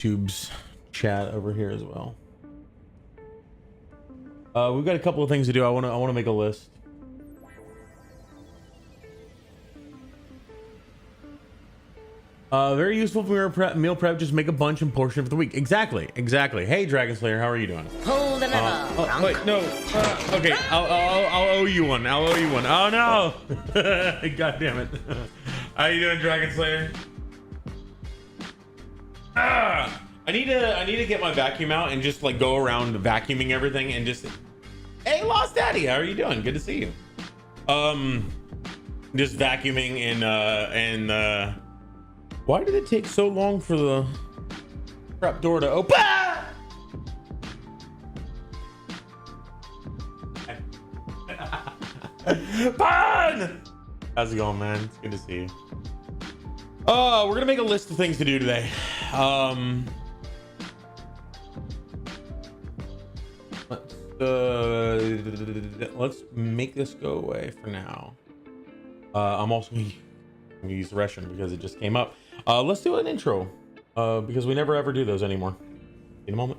YouTube's chat over here as well. We've got a couple of things to do. I want to make a list. Very useful for meal prep. Just make a bunch and portion for the week. Exactly. Hey, Dragon Slayer, how are you doing? Pull the lever. Wait, no. Okay, I'll owe you one. Oh no! God damn it! How you doing, Dragon Slayer? I need to get my vacuum out and just like go around vacuuming everything and just. Hey, Lost Daddy, how are you doing? Good to see you. Just vacuuming and why did it take so long for the trap door to open? Pun! How's it going, man? It's good to see you. We're gonna make a list of things to do today. Let's make this go away for now. I'm also gonna use the restroom because it just came up. Let's do an intro because we never ever do those anymore. In a moment.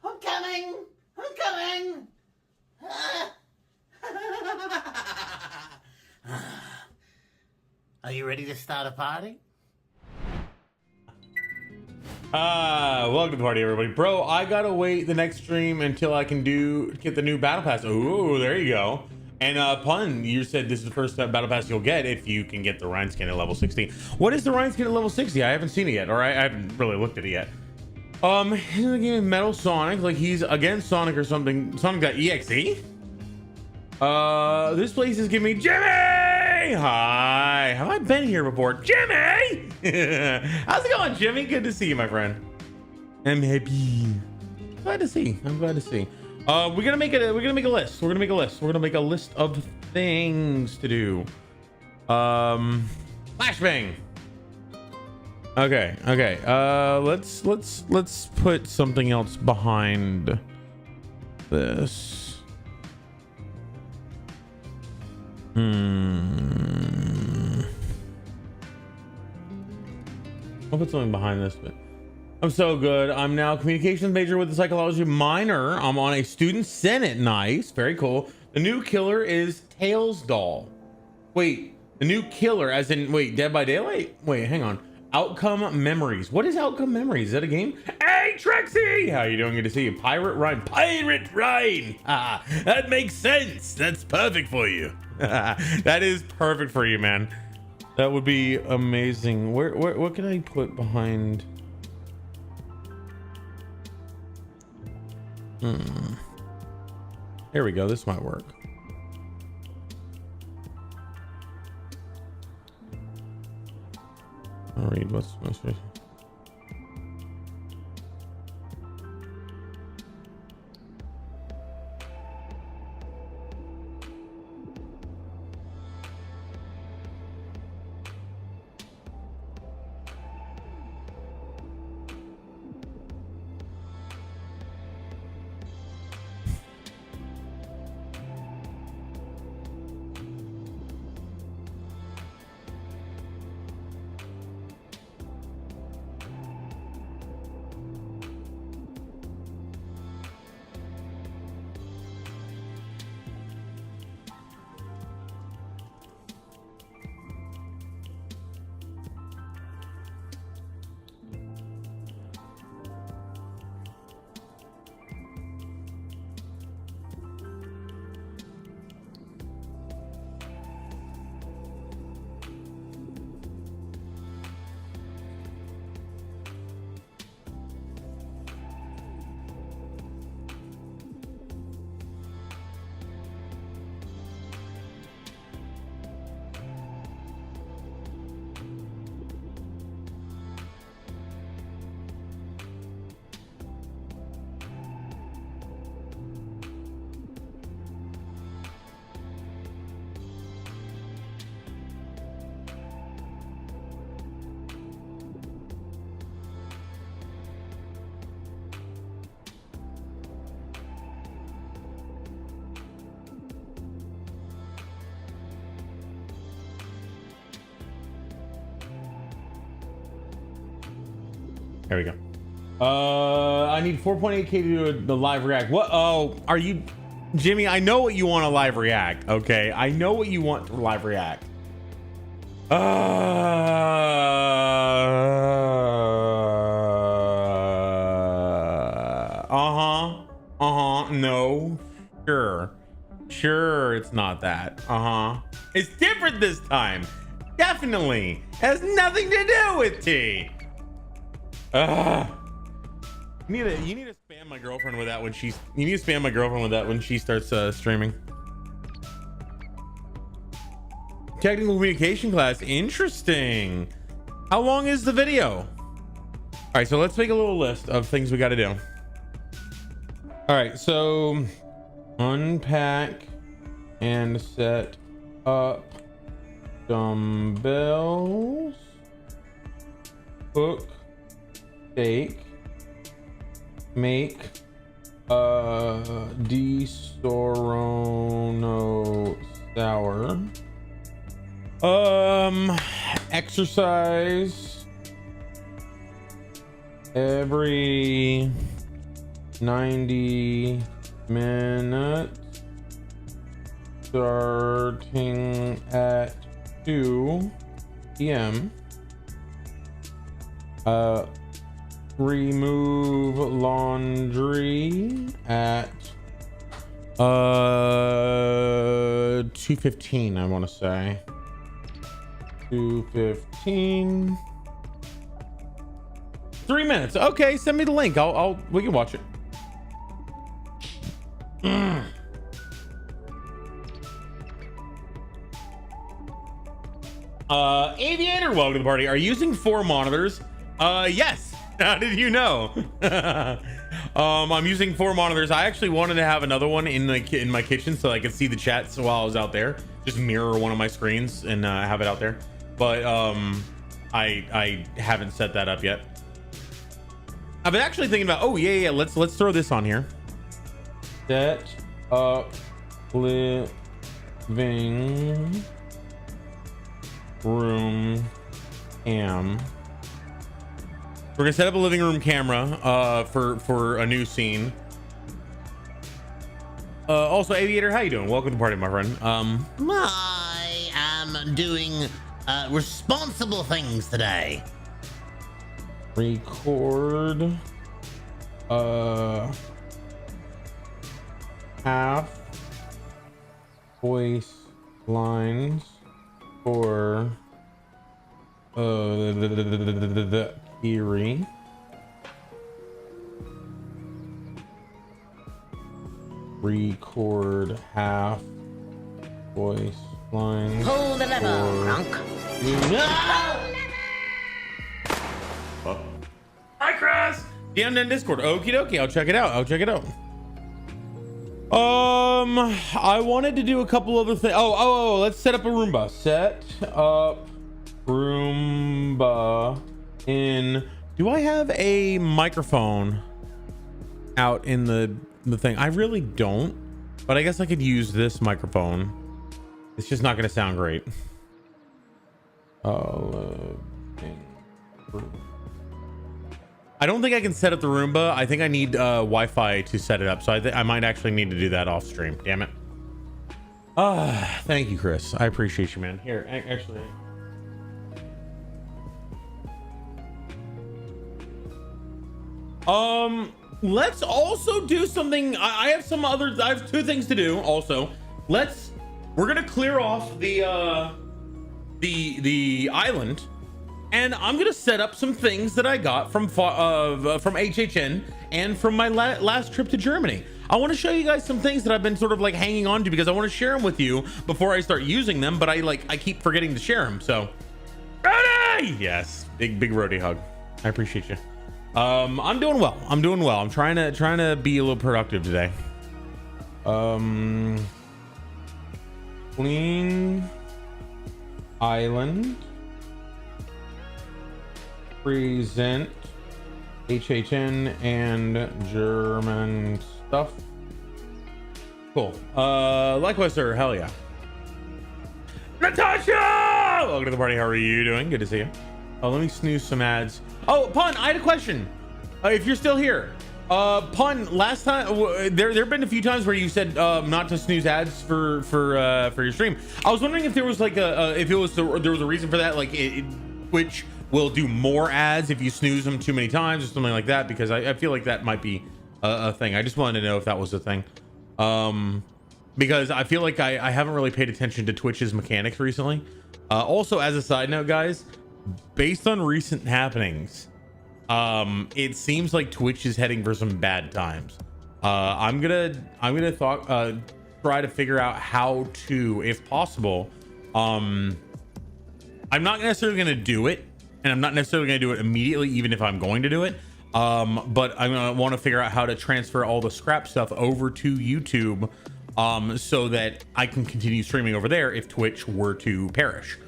I'm coming. Are you ready to start a party? Welcome to the party, everybody. Bro, I gotta wait the next stream until I can get the new battle pass. Ooh, there you go. And Pun, you said this is the first battle pass you'll get if you can get the Rhine skin at level 60. What is the Rhine skin at level 60? I haven't seen it yet, or I haven't really looked at it yet. He's in the game Metal Sonic, like he's against Sonic or something. Sonic.exe. This place is giving me Jimmy! Hi, have I been here before? Jimmy! How's it going, Jimmy? Good to see you, my friend. I'm happy. Glad to see. I'm glad to see. We're gonna make a list. We're gonna make a list of things to do. Flashbang. Okay. Let's put something else behind this. I'll put something behind this, but I'm so good. I'm now a communications major with a psychology minor. I'm on a student senate. Nice. Very cool. The new killer is Tails Doll. Wait, the new killer as in, wait, Dead by Daylight? Wait, hang on. Outcome Memories. What is Outcome Memories? Is that a game? Hey, Trixie! How you doing? Good to see you. Pirate Ryan. Pirate Ryan! Ah, that makes sense. That's perfect for you. That is perfect for you, man. That would be amazing. Where what can I put behind? Here we go. This might work. I'll read what's most. There we go. I need 4.8K to do the live react. What? Oh, are you, Jimmy? I know what you want a live react. Okay, I know what you want to live react. No. Sure, it's not that. It's different this time. Definitely. Has nothing to do with tea. You need to spam my girlfriend with that when she's. You need to spam my girlfriend with that when she starts streaming. Technical communication class. Interesting. How long is the video? All right, so let's make a little list of things we got to do. All right, so unpack and set up dumbbells. Cook. Steak. Make di Sorono sour. Exercise every 90 minutes starting at 2 p.m. Remove laundry at 2:15, I want to say. 2:15. 3 minutes. Okay, send me the link. We can watch it. Aviator, welcome to the party. Are you using 4 monitors? Yes. How did you know? I'm using 4 monitors. I actually wanted to have another one in my kitchen so I could see the chats while I was out there. Just mirror one of my screens and have it out there. But I haven't set that up yet. I've been actually thinking about. Oh yeah. Let's throw this on here. Set up living room cam. We're gonna set up a living room camera for a new scene. Also, Aviator, how you doing? Welcome to the party, my friend. I am doing responsible things today. Record half voice lines for Kiri. Record half voice lines. Pull the lever, Runk. Hi, Chris. DM in Discord. Okie dokie. I'll check it out. I wanted to do a couple other things. Oh, let's set up a Roomba. Set up Roomba in. Do I have a microphone out in the thing? I really don't, but I guess I could use this microphone. It's just not going to sound great. I don't think I can set up the Roomba. I think I need Wi-Fi to set it up. So I might actually need to do that off stream. Damn it. Thank you, Chris. I appreciate you, man. Here, actually. Let's also do something. I have two things to do also. We're gonna clear off the island, and I'm gonna set up some things that I got from HHN and from my last trip to Germany. I want to show you guys some things that I've been sort of like hanging on to because I want to share them with you before I start using them, but I keep forgetting to share them. So, Rody! Yes, big Rody hug. I appreciate you. I'm doing well. I'm trying to be a little productive today. Clean island. Present HHN and German stuff. Cool. Likewise, sir. Hell yeah. Natasha! Welcome to the party. How are you doing? Good to see you. Oh, let me snooze some ads. Oh, Pun, I had a question. If you're still here, Pun, last time there have been a few times where you said not to snooze ads for your stream. I was wondering if there was like there was a reason for that, like Twitch will do more ads if you snooze them too many times or something like that, because I feel like that might be a thing. I just wanted to know if that was a thing, because I feel like I haven't really paid attention to Twitch's mechanics recently. Also, as a side note, guys, based on recent happenings, it seems like Twitch is heading for some bad times. I'm gonna try to figure out how to, if possible. I'm not necessarily gonna do it, and I'm not necessarily gonna do it immediately, even if I'm going to do it. But I'm gonna want to figure out how to transfer all the scrap stuff over to YouTube, so that I can continue streaming over there if Twitch were to perish.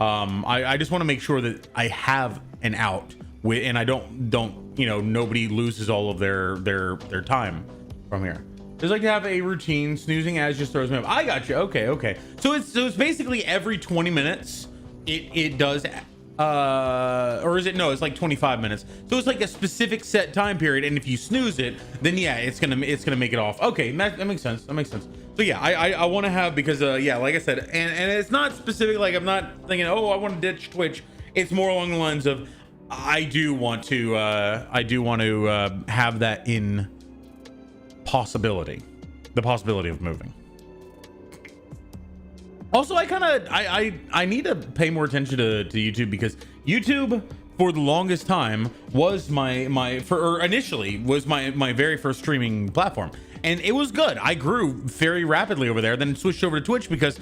I just want to make sure that I have an out with, and I don't nobody loses all of their time from here. Just like to have a routine. Snoozing ads just throws me up. I got you. Okay. So it's basically every 20 minutes it does, or is it? No, it's like 25 minutes. So it's like a specific set time period, and if you snooze it, then yeah, it's gonna make it off. Okay, that makes sense. So yeah, I want to have, because yeah, like I said, and it's not specific. Like I'm not thinking, oh, I want to ditch Twitch. It's more along the lines of I do want to have that in possibility, the possibility of moving. Also, I need to pay more attention to YouTube, because YouTube for the longest time was initially was my very first streaming platform, and it was good. I grew very rapidly over there, then switched over to Twitch because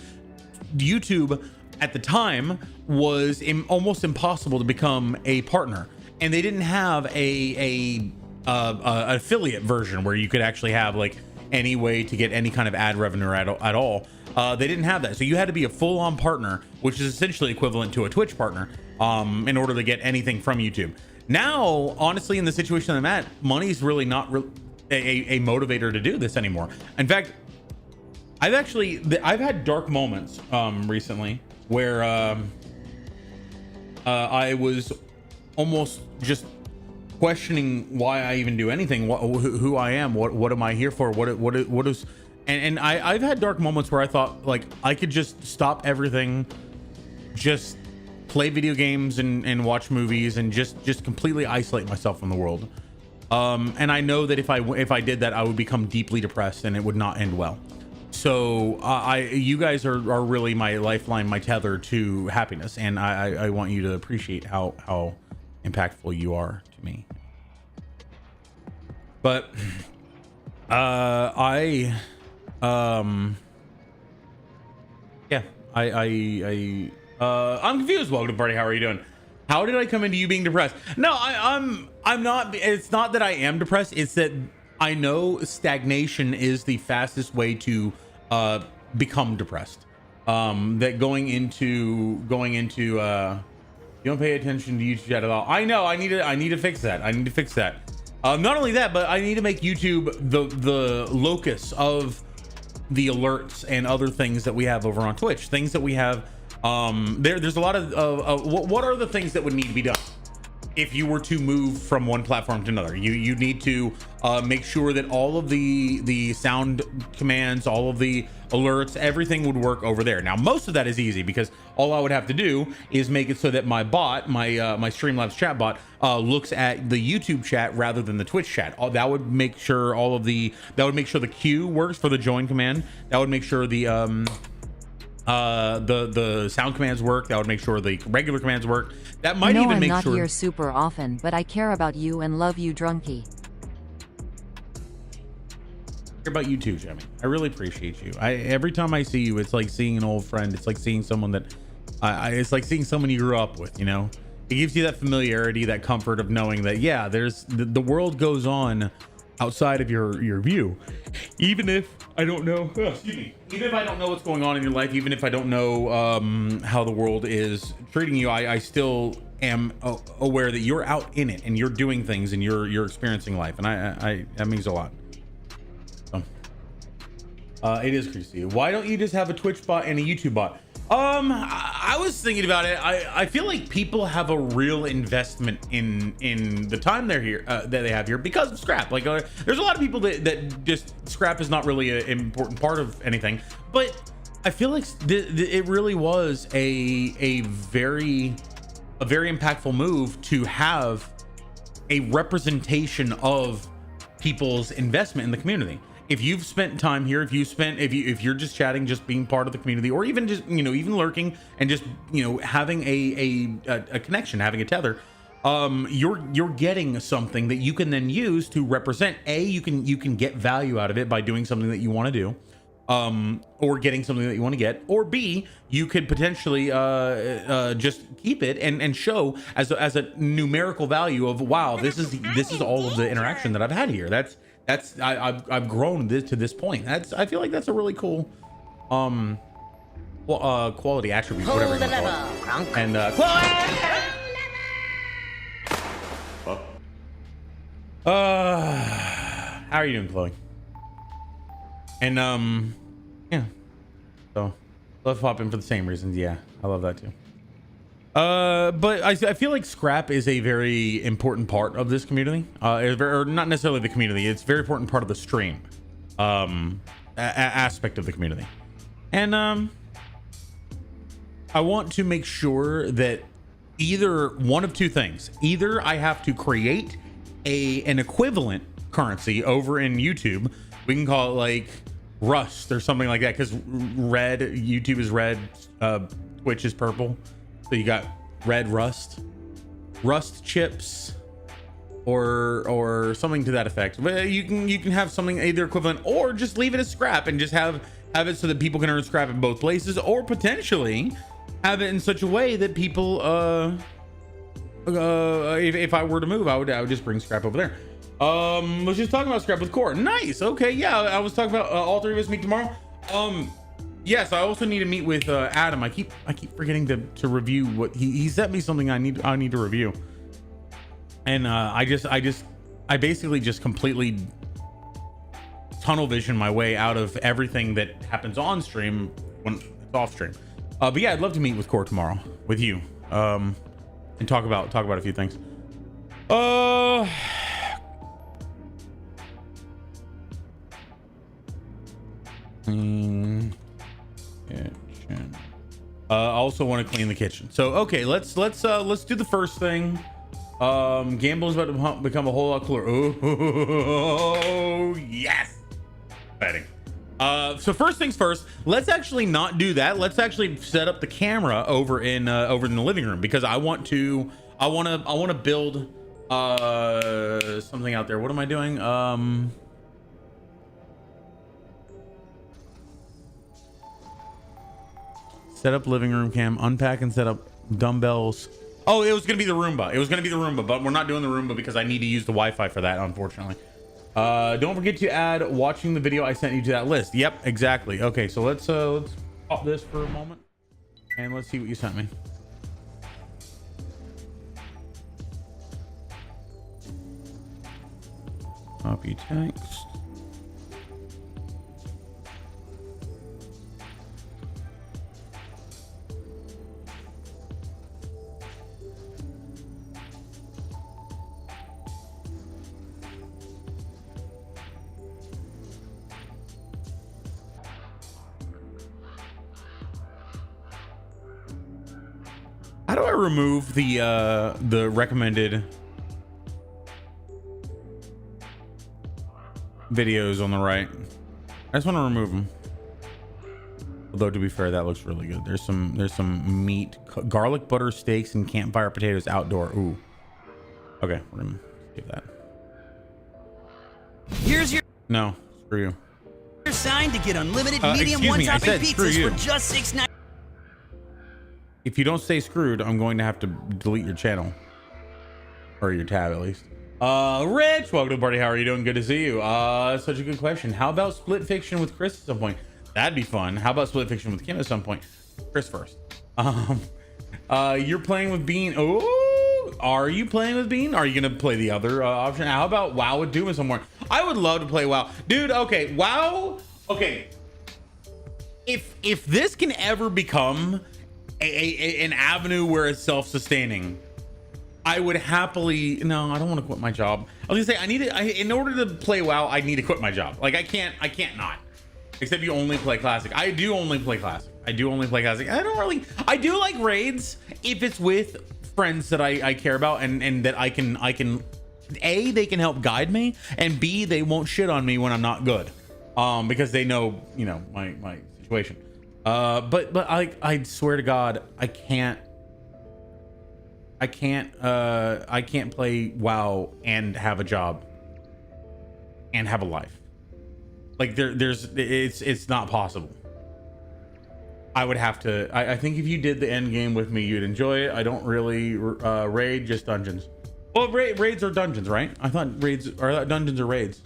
YouTube at the time was almost impossible to become a partner, and they didn't have a affiliate version where you could actually have like any way to get any kind of ad revenue at all. They didn't have that, so you had to be a full-on partner, which is essentially equivalent to a Twitch partner, in order to get anything from YouTube. Now, honestly, in the situation I'm at, money's really not a motivator to do this anymore. In fact, I've had dark moments recently where I was almost just questioning why I even do anything, who I am, what am I here for, what is, and I've had dark moments where I thought like I could just stop everything, just play video games and watch movies and just completely isolate myself from the world. And I know that if I did that, I would become deeply depressed and it would not end well. So you guys are really my lifeline, my tether to happiness, and I want you to appreciate how impactful you are to me. But I'm confused. Welcome to the party. How are you doing? How did I come into you being depressed? No, I'm not. It's not that I am depressed. It's that I know stagnation is the fastest way to become depressed. That going into you don't pay attention to YouTube chat at all. I know. I need to fix that. Not only that, but I need to make YouTube the locus of the alerts and other things that we have over on Twitch. Things that we have. There's a lot of what are the things that would need to be done if you were to move from one platform to another? You need to make sure that all of the sound commands, all of the alerts, everything would work over there. Now, most of that is easy because all I would have to do is make it so that my bot, my Streamlabs chat bot, looks at the YouTube chat rather than the Twitch chat. That would make sure the queue works for the join command. That would make sure the sound commands work. That would make sure the regular commands work. That might even make sure. I'm not here super often, but I care about you and love you, Drunky. Care about you too, Jimmy. I really appreciate you. Every time I see you, it's like seeing an old friend. It's like seeing someone that it's like seeing someone you grew up with, you know. It gives you that familiarity, that comfort of knowing that, yeah, there's the world goes on outside of your view. Even if I don't know, even if I don't know what's going on in your life, even if I don't know how the world is treating you, I still am aware that you're out in it and you're doing things and you're experiencing life, and I that means a lot. So, it is crazy. Why don't you just have a Twitch bot and a YouTube bot? I was thinking about it. I feel like people have a real investment in the time they're here, that they have here because of scrap. Like there's a lot of people that just scrap is not really an important part of anything, but I feel like it really was a very impactful move to have a representation of people's investment in the community. If you've spent time here, if you're just chatting, just being part of the community, or even just, you know, even lurking and just, you know, having a connection, having a tether, you're getting something that you can then use to represent. You can get value out of it by doing something that you want to do, or getting something that you want to get, or B, you could potentially just keep it and show as a numerical value of, wow, this is all of the interaction that I've had here. I've grown to this point. I feel like that's a really cool quality attribute, whatever you call it. And how are you doing, Chloe? And yeah, so love pop in for the same reasons. Yeah, I love that too. But I feel like scrap is a very important part of this community, or not necessarily the community. It's a very important part of the stream aspect of the community. And I want to make sure that either one of two things: either I have to create an equivalent currency over in YouTube. We can call it like Rust or something like that, because red, YouTube is red, Twitch is purple. So you got red rust chips, or something to that effect. But you can have something either equivalent, or just leave it as scrap and just have it so that people can earn scrap in both places, or potentially have it in such a way that people if I were to move, I would just bring scrap over there. Was just talking about scrap with Core. Nice. Okay, yeah, I was talking about all three of us meet tomorrow. Yes, I also need to meet with Adam. I keep forgetting to review what he sent me something I need to review. And I basically just completely tunnel vision my way out of everything that happens on stream when it's off stream. But yeah, I'd love to meet with Core tomorrow with you, and talk about a few things. Uh, clean kitchen. I also want to clean the kitchen. So okay, let's do the first thing. Gambling is about to become a whole lot cooler. Oh yes, exciting. So first things first, let's actually not do that. Let's actually set up the camera over in the living room, because I want to build something out there. What am I doing? Set up living room cam, unpack and set up dumbbells. Oh, it was gonna be the Roomba. It was gonna be the Roomba, but we're not doing the Roomba because I need to use the Wi-Fi for that, unfortunately. Don't forget to add watching the video I sent you to that list. Yep, exactly. Okay, so let's pop this for a moment and let's see what you sent me. Copy text. How do I remove the recommended videos on the right? I just want to remove them. Although to be fair, that looks really good. There's some meat, garlic butter steaks and campfire potatoes outdoor. Ooh. Okay, we're gonna skip that. Here's your screw you. sign to get unlimited medium one-topping pizzas for just $6.99. If you don't stay screwed, I'm going to have to delete your channel. Or your tab, at least. Rich, welcome to the party. How are you doing? Good to see you. Such a good question. How about split fiction with Chris at some point? That'd be fun. How about split fiction with Kim at some point? Chris first. You're playing with Bean. Oh, are you playing with Bean? Are you going to play the other option? How about WoW with Doom at some point? I would love to play WoW. Dude, okay. WoW. Okay. If this can ever become an avenue where it's self-sustaining, I would happily. No, I don't want to quit my job. I was gonna say in order to play WoW, I need to quit my job. Like I can't not. Except you only play classic. I do only play classic. I do like raids if it's with friends that I care about and that I can A, they can help guide me, and B, they won't shit on me when I'm not good. Because they know, my situation. But I swear to God, I can't play WoW and have a job and have a life. Like it's not possible. I would have to. I think if you did the end game with me, you'd enjoy it. I don't really raid, just dungeons. Well, raids are dungeons, right? I thought dungeons are raids.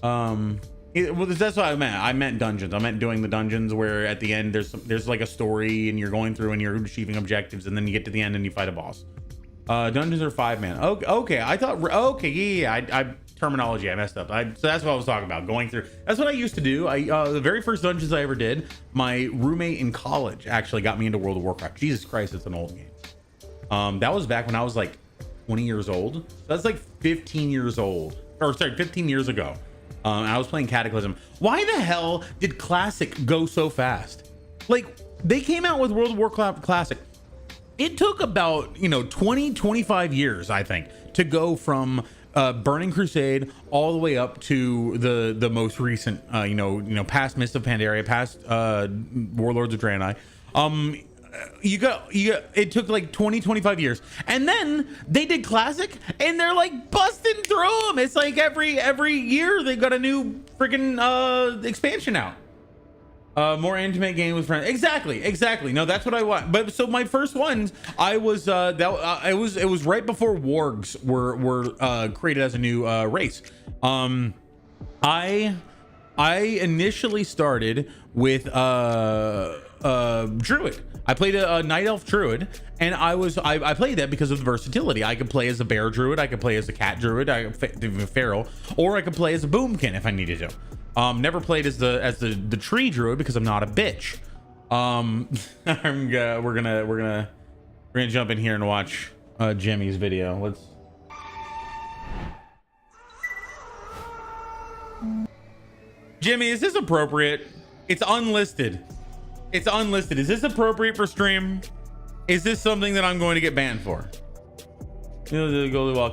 Well, that's what I meant. I meant dungeons. I meant doing the dungeons where at the end there's like a story and you're going through and you're achieving objectives, and then you get to the end and you fight a boss. Dungeons are 5-man. Okay. I thought. Okay, yeah. I terminology. I messed up. So that's what I was talking about. Going through. That's what I used to do. The very first dungeons I ever did, my roommate in college actually got me into World of Warcraft. Jesus Christ, it's an old game. That was back when I was like 20 years old. That's like 15 years old. Or sorry, 15 years ago. I was playing Cataclysm. Why the hell did Classic go so fast? Like, they came out with World of Warcraft Classic. It took about 20-25 years, I think, to go from Burning Crusade all the way up to the most recent past Mists of Pandaria, past Warlords of Draenei. It took like 20-25 years, and then they did Classic and they're like busting through them. It's like every year they got a new freaking expansion out. More intimate game with friends. Exactly. No, that's what I want. But so my first ones, it was right before wargs were created as a new race. I initially started with druid. I played a night elf druid, and I played that because of the versatility. I could play as a bear druid, I could play as a cat druid, I could do feral, or I could play as a boomkin if I needed to. Never played as the tree druid because I'm not a bitch. We're gonna jump in here and watch Jimmy's video. Let's. Jimmy, is this appropriate? It's unlisted. It's unlisted. Is this appropriate for stream? Is this something that I'm going to get banned for? You know, go well.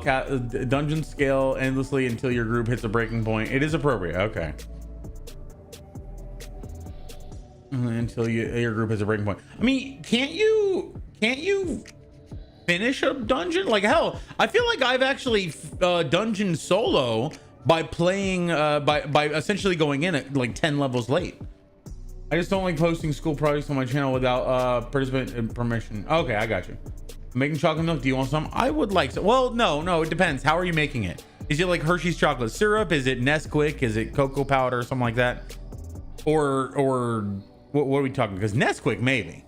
Dungeons scale endlessly until your group hits a breaking point. It is appropriate. Okay. Until your group hits a breaking point. I mean, can't you finish a dungeon? Like hell, I feel like I've actually dungeon solo by playing by essentially going in at like 10 levels late. I just don't like posting school projects on my channel without participant permission. Okay, I got you. Making chocolate milk. Do you want some? I would like some. Well, no, it depends. How are you making it? Is it like Hershey's chocolate syrup? Is it Nesquik? Is it cocoa powder or something like that? Or what are we talking? Because Nesquik, maybe.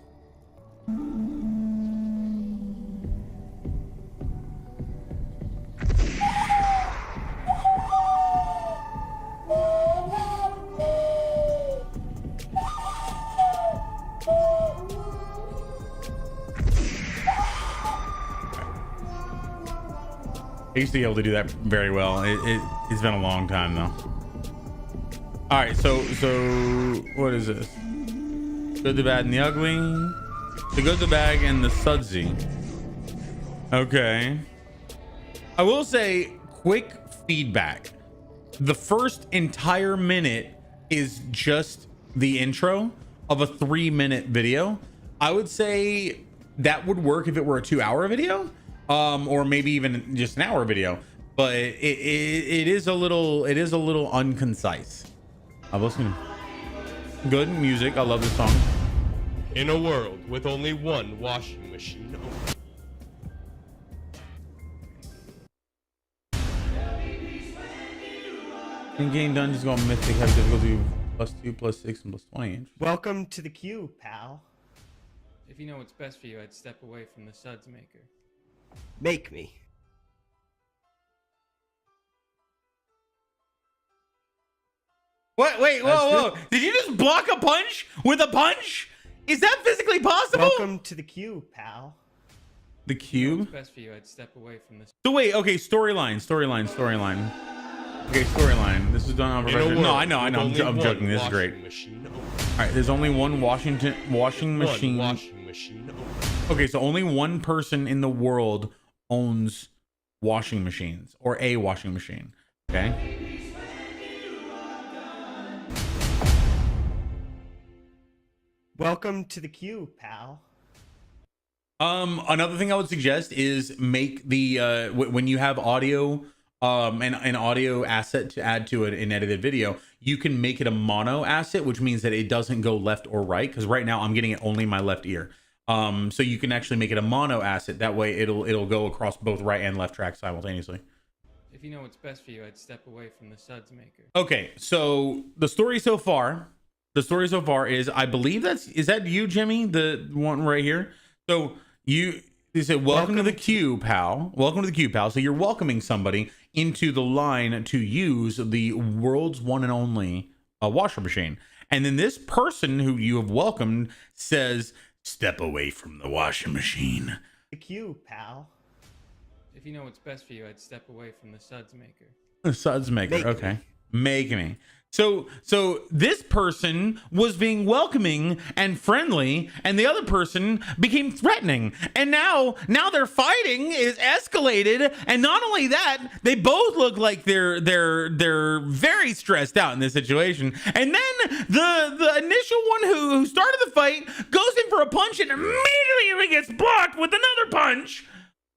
I used to be able to do that very well. It's been a long time though. All right, so what is this? Good, the bad, and the ugly. The good, the bad, and the sudsy. Okay. I will say, quick feedback. The first entire minute is just the intro of a 3-minute video. I would say that would work if it were a 2-hour video. Or maybe even just an hour video, but it is a little unconcise. I'm listening. Good music. I love this song. In a world with only one washing machine. In-game dungeons go on mythic, have difficulty +2, +6, and +20. Welcome to the queue, pal. If you know what's best for you, I'd step away from the suds maker. Make me. What? Wait, whoa. Did you just block a punch with a punch? Is that physically possible? Welcome to the queue, pal. The cube? What's best for you, I'd step away from this. So wait, okay, storyline. Okay, storyline. This is done on professional. No, I know. I'm joking. This is great. All right, there's only one washing machine. Okay, so only one person in the world owns washing machines or a washing machine. Okay. Welcome to the queue, pal. Another thing I would suggest is make the when you have audio an audio asset to add to an edited video, you can make it a mono asset, which means that it doesn't go left or right, because right now I'm getting it only in my left ear. So you can actually make it a mono asset. That way it'll go across both right and left tracks simultaneously. If you know what's best for you, I'd step away from the suds maker. Okay, so the story so far is, I believe is that you, Jimmy, the one right here. So you said, welcome to the queue, pal. Welcome to the queue, pal. So you're welcoming somebody into the line to use the world's one and only washer machine. And then this person who you have welcomed says, step away from the washing machine. The queue, pal. If you know what's best for you, I'd step away from the suds maker. The suds maker, okay. Make me. So this person was being welcoming and friendly, and the other person became threatening. And now their fighting is escalated. And not only that, they both look like they're very stressed out in this situation. And then the initial one who started the fight goes in for a punch and immediately gets blocked with another punch.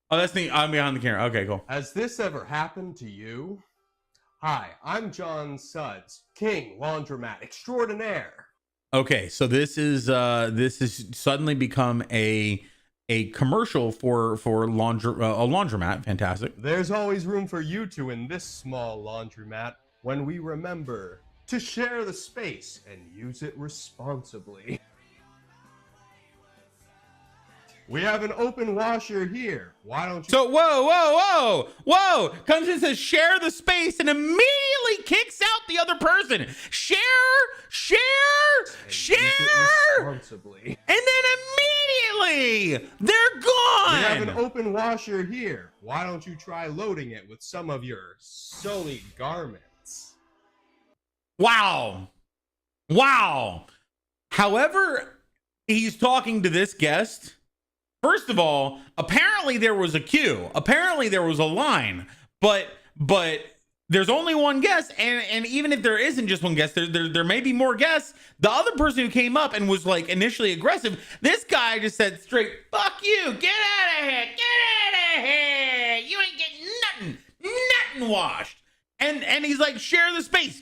Oh, that's neat. I'm behind the camera. Okay, cool. Has this ever happened to you? Hi, I'm John Suds, King Laundromat Extraordinaire. Okay, so this is suddenly become a commercial for a laundromat. Fantastic. There's always room for you two in this small laundromat when we remember to share the space and use it responsibly. We have an open washer here. Why don't you... So, whoa. Comes in and says, share the space, and immediately kicks out the other person. Share. Responsibly. And then Really? They're We gone. have an open washer here. Why don't you try loading it with some of your sullied garments? Wow. Wow. However, he's talking to this guest. First of all, apparently there was a queue. Apparently there was a line. But there's only one guest, and even if there isn't just one guest, there may be more guests. The other person who came up and was like initially aggressive, this guy just said straight, "Fuck you, get out of here, get out of here. You ain't getting nothing washed." And he's like, "Share the space."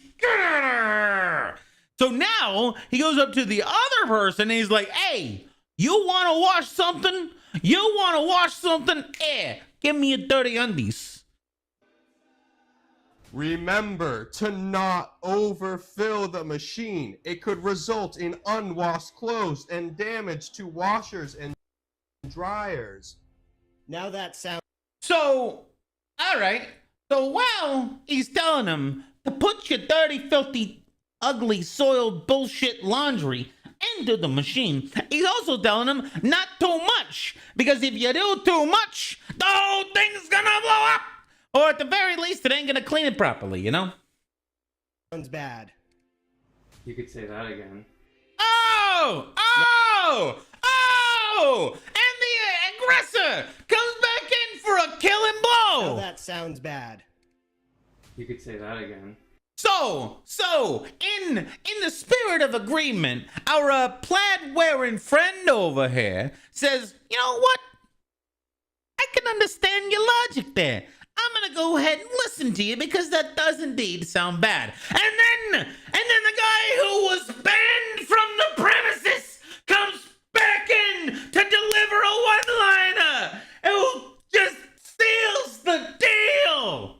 So now he goes up to the other person and he's like, "Hey, you want to wash something? You want to wash something? Give me your dirty undies." Remember to not overfill the machine. It could result in unwashed clothes and damage to washers and dryers. Now that sounds... So, all right. So while he's telling him to put your dirty, filthy, ugly, soiled bullshit laundry into the machine, he's also telling him not too much. Because if you do too much, the whole thing's gonna blow up. Or at the very least, it ain't gonna clean it properly, you know? sounds bad. You could say that again. Oh! And the aggressor comes back in for a killing blow! Now that sounds bad. You could say that again. So, in the spirit of agreement, our plaid-wearing friend over here says, "You know what? I can understand your logic there. I'm gonna go ahead and listen to you because that does indeed sound bad." And then the guy who was banned from the premises comes back in to deliver a one-liner who just seals the deal.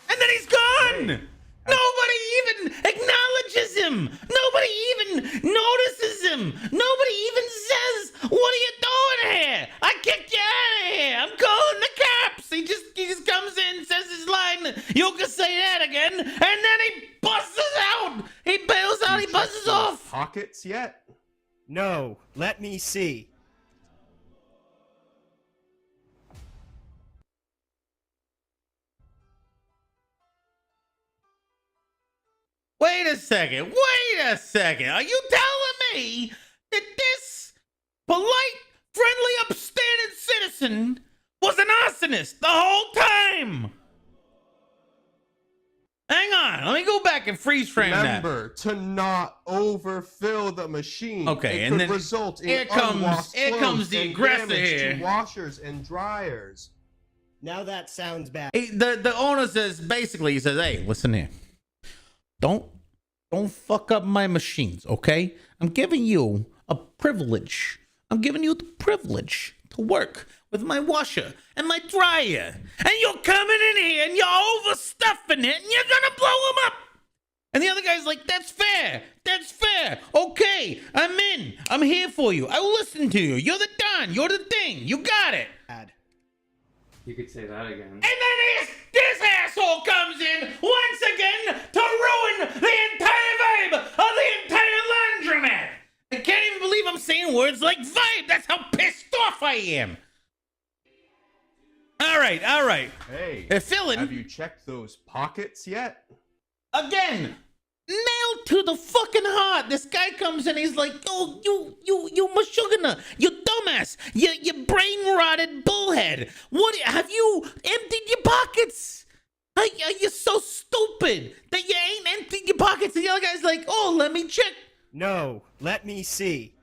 And then he's gone. Hey. Nobody even acknowledges him. Nobody even notices him. Nobody even says, "What are you doing here? I kicked you out of here. I'm calling the cops." He just comes in, says his line, "You can say that again," and then he busts out. He bails out. He buzzes off. Pockets yet? No, let me see. Wait a second. Are you telling me that this polite, friendly, upstanding citizen was an arsonist the whole time? Hang on. Let me go back and freeze frame that. Remember to not overfill the machine. Okay, it and could then result in here comes unwashed clothes the and aggressor damage here. to washers and dryers. Now that sounds bad. The owner says, basically, he says, "Hey, listen here. Don't fuck up my machines, okay? I'm giving you a privilege. I'm giving you the privilege to work with my washer and my dryer. And you're coming in here and you're overstuffing it and you're gonna blow them up." And the other guy's like, "That's fair. That's fair. Okay, I'm in. I'm here for you. I will listen to you. You're the Don. You're the thing. You got it." Bad. You could say that again. And then this asshole comes in once again to ruin the entire vibe of the entire laundromat. I can't even believe I'm saying words like vibe. That's how pissed off I am. All right. Hey, Philin, have you checked those pockets yet? again, nailed to the fucking heart. This guy comes in, he's like, "Oh, you mashugana, you dumbass, you brain rotted bullhead. What have you emptied your pockets? Are you so stupid that you ain't emptied your pockets?" And the other guy's like, "Oh, let me check." No, let me see.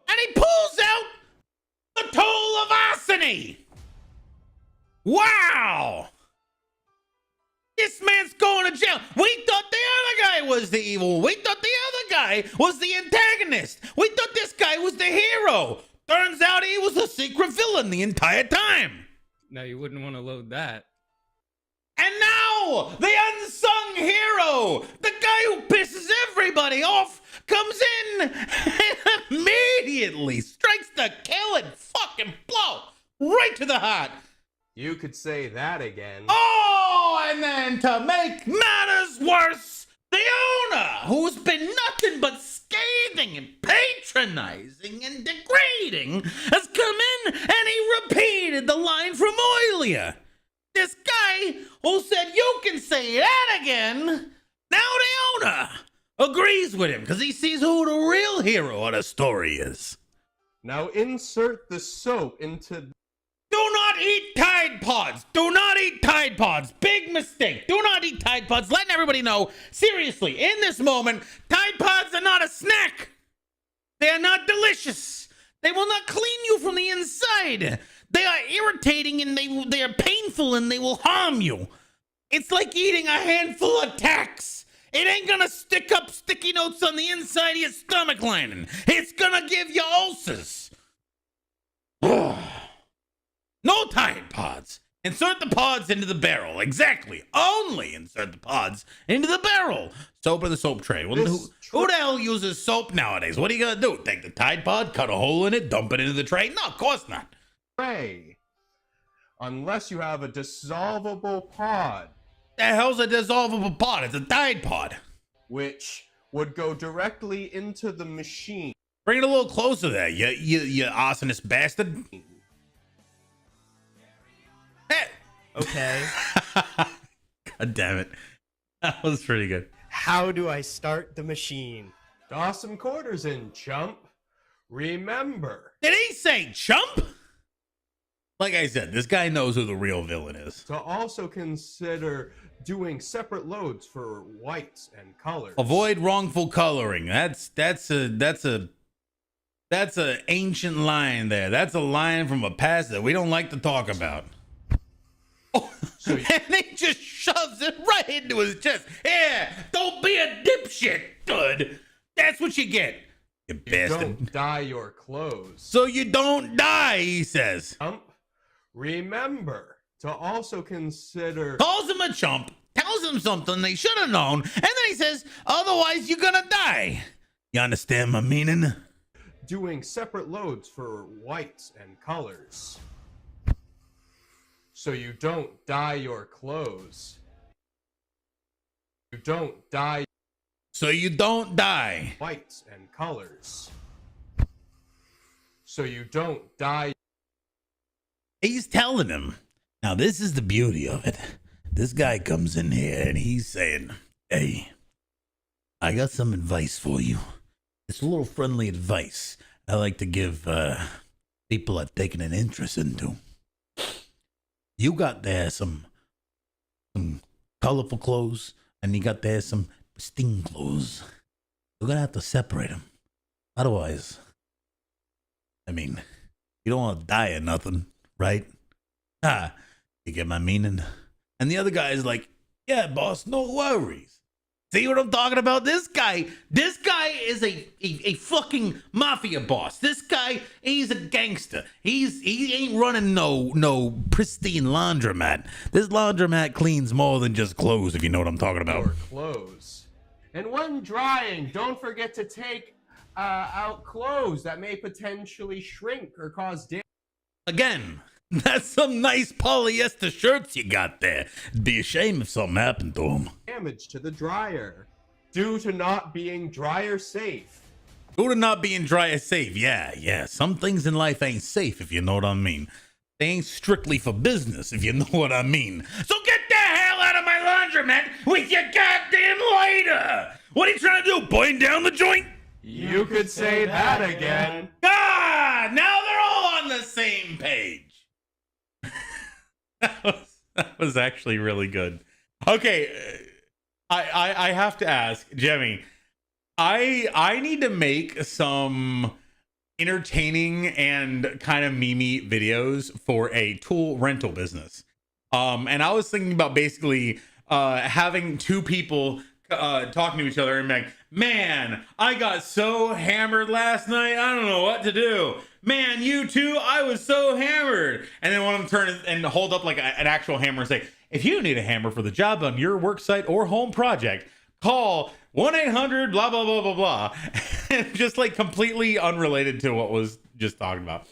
And he pulls out the toll of arsony. Wow. This man's going to jail. We thought the other guy was the evil. We thought the other guy was the antagonist. We thought this guy was the hero. Turns out he was a secret villain the entire time. No, you wouldn't want to load that. And now, the unsung hero, the guy who pisses everybody off, comes in and immediately strikes the killing fucking blow right to the heart. You could say that again. Oh, and then to make matters worse, the owner, who's been nothing but scathing and patronizing dehumanizing and degrading has come in and he repeated the line from earlier. This guy who said you can say that again, now the owner agrees with him because he sees who the real hero of the story is. Now insert the soap into... Do not eat Tide Pods. Do not eat Tide Pods. Big mistake. Do not eat Tide Pods. Letting everybody know, seriously, in this moment, Tide Pods are not a snack. They are not delicious. They will not clean you from the inside. They are irritating and they are painful and they will harm you. It's like eating a handful of tacks. It ain't gonna stick up sticky notes on the inside of your stomach lining. It's gonna give you ulcers. No Tide Pods. Insert the pods into the barrel. Exactly. Only insert the pods into the barrel. Soap in the soap tray. Well, who the hell uses soap nowadays? What are you gonna do? Take the Tide Pod, cut a hole in it, dump it into the tray? No, of course not. Tray. Unless you have a dissolvable pod. The hell's a dissolvable pod? It's a Tide Pod. Which would go directly into the machine. Bring it a little closer there, you arsonist bastard. Hey. Okay. God damn it. That was pretty good. How do I start the machine? Toss some quarters in, chump. Remember. Did he say chump? Like I said, this guy knows who the real villain is. To also consider doing separate loads for whites and colors. Avoid wrongful coloring. That's a ancient line there. That's a line from a past that we don't like to talk about. Oh, and he just shoves it right into his chest. Yeah, don't be a dipshit, good. That's what you get, you bastard. Don't dye your clothes. So you don't die, he says. Remember to also consider... Calls him a chump, tells him something they should have known, and then he says, otherwise you're gonna die. You understand my meaning? Doing separate loads for whites and colors. So you don't dye your clothes. You don't dye... So you don't die. Whites and colors. So you don't dye... He's telling him. Now, this is the beauty of it. This guy comes in here and he's saying, hey, I got some advice for you. It's a little friendly advice I like to give people I've taken an interest into. You got there some colorful clothes and you got there some pristine clothes. We're going to have to separate them. Otherwise, I mean, you don't want to die or nothing. Right? You get my meaning? And the other guy is like, yeah, boss, no worries. See what I'm talking about? This guy is a fucking mafia boss. This guy, he's a gangster. He ain't running no pristine laundromat. This laundromat cleans more than just clothes, if you know what I'm talking about. Or clothes. And when drying, don't forget to take out clothes that may potentially shrink or cause damage. Again, that's some nice polyester shirts you got there. It'd be a shame if something happened to them. Damage to the dryer due to not being dryer safe. Due to not being dryer safe, yeah. Some things in life ain't safe, if you know what I mean. They ain't strictly for business, if you know what I mean. So get the hell out of my laundromat with your goddamn lighter! What are you trying to do, burn down the joint? You could say that again. Ah, now they're all on the same page. that was actually really good. Okay, I have to ask, Jemmy. I need to make some entertaining and kind of memey videos for a tool rental business. And I was thinking about basically having two people talking to each other and like, man, I got so hammered last night. I don't know what to do. Man, you too. I was so hammered. And then one of them turn and hold up like an actual hammer and say, if you need a hammer for the job on your work site or home project, call 1-800 blah, blah, blah, blah, blah. And just like completely unrelated to what was just talking about.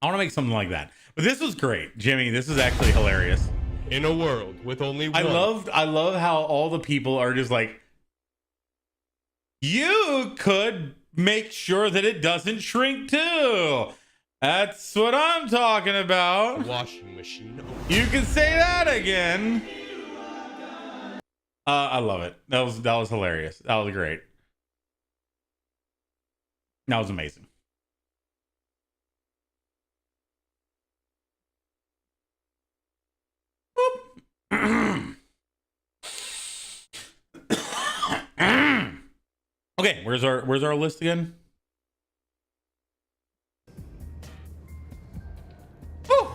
I want to make something like that. But this was great, Jimmy. This is actually hilarious. In a world with only one. I love how all the people are just like, you could make sure that it doesn't shrink too. That's what I'm talking about. Washing machine. You can say that again. I love it. That was hilarious. That was great. That was amazing. Okay, where's our list again?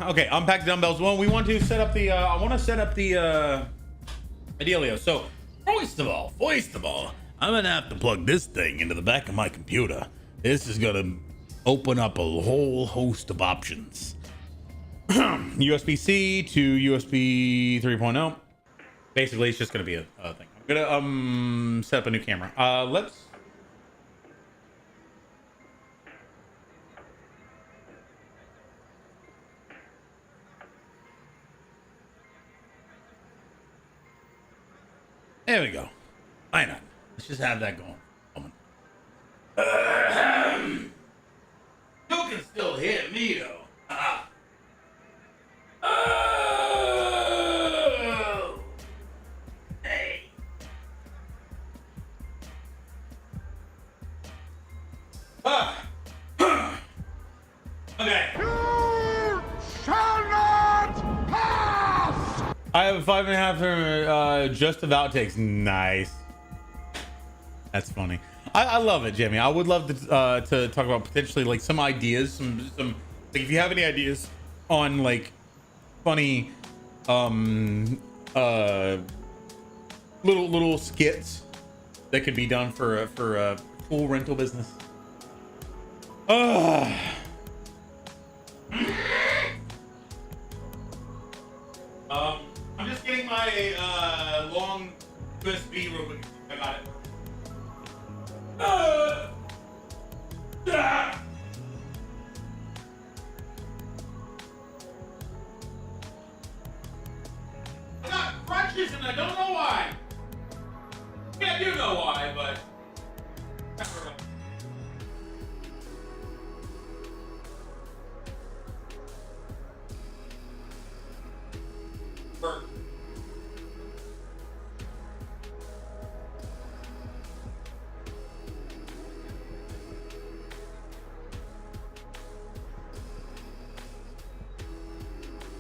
Okay, unpack the dumbbells. Well, we want to set up the I want to set up the Adelio. So first of all, I'm gonna have to plug this thing into the back of my computer. This is gonna open up a whole host of options. USB-C to USB 3.0. Basically, it's just gonna be a thing. I'm gonna set up a new camera. Let's. There we go. Why not? Let's just have that going. You can still hear me though. Oh. Hey. Okay. You shall not pass! I have a 5.5 just about takes. Nice. That's funny. I love it, Jimmy. I would love to talk about potentially like some ideas, some like if you have any ideas on like funny little skits that could be done for a full rental business. I'm just getting my long USB real quick. I got it. I got crutches and I don't know why. Yeah, I do know why, but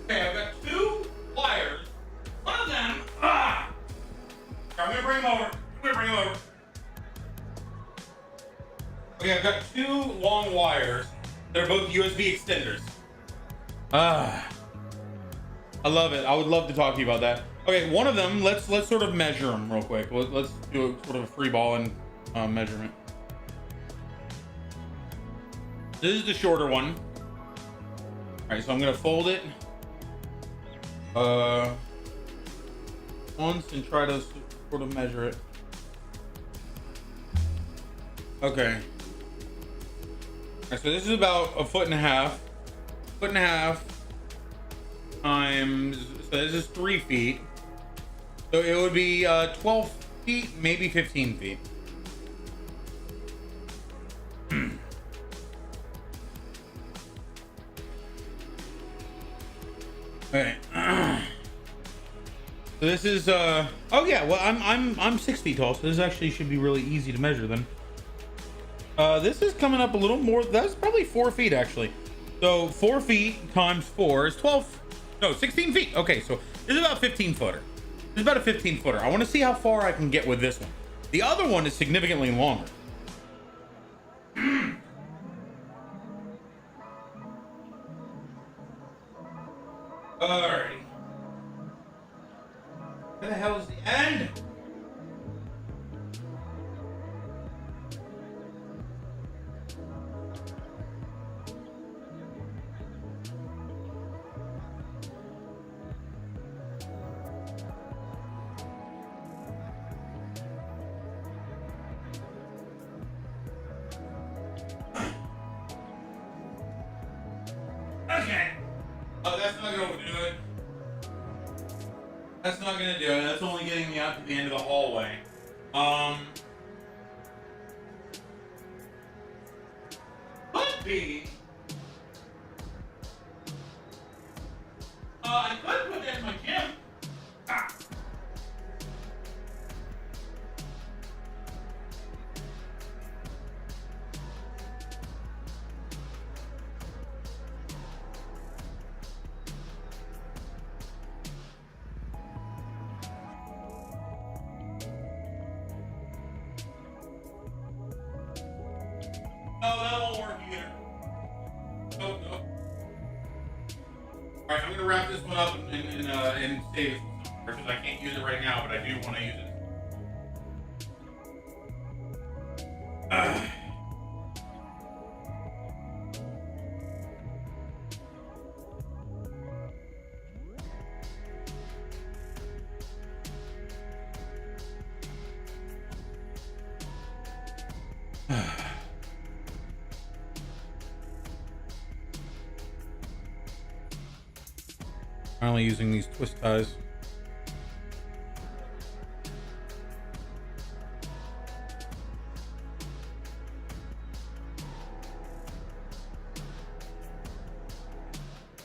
okay, I've got 2 wires. One of them, I'm gonna bring them over. Okay, I've got 2 long wires. They're both USB extenders. I love it. I would love to talk to you about that. Okay, one of them, let's sort of measure them real quick. Let's do a sort of a free ball and measurement. This is the shorter one. All right, so I'm gonna fold it once and try to sort of measure it. Okay. All right, so this is about 1.5 foot. 1.5 times, so this is 3 feet. So it would be 12 feet, maybe 15 feet. Okay. So this is oh yeah, well I'm 6 feet tall, so this actually should be really easy to measure then. This is coming up a little more. That's probably 4 feet actually. So 4 feet times 4 is 16 feet. Okay, so this is about a 15 footer. This is about a 15 footer. I want to see how far I can get with this one. The other one is significantly longer. Alrighty. Where the hell is the end? Okay. Oh, that's not gonna do it. That's not gonna do it. That's only getting me out to the end of the hallway. be. I could put that in my gym. Ah. No, that won't work either. Nope, nope. Alright, I'm gonna wrap this one up and save it because I can't use it right now, but I do want to use it. Finally using these twist ties.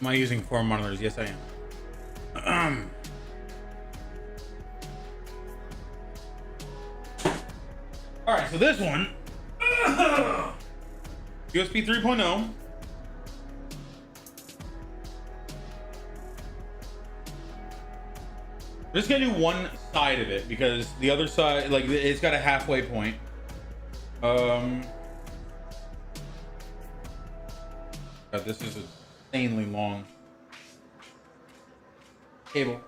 Am I using 4 monitors? Yes, I am. All right, so this one, USB 3.0. I'm just gonna do one side of it because the other side, like, it's got a halfway point. God, this is insanely long cable.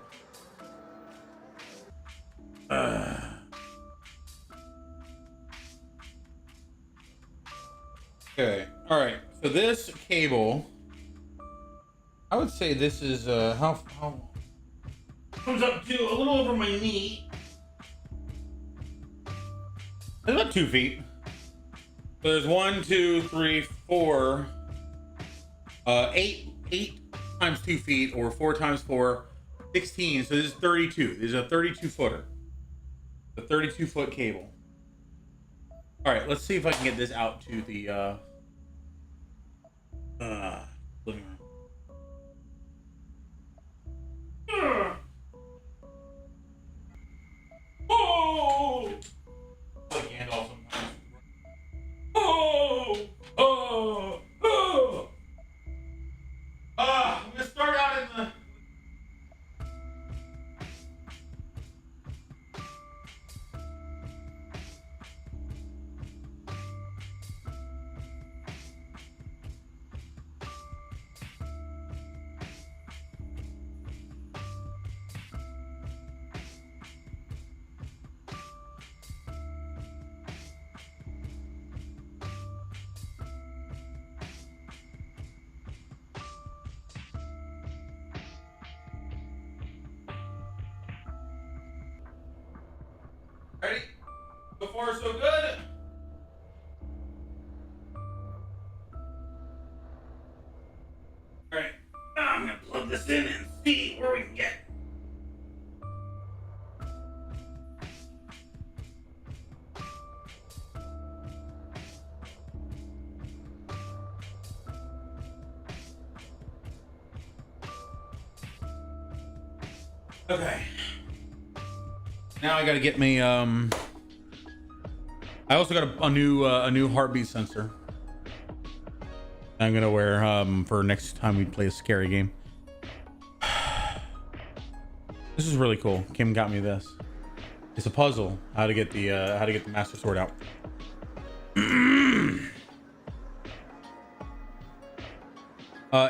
Okay, all right. So this cable, I would say this is how comes up to a little over my knee. It's about 2 feet. So there's 1, 2, 3, 4, 8 times 2 feet, or 4 times 4, 16. So this is 32. This is a 32 footer. The 32-foot cable. All right, let's see if I can get this out to the living room. Oh! Like Gandalf sometimes. Oh! Oh! Oh! I'm gonna start out in the. Ready? So far, so good. All right, now I'm gonna plug this in and see where we can get. Okay. Now I gotta get me. I also got a new heartbeat sensor. I'm gonna wear for next time we play a scary game. This is really cool. Kim got me this. It's a puzzle. How to get the Master Sword out.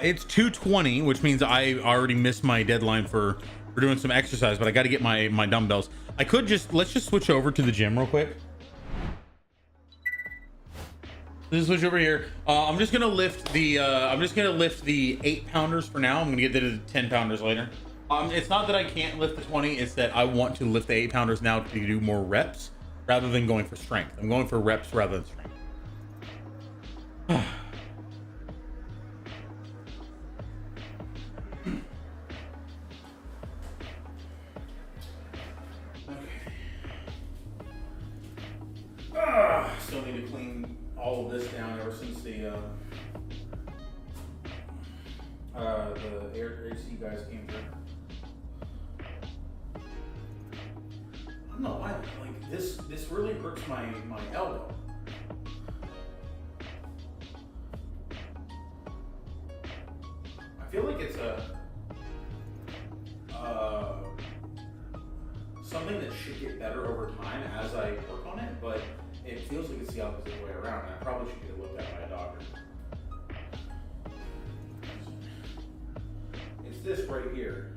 It's 2:20, which means I already missed my deadline for doing some exercise, but I got to get my dumbbells. I could let's just switch over to the gym real quick. Let's switch over here. I'm just gonna lift the 8-pounders for now. I'm gonna get to the 10-pounders later. It's not that I can't lift the 20, it's that I want to lift the 8-pounders now to do more reps rather than going for strength. I'm going for reps rather than strength. Still need to clean all of this down ever since the air AC guys came through. I don't know why, like this really hurts my elbow. I feel like it's something that should get better over time as I work on it, but it feels like it's the opposite way around, and I probably should get it looked at by a doctor. It's this right here.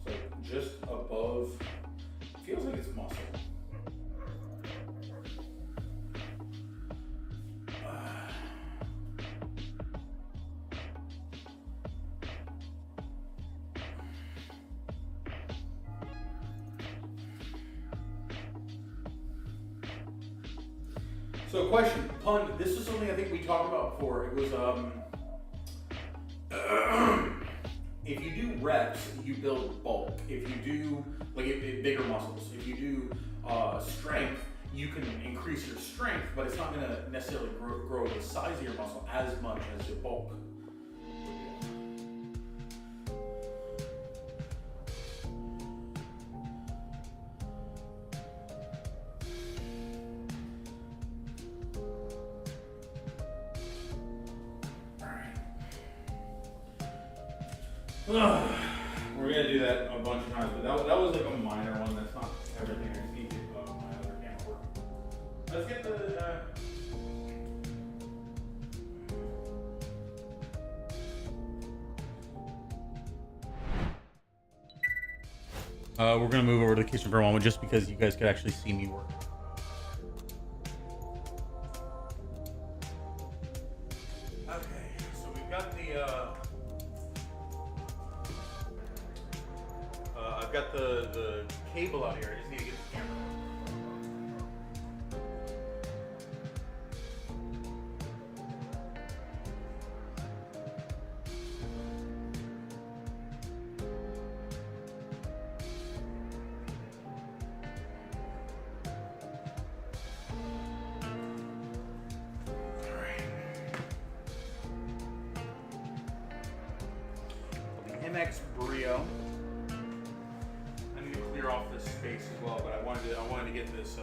So just above, feels like it's muscle. So question, Pun, this is something I think we talked about before. It was, if you do reps, you build bulk. If you do, like bigger muscles, if you do strength, you can increase your strength, but it's not gonna necessarily grow the size of your muscle as much as your bulk. We're gonna do that a bunch of times, but that was like a minor one. That's not everything. I just need to get my other camera work. Let's get the. We're gonna move over to the kitchen for a moment, just because you guys could actually see me work. Okay, so we've got the. I've got the cable out here. I just need to get the camera. All right. The MX Brio. Off this space as well, but I wanted to get this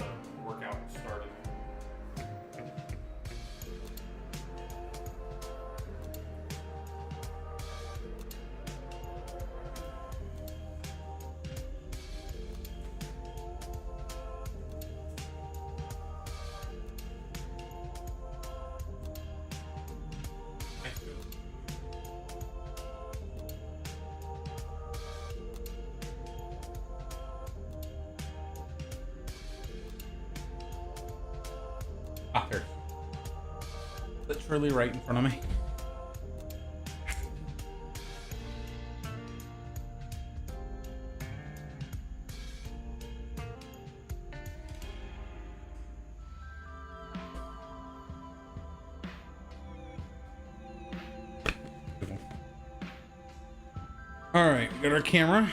workout started. Ah, there. Literally right in front of me. All right, we got our camera.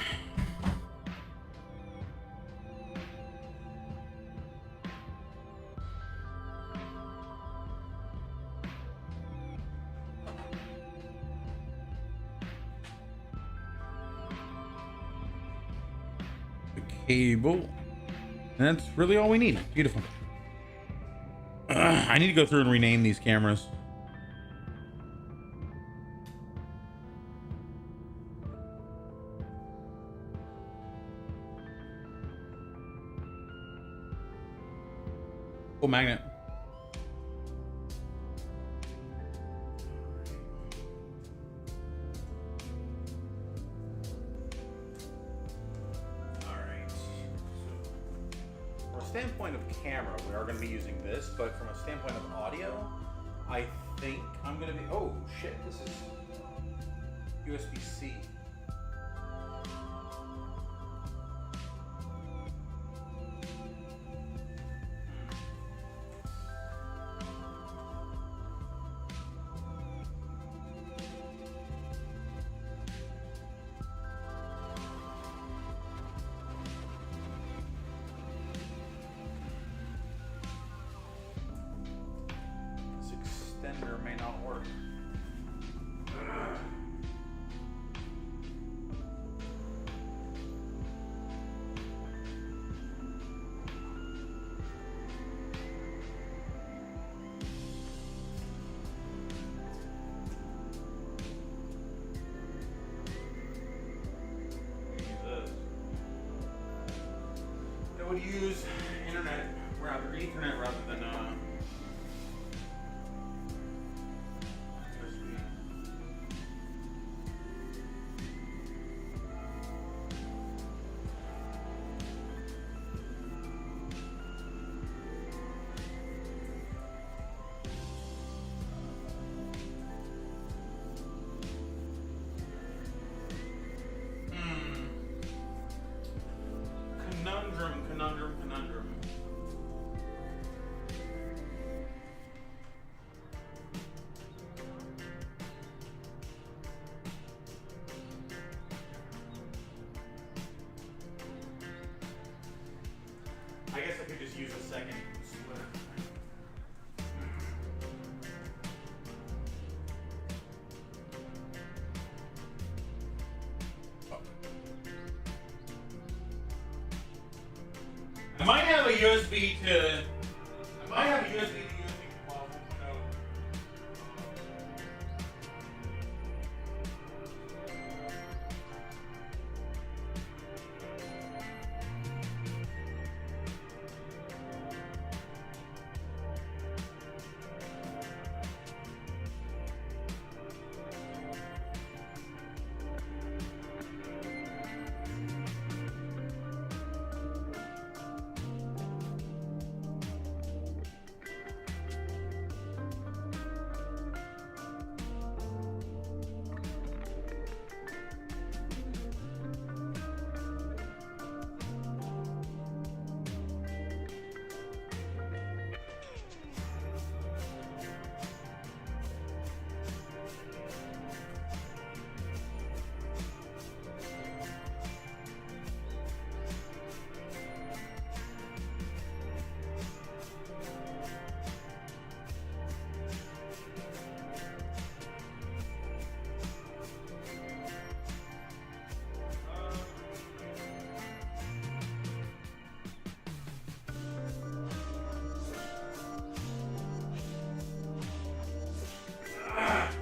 Cable, and that's really all we need. Beautiful. I need to go through and rename these cameras. Oh, magnet. Standpoint of camera, we are going to be using this, but from a standpoint of audio, I think I'm going to be. Oh shit! This is USB-C. that would use internet rather Ethernet rather than USB. Conundrum. I guess I could just use a second splitter. I might have a USB to. I might have a USB to USB. Well, no.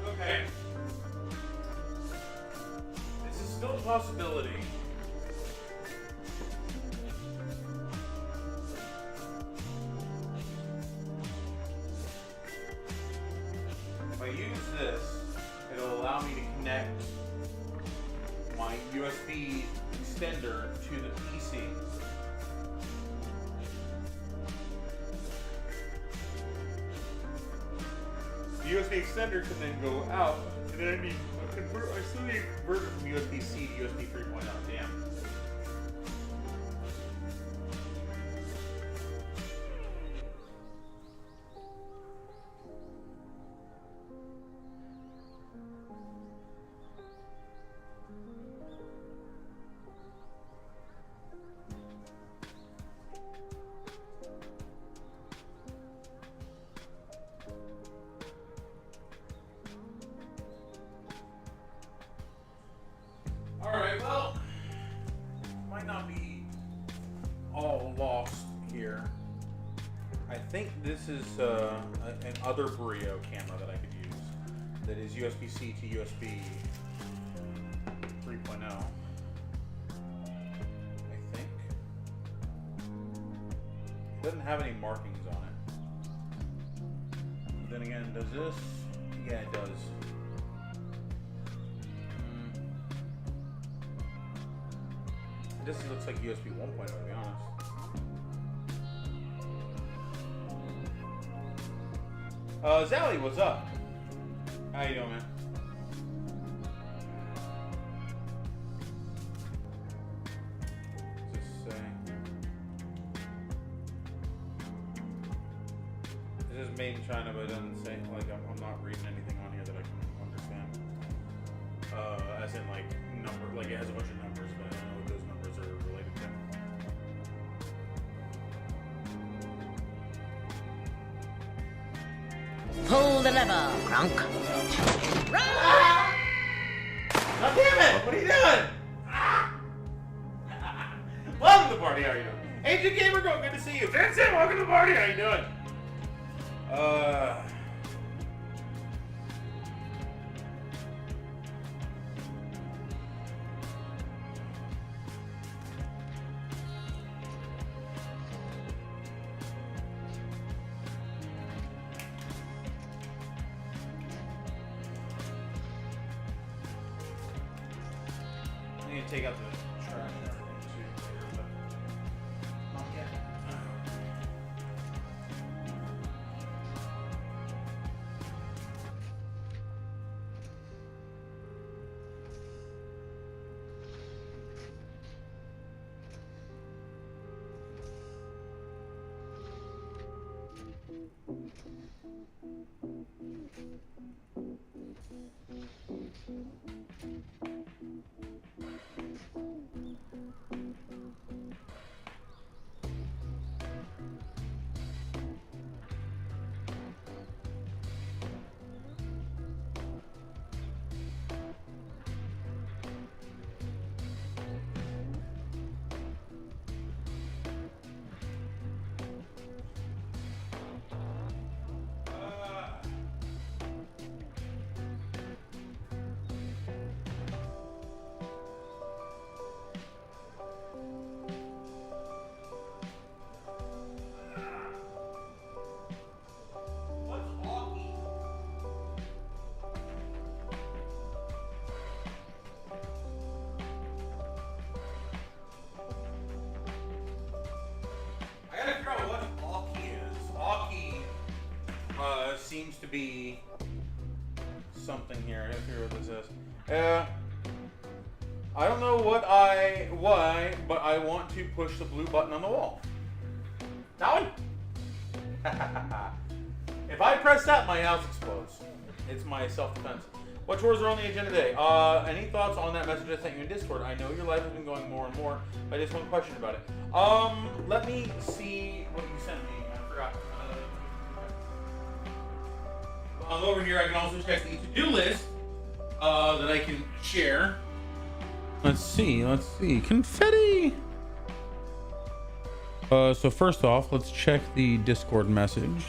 Okay. This is still a possibility. If I use this, it'll allow me to connect my USB extender to the PC. The USB extender can then go out, and then I need a convert. I still need a converter from USB-C to USB 3.0. Damn. Alright, well, might not be all lost here. I think this is an other Brio camera that I could use that is USB-C to USB 3.0. I think. It doesn't have any markings on it. But then again, does this? Yeah, it does. This looks like USB 1.0 to be honest. Zally, what's up? How you doing, man? Just saying. This is made in China, but it doesn't say, like, I'm not reading anything on here that I can understand. As in, like, number, like, it has a bunch of numbers, but I don't know what those numbers are related to. Pull the lever, Crunk. Ah! Oh, damn it! What are you doing? Ah! Welcome to the party, how are you doing? Ancient Gamer Girl, good to see you. Vincent, welcome to the party, how you doing? to take out the trash and everything too. Not yet. I gotta figure out what Aki is. Aki seems to be something here. I gotta figure out what this is. I don't know why, but I want to push the blue button on the wall. That one? If I press that, my house explodes. It's my self-defense. What chores are on the agenda today? Any thoughts on that message I sent you in Discord? I know your life has been going more and more, but I just one question about it. Let me see what you sent me. I forgot. I'm over here. I can also check the to-do list that I can share. Let's see. Confetti. So first off, let's check the Discord message.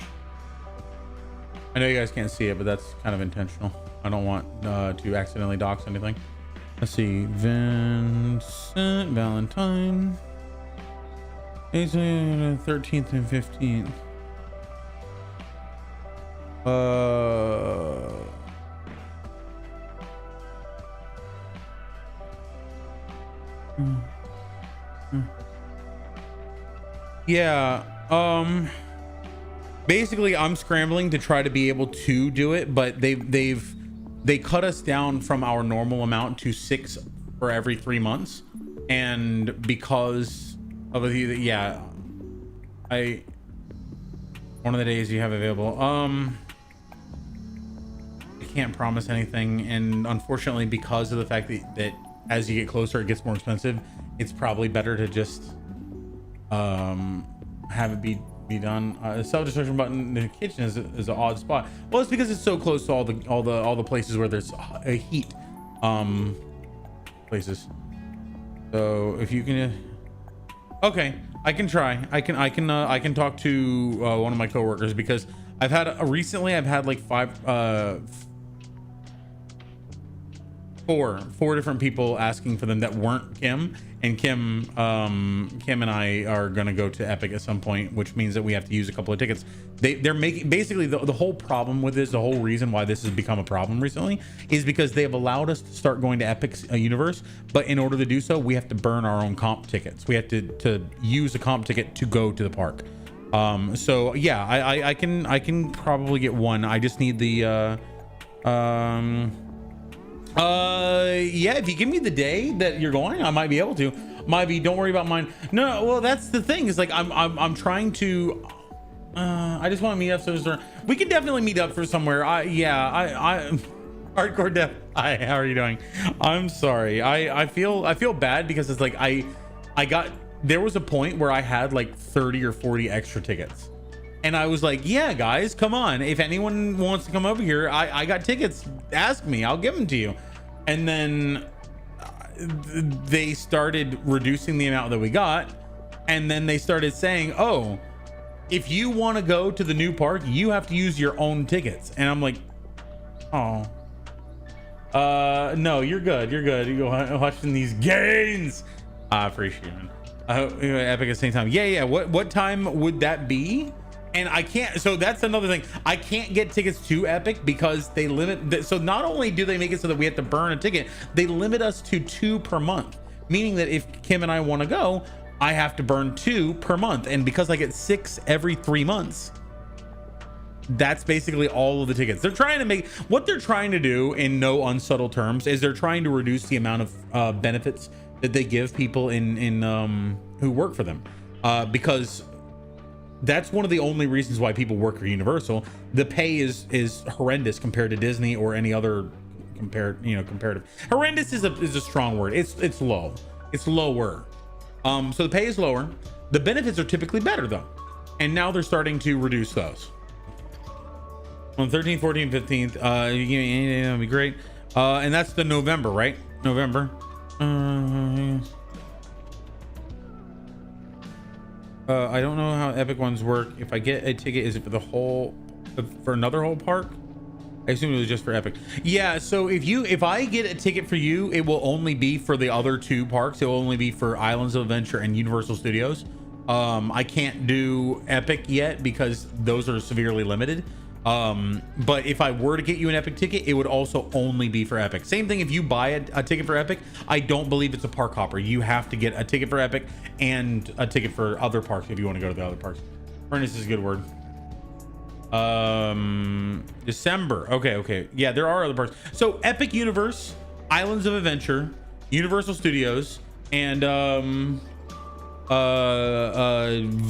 I know you guys can't see it, but that's kind of intentional. I don't want to accidentally dox anything. Let's see. Vincent Valentine. 13th and 15th. Yeah. Basically, I'm scrambling to try to be able to do it, but they cut us down from our normal amount to 6 for every 3 months, and because of the one of the days you have available. I can't promise anything, and unfortunately, because of the fact that as you get closer, it gets more expensive. It's probably better to just have it be done. Self-destruction button in the kitchen is an odd spot. Well, it's because it's so close to all the places where there's a heat places. So if you can, okay, I can try. I can talk to one of my coworkers, because I've had recently I've had like four different people asking for them that weren't Kim, and Kim and I are gonna go to Epic at some point, which means that we have to use a couple of tickets. They're making basically the whole problem with this, the whole reason why this has become a problem recently, is because they have allowed us to start going to Epic's universe, but in order to do so, we have to burn our own comp tickets. We have to use a comp ticket to go to the park. So yeah, I can probably get one. I just need the yeah, if you give me the day that you're going, I might be able to. Don't worry about mine. No, well, that's the thing, is like I'm trying to I just want to meet up, so we can definitely meet up for somewhere. I hardcore death. Hi, how are you doing? I'm sorry. I feel bad, because it's like there was a point where I had like 30 or 40 extra tickets. And I was like, yeah, guys, come on. If anyone wants to come over here, I got tickets. Ask me, I'll give them to you. And then they started reducing the amount that we got. And then they started saying, oh, if you want to go to the new park, you have to use your own tickets. And I'm like, oh, no, you're good. You're good. You go watching these gains. I appreciate it. I hope Epic at the same time. Yeah. What time would that be? And I can't, so that's another thing. I can't get tickets to Epic because they limit, so not only do they make it so that we have to burn a ticket, they limit us to 2 per month. meaning that if Kim and I want to go, I have to burn 2 per month. And because I get 6 every 3 months, that's basically all of the tickets. They're trying to make, what they're trying to do in no unsubtle terms is they're trying to reduce the amount of benefits that they give people in who work for them, because that's one of the only reasons why people work for Universal. The pay is horrendous compared to Disney or any other comparative. Horrendous is a strong word. It's low. It's lower. So the pay is lower. The benefits are typically better though, and now they're starting to reduce those. On 13th, 14th, 15th, you give me anything, that'd be great. And that's the November, right? November. I don't know how Epic ones work. If I get a ticket, is it for another whole park? I assume it was just for Epic. Yeah, so if I get a ticket for you, it will only be for the other 2 parks. It will only be for Islands of Adventure and Universal Studios. I can't do Epic yet because those are severely limited. But if I were to get you an Epic ticket, it would also only be for Epic. Same thing if you buy a ticket for Epic. I don't believe it's a park hopper. You have to get a ticket for Epic and a ticket for other parks if you want to go to the other parks. Furnace is a good word. December. Okay. Yeah, there are other parks. So Epic Universe, Islands of Adventure, Universal Studios, and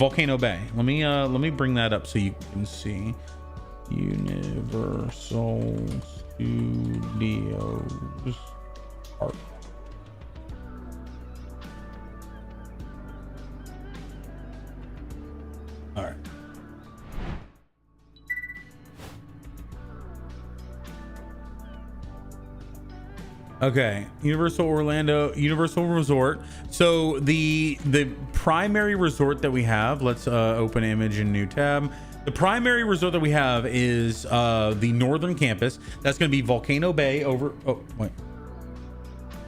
Volcano Bay. Let me bring that up so you can see. Universal Studios Park. All right. Okay, Universal Orlando, Universal Resort. So the primary resort that we have, let's open image in new tab. The primary resort that we have is the northern campus. That's going to be Volcano Bay over. Oh, wait.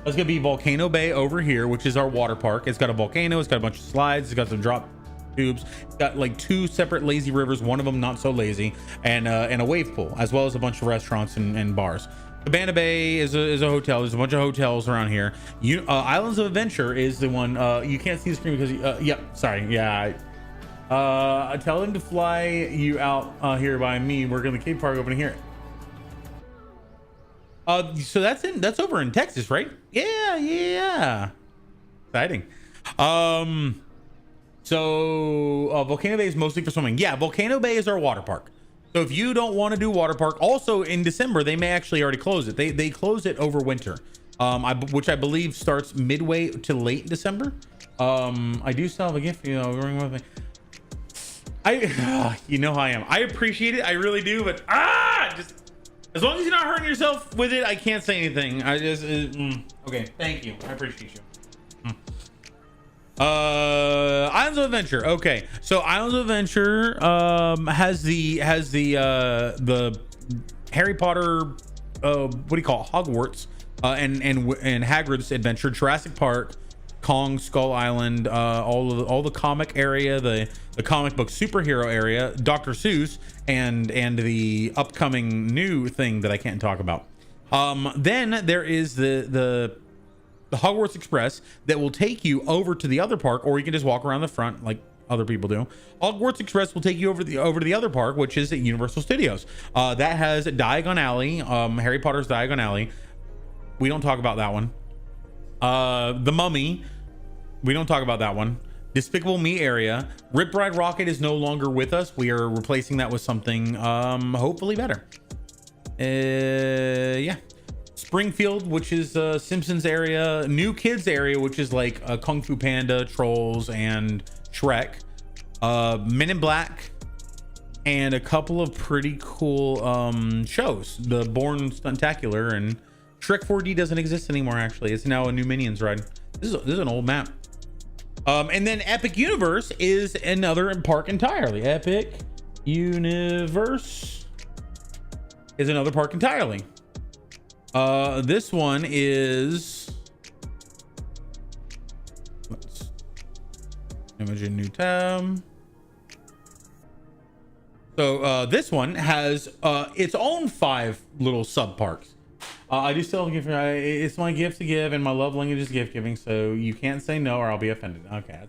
That's going to be Volcano Bay over here, which is our water park. It's got a volcano. It's got a bunch of slides. It's got some drop tubes. It's got like 2 separate lazy rivers. One of them not so lazy, and a wave pool, as well as a bunch of restaurants and bars. Cabana Bay is a hotel. There's a bunch of hotels around here. Islands of Adventure is the one. You can't see the screen because. Yep. Sorry. Yeah. Tell him to fly you out here by me. We're going to the Cape Park opening here. So that's over in Texas, right? Yeah. Exciting. So Volcano Bay is mostly for swimming. Yeah, Volcano Bay is our water park. So if you don't want to do water park, also in December, they may actually already close it. They close it over winter, which I believe starts midway to late December. I do still have a gift, bring with me. You know how I am. I appreciate it. I really do. But just as long as you're not hurting yourself with it, I can't say anything. I just okay. Thank you. I appreciate you. Islands of Adventure. Okay, so Islands of Adventure has the Harry Potter. What do you call it? Hogwarts and Hagrid's Adventure, Jurassic Park, Kong Skull Island, all the comic area, the comic book superhero area, Dr. Seuss, and the upcoming new thing that I can't talk about. Then there is the Hogwarts Express that will take you over to the other park, or you can just walk around the front like other people do. Hogwarts Express will take you over to the other park, which is at Universal Studios. That has Diagon Alley, Harry Potter's Diagon Alley. We don't talk about that one. The Mummy, we don't talk about that one. Despicable Me area. Rip Ride Rocket is no longer with us. We are replacing that with something hopefully better. Yeah. Springfield, which is Simpsons area. New Kids area, which is like Kung Fu Panda, Trolls, and Shrek. Men in Black, and a couple of pretty cool shows. The Bourne Stuntacular, and Shrek 4D doesn't exist anymore. Actually, it's now a new Minions ride. This is an old map. And then Epic Universe is another park entirely. Epic Universe is another park entirely. This one is, let's image a new tab. So this one has its own 5 little sub parks. I do still have a gift. It's my gift to give, and my love language is gift giving. So you can't say no, or I'll be offended. Okay.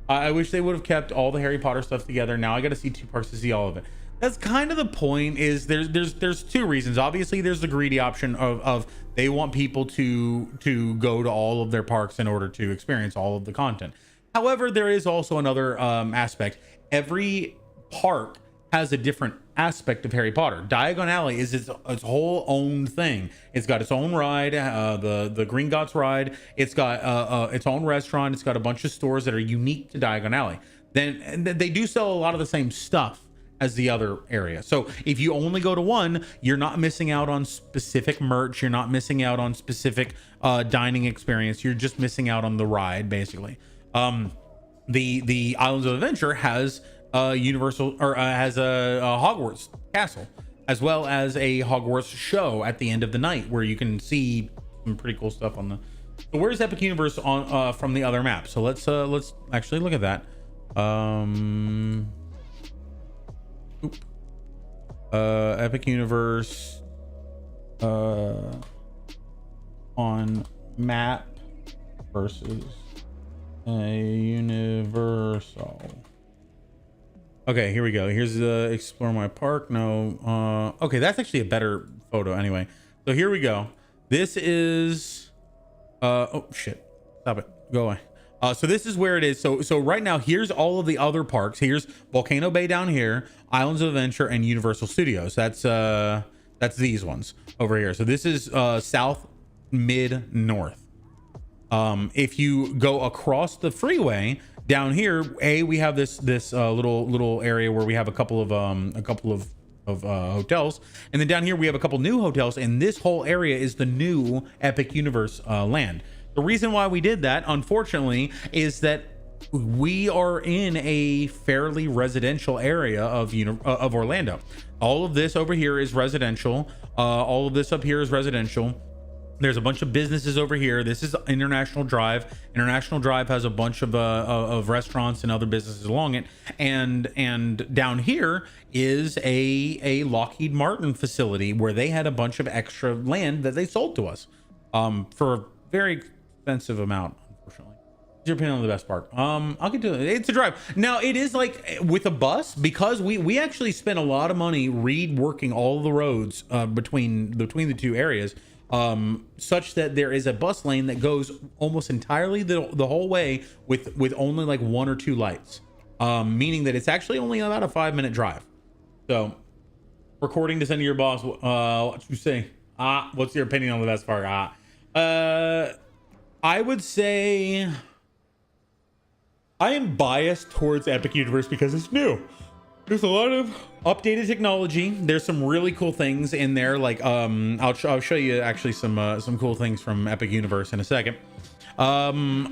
I wish they would have kept all the Harry Potter stuff together. Now I got to see 2 parks to see all of it. That's kind of the point. Is there's 2 reasons. Obviously, there's the greedy option of they want people to go to all of their parks in order to experience all of the content. However, there is also another aspect. Every park has a different aspect of Harry Potter. Diagon Alley is its whole own thing. It's got its own ride, the Green Gots ride. It's got its own restaurant. It's got a bunch of stores that are unique to Diagon Alley. Then they do sell a lot of the same stuff as the other area. So if you only go to one, you're not missing out on specific merch. You're not missing out on specific dining experience. You're just missing out on the ride, basically. The Islands of Adventure has Universal, or has a Hogwarts castle, as well as a Hogwarts show at the end of the night where you can see some pretty cool stuff on the. So where's Epic Universe on from the other map? So let's actually look at that. Epic Universe on map versus a Universal. Okay, here we go. Here's the explore my park. No, okay, that's actually a better photo anyway. So here we go. This is oh shit, stop it, go away. So this is where it is. So right now, here's all of the other parks. Here's Volcano Bay down here, Islands of Adventure, and Universal Studios. That's these ones over here. So this is south, mid, north. If you go across the freeway down here, we have this little area where we have a couple of hotels, and then down here we have a couple new hotels, and this whole area is the new Epic Universe land. The reason why we did that, unfortunately, is that we are in a fairly residential area of Orlando. All of this over here is residential. All of this up here is residential. There's a bunch of businesses over here. This is International Drive. International Drive has a bunch of restaurants and other businesses along it. And down here is a Lockheed Martin facility where they had a bunch of extra land that they sold to us for a very expensive amount, unfortunately. What's your opinion on the best park? I'll get to it. It's a drive. Now it is like with a bus, because we actually spent a lot of money reworking all the roads between the two areas. Such that there is a bus lane that goes almost entirely the whole way with only like 1 or 2 lights, meaning that it's actually only about a 5-minute drive. So, recording to send to your boss. What you say? What's your opinion on the best park? I would say I am biased towards Epic Universe because it's new. There's a lot of updated technology. There's some really cool things in there. Like I'll show you actually some cool things from Epic Universe in a second. There's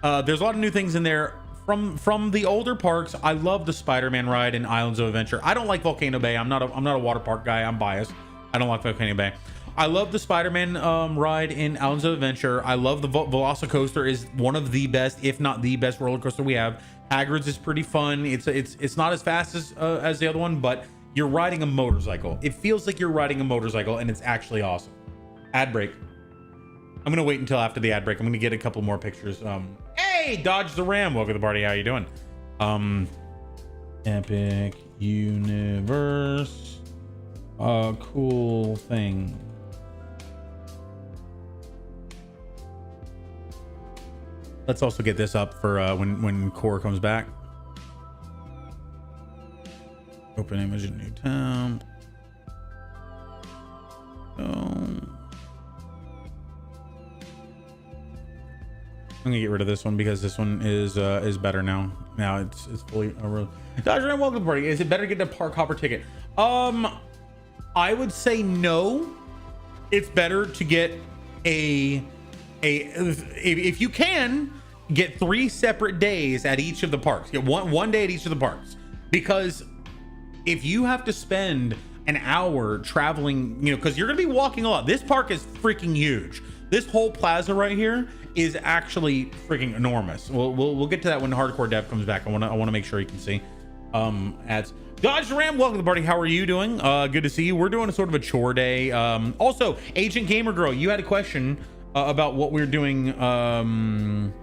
a lot of new things in there from the older parks. I love the Spider-Man ride in Islands of Adventure. I don't like Volcano Bay. I'm not a water park guy. I'm biased. I don't like Volcano Bay. I love the Spider-Man ride in Islands of Adventure. I love the Velocicoaster. Is one of the best, if not the best, roller coaster we have. Hagrid's is pretty fun. It's not as fast as the other one, but you're riding a motorcycle. It feels like you're riding a motorcycle, and it's actually awesome. Ad break. I'm gonna wait until after the ad break. I'm gonna get a couple more pictures. Hey, Dodge the Ram. Welcome to the party. How you doing? Epic Universe. Cool thing. Let's also get this up for when Core comes back. Open image in new tab. I'm gonna get rid of this one because this one is better now. Now it's fully Dodger and welcome to the party. Is it better to get a park hopper ticket? I would say no. It's better to get if you can get 3 separate days at each of the parks. Get one day at each of the parks, because if you have to spend an hour traveling, because you're gonna be walking a lot. This park is freaking huge. This whole plaza right here is actually freaking enormous. We'll get to that when Hardcore Dev comes back. I want to make sure you can see. ads. Dodge Ram, welcome to the party. How are you doing? Good to see you. We're doing a sort of a chore day. Also, Agent Gamer Girl, you had a question about what we're doing from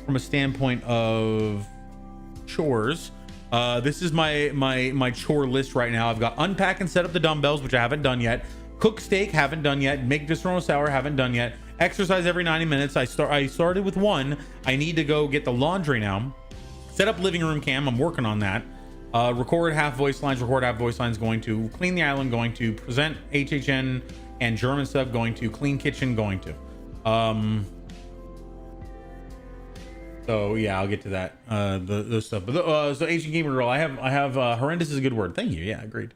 a standpoint of chores. This is my chore list right now. I've got unpack and set up the dumbbells, which I haven't done yet. Cook steak, haven't done yet. Make bistrono sour, haven't done yet. Exercise every 90 minutes. I started with one. I need to go get the laundry now. Set up living room cam. I'm working on that. Record half voice lines. Going to clean the island. Going to present HHN and German stuff. Going to clean kitchen. Going to. So yeah, I'll get to that. Those stuff. But so Asian Gamer Girl, I have horrendous is a good word. Thank you. Yeah, agreed.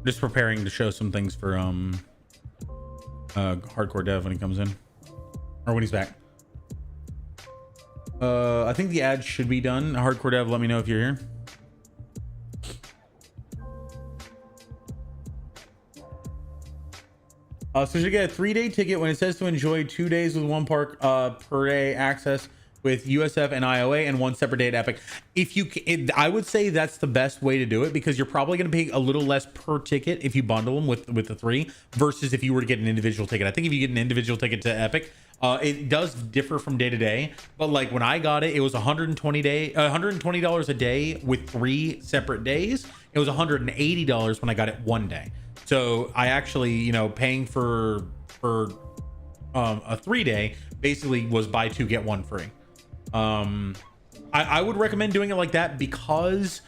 Just preparing to show some things for hardcore dev when he comes in, or when he's back. I think the ad should be done. Hardcore dev, let me know if you're here. So you get a 3-day ticket when it says to enjoy 2 days with one park per day access with USF and IOA and one separate day at Epic. If you, I would say that's the best way to do it, because you're probably going to pay a little less per ticket if you bundle them with the 3 versus if you were to get an individual ticket. I think if you get an individual ticket to Epic, it does differ from day to day. But like when I got it, it was $120 a day with 3 separate days. It was $180 when I got it one day. So I actually, you know, paying for a 3-day basically was buy 2 get 1 free. I would recommend doing it like that because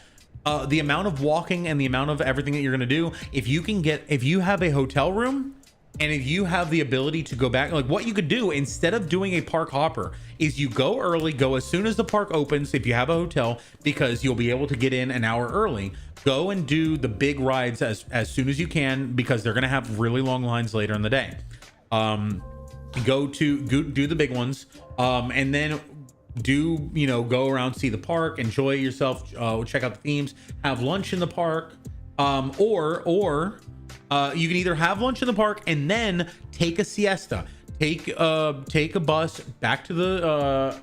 the amount of walking and the amount of everything that you're going to do, if you have a hotel room and if you have the ability to go back, like what you could do instead of doing a park hopper is you go early, go as soon as the park opens if you have a hotel, because you'll be able to get in an hour early. Go and do the big rides as soon as you can, because they're going to have really long lines later in the day. Go do the big ones, and then go around, see the park, enjoy yourself, check out the themes, have lunch in the park, or you can either have lunch in the park and then take a siesta, take a bus back to the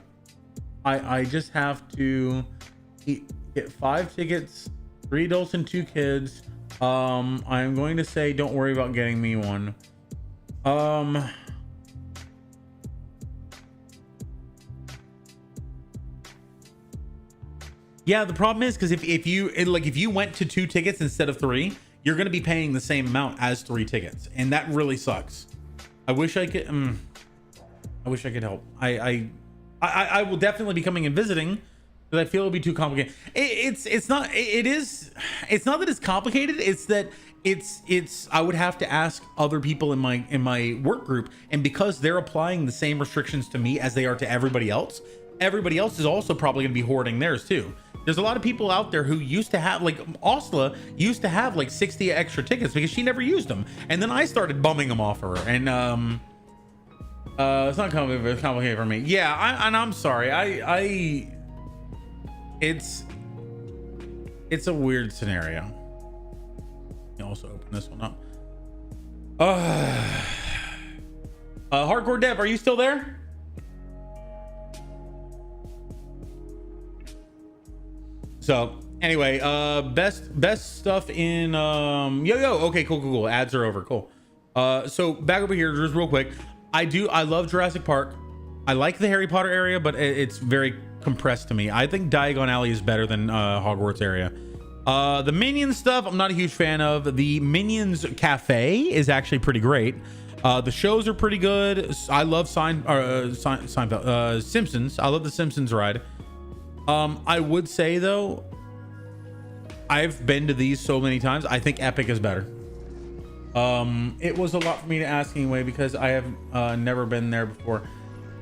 I just have to get 5 tickets, 3 adults and 2 kids. I'm going to say don't worry about getting me one. Yeah, the problem is because if you went to 2 tickets instead of 3, you're going to be paying the same amount as 3 tickets, and that really sucks. I wish I could. I wish I could help. I will definitely be coming and visiting, but I feel it'll be too complicated. It's not that it's complicated. It's that it's I would have to ask other people in my work group, and because they're applying the same restrictions to me as they are to everybody else is also probably going to be hoarding theirs too. There's a lot of people out there who used to have, like Osla used to have like 60 extra tickets because she never used them, and then I started bumming them off of her, and it's not complicated for me. Yeah, I'm sorry. It's a weird scenario. You also open this one up. Hardcore Dev, are you still there? So anyway, best stuff in okay, cool. Ads are over. Cool. So back over here just real quick. I love Jurassic Park. I like the Harry Potter area, but it's very compressed to me. I think Diagon Alley is better than Hogwarts area. The Minions stuff I'm not a huge fan of. The Minions Cafe is actually pretty great. The shows are pretty good. I love Seinfeld, Simpsons. I love the Simpsons ride. I would say though, I've been to these so many times. I think Epic is better. It was a lot for me to ask anyway, because I have never been there before.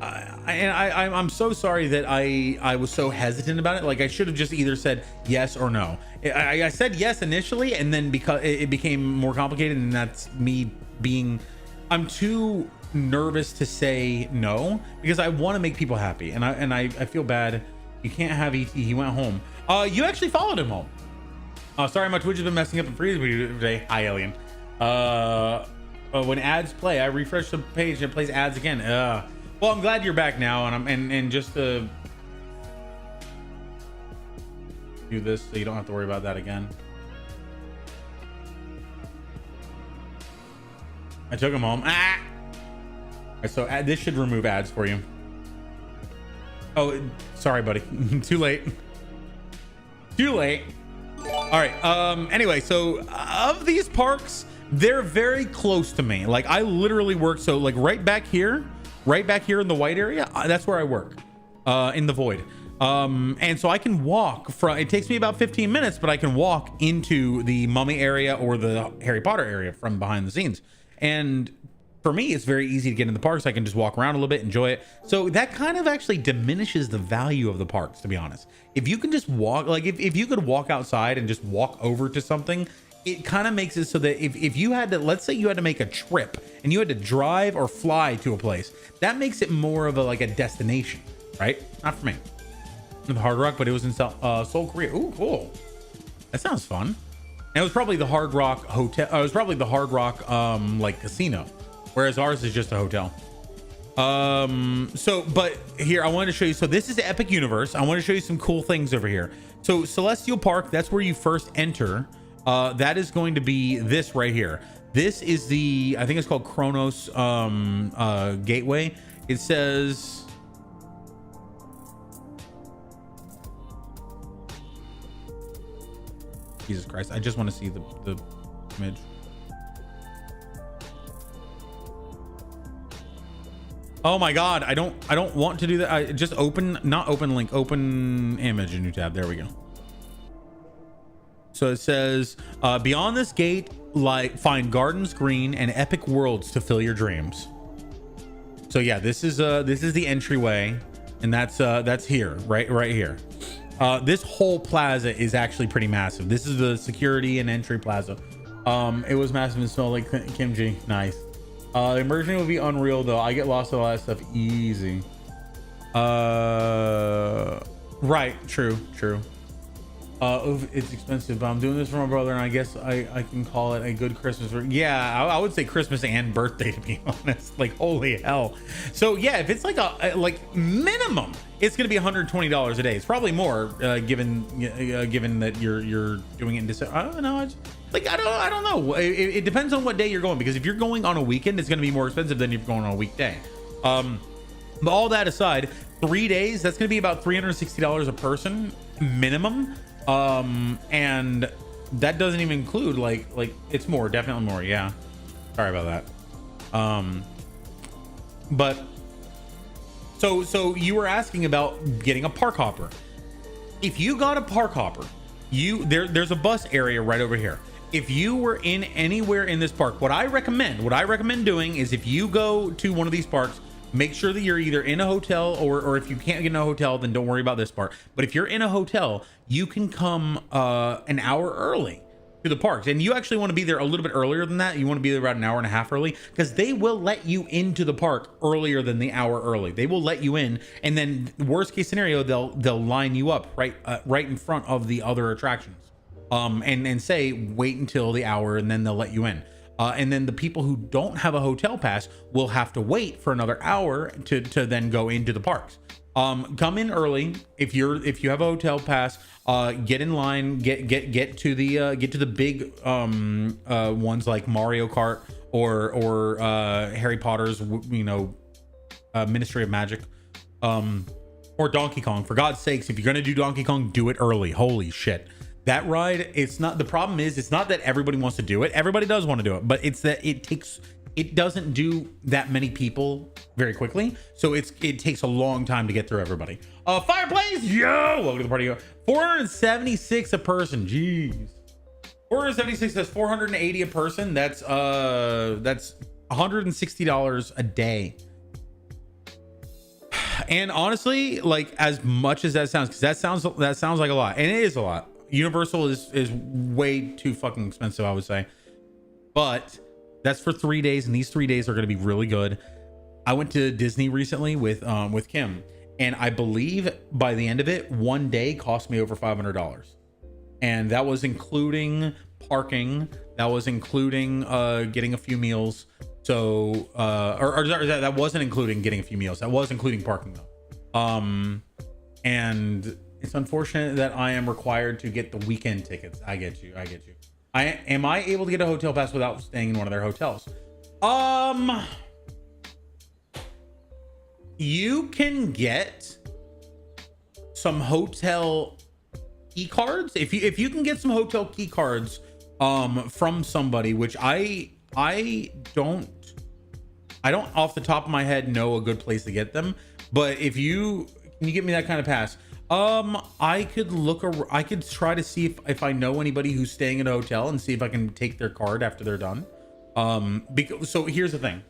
I'm so sorry that I was so hesitant about it. Like I should have just either said yes or no. I said yes initially, and then because it became more complicated, and that's me I'm too nervous to say no because I want to make people happy, and I feel bad. You can't have ET. He went home. You actually followed him home. Sorry, my Twitch has been messing up and freezing me today. Hi, Alien. When ads play, I refresh the page and it plays ads again. Well, I'm glad you're back now, and just to do this so you don't have to worry about that again. I took him home. Ah! Right, so this should remove ads for you. Oh, sorry, buddy. Too late. Too late. All right. Anyway, so of these parks, they're very close to me. Like I literally work. So like right back here in the white area, that's where I work, in the void. And so I can walk from, it takes me about 15 minutes, but I can walk into the Mummy area or the Harry Potter area from behind the scenes. And for me, it's very easy to get in the parks. I can just walk around a little bit, enjoy it. So that kind of actually diminishes the value of the parks, to be honest. If you can just walk, like if you could walk outside and just walk over to something, it kind of makes it so that if you had to, let's say you had to make a trip and you had to drive or fly to a place, that makes it more of a, like a destination, right? Not for me. The Hard Rock, but it was in Seoul, Korea. Ooh, cool. That sounds fun. And it was probably the Hard Rock hotel. It was probably the Hard Rock like casino, whereas ours is just a hotel. So, but here I wanted to show you. So this is the Epic Universe. I want to show you some cool things over here. So Celestial Park, that's where you first enter. That is going to be this right here. This is the, I think it's called Kronos Gateway. It says, Jesus Christ, I just want to see the image. Oh my God, I don't want to do that. I just not open link, open image, a new tab. There we go. So it says, beyond this gate, like find gardens green and epic worlds to fill your dreams. So yeah, this is the entryway, and that's here, right here. This whole plaza is actually pretty massive. This is the security and entry plaza. It was massive and smelled like kimchi. Nice. Immersion would be unreal though. I get lost in a lot of stuff easy. Right. True. It's expensive, but I'm doing this for my brother, and I guess I can call it a good Christmas. Yeah, I would say Christmas and birthday, to be honest. Like, holy hell. So yeah, if it's like a like minimum, it's gonna be $120 a day. It's probably more, given that you're doing it in December. I don't know. I don't know. It depends on what day you're going, because if you're going on a weekend, it's gonna be more expensive than if you're going on a weekday. But all that aside, 3 days, that's gonna be about $360 a person minimum. And that doesn't even include like it's more, definitely more. Yeah, sorry about that. But so you were asking about getting a park hopper. If you got a park hopper, there's a bus area right over here. If you were in anywhere in this park, what I recommend doing is, if you go to one of these parks, make sure that you're either in a hotel, or if you can't get in a hotel, then don't worry about this part. But if you're in a hotel, you can come an hour early to the parks, and you actually want to be there a little bit earlier than that. You want to be there about an hour and a half early, because they will let you into the park earlier than the hour early. They will let you in, and then worst case scenario, they'll line you up right in front of the other attractions, and say wait until the hour, and then they'll let you in. And then the people who don't have a hotel pass will have to wait for another hour to then go into the parks. Come in early if you have a hotel pass. Get in line. Get to the big ones like Mario Kart or Harry Potter's Ministry of Magic, or Donkey Kong. For God's sakes, if you're gonna do Donkey Kong, do it early. Holy shit. That ride, it's not, the problem is, it's not that everybody wants to do it. Everybody does want to do it, but it's that it doesn't do that many people very quickly. So it takes a long time to get through everybody. Fireplace, yo, welcome to the party. 476 a person. Jeez. 476, that's 480 a person. That's $160 a day. And honestly, like, as much as that sounds, because that sounds like a lot, and it is a lot. Universal is way too fucking expensive, I would say. But That's for 3 days, and these 3 days are going to be really good. I went to Disney recently with Kim, and I believe by the end of it, 1 day cost me over $500, and that was including parking. That was including getting a few meals. So that wasn't including getting a few meals. That was including parking though. And it's unfortunate that I am required to get the weekend tickets. I get you. Am I able to get a hotel pass without staying in one of their hotels? You can get some hotel key cards if you can get some hotel key cards from somebody, which I don't off the top of my head know a good place to get them. But can you get me that kind of pass? I could try to see if I know anybody who's staying at a hotel and see if I can take their card after they're done. So here's the thing.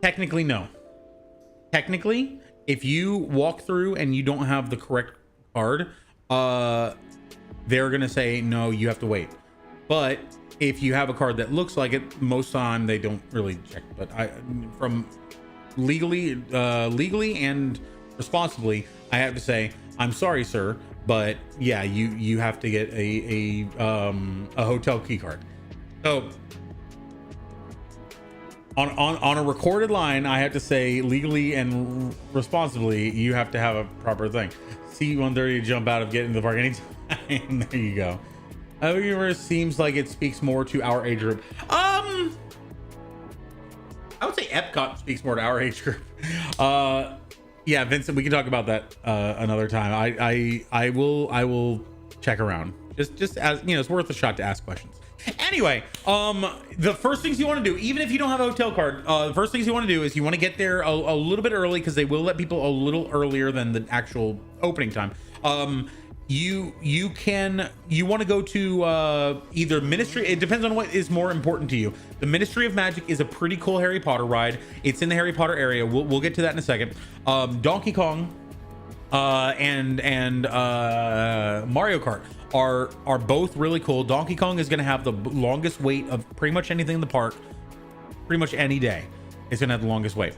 Technically, no. Technically, if you walk through and you don't have the correct card, they're gonna say no, you have to wait. But if you have a card that looks like it, most time they don't really check. But from legally and responsibly, I have to say, I'm sorry, sir, but yeah, you have to get a hotel key card. So on a recorded line, I have to say legally and responsibly, you have to have a proper thing. C-130 jump out of getting to the park anytime. There you go. Universe seems like it speaks more to our age group. I would say Epcot speaks more to our age group. Yeah, Vincent, we can talk about that another time. I will check around. Just as you know, it's worth a shot to ask questions. Anyway, the first things you want to do, even if you don't have a hotel card, the first things you want to do is you want to get there a little bit early, because they will let people a little earlier than the actual opening time. You want to go to either Ministry. It depends on what is more important to you. The Ministry of Magic is a pretty cool Harry Potter ride. It's in the Harry Potter area. We'll get to that in a second. Donkey Kong and Mario Kart are both really cool. Donkey Kong is going to have the longest wait of pretty much anything in the park. Pretty much any day it's going to have the longest wait.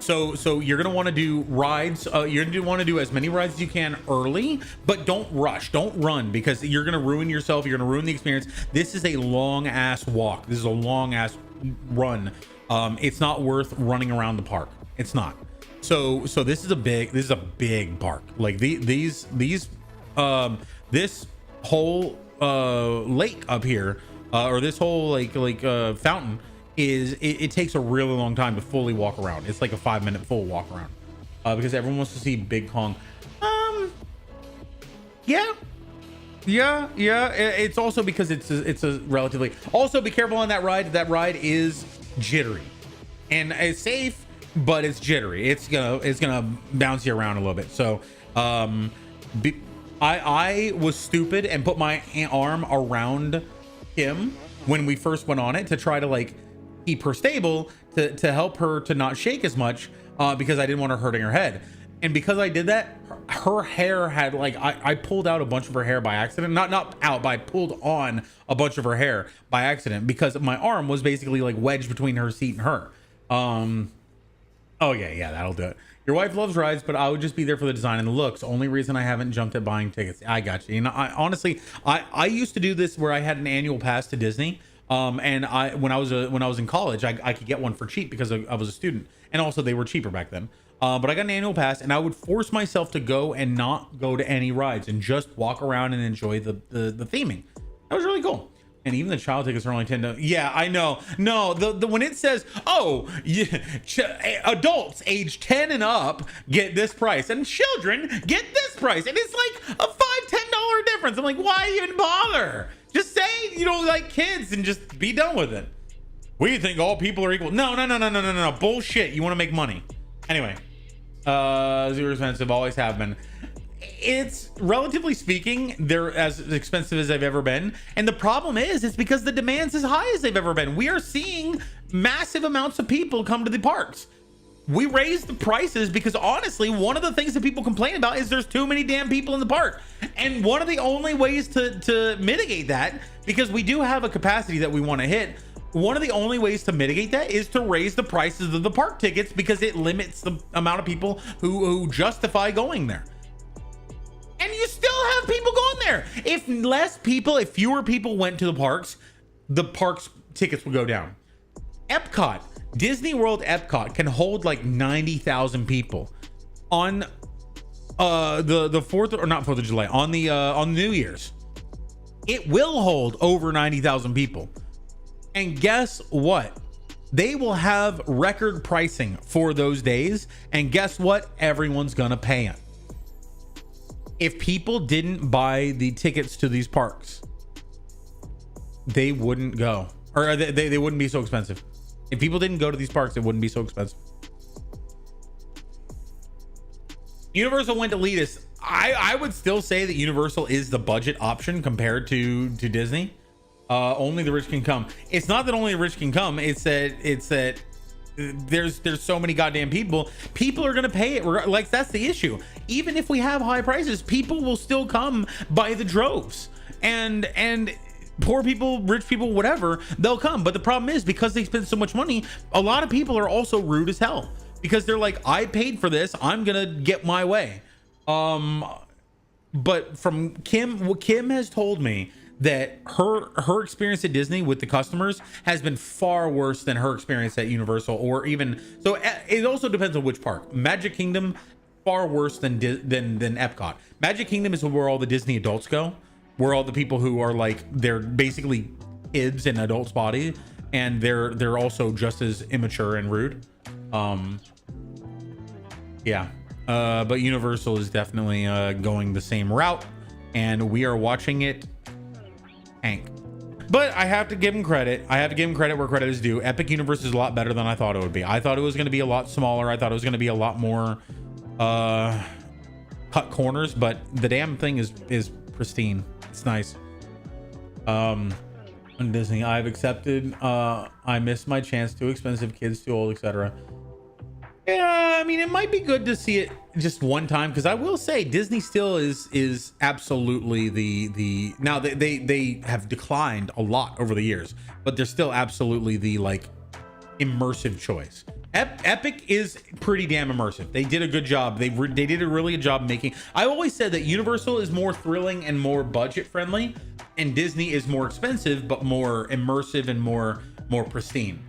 So you're going to want to do rides. You're going to want to do as many rides as you can early, but don't rush. Don't run, because you're going to ruin yourself. You're going to ruin the experience. This is a long ass walk. This is a long ass run. It's not worth running around the park. It's not. So this is a big park. Like this whole lake up here, or this whole like fountain, it takes a really long time to fully walk around. It's like a 5-minute full walk around, because everyone wants to see Big Kong. Yeah. It's also because it's a relatively. Also, be careful on that ride. That ride is jittery, and it's safe, but it's jittery. It's gonna bounce you around a little bit. So, I was stupid and put my arm around him when we first went on it to try to like keep her stable, to help her to not shake as much, because I didn't want her hurting her head. And because I did that, her hair had like, I pulled out a bunch of her hair by accident. Not out, but I pulled on a bunch of her hair by accident, because my arm was basically like wedged between her seat and her. Oh yeah, that'll do it. Your wife loves rides, but I would just be there for the design and the looks. Only reason I haven't jumped at buying tickets. I got you. And honestly, I used to do this where I had an annual pass to Disney. And when I was in college, I could get one for cheap because I was a student, and also they were cheaper back then. But I got an annual pass, and I would force myself to go and not go to any rides and just walk around and enjoy the theming. That was really cool. And even the child tickets are only $10. Yeah, I know. No, the when it says, oh, adults age 10 and up get this price, and children get this price, and it's like a $5-10 difference. I'm like, why even bother? Just say you don't like kids and just be done with it. We think all people are equal. No. Bullshit. You want to make money. Anyway, super expensive, always have been. It's relatively speaking, they're as expensive as they've ever been. And the problem is, it's because the demand's as high as they've ever been. We are seeing massive amounts of people come to the parks. We raised the prices because honestly, one of the things that people complain about is there's too many damn people in the park. And one of the only ways to mitigate that, because we do have a capacity that we want to hit, one of the only ways to mitigate that is to raise the prices of the park tickets, because it limits the amount of people who justify going there. And you still have people going there. If fewer people went to the parks tickets would go down. Epcot, Disney World Epcot can hold like 90,000 people on the 4th, or not 4th of July, on New Year's. It will hold over 90,000 people. And guess what? They will have record pricing for those days. And guess what? Everyone's gonna pay it. If people didn't buy the tickets to these parks, they wouldn't go, or they wouldn't be so expensive. If people didn't go to these parks, it wouldn't be so expensive. Universal went to lead us. I would still say that Universal is the budget option compared to Disney. Only the rich can come. It's not that only the rich can come. It's that there's so many goddamn people. People are gonna pay it. Like, that's the issue. Even if we have high prices, people will still come by the droves. And poor people, rich people, whatever, they'll come. But the problem is, because they spend so much money, a lot of people are also rude as hell, because they're like, I paid for this, I'm gonna get my way. But from Kim has told me that her experience at Disney with the customers has been far worse than her experience at Universal, or even so. It also depends on which park. Magic Kingdom, far worse than Epcot. Magic Kingdom is where all the Disney adults go, where all the people who are like, they're basically kids in adults' body, and they're also just as immature and rude. Yeah. But Universal is definitely going the same route, and we are watching it tank. But I have to give him credit. I have to give him credit where credit is due. Epic Universe is a lot better than I thought it would be. I thought it was going to be a lot smaller. I thought it was going to be a lot more cut corners, but the damn thing is pristine. It's nice. On Disney, I've accepted. I missed my chance. Too expensive, kids too old, etc. Yeah, I mean, it might be good to see it just one time, because I will say Disney still is absolutely the now they have declined a lot over the years, but they're still absolutely the like immersive choice. Epic is pretty damn immersive. They did a good job. They did a really good job making. I always said that Universal is more thrilling and more budget friendly, and Disney is more expensive but more immersive and more pristine.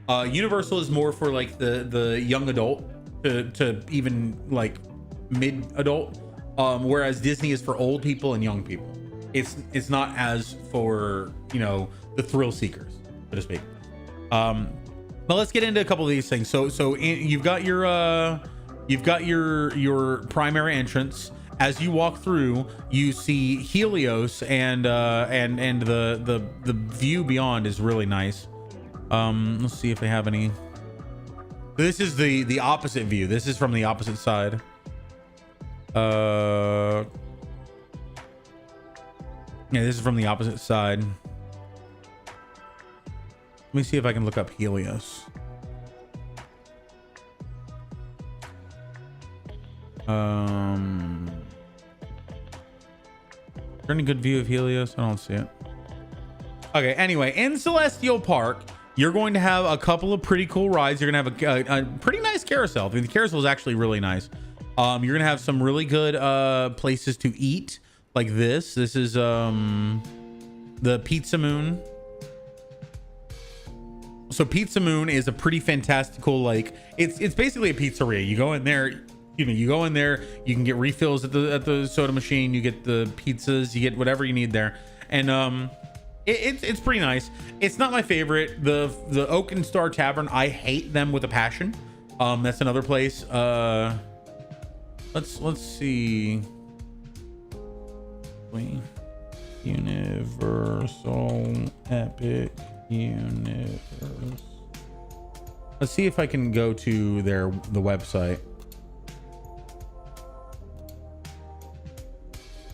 Universal is more for like the young adult to even like mid adult, whereas Disney is for old people and young people. It's not as for, you know, the thrill seekers, so to speak. But let's get into a couple of these things. You've got your primary entrance. As you walk through, you see Helios, and the view beyond is really nice. Let's see if they have any. This is the opposite view. This is from the opposite side. Yeah, this is from the opposite side. Let me see if I can look up Helios. Is there any good view of Helios? I don't see it. Okay, anyway, in Celestial Park, you're going to have a couple of pretty cool rides. You're going to have a pretty nice carousel. The carousel is actually really nice. You're going to have some really good places to eat, like this. This is the Pizza Moon. So Pizza Moon is a pretty fantastical, like, it's basically a pizzeria. You go in there, you go in there, you can get refills at the soda machine, you get the pizzas, you get whatever you need there. And it's pretty nice. It's not my favorite. The Oak and Star Tavern, I hate them with a passion. That's another place. Let's see. Universal Epic Universe. Let's see if I can go to the website.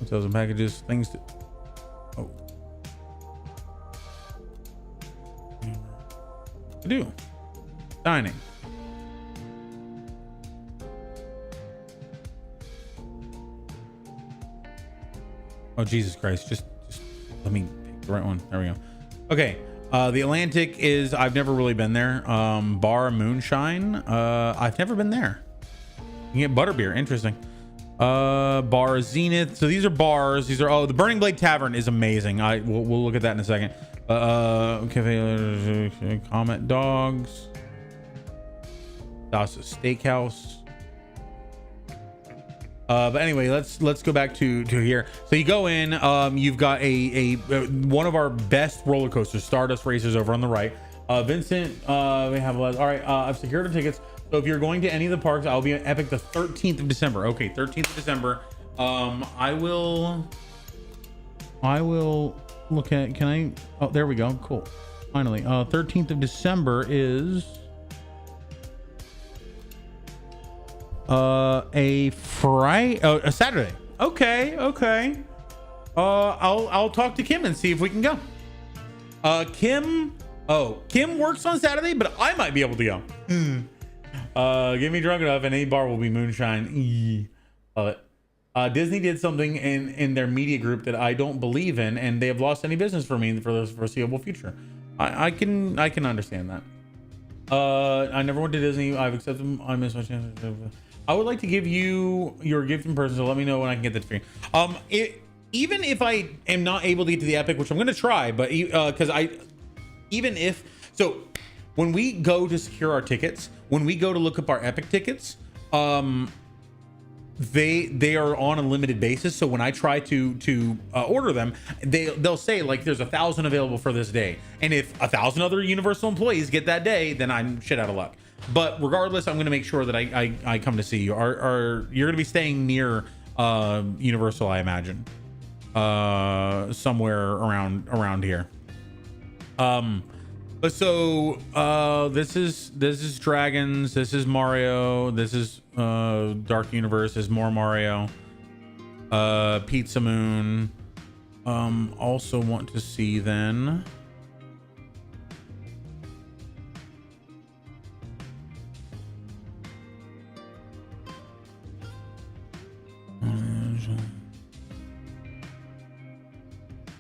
Hotels and packages, things to. Oh. I do. Dining. Oh, Jesus Christ. Just let me pick the right one. There we go. Okay. The Atlantic is, I've never really been there. Bar Moonshine. I've never been there. You can get butterbeer. Interesting. Bar Zenith. So these are bars. These are, oh, the Burning Blade Tavern is amazing. We'll look at that in a second. Cafe, Comet Dogs. Das Steakhouse. But anyway, let's go back to here. So you go in, you've got a one of our best roller coasters, Stardust Racers, over on the right. Vincent, we have all right. I've secured the tickets. So if you're going to any of the parks, I'll be at Epic the 13th of December. Okay, 13th of December. I will look at. Can I? Oh, there we go. Cool. Finally, 13th of December is a Saturday. Okay. I'll talk to Kim and see if we can go. Kim works on Saturday, but I might be able to go. Get me drunk enough and any bar will be moonshine. Love it. Disney did something in their media group that I don't believe in, and they have lost any business for me for the foreseeable future. I can understand that. I never went to Disney. I've accepted. I missed my chance. I would like to give you your gift in person, so let me know when I can get that for you. Even if I am not able to get to the Epic, which I'm going to try, but when we go to secure our tickets, when we go to look up our Epic tickets, they are on a limited basis. So when I try to order them, they'll say like there's 1,000 available for this day, and if 1,000 other Universal employees get that day, then I'm shit out of luck. But regardless, I'm going to make sure that I come to see you. You're going to be staying near Universal, I imagine, somewhere around here. But so this is Dragons, this is Mario, this is Dark Universe, is more Mario, Pizza Moon. Also want to see then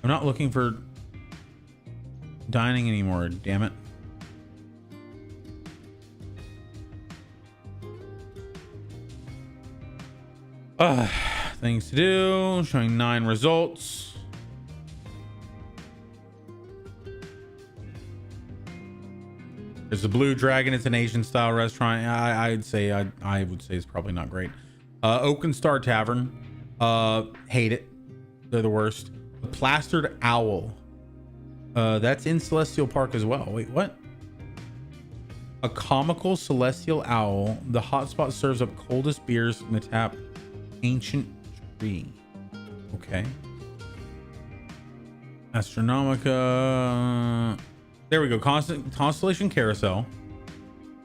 I'm not looking for dining anymore, damn it. Things to do, showing 9 results. There's the Blue Dragon. It's an Asian style restaurant. I would say it's probably not great. Oak and Star Tavern, hate it. They're the worst. The Plastered Owl. That's in Celestial Park as well. Wait, what? A comical celestial owl. The hotspot serves up coldest beers in the tap. Ancient tree. Okay. Astronomica. There we go. Constellation Carousel.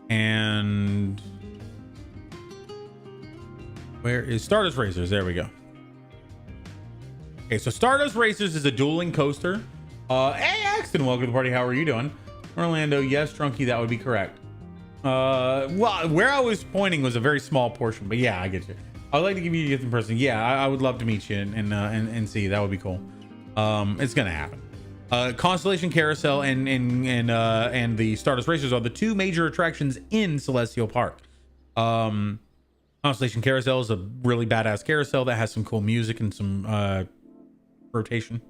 And where is Stardust Racers? There we go. Okay, so Stardust Racers is a dueling coaster. Hey, Axton, welcome to the party. How are you doing? Orlando, yes, Drunky, that would be correct. Well, where I was pointing was a very small portion, but yeah, I get you. I would like to give you a gift in person. Yeah, I would love to meet you and see. That would be cool. It's gonna happen. Constellation Carousel and the Stardust Racers are the 2 major attractions in Celestial Park. Constellation Carousel is a really badass carousel that has some cool music and some rotation.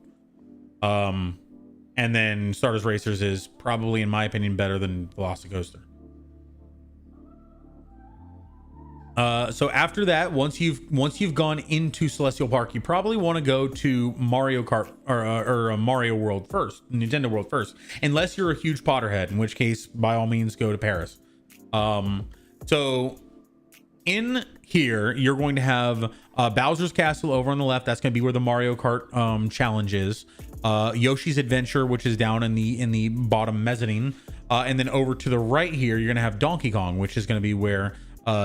And then Stardust Racers is probably, in my opinion, better than Velocicoaster. So after that, once you've gone into Celestial Park, you probably want to go to Mario Kart or Mario World first, Nintendo World first, unless you're a huge Potterhead, in which case, by all means, go to Paris. So in here, you're going to have Bowser's Castle over on the left. That's going to be where the Mario Kart challenge is. Yoshi's Adventure, which is down in the bottom mezzanine, and then over to the right here, you're going to have Donkey Kong, which is going to be where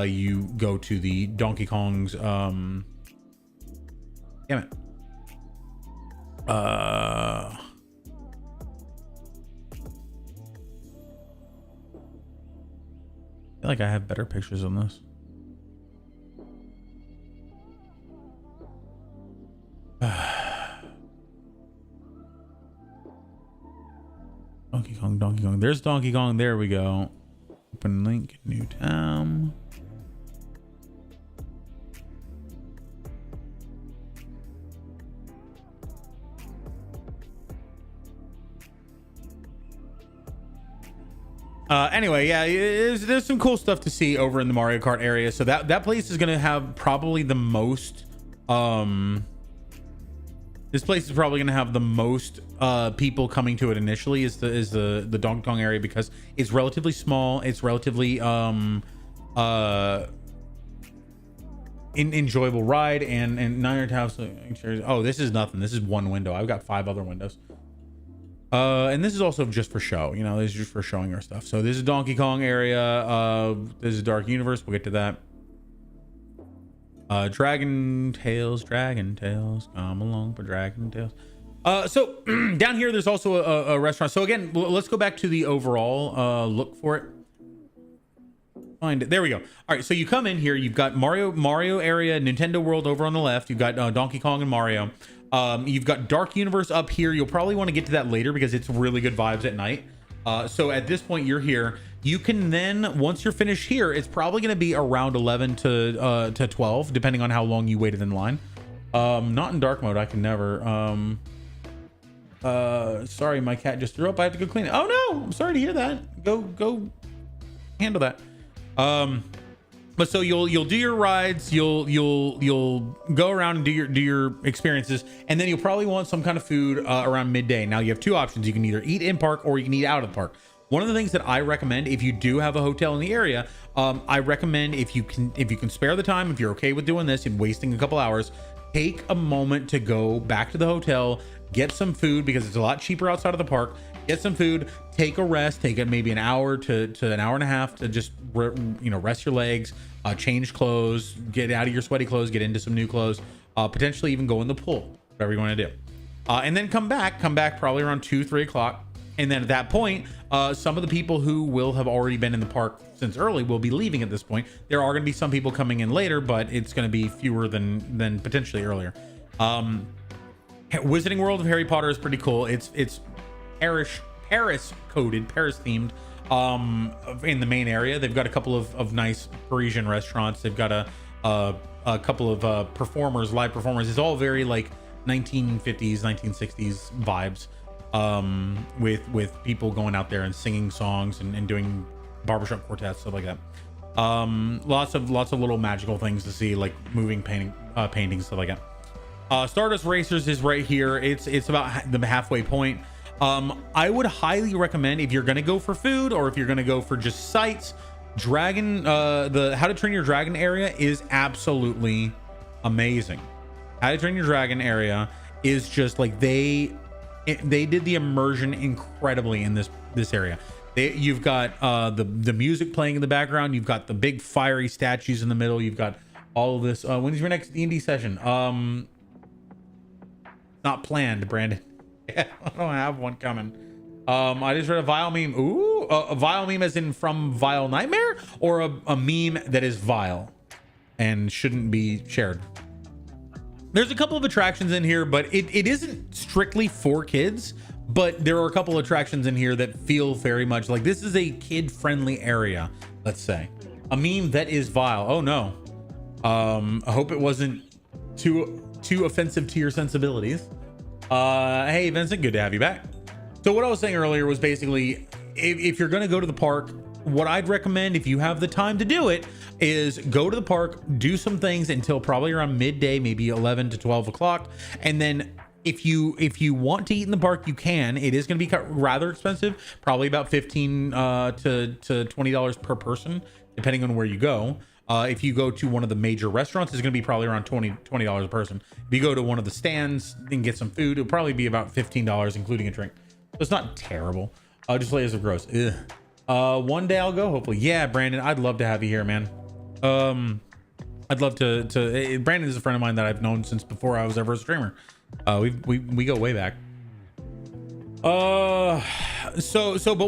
you go to the Donkey Kong's damn it. I feel like I have better pictures on this. Donkey Kong, Donkey Kong. There's Donkey Kong. There we go. Open link, new town. Anyway, yeah, there's some cool stuff to see over in the Mario Kart area. So that place is gonna have probably the most. This place is probably gonna have the most people coming to it initially. Is the Donkey Kong area because it's relatively small. It's relatively enjoyable ride and 900 house. Oh, this is nothing. This is one window. I've got 5 other windows. And this is also just for show, you know, this is just for showing our stuff. So this is Donkey Kong area. This is Dark Universe. We'll get to that. Dragon Tales, come along for Dragon Tales. So down here, there's also a restaurant. So again, let's go back to the overall look for it. Find it. There we go. All right. So you come in here, you've got Mario area, Nintendo World over on the left. You've got Donkey Kong and Mario. You've got Dark Universe up here. You'll probably want to get to that later because it's really good vibes at night. So at this point, you're here. You can then, once you're finished here, it's probably going to be around 11 to 12, depending on how long you waited in line. Not in dark mode. I can never. Sorry, my cat just threw up. I have to go clean it. Oh no! I'm sorry to hear that. Go handle that. But so you'll do your rides, you'll go around and do your experiences, and then you'll probably want some kind of food around midday. Now you have 2 options. You can either eat in park or you can eat out of the park. One of the things that I recommend, if you do have a hotel in the area, I recommend if you can spare the time, if you're okay with doing this and wasting a couple hours, take a moment to go back to the hotel, get some food because it's a lot cheaper outside of the park. Get some food, take a rest, take it maybe an hour to an hour and a half to just rest your legs, change clothes, get out of your sweaty clothes, get into some new clothes, potentially even go in the pool, whatever you want to do, and then come back probably around 2-3 o'clock. And then at that point, some of the people who will have already been in the park since early will be leaving at this point. There are going to be some people coming in later, but it's going to be fewer than potentially earlier. Wizarding World of Harry Potter is pretty cool. It's Paris coded, Paris themed. In the main area, they've got a couple of nice Parisian restaurants. They've got a couple of live performers. It's all very like 1950s, 1960s vibes. With people going out there and singing songs and doing barbershop quartets, stuff like that. Lots of little magical things to see, like moving paintings, stuff like that. Stardust Racers is right here. It's about the halfway point. I would highly recommend, if you're gonna go for food or if you're gonna go for just sights, the How to Train Your Dragon area is absolutely amazing. How to Train Your Dragon area is just like they did the immersion incredibly in this area. You've got the music playing in the background. You've got the big fiery statues in the middle. You've got all of this. When's your next D&D session? Not planned, Brandon. I don't have one coming. I just read a vile meme. Ooh, a vile meme as in from Vile Nightmare, or a meme that is vile and shouldn't be shared. There's a couple of attractions in here, but it isn't strictly for kids, but there are a couple of attractions in here that feel very much like this is a kid-friendly area, let's say. A meme that is vile. Oh no. I hope it wasn't too offensive to your sensibilities. Hey Vincent, good to have you back. So what I was saying earlier was basically, if you're going to go to the park, what I'd recommend, if you have the time to do it, is go to the park, do some things until probably around midday, maybe 11 to 12 o'clock. And then if you want to eat in the park, you can. It is going to be rather expensive, probably about $15 to $20 per person, depending on where you go. If you go to one of the major restaurants, it's going to be probably around $20 a person. If you go to one of the stands and get some food, it'll probably be about $15, including a drink. So it's not terrible. Just layers of gross. Ugh. One day I'll go, hopefully. Yeah, Brandon, I'd love to have you here, man. I'd love to Brandon is a friend of mine that I've known since before I was ever a streamer. We go way back. But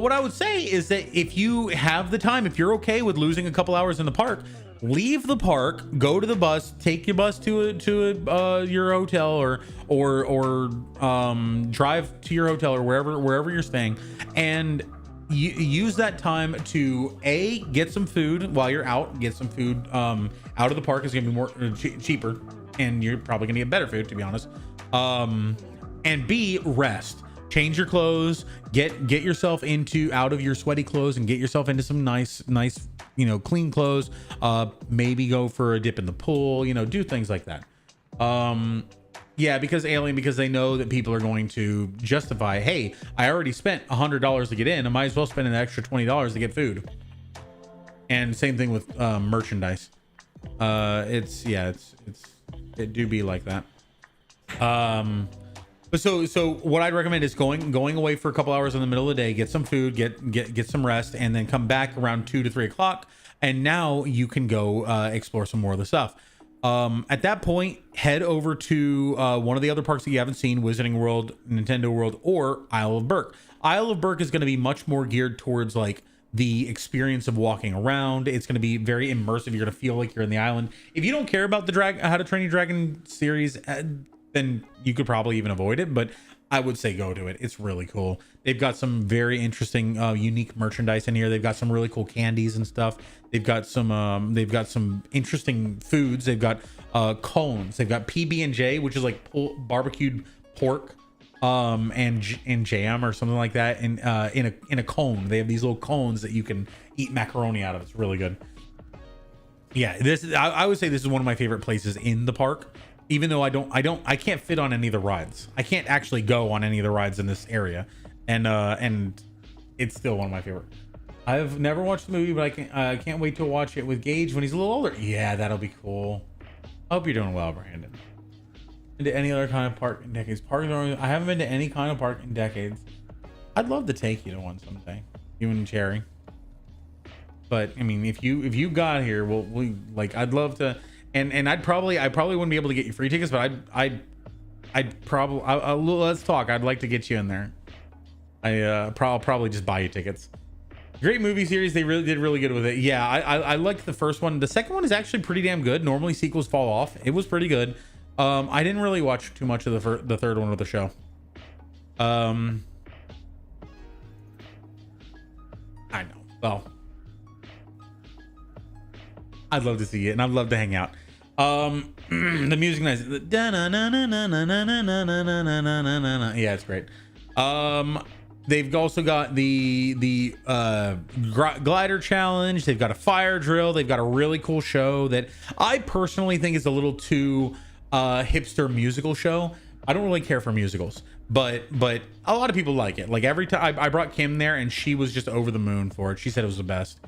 what I would say is that if you have the time, if you're okay with losing a couple hours in the park, leave the park, go to the bus, take your bus to your hotel, or drive to your hotel or wherever you're staying, and use that time to get some food while you're out. Get some food out of the park. Is gonna be more cheaper, and you're probably gonna get better food, to be honest. And B, rest. Change your clothes, get yourself out of your sweaty clothes and get yourself into some nice, clean clothes. Maybe go for a dip in the pool, do things like that. Yeah, because they know that people are going to justify, hey, I already spent $100 to get in. I might as well spend an extra $20 to get food. And same thing with merchandise. It do be like that. So what I'd recommend is going away for a couple hours in the middle of the day, get some food, get some rest, and then come back around 2 to 3 o'clock. And now you can go explore some more of the stuff. At that point, head over to one of the other parks that you haven't seen, Wizarding World, Nintendo World, or Isle of Berk. Isle of Berk is going to be much more geared towards like the experience of walking around. It's going to be very immersive. You're going to feel like you're in the island. If you don't care about the How to Train Your Dragon series, then you could probably even avoid it, but I would say go to it. It's really cool. They've got some very interesting, unique merchandise in here. They've got some really cool candies and stuff. They've got some interesting foods. They've got cones. They've got PB&J, which is like barbecued pork and jam or something like that in a cone. They have these little cones that you can eat macaroni out of. It's really good. Yeah, I would say this is one of my favorite places in the park. Even though I can't fit on any of the rides. I can't actually go on any of the rides in this area, and it's still one of my favorite. I've never watched the movie, but I can't wait to watch it with Gage when he's a little older. Yeah, that'll be cool. I hope you're doing well, Brandon. Into any other kind of park in decades? I haven't been to any kind of park in decades. I'd love to take you to one someday, you and Cherry. But I mean, if you got here, we like I'd love to. And I probably wouldn't be able to get you free tickets, but I'd probably let's talk. I'd like to get you in there. I'll probably just buy you tickets. Great movie series. They really did really good with it. Yeah, I liked the first one. The second one is actually pretty damn good. Normally sequels fall off. It was pretty good. I didn't really watch too much of the third one of the show. I know. Well, I'd love to see it, and I'd love to hang out. The music nice. Yeah, it's great. They've also got the glider challenge. They've got a fire drill. They've got a really cool show that I personally think is a little too hipster musical show. I don't really care for musicals, but a lot of people like it. Like every time I brought Kim there, and she was just over the moon for it. She said it was the best.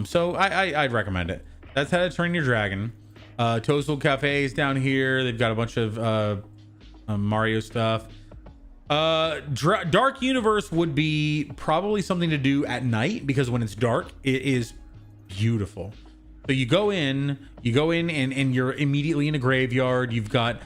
So I'd recommend it. That's How to Train Your Dragon. Toadstool Cafe is down here. They've got a bunch of Mario stuff. Dark Universe would be probably something to do at night, because when it's dark, it is beautiful. So you go in and you're immediately in a graveyard. You've got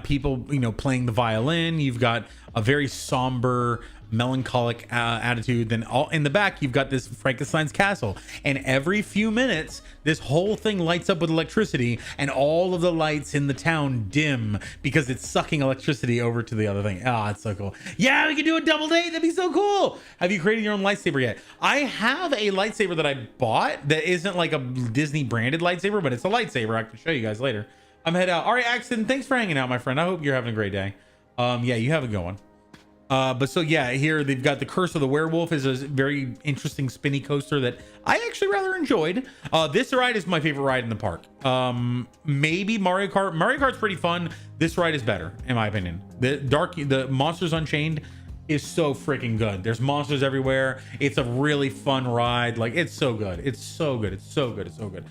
people, playing the violin. You've got a very somber, melancholic attitude. Then all in the back, you've got this Frankenstein's castle, and every few minutes this whole thing lights up with electricity, and all of the lights in the town dim because it's sucking electricity over to the other thing. It's so cool. Yeah, we can do a double date. That'd be so cool. Have you created your own lightsaber yet? I have a lightsaber that I bought that isn't like a Disney branded lightsaber, but it's a lightsaber. I can show you guys later. I'm head out. All right, Axton, thanks for hanging out, my friend. I hope you're having a great day. Yeah, you have a good one. But so yeah, here they've got the Curse of the Werewolf is a very interesting spinny coaster that I actually rather enjoyed. This ride is my favorite ride in the park. Maybe Mario Kart. Mario Kart's pretty fun. This ride is better, in my opinion. The Monsters Unchained is so freaking good. There's monsters everywhere. It's a really fun ride. Like, it's so good. It's so good. It's so good. It's so good.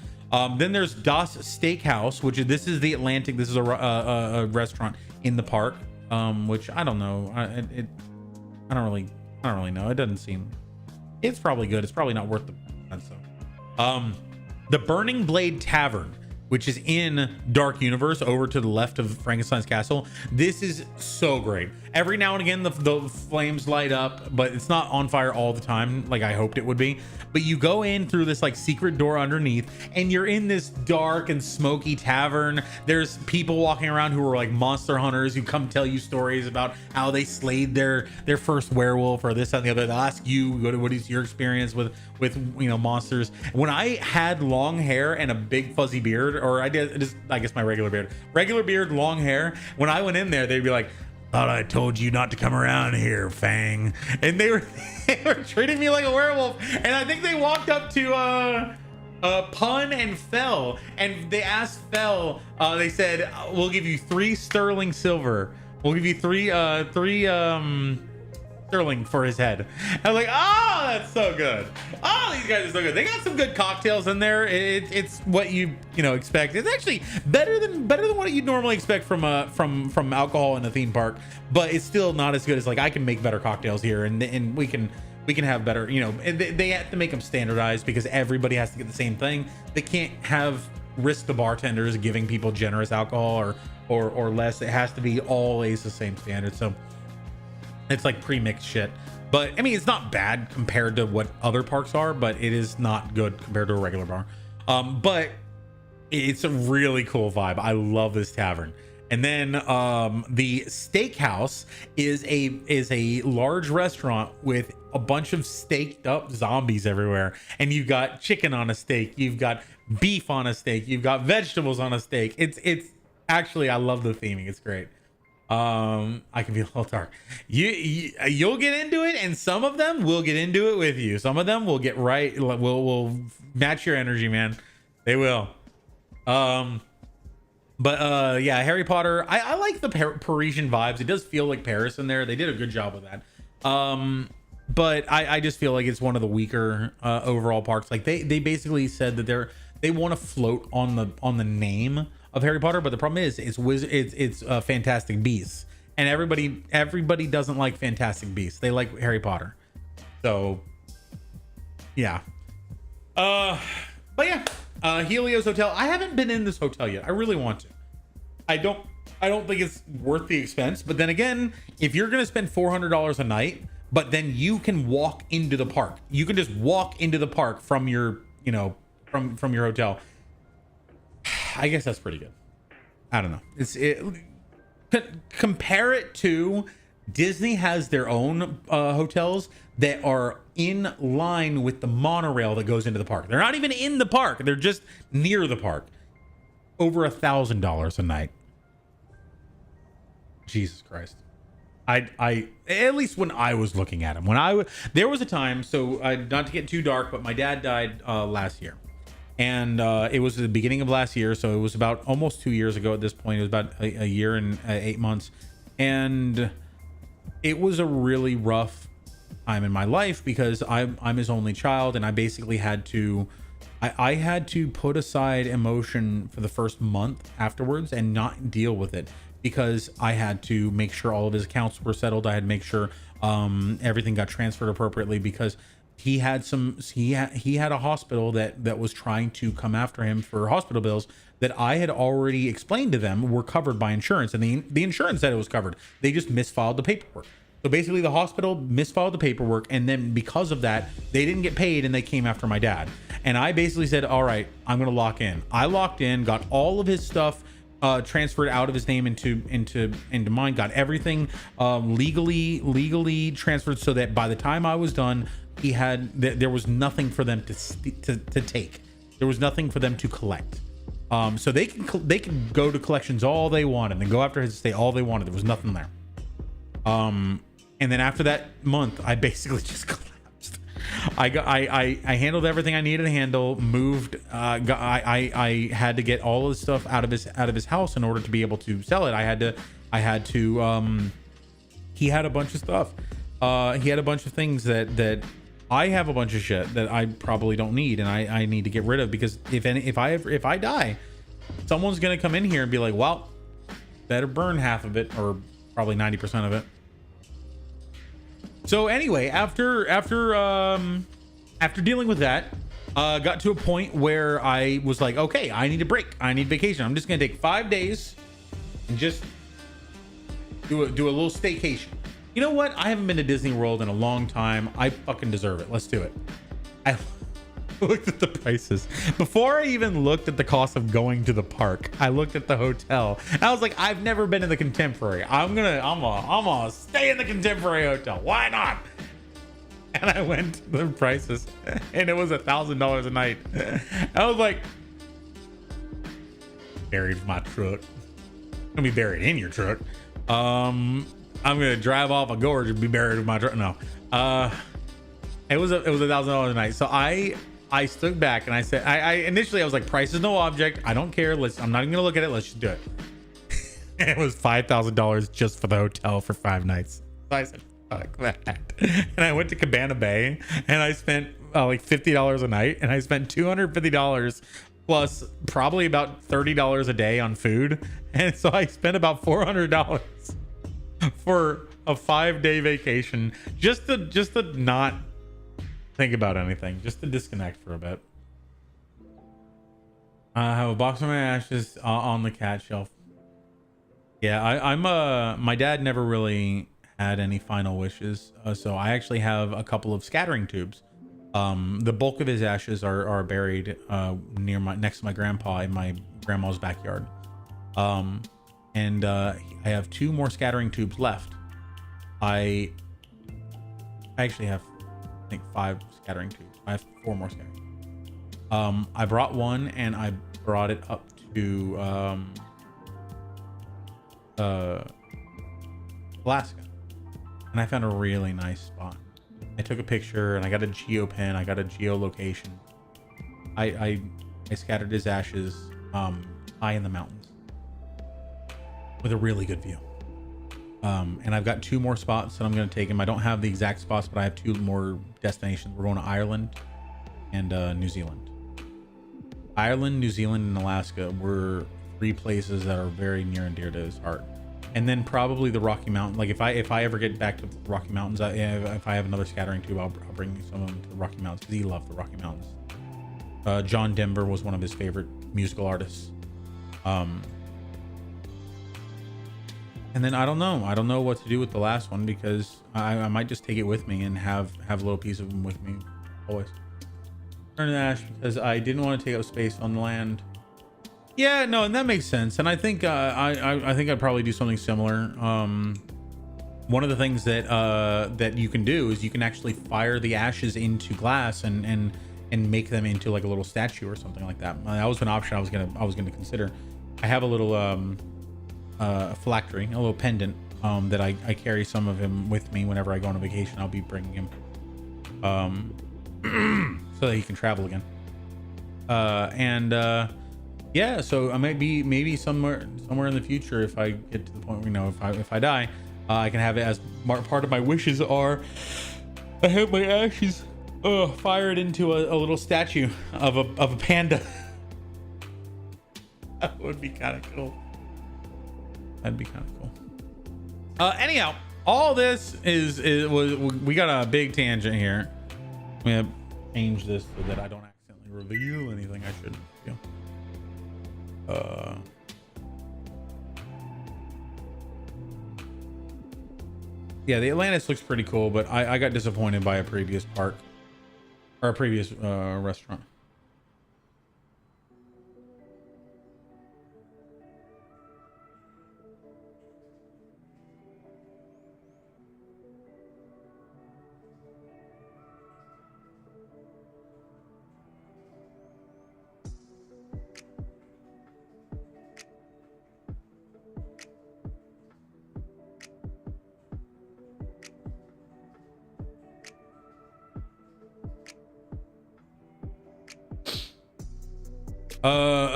Then there's Das Steakhouse, this is the Atlantic. This is a restaurant in the park. Which I don't know. I don't really know. It doesn't seem. It's probably good. It's probably not worth the. So, the Burning Blade Tavern. which is in Dark Universe over to the left of Frankenstein's castle. This is so great. Every now and again the flames light up, but it's not on fire all the time like I hoped it would be. But you go in through this like secret door underneath, and you're in this dark and smoky tavern. There's people walking around who are like monster hunters who come tell you stories about how they slayed their first werewolf or this and the other. They'll ask you what is your experience with monsters. When I had long hair and a big fuzzy beard, or I guess my regular beard, long hair, when I went in there, they'd be like, "Thought I told you not to come around here, Fang." And they were treating me like a werewolf. And I think they walked up to Pun and Fell, and they asked Fell, they said, "We'll give you 3 sterling silver. We'll give you three sterling for his head." I was like, "Oh, that's so good. Oh, these guys are so good." They got some good cocktails in there. It's what you expect. It's actually better than what you'd normally expect from alcohol in a theme park, but it's still not as good as, like, I can make better cocktails here, and we can have better, they have to make them standardized because everybody has to get the same thing. They can't risk the bartenders giving people generous alcohol or less. It has to be always the same standard. So it's like pre-mixed shit. But I mean, it's not bad compared to what other parks are, but it is not good compared to a regular bar. But it's a really cool vibe. I love this tavern. And then the steakhouse is a large restaurant with a bunch of staked up zombies everywhere. And you've got chicken on a steak, you've got beef on a steak, you've got vegetables on a steak. It's actually, I love the theming. It's great. I can be a little dark. You'll get into it, and some of them will get into it with you. Some of them will get right. Will match your energy, man. They will. Yeah, Harry Potter. I like the Parisian vibes. It does feel like Paris in there. They did a good job with that. But I just feel like it's one of the weaker overall parks. Like they basically said that they want to float on the name of Harry Potter, but the problem is it's Fantastic Beasts, and everybody doesn't like Fantastic Beasts. They like Harry Potter. So yeah. But yeah, Helios Hotel. I haven't been in this hotel yet. I really want to. I don't think it's worth the expense, but then again, if you're gonna spend $400 a night, but then you can walk into the park, you can just walk into the park from your from your hotel. I guess that's pretty good. I don't know. Compare it to Disney has their own hotels that are in line with the monorail that goes into the park. They're not even in the park. They're just near the park. Over $1,000 a night. Jesus Christ. I at least when I was looking at them, there was a time, so not to get too dark, but my dad died last year. And it was the beginning of last year, so it was about almost 2 years ago at this point. It was about a year and 8 months, and it was a really rough time in my life because I'm his only child, and I basically had to I had to put aside emotion for the first month afterwards and not deal with it, because I had to make sure all of his accounts were settled. I had to make sure everything got transferred appropriately, because he had a hospital that was trying to come after him for hospital bills that I had already explained to them were covered by insurance, and the insurance said it was covered. They just misfiled the paperwork. So basically the hospital misfiled the paperwork, and then because of that, they didn't get paid, and they came after my dad. And I basically said, all right, I'm going to lock in. I locked in, got all of his stuff transferred out of his name into mine, got everything legally transferred, so that by the time I was done, there was nothing for them to take. There was nothing for them to collect. So they can go to collections all they wanted and go after his estate all they wanted. There was nothing there. And then after that month, I basically just collapsed. I handled everything I needed to handle, moved. I had to get all of the stuff out of his house in order to be able to sell it. I had to he had a bunch of stuff. He had a bunch of things that I have a bunch of shit that I probably don't need, and I need to get rid of, because if I die, someone's gonna come in here and be like, well, better burn half of it, or probably 90% of it. So anyway, after dealing with that, got to a point where I was like, okay, I need a break. I need vacation. I'm just gonna take 5 days and just do a little staycation. You know what? I haven't been to Disney World in a long time. I fucking deserve it. Let's do it. I looked at the prices before I even looked at the cost of going to the park. I looked at the hotel and I was like, I've never been in the Contemporary. I'm gonna stay in the Contemporary hotel. Why not? And I went to the prices and it was $1,000 a night. I was like, buried in my truck. I'm gonna be buried in your truck. I'm gonna drive off a gorge and be buried in my truck. No, it was $1,000 a night. So I stood back and I said, I initially I was like, price is no object. I don't care. I'm not even gonna look at it. Let's just do it. And it was $5,000 just for the hotel for 5 nights. So I said, fuck that. And I went to Cabana Bay and I spent like $50 a night, and I spent $250 plus probably about $30 a day on food. And so I spent about $400 for a 5-day vacation just to not think about anything, just to disconnect for a bit. I have a box of my ashes on the cat shelf. Yeah, I'm my dad never really had any final wishes, so I actually have a couple of scattering tubes. The bulk of his ashes are buried next to my grandpa in my grandma's backyard. And I have 2 more scattering tubes left. I actually have, I think, 5 scattering tubes. I have 4 more scattering. I brought one and I brought it up to Alaska, and I found a really nice spot. I took a picture and I got a geopen. I got a geolocation. I scattered his ashes high in the mountains with a really good view. And I've got 2 more spots that I'm going to take him. I don't have the exact spots, but I have 2 more destinations. We're going to Ireland and New Zealand. Ireland, New Zealand, and Alaska were 3 places that are very near and dear to his heart. And then probably the Rocky Mountain. Like if I ever get back to the Rocky Mountains, if I have another scattering tube, I'll bring some of them to the Rocky Mountains because he loved the Rocky Mountains. John Denver was one of his favorite musical artists. And then I don't know what to do with the last one, because I might just take it with me and have a little piece of them with me always. Turn to ash because I didn't want to take up space on the land. Yeah, no, and that makes sense. And I think I think I'd probably do something similar. One of the things that you can do is you can actually fire the ashes into glass and make them into like a little statue or something like that. That was an option I was gonna consider. I have a little phylactery, a little pendant that I carry some of him with me whenever I go on a vacation. I'll be bringing him so that he can travel again. Yeah, so I might be maybe somewhere in the future, if I get to the point where, if I die, I can have it as part of my wishes are I have my ashes fired into a little statue of a panda. That would be kind of cool. That'd be kind of cool. Anyhow, all this we got a big tangent here. We have to change this so that I don't accidentally reveal anything I shouldn't reveal. Yeah, the Atlantis looks pretty cool, but I got disappointed by a previous park or a previous restaurant.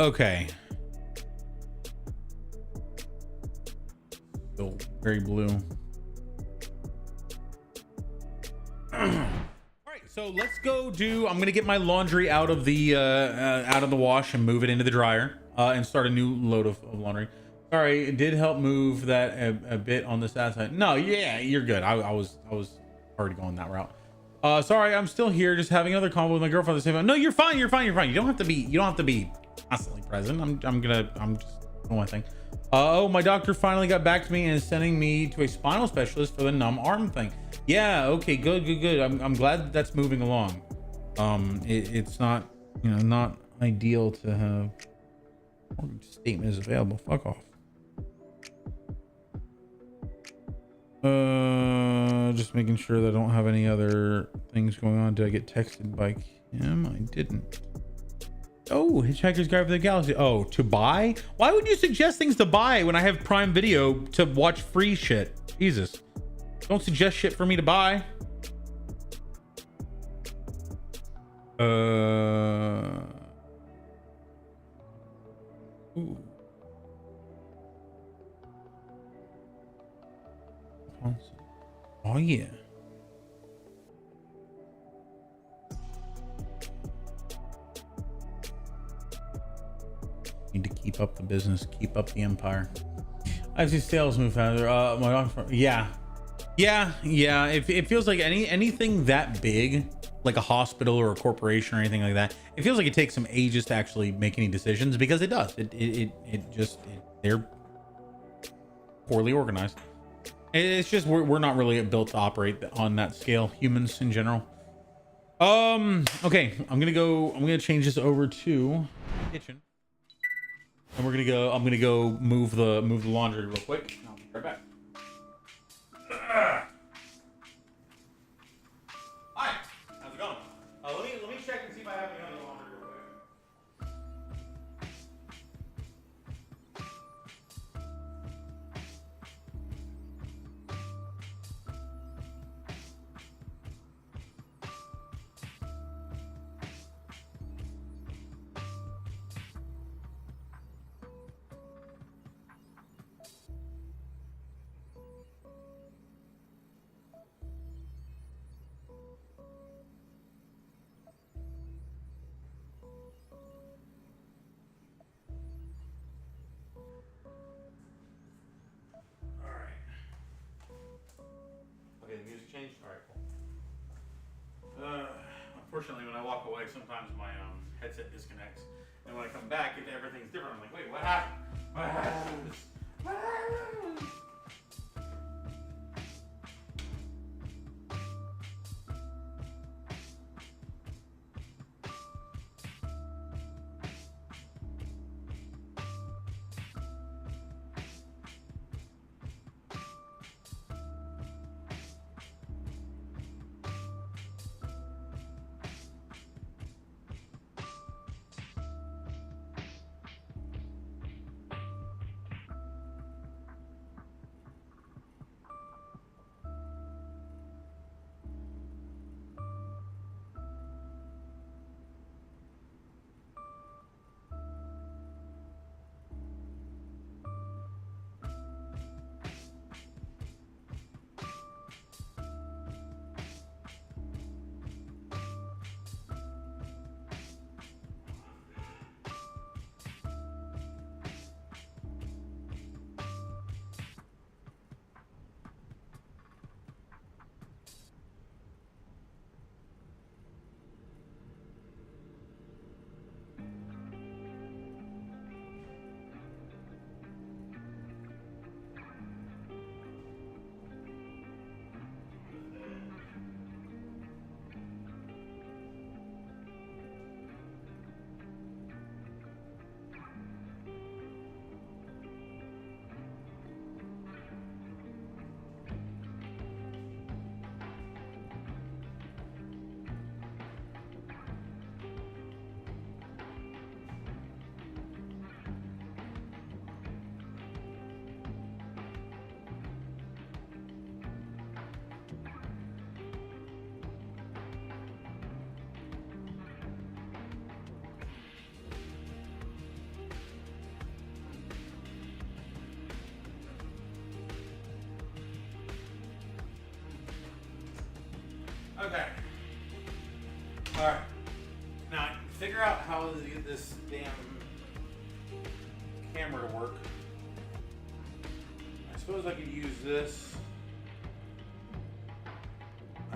Okay. Still very blue. All right, so let's go I'm gonna get my laundry out of the wash and move it into the dryer and start a new load of laundry. Sorry, it did help move that a bit on the side. No, yeah, you're good. I was already going that route. Sorry, I'm still here, just having another convo with my girlfriend at the same time. No, you're fine. You're fine. You're fine. You don't have to be constantly present. I'm just doing my thing. Oh, my doctor finally got back to me and is sending me to a spinal specialist for the numb arm thing. Yeah. Okay. Good. I'm glad that's moving along. It's not, not ideal to have statement is available. Fuck off. Just making sure that I don't have any other things going on. Did I get texted by Kim? I didn't. Oh, Hitchhiker's Guide for the Galaxy. Oh, to buy? Why would you suggest things to buy when I have Prime Video to watch free shit? Jesus. Don't suggest shit for me to buy. Ooh. Oh yeah. Need to keep up the business, keep up the empire. I've seen sales move faster. Yeah. It feels like anything that big, like a hospital or a corporation or anything like that, it feels like it takes some ages to actually make any decisions, because it does. They're poorly organized. It's just we're not really built to operate on that scale, humans in general. Okay, I'm gonna change this over to kitchen, and I'm gonna go move the laundry real quick. I'll be right back. Hi, how's it going? Let me check and see if I have any other laundry real quick. Okay, the music changed? Alright, cool. Unfortunately, when I walk away, sometimes my headset disconnects. And when I come back, everything's different. I'm like, wait, what happened? What happened? What happened? Okay. Alright. Now, figure out how to get this damn camera to work. I suppose I could use this.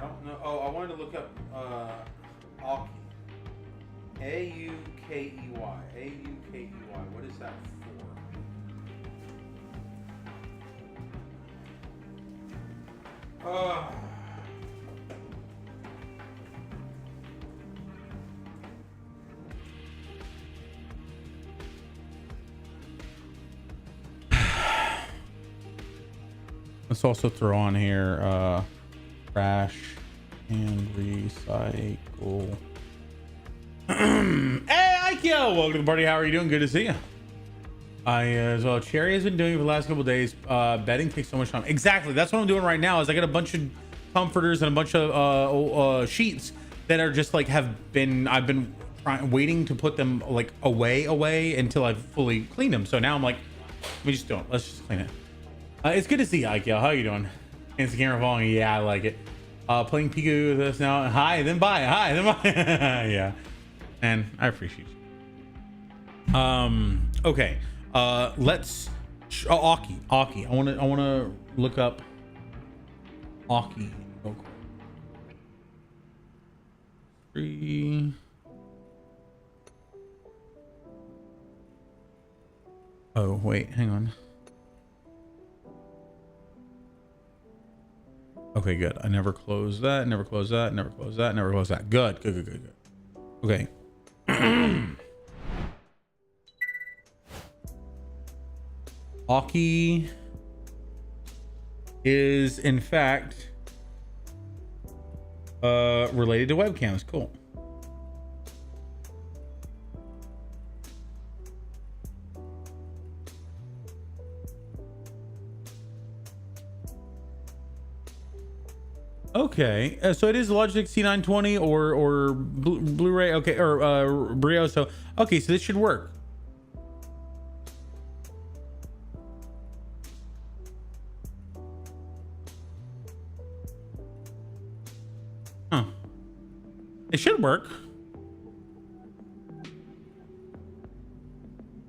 don't know. Oh, I wanted to look up Aukey. A-U-K-E-Y. A-U-K-E-Y. What is that for? Let's also throw on here trash and recycle. Hey, Ikeo! Welcome to the party. How are you doing? Good to see you. As well. Cherry has been doing for the last couple of days. Bedding takes so much time. Exactly. That's what I'm doing right now. Is I got a bunch of comforters and a bunch of sheets that are just like I've been waiting to put them like away until I've fully cleaned them. So now I'm like, let me just do it. Let's just clean it. It's good to see you, Ikeo. How you doing? Fancy camera falling. Yeah, I like it. Playing Piku with us now. Hi, then bye. Hi, then bye. Yeah. And I appreciate you. Okay. Let's Aukey. I wanna look up Aukey real quick. 3. Oh, wait, hang on. Okay, good. I never close that, never close that, never close that, never close that. Good. Okay. Aukey is in fact related to webcams. Cool. Okay, so it is Logitech C920 or Blu-ray. Okay, or Brio. So okay, so this should work. Huh? It should work.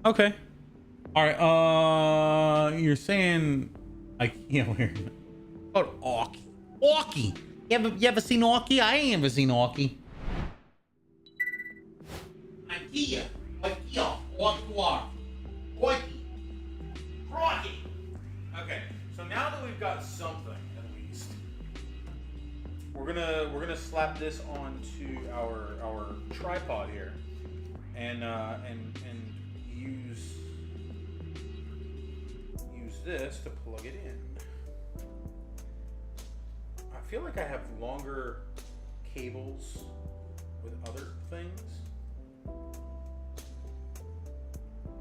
Okay. All right. You're saying weird. Oh, Aukey. Aukey. You ever seen Aukey? I ain't ever seen Aukey. IKEA. Okay, so now that we've got something at least, we're gonna slap this onto our tripod here, and use this to plug it in. I feel like I have longer cables with other things.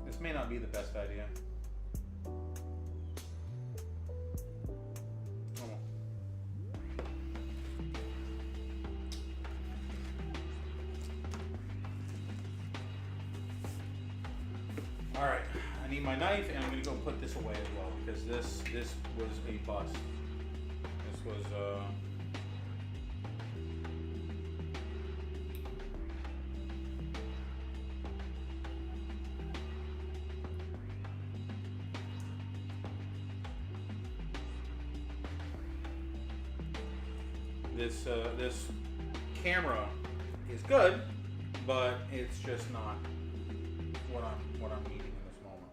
This may not be the best idea. All right, I need my knife, and I'm gonna go put this away as well because this was a bust. This was this camera is good, but it's just not what I'm needing in this moment.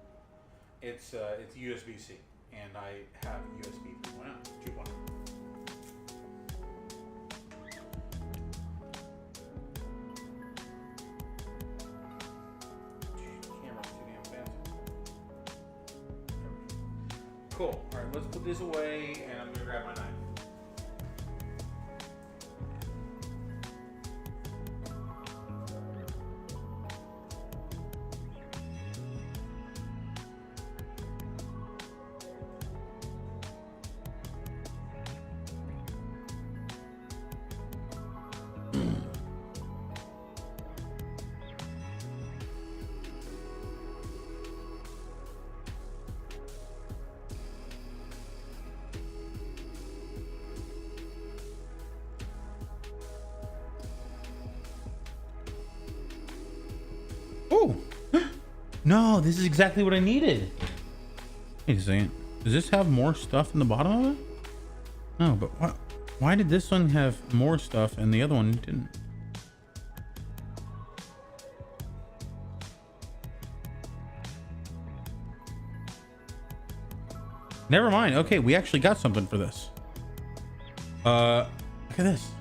It's USB-C, and I have USB 2.0. Camera's too damn fancy. Cool. All right, let's put this away, and I'm gonna grab my knife. Oh, no, this is exactly what I needed. Wait a second. Does this have more stuff in the bottom of it? No, but what? Why did this one have more stuff and the other one didn't? Never mind. Okay, we actually got something for this. Look at this.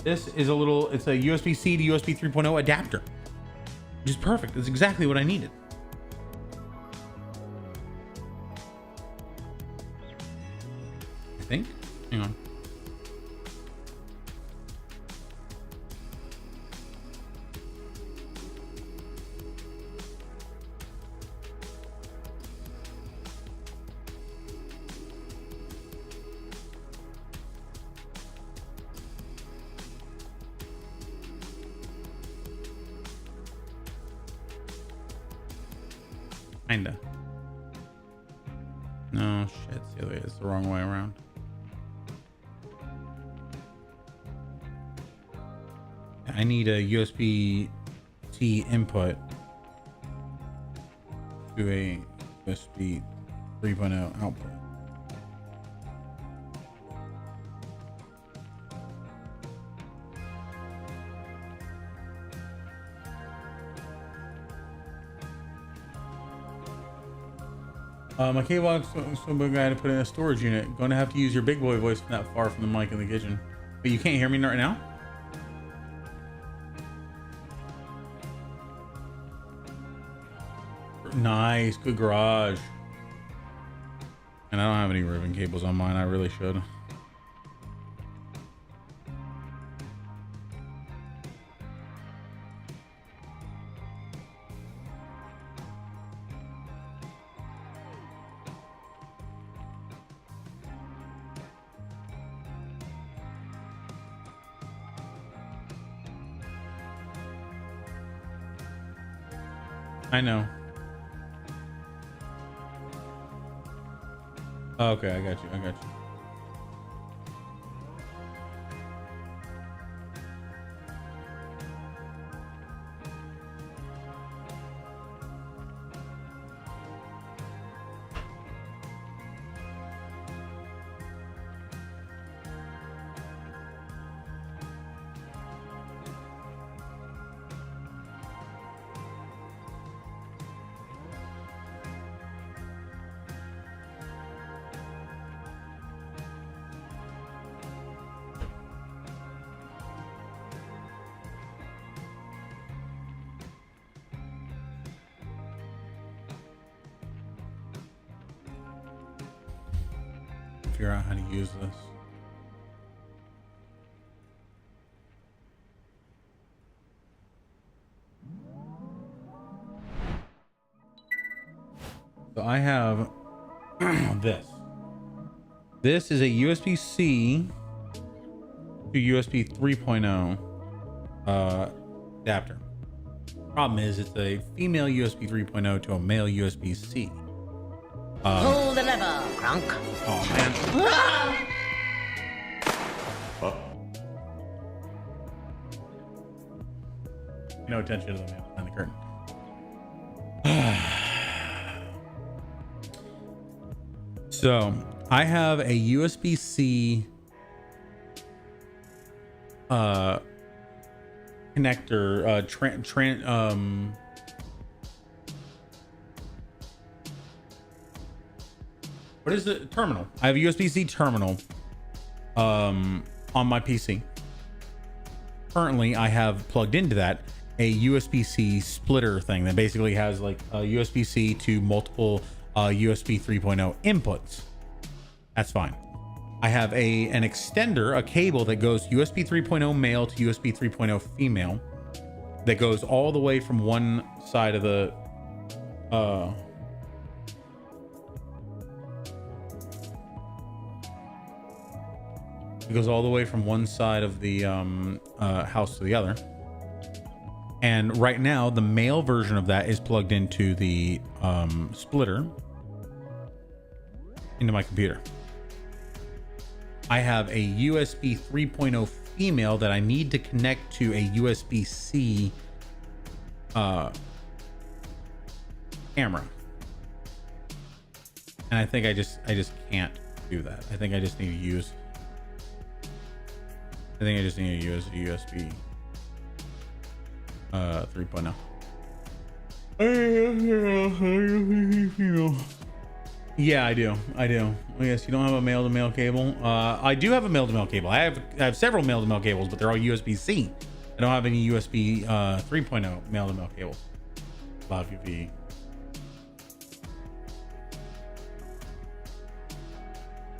This is it's a USB-C to USB 3.0 adapter, which is perfect. It's exactly what I needed. I think. Hang on. Kinda. No, shit. It's the other way. It's the wrong way around. I need a USB-C input to a USB 3.0 output. My cable box so big I had to put in a storage unit. Going to have to use your big boy voice from that far from the mic in the kitchen. But you can't hear me right now? Nice, good garage. And I don't have any ribbon cables on mine. I really should. I know. Okay, I got you. I got you. Figure out how to use this. So I have this. This is a USB-C to USB 3.0 adapter. Problem is, it's a female USB 3.0 to a male USB-C. Pull the lever, Crunk. Oh man. No attention to the man behind the curtain. So I have a USB-C connector what is it? Terminal. I have a USB-C terminal on my PC. Currently, I have plugged into that a USB-C splitter thing that basically has like a USB-C to multiple USB 3.0 inputs. That's fine. I have an extender, a cable that goes USB 3.0 male to USB 3.0 female that goes all the way from one side of the it goes all the way from one side of the house to the other. And right now, the male version of that is plugged into the splitter into my computer. I have a USB 3.0 female that I need to connect to a USB-C camera. And I think I just can't do that. I think I just need to use I think I just need a USB 3.0. Yeah, I do. Oh, yes, you don't have a male-to-male cable. I do have a male-to-male cable. I have several male-to-male cables, but they're all USB-C. I don't have any USB 3.0 male-to-male cables. Love you, V.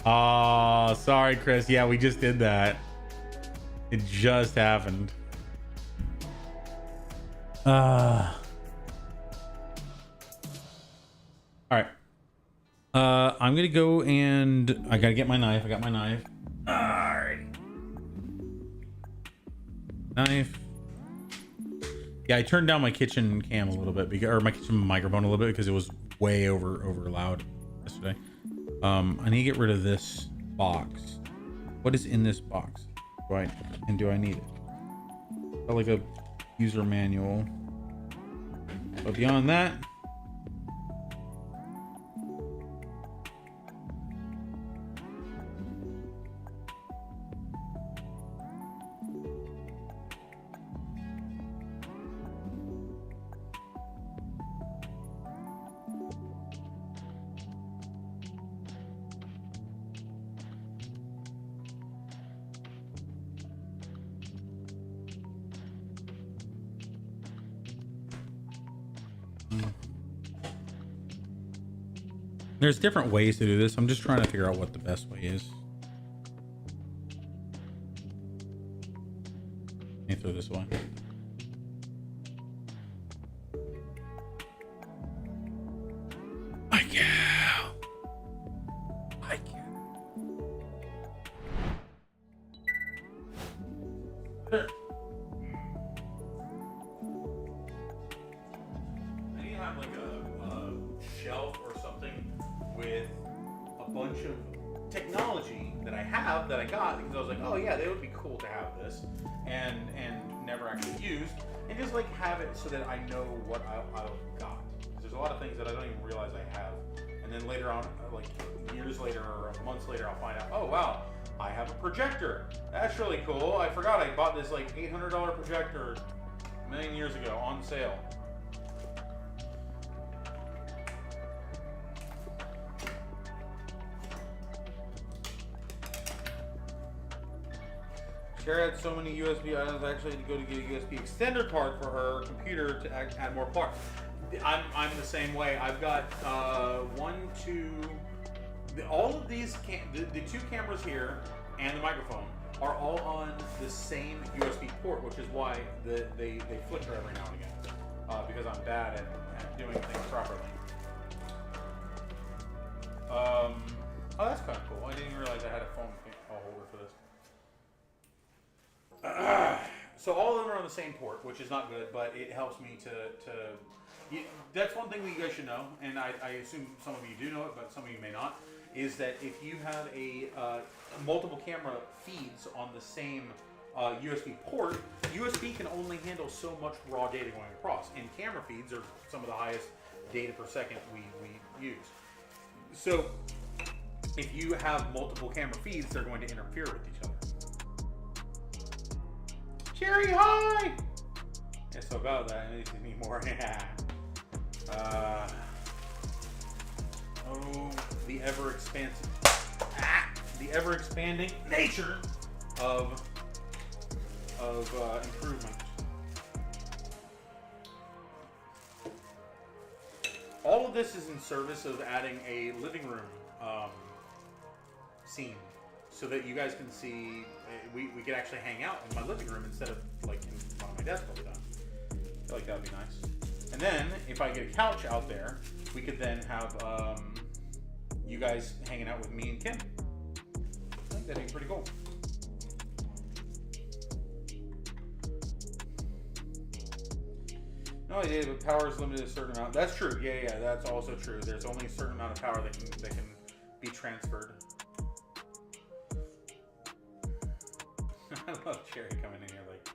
Oh, sorry, Chris. Yeah, we just did that. It just happened. All right. I'm gonna go and I gotta get my knife. I got my knife. Alrighty. Knife. Yeah, I turned down my kitchen cam a little bit because, or my kitchen microphone a little bit because it was way over loud yesterday. I need to get rid of this box. What is in this box? Do I need it? Got like a user manual. But beyond that, there's different ways to do this. I'm just trying to figure out what the best way is. Let me throw this away. I can. I need to have like a shelf or something with a bunch of technology that I have that I got because I was like, oh yeah, they would be cool to have this and never actually used, and just like have it so that I know what I've got. There's a lot of things that I don't even realize I have, and then later on, like years later or months later, I'll find out, oh wow, I have a projector. That's really cool. I forgot I bought this like $800 projector a million years ago on sale. Sarah had so many USB items, I actually had to go to get a USB extender card for her computer to add more parts. I'm the same way. I've got all of these, the two cameras here and the microphone are all on the same USB port, which is why they flicker every now and again, because I'm bad at doing things properly. Oh, that's kind of cool. I didn't realize I had a phone holder for this. So all of them are on the same port, which is not good, but it helps me that's one thing that you guys should know, and I assume some of you do know it, but some of you may not, is that if you have a multiple camera feeds on the same USB port, USB can only handle so much raw data going across, and camera feeds are some of the highest data per second we use. So if you have multiple camera feeds, they're going to interfere with each other. Cherry, hi! Yeah, so about that, I need more. Oh, the ever-expanding nature of improvement. All of this is in service of adding a living room scene, so that you guys can see, we could actually hang out in my living room instead of like in front of my desk all the time. I feel like that would be nice. And then if I get a couch out there, we could then have you guys hanging out with me and Kim. I think that'd be pretty cool. No idea, but power is limited to a certain amount. That's true. Yeah, that's also true. There's only a certain amount of power that can be transferred. I love Cherry coming in here like,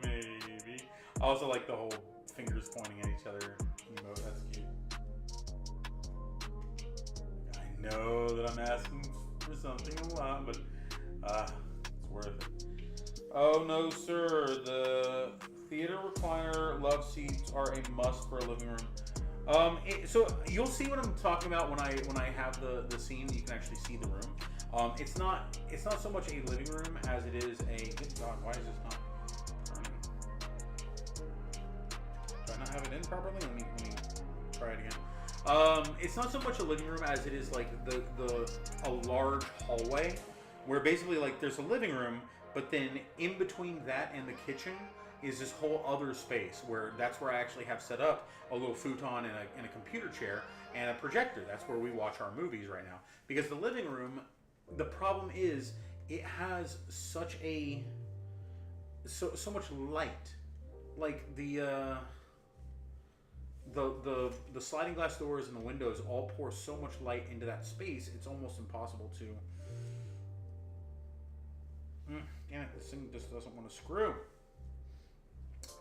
maybe. I also like the whole fingers pointing at each other emote. That's cute. I know that I'm asking for something a lot, but it's worth it. Oh no, sir. The theater recliner love seats are a must for a living room. So you'll see what I'm talking about when I have the scene. You can actually see the room. It's not so much a living room as it is a. Good God, why is this not turning? Do I not have it in properly? Let me try it again. It's not so much a living room as it is like a large hallway where basically like there's a living room, but then in between that and the kitchen is this whole other space where that's where I actually have set up a little futon and a computer chair and a projector. That's where we watch our movies right now. Because the living room, the problem is it has such a so much light. Like the sliding glass doors and the windows all pour so much light into that space, it's almost impossible to. Damn it, this thing just doesn't want to screw.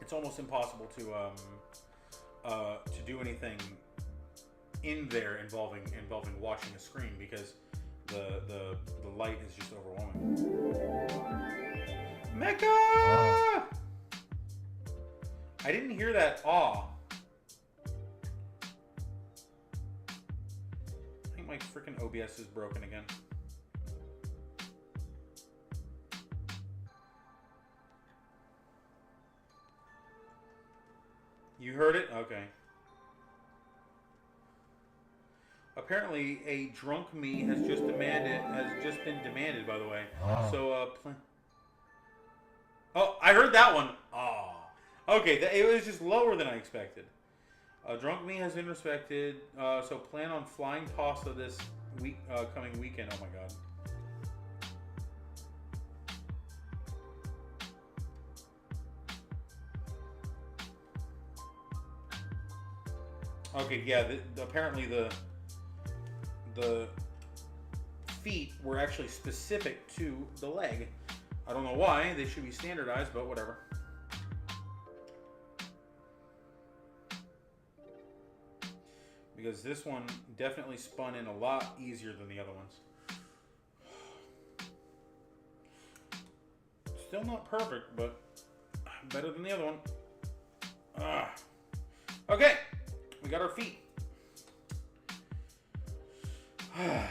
It's almost impossible to do anything in there involving watching a screen because the light is just overwhelming. Mecca! Oh. I didn't hear that aw. I think my freaking OBS is broken again. You heard it? Okay. Apparently, a drunk me has just been demanded, by the way. Oh. So, oh, I heard that one. Oh. Okay, it was just lower than I expected. Drunk me has been respected. So plan on flying pasta this coming weekend. Oh my god. Okay, yeah. Apparently the feet were actually specific to the leg. I don't know why. They should be standardized, but whatever. Because this one definitely spun in a lot easier than the other ones. Still not perfect, but better than the other one. Okay, we got our feet. All right.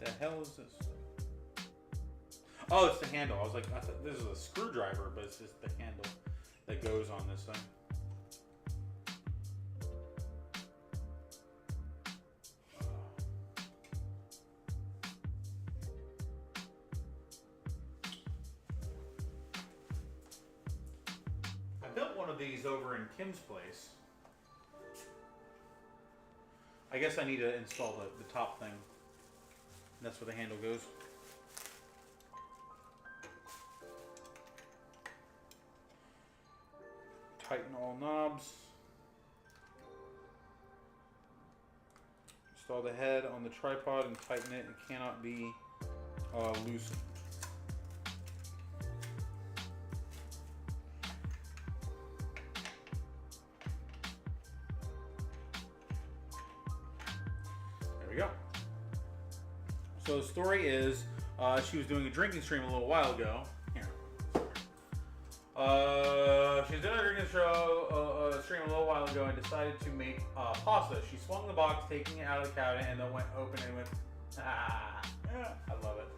The hell is this? Oh, it's the handle. I was like, I thought this is a screwdriver, but it's just the handle that goes on this thing. These over in Kim's place. I guess I need to install the top thing. That's where the handle goes. Tighten all knobs. Install the head on the tripod and tighten it. It cannot be loosened. Go. So the story is, she was doing a drinking stream a little while ago. Here. She was doing a drinking stream a little while ago and decided to make pasta. She swung the box, taking it out of the cabinet, and then went open and went, ah. Yeah, I love it.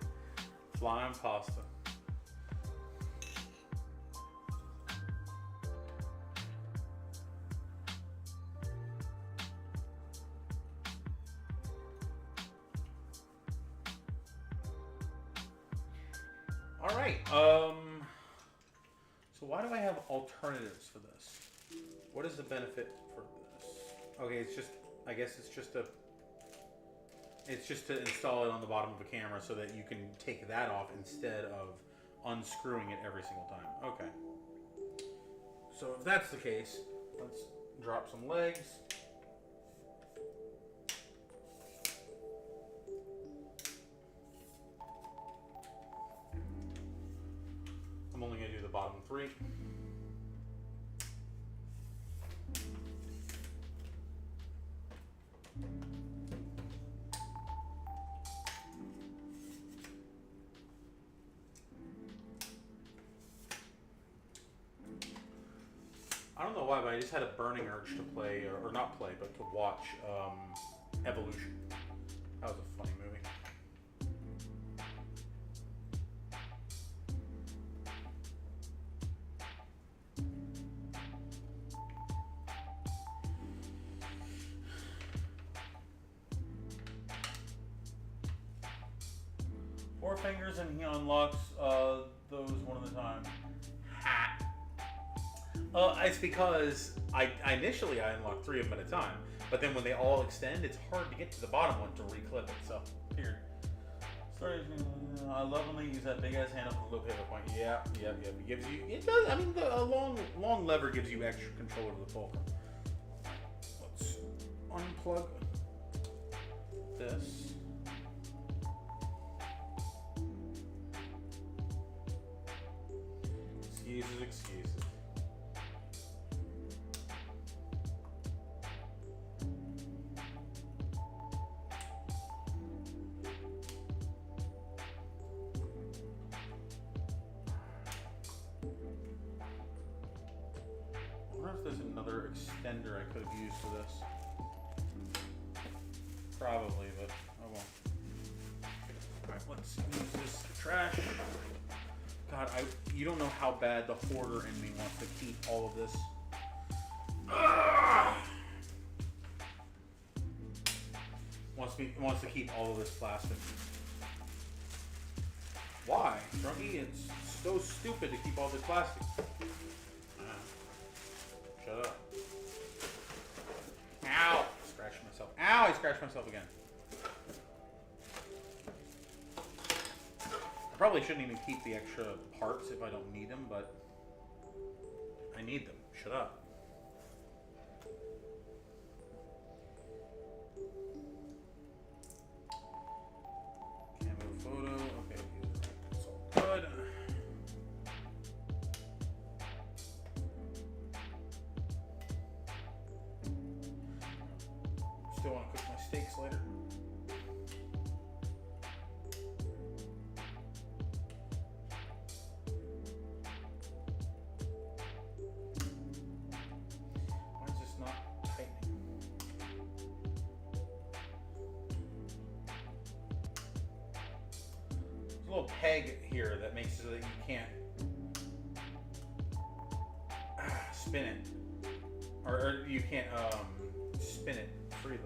Flying pasta. All right. So why do I have alternatives for this? What is the benefit for this? Okay, it's just. I guess it's just to install it on the bottom of a camera so that you can take that off instead of unscrewing it every single time. Okay. So if that's the case, let's drop some legs. I'm only going to do the bottom three. don't know why, but I just had a burning urge to play, or not play, but to watch Evolution. That was a funny movie. Four fingers and he unlocks those one at a time. Ha! It's because I initially unlocked 3 of them at a time, but then when they all extend, it's hard to get to the bottom one to reclip it. So, weird. Sorry, I love when they use that big ass handle for the low pivot point. Yeah. It gives you. It does. I mean, a long lever gives you extra control over the fulcrum. Let's unplug this. Excuses. I wonder if there's another extender I could have used for this. Probably, but I won't. Alright, let's use this trash. God, you don't know how bad the hoarder in me wants to keep all of this. Wants to keep all of this plastic. Why, Drunky? It's so stupid to keep all this plastic. Shut up. Ow! Scratched myself. Ow! I scratched myself again. I probably shouldn't even keep the extra parts if I don't need them, but I need them. Shut up. Camo photo. Okay, it's all good. Still want to cook my steaks later. Peg here that makes it so that you can't spin it, or you can't spin it freely.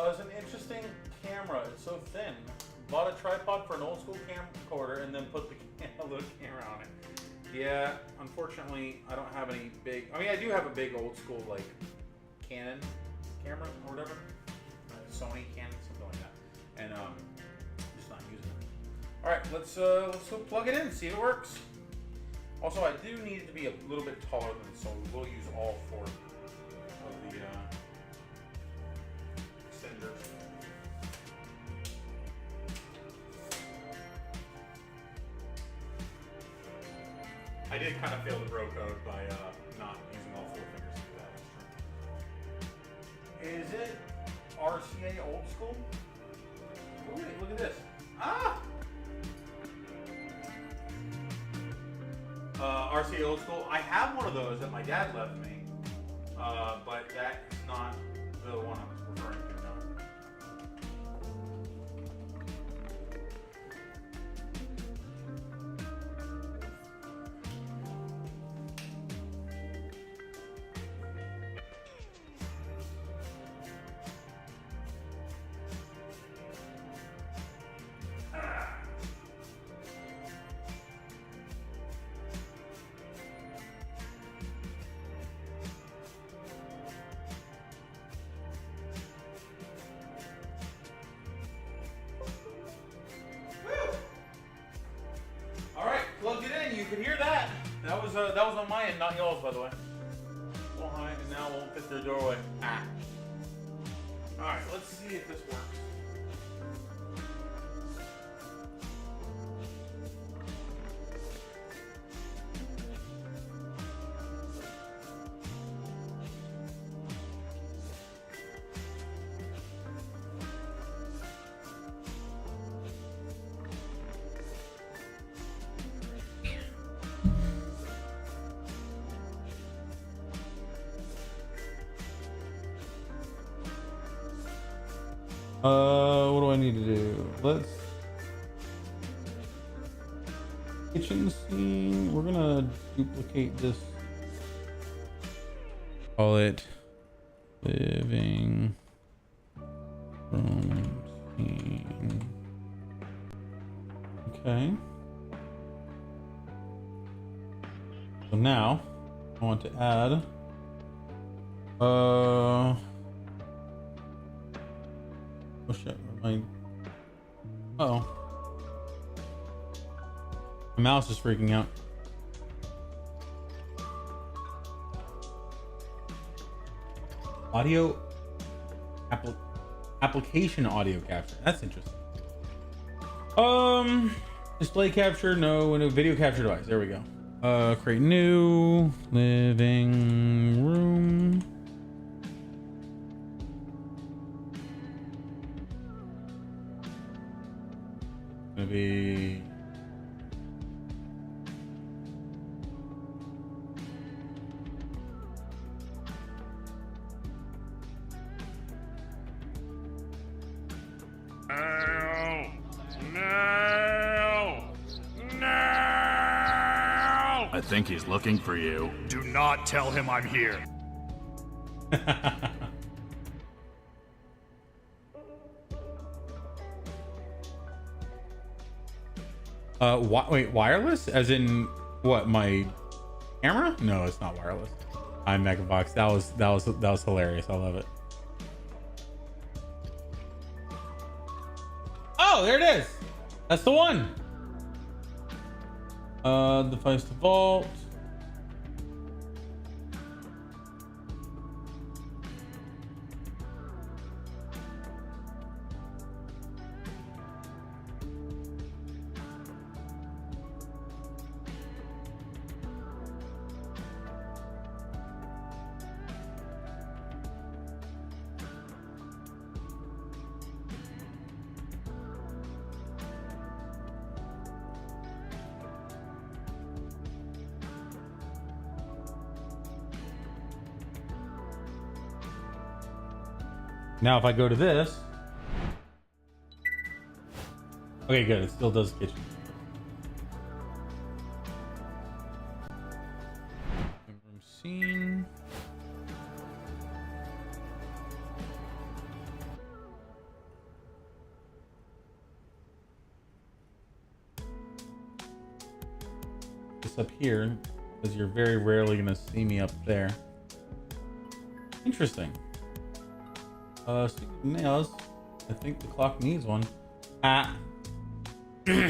It's an interesting camera. It's so thin. Bought a tripod for an old school camcorder and then put a little camera on it. Yeah, unfortunately, I don't have any big. I mean, I do have a big old school like Canon camera or whatever, Sony Canon, something like that, and just not using it. All right, let's plug it in, see if it works. Also, I do need it to be a little bit taller than this, so we'll use all 4 of the extenders. I did kind of fail the bro code by not using all 4 fingers to do that. Is it RCA old school? Oh, wait, look at this. Ah! RCA old school. I have one of those that my dad left me, but that's not the one I'm referring to now. Plugged it in. You can hear that. That was on my end, not yours, by the way. Go high, and now won't fit their doorway. Ah. All right, let's see if this works. What do I need to do? Let's kitchen scene. We're gonna duplicate this. Call it living room scene. Okay. So now I want to add oh shit, my mouse is freaking out. Audio application audio capture. That's interesting. Display capture, no video capture device. There we go. Create new living room. Gonna be I think he's looking for you. Do not tell him I'm here. Wait, wireless? As in what? My camera? No, it's not wireless. I'm Megabox. That was hilarious. I love it. Oh, there it is. That's the one. Device to vault. Now, if I go to this, okay, good. It still does kitchen. Room scene. This up here, because you're very rarely gonna see me up there. Interesting. Speaking of nails, I think the clock needs one.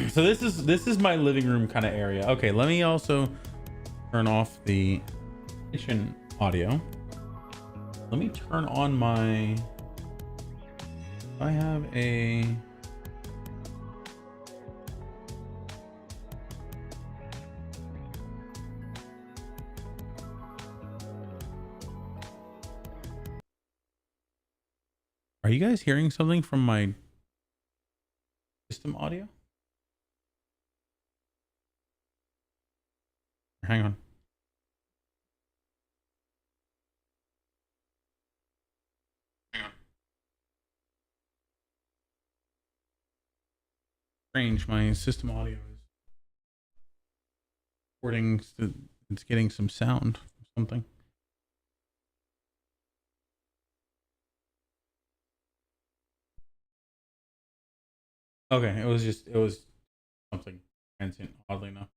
So this is my living room kind of area. Okay, let me also turn off the kitchen audio. Let me turn on my. I have a. Are you guys hearing something from my system audio? Hang on. Strange, my system audio is recording. It's getting some sound or something. Okay, it was something transient, oddly enough.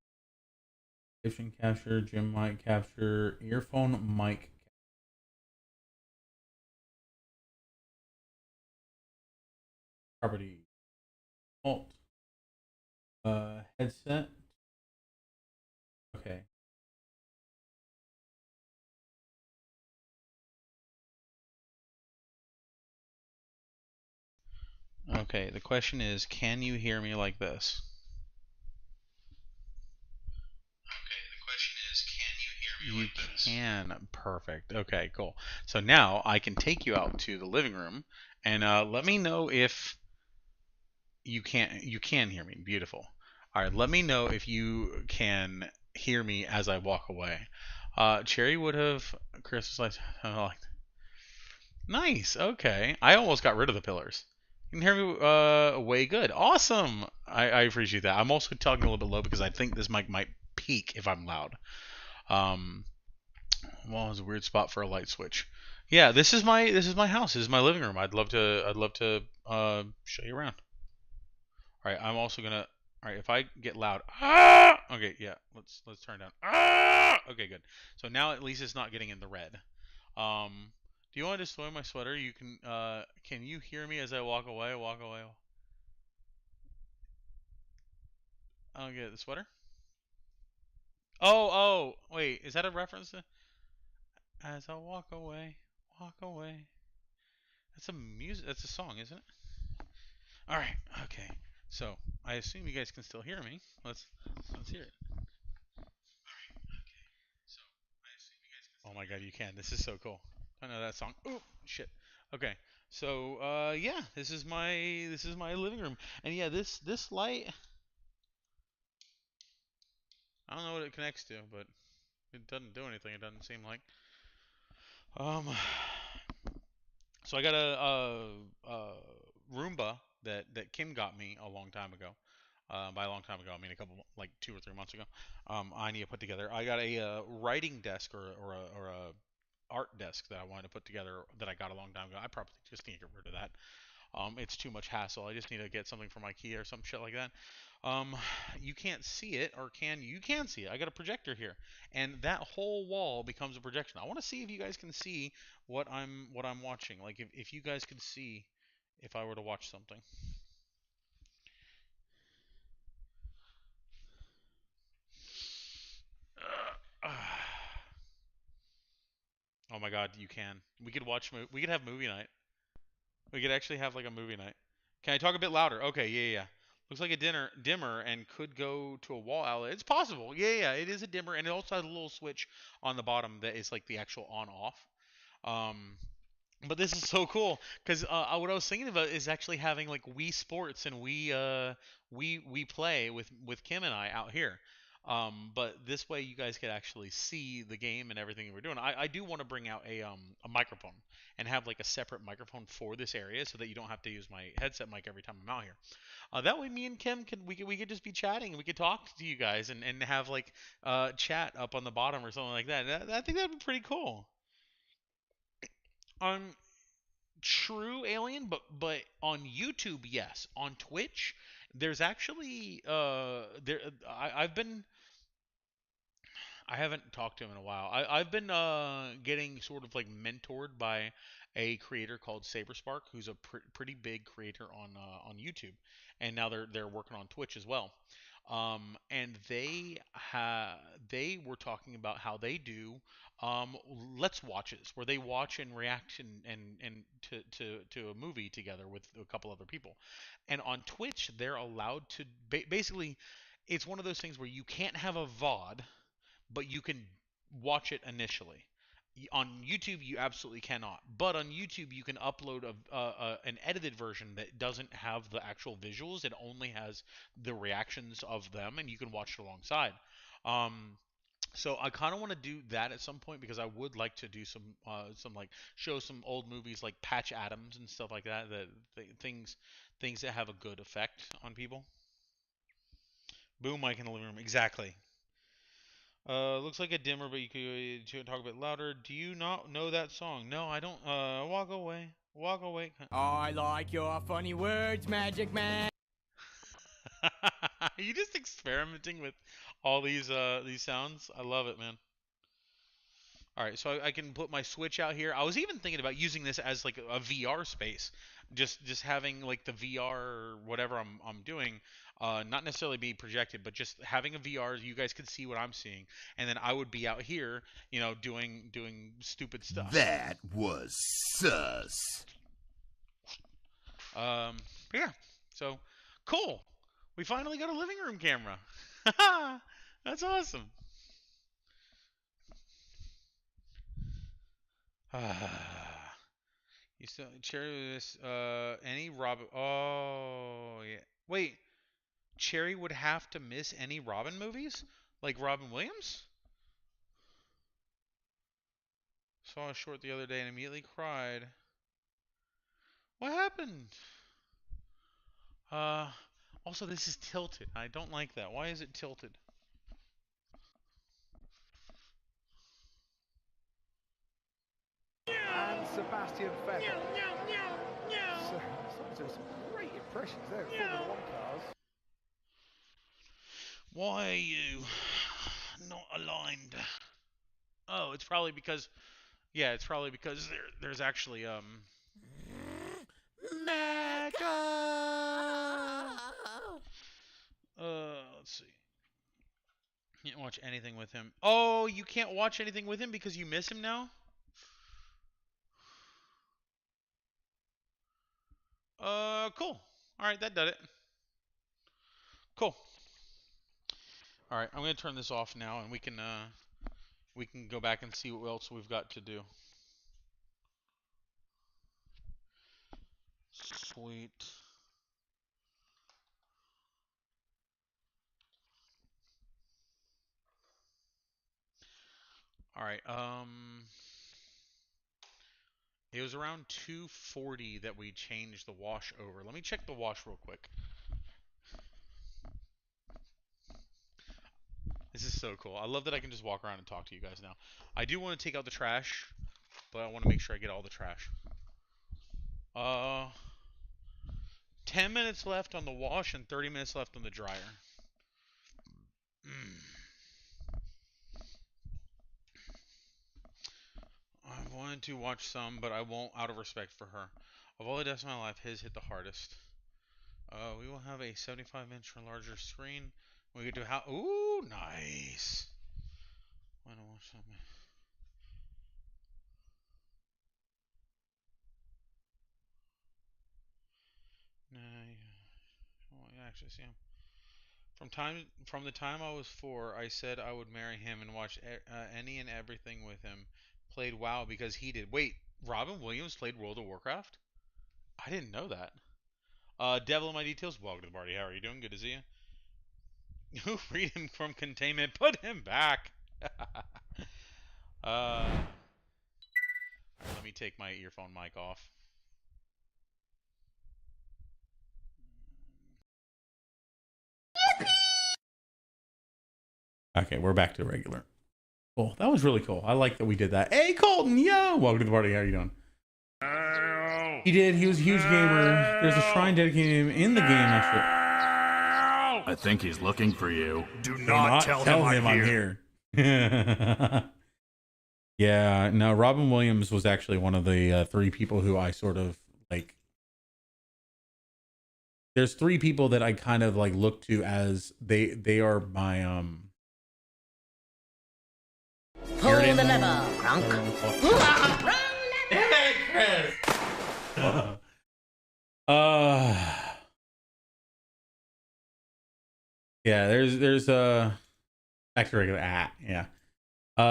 Kitchen capture, gym mic capture, earphone mic. Property. Alt. Headset. Okay. Okay, the question is, can you hear me like this? Okay, the question is, can you hear me like this? You can. Perfect. Okay, cool. So now I can take you out to the living room and let me know if you can hear me. Beautiful. All right, let me know if you can hear me as I walk away. Cherry would have Chris was like, nice. Okay. I almost got rid of the pillars. You can hear me way good. Awesome. I appreciate that. I'm also talking a little bit low because I think this mic might peak if I'm loud. Um, well, it's a weird spot for a light switch. Yeah, this is my house. This is my living room. I'd love to show you around. All right, I'm also gonna. All right, if I get loud, okay, yeah, let's turn down. Okay, good. So now at least it's not getting in the red. Do you want to destroy my sweater? You can. Can you hear me as I walk away? Walk away. Okay, the sweater. Oh, wait, is that a reference to? As I walk away, walk away. That's a music. That's a song, isn't it? All right. Okay. So I assume you guys can still hear me. Let's hear it. Oh my God, you can. This is so cool. I know that song. Oh shit. Okay. So yeah, this is my living room, and yeah, this light. I don't know what it connects to, but it doesn't do anything. It doesn't seem like. Um. So I got a Roomba that Kim got me a long time ago. By a long time ago, I mean a couple, like 2 or 3 months ago. I need to put together. I got a writing desk or a art desk that I wanted to put together that I got a long time ago. I probably just need to get rid of that. It's too much hassle. I just need to get something from IKEA or some shit like that. Um, you can't see it, or can you? You can see it. I got a projector here, and that whole wall becomes a projection. I want to see if you guys can see what I'm watching. Like if you guys could see if I were to watch something. Oh my God, you can. We could watch. We could have movie night. We could actually have like a movie night. Can I talk a bit louder? Okay, yeah. Looks like a dimmer and could go to a wall outlet. It's possible. Yeah. It is a dimmer, and it also has a little switch on the bottom that is like the actual on-off. Um, but this is so cool because what I was thinking about is actually having like Wii Sports and we play with Kim and I out here. But this way you guys could actually see the game and everything we're doing. I do want to bring out a microphone and have like a separate microphone for this area so that you don't have to use my headset mic every time I'm out here. That way me and Kim we could just be chatting and we could talk to you guys and have like chat up on the bottom or something like that. I think that'd be pretty cool. Um, True Alien, but on YouTube, yes. On Twitch, there's actually there I haven't talked to him in a while. I've been getting sort of like mentored by a creator called Saberspark, who's a pretty big creator on YouTube, and now they're working on Twitch as well. And they were talking about how they do let's watches where they watch and react and to a movie together with a couple other people. And on Twitch, they're allowed to basically it's one of those things where you can't have a VOD but you can watch it initially. On YouTube, you absolutely cannot. But on YouTube, you can upload an edited version that doesn't have the actual visuals. It only has the reactions of them, and you can watch it alongside. Um, so I kind of want to do that at some point because I would like to do some like show some old movies like Patch Adams and stuff like that. Things that have a good effect on people. Boom mic in the living room. Exactly. Looks like a dimmer, but you could talk a bit louder. Do you not know that song? No, I don't. Walk away. Walk away. I like your funny words, Magic Man. Are you just experimenting with all these sounds? I love it, man. All right, so I can put my Switch out here. I was even thinking about using this as like a VR space, just having like the VR or whatever I'm doing, not necessarily be projected, but just having a VR. You guys could see what I'm seeing, and then I would be out here, doing stupid stuff. That was sus. Yeah. So cool. We finally got a living room camera. That's awesome. You still Cherry this any Robin oh yeah. Wait, Cherry would have to miss any Robin movies? Like Robin Williams? Saw a short the other day and immediately cried. What happened? Also, this is tilted. I don't like that. Why is it tilted? And Sebastian Vettel. So some great impressions there in Formula 1 cars. Why are you not aligned? Oh, it's probably because, yeah, it's probably because there's actually Mecha! Let's see. Can't watch anything with him. Oh, you can't watch anything with him because you miss him now? Cool. All right, that did it. Cool. All right, I'm gonna turn this off now, and we can go back and see what else we've got to do. Sweet. All right. It was around 240 that we changed the wash over. Let me check the wash real quick. This is so cool. I love that I can just walk around and talk to you guys now. I do want to take out the trash, but I want to make sure I get all the trash. 10 minutes left on the wash and 30 minutes left on the dryer. I wanted to watch some, but I won't out of respect for her. Of all the deaths in my life, his hit the hardest. We will have a 75-inch or larger screen. We could do how? Ooh, nice. Why don't watch something? Nah, you actually see him. From the time I was 4, I said I would marry him and watch any and everything with him. Played WoW because he did. Wait, Robin Williams played World of Warcraft? I didn't know that. Devil in my details. Welcome to the party. How are you doing? Good to see you. Freed him from containment. Put him back. Let me take my earphone mic off. Okay, we're back to regular. Cool. That was really cool. I like that we did that. Hey, Colton, yo! Welcome to the party. How are you doing? He did. He was a huge gamer. There's a shrine dedicated to him in the game, actually. I think he's looking for you. Do not tell him I'm here. Yeah, no, Robin Williams was actually one of the 3 people who I sort of like. There's 3 people that I kind of like look to as they are my Pull the lever, Crunk. Yeah, there's back to regular yeah.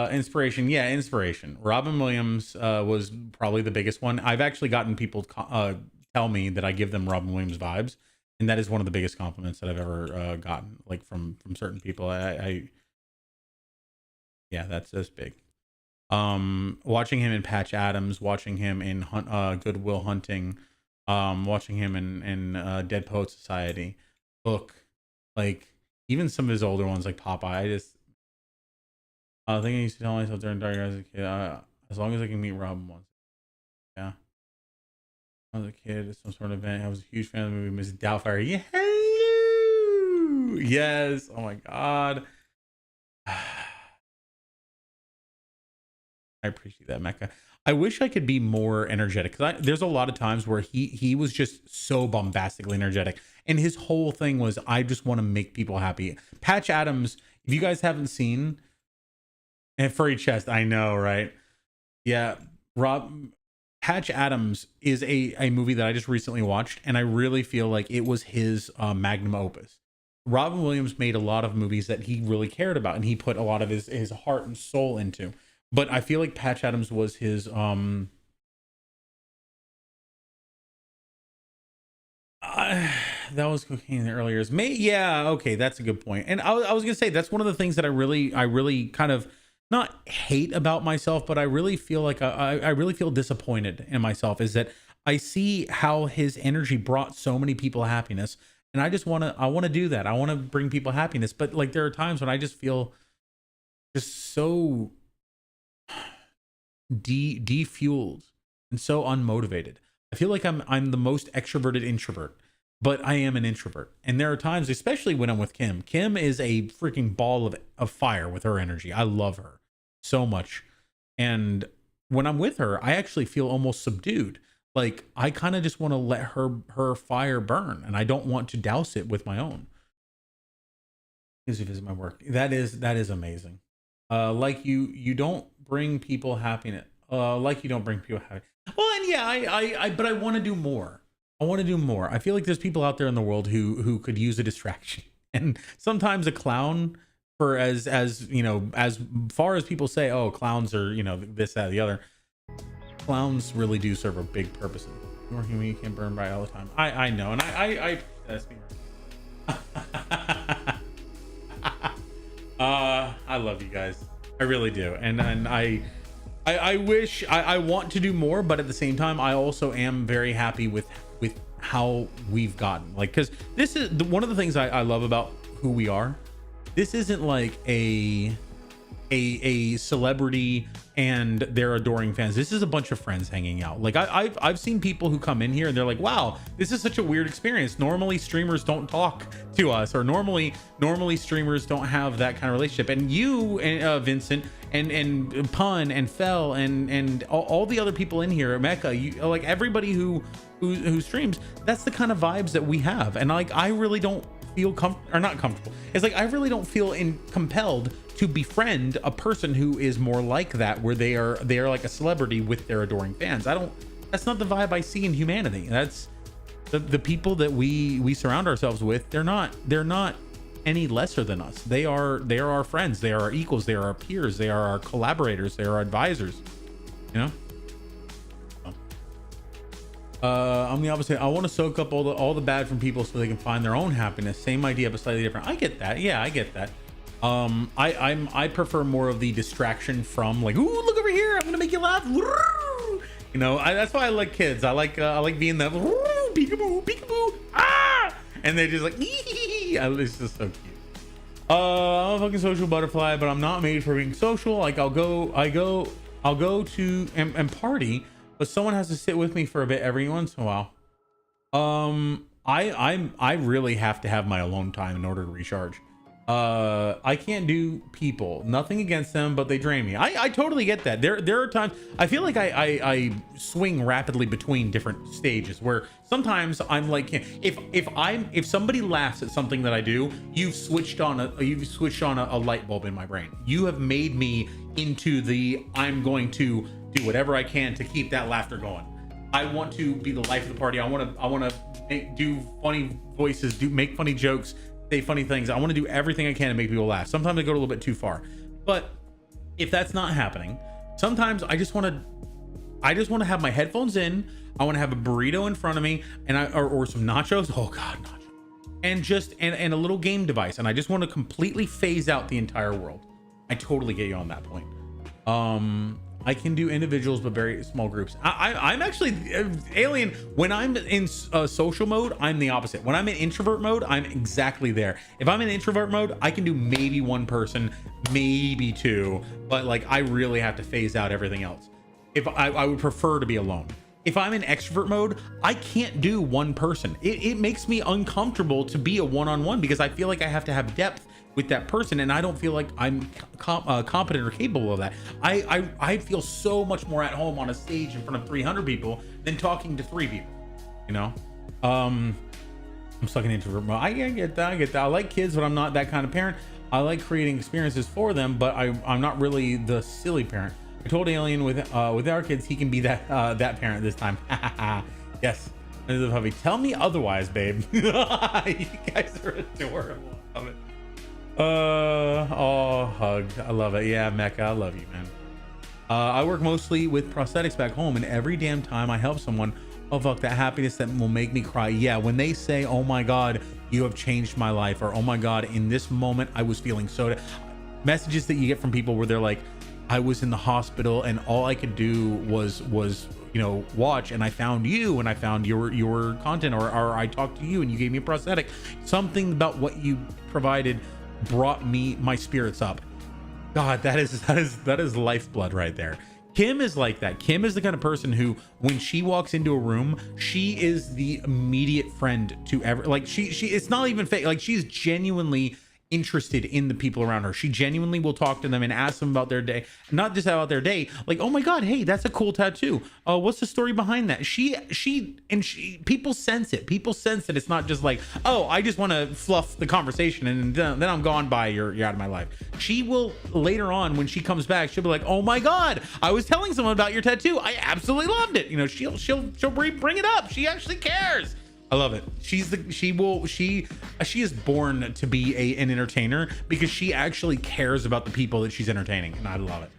Inspiration. Yeah, inspiration. Robin Williams was probably the biggest one. I've actually gotten people tell me that I give them Robin Williams vibes, and that is one of the biggest compliments that I've ever gotten, like from certain people. Yeah, that's big. Watching him in Patch Adams, watching him in Good Will Hunting, watching him in Dead Poet Society, Hook, like even some of his older ones like Popeye. I think I used to tell myself during Dark as a kid, as long as I can meet Robin once. Yeah. When I was a kid at some sort of event, I was a huge fan of the movie Miss Doubtfire. Yeah. Yes. Oh my God. I appreciate that, Mecca. I wish I could be more energetic, because there's a lot of times where he was just so bombastically energetic, and his whole thing was, I just want to make people happy. Patch Adams, if you guys haven't seen, and Furry Chest, I know, right? Yeah, Patch Adams is a movie that I just recently watched, and I really feel like it was his magnum opus. Robin Williams made a lot of movies that he really cared about, and he put a lot of his heart and soul into. But I feel like Patch Adams was his that was cocaine in the earlier years. Yeah, okay, that's a good point. And I was gonna say that's one of the things that I really kind of not hate about myself, but I really feel like I really feel disappointed in myself, is that I see how his energy brought so many people happiness, and I want to do that. I want to bring people happiness, but like there are times when I just feel just so defueled and so unmotivated. I feel like I'm the most extroverted introvert, but I am an introvert. And there are times, especially when I'm with Kim. Kim is a freaking ball of fire with her energy. I love her so much. And when I'm with her, I actually feel almost subdued. Like I kind of just want to let her fire burn, and I don't want to douse it with my own. Please visit my work. That is amazing. Like you don't bring people happiness. Like you don't bring people happiness. Well, and yeah, but I want to do more. I want to do more. I feel like there's people out there in the world who could use a distraction, and sometimes a clown, for as you know, as far as people say, oh, clowns are, you know, this, that, the other. Clowns really do serve a big purpose. You're human, you can't burn by all the time. I know, and I that's me. I love you guys. I really do, and I wish I want to do more, but at the same time, I also am very happy with how we've gotten. Like, because this is one of the things I love about who we are. This isn't like a celebrity and their adoring fans. This is a bunch of friends hanging out. Like I've seen people who come in here and they're like, wow, this is such a weird experience. Normally streamers don't talk to us, or normally streamers don't have that kind of relationship. And you, Vincent, and Pun and Fell and all the other people in here, Mecca, you, like everybody who streams, that's the kind of vibes that we have. And like I really don't feel not comfortable. It's like I really don't feel compelled to befriend a person who is more like that, where they are like a celebrity with their adoring fans. That's not the vibe I see in humanity. That's the people that we surround ourselves with. They're not any lesser than us. They are our friends. They are our equals. They are our peers. They are our collaborators. They are our advisors. You know. I'm the opposite. I want to soak up all the bad from people so they can find their own happiness. Same idea, but slightly different. I get that. Yeah, I get that. I prefer more of the distraction from, like, ooh, look over here, I'm gonna make you laugh. You know, that's why I like kids. I like being that peekaboo, peekaboo, ah, and they just like, it's just so cute. I'm a fucking social butterfly, but I'm not made for being social. Like I'll go to and party, but someone has to sit with me for a bit every once in a while. I really have to have my alone time in order to recharge. I can't do people, nothing against them, but they drain me. I totally get that. There are times I feel like I swing rapidly between different stages, where sometimes I'm like, if somebody laughs at something that I do, you've switched on a light bulb in my brain. You have made me into I'm going to do whatever I can to keep that laughter going. I want to be the life of the party. I want to do funny voices, make funny jokes, say funny things. I want to do everything I can to make people laugh. Sometimes I go a little bit too far, but if that's not happening, sometimes I just want to have my headphones in. I want to have a burrito in front of me, and or some nachos. Oh God, nachos, and a little game device, and I just want to completely phase out the entire world. I totally get you on that point. I can do individuals, but very small groups. I'm actually Alien. When I'm in social mode, I'm the opposite. When I'm in introvert mode, I'm exactly there. If I'm in introvert mode, I can do maybe one person, maybe two, but like I really have to phase out everything else. If I would prefer to be alone. If I'm in extrovert mode, I can't do one person. It makes me uncomfortable to be a one-on-one, because I feel like I have to have depth with that person, and I don't feel like I'm competent or capable of that. I feel so much more at home on a stage in front of 300 people than talking to 3 people, you know. I'm stuck in introvert mode. I get that. I like kids, but I'm not that kind of parent. I like creating experiences for them, but I'm not really the silly parent. I told Alien with our kids he can be that parent this time. Yes. Puppy. Tell me otherwise, babe. You guys are adorable. I love it. Oh, hug. I love it. Yeah, Mecca, I love you, man. I work mostly with prosthetics back home, and every damn time I help someone, oh fuck, that happiness that will make me cry. Yeah, when they say, oh my God, you have changed my life, or oh my God, in this moment I was feeling so. Messages that you get from people where they're like, I was in the hospital and all I could do was watch, and I found you and I found your content, or I talked to you and you gave me a prosthetic. Something about what you provided brought me my spirits up. God, that is lifeblood right there. Kim is like that. Kim is the kind of person who, when she walks into a room, she is the immediate friend to ever, like she it's not even fake. Like, she's genuinely interested in the people around her. She genuinely will talk to them and ask them about their day, not just about their day, like, oh my god, hey, that's a cool tattoo, what's the story behind that? She people sense it. People sense that it's not just like, oh, I just want to fluff the conversation and then I'm gone by, you're out of my life. She will, later on when she comes back, she'll be like, oh my god, I was telling someone about your tattoo, I absolutely loved it. You know, she'll bring it up. She actually cares. I love it. She is born to be an entertainer because she actually cares about the people that she's entertaining, and I love it.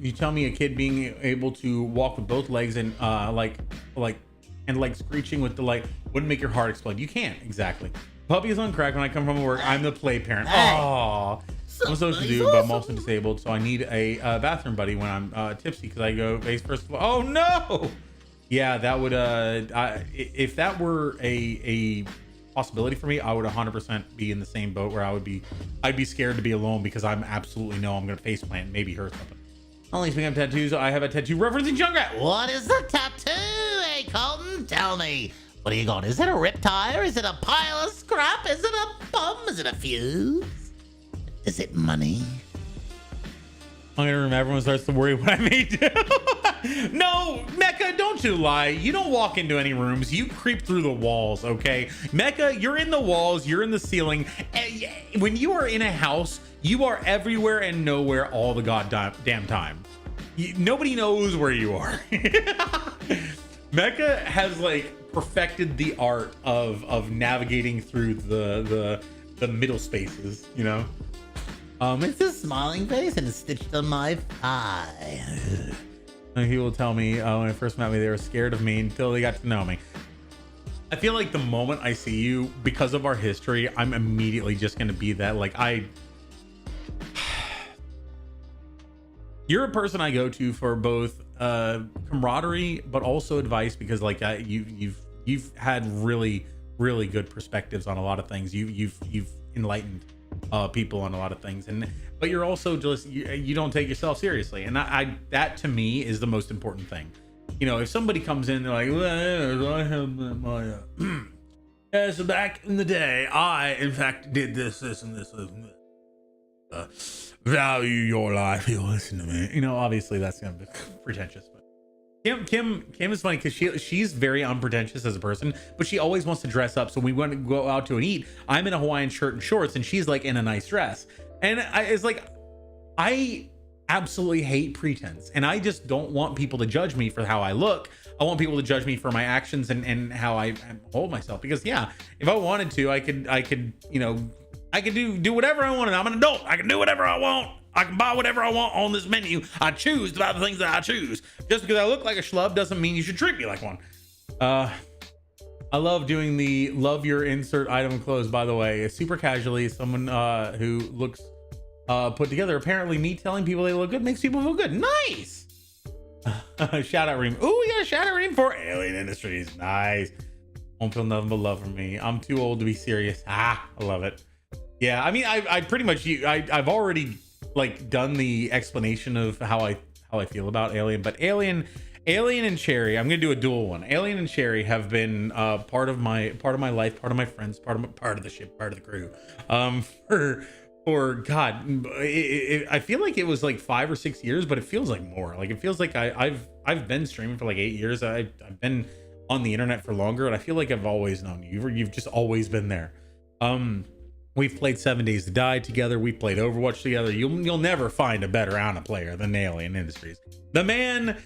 You tell me a kid being able to walk with both legs and like screeching with delight wouldn't make your heart explode. You can't. Exactly. Puppy is on crack. When I come from work, I'm the play parent. Aww. I'm supposed to do, but I'm also disabled, so I need a bathroom buddy when I'm tipsy because I go face first. Oh no. Yeah, that would if that were a possibility for me, I would 100% be in the same boat where I'd be scared to be alone because I'm absolutely know I'm gonna face plant and maybe hurt something. Only speaking of tattoos, I have a tattoo referencing Junkrat. What is the tattoo, hey Colton? Tell me. What do you got? Is it a rip tire? Is it a pile of scrap? Is it a bum? Is it a fuse? Is it money? I'm gonna remember everyone starts to worry what I may do. No, Mecca, don't you lie. You don't walk into any rooms. You creep through the walls, okay? Mecca, you're in the walls. You're in the ceiling. When you are in a house, you are everywhere and nowhere all the goddamn time. Nobody knows where you are. Mecca has like perfected the art of navigating through the middle spaces, you know? It's a smiling face and it's stitched on my thigh. He will tell me when I first met me, they were scared of me until they got to know me. I feel like the moment I see you, because of our history, I'm immediately just going to be that. Like, you're a person I go to for both camaraderie, but also advice, because like you've had really good perspectives on a lot of things. You've enlightened people on a lot of things, but you're also just you don't take yourself seriously, and I that to me is the most important thing. You know, if somebody comes in, they're like, well, I have my yeah, so back in the day, I in fact did this and this and this. Value your life, you listen to me. You know, obviously that's gonna be pretentious, but Kim is funny because she's very unpretentious as a person, but she always wants to dress up. So we want to go out to an eat. I'm in a Hawaiian shirt and shorts, and she's like in a nice dress. And it's like, I absolutely hate pretense, and I just don't want people to judge me for how I look. I want people to judge me for my actions and how I hold myself. Because yeah, if I wanted to, I could you know, I could do whatever I want. And I'm an adult. I can do whatever I want. I can buy whatever I want on this menu. I choose to buy the things that I choose. Just because I look like a schlub doesn't mean you should treat me like one. I love doing the love your insert item clothes, by the way. Super casually, someone who looks put together. Apparently me telling people they look good makes people feel good. Nice. Shout out Reem. Ooh, we got a shout out Reem for Alien Industries. Nice. Won't feel nothing but love from me. I'm too old to be serious. I love it. Yeah, I mean, I pretty much I've already like done the explanation of how I feel about Alien, but Alien and Cherry, I'm gonna do a dual one. Alien and Cherry have been part of my life, part of my friends, part of the ship, part of the crew. For God, I feel like it was like 5 or 6 years, but it feels like more. Like it feels like I've been streaming for like 8 years. I've been on the internet for longer, and I feel like I've always known you. You've just always been there. We've played 7 Days to Die together. We played Overwatch together. You'll never find a better Ana player than Alien Industries. The man,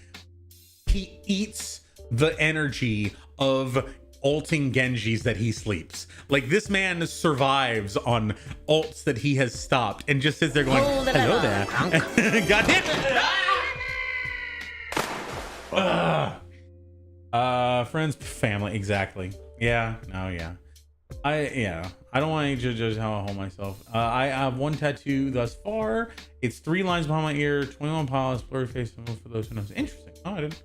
he eats the energy of ulting Genjis that he sleeps. Like, this man survives on ults that he has stopped and just sits there going, hello there. Got hit. Friends, family, exactly. Yeah, no, yeah. I don't want to judge how I hold myself. I have one tattoo thus far. It's 3 lines behind my ear, 21 piles, blurry face for those who know. Interesting. Oh, I didn't.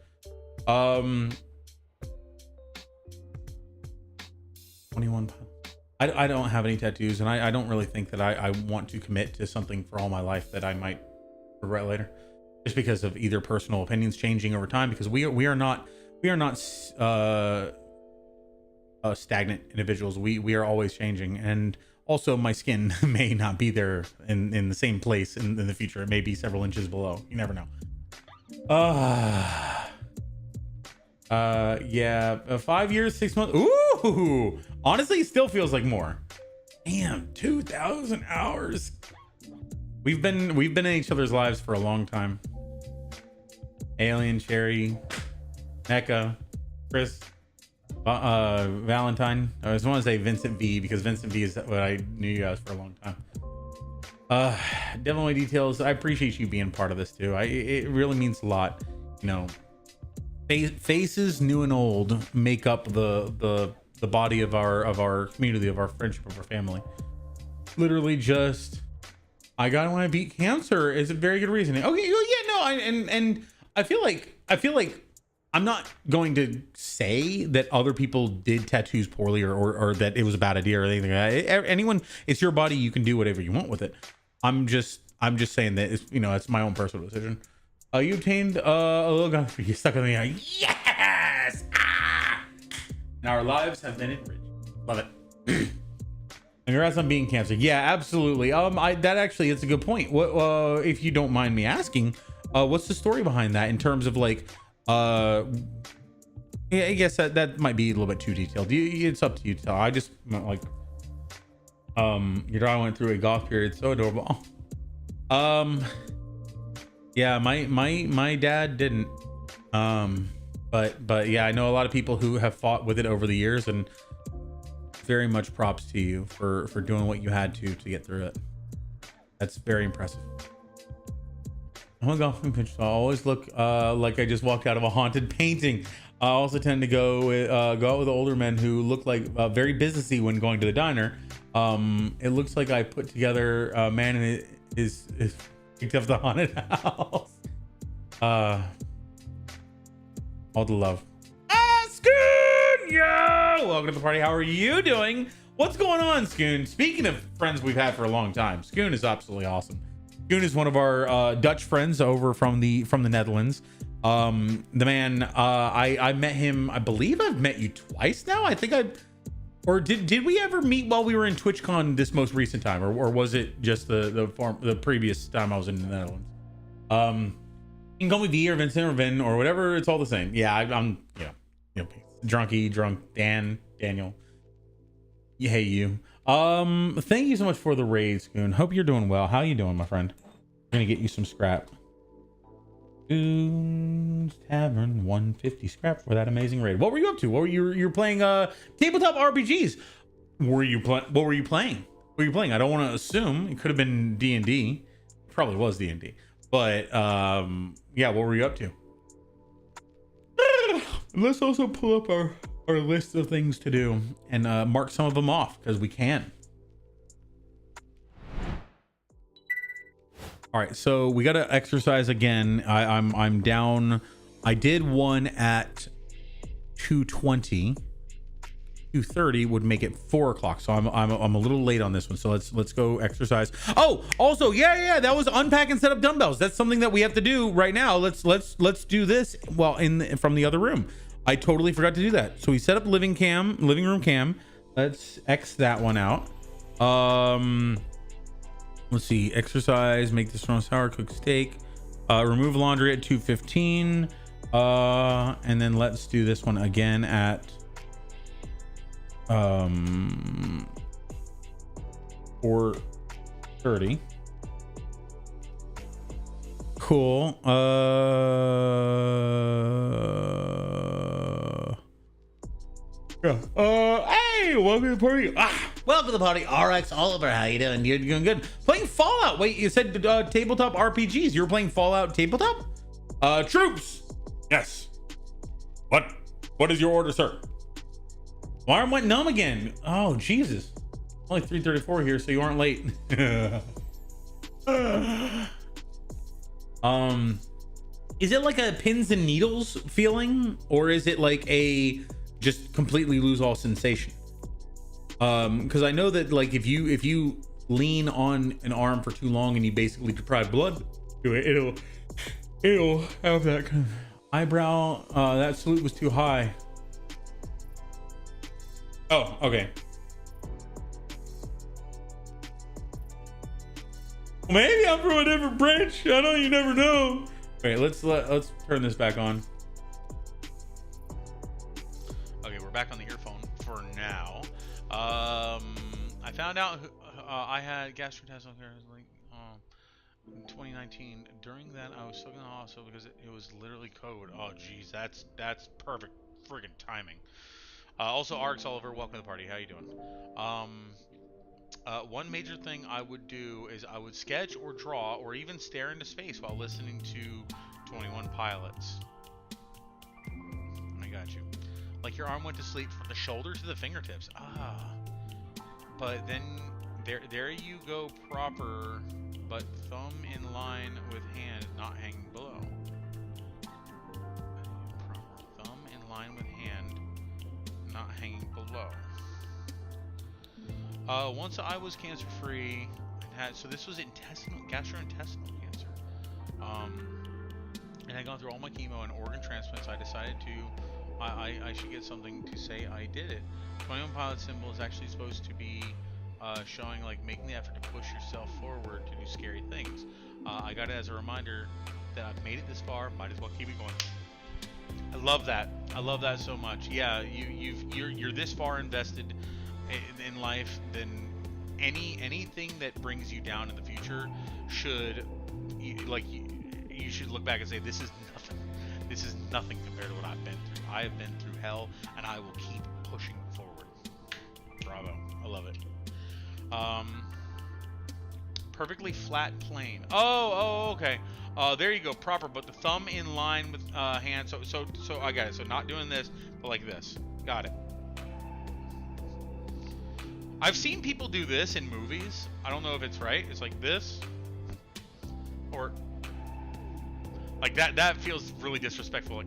21 piles. I don't have any tattoos, and I don't really think that I want to commit to something for all my life that I might regret later, just because of either personal opinions changing over time. Because we are not stagnant individuals. We are always changing, and also my skin may not be there in the same place in the future. It may be several inches below. You never know. Yeah, 5 years, 6 months. Ooh, honestly, it still feels like more. Damn, 2,000 hours. We've been in each other's lives for a long time. Alien, Cherry, Mecca, Chris, Valentine. I just want to say Vincent V, because Vincent V is what I knew you guys for a long time. Definitely details. I appreciate you being part of this too. It really means a lot. You know, faces new and old make up the body of our community, of our friendship, of our family. Literally, just I got it when I beat cancer is a very good reasoning. Okay, well, yeah, no, and I feel like I'm not going to say that other people did tattoos poorly or that it was a bad idea or anything like that. Anyone, it's your body, you can do whatever you want with it. I'm just saying that it's, you know, it's my own personal decision. You obtained a little gun for you stuck in the eye. Yes! Ah! And our lives have been enriched. Love it. And congrats on being cancer. Yeah, absolutely. That actually, it's a good point. What, if you don't mind me asking, what's the story behind that in terms of like, yeah, I guess that might be a little bit too detailed. It's up to you to tell. I just like, your daughter went through a goth period. So adorable. Yeah, my dad didn't. But yeah, I know a lot of people who have fought with it over the years, and very much props to you for doing what you had to get through it. That's very impressive. I'm a golfing pitch, so I always look like I just walked out of a haunted painting. I also tend to go out with older men who look like very businessy when going to the diner. It looks like I put together a man and is picked up the haunted house. All the love. Scoon! Yo! Welcome to the party. How are you doing? What's going on, Scoon? Speaking of friends we've had for a long time, Scoon is absolutely awesome. Scoon is one of our Dutch friends over from the Netherlands. The man, I met him, I believe I've met you twice now. I think or did we ever meet while we were in TwitchCon this most recent time, or was it just the previous time I was in the Netherlands? You can call me V or Vincent or Vin or whatever. It's all the same. Yeah, I'm drunk Daniel. Yeah, hey you. Thank you so much for the raid, Scoon. Hope you're doing well. How you doing, my friend? I'm gonna get you some scrap. Scoon's Tavern 150 scrap for that amazing raid. What were you up to? What were you're playing tabletop RPGs? What were you playing? What were you playing? I don't want to assume. It could have been D&D. Probably was D&D. But yeah, what were you up to? Let's also pull up our list of things to do and mark some of them off, because we can. All right, so we got to exercise again. I'm down. I did one at 2:20. 2:30 would make it 4 o'clock, so I'm a little late on this one. So let's go exercise. Oh, also, yeah, that was unpack and set up dumbbells. That's something that we have to do right now. Let's do this. Well, from the other room, I totally forgot to do that. So we set up living room cam. Let's X that one out. Let's see, exercise, make this from sour, cook steak, remove laundry at 2:15, and then let's do this one again at 4:30. Cool. Hey, welcome to the party. Welcome to the party, RX Oliver. How you doing? You're doing good. Playing Fallout. Wait, you said tabletop RPGs. You were playing Fallout tabletop? Troops. Yes. What is your order, sir? My arm went numb again. Oh, Jesus. Only 3:34 here, so you aren't late. Is it like a pins and needles feeling, or is it like a just completely lose all sensation? Because I know that like if you lean on an arm for too long and you basically deprive blood to it, it'll have that kind of eyebrow. That salute was too high. Oh, okay. Maybe I'm from a different branch. I know, you never know. Okay, let's turn this back on. Okay, we're back on the earphone for now. I found out I had gastrointestinal cancer in 2019. During that, I was stuck in the hospital because it was literally COVID. Oh, geez, that's perfect friggin' timing. Also, Arx Oliver, welcome to the party. How you doing? One major thing I would do is I would sketch or draw or even stare into space while listening to 21 Pilots. I got you. Like your arm went to sleep from the shoulders to the fingertips. Ah. But then there you go proper, but thumb in line with hand not hanging below. Proper thumb in line with hand not hanging below. Once I was cancer-free, so this was gastrointestinal cancer. And I had gone through all my chemo and organ transplants. I decided I should get something to say I did it. 21 Pilot symbol is actually supposed to be showing like making the effort to push yourself forward to do scary things. I got it as a reminder that I've made it this far. Might as well keep it going. I love that. I love that so much. Yeah, you're this far invested in life, then anything that brings you down in the future should you should look back and say, this is nothing compared to what I've been through. I have been through hell and I will keep pushing forward. Bravo. I love it. Perfectly flat plane. Oh, okay. There you go, proper, but the thumb in line with hand. So I got it. So not doing this, but like this. Got it. I've seen people do this in movies. I don't know if it's right. It's like this, or like that. That feels really disrespectful. Like,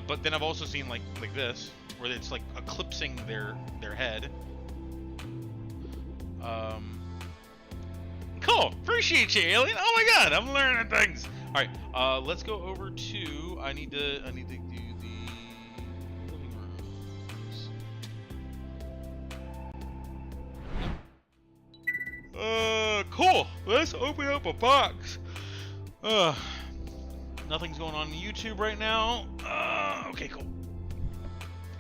but then I've also seen like this, where it's like eclipsing their head. Cool. Appreciate you, Alien. Oh my God, I'm learning things. All right, let's go over to. I need to do the living rooms. Cool. Let's open up a box. Nothing's going on YouTube right now. Okay, cool.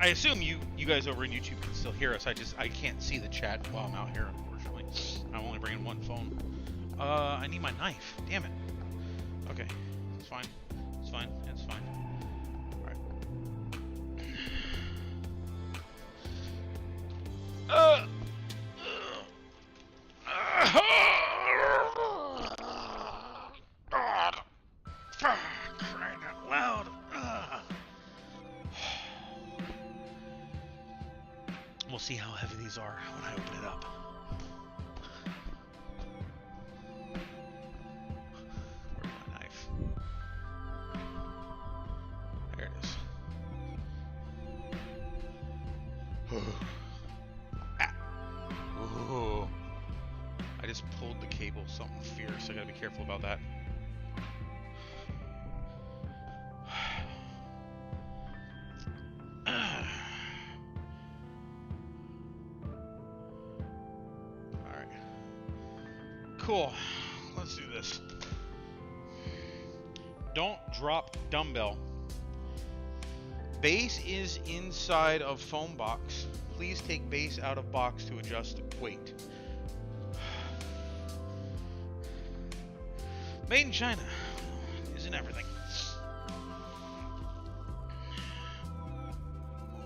I assume you guys over in YouTube can still hear us. I can't see the chat while I'm out here, unfortunately. I'm only bringing one phone. I need my knife. Damn it. Okay, it's fine. It's fine. It's fine. All right. God. Crying out loud. We'll see how heavy these are when I open it up. Where's my knife? There it is. Ah. Ooh. I just pulled the cable, something fierce. I gotta be careful about that. Cool. Let's do this. Don't drop dumbbell. Base is inside of foam box. Please take base out of box to adjust weight. Made in China. Isn't everything.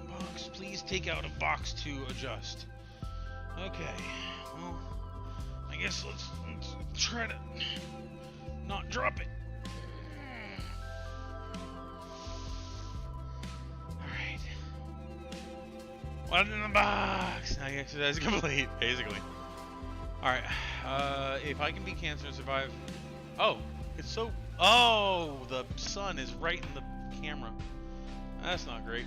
Box. Please take out of box to adjust. Okay. Well, I guess let's try to not drop it. Alright. What's in the box? Now you exercise complete, basically. Alright, if I can beat cancer and survive... Oh, it's so... Oh, the sun is right in the camera. That's not great.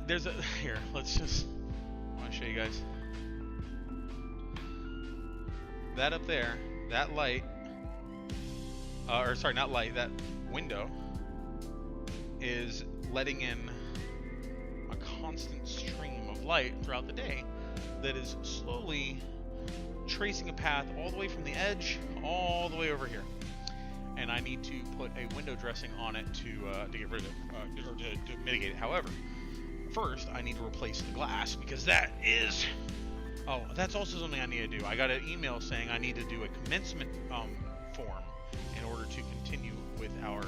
There's a... Here, let's just... I want to show you guys. That up there, that light... or sorry, not light, that window is letting in a constant stream of light throughout the day that is slowly tracing a path all the way from the edge all the way over here. And I need to put a window dressing on it to get rid of it, or to mitigate it. However, first I need to replace the glass because that is... Oh, that's also something I need to do. I got an email saying I need to do a commencement form in order to continue with our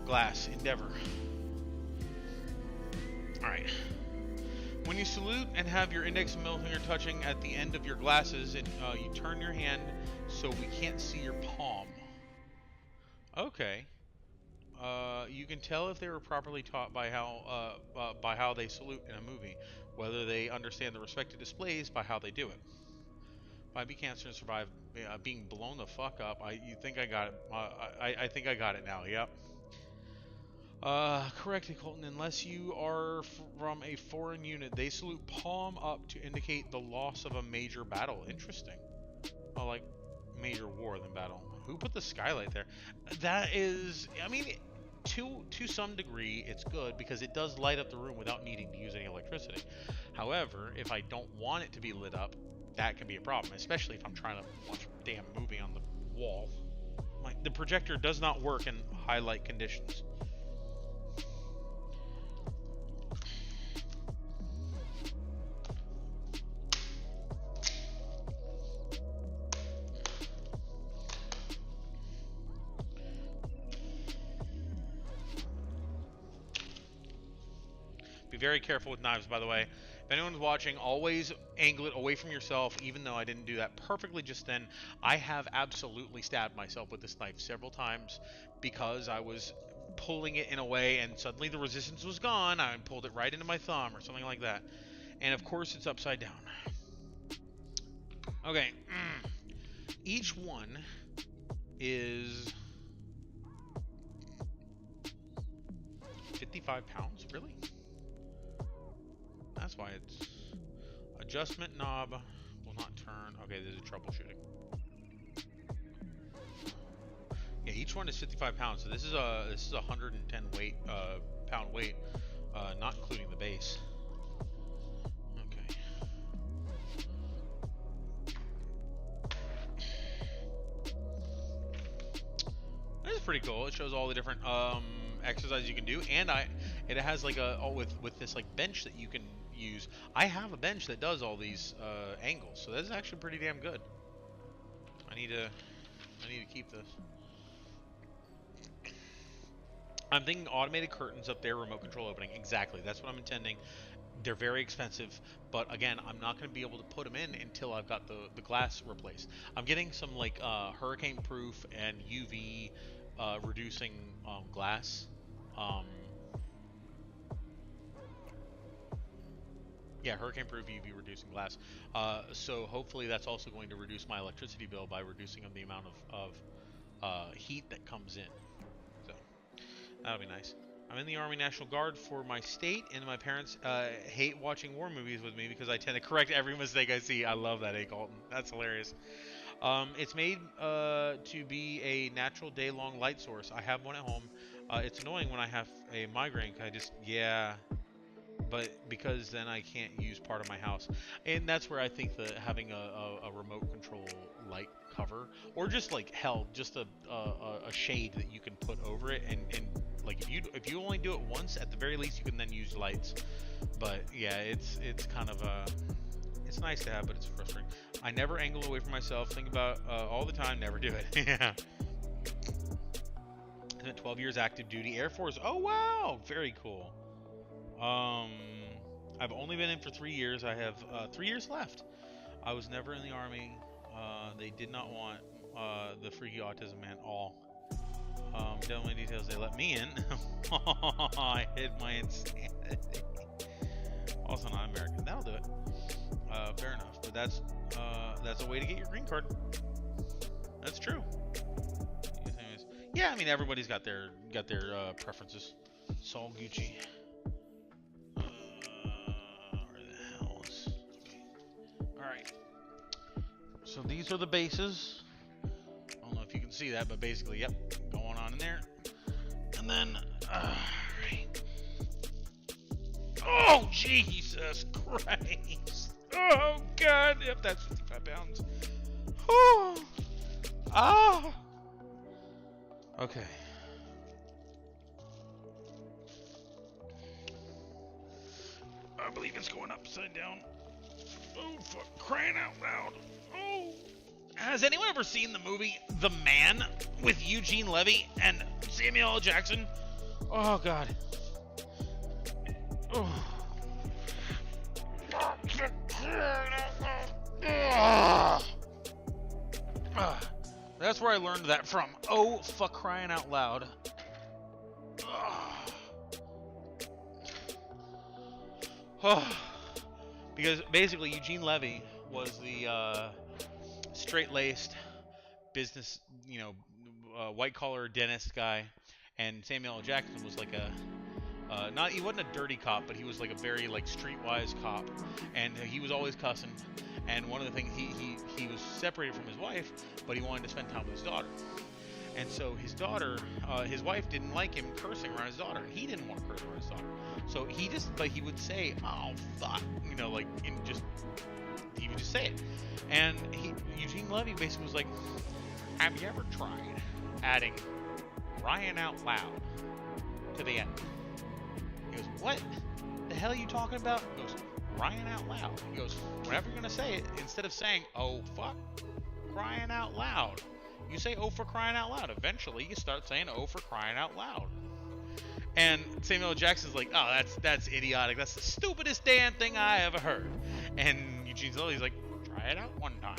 glass endeavor. Alright. When you salute and have your index and middle finger touching at the end of your glasses, you turn your hand so we can't see your palm. Okay. You can tell if they were properly taught by how they salute in a movie, whether they understand the respected displays by how they do it. If I beat cancer and survive being blown the fuck up, you think I got it? I think I got it now. Yep. Correctly, Colton. Unless you are from a foreign unit, they salute palm up to indicate the loss of a major battle. Interesting. Oh, like major war than battle. Who put the skylight there? That is, I mean, to some degree, it's good because it does light up the room without needing to use any electricity. However, if I don't want it to be lit up, that can be a problem, especially if I'm trying to watch a damn movie on the wall. The projector does not work in high light conditions. Be very careful with knives, by the way. If anyone's watching, always angle it away from yourself, even though I didn't do that perfectly just then. I have absolutely stabbed myself with this knife several times because I was pulling it in a way and suddenly the resistance was gone. I pulled it right into my thumb or something like that. And of course it's upside down. Okay. Each one is 55 pounds? Really? That's why it's adjustment knob will not turn. Okay, there's a troubleshooting. Yeah, each one is 55 pounds. So this is a 110 pound weight, not including the base. Okay. This is pretty cool. It shows all the different exercises you can do, and it has like with this like bench that you can use. I have a bench that does all these angles, so that's actually pretty damn good. I need to keep this. I'm thinking automated curtains up there, remote control opening. Exactly, that's what I'm intending. They're very expensive, but again, I'm not going to be able to put them in until I've got the glass replaced. I'm getting some like hurricane proof and UV reducing glass. Yeah, hurricane-proof UV reducing glass. So hopefully that's also going to reduce my electricity bill by reducing the amount of heat that comes in. So that'll be nice. I'm in the Army National Guard for my state, and my parents hate watching war movies with me because I tend to correct every mistake I see. I love that, Colton. That's hilarious. It's made to be a natural day-long light source. I have one at home. It's annoying when I have a migraine. But because then I can't use part of my house, and that's where I think that having a remote control light cover, or just like just a shade that you can put over it, and like if you only do it once, at the very least you can then use lights. But yeah, it's kind of it's nice to have, but it's frustrating. I never angle away from myself. Think about all the time. Never do it. Yeah. I spent 12 years active duty Air Force. Oh wow, very cool. I've only been in for 3 years. I have 3 years left. I was never in the Army. They did not want the freaky autism man at all. Definitely details they let me in. I hid my insanity. Also not American. That'll do it. Fair enough. But that's a way to get your green card. That's true. Yeah, I mean everybody's got their preferences. Saul Gucci. Where the hell is? Okay. All right. So these are the bases. I don't know if you can see that, but basically, yep, going on in there. And then, right. Oh, Jesus Christ. Oh, God. Yep, that's 55 pounds. Oh. Ah. Okay. I believe it's going upside down. Oh, fuck. Crying out loud. Oh. Has anyone ever seen the movie The Man with Eugene Levy and Samuel L. Jackson? Oh, God. Oh. That's where I learned that from. Oh, for crying out loud. Because basically Eugene Levy was the straight-laced business, white-collar dentist guy, and Samuel L. Jackson was like he wasn't a dirty cop, but he was like a very like streetwise cop, and he was always cussing. And one of the things he was separated from his wife, but he wanted to spend time with his daughter. And so his daughter, his wife didn't like him cursing around his daughter, and he didn't want to curse around his daughter. So he would say, "Oh fuck," he would just say it. And Eugene Levy basically was like, "Have you ever tried adding crying out loud to the end?" He goes, "What the hell are you talking about?" He goes, "Crying out loud." He goes, "Whenever you're gonna say it, instead of saying, 'Oh fuck,' crying out loud, you say, 'Oh for crying out loud.' Eventually, you start saying, 'Oh for crying out loud.'" And Samuel L. Jackson's like, "Oh, that's idiotic. That's the stupidest damn thing I ever heard." And Eugene Levy's like, "Try it out one time."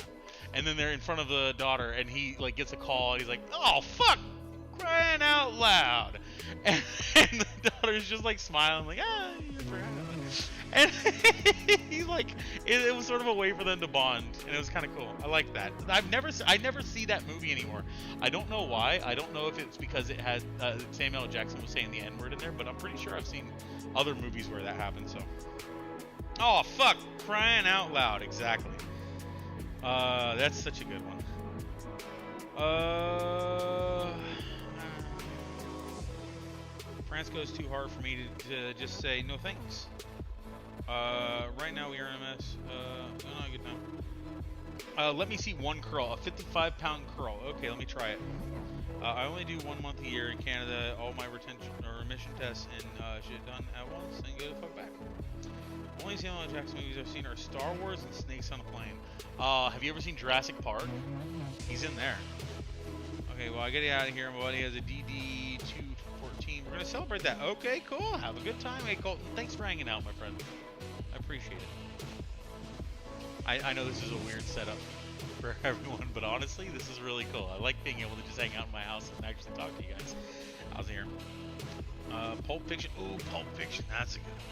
And then they're in front of the daughter, and he like gets a call, and he's like, "Oh fuck, crying out loud." And the daughter's just like smiling, like, "Ah, you're crying out loud." And he's like, it was sort of a way for them to bond, and it was kind of cool. I like that. I never see that movie anymore. I don't know why. I don't know if it's because it had Samuel L. Jackson was saying the N-word in there, but I'm pretty sure I've seen other movies where that happens. So, oh fuck, crying out loud, exactly. That's such a good one. France goes too hard for me to just say no thanks. Right now we are in a mess. Not good now. Let me see one curl, a 55-pound curl. Okay, let me try it. I only do 1 month a year in Canada. All my remission tests and shit done at once, and go the fuck back. Only Samuel L. Jackson movies I've seen are Star Wars and Snakes on a Plane. Have you ever seen Jurassic Park? He's in there. Okay, well I gotta get out of here. My buddy has a DD214. We're gonna celebrate that. Okay, cool. Have a good time. Hey Colton, thanks for hanging out, my friend. I appreciate it. I know this is a weird setup for everyone, but honestly, this is really cool. I like being able to just hang out in my house and actually talk to you guys. How's it here? Pulp Fiction. Ooh, Pulp Fiction. That's a good one.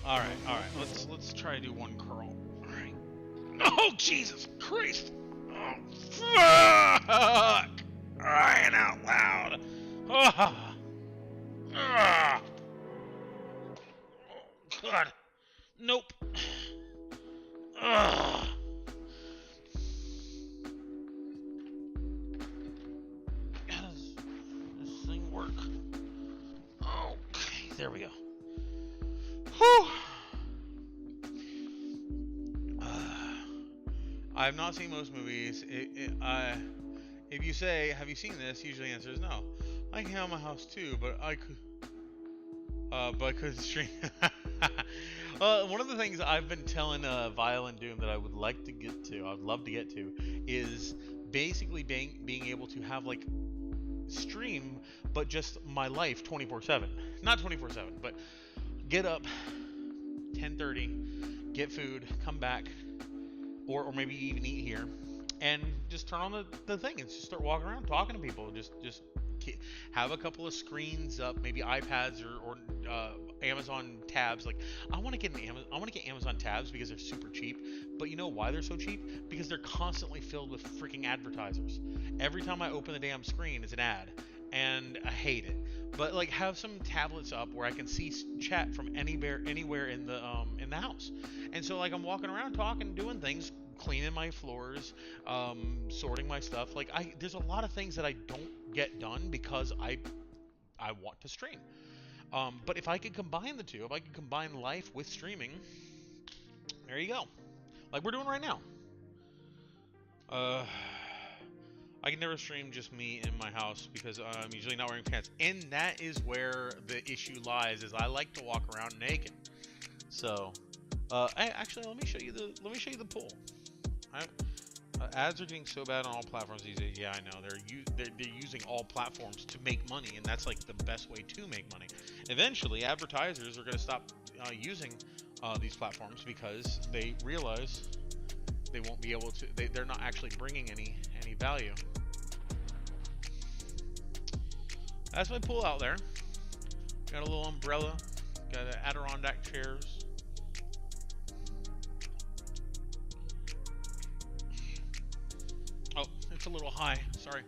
All right. Let's try to do one curl. All right. Oh Jesus Christ! Oh fuck! Crying out loud. Oh God. Nope. How does this thing work? Okay, there we go. Whew. I have not seen most movies. If you say, "Have you seen this?" usually the answer is no. I can have my house too, but I couldn't stream. One of the things I've been telling Violent Doom that I would like to get to, I'd love to get to, is basically being able to have like stream, but just my life 24/7. Not 24/7, but get up 10:30, get food, come back, or maybe even eat here, and just turn on the thing and just start walking around talking to people. Just have a couple of screens up, maybe iPads or Amazon tabs. Like I want to get Amazon tabs because they're super cheap. But you know why they're so cheap? Because they're constantly filled with freaking advertisers. Every time I open the damn screen, it's an ad, and I hate it. But like have some tablets up where I can see chat from anywhere in the house. And so like I'm walking around talking, doing things, cleaning my floors, sorting my stuff. Like there's a lot of things that I don't get done because I want to stream. But if I could combine the two, if I could combine life with streaming, there you go. Like we're doing right now. I can never stream just me in my house because I'm usually not wearing pants, and that is where the issue lies. Is I like to walk around naked. So, actually, let me show you the pool. Ads are getting so bad on all platforms these days. Yeah, I know. They're using all platforms to make money, and that's like the best way to make money. Eventually, advertisers are going to stop using these platforms because they realize they won't be able to. They're not actually bringing any value. That's my pool out there. Got a little umbrella. Got Adirondack chairs. Oh, it's a little high. Sorry.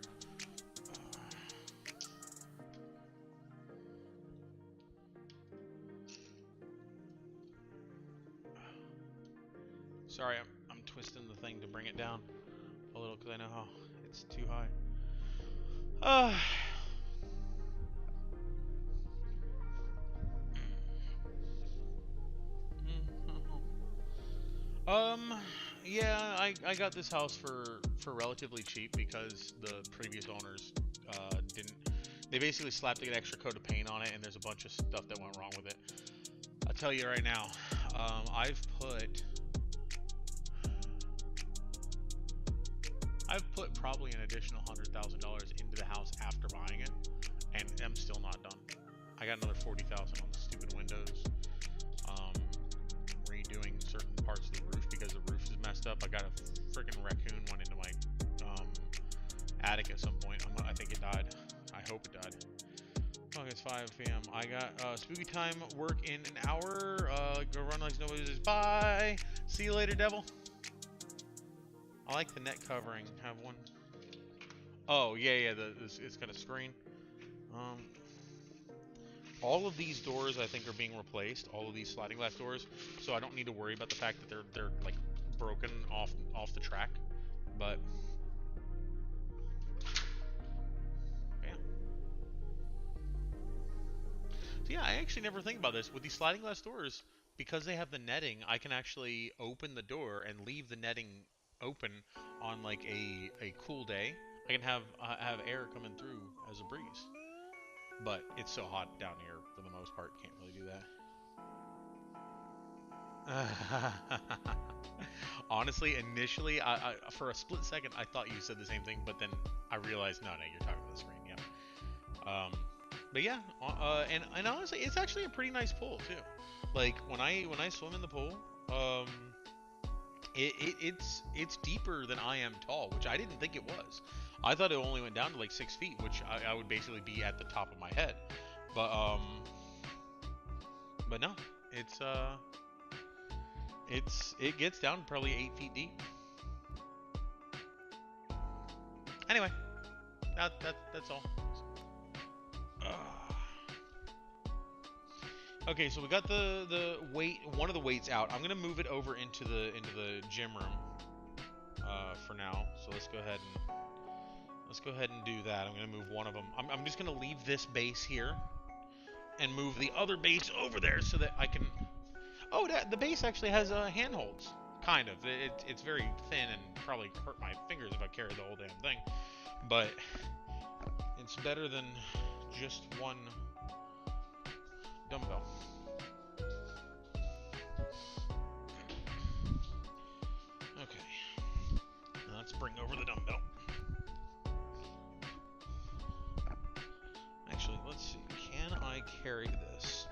Sorry, I'm twisting the thing to bring it down a little because I know how it's too high. Yeah, I got this house for relatively cheap because the previous owners didn't. They basically slapped an extra coat of paint on it, and there's a bunch of stuff that went wrong with it. I'll tell you right now, I've put probably an additional $100,000 into the house after buying it, and I'm still not done. I got another $40,000 on the stupid windows. Redoing certain parts of the roof because the roof is messed up. I got a freaking raccoon went into my attic at some point. I think it died. I hope it died. Oh, it's 5 p.m. I got spooky time work in an hour. Go run like nobody's. Bye. See you later, devil. I like the net covering. Have one. Oh yeah. It's got a screen. All of these doors I think are being replaced. All of these sliding glass doors, so I don't need to worry about the fact that they're like broken off the track. But yeah. So yeah, I actually never think about this with these sliding glass doors because they have the netting. I can actually open the door and leave the netting open on like a cool day. I can have air coming through as a breeze. But it's so hot down here, for the most part, can't really do that. Honestly, initially, I for a split second, I thought you said the same thing, but then I realized, no, you're talking about the screen, yeah. But yeah, and honestly, it's actually a pretty nice pool too. Like when I swim in the pool, it's deeper than I am tall, which I didn't think it was. I thought it only went down to like 6 feet, which I would basically be at the top of my head. But no, it gets down probably 8 feet deep. Anyway, that's all. Okay, so we got the weight, one of the weights out. I'm gonna move it over into the gym room for now. So let's go ahead and do that. I'm gonna move one of them. I'm just gonna leave this base here and move the other base over there so that I can. Oh, the base actually has handholds. Kind of. It's very thin and probably hurt my fingers if I carry the whole damn thing. But it's better than just one dumbbell. Okay. Now let's bring over the dumbbell. Actually, let's see. Can I carry this?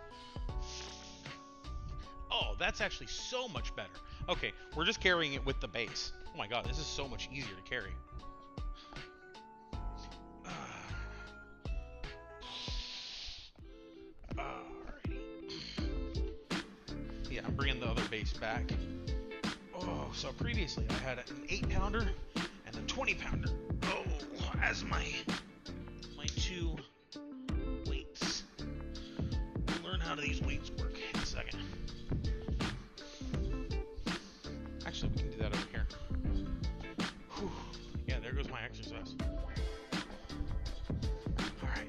Oh, that's actually so much better. Okay, we're just carrying it with the base. Oh my god, this is so much easier to carry. Yeah, I'm bringing the other base back. Oh, so previously I had an 8-pounder and a 20-pounder. Oh, as my two weights. We'll learn how these weights work in a second. Actually, we can do that over here. Whew. Yeah, there goes my exercise. Alright.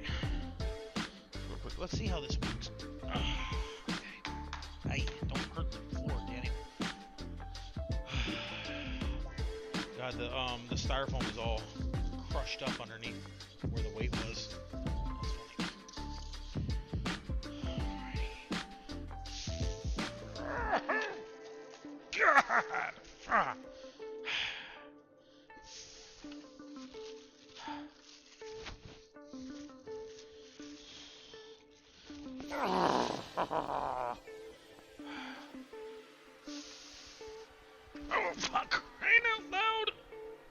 Real quick, let's see how this works. Okay. Hey, don't hurt the floor, Danny. God, the styrofoam is all crushed up underneath where the weight was. That's funny. God! Oh, fuck! Crying out loud!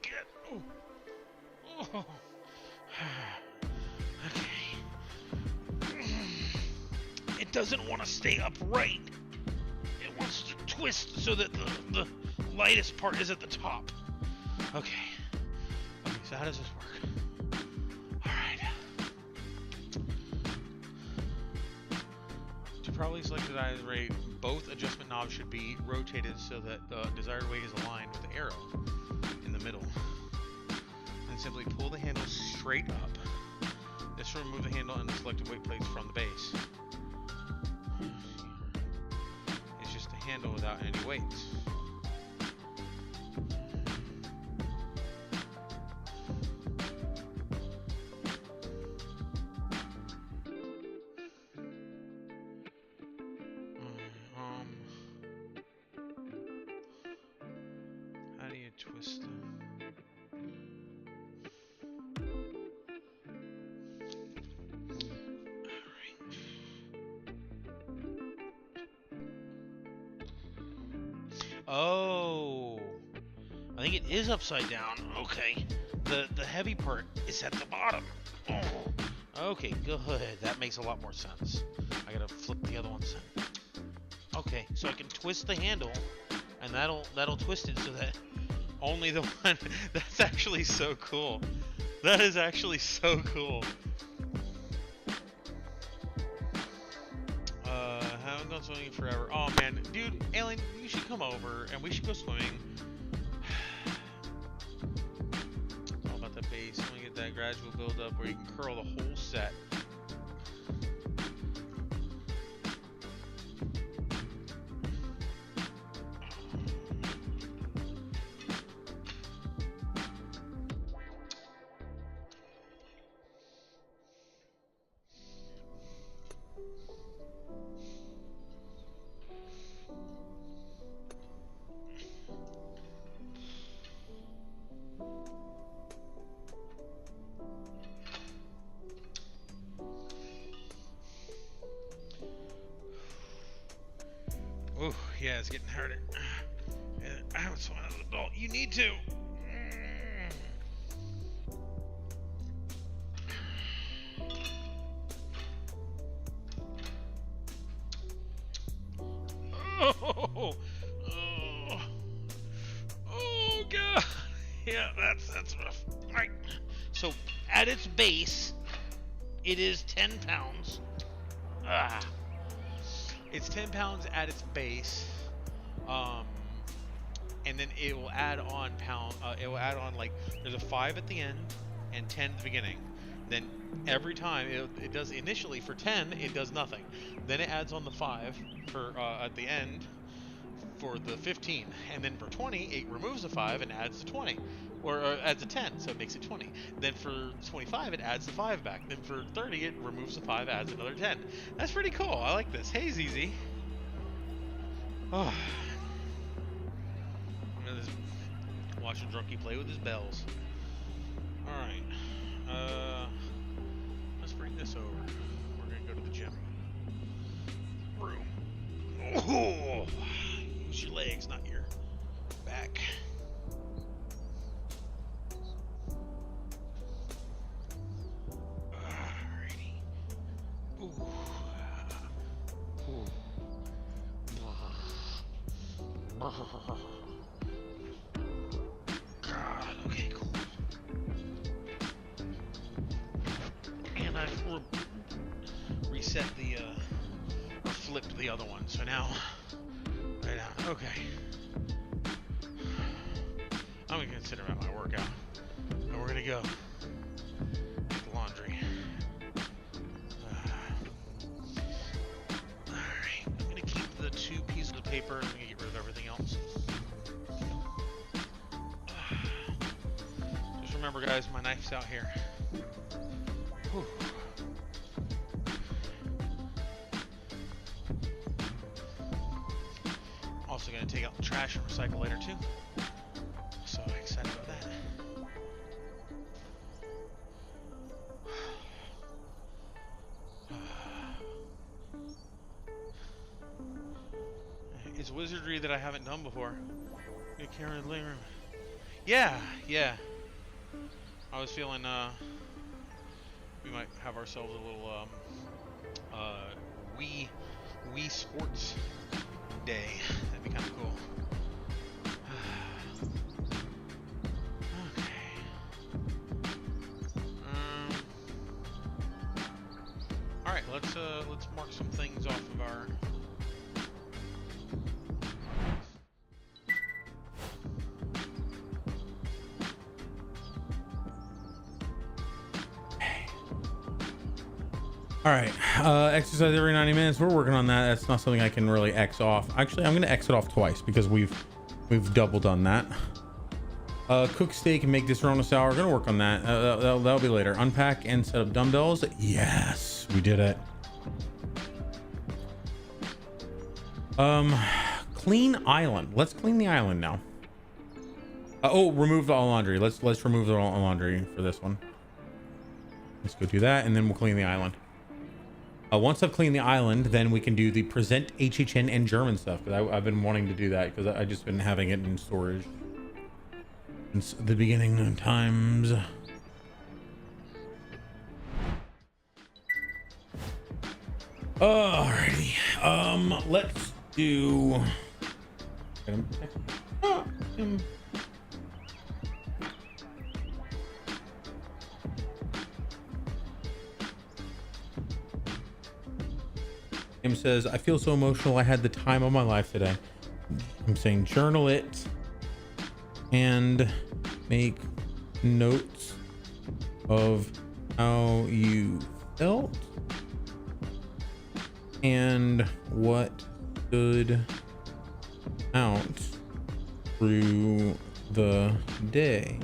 Get. Oh. Oh. Okay. It doesn't want to stay upright. It wants to twist so that the lightest part is at the top. Okay. Okay, so how does this work? Alright. To properly select the desired rate, both adjustment knobs should be rotated so that the desired weight is aligned with the arrow in the middle. Then simply pull the handle straight up. This will remove the handle and the selected weight plates from the base. It's just a handle without any weights. How do you twist them? Oh, I think it is upside down. Okay, the heavy part is at the bottom. Oh, okay, good. That makes a lot more sense. I gotta flip the other one side. Okay, so I can twist the handle, and that'll twist it so that only the one. That's actually so cool. That is actually so cool. Haven't gone swimming forever. Oh man, dude, Alien, you should come over and we should go swimming. It's all about the base. I want to get that gradual build up where you can curl the whole set. Oh, yeah, it's getting harder. I haven't swum as an adult. You need to. Oh, oh God. Yeah, that's rough. All right. So at its base, it is 10 pounds. It's 10 pounds at its base, and then it will add on it will add on, like, there's a 5 at the end and 10 at the beginning. Then every time it does, initially for 10 it does nothing. Then it adds on the 5 for at the end for the 15, and then for 20 it removes the 5 and adds the 20, or adds a 10, so it makes it 20. Then for 25 it adds the 5 back. Then for 30 it removes the 5, adds another 10. That's pretty cool. I like this. Hey, ZZ. Oh. I'm gonna just watch a drunkie play with his bells. Alright. Let's bring this over. We're gonna go to the gym. Room. Oh! Use your legs, not your back. God, okay, cool. And I've reset the, or flipped the other one, so now, right now, okay. I'm gonna consider that my workout. And we're gonna go make the laundry. Alright, I'm gonna keep the 2 pieces of paper and I'm gonna get rid of everything else. Just remember, guys, my knife's out here. Whew. Also gonna take out the trash and recycle later too. So excited about that. It's wizardry that I haven't done before. New camera in the living room. Yeah. I was feeling we might have ourselves a little Wii Sports day. That'd be kind of cool. Okay. All right, let's mark some things off of our. All right, exercise every 90 minutes. We're working on that. That's not something I can really X off. Actually, I'm gonna X it off twice because we've doubled on that. Cook steak and make this Rona sour. Gonna work on that. That'll be later. Unpack and set up dumbbells. Yes, we did it. Clean island. Let's clean the island now. Oh, remove all laundry. Let's remove the all laundry for this one. Let's go do that, and then we'll clean the island. Once I've cleaned the island, then we can do the present HHN and German stuff. Because I've been wanting to do that because I've just been having it in storage since the beginning of times. Alrighty. Let's do. Him says, I feel so emotional. I had the time of my life today. I'm saying journal it and make notes of how you felt and what stood out through the day.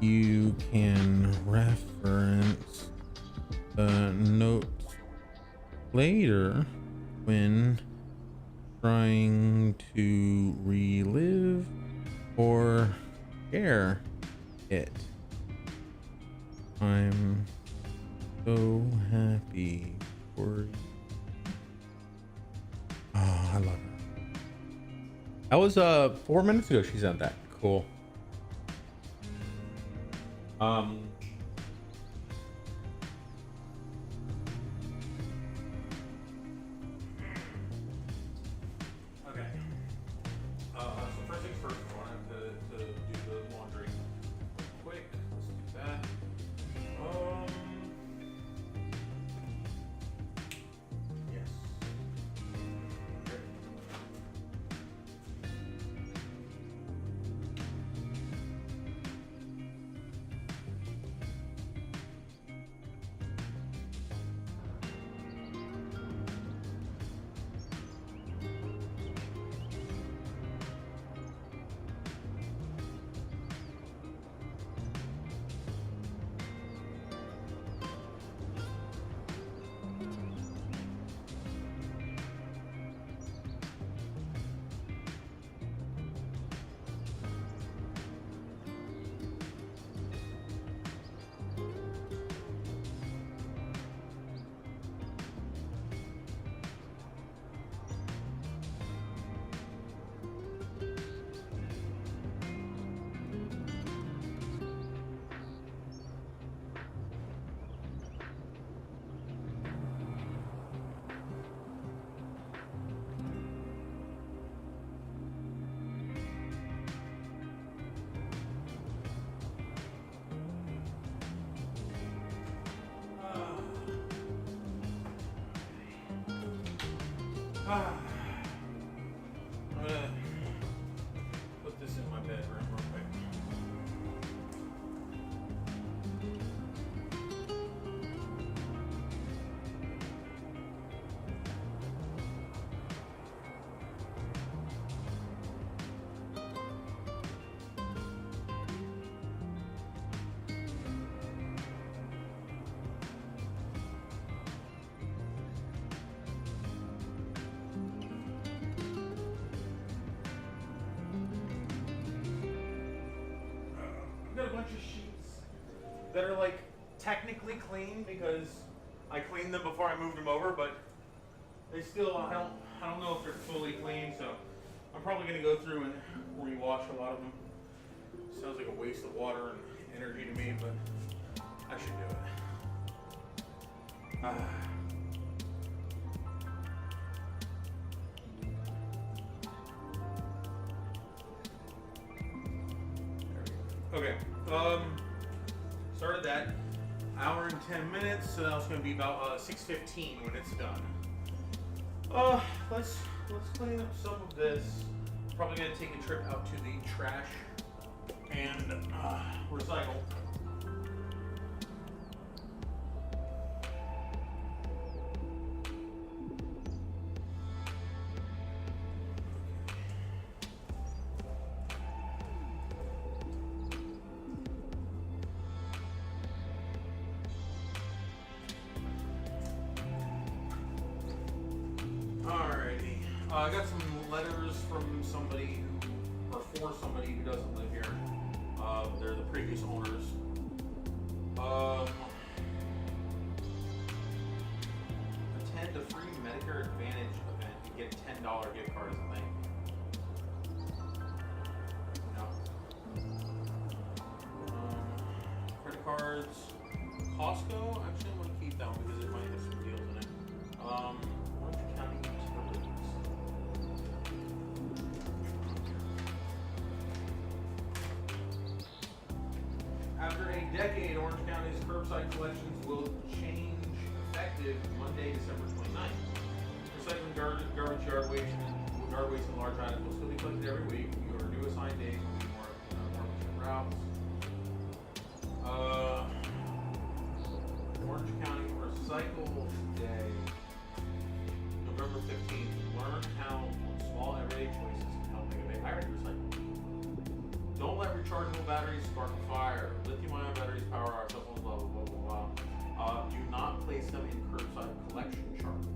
You can reference the notes later when trying to relive or share it. I'm so happy for you. Oh, I love her. That was 4 minutes ago she sent that. Cool. I'm gonna put this in my bedroom real quick. I've got a bunch of sheets that are like technically clean because I cleaned them before I moved them over, but they still, I don't know if they're fully clean, so I'm probably gonna go through and rewash a lot of them. Sounds like a waste of water and energy to me, but I should do it. Okay, started that, hour and 10 minutes, so that's gonna be about 6:15 when it's done. Let's clean up some of this. Probably gonna take a trip out to the trash and recycle. Alrighty, I got some letters from somebody who, or for somebody who doesn't live here. They're the previous owners. Attend a free Medicare Advantage event and get a $10 gift card as a thank you. No. Credit cards. Costco. Actually, I'm gonna keep that one because it might have some deals in it. Orange County Utilities. After a decade, Orange County's curbside collections will change effective Monday, December 29th. Recycling garbage yard waste and large items will still be collected every week. Your new assigned days will be more efficient routes. Orange County Recycle Day, November 15th. Learn how small everyday choices can help make a big. I already recycle. Don't let rechargeable batteries spark a fire. Lithium-ion batteries power our cell phones, blah, blah, blah, blah, blah. Do not place them in curbside collection carts.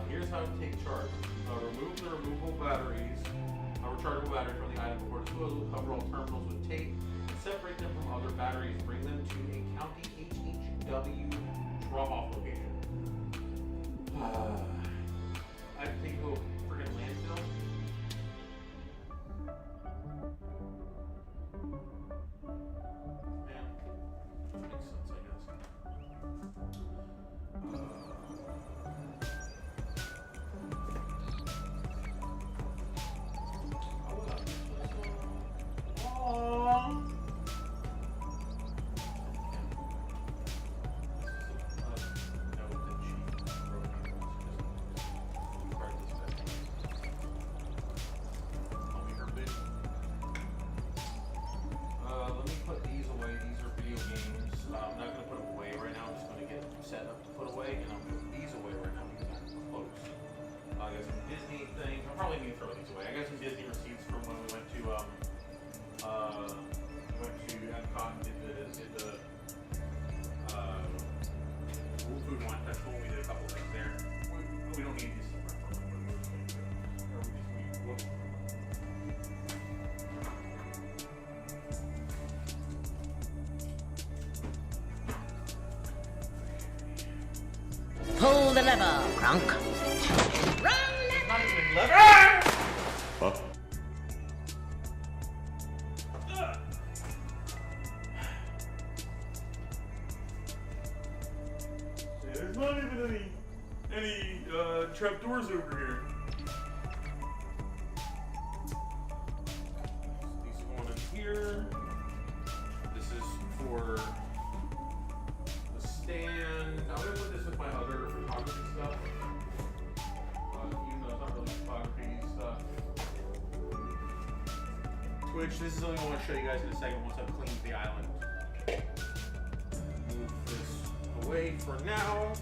Here's how to take charge. Remove the removable batteries, rechargeable batteries from the item before disposal. Cover all terminals with tape and separate them from other batteries. Bring them to a county HHW drop-off location. I think go friggin' landfill. Yeah, makes sense, I guess. Let me put these away. These are video games. I'm not going to put them away right now. I'm just going to get them set up to put away, and I'm putting these away right now because I'm close. I got some Disney things. I'm probably going to throw these away. I got some Disney receipts from when we went to Epcot and did the Food and Wine Festival. We did a couple things there. We don't need these stuff right now. Or we just need. Pull the lever, Crunk. Not even lever. Huh? There's not even any trapdoors over here. These are going in here. This is for the stand. I'm gonna put this with my other photography stuff. which this is only I want to show you guys in a second once I've cleaned the island. Move this away for now.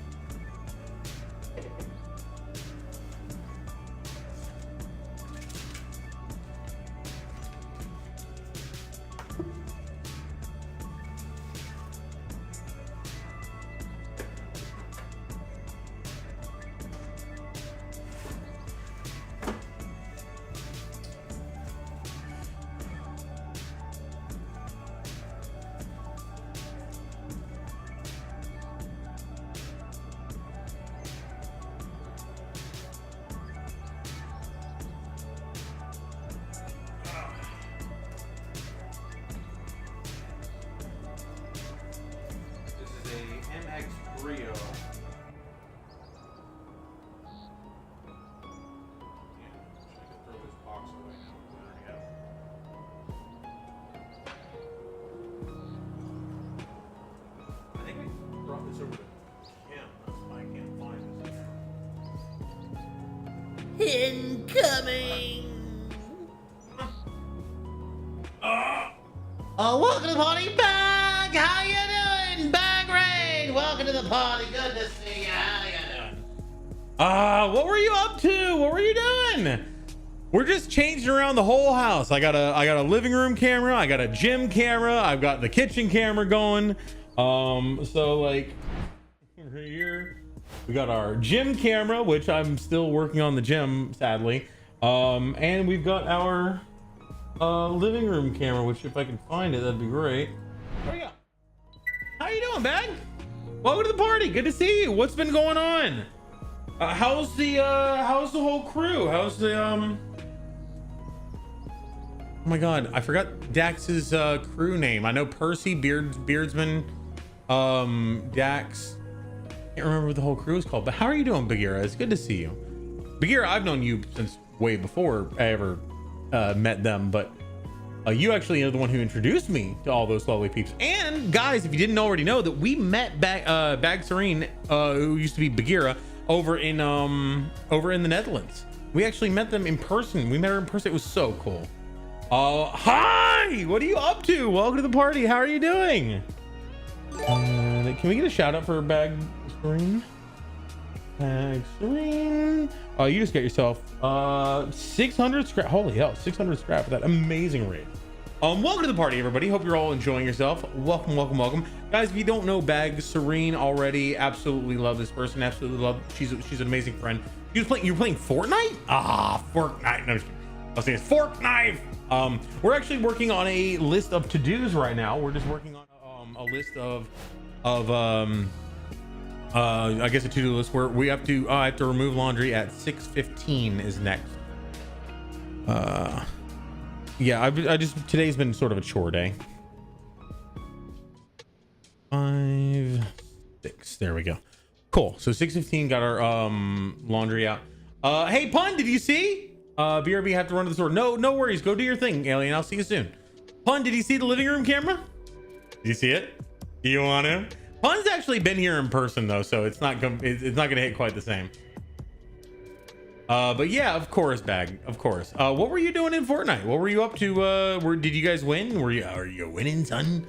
Rio. I think we brought this over to Kim. That's why I can't find this. Incoming! Oh, welcome to the party, Bag! How you doing, Bag Raid? Welcome to the party. Good to see you. How you doing? What were you up to? What were you doing? We're just changing around the whole house. I got a living room camera. I got a gym camera. I've got the kitchen camera going. So like right here, we got our gym camera, which I'm still working on the gym, sadly. And we've got our living room camera, which if I can find it, that'd be great. There we go. How you doing, Bag? Welcome to the party. Good to see you. What's been going on? How's the whole crew? How's the oh my god, I forgot Dax's crew name. I know Percy, Beardsman, Dax. Can't remember what the whole crew is called, but how are you doing, Bagheera? It's good to see you. Bagheera, I've known you since way before I ever met them, but you actually are the one who introduced me to all those lovely peeps. And guys, if you didn't already know, that we met Bag Serene, who used to be Bagheera, over in the Netherlands. We actually met them in person. We met her in person. It was so cool. Hi! What are you up to? Welcome to the party. How are you doing? Can we get a shout out for Bag Serene? Bag Serene. Oh, you just got yourself 600 scrap. Holy hell, 600 scrap for that amazing raid. Welcome to the party, everybody. Hope you're all enjoying yourself. Welcome, welcome, welcome, guys. If you don't know Bag Serene already, absolutely love this person. Absolutely love. She's an amazing friend. You're playing Fortnite? Fortnite. No, I'm just kidding. I was saying it's Fork Knife. We're actually working on a list of to-dos right now. We're just working on a list of I guess a to-do list where we have to I have to remove laundry at 6:15 is next. Yeah, I just today's been sort of a chore day. 5, 6, there we go. Cool. So 6:15 got our laundry out. Hey Pun, did you see? BRB have to run to the store. No worries. Go do your thing, Alien. I'll see you soon. Pun, did you see the living room camera? Did you see it? Do you want to? Pun's actually been here in person though, so it's not gonna hit quite the same. But yeah, of course, Bag. Of course. What were you doing in Fortnite? What were you up to? Did you guys win? Are you winning, son?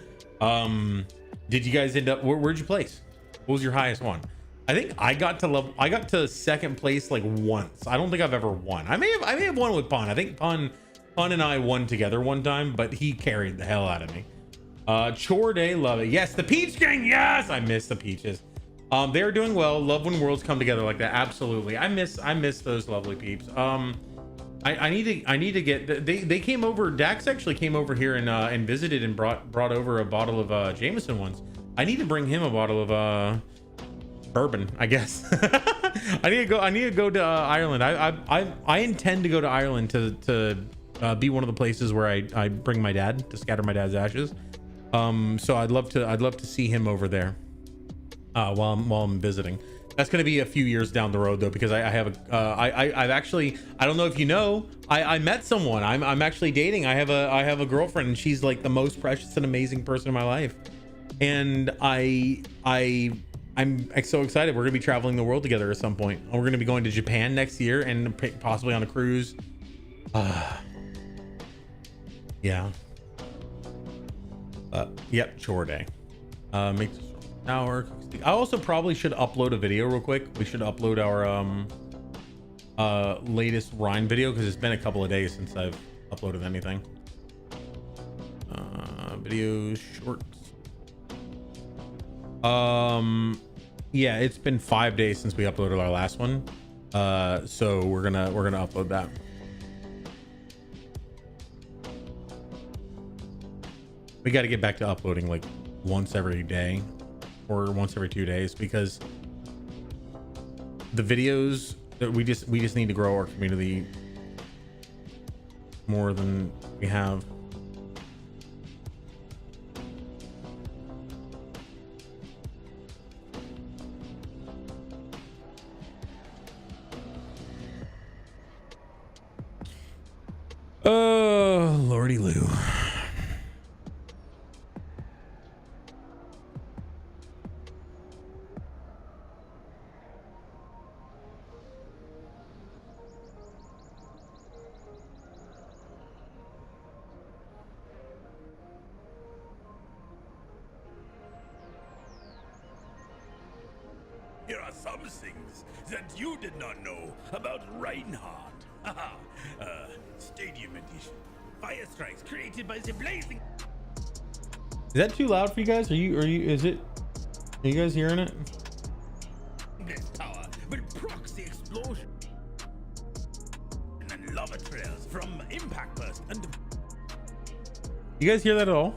Did you guys end up? Where'd you place? What was your highest one? I think I got to second place like once. I don't think I've ever won. I may have won with Pun. I think Pun and I won together one time, but he carried the hell out of me. Chore day, love it. Yes, the Peach Gang. Yes, I miss the peaches. They're doing well. Love when worlds come together like that. Absolutely. I miss those lovely peeps. I need to get. They came over. Dax actually came over here and visited and brought over a bottle of Jameson once. I need to bring him a bottle of bourbon, I guess. I need to go to Ireland. I intend to go to Ireland to be one of the places where I bring my dad to scatter my dad's ashes. So I'd love to see him over there while I'm visiting. That's going to be a few years down the road though, because I've actually, I don't know if you know, I met someone. I'm actually dating. I have a girlfriend, and she's like the most precious and amazing person in my life. And I'm so excited. We're gonna be traveling the world together at some point. We're gonna be going to Japan next year and possibly on a cruise. Yeah. Yep, chore day. Make shower. I also probably should upload a video real quick. We should upload our latest Rhine video because it's been a couple of days since I've uploaded anything. Video shorts. Yeah, it's been 5 days since we uploaded our last one. So we're gonna upload that. We got to get back to uploading like once every day or once every 2 days because the videos that we just need to grow our community more than we have. Oh, Lordy Lou. Here are some things that you did not know about Reinhardt. Stadium edition. Fire strikes created by the blazing. Is that too loud for you guys? Are you guys hearing it? This tower will proxy explosion and lava trails from impact burst and You guys hear that at all?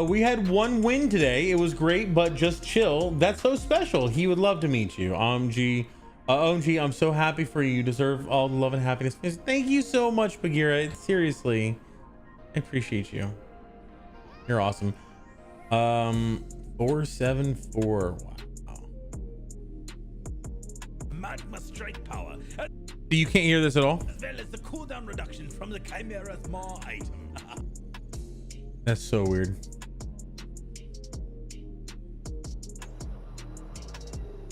We had one win today. It was great, but just chill. That's so special. He would love to meet you. OMG, I'm so happy for you. You deserve all the love and happiness. Thank you so much, Bagheera. Seriously, I appreciate you. You're awesome. 474. Wow. magma strike power, So you can't hear this at all? as well as the cooldown reduction from the Chimera's Maw item. That's so weird.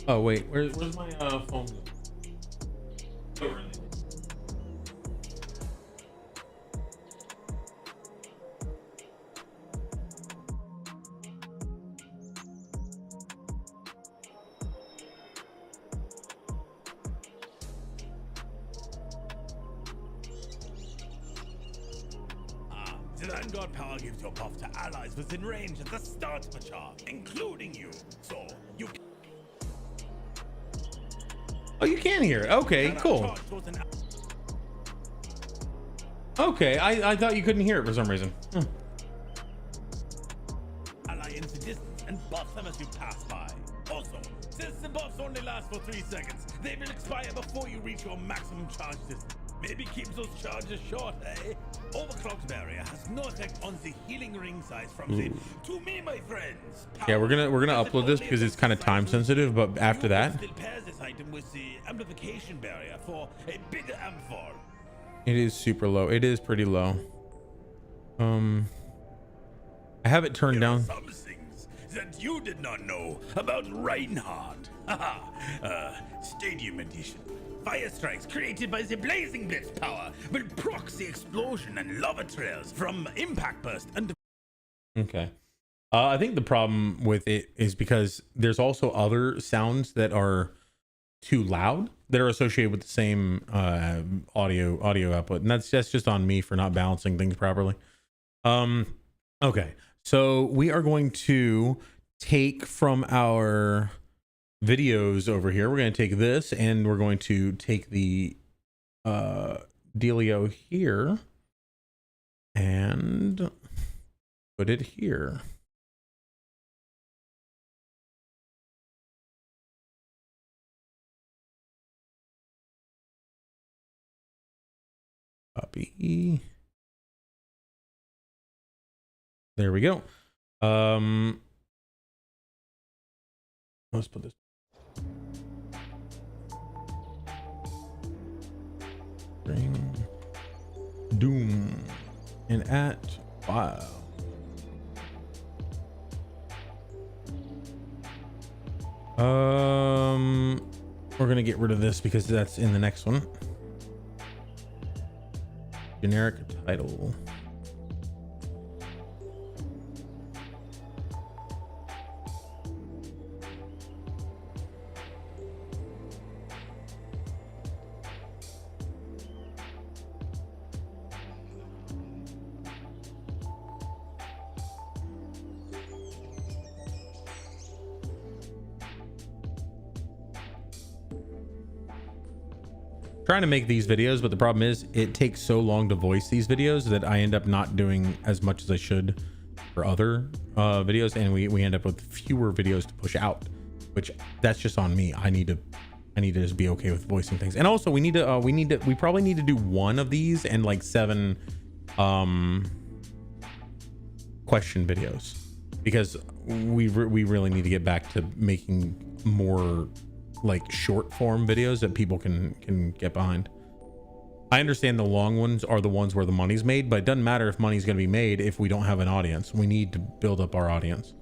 Oh wait, where's my phone? Oh, really? The Vanguard power gives your buff to allies within range at the start of a charge, including you. So you can Oh, you can hear it. Okay, cool. Okay, I thought you couldn't hear it for some reason. ally into distance and buff them as you pass by. Also, since the buffs only last for 3 seconds, they will expire before you reach your maximum charge distance. Maybe keep those charges short, eh? Overclocked barrier has no effect on the healing ring size from the to me, my friends. Yeah, we're gonna upload this because it's kind of time sensitive, but after that, Still pair this item with the amplification barrier for a bigger amphor. it is super low. It is pretty low. I have it turned down. Some things that you did not know about Reinhardt. Stadium edition. Fire strikes created by the blazing blitz power will proxy explosion and lava trails from impact burst and Okay. I think the problem with it is because there's also other sounds that are too loud that are associated with the same audio output, and that's just on me for not balancing things properly. Okay, so we are going to take from our videos over here. We're going to take this and we're going to take the dealio here and put it here. Copy. There we go. Let's put this. Bring Doom and at file. We're gonna get rid of this because that's in the next one. Generic title. Trying to make these videos, but the problem is it takes so long to voice these videos that I end up not doing as much as I should for other videos, and we end up with fewer videos to push out, which that's just on me. I need to just be okay with voicing things. And also we probably need to do one of these and like 7 question videos, because we really need to get back to making more like short form videos that people can get behind. I understand the long ones are the ones where the money's made, but it doesn't matter if money's going to be made if we don't have an audience. We need to build up our audience.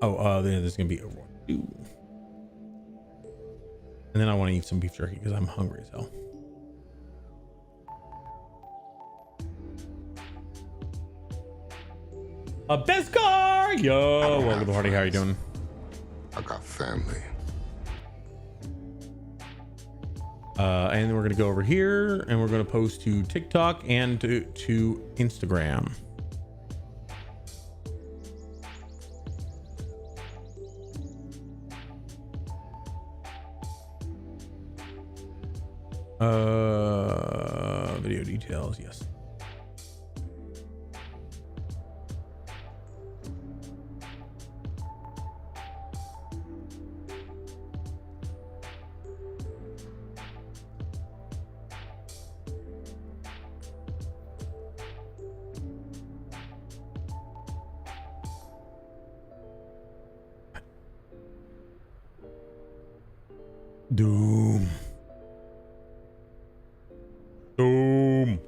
Oh, there's going to be Overwatch 2. And then I want to eat some beef jerky because I'm hungry as hell. Best car! Yo, welcome to the party. How are you doing? I got family. And we're gonna go over here and we're gonna post to TikTok and to Instagram. Video details, yes. Doom. Doom.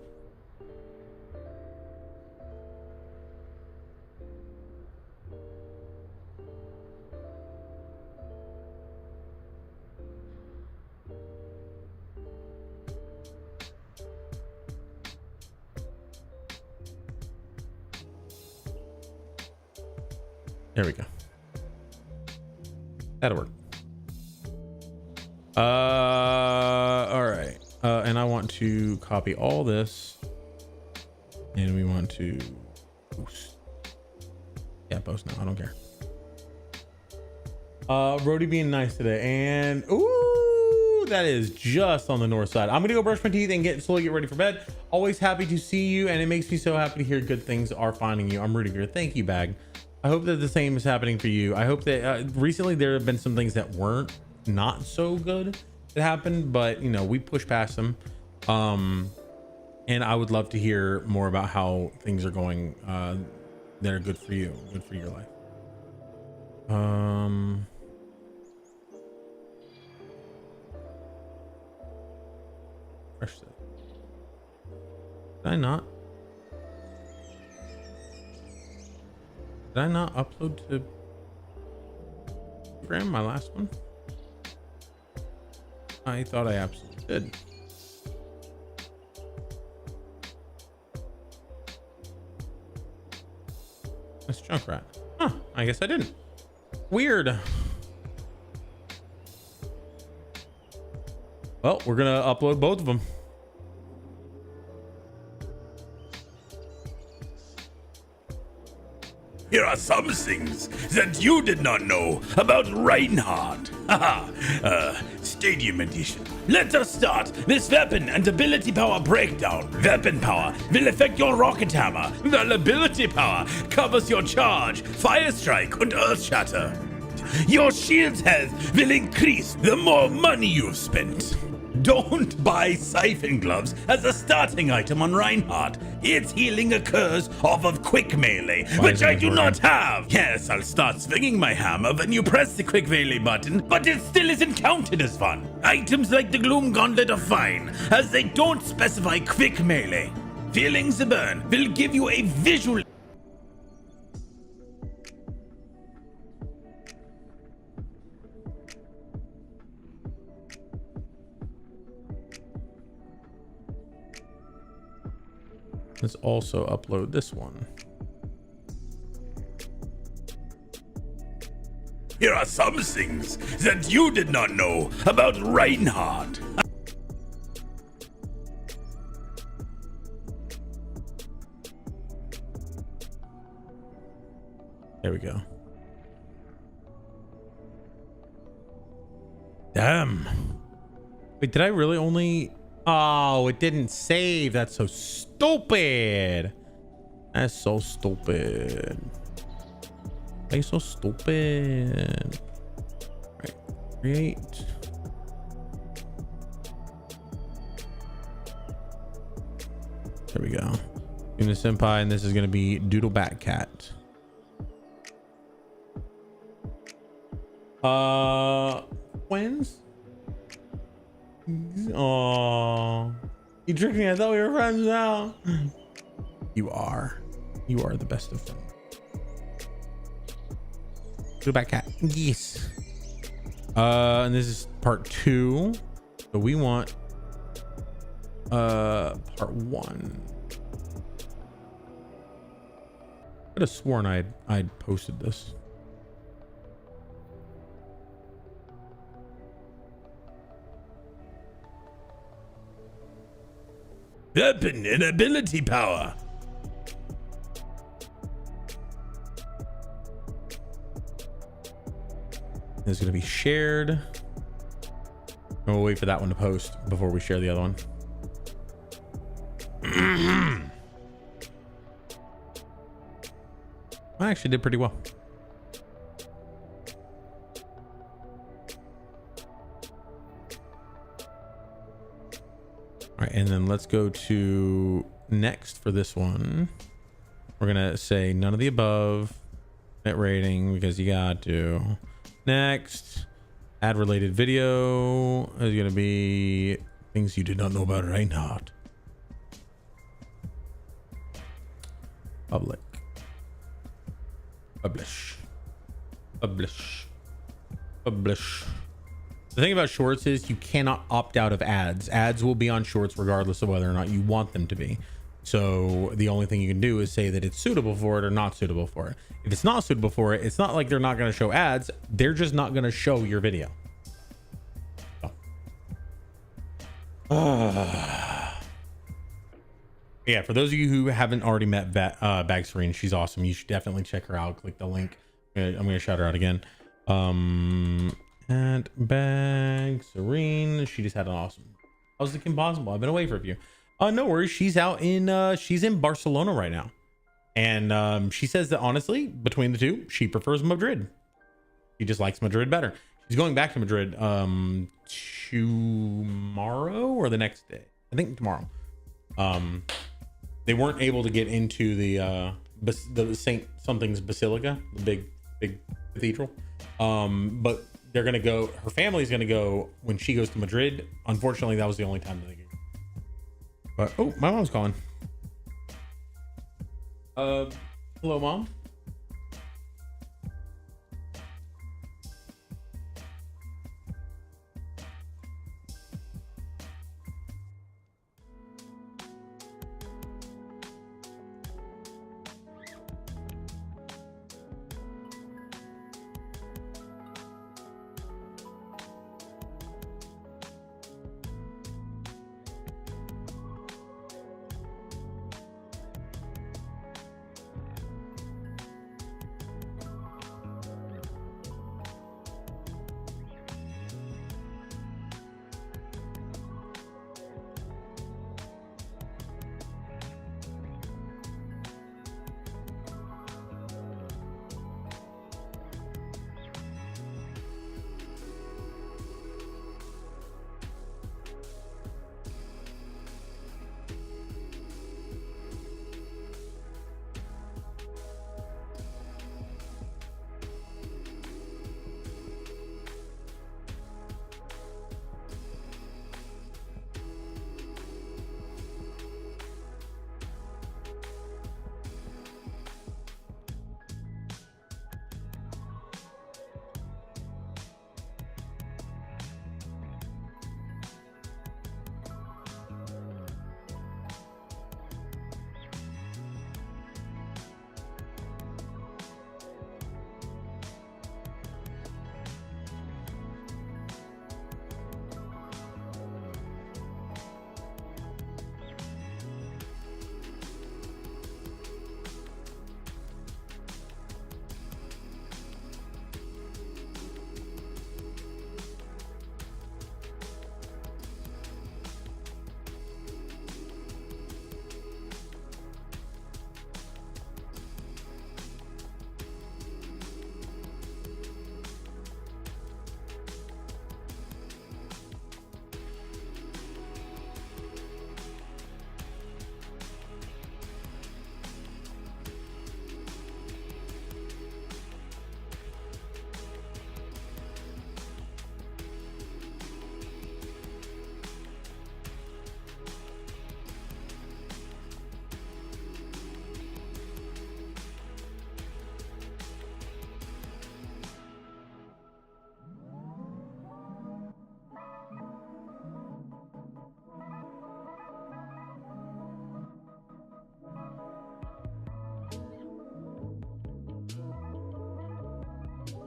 There we go. That'll work. All right. And I want to copy all this, and we want to post. Yeah, post now. I don't care. Brody being nice today, and ooh, that is just on the north side. I'm gonna go brush my teeth and slowly get ready for bed. Always happy to see you, and it makes me so happy to hear good things are finding you. I'm rooting for you. Thank you, Bag. I hope that the same is happening for you. I hope that recently there have been some things that weren't not so good that happened, but you know, we push past them. And I would love to hear more about how things are going that are good for you, good for your life. Fresh set. Did I not upload to Instagram my last one? I thought I absolutely did. That's Junkrat. Huh, I guess I didn't. Weird. Well, we're gonna upload both of them. Here are some things that you did not know about Reinhardt. Stadium Edition. Let us start this weapon and ability power breakdown. Weapon power will affect your rocket hammer, while ability power covers your charge, fire strike, and earth shatter. Your shield's health will increase the more money you've spent. Don't buy siphon gloves as a starting item on Reinhardt. Its healing occurs off of quick melee, which I do not have. Yes, I'll start swinging my hammer when you press the quick melee button, but it still isn't counted as fun. Items like the Gloom Gauntlet are fine, as they don't specify quick melee. Feelings the burn will give you a visual... let's also upload this one. Here are some things that you did not know about Reinhardt. There we go. Damn. Wait, did I really only... Oh, it didn't save. That's so stupid. That's so stupid. Why are you so stupid? All right, create. There we go. Una Senpai, and this is gonna be Doodle Bat Cat. Twins? Oh, you tricked me. I thought we were friends now. You are the best of friends. Doodle Bat Cat. Yes. And this is part 2. So we want part 1. I could have sworn I'd posted this. Weapon and ability power. It's going to be shared. And we'll wait for that one to post before we share the other one. I actually did pretty well. All right, and then let's go to next for this one. We're gonna say none of the above. Net rating because you got to. Next, add related video is gonna be things you did not know about Reinhardt. Public. Publish. Publish. Publish. The thing about shorts is you cannot opt out of ads. Ads will be on shorts regardless of whether or not you want them to be. So the only thing you can do is say that it's suitable for it or not suitable for it. If it's not suitable for it, it's not like they're not going to show ads. They're just not going to show your video. So. Yeah, for those of you who haven't already met Bag Serene, she's awesome. You should definitely check her out. Click the link. I'm going to shout her out again. And Bag Serene, she just had an awesome. How's it impossible? I've been away for a few. No worries. She's out in she's in Barcelona right now, and she says that honestly, between the two, she prefers Madrid. She just likes Madrid better. She's going back to Madrid tomorrow or the next day. I think tomorrow. They weren't able to get into the Saint something's Basilica, the big cathedral. But they're gonna go. Her family's gonna go when she goes to Madrid. Unfortunately, that was the only time that they could. But oh, my mom's calling. Hello, Mom.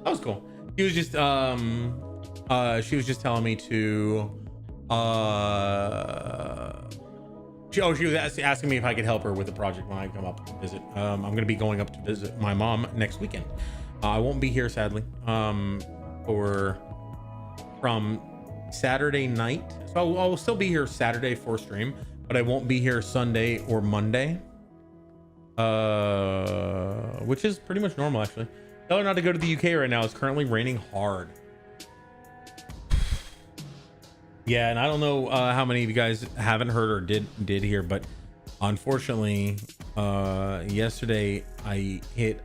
That was cool. She was just telling me to she was asking me if I could help her with the project when I come up to visit. I'm gonna be going up to visit my mom next weekend. I won't be here sadly from Saturday night, so I'll still be here Saturday for stream, but I won't be here Sunday or Monday, which is pretty much normal actually. Tell her not to go to the UK right now. It's currently raining hard. Yeah, and I don't know how many of you guys haven't heard or did hear, but unfortunately, yesterday I hit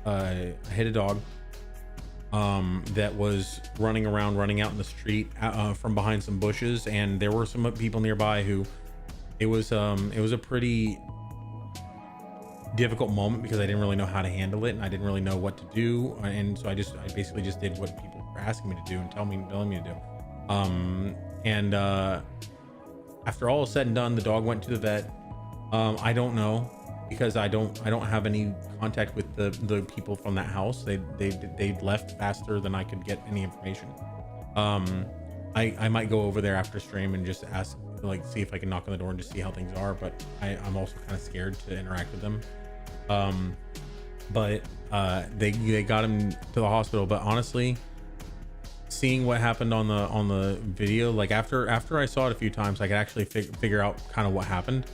a dog that was running out in the street from behind some bushes, and there were some people nearby who it was a pretty difficult moment because I didn't really know how to handle it and I didn't really know what to do, and so I basically just did what people were asking me to do and telling me to do. After all is said and done, the dog went to the vet. I don't know because I don't have any contact with the people from that house. They left faster than I could get any information. I might go over there after stream and just ask, like, see if I can knock on the door and just see how things are, but I'm also kind of scared to interact with them. But they got him to the hospital, but honestly, seeing what happened on the video, like after I saw it a few times, I could actually figure out kind of what happened,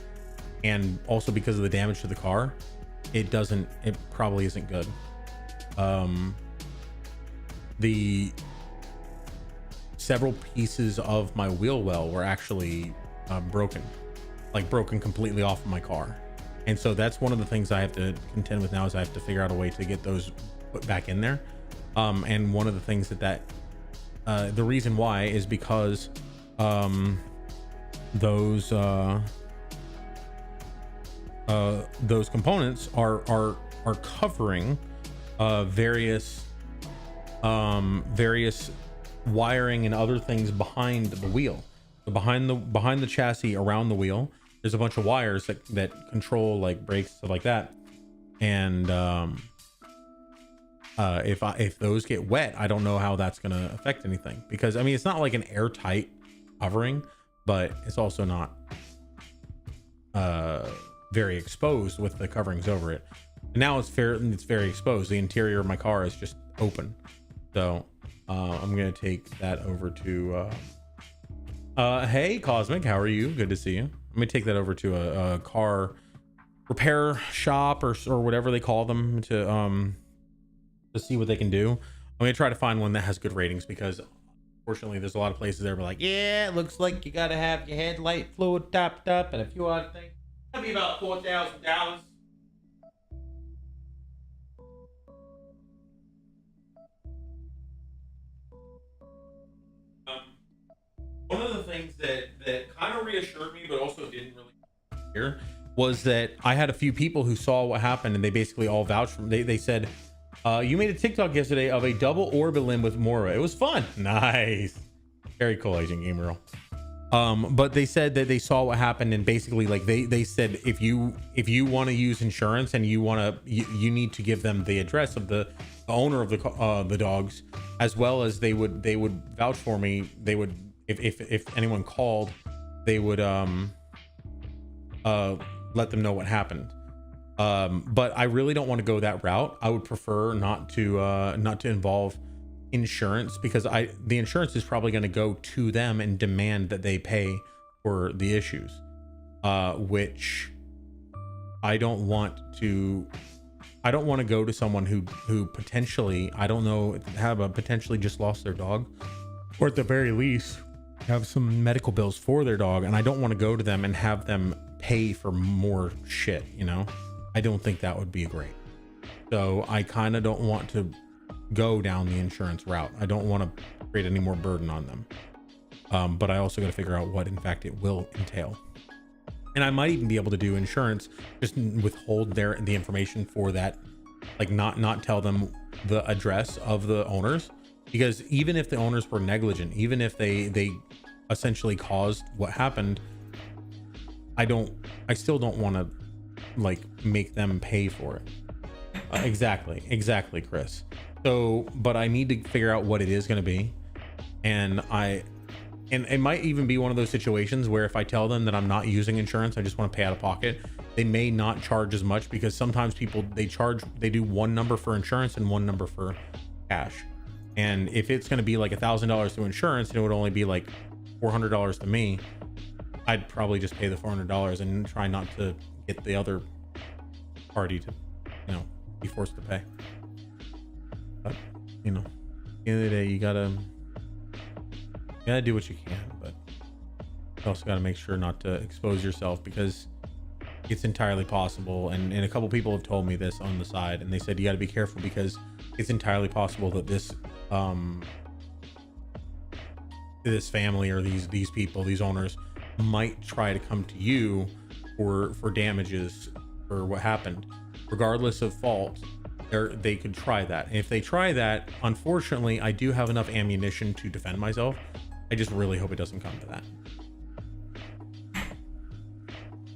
and also because of the damage to the car, it probably isn't good. The several pieces of my wheel well were actually broken completely off of my car, and so that's one of the things I have to contend with now, is I have to figure out a way to get those put back in there. And one of the things that the reason why is because those components are covering various wiring and other things behind the wheel. So behind the chassis, around the wheel, there's a bunch of wires that control like brakes, stuff like that. And if those get wet, I don't know how that's going to affect anything, because I mean, it's not like an airtight covering, but it's also not very exposed with the coverings over it. And now it's very exposed. The interior of my car is just open. So I'm going to take that over to hey Cosmic, how are you? Good to see you. Let me take that over to a car repair shop or whatever they call them to see what they can do. I'm gonna try to find one that has good ratings, because unfortunately there's a lot of places that are like, yeah, it looks like you gotta have your headlight fluid topped up and a few other things. That'll be about $4,000. One of the things that kind of reassured me, but also didn't really hear, was that I had a few people who saw what happened, and they basically all vouched for me. They said, you made a TikTok yesterday of a double Orbilim with Mora. It was fun. Nice. Very cool, Agent Gamer. But they said that they saw what happened, and basically like they said, if you want to use insurance and you need to give them the address of the owner of the dogs, as well as they would vouch for me. They would, if anyone called, they would let them know what happened. But I really don't want to go that route. I would prefer not to involve insurance, because the insurance is probably going to go to them and demand that they pay for the issues, which I don't want to go to someone who potentially, I don't know, potentially just lost their dog, or at the very least have some medical bills for their dog, and I don't want to go to them and have them pay for more shit, you know? I don't think that would be great. So I kind of don't want to go down the insurance route. I don't want to create any more burden on them. But I also got to figure out what in fact it will entail. And I might even be able to do insurance, just withhold the information for that, like not tell them the address of the owners, because even if the owners were negligent, even if they essentially caused what happened, I still don't want to like make them pay for it. Exactly, Chris. So, but I need to figure out what it is going to be. And it might even be one of those situations where if I tell them that I'm not using insurance, I just want to pay out of pocket, they may not charge as much, because sometimes people, they do one number for insurance and one number for cash. And if it's going to be like $1,000 to insurance and it would only be like $400 to me, I'd probably just pay the $400 and try not to get the other party to, you know, be forced to pay. But, you know, at the end of the day, you gotta do what you can, but you also gotta make sure not to expose yourself, because it's entirely possible. And a couple people have told me this on the side, and they said you got to be careful, because it's entirely possible that this family or these people, these owners, might try to come to you for damages for what happened, regardless of fault. They could try that, and if they try that, unfortunately, I do have enough ammunition to defend myself. I just really hope it doesn't come to that.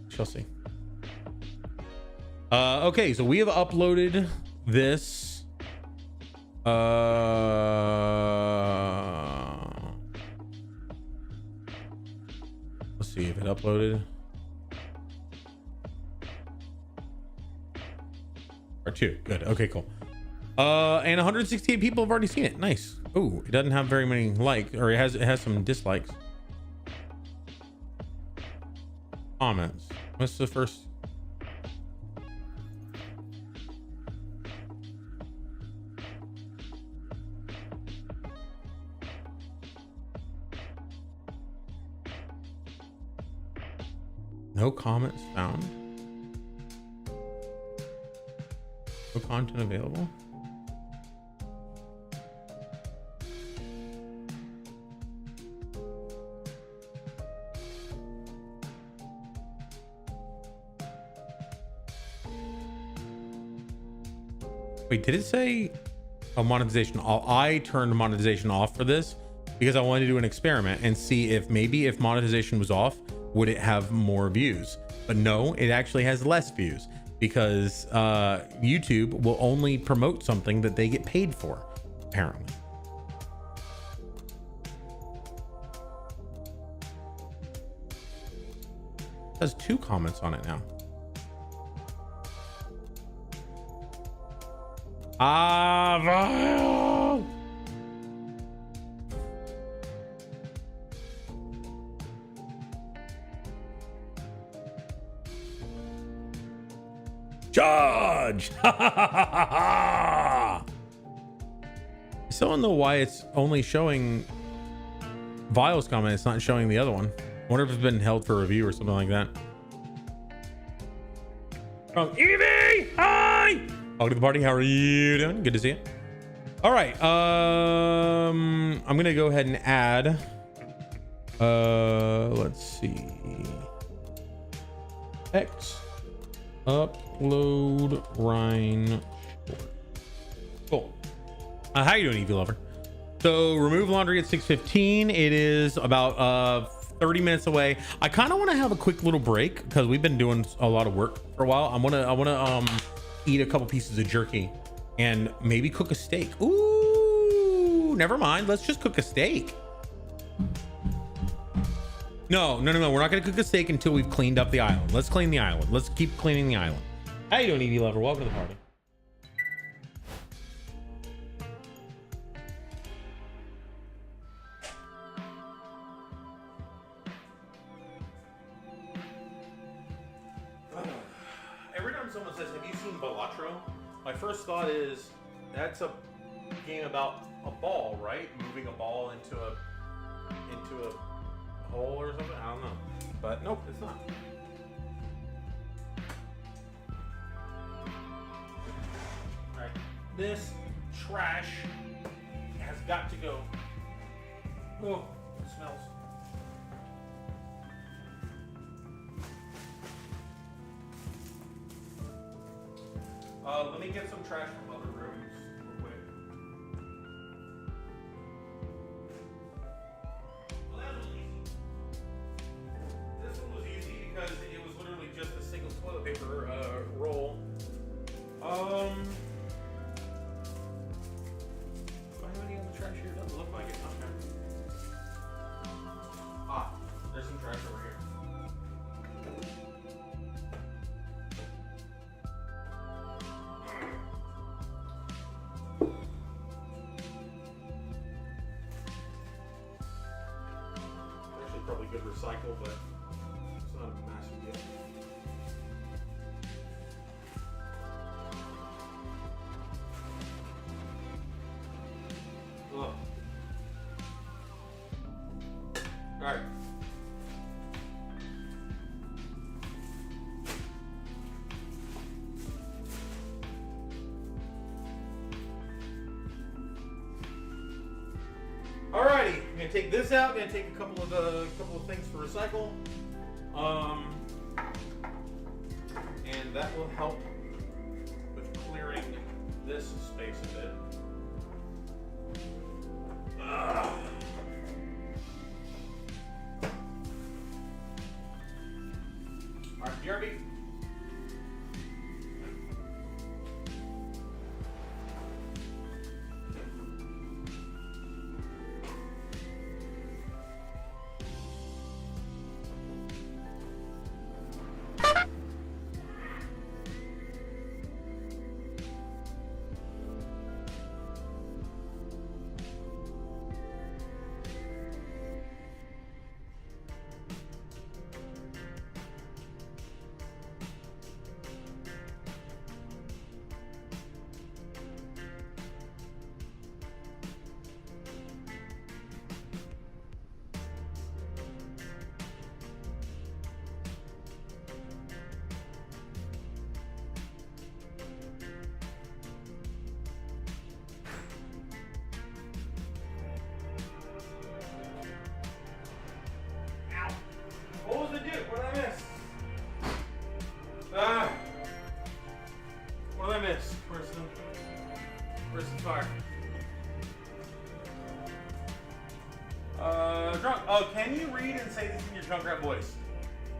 Shall see. Okay, so we have uploaded this. Let's see if it uploaded. Or 2. Good. Okay, cool. And 168 people have already seen it. Nice. Oh, it doesn't have very many likes, or it has some dislikes. Comments. What's the first? No comments found. No content available. Wait, did it say monetization? I turned monetization off for this because I wanted to do an experiment and see if maybe if monetization was off, would it have more views? But no, it actually has less views, because YouTube will only promote something that they get paid for, apparently. It has 2 comments on it now. Vile. Charge! I still don't know why it's only showing Vile's comment. It's not showing the other one. I wonder if it's been held for review or something like that. From Evie! Hi! Welcome to the party. How are you doing? Good to see you. All right. I'm gonna go ahead and add. Let's see. X upload Rhine. Cool. How you doing, Evie Lover? So remove laundry at 6:15. It is about 30 minutes away. I kind of want to have a quick little break because we've been doing a lot of work for a while. I want to eat a couple pieces of jerky and maybe cook a steak. Ooh, never mind. Let's just cook a steak. No. We're not going to cook a steak until we've cleaned up the island. Let's clean the island. Let's keep cleaning the island. How you doing, Evie Lover? Welcome to the party. Every time someone says, have you seen Balatro? My first thought is, that's a game about a ball, right? Moving a ball into a hole or something? I don't know. But nope, it's not. Alright. This trash has got to go. Oh, it smells. Let me get some trash from other rooms real quick. Well, that was easy. This one was easy because it was literally just a single toilet paper roll. could recycle, but it's not a massive deal. Ugh. All right. Alrighty, I'm gonna take this out. I'm gonna take a couple of things for recycle, and that will help with clearing this space a bit. Alright, BRB. What was the dude? What did I miss? What did I miss? Where's the fire? Drunk. Oh, can you read and say this in your drunk rap voice?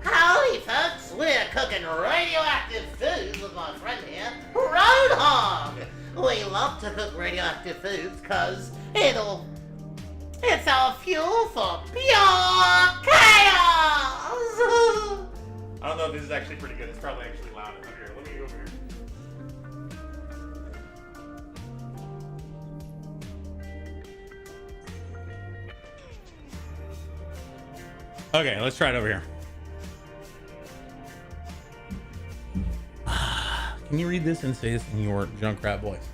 Howdy, folks. We're cooking radioactive foods with my friend here, Roadhog. We love to cook radioactive foods because it's our fuel for pure chaos. I don't know if this is actually pretty good. It's probably actually loud enough here. Let me go over here. Okay, let's try it over here. Can you read this and say this in your Junkrat voice?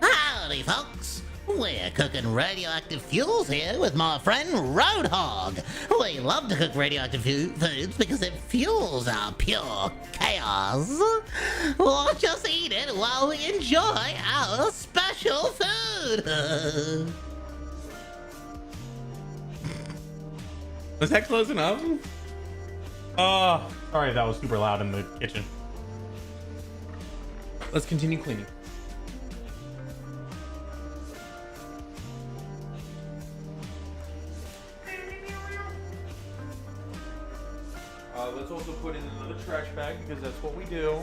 Howdy, folks. We're cooking radioactive fuels here with my friend Roadhog. We love to cook radioactive foods because it fuels our pure chaos. Watch us eat it while we enjoy our special food. Was that close enough? Oh, sorry, that was super loud in the kitchen. Let's continue cleaning. Let's also put in another trash bag because that's what we do.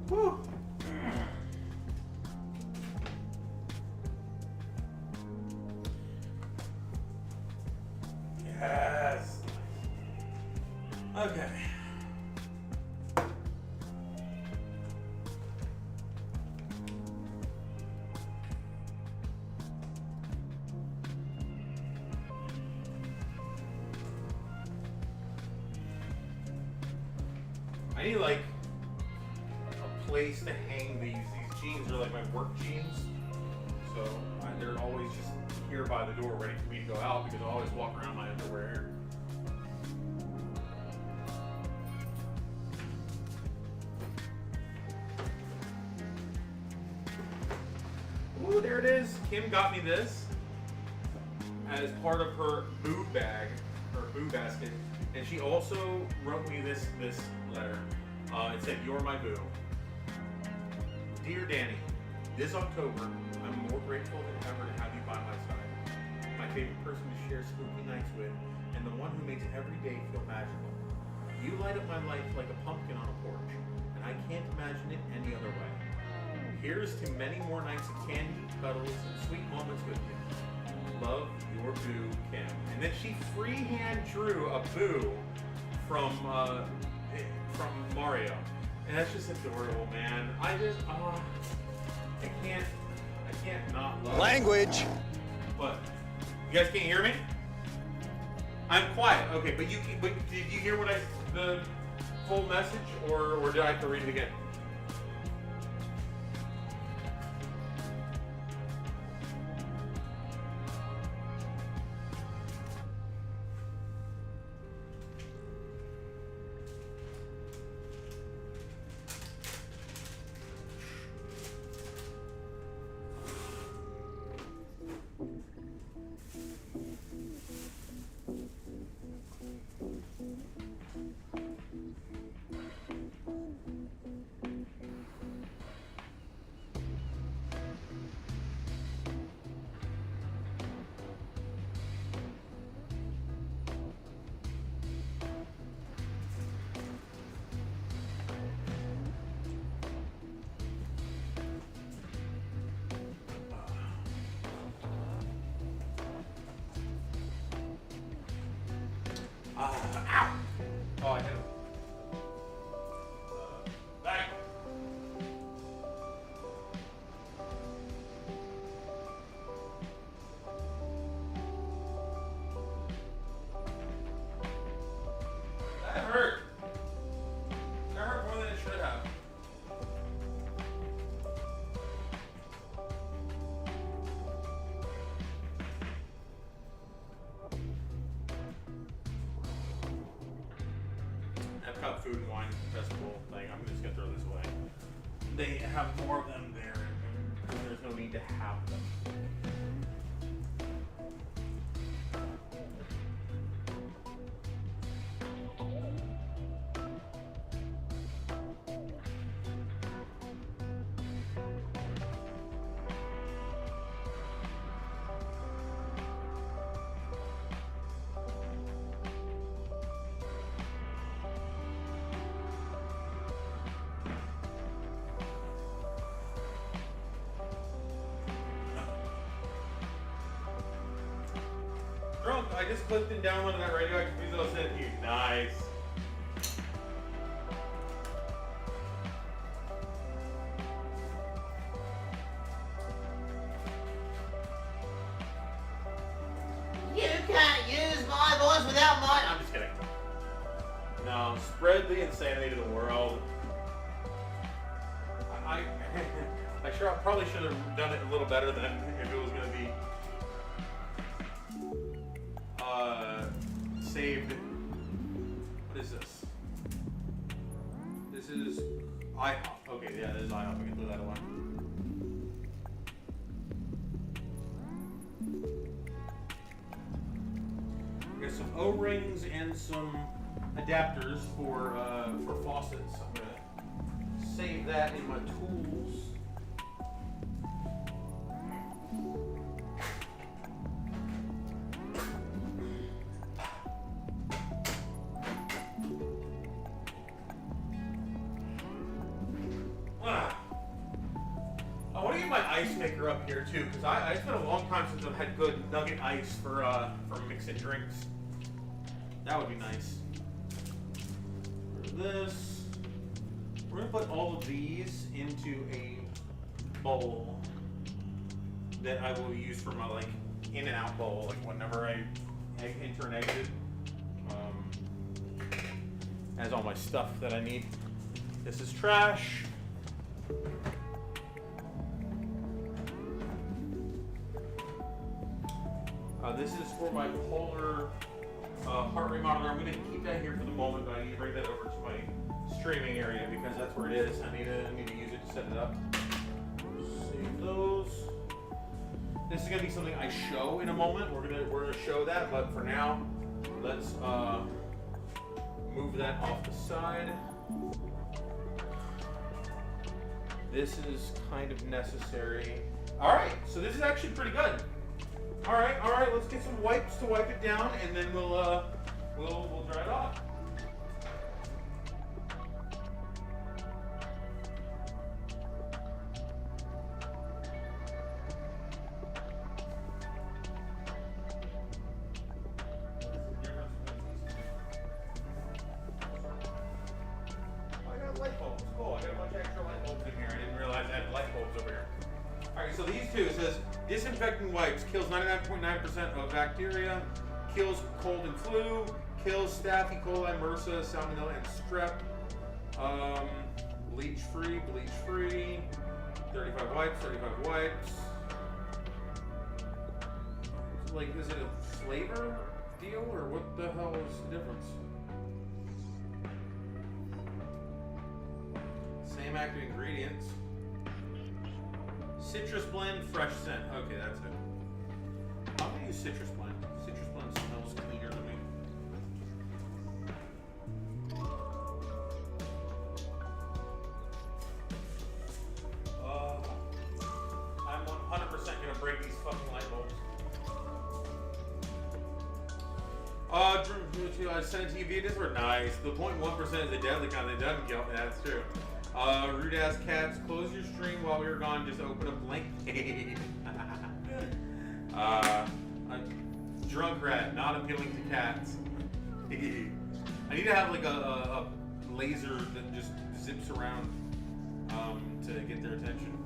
Whew. Yes. Okay. I need like a place to hang these. These jeans are like my work jeans, so they're always just here by the door, ready for me to go out because I always walk around my underwear here. Ooh, there it is. Kim got me this. as part of her boo bag, her boo basket, and she also wrote me this letter. It said, "You're my boo." Dear Danny, this October, I'm more grateful than ever to have you by my side. My favorite person to share spooky nights with, and the one who makes every day feel magical. You light up my life like a pumpkin on a porch, and I can't imagine it any other way. Here's to many more nights of candy, cuddles, and sweet moments with you. Love, your boo, Kim. And then she freehand drew a boo from Mario. And that's just adorable, man. I can't not love Language! But you guys can't hear me? I'm quiet. Okay, but did you hear the full message, or did I have to read it again? Ow! Oh, I hit him. Back. That hurt. That hurt more than it should have. Epcot Food and Wine Festival thing, I'm just gonna throw this away. They have more of them there, and there's no need to have them. Drunk, I just clicked and downloaded that radioactive fuse I sent you. Nice. You can't use my voice without mine. I'm just kidding. No, spread the insanity to the world. I probably should have done it a little better than if it was going to be saved. What is this? This is IHOP. Okay, yeah, this is IHOP. I can throw that away. There's some O-rings and some adapters for faucets. I'm gonna save that in my tools. I want to get my ice maker up here too, because it's been a long time since I've had good nugget ice for mixing drinks. That would be nice. For this, we're gonna put all of these into a bowl that I will use for my in and out bowl, whenever I enter and exit. Has all my stuff that I need. This is trash. This is for my polar heart rate monitor. I'm going to keep that here for the moment, but I need to bring that over to my streaming area because that's where it is. I need to use it to set it up. Save those. This this is gonna be something I show in a moment. We're gonna show that, but for now, let's move that off the side. This is kind of necessary. All right, so this is actually pretty good. All right, let's get some wipes to wipe it down, and then we'll dry it off. Light bulbs. Cool. I got a bunch of extra light bulbs in here. I didn't realize I had light bulbs over here. Alright, so these two, it says disinfecting wipes kills 99.9% of bacteria, kills cold and flu, kills staph, E. coli, MRSA, salmonella, and strep. Bleach free, 35 wipes. Like, is it a flavor deal, or what the hell is the difference? Same active ingredients. Citrus blend, fresh scent. Okay, that's it. I'm gonna use citrus blend. Citrus blend smells cleaner to me. I'm 100% gonna break these fucking light bulbs. Drew, I sent it to you via Discord. Nice. The 0.1% is the deadly kind that doesn't kill. That's true. Rude ass cats, close your stream while we were gone. Just open a blank. A drunk rat, not appealing to cats. I need to have like a laser that just zips around to get their attention.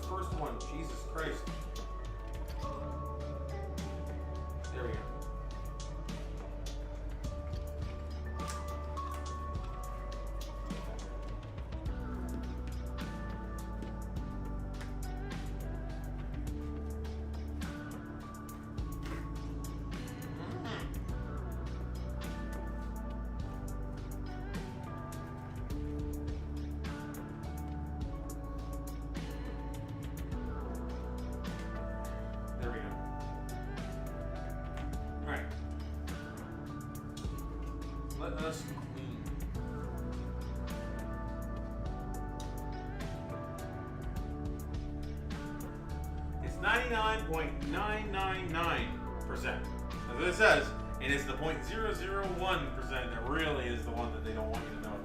First one, Jesus Christ. There we go. Let us clean. It's 99.999%. That's what it says. And it's the 0.001% that really is the one that they don't want you to know about.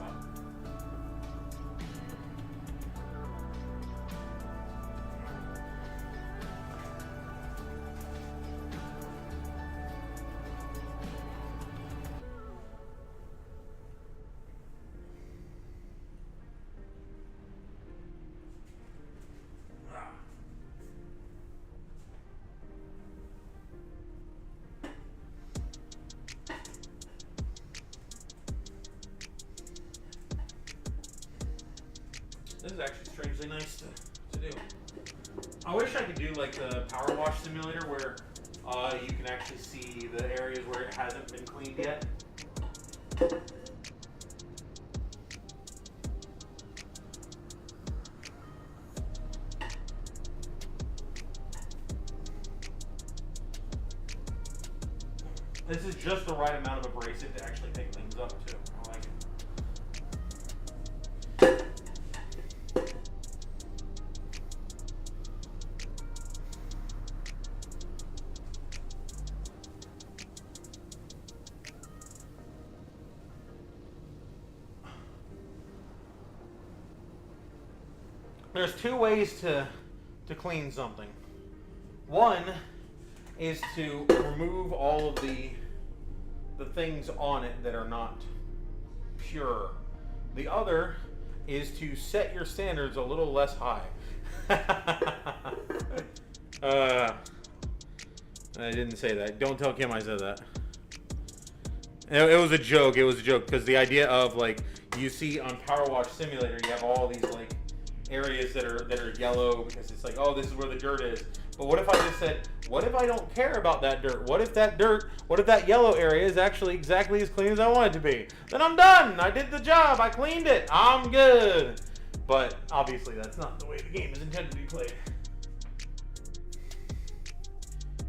This is actually strangely nice to do. I wish I could do like the power wash simulator where you can actually see the areas where it hasn't been cleaned yet. This is just the right amount of abrasive to actually pick things up too. I like it. There's two ways to clean something. One is to remove all of the things on it that are not pure. The other is to set your standards a little less high. I didn't say that. Don't tell Kim I said that. It was a joke. It was a joke because the idea of like you see on Power Wash Simulator, you have all these like areas that are yellow because it's like, oh, this is where the dirt is. But what if I just said, what if I don't care about that dirt? What if that yellow area is actually exactly as clean as I want it to be? Then I'm done. I did the job. I cleaned it. I'm good. But obviously that's not the way the game is intended to be played.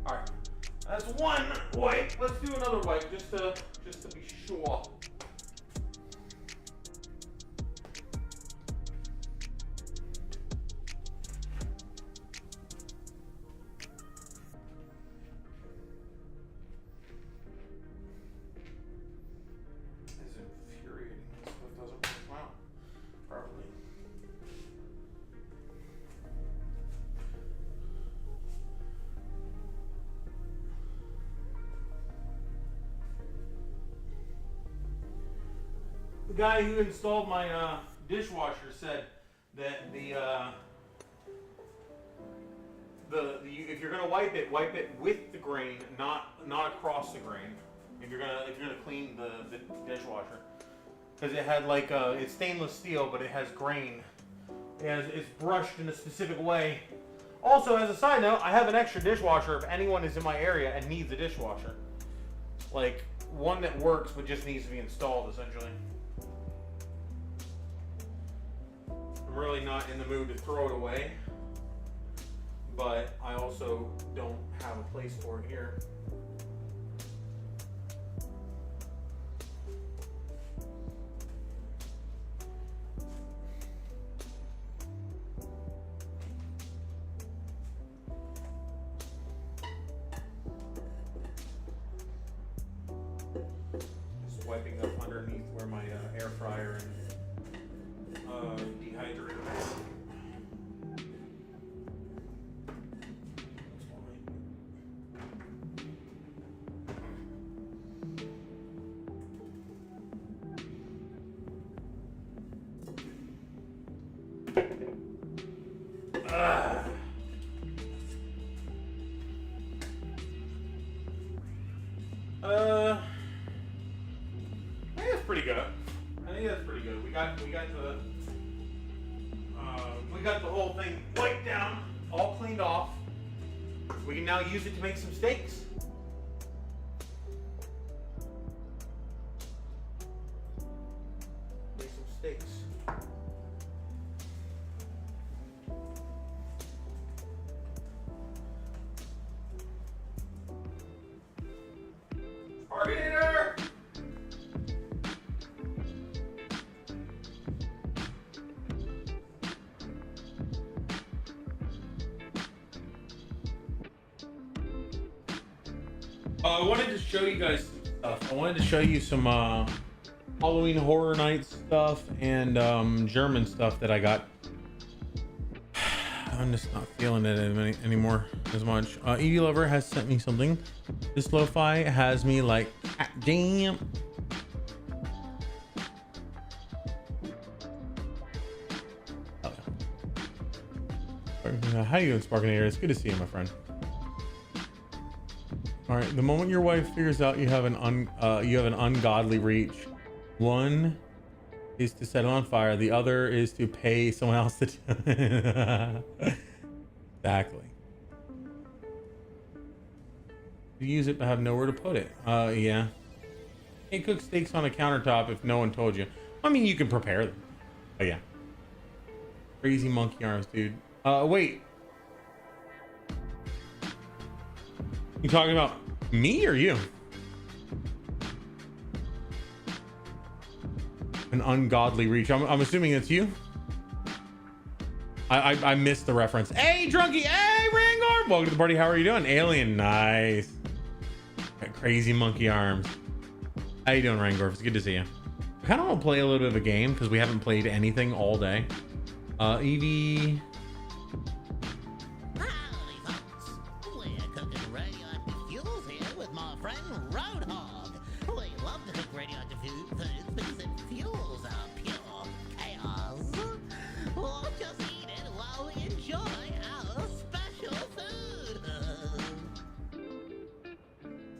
All right, that's one wipe. Let's do another wipe just to be sure. It's infuriating. This stuff doesn't work out properly. The guy who installed my dishwasher said that if you're gonna wipe it with the grain, not across the grain. If you're gonna clean the dishwasher, because it had like it's stainless steel, but it has grain. It's brushed in a specific way. Also, as a side note, I have an extra dishwasher if anyone is in my area and needs a dishwasher, like one that works but just needs to be installed essentially. I'm really not in the mood to throw it away, but I also don't have a place for it here. Just wiping up underneath where my air fryer and dehydrator. I think that's pretty good. We got the whole thing wiped down, all cleaned off. We can now use it to make some steaks. Make some steaks. Sparkinator! I wanted to show you guys some stuff. I wanted to show you some Halloween Horror Night stuff and German stuff that I got. I'm just not feeling it anymore as much. Edie Lover has sent me something. This lo-fi has me like, damn. How you doing, Sparkinator? It's good to see you, my friend. All right. The moment your wife figures out you have an ungodly reach, one is to set it on fire. The other is to pay someone else to do it. Exactly. You use it but have nowhere to put it. Yeah. Can't cook steaks on a countertop if no one told you. I mean, you can prepare them. Oh yeah. Crazy monkey arms, dude. Wait. You talking about me or you? An ungodly reach. I'm assuming it's you. I missed the reference. Hey, Drunky. Hey, Rangor. Welcome to the party. How are you doing? Alien. Nice. Got crazy monkey arms. How you doing, Rangor? It's good to see you. I kind of want to play a little bit of a game because we haven't played anything all day. Evie.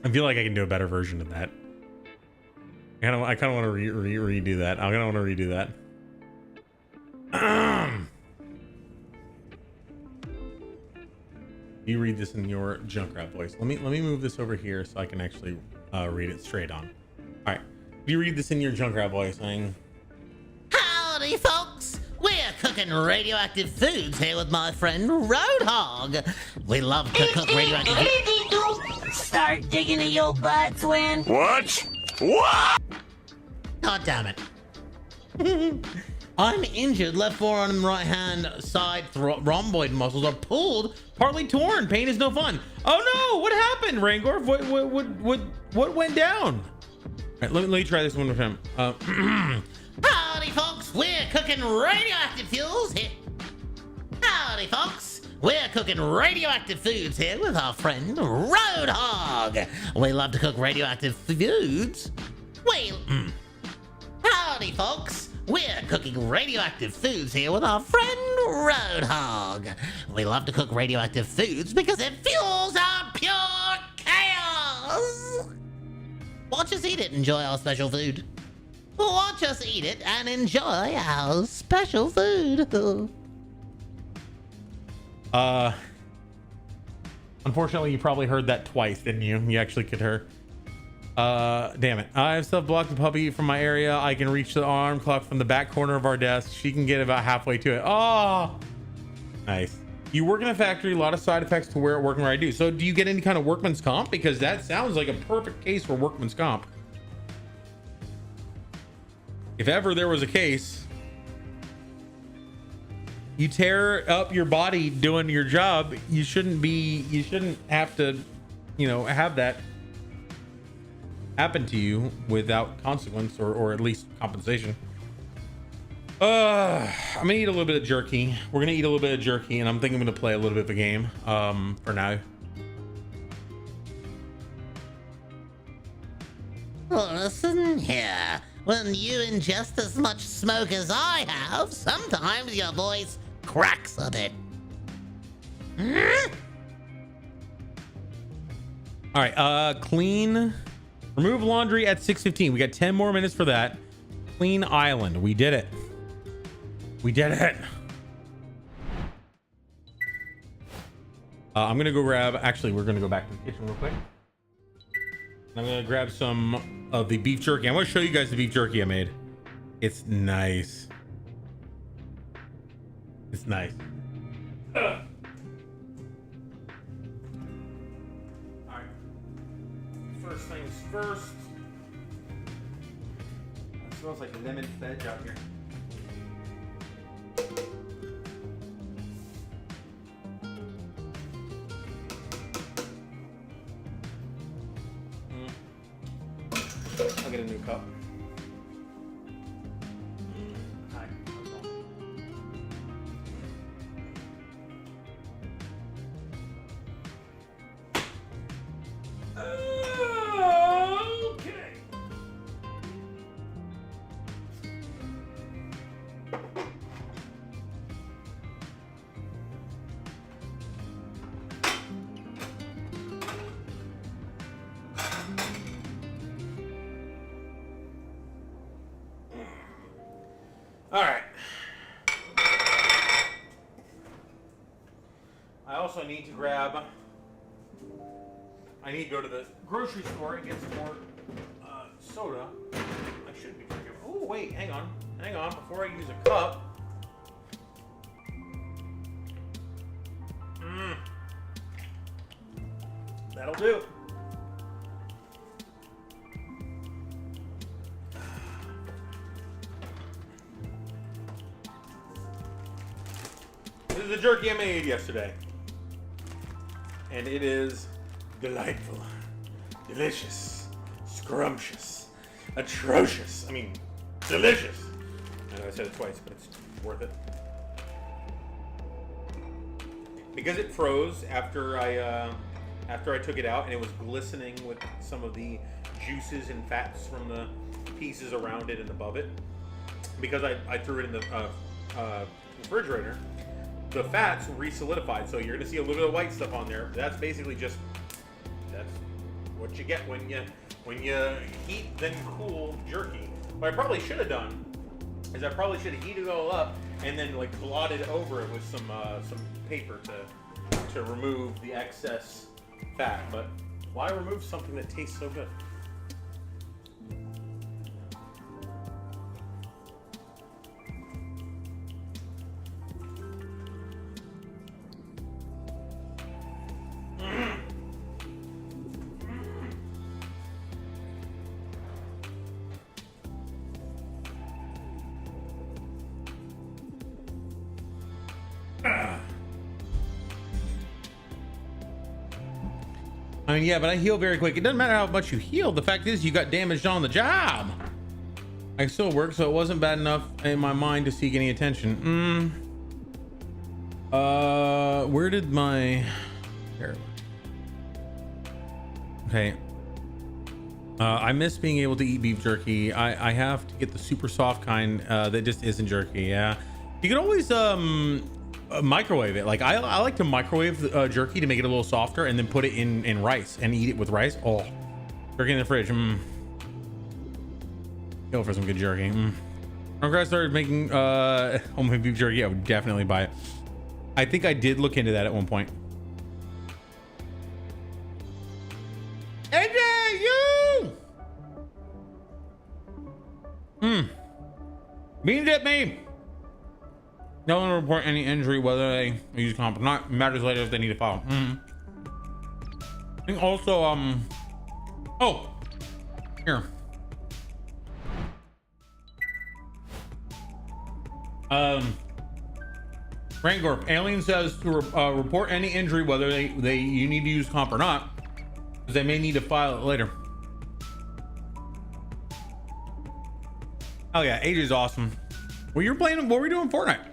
I feel like I can do a better version of that. I kind of want to redo that. I kind of want to redo that. You read this in your Junkrat voice. Let me move this over here so I can actually read it straight on. All right, you read this in your Junkrat voice, saying, Howdy, folks. We're cooking radioactive foods here with my friend Roadhog. We love to cook radioactive foods. Start digging in your butts when... What? What? God damn it. I'm injured. Left forearm and right hand side rhomboid muscles are pulled, partly torn. Pain is no fun. Oh no! What happened, Rangor? What went down? All right, let me try this one with him. Howdy, folks. We're cooking radioactive fuels here. Howdy, folks. We're cooking radioactive foods here with our friend Roadhog. We love to cook radioactive foods. Howdy, folks. We're cooking radioactive foods here with our friend Roadhog. We love to cook radioactive foods because it fuels our pure chaos. Watch us eat it and enjoy our special food. Watch us eat it and enjoy our special food. Unfortunately, you probably heard that twice, didn't you? You actually could hear. Damn it. I have self-blocked the puppy from my area. I can reach the arm clock from the back corner of our desk. She can get about halfway to it. Oh, nice. You work in a factory, a lot of side effects to where working where I do. So do you get any kind of workman's comp? Because that sounds like a perfect case for workman's comp. If ever there was a case, you tear up your body doing your job, you shouldn't have to, have that happen to you without consequence or at least compensation. I'm gonna eat a little bit of jerky. We're gonna eat a little bit of jerky, and I'm thinking I'm gonna play a little bit of a game for now. Listen here. When you ingest as much smoke as I have, sometimes your voice cracks a bit. All right, clean. Remove laundry at 6:15. We got 10 more minutes for that. Clean island. We did it. We did it. I'm gonna go grab. Actually, we're gonna go back to the kitchen real quick. I'm gonna grab some of the beef jerky. I'm gonna show you guys the beef jerky I made. It's nice. It's nice. All right. First things first. It smells like lemon fudge out here. I'll get a new cup. Hi. Okay. All right. I also need to grab. I need to go to the grocery store and get some more soda. I should be drinking. Oh wait, hang on. Before I use a cup. That'll do. This is the jerky I made yesterday. And it is delightful, delicious, scrumptious, atrocious. I mean, delicious. I know I said it twice, but it's worth it. Because it froze after I took it out, and it was glistening with some of the juices and fats from the pieces around it and above it. Because I threw it in the refrigerator. The fats resolidified, so you're gonna see a little bit of white stuff on there. That's basically just, that's What you get when you heat then cool jerky. What I probably should have done is I probably should have heated it all up and then like blotted over it with some paper to remove the excess fat. But why remove something that tastes so good? I mean, yeah, but I heal very quick. It doesn't matter how much you heal. The fact is you got damaged on the job. I still work, so it wasn't bad enough in my mind to seek any attention. Where did my... Here. Okay. I miss being able to eat beef jerky. I have to get the super soft kind that just isn't jerky. Yeah. You can always microwave it. Like I like to microwave jerky to make it a little softer and then put it in rice and eat it with rice. Oh, jerky in the fridge. Go for some good jerky. Whenever I started making homemade beef jerky, I would definitely buy it. I think I did look into that at one point. AJ, you! Bean dip me. No one will report any injury whether they use comp or not. Matters later if they need to file. I think also oh, here. Rangor, alien says to report any injury whether you need to use comp or not, because they may need to file it later. Oh yeah, AJ's awesome. Well, you're playing. What were we doing Fortnite?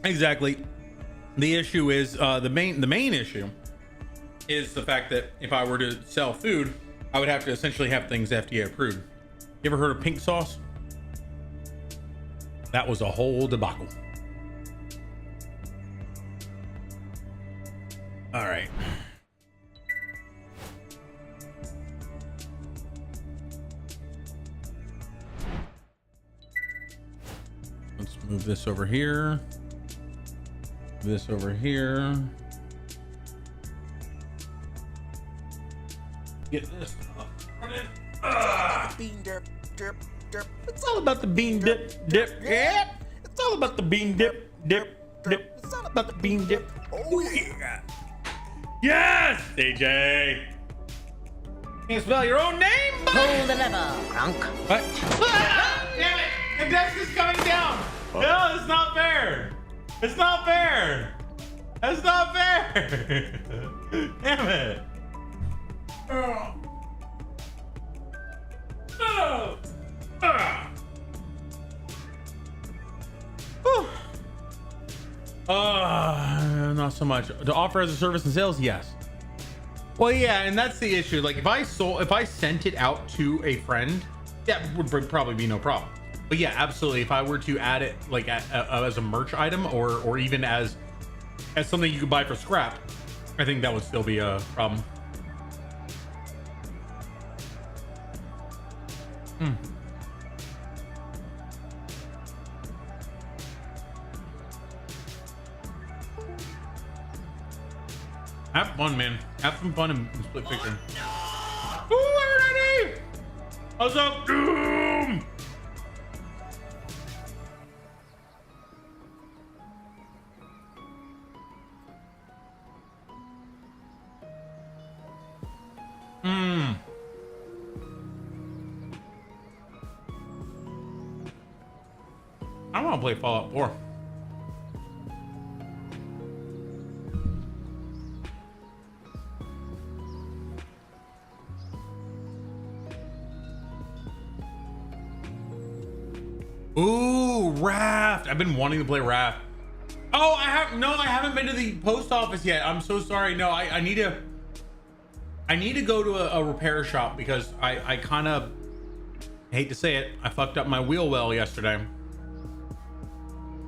Exactly. The issue is the main issue is the fact that if I were to sell food, I would have to essentially have things FDA approved. You ever heard of pink sauce? That was a whole debacle. All right. Let's move this over here. This over here. Get this stuff. Bean dip, dip, dip. It's all about the bean dip, dip. Yeah. It's all about the bean dip, dip, dip. It's all about the bean dip. Oh yeah. Yes, AJ. Can't spell your own name. Pull the lever, Runk. What? Ah, damn it! The desk is coming down. No, it's not fair. It's not fair. That's not fair. Damn it. Oh. Oh. Ah. Not so much. To offer as a service and sales, yes. Well, yeah, and that's the issue. Like if I sent it out to a friend, that would probably be no problem. But yeah, absolutely. If I were to add it like as a merch item or even as something you could buy for scrap, I think that would still be a problem. Have fun, man. Have some fun in split fiction. Ooh, already! What's up, Doom? I want to play Fallout 4. Ooh, Raft. I've been wanting to play Raft. Oh, I haven't been to the post office yet. I'm so sorry. No, I need to go to a repair shop because I kind of hate to say it. I fucked up my wheel well yesterday.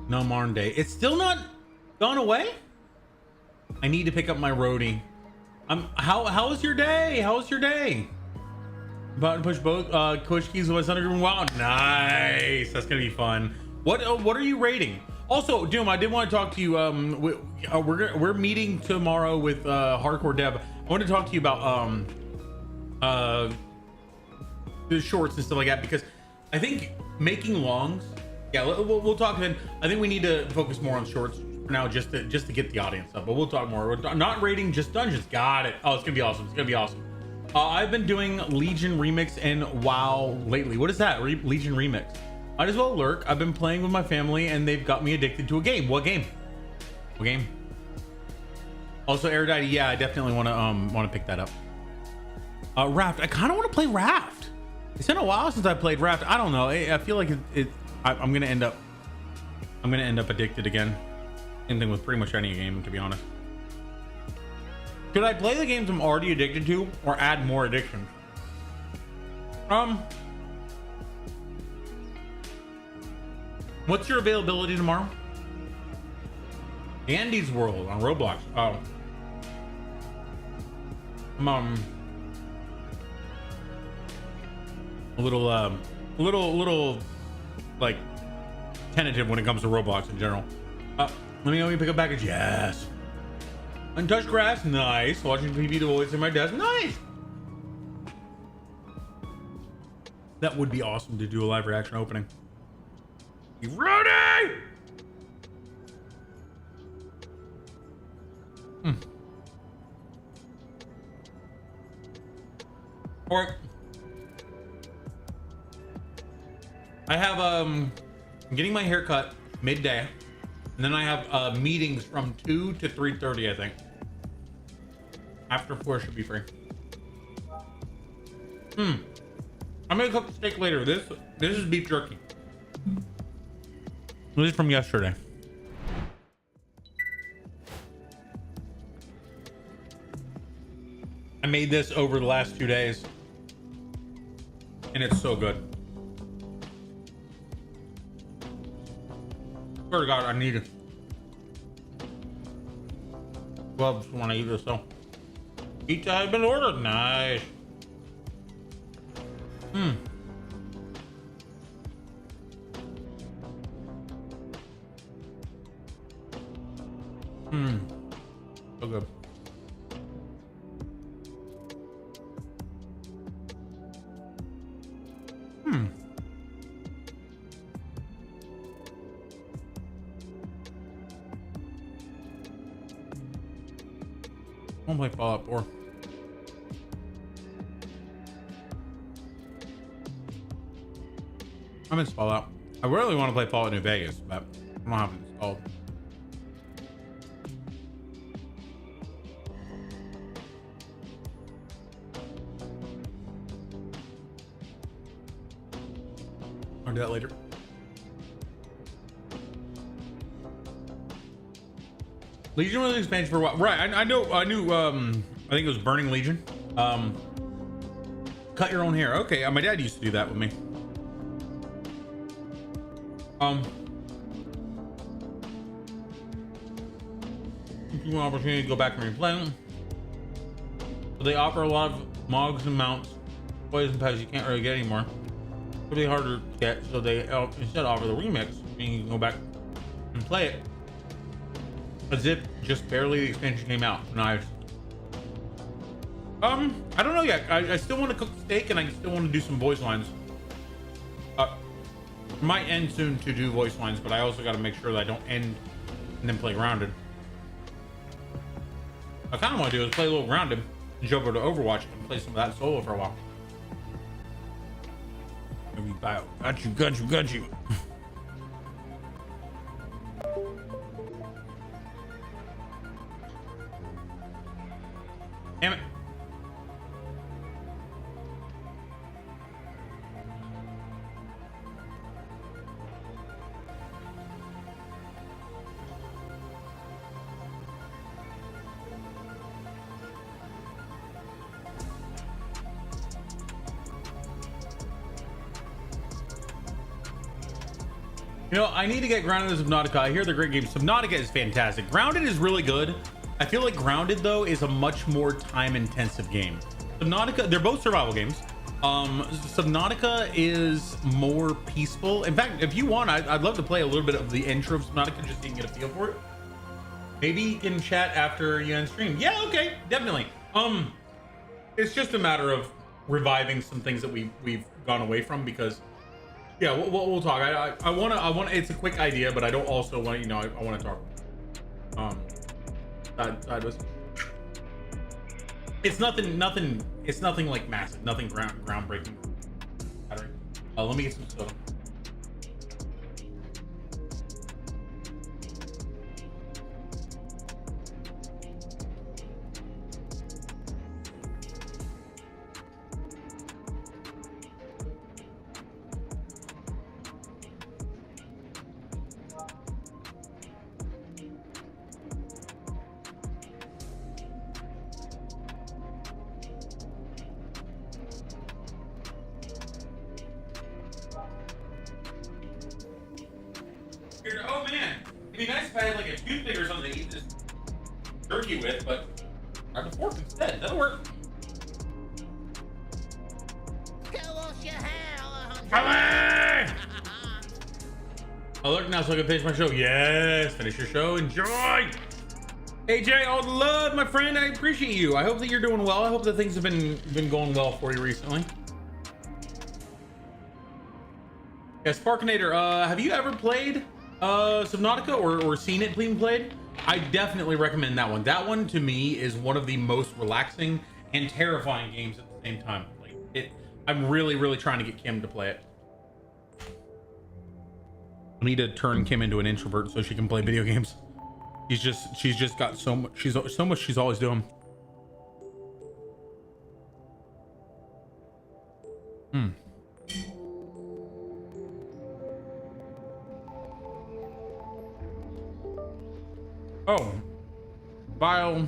No Marn Day. It's still not gone away? I need to pick up my roadie. How was your day? How was your day? Button push both coach keys with my son. Wow, nice. That's gonna be fun. What are you rating? Also, Doom, I did want to talk to you. We're meeting tomorrow with Hardcore Dev. I want to talk to you about the shorts and stuff like that, because I think making longs. Yeah, we'll talk then. I think we need to focus more on shorts for now, just to get the audience up. But we'll talk more. We're not rating just dungeons. Got it. Oh, it's gonna be awesome. It's gonna be awesome. I've been doing Legion Remix and WoW lately. What is that? Legion Remix. Might as well lurk. I've been playing with my family and they've got me addicted to a game. What game? What game? Also, Erudite. Yeah, I definitely want to pick that up. Raft. I kind of want to play Raft. It's been a while since I played Raft. I don't know. I feel like I'm gonna end up addicted again. Same thing with pretty much any game, to be honest. Should I play the games I'm already addicted to or add more addictions? What's your availability tomorrow? Andy's World on Roblox. Oh. I'm a little like tentative when it comes to Roblox in general. Let me know when you pick up package. Yes. Untouched grass, nice. Watching TV the voice in my desk, nice. That would be awesome to do a live reaction opening. You ready? Or I have I'm getting my hair cut midday. And then I have meetings from 2 to 3:30, I think. After 4 should be free. I'm gonna cook the steak later. This is beef jerky. This is from yesterday. I made this over the last 2 days. And it's so good. Swear to God, I need it. Gloves when I eat this though. Pizza has been ordered. Nice. So good. I want to play Fallout 4. I miss Fallout. I really want to play Fallout New Vegas, but I don't have it installed. I'll do that later. Legion was an expansion for what? Right, I knew I think it was Burning Legion. Cut your own hair. Okay, my dad used to do that with me. If you want an opportunity to go back and replay them. So they offer a lot of mogs and mounts, poison packs you can't really get anymore. It'll be harder to get, so they instead offer the remix, meaning you can go back and play it as if just barely the expansion came out. Nice. I don't know yet. I still want to cook steak and I still want to do some voice lines. Might end soon to do voice lines, but I also got to make sure that I don't end and then play Grounded. I kind of want to do is play a little Grounded and jump over to Overwatch and play some of that solo for a while. Got you. Damn it. You know, I need to get Grounded as Subnautica. I hear they're great games. Subnautica is fantastic. Grounded is really good, I feel like Grounded though is a much more time intensive game. Subnautica, they're both survival games. Subnautica is more peaceful. In fact, if you want, I'd love to play a little bit of the intro of Subnautica just so you can get a feel for it. Maybe you can chat after you end stream. Yeah, okay, definitely. It's just a matter of reviving some things that we've gone away from, because yeah, we'll talk. I want it's a quick idea, but I don't also want, you know, I want to talk. Sideways. It's nothing like massive, nothing groundbreaking. Let me get some soda. Oh man, it'd be nice if I had like a toothpick or something to eat this turkey with, but grab a fork instead. That'll work. Go wash your hair, Alejandro. Oh look, now so I can finish my show. Yes, finish your show. Enjoy. AJ, all the love, my friend. I appreciate you. I hope that you're doing well. I hope that things have been going well for you recently. Yeah, Sparkinator, have you ever played Subnautica or seen it being played? I definitely recommend that one. That one to me is one of the most relaxing and terrifying games at the same time. Like I'm really trying to get Kim to play it. I need to turn Kim into an introvert so she can play video games. She's just got so much she's always doing. Oh, Vile.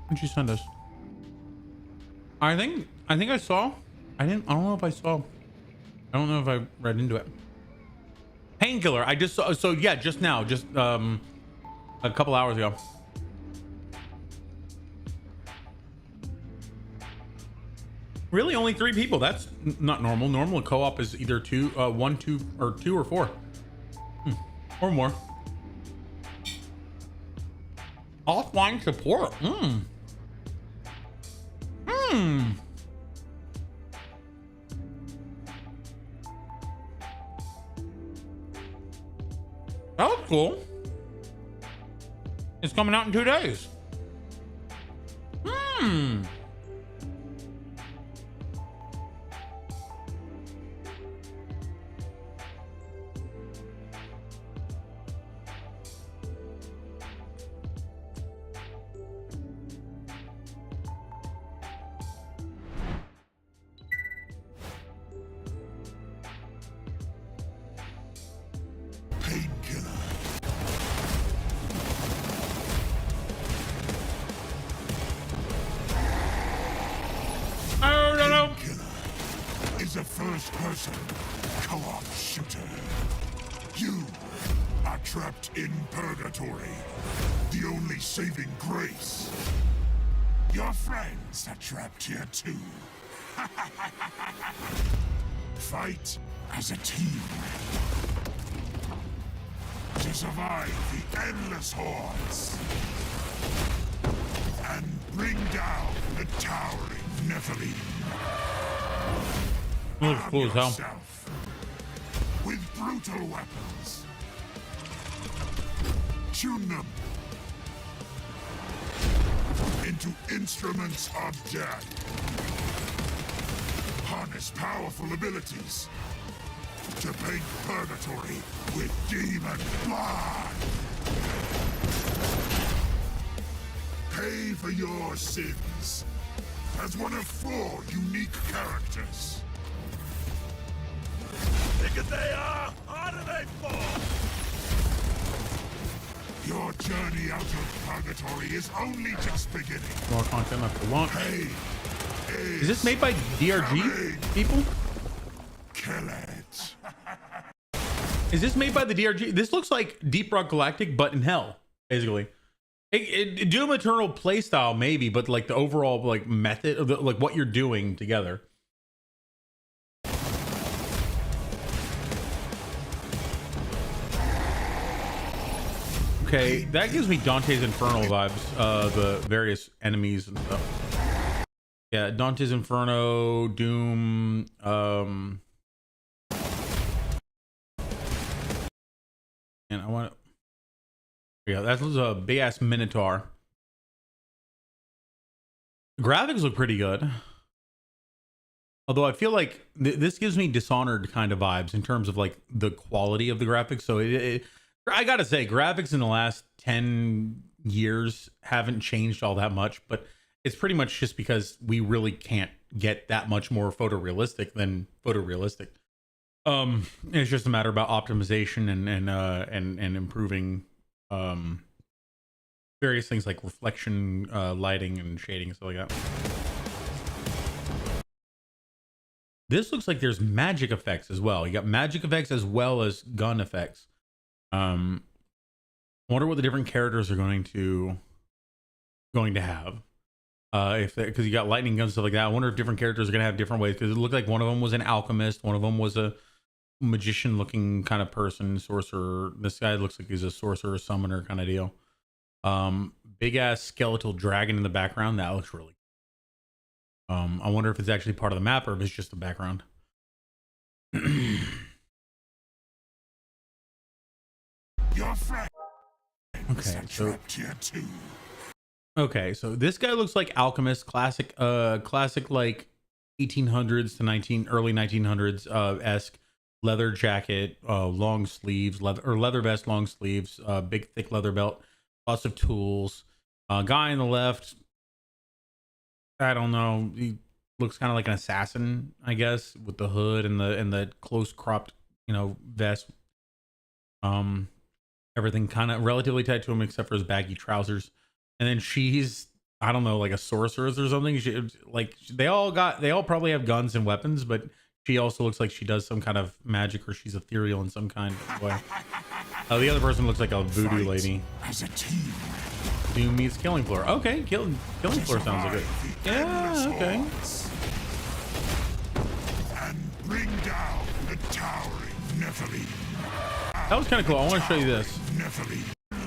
What'd you send us? I think I saw. I don't know if I saw. I don't know if I read into it. Painkiller. I just saw. So yeah, just now, just a couple hours ago. Really, only 3 people. That's not normal. Normal co-op is either 1, 2, or 2 or 4, or more. Offline support. That was cool. It's coming out in 2 days. A first-person co-op shooter. You are trapped in purgatory, the only saving grace. Your friends are trapped here too. Fight as a team to survive the endless hordes and bring down the towering Nephilim. Looks cool as hell. With brutal weapons. Tune them into instruments of death. Harness powerful abilities to paint purgatory with demon blood. Pay for your sins as one of 4 unique characters. Bigger they are, harder they fall! Your journey out of purgatory is only just beginning. More content after launch. Pain is this made by DRG people? Kill it. Is this made by the DRG? This looks like Deep Rock Galactic, but in hell, basically. Doom Eternal playstyle, maybe, but like the overall like method of the, like what you're doing together. Okay, that gives me Dante's Inferno vibes. The various enemies and stuff. Yeah, Dante's Inferno, Doom. And I want. Yeah, that was a big ass Minotaur. The graphics look pretty good. Although I feel like this gives me Dishonored kind of vibes in terms of like the quality of the graphics. So I gotta say, graphics in the last 10 years haven't changed all that much, but it's pretty much just because we really can't get that much more photorealistic than photorealistic. It's just a matter about optimization and improving various things like reflection, lighting, and shading and stuff like that. This looks like there's magic effects as well. You got magic effects as well as gun effects. I wonder what the different characters are going to have. Because you got lightning guns, stuff like that. I wonder if different characters are going to have different ways, because it looked like one of them was an alchemist, one of them was a magician looking kind of person, sorcerer. This guy looks like he's a sorcerer, summoner kind of deal. Big ass skeletal dragon in the background. That looks really cool. I wonder if it's actually part of the map or if it's just the background. Your friend. Okay, so this guy looks like alchemist, classic like 1800s to early 1900s esque leather jacket, long sleeves, leather vest, long sleeves, big thick leather belt, lots of tools. Guy on the left, I don't know, he looks kind of like an assassin, I guess, with the hood and the close cropped, vest. Everything kind of relatively tight to him except for his baggy trousers. And then she's, I don't know, like a sorceress or something. They all probably have guns and weapons, but she also looks like she does some kind of magic, or she's ethereal in some kind of way. The other person looks like a voodoo lady. As a team. Doom meets Killing Floor. Okay, Killing Floor sounds like it. Yeah, okay. And bring down the towering Nephilim. That was kind of cool. I want to show you this.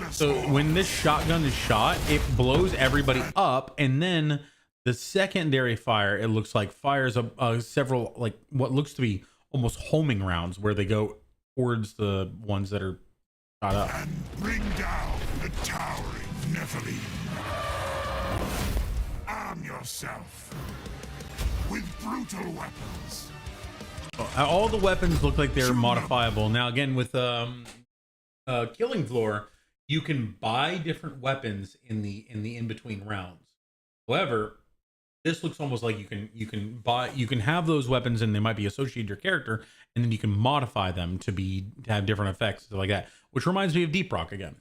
So when this shotgun is shot, it blows everybody up, and then the secondary fire, it looks like, fires several, like what looks to be almost homing rounds, where they go towards the ones that are shot up. And bring down the towering Nephilim. Arm yourself with brutal weapons. All the weapons look like they're modifiable. Now, again, with Killing Floor, you can buy different weapons in the in-between rounds. However, this looks almost like you can have those weapons and they might be associated to your character, and then you can modify them to have different effects, stuff like that. Which reminds me of Deep Rock again.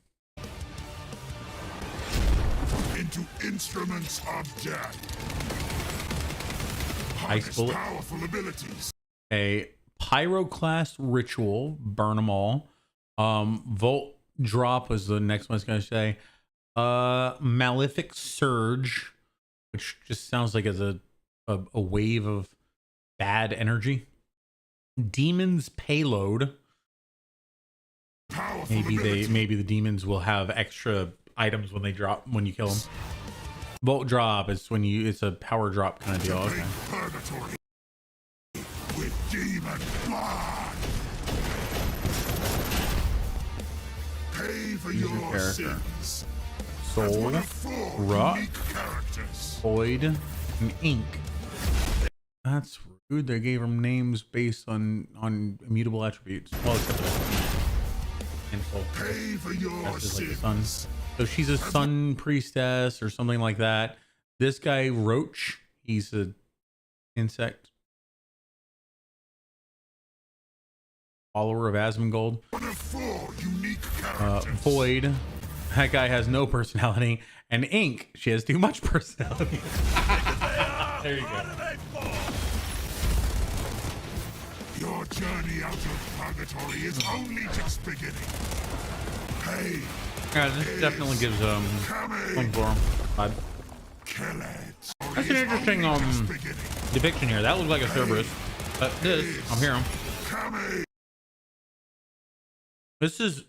Into instruments of death. Ice bullet. Powerful abilities. A pyroclast ritual, burn them all. Volt drop was the next one I was gonna say. Malefic surge, which just sounds like as a wave of bad energy. Demon's payload. Maybe the demons will have extra items when you kill them. Volt drop is when it's a power drop kind of deal. Okay. Purgatory. With demon blood. Pay for your sins. Soul, Rock, Void, and Ink. That's rude. They gave them names based on immutable attributes. Well, except for that. And Soul. Pay for your sins. Like so she's a sun priestess or something like that. This guy, Roach, he's a insect. Follower of Asmongold. Void, that guy has no personality. And Ink, she has too much personality. There you go. Your journey out of purgatory is only just beginning. Hey. Yeah, this definitely gives one for him vibe. That's an interesting depiction here. That looks like a Cerberus, but this I'm hearing. This is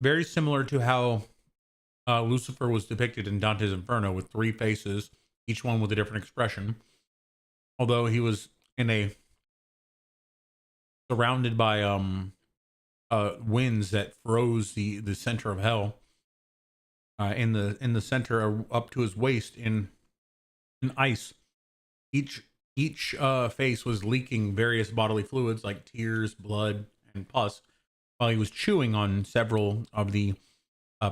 very similar to how Lucifer was depicted in Dante's Inferno, with 3 faces, each one with a different expression. Although he was surrounded by winds that froze the center of hell. In the center, up to his waist in ice. Each face was leaking various bodily fluids like tears, blood, and pus, while he was chewing on several of the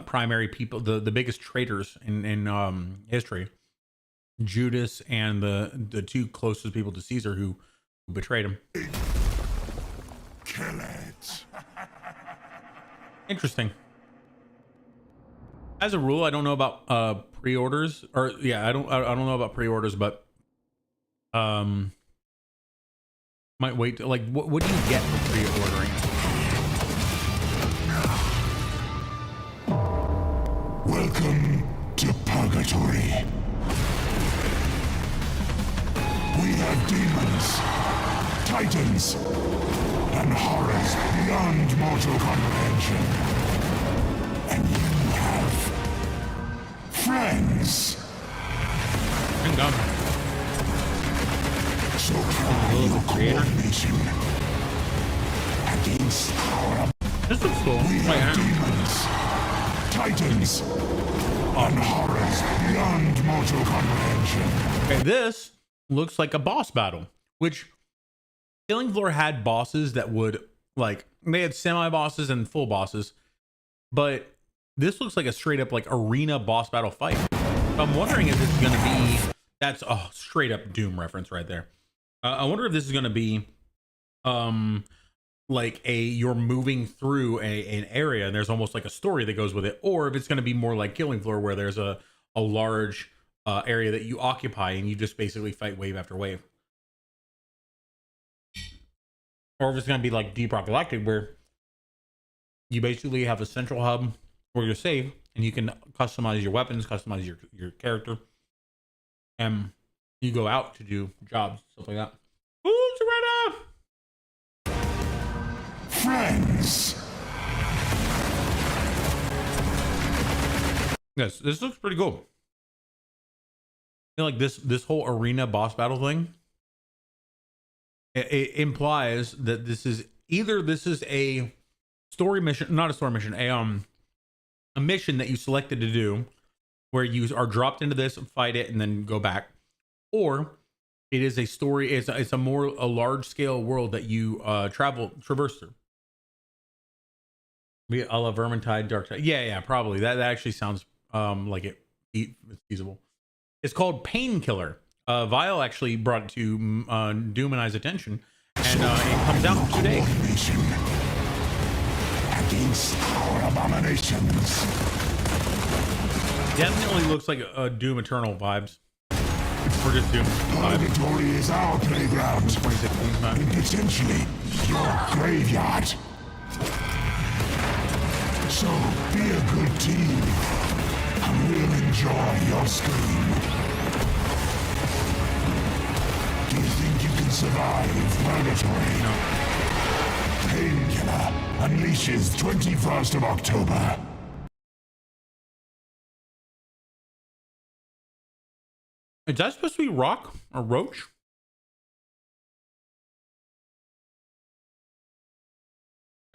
primary people, the biggest traitors in history, Judas and the 2 closest people to Caesar who betrayed him. Kill it. Interesting. As a rule, I don't know about pre-orders, or yeah, I don't know about pre-orders, but might wait to, like, what do you get for pre-ordering? Welcome to Purgatory. We have demons, titans, and horrors beyond mortal comprehension. And you have friends. Kingdom. So try your coordination against our... This looks cool. We have demons, titans, and horrors beyond mortal comprehension. Okay, this looks like a boss battle, which Killing Floor had bosses that would, like, they had semi-bosses and full bosses, but this looks like a straight up like arena boss battle fight. So I'm wondering if this is going to be, that's a straight up Doom reference right there. I wonder if this is going to be like you're moving through an area and there's almost like a story that goes with it, or if it's going to be more like Killing Floor where there's a large area that you occupy and you just basically fight wave after wave. Or if it's going to be like Deep Rock Galactic where you basically have a central hub where you're safe and you can customize your weapons, customize your character, and you go out to do jobs, stuff like that. Ooh, Serena! Friends. Yes, this looks pretty cool. I feel like this whole arena boss battle thing, it implies that this is a story mission, not a story mission, a mission that you selected to do, where you are dropped into this, fight it, and then go back, or it is a story. It's a large scale world that you traverse through. Be a la Vermintide, Darktide. Yeah, probably. That actually sounds like it's feasible. It's called Painkiller. Vile actually brought it to Doom and I's attention, and it comes out in 2 days. Against our abominations. Definitely looks like a Doom Eternal vibes. Or just Doom vibes. Purgatory is our playground. 2016 and potentially your graveyard. So be a good team, and we'll enjoy your scream. Do you think you can survive Purgatory? No. Painkiller unleashes 21st of October. Is that supposed to be Rock or Roach?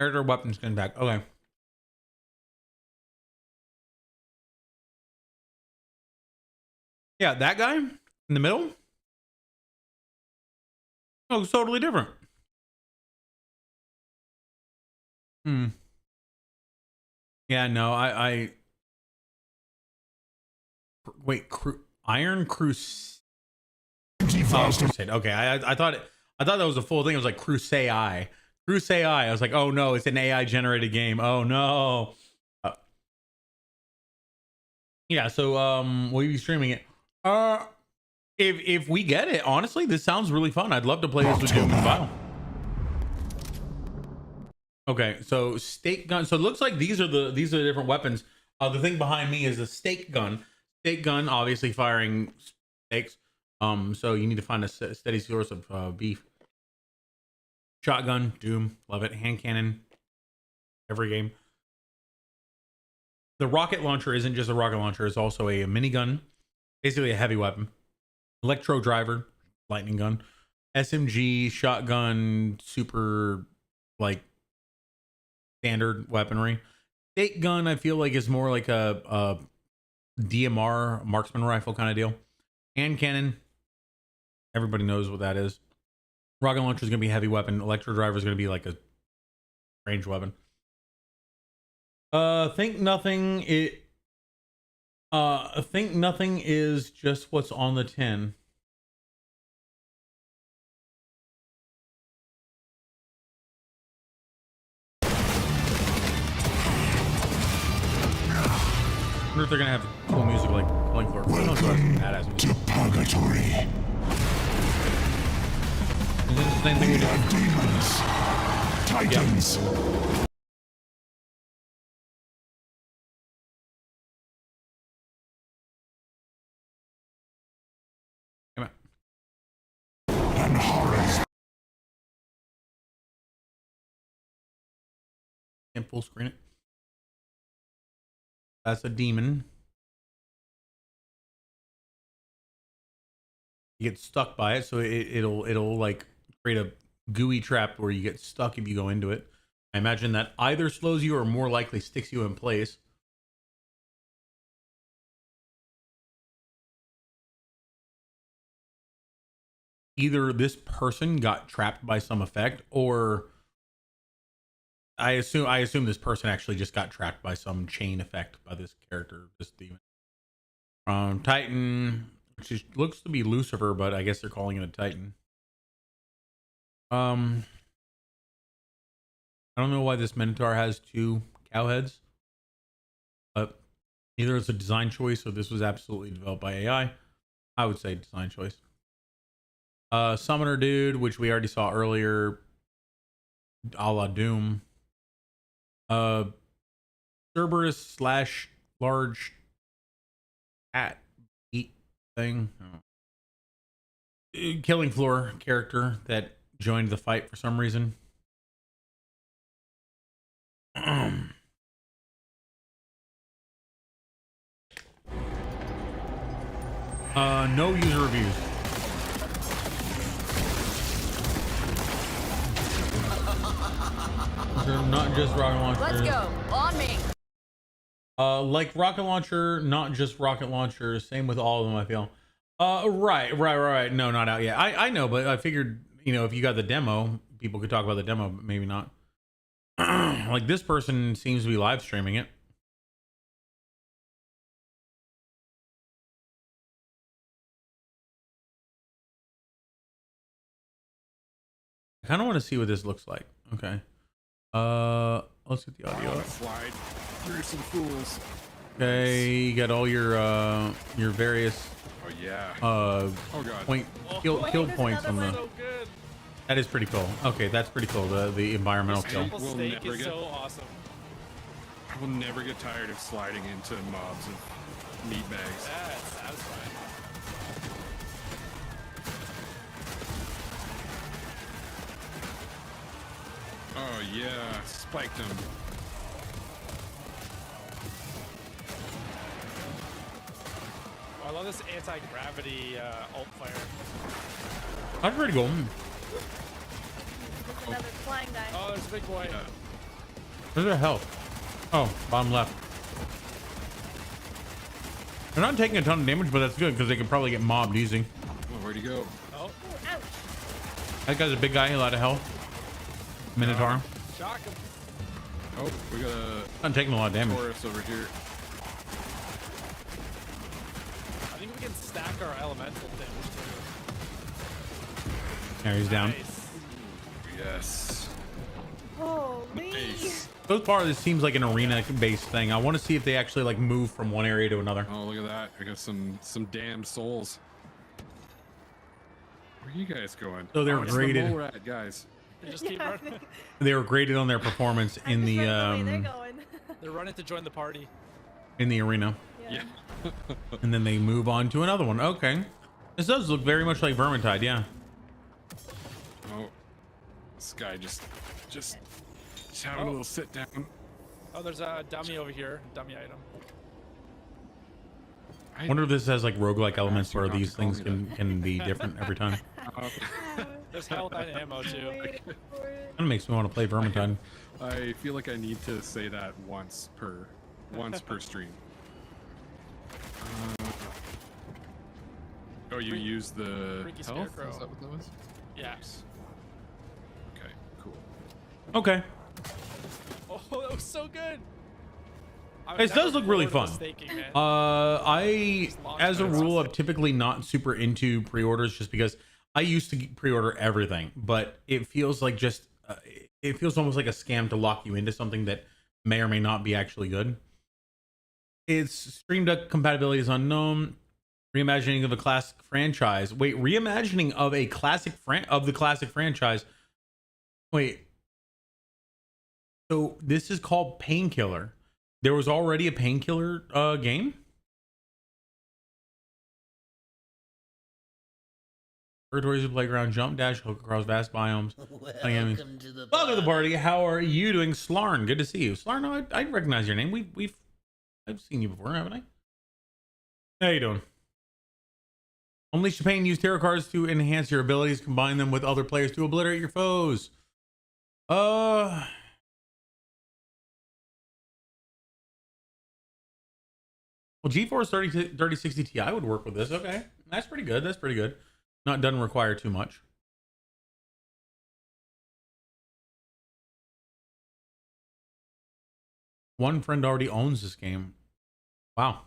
Character weapons getting back. Okay. Yeah, that guy in the middle. Oh, it's totally different. Yeah, no, I wait, Iron Crusade. Oh, Crusade. Okay, I thought that was a full thing. It was like Crusade. I was like, oh no, it's an AI generated game. Oh no. Yeah, so will you be streaming it? If we get it, honestly, this sounds really fun. I'd love to play this with Doom and Vile. Okay, so stake gun. So it looks like these are the different weapons. The thing behind me is a stake gun. Stake gun, obviously firing steaks. So you need to find a steady source of beef. Shotgun, Doom, love it. Hand cannon, every game. The rocket launcher isn't just a rocket launcher; it's also a minigun, basically a heavy weapon. Electro driver, lightning gun. SMG, shotgun, super like standard weaponry. Stake gun, I feel like is more like a DMR marksman rifle kind of deal. Hand cannon, everybody knows what that is. Rocket launcher is gonna be a heavy weapon. Electro driver is gonna be like a range weapon. Think nothing. Think nothing is just what's on the tin. I wonder if they're gonna have cool music like Killing Floor. Welcome to Purgatory. Is this the same thing we do? Demons, Titans. Come on. And horrors. And full screen it. That's a demon. You get stuck by it, so it'll like create a gooey trap where you get stuck if you go into it. I imagine that either slows you or more likely sticks you in place. Either this person got trapped by some effect, or I assume this person actually just got trapped by some chain effect by this character, this demon. Titan, which looks to be Lucifer, but I guess they're calling it a Titan. I don't know why this Minotaur has 2 cow heads, but either it's a design choice or this was absolutely developed by AI. I would say design choice. Summoner dude, which we already saw earlier, a la Doom. Cerberus / large cat eat thing. Killing Floor character that joined the fight for some reason. No user reviews. Not just rocket launcher. Let's go. On me. Like rocket launcher, not just rocket launcher. Same with all of them, I feel. Right. No, not out yet. I know, but I figured, if you got the demo, people could talk about the demo, but maybe not. Like this person seems to be live streaming it. I kind of want to see what this looks like. Okay. Let's get the audio. Slide through some fools. Okay, you got all your various kill points on the. So good. That is pretty cool. Okay, that's pretty cool. The environmental kill. Steak is so awesome. I will never get tired of sliding into mobs of meat bags. That's satisfying. Oh yeah, spiked him. Oh, I love this anti-gravity alt fire. That's pretty cool. Another flying guy. Oh, there's a big boy. Where's their health? Oh, bottom left. They're not taking a ton of damage, but that's good because they can probably get mobbed easy. Oh, where'd he go? Oh, ouch. That guy's a big guy, a lot of health. Minotaur. Shock him. Oh, we got a. I'm taking a lot of damage. Chores over here. I think we can stack our elemental damage too. Yeah, he's down. Nice. Yes. Holy. Nice. So far, this seems like an arena-based thing. I want to see if they actually like move from one area to another. Oh, look at that! I got some damned souls. Where are you guys going? So they're it's graded. the mole rat guys. They just keep running. They were graded on their performance in the They're going. They're running to join the party. in the arena. Yeah. And then they move on to another one. Okay. This does look very much like Vermintide, yeah. Oh, this guy just having a little sit down. Oh, there's a dummy over here. Dummy item. I wonder if this has like roguelike elements where these things can be different every time. There's health and ammo too. That makes me want to play Vermintide. I feel like I need to say that once per stream. Oh, you use the Freaky health? Scarecrow. Is that what that was? Yes. Okay, cool. Okay. Oh, that was so good. This does look really fun. I, as a rule, I'm typically not super into pre-orders just because I used to pre-order everything, but it feels like it feels almost like a scam to lock you into something that may or may not be actually good. Its Stream Deck compatibility is unknown. Reimagining of a classic franchise. Wait, reimagining of a classic the classic franchise. Wait. So this is called Painkiller. There was already a Painkiller game? Territories of playground, jump, dash, hook across vast biomes. Welcome to the Welcome to the party. How are you doing, Slarn? Good to see you. Slarn, I recognize your name. I've seen you before, haven't I? How you doing? Unleash the pain. Use tarot cards to enhance your abilities. Combine them with other players to obliterate your foes. Well, GeForce 3060 Ti would work with this. Okay, that's pretty good. That's pretty good. Doesn't require too much. One friend already owns this game. Wow.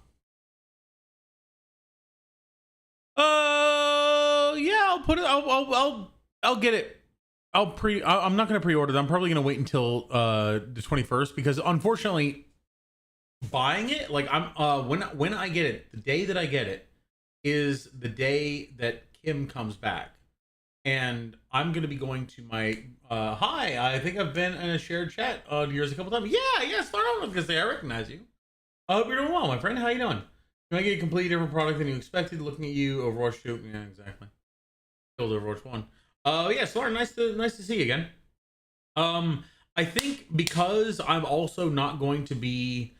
Yeah, I'll put it. I'll get it. I'm not gonna pre-order it. I'm probably gonna wait until the 21st because unfortunately, buying it like when I get it, the day that I get it is the day that Kim comes back, and I'm gonna be going to my hi. I think I've been in a shared chat of yours a couple times. Yeah. Start off with because I recognize you. I hope you're doing well, my friend. How you doing? You might get a completely different product than you expected. Looking at you, Overwatch 2. Yeah, exactly. Killed Overwatch 1. Yeah, Solar, nice to see you again. I think because I'm also not going to be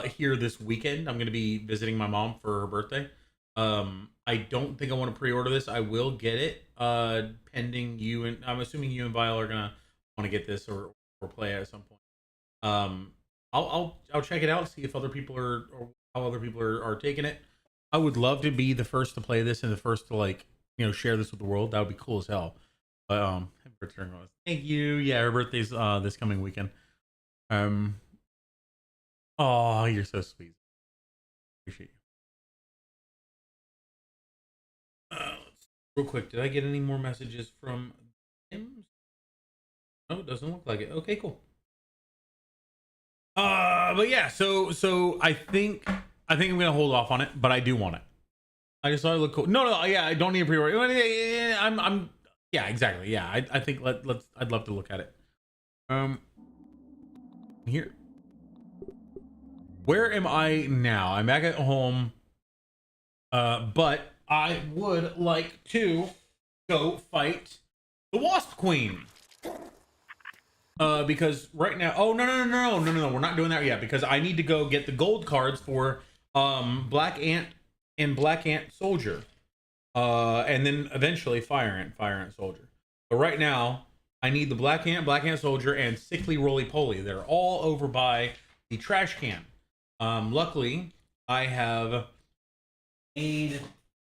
here this weekend, I'm going to be visiting my mom for her birthday. I don't think I want to pre-order this. I will get it pending you, and I'm assuming you and Vile are gonna want to get this or play it at some point. I'll check it out, see if other people are or how other people are taking it. I would love to be the first to play this and the first to share this with the world. That would be cool as hell. But happy birthday, Rose. Thank you. Yeah, her birthday's this coming weekend. Oh, you're so sweet. Appreciate you. Real quick, did I get any more messages from him? No, it doesn't look like it. Okay, cool. But yeah, so I think I'm gonna hold off on it, but I do want it. I just thought it looked cool. No, yeah, I don't need a pre-order. I'm yeah, exactly. Yeah, I think I'd love to look at it. Here. Where am I now? I'm back at home. But I would like to go fight the Wasp Queen. Because right now, oh no, we're not doing that yet because I need to go get the gold cards for Black Ant and Black Ant Soldier, and then eventually Fire Ant Soldier. But right now, I need the Black Ant Soldier, and Sickly Roly Poly. They're all over by the trash can. Luckily, I have made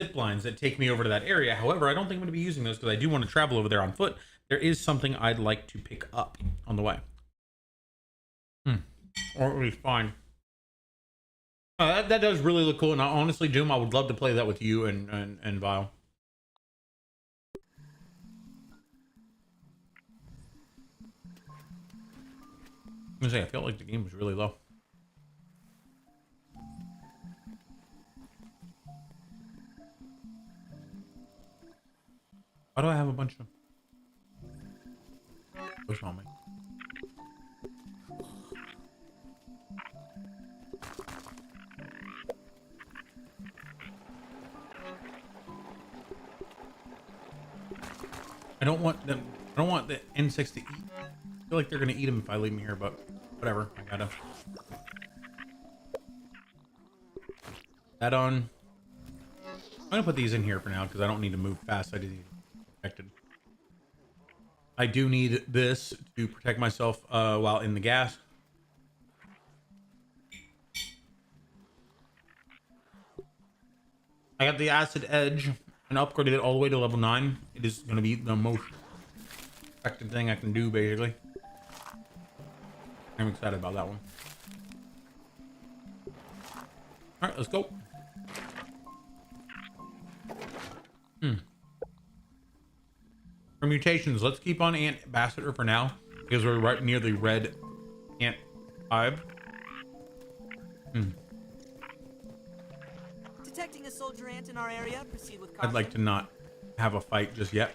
zip lines that take me over to that area. However, I don't think I'm going to be using those because I do want to travel over there on foot. There is something I'd like to pick up on the way. Or at least find. That does really look cool. And honestly, Doom, I would love to play that with you and Vile. I'm gonna say, I felt like the game was really low. Why do I have a bunch of... Push on me. I don't want them. I don't want the insects to eat. I feel like they're gonna eat them if I leave them here, but whatever. I gotta. That on. I'm gonna put these in here for now because I don't need to move fast. I just need to be protected. I do need this to protect myself while in the gas. I got the acid edge and upgraded it all the way to level 9. It is gonna be the most effective thing I can do, basically. I'm excited about that one. All right, let's go. For mutations, let's keep on Ant Ambassador for now because we're right near the red ant hive. Detecting a soldier ant in our area. Proceed with caution. I'd like to not have a fight just yet.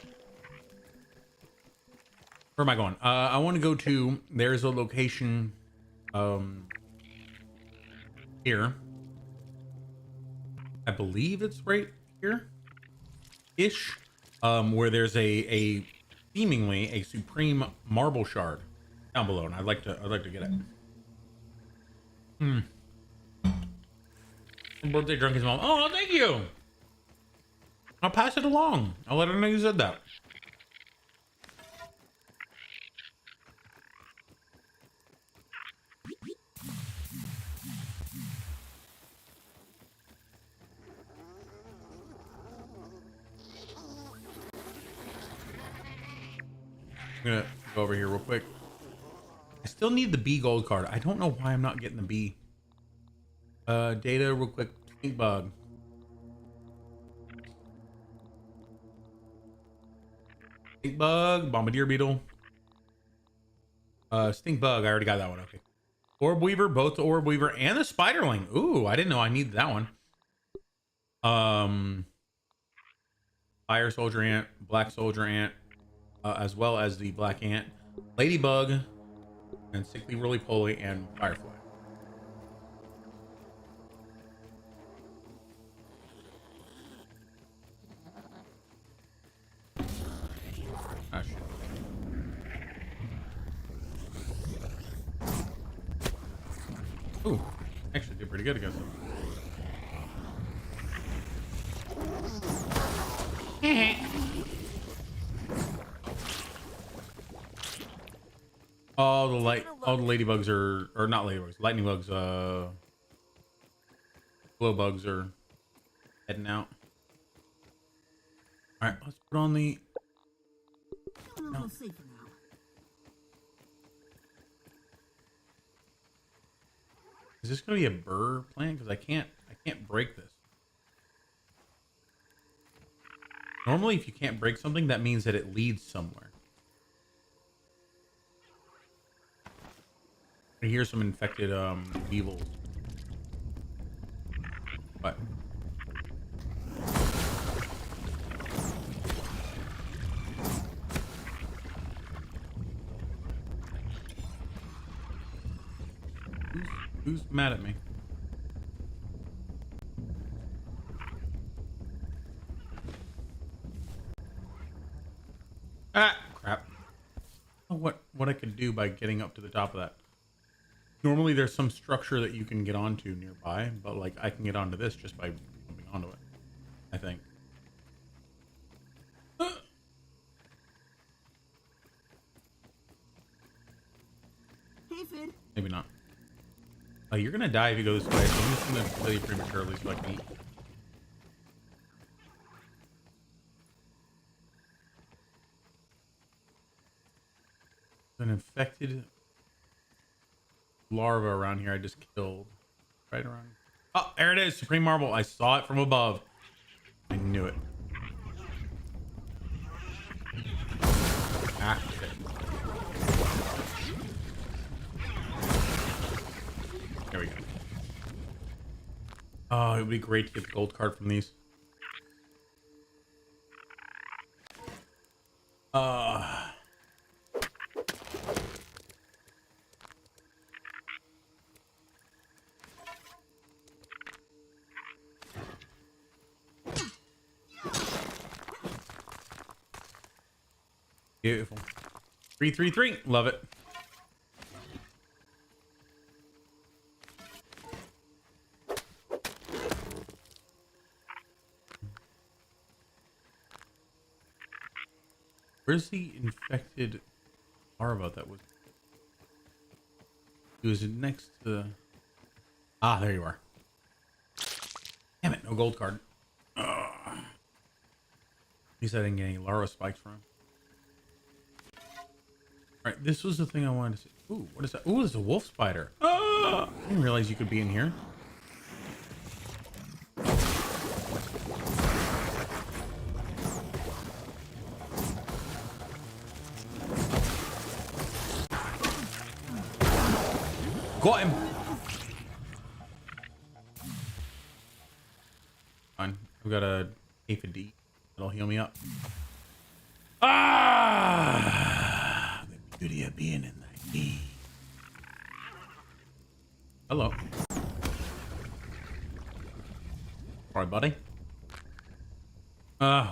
Where am I going? I want to go to, there's a location here. I believe it's right here ish, where there's a seemingly a supreme marble shard down below, and I'd like to get it. Birthday drunk his mom. Oh, thank you. I'll pass it along. I'll let her know you said that. I'm gonna go over here real quick. I still need the B gold card. I don't know why I'm not getting the B. Data real quick. Stink bug. Stink bug. Bombardier beetle. Stink bug. I already got that one. Okay. Orb weaver. Both the orb weaver and the spiderling. Ooh, I didn't know I needed that one. Fire soldier ant. Black soldier ant. As well as the black ant, ladybug, and sickly roly-poly, and firefly. Ah, shit. Ooh, actually did pretty good against them. All the ladybugs or not ladybugs, lightning bugs, glow bugs are heading out. All right, let's put on the. No. Is this gonna be a burr plant? Because I can't break this. Normally, if you can't break something, that means that it leads somewhere. I hear some infected evils. What? Who's mad at me? Ah, crap. Oh, what I could do by getting up to the top of that. Normally there's some structure that you can get onto nearby, but like I can get onto this just by jumping onto it, I think. Hey, Finn. Maybe not. Oh, you're gonna die if you go this way, so I'm just gonna kill you prematurely so I can eat. An infected larva around here I just killed. Right around here. Oh, there it is. Supreme Marble. I saw it from above. I knew it. Ah, shit. There we go. Oh, it would be great to get the gold card from these. Beautiful. 333. Love it. Where's the infected larva that was? It was next to the... Ah, there you are. Damn it, no gold card. Ugh. At least I didn't get any larva spikes from him. Alright, this was the thing I wanted to see. Ooh, what is that? Ooh, it's a wolf spider. Ah! I didn't realize you could be in here. Got him. Fine. I've got a Aphid D. That'll heal me up. Ah! The beauty of being in the heat. Hello. Alright, buddy.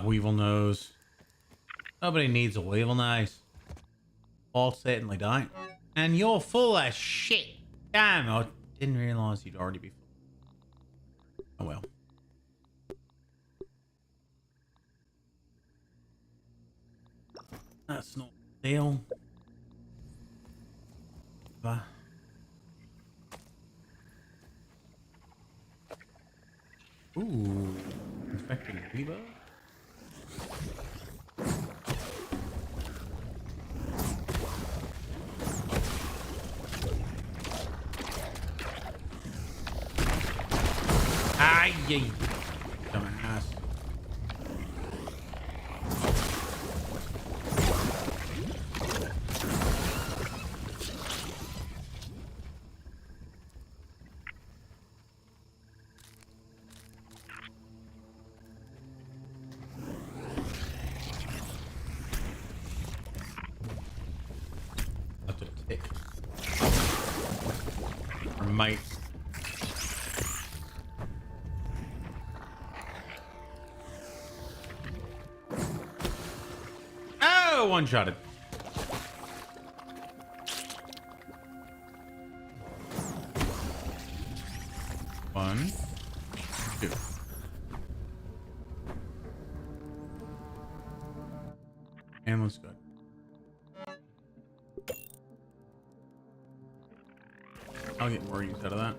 Weevil nose. Nobody needs a weevil nose. All certainly don't. And you're full of shit. Damn, I didn't realize you'd already be full. Oh well. That's not the deal. Ooh, infected Reba. Ay, yay. Dumbass. That's a tick. Or might. Oh, one-shotted. One, two. And let's go. I'll get more use out of that.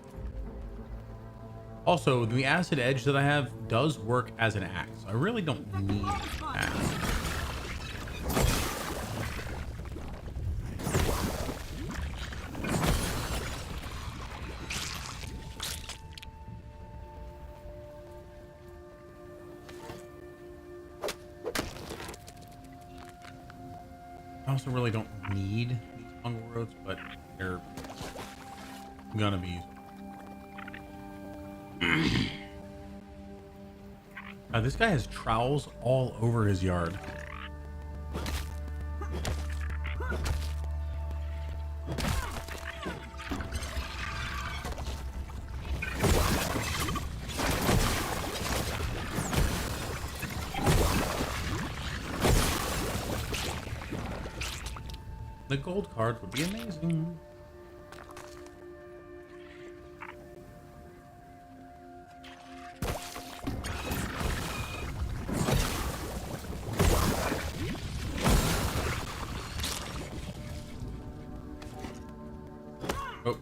Also, the acid edge that I have does work as an axe. I really don't need an axe. I also really don't need these fungal growths, but they're gonna be useful. This guy has trowels all over his yard. The gold card would be amazing. Oh.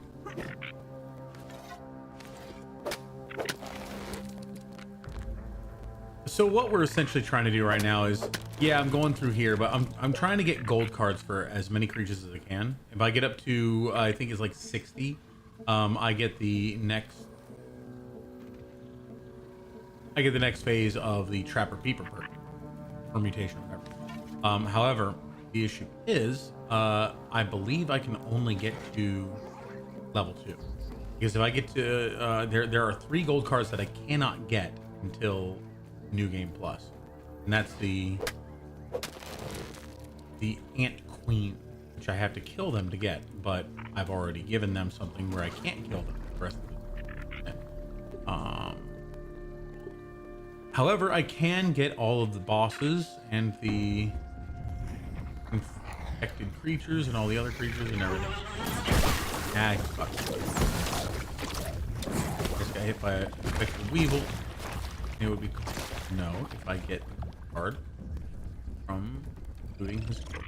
So what we're essentially trying to do right now is, yeah, I'm going through here, but I'm trying to get gold cards for as many creatures as I can. If I get up to, I think it's like 60, I get the next phase of the Trapper Peeper perk, or mutation, or whatever. However, the issue is, I believe I can only get to level 2, because if I get to, there are 3 gold cards that I cannot get until New Game Plus, and that's the Ant Queen, which I have to kill them to get, but I've already given them something where I can't kill them the rest of the time. However, I can get all of the bosses and the infected creatures and all the other creatures and everything. Ah, fuck. Just got hit by a infected weevil. It would be cool. No, if I get a card from looting his card.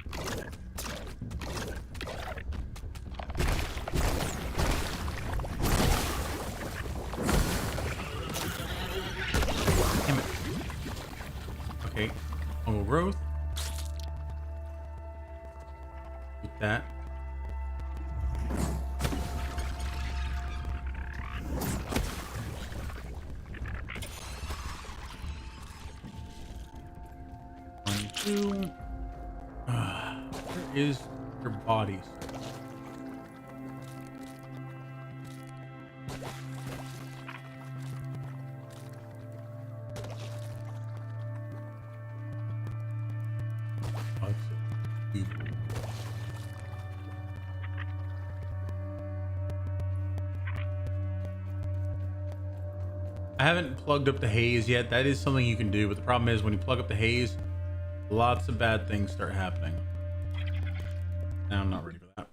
Damn it. Okay, fungal growth. With that. Where is your bodies? I haven't plugged up the haze yet. That is something you can do, but the problem is when you plug up the haze, lots of bad things start happening. Now I'm not ready for that.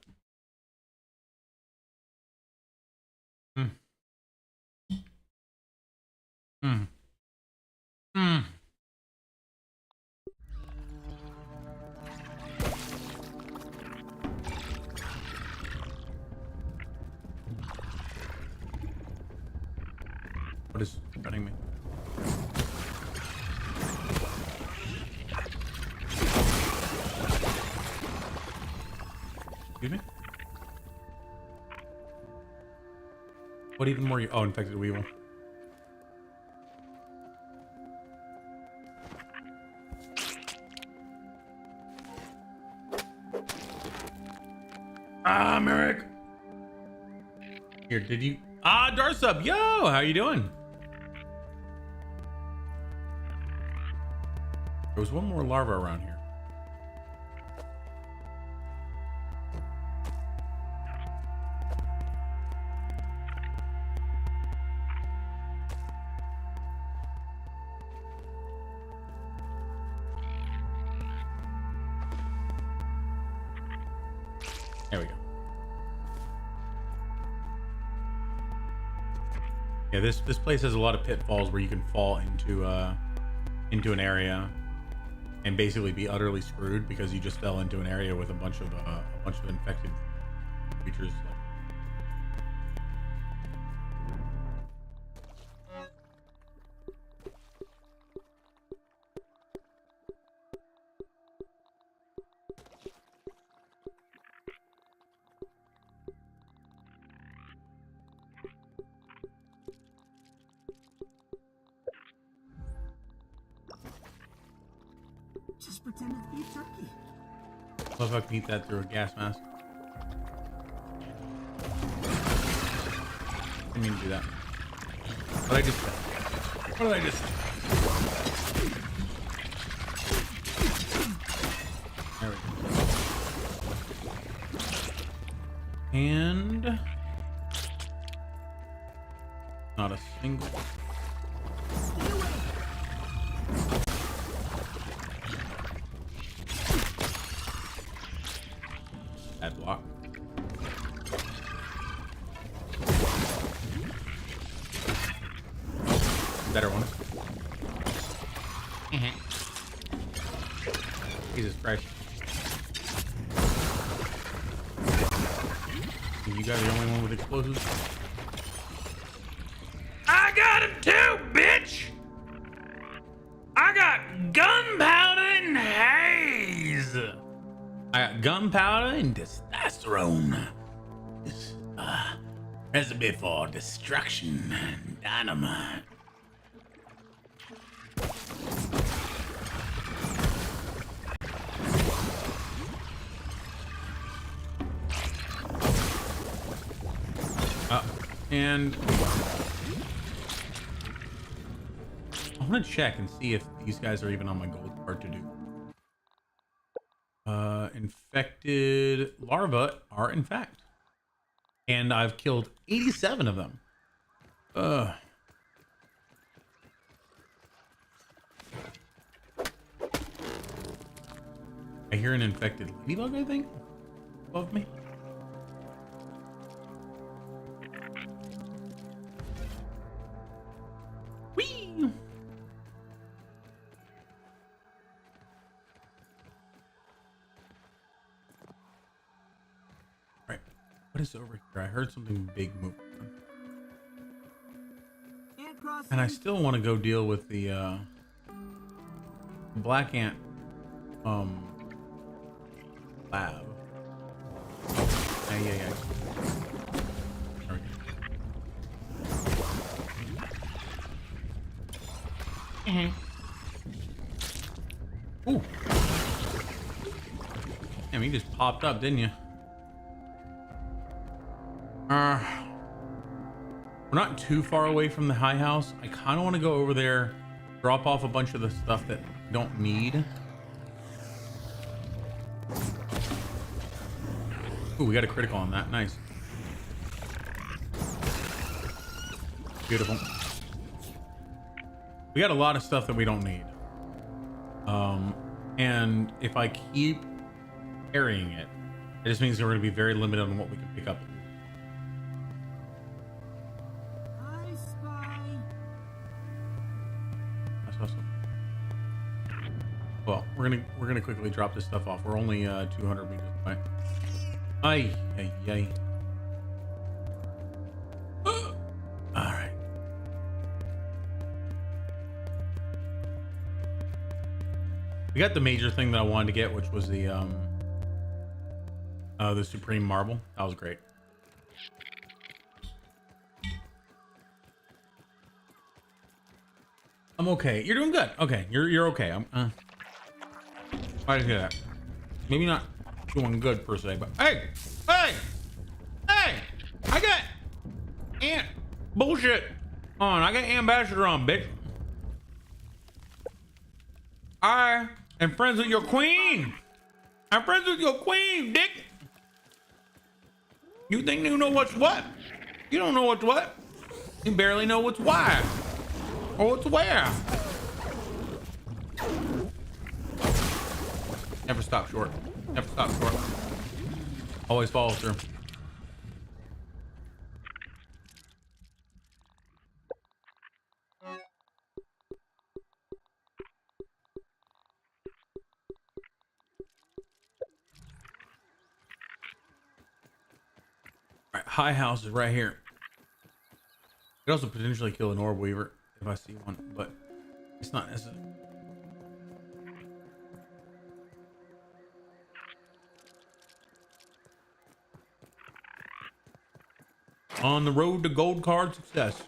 What is cutting me? Excuse me? What even more? Oh, infected weevil. Ah, Merrick. Here, did you? Ah, Darsup. Yo, how you doing? There was one more larva around here. There we go. Yeah, this place has a lot of pitfalls where you can fall into an area and basically be utterly screwed because you just fell into an area with a bunch of infected creatures. Just pretend to eat turkey. What if I can eat that through a gas mask? I didn't mean to do that. What did I just say? What did I just say? There we go. And not a single. Bad block. Better one. Jesus Christ. You guys are the only one with explosives? I got him too, bitch! I got gunpowder and haze! I got gunpowder and testosterone. This recipe for destruction and dynamite. And I want to check and see if these guys are even on my gold card to do. Infected larvae are in fact. And I've killed 87 of them. I hear an infected ladybug, I think, above me. Whee! Right. What is over here? I heard something big move. And I still want to go deal with the black ant lab. Yeah. There we go. Ooh. Damn, you just popped up, didn't you? We're not too far away from the high house. I kind of want to go over there, drop off a bunch of the stuff that we don't need. Ooh, we got a critical on that. Nice. Beautiful. We got a lot of stuff that we don't need. And if I keep carrying it, it just means we're going to be very limited on what we can pick up. Well, we're gonna quickly drop this stuff off. We're only 200 meters away. Ay. All right. We got the major thing that I wanted to get, which was the Supreme Marble. That was great. I'm okay. You're doing good. Okay, you're okay. I'm. Why did I hear that? Maybe not doing good per se, but hey! I got ant bullshit on. I got ambassador on, bitch. I am friends with your queen. I'm friends with your queen, dick. You think you know what's what? You don't know what's what. You barely know what's why or what's where. Never stop short. Never stop short. Always follow through. Alright, high house is right here. Could also potentially kill an orb weaver if I see one, but it's not necessary. On the road to gold card success.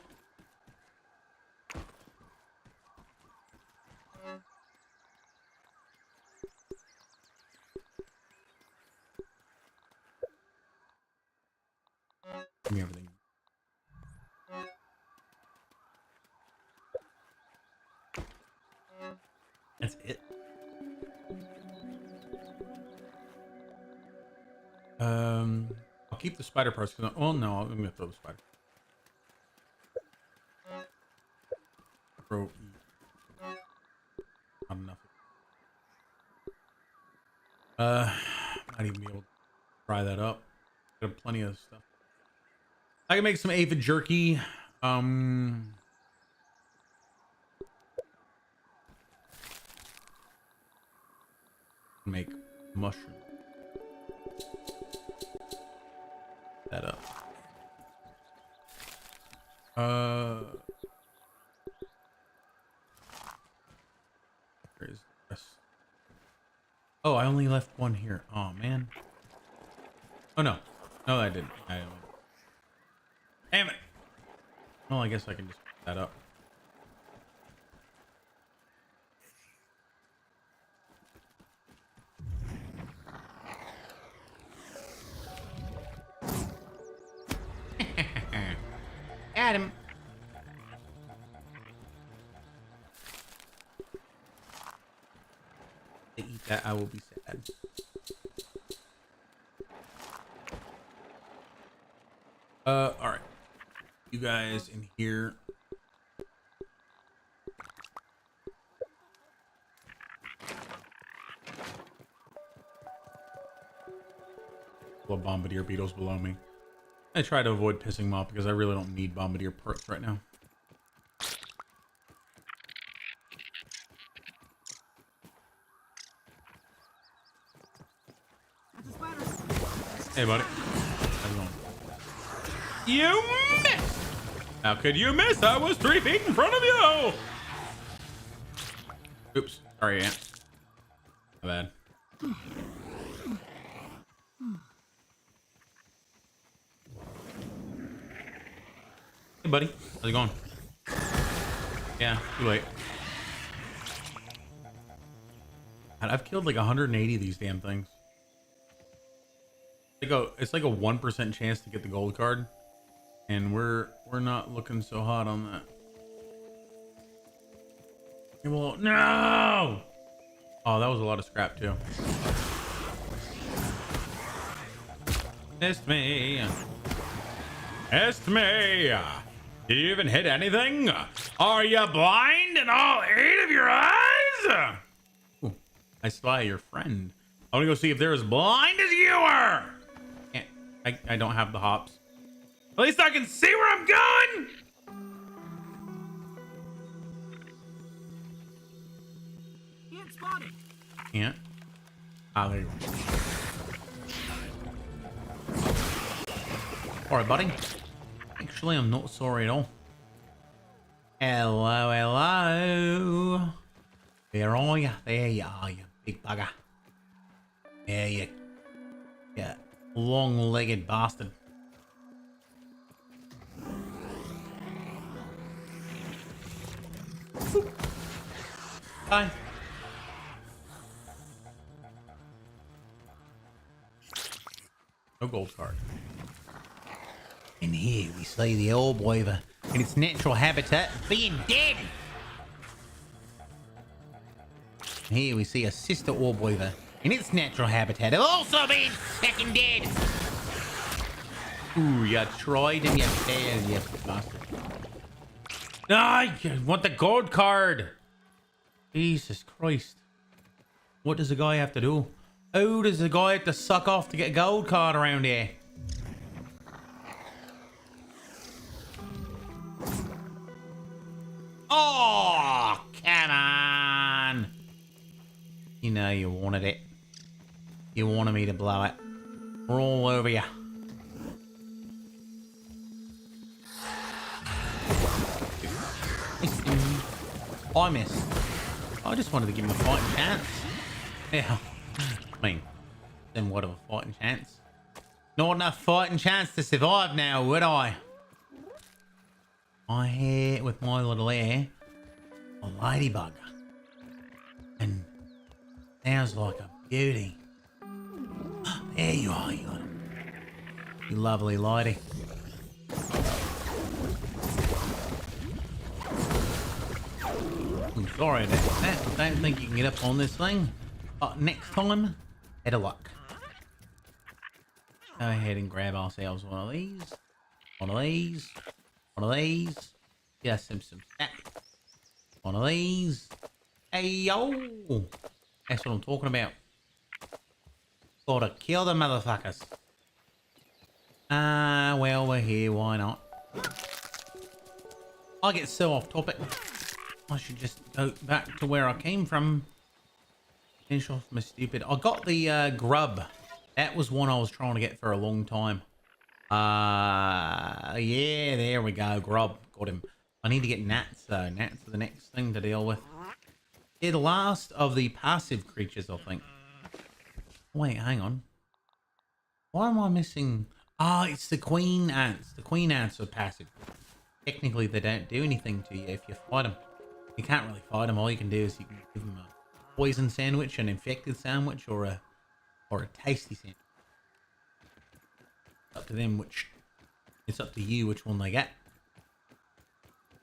Give me everything. That's it. I'll keep the spider parts. Well, no, I'm gonna throw the spider. Throw. Not enough. Not even be able to fry that up. Got plenty of stuff. I can make some aphid jerky. Make mushroom. That up. Where is this? Oh, I only left one here. Oh man. Oh no. No, I didn't. Damn it. Well, I guess I can just put that up. Adam. To eat that, I will be sad. All right. You guys in here. couple of bombardier beetles below me. I try to avoid pissing them off because I really don't need bombardier perks right now. Hey, buddy. How's it going? You missed! How could you miss? I was 3 feet in front of you! Oops. Sorry, Ant. My bad. Hey, buddy. How's it going? Yeah, too late. God, I've killed like 180 of these damn things. It's like a 1% chance to get the gold card, and we're not looking so hot on that. Well, no! Oh, that was a lot of scrap too. Missed me. Missed me. Did you even hit anything? Are you blind in all 8 of your eyes? Ooh, I spy your friend. I want to go see if they're as blind as you are. I don't have the hops. At least I can see where I'm going. Can't spot it. Can't. Ah, there you go. Alright, buddy. Actually, I'm not sorry at all. Hello, hello. Where are you? There you are, you big bugger. There you. Yeah. Long-legged bastard. Bye. No gold card. In here we see the orb weaver in its natural habitat being dead. Here we see a sister orb weaver in its natural habitat of also being fucking dead. Ooh, you tried and you failed, you bastard. I want the gold card. Jesus Christ. What does a guy have to do? Who does a guy have to suck off to get a gold card around here? Oh, come on. You know you wanted it. You wanted me to blow it. We're all over you. I missed. I just wanted to give him a fighting chance. Yeah. I mean, then what of a fighting chance? Not enough fighting chance to survive now, would I? My hair with my little hair. A ladybug. And sounds like a beauty. There you are, you lovely lady. I'm sorry about that. I don't think you can get up on this thing. But next time, better luck. Go ahead and grab ourselves one of these. One of these. One of these. Get us some stack. One of these. Hey, yo! That's what I'm talking about. Gotta kill the motherfuckers. Well, we're here. Why not? I get so off topic. I should just go back to where I came from. Finish off my stupid. I got the grub. That was one I was trying to get for a long time. Yeah, there we go. Grub. Got him. I need to get gnats though. Gnats are the next thing to deal with. They're the last of the passive creatures, I think. Wait, hang on. Why am I missing? Ah, it's the queen ants. The queen ants are passive. Technically, they don't do anything to you if you fight them. You can't really fight them. All you can do is you can give them a poison sandwich, an infected sandwich, or a tasty sandwich. It's up to them which. It's up to you which one they get.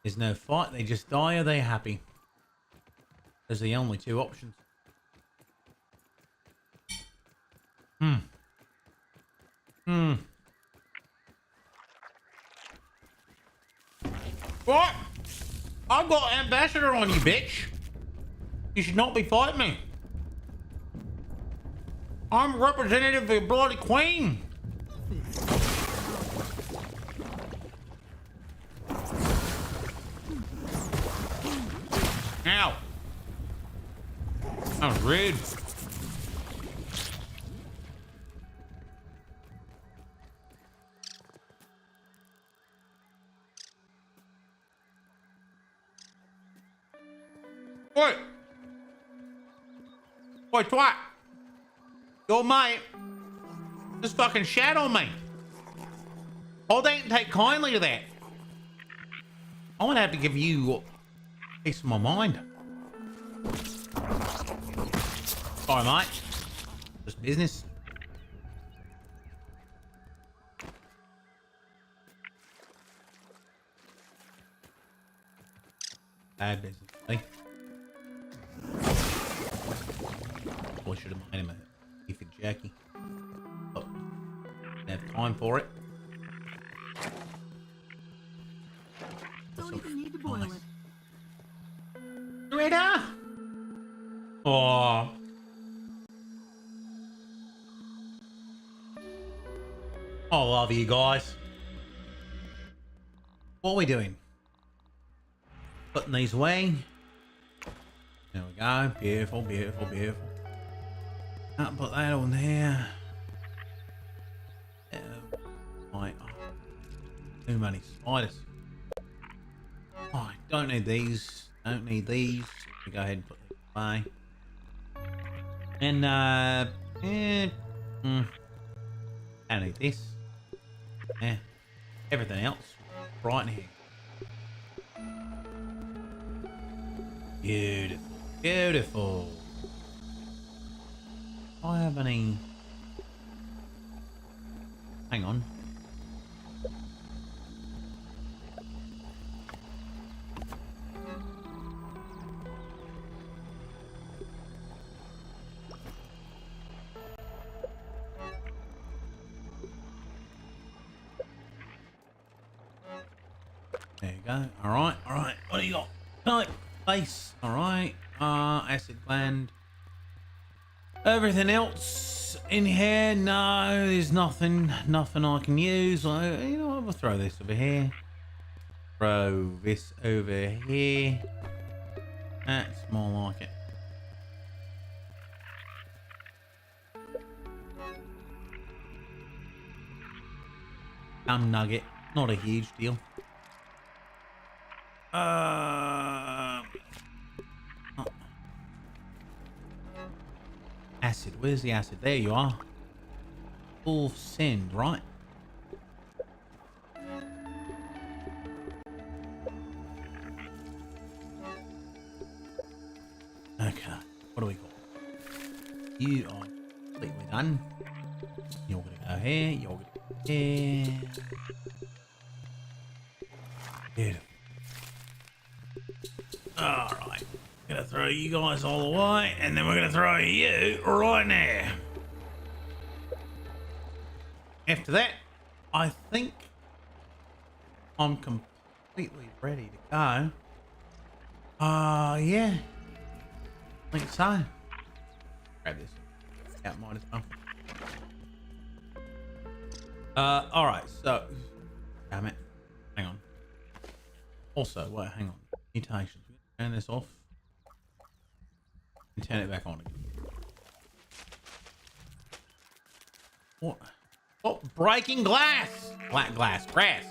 There's no fight. They just die. Or they happy. Those are the only two options. What? I've got ambassador on you, bitch. You should not be fighting me. I'm representative of the bloody queen. Ow! That was rude. What? What twat? Your mate just fucking shat on me. I don't take kindly to that. I'm gonna have to give you a piece of my mind. Sorry, mate. Just business. Bad business, eh? Boy, should have made him a beefy Jackie. Oh, didn't have time for it. Don't even need to boil it. Rita! Oh. I love you guys. What are we doing? Putting these away. There we go. Beautiful, beautiful, beautiful. Can't put that on there. Right. Too many spiders. Oh, I don't need these. Don't need these. Go ahead and put these away. And don't need this. Yeah. Everything else right in here. Beautiful. Beautiful. Do I have any... Hang on. There you go. Alright, alright. What do you got? Type. Face. Alright. Acid gland. Everything else in here? No, there's nothing I can use. You know what? We'll throw this over here. Throw this over here. That's more like it. Nugget. Not a huge deal. Acid. Where's the acid? There you are. Full send, right? Okay. What do we got? You are completely done. You're gonna go here. You're gonna go here. Beautiful. Alright. Gonna throw you guys all away, and then we're gonna throw you right now. After that, I think I'm completely ready to go. Yeah. I think so. Grab this. Yeah, might as well. Alright, so damn it. Hang on. Also, wait, hang on. Mutations. Turn this off. And turn it back on again. What? Stop breaking glass! Black glass. Grass.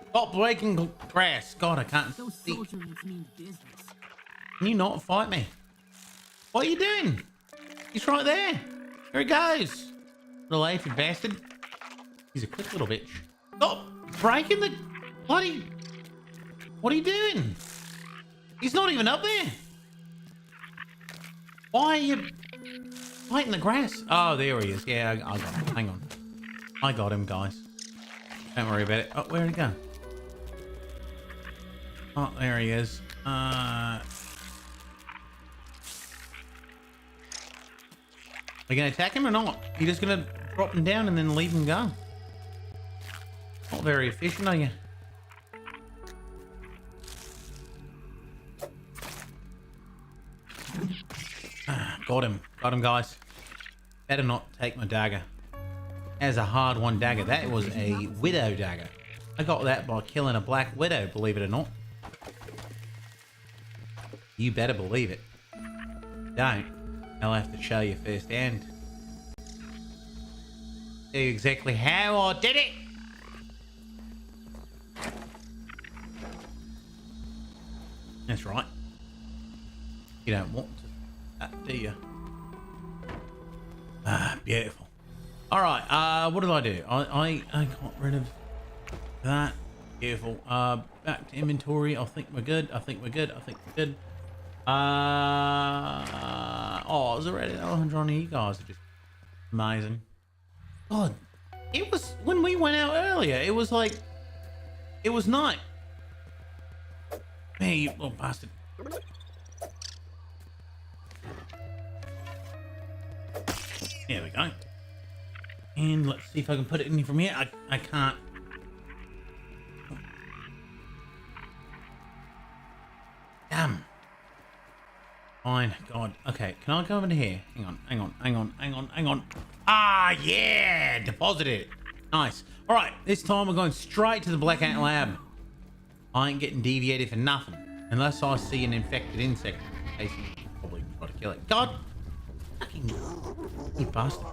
Stop breaking grass. God, I can't see. Can you not fight me? What are you doing? He's right there. There he goes. Little aphid bastard. He's a quick little bitch. Stop breaking the bloody... What are you doing? He's not even up there. Why are you fighting the grass? Oh, there he is. Yeah, I got him. Hang on. I got him, guys. Don't worry about it. Oh, where'd he go? Oh, there he is. Are you going to attack him or not? You're just going to drop him down and then leave him go? Not very efficient, are you? Got him, guys. Better not take my dagger. As a hard one dagger. That was a widow dagger. I got that by killing a black widow, believe it or not. You better believe it. Don't. I'll have to show you firsthand. Tell you exactly how I did it. That's right. You don't want to, do you? Ah, beautiful. All right. What did I do? I got rid of that. Beautiful. Back to inventory. I think we're good. I think we're good. I think we're good. Oh, I was already 100. You guys are just amazing. God, it was when we went out earlier. It was like, it was night. Hey, you little bastard. There we go. And let's see if I can put it in from here. I can't. Damn. Fine. God. Okay. Can I go over to here? Hang on. Hang on. Hang on. Hang on. Hang on. Ah, yeah. Deposit it. Nice. All right. This time we're going straight to the Black Ant Lab. I ain't getting deviated for nothing. Unless I see an infected insect. Casey probably try to kill it. God. Fucking. You bastard.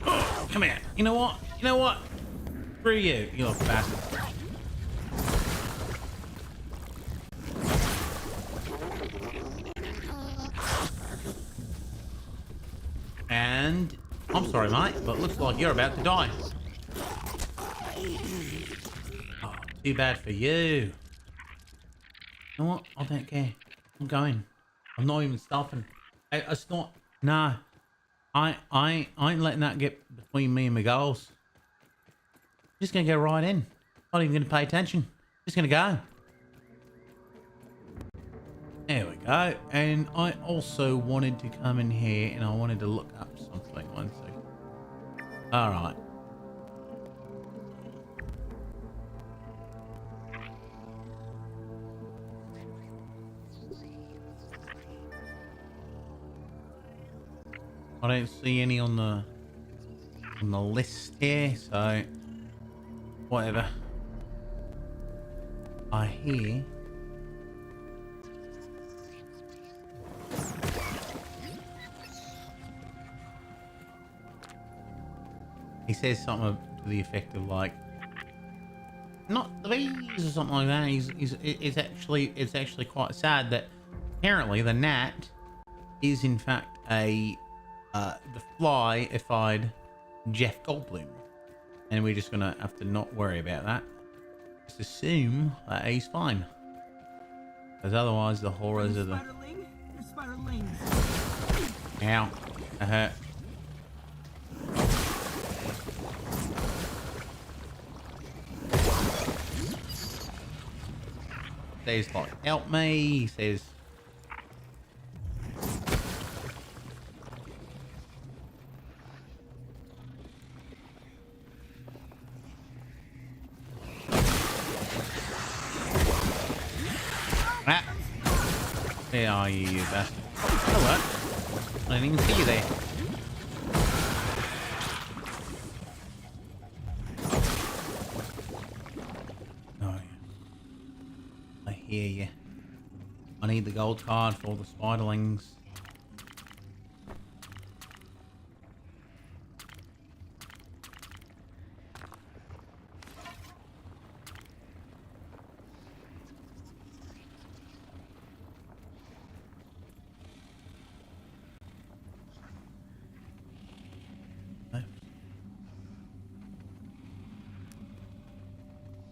Oh, come here. You know what? You know what? Screw you. You little bastard. And I'm sorry, mate, but looks like you're about to die. Oh, too bad for you. You know what? I don't care. I'm going. I'm not even stopping. It's not. Nah. I ain't letting that get between me and my goals. I'm just gonna go right in. Not even gonna pay attention. Just gonna go. There we go. And I also wanted to come in here and I wanted to look up something. One second. All right. I don't see any on the list here, so whatever. I hear. He says something to the effect of like, not the bees or something like that. It's actually quite sad that apparently the gnat is in fact a the fly-ified Jeff Goldblum, and we're just gonna have to not worry about that. Just assume that he's fine, because otherwise the horrors of the. Ow! That hurt. Says like, help me. He says. Ah. Where are you, you bastard? Hello. I didn't even see you there. Hear you. I need the gold card for all the spiderlings.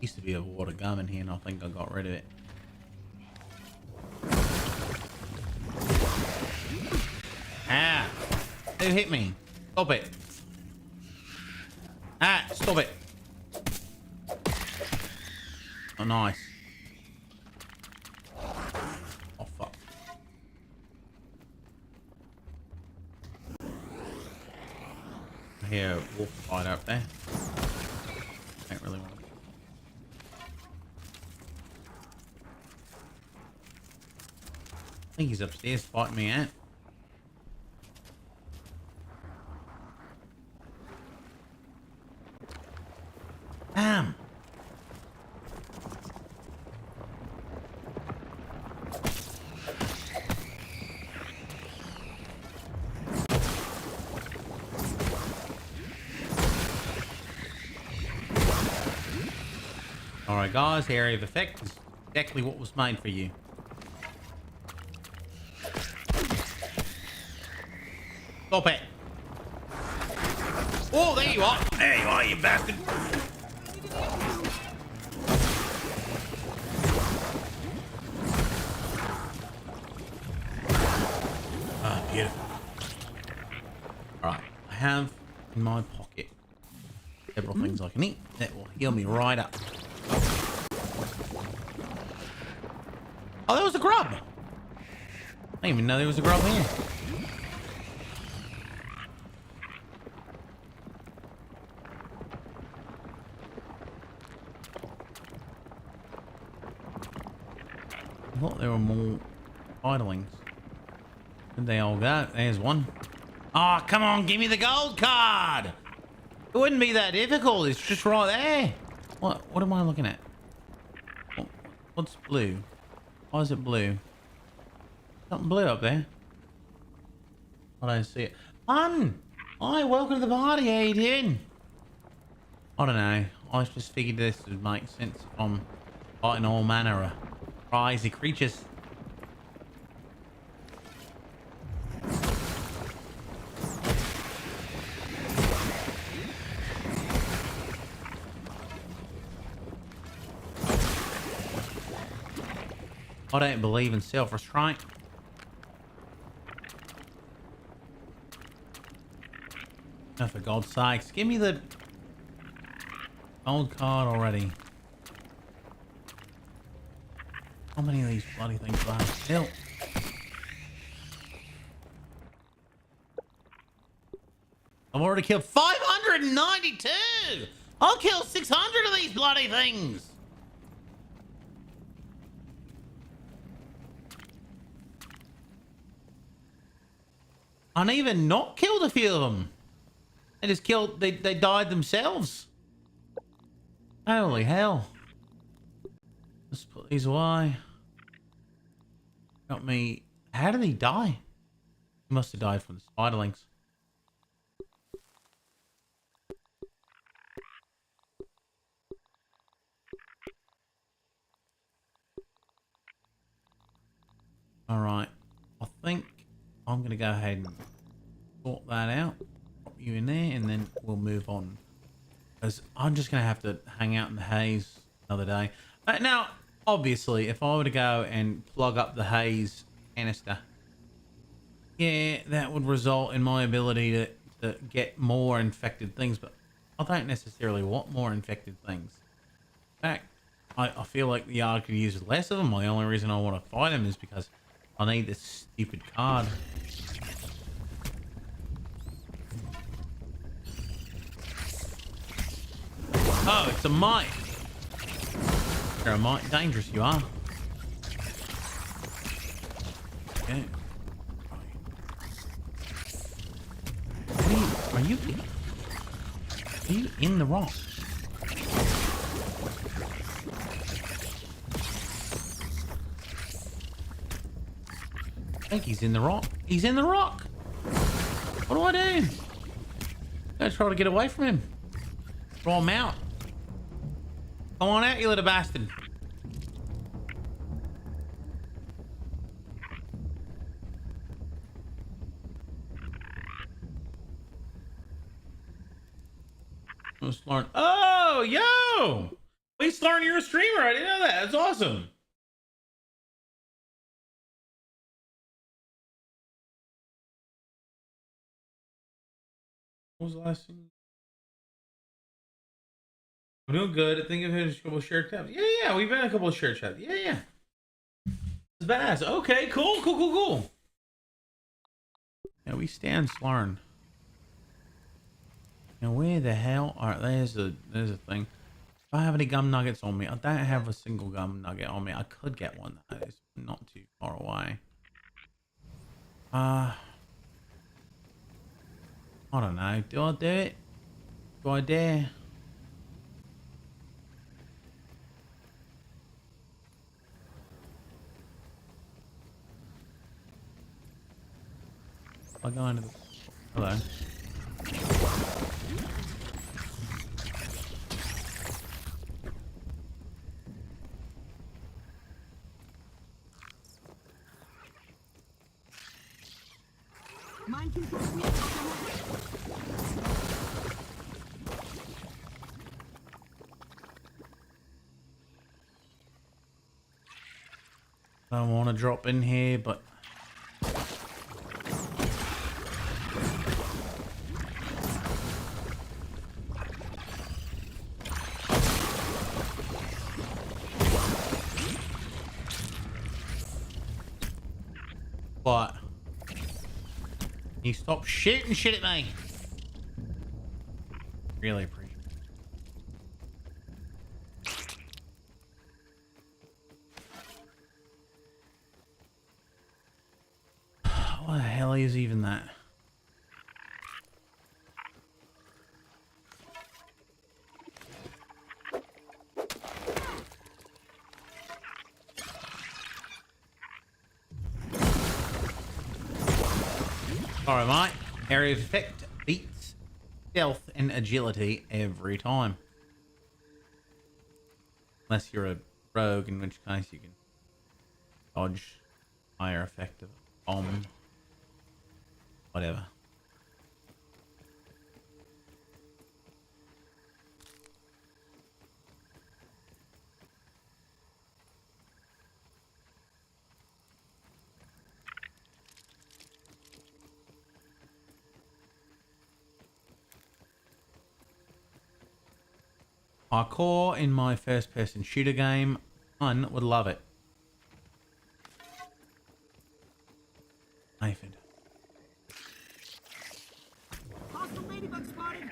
Used to be a water gum in here and I think I got rid of it. Ah! Who hit me? Stop it. Ah! Stop it. Oh, nice. Oh, fuck. I hear a wolf fight up there. Don't really want to. I think he's upstairs fighting me out. Damn. Alright guys, the area of effect is exactly what was made for you. Stop it. Oh, there you are. There you are, you bastard. Ah, beautiful. Alright, I have in my pocket several things I can eat that will heal me right up. Oh, that was a grub. I didn't even know there was a grub here. I thought there were more idlings. Where'd they all go? There's one. Oh, come on, give me the gold card. It wouldn't be that difficult. It's just right there. What am I looking at? What's blue? Why is it blue? Something blue up there. I don't see it. Fun! Hi, welcome to the party. How you doing? I don't know. I just figured this would make sense if I'm fighting all manner of crazy creatures. I don't believe in self-restraint. Oh, for God's sakes, give me the gold card already. How many of these bloody things do I have to kill? I've already killed 592! I'll kill 600 of these bloody things! And even not killed a few of them. They just killed, they died themselves. Holy hell. Let's put these away. Got me. How did he die? He must have died from the spiderlings. Alright. I think I'm going to go ahead and sort that out. Pop you in there and then we'll move on. Because I'm just going to have to hang out in the haze another day. Now, obviously, if I were to go and plug up the haze canister, yeah, that would result in my ability to get more infected things. But I don't necessarily want more infected things. In fact, I feel like the yard could use less of them. The only reason I want to fight them is because I need this stupid card. Oh, it's a mite. You're a mite dangerous, you are. Okay. Are you in the rock? I think he's in the rock. He's in the rock. What do I do? I try to get away from him. Throw him out. Come on out, you little bastard. Oh, yo! Wait, Slarn, you're a streamer. I didn't know that. That's awesome. What was the last thing? I'm doing good. I think I've had a couple of shared tabs. Yeah, we've had a couple of shared tabs. Yeah. It's badass. Okay, cool. Yeah, we stand Slarn. Now where the hell are there's a thing. If I have any gum nuggets on me, I don't have a single gum nugget on me. I could get one that is not too far away. I don't know. Do I do it? Do I dare? by going to the... Hello. Mind control. I don't want to drop in here, but... What? You stop shooting shit at me. Really appreciate it. What the hell is even that? Alright, mate. Area of effect beats stealth and agility every time. Unless you're a rogue, in which case you can dodge higher effective bomb. Whatever. Parkour in my first-person shooter game. One would love it. Aphid. Hostile ladybug spotted.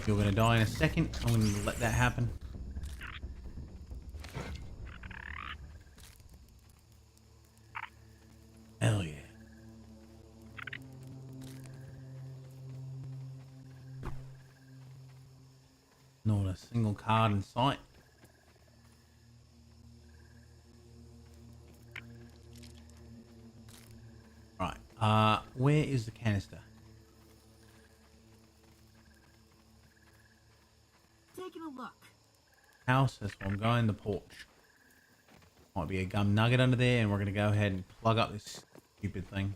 You're gonna die in a second. I'm gonna let that happen. Hell yeah. Not a single card in sight. Right. Where is the canister? Taking a look. House, that's where I'm going, the porch. Might be a gum nugget under there, and we're gonna go ahead and plug up this stupid thing.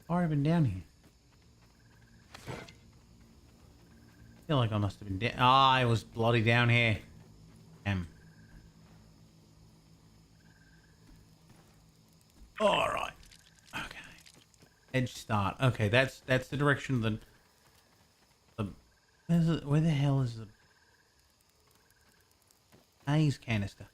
I've been down here. I feel like I must have been down. Ah, I was bloody down here. Damn. All right. Okay. Edge start. Okay, that's the direction of where the hell is the haze canister?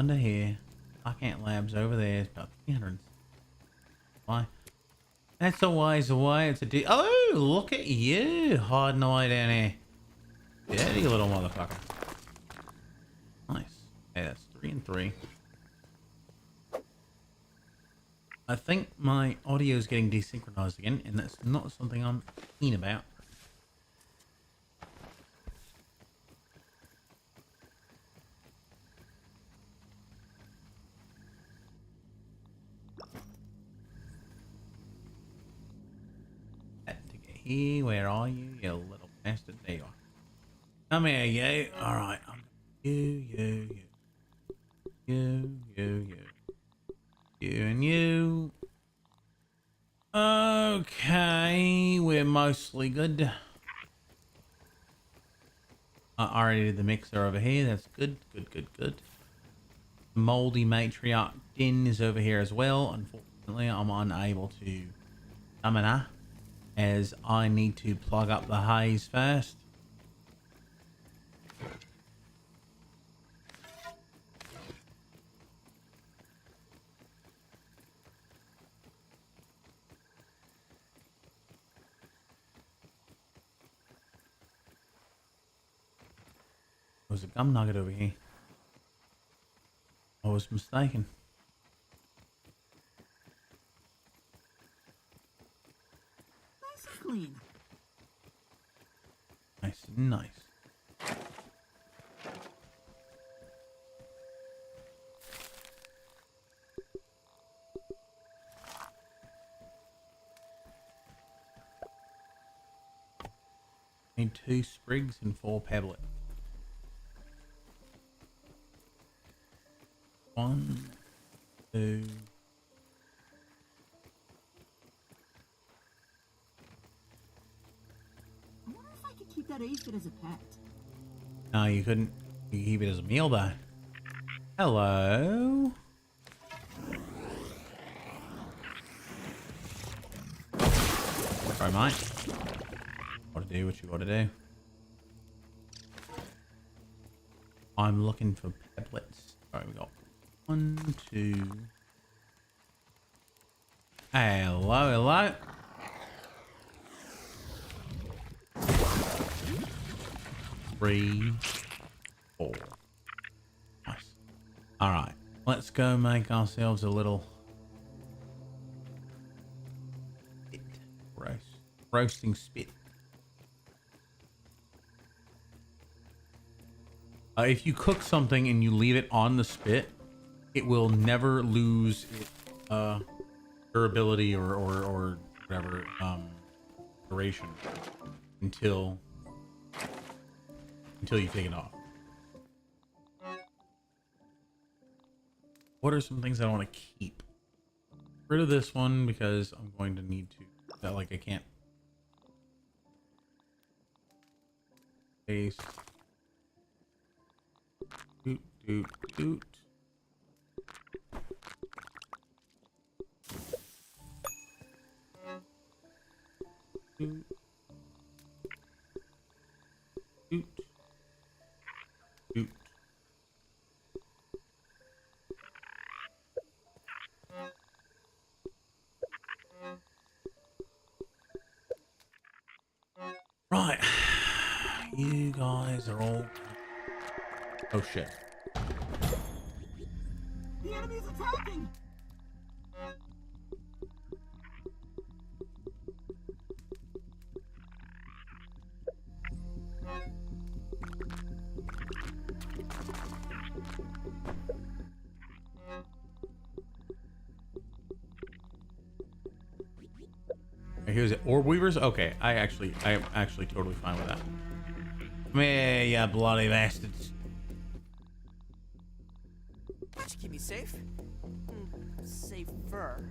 Under here, Arcant Labs over there. It's about 300. Why? That's always the way. It's a oh, look at you hiding away down here. Dirty little motherfucker. Nice. Yeah, that's 3 and 3. I think my audio is getting desynchronized again, and that's not something I'm keen about. Here, where are you, you little bastard? There you are. Come here, you. Alright, I'm you. You and you. Okay, we're mostly good. I already did the mixer over here. That's good. Good. Moldy matriarch den is over here as well. Unfortunately, I'm unable to summon her as I need to plug up the haze first. There's a gum nugget over here. I was mistaken. Nice and clean. Nice. Need 2 sprigs and 4 peblets. 1, 2. I wonder if I could keep that aphid as a pet. No, you couldn't. You could keep it as a meal though. Hello. Sorry, mate. Gotta do what you gotta do. I'm looking for peblets. Alright, we got 1, 2. Hello. 3, 4. Nice. Alright, let's go make ourselves a little spit. Roasting spit. If you cook something and you leave it on the spit, it will never lose its durability or whatever duration until you take it off. What are some things I want to keep? Get rid of this one because I'm going to need to. That like I can't. Paste. Doot. Doot. Right, you guys are all. Oh shit! The enemy's attacking. Here's it. Orb weavers. Okay, I am actually totally fine with that. Come here, you bloody bastards. That should keep me safe. Safer.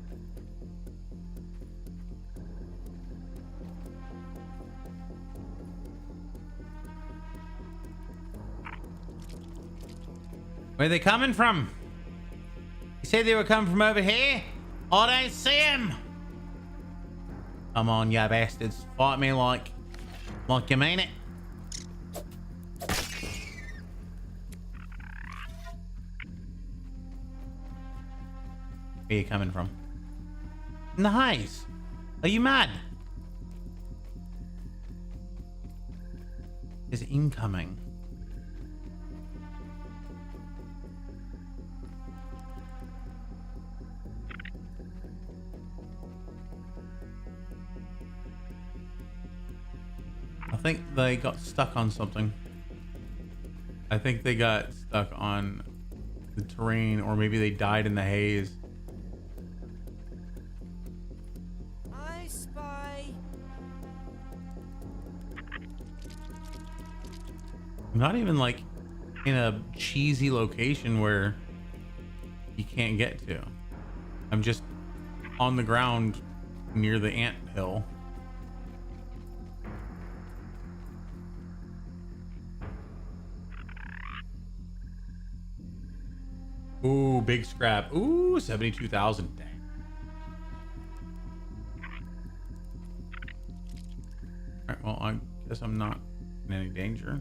Where are they coming from? You said they were coming from over here? I don't see them. Come on, you bastards. Fight me like you mean it. Where are you coming from? In the haze. Are you mad? Is incoming. I think they got stuck on something. I think they got stuck on the terrain, or maybe they died in the haze. I spy. Not even like in a cheesy location where you can't get to. I'm just on the ground near the ant hill. Ooh, big scrap. Ooh, 72,000. Dang. All right, well, I guess I'm not in any danger.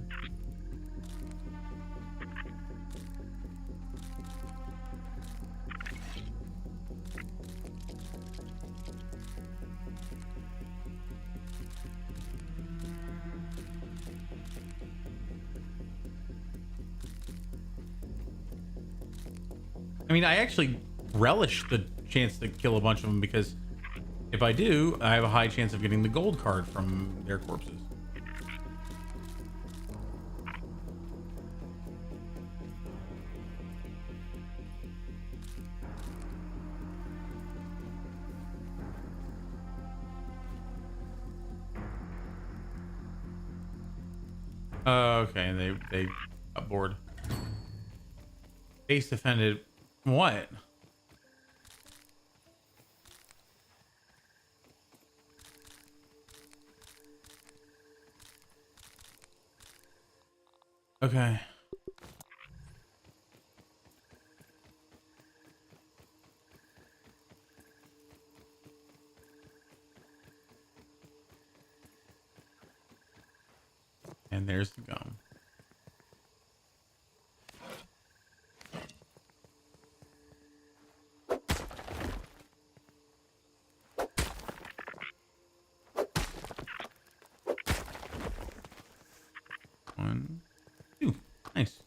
I mean, I actually relish the chance to kill a bunch of them because if I do, I have a high chance of getting the gold card from their corpses. Okay, they got bored. Base defended. What? Okay. And there's the gum. One, two. Nice.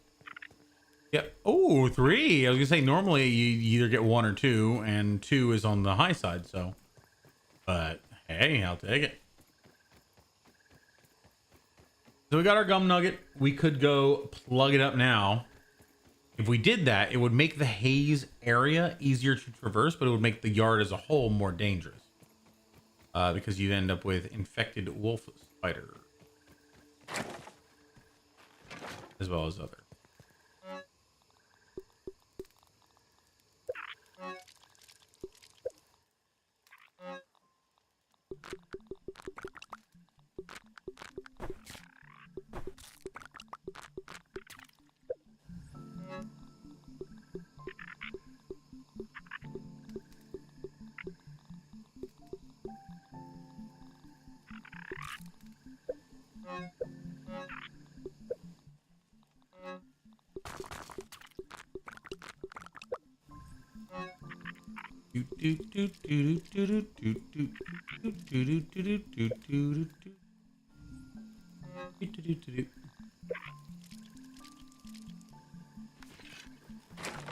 Yep. Oh, three. I was gonna say normally you either get one or two, and two is on the high side. So, but hey, I'll take it. So we got our gum nugget. We could go plug it up now. If we did that, it would make the haze area easier to traverse, but it would make the yard as a whole more dangerous. Because you'd end up with infected wolf spider. As well as other.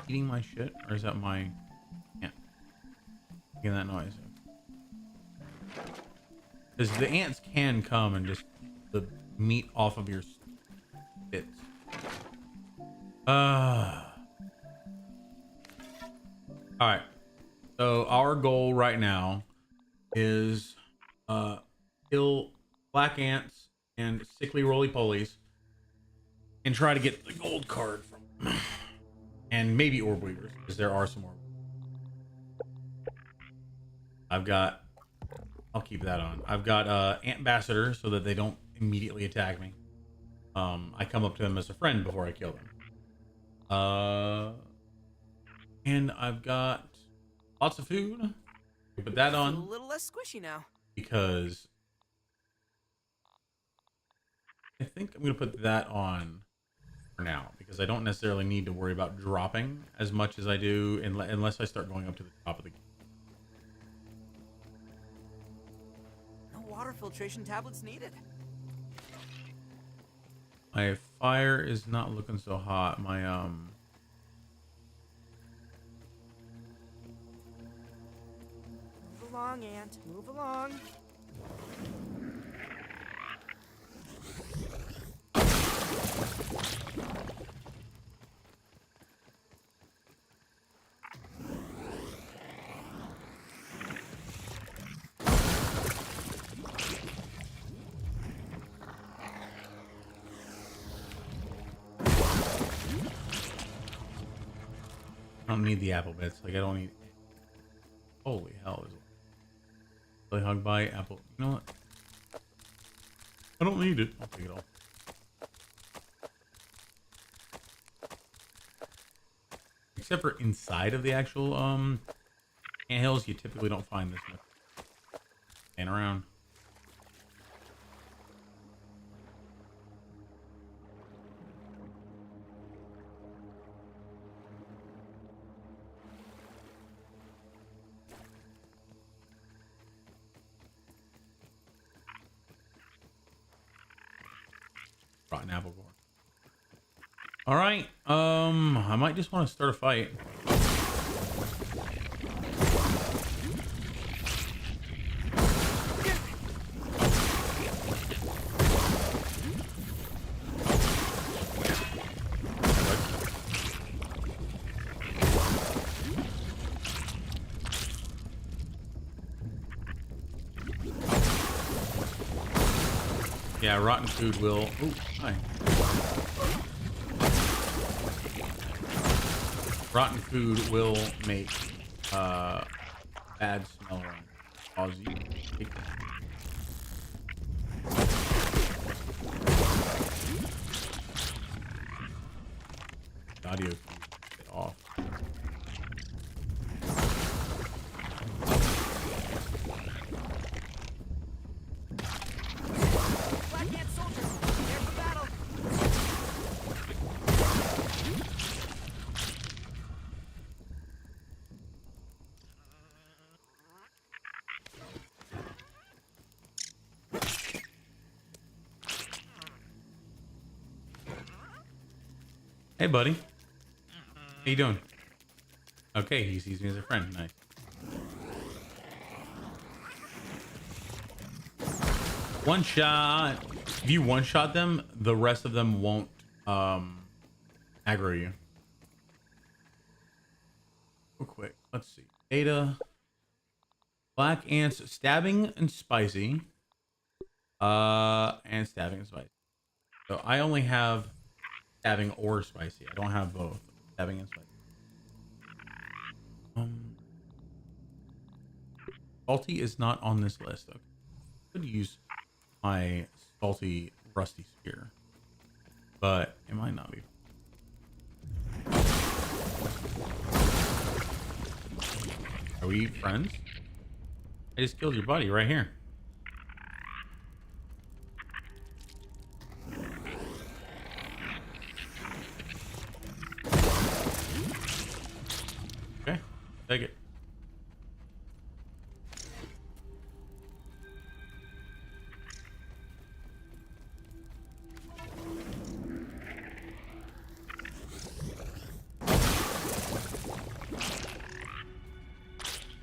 Eating my shit, or is that my? Yeah, making that noise. Because the ants can come and just the meat off of your spits. All right. So our goal right now is kill black ants and sickly roly-polies and try to get the gold card from them. And maybe orb weavers, because there are some more. I'll keep that on. I've got ant ambassador so that they don't immediately attack me. I come up to them as a friend before I kill them. And I've got lots of food. Put that on. A little less squishy now. Because I think I'm going to put that on for now. Because I don't necessarily need to worry about dropping as much as I do unless I start going up to the top of the game. No water filtration tablets needed. My fire is not looking so hot. My Move along, ant. Move along. I don't need the apple bits. Like I don't need. Holy hell. Really hug by apple. You know what? I don't need it. I'll take it all. Except for inside of the actual anthills, you typically don't find this much laying around. Rotten apple core. All right. I might just want to start a fight. Yeah, rotten food will. Ooh, hi. Rotten food will make bad smell around. Cause you take that. Audio get off. Hey, buddy. How you doing? Okay, he sees me as a friend. Nice. One shot. If you one shot them, the rest of them won't aggro you. Real quick. Let's see. Data. Black ants, stabbing and spicy. And stabbing and spicy. So I only have stabbing or spicy. I don't have both. Stabbing and spicy. Salty is not on this list. Okay. I could use my salty rusty spear, but it might not be. Are we friends? I just killed your buddy right here. Okay, take it.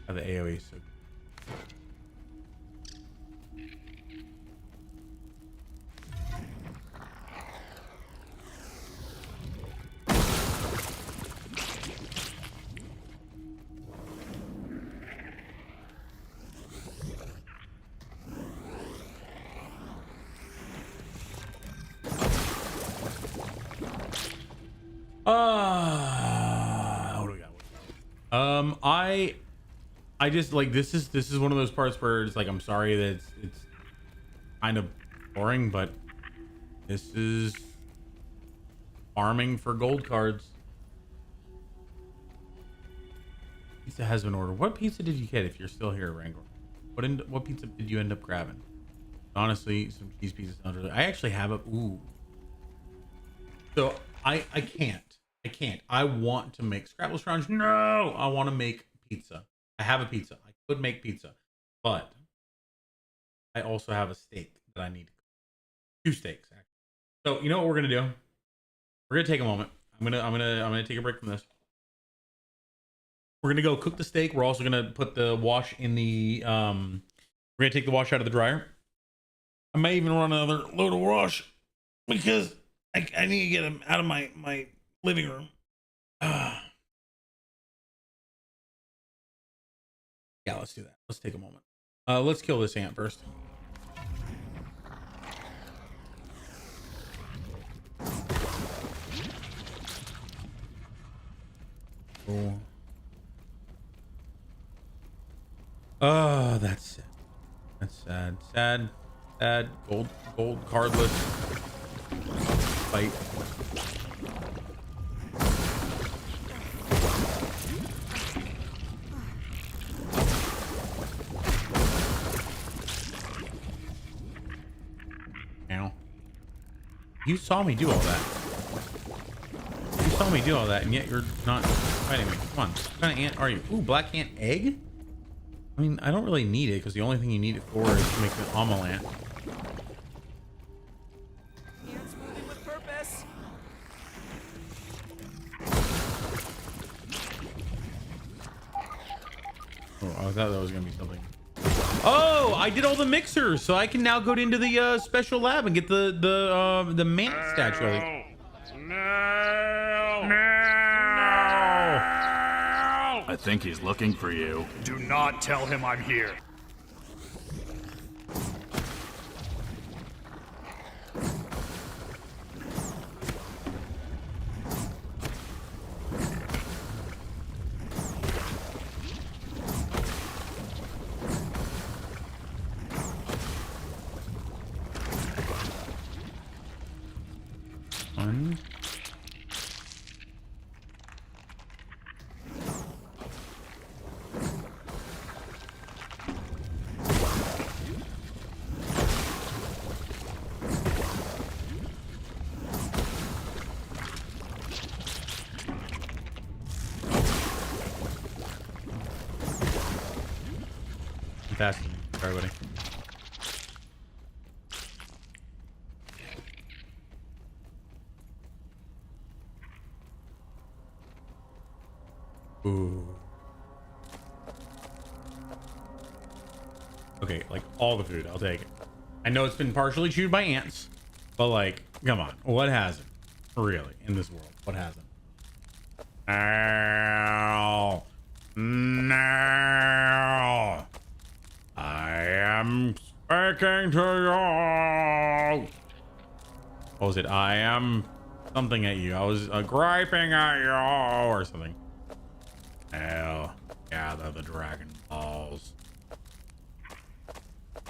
The AoE so what do we got? I just like this is one of those parts where it's like I'm sorry that it's kind of boring, but this is farming for gold cards. Pizza has been ordered. What pizza did you get if you're still here, Wrangler? What pizza did you end up grabbing? Honestly, some cheese pizza sounds really. I actually have a ooh. So I can't. I want to make Scrabble Scrounge. No, I want to make pizza. I have a pizza. I could make pizza, but I also have a steak that I need. 2 steaks, actually. So you know what we're gonna do? We're gonna take a moment. I'm gonna take a break from this. We're gonna go cook the steak. We're also gonna put the wash in the we're gonna take the wash out of the dryer. I may even run another load of wash because I need to get them out of my living room. Yeah, let's do that. Let's take a moment. Let's kill this ant first. Cool. Oh, that's sad. That's sad. Sad. Sad. Gold cardless. Fight. Ow. You saw me do all that. You saw me do all that, and yet you're not fighting me. Come on. What kind of ant are you? Ooh, black ant egg? I mean, I don't really need it, because the only thing you need it for is to make an omelet. Ants moving with purpose. Oh, I thought that was going to be something. Oh, I did all the mixers, so I can now go into the special lab and get the man statue. I think he's looking for you. Do not tell him I'm here. One. Fantastic. Sorry, buddy. Ooh. Okay, like all the food, I'll take it. I know it's been partially chewed by ants, but like, come on, what hasn't? Really, in this world, what hasn't? Ow. No. I am speaking to you. What was it? I am something at you. I was griping at you or something. Hell, gather the Dragon Balls.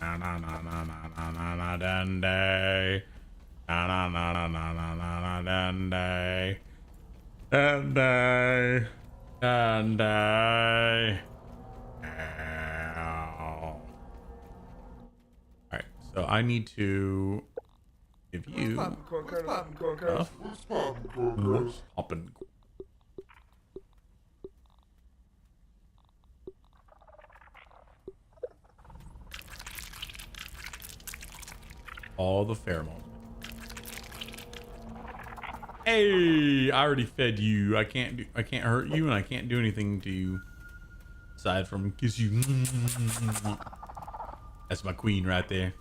Na na na na na na na na dende. Na na na na na na na na dende. Dende. Dende. Alright, so I need to give you stuff. What's poppin'? All the pheromones. Hey, I already fed you. I can't hurt you, and I can't do anything to you aside from kiss you. That's my queen right there.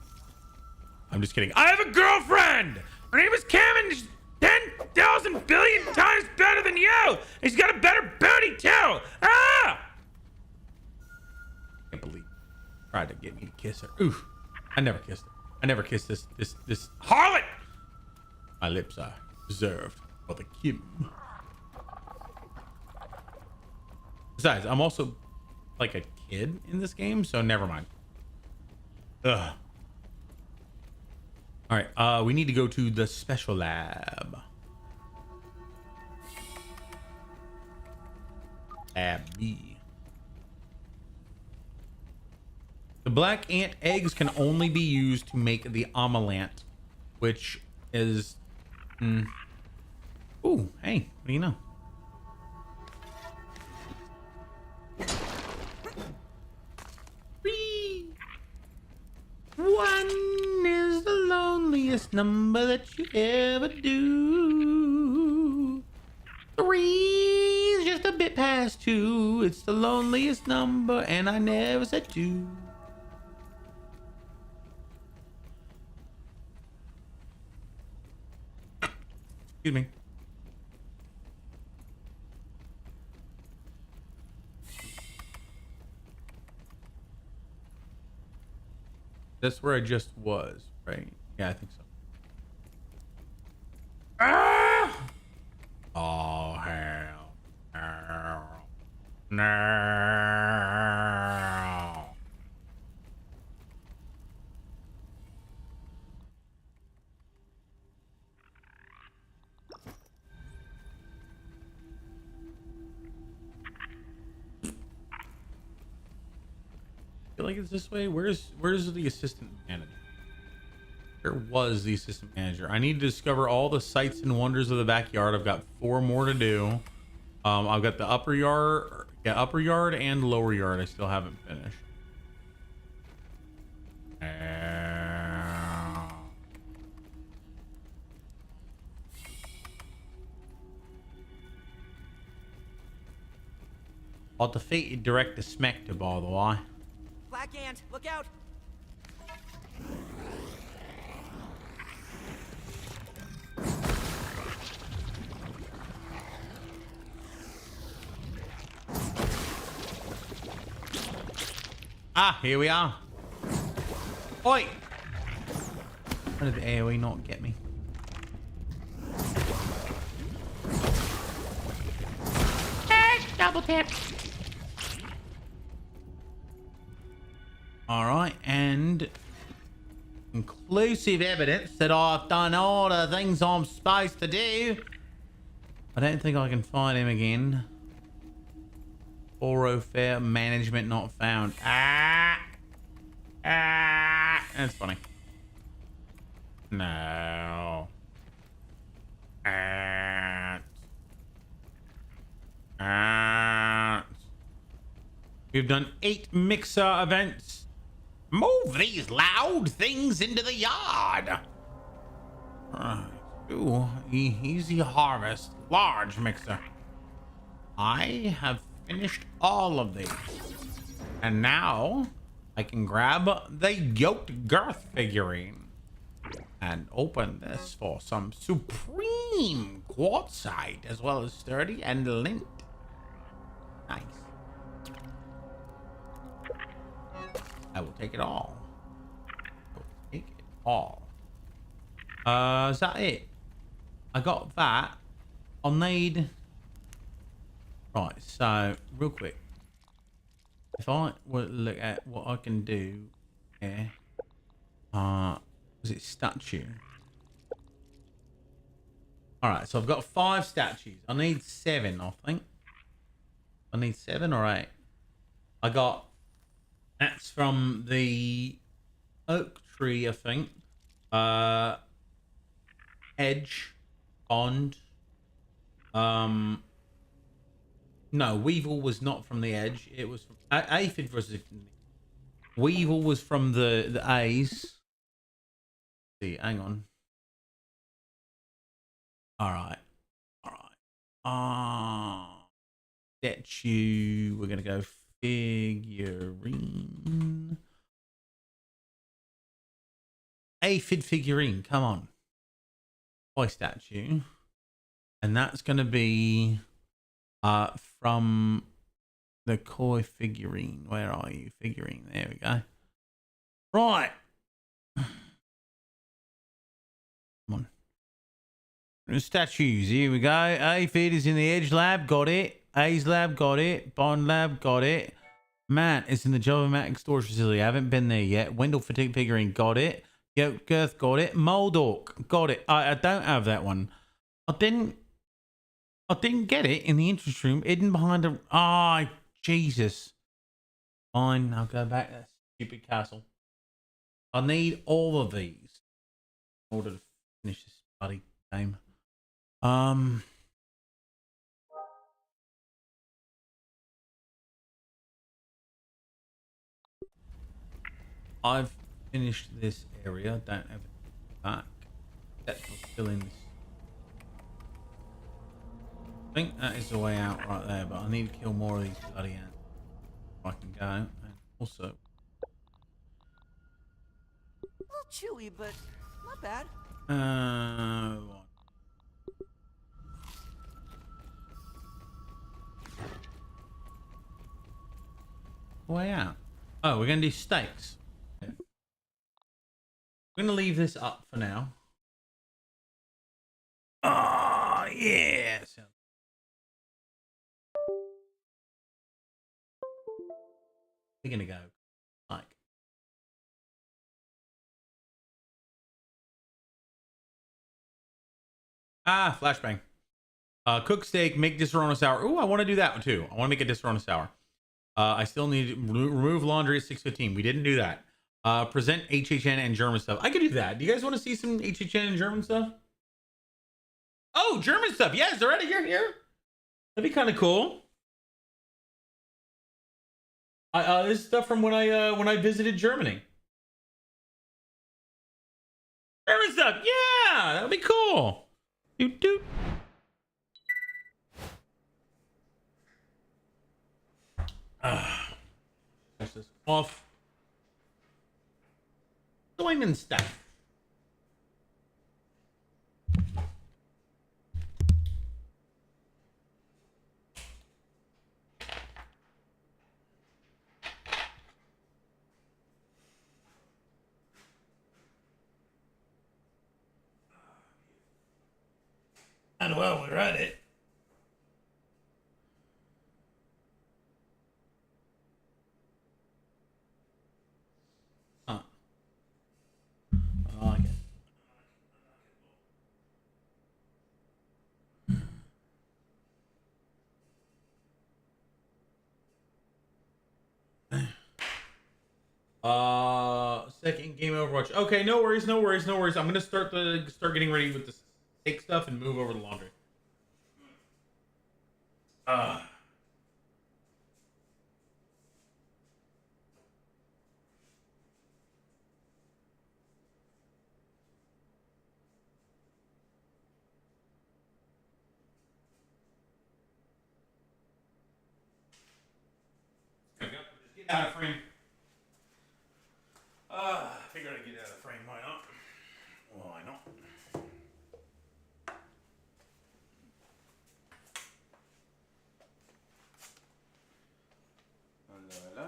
I'm just kidding. I have a girlfriend. Her name is Kim, and she's 10,000 billion times better than you. And she's got a better booty too. Ah! Can't believe tried to get me to kiss her. Oof. I never kissed her. I never kissed this harlot. My lips are reserved for the Kim. Besides, I'm also like a kid in this game, so never mind. Ugh. All right, we need to go to the special lab. Lab B. The black ant eggs can only be used to make the omelet, which is... Ooh, hey, what do you know? Three. One is the loneliest number that you ever do. 3 is just a bit past 2. It's the loneliest number, and I never said 2. Excuse me. That's where I just was, right? Yeah, I think so. Ah! Oh, hell. No. No. feel like it's this way. Where's the assistant manager? Where was the assistant manager? I need to discover all the sights and wonders of the backyard. I've got 4 more to do. I've got the upper yard and lower yard. I still haven't finished. I'll defeat Director Smector, by the way. Black ant, look out! Ah, here we are. Oi! How did the AoE not get me? Double tap. All right, and conclusive evidence that I've done all the things I'm supposed to do. I don't think I can find him again. Thoroughfare management not found. That's funny. No. We've done 8 mixer events. Move these loud things into the yard. Ooh, easy harvest. Large mixer. I have finished all of these. And now I can grab the yoked girth figurine and open this for some supreme quartzite as well as sturdy and lint. Nice. I will take it all. I will take it all. Is that it? I got that. I'll need... Right, so, real quick. If I were to look at what I can do here. Was it statue? Alright, so I've got 5 statues. I need 7, I think. I need 7 or 8. I got... That's from the oak tree, I think. Edge. Bond. No, Weevil was not from the Edge. It was from... Aphid was... Weevil was from the A's. See, hang on. Alright. Alright. Statue. We're going to go figurine. Aphid figurine. Come on. Toy statue. And that's going to be from the koi figurine. Where are you? Figurine. There we go. Right. Come on. Statues. Here we go. Aphid is in the Edge lab. Got it. A's lab. Got it. Bond lab. Got it. Matt is in the Jova-Matic storage facility. I haven't been there yet. Wendell fatigue figurine. Got it. Yoke Girth. Got it. Moldork. Got it. I don't have that one. I didn't get it in the interest room. Hidden behind a... Ah, Jesus. Fine. I'll go back to that stupid castle. I need all of these in order to finish this bloody game. I've finished this area. Don't have it back. That's still in this. I think that is the way out right there, but I need to kill more of these bloody ants before I can go. And also, A little chewy, but not bad. Way out. Oh, we're gonna do steaks. We're gonna leave this up for now. Oh yeah. We're gonna go like flashbang. Cook steak, make Disaronno sour. Ooh, I want to do that one too. I want to make a Disaronno sour. I still need to remove laundry at 6:15. We didn't do that. Present HHN and German stuff. I could do that. Do you guys want to see some HHN and German stuff? Oh, German stuff. Yes, already you're here. That'd be kind of cool. This is stuff from when I visited Germany. German stuff. Yeah, that'd be cool. Doot doot. Push this off. Joining stuff. And well, we're at it. I like it. Second game Overwatch. Okay, no worries. I'm gonna start getting ready with the steak stuff and move over the laundry. Just get out of frame. Figured I'd get out of frame. Why not? Why not? Hello.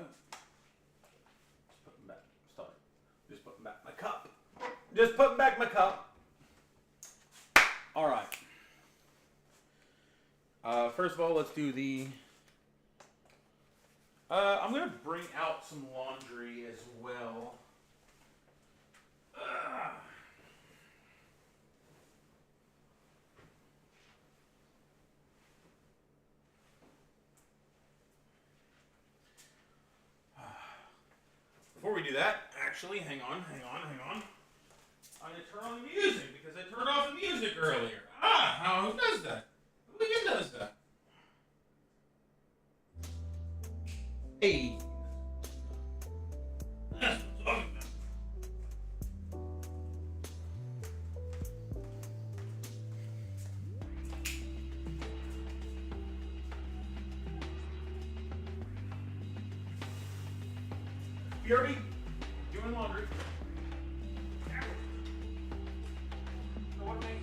Just putting back. Stop it. Just putting back my cup. Just putting back my cup. All right. First of all, let's do the. I'm gonna bring out some laundry as well. Before we do that, actually, hang on. I need to turn on the music because I turned off the music earlier. Who does that? Who even does that? Hey. That's what I'm talking about. You already doing laundry? So what makes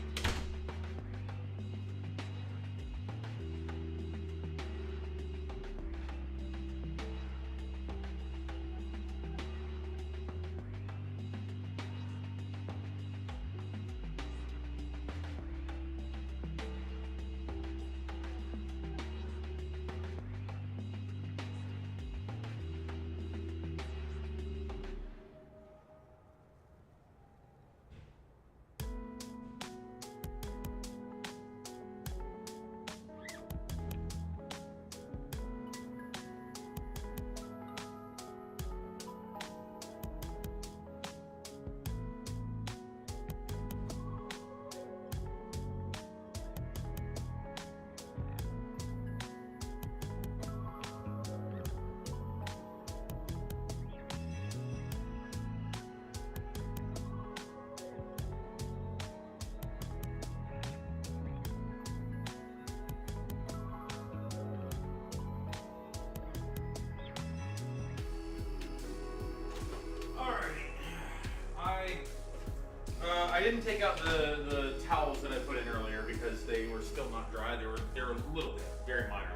I didn't take out the towels that I put in earlier because they were still not dry. They were a little bit, very minor.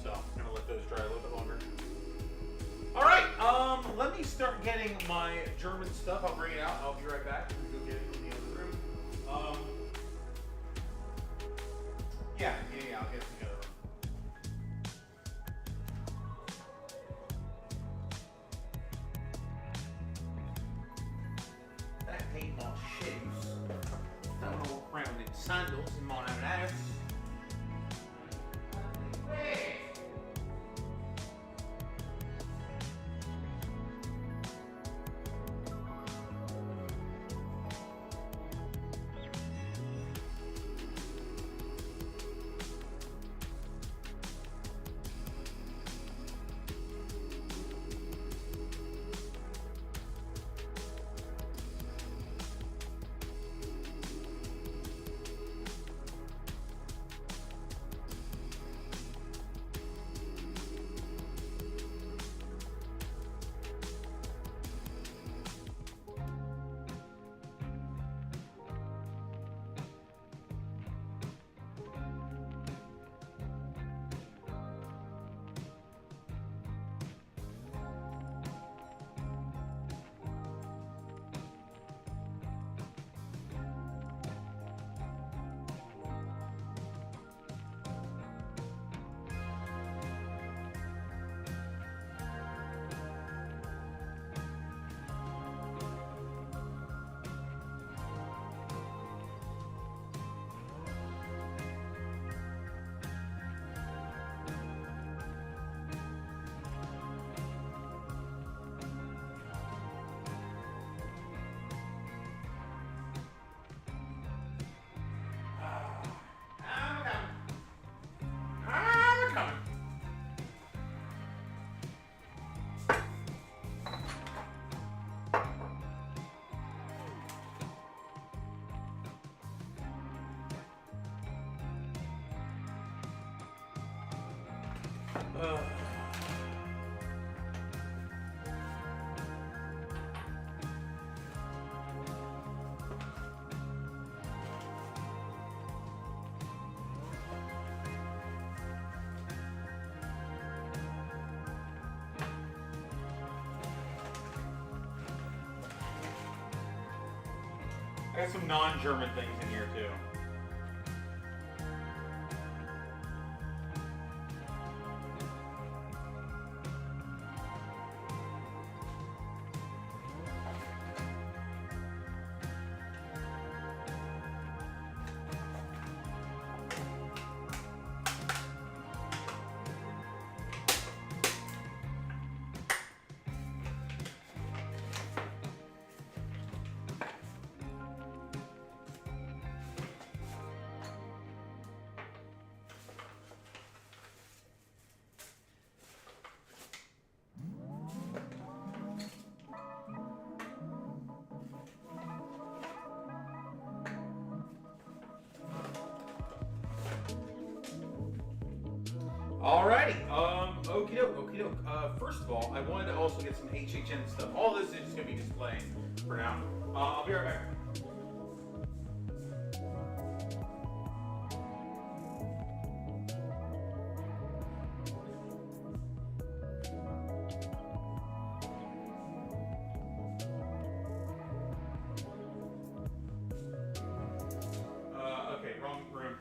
So I'm gonna let those dry a little bit longer. All right, let me start getting my German stuff. I'll bring it out. I'll be right back. I'm gonna go get it from the other room. Yeah, I'll get it from the other room. That ain't no shoes. Don't walk around in sandals in my own house. I got some non-German things in here too. Alrighty, okie doke. First of all, I wanted to also get some HHN stuff. All this is just gonna be displaying for now. I'll be right back. Okay, wrong room.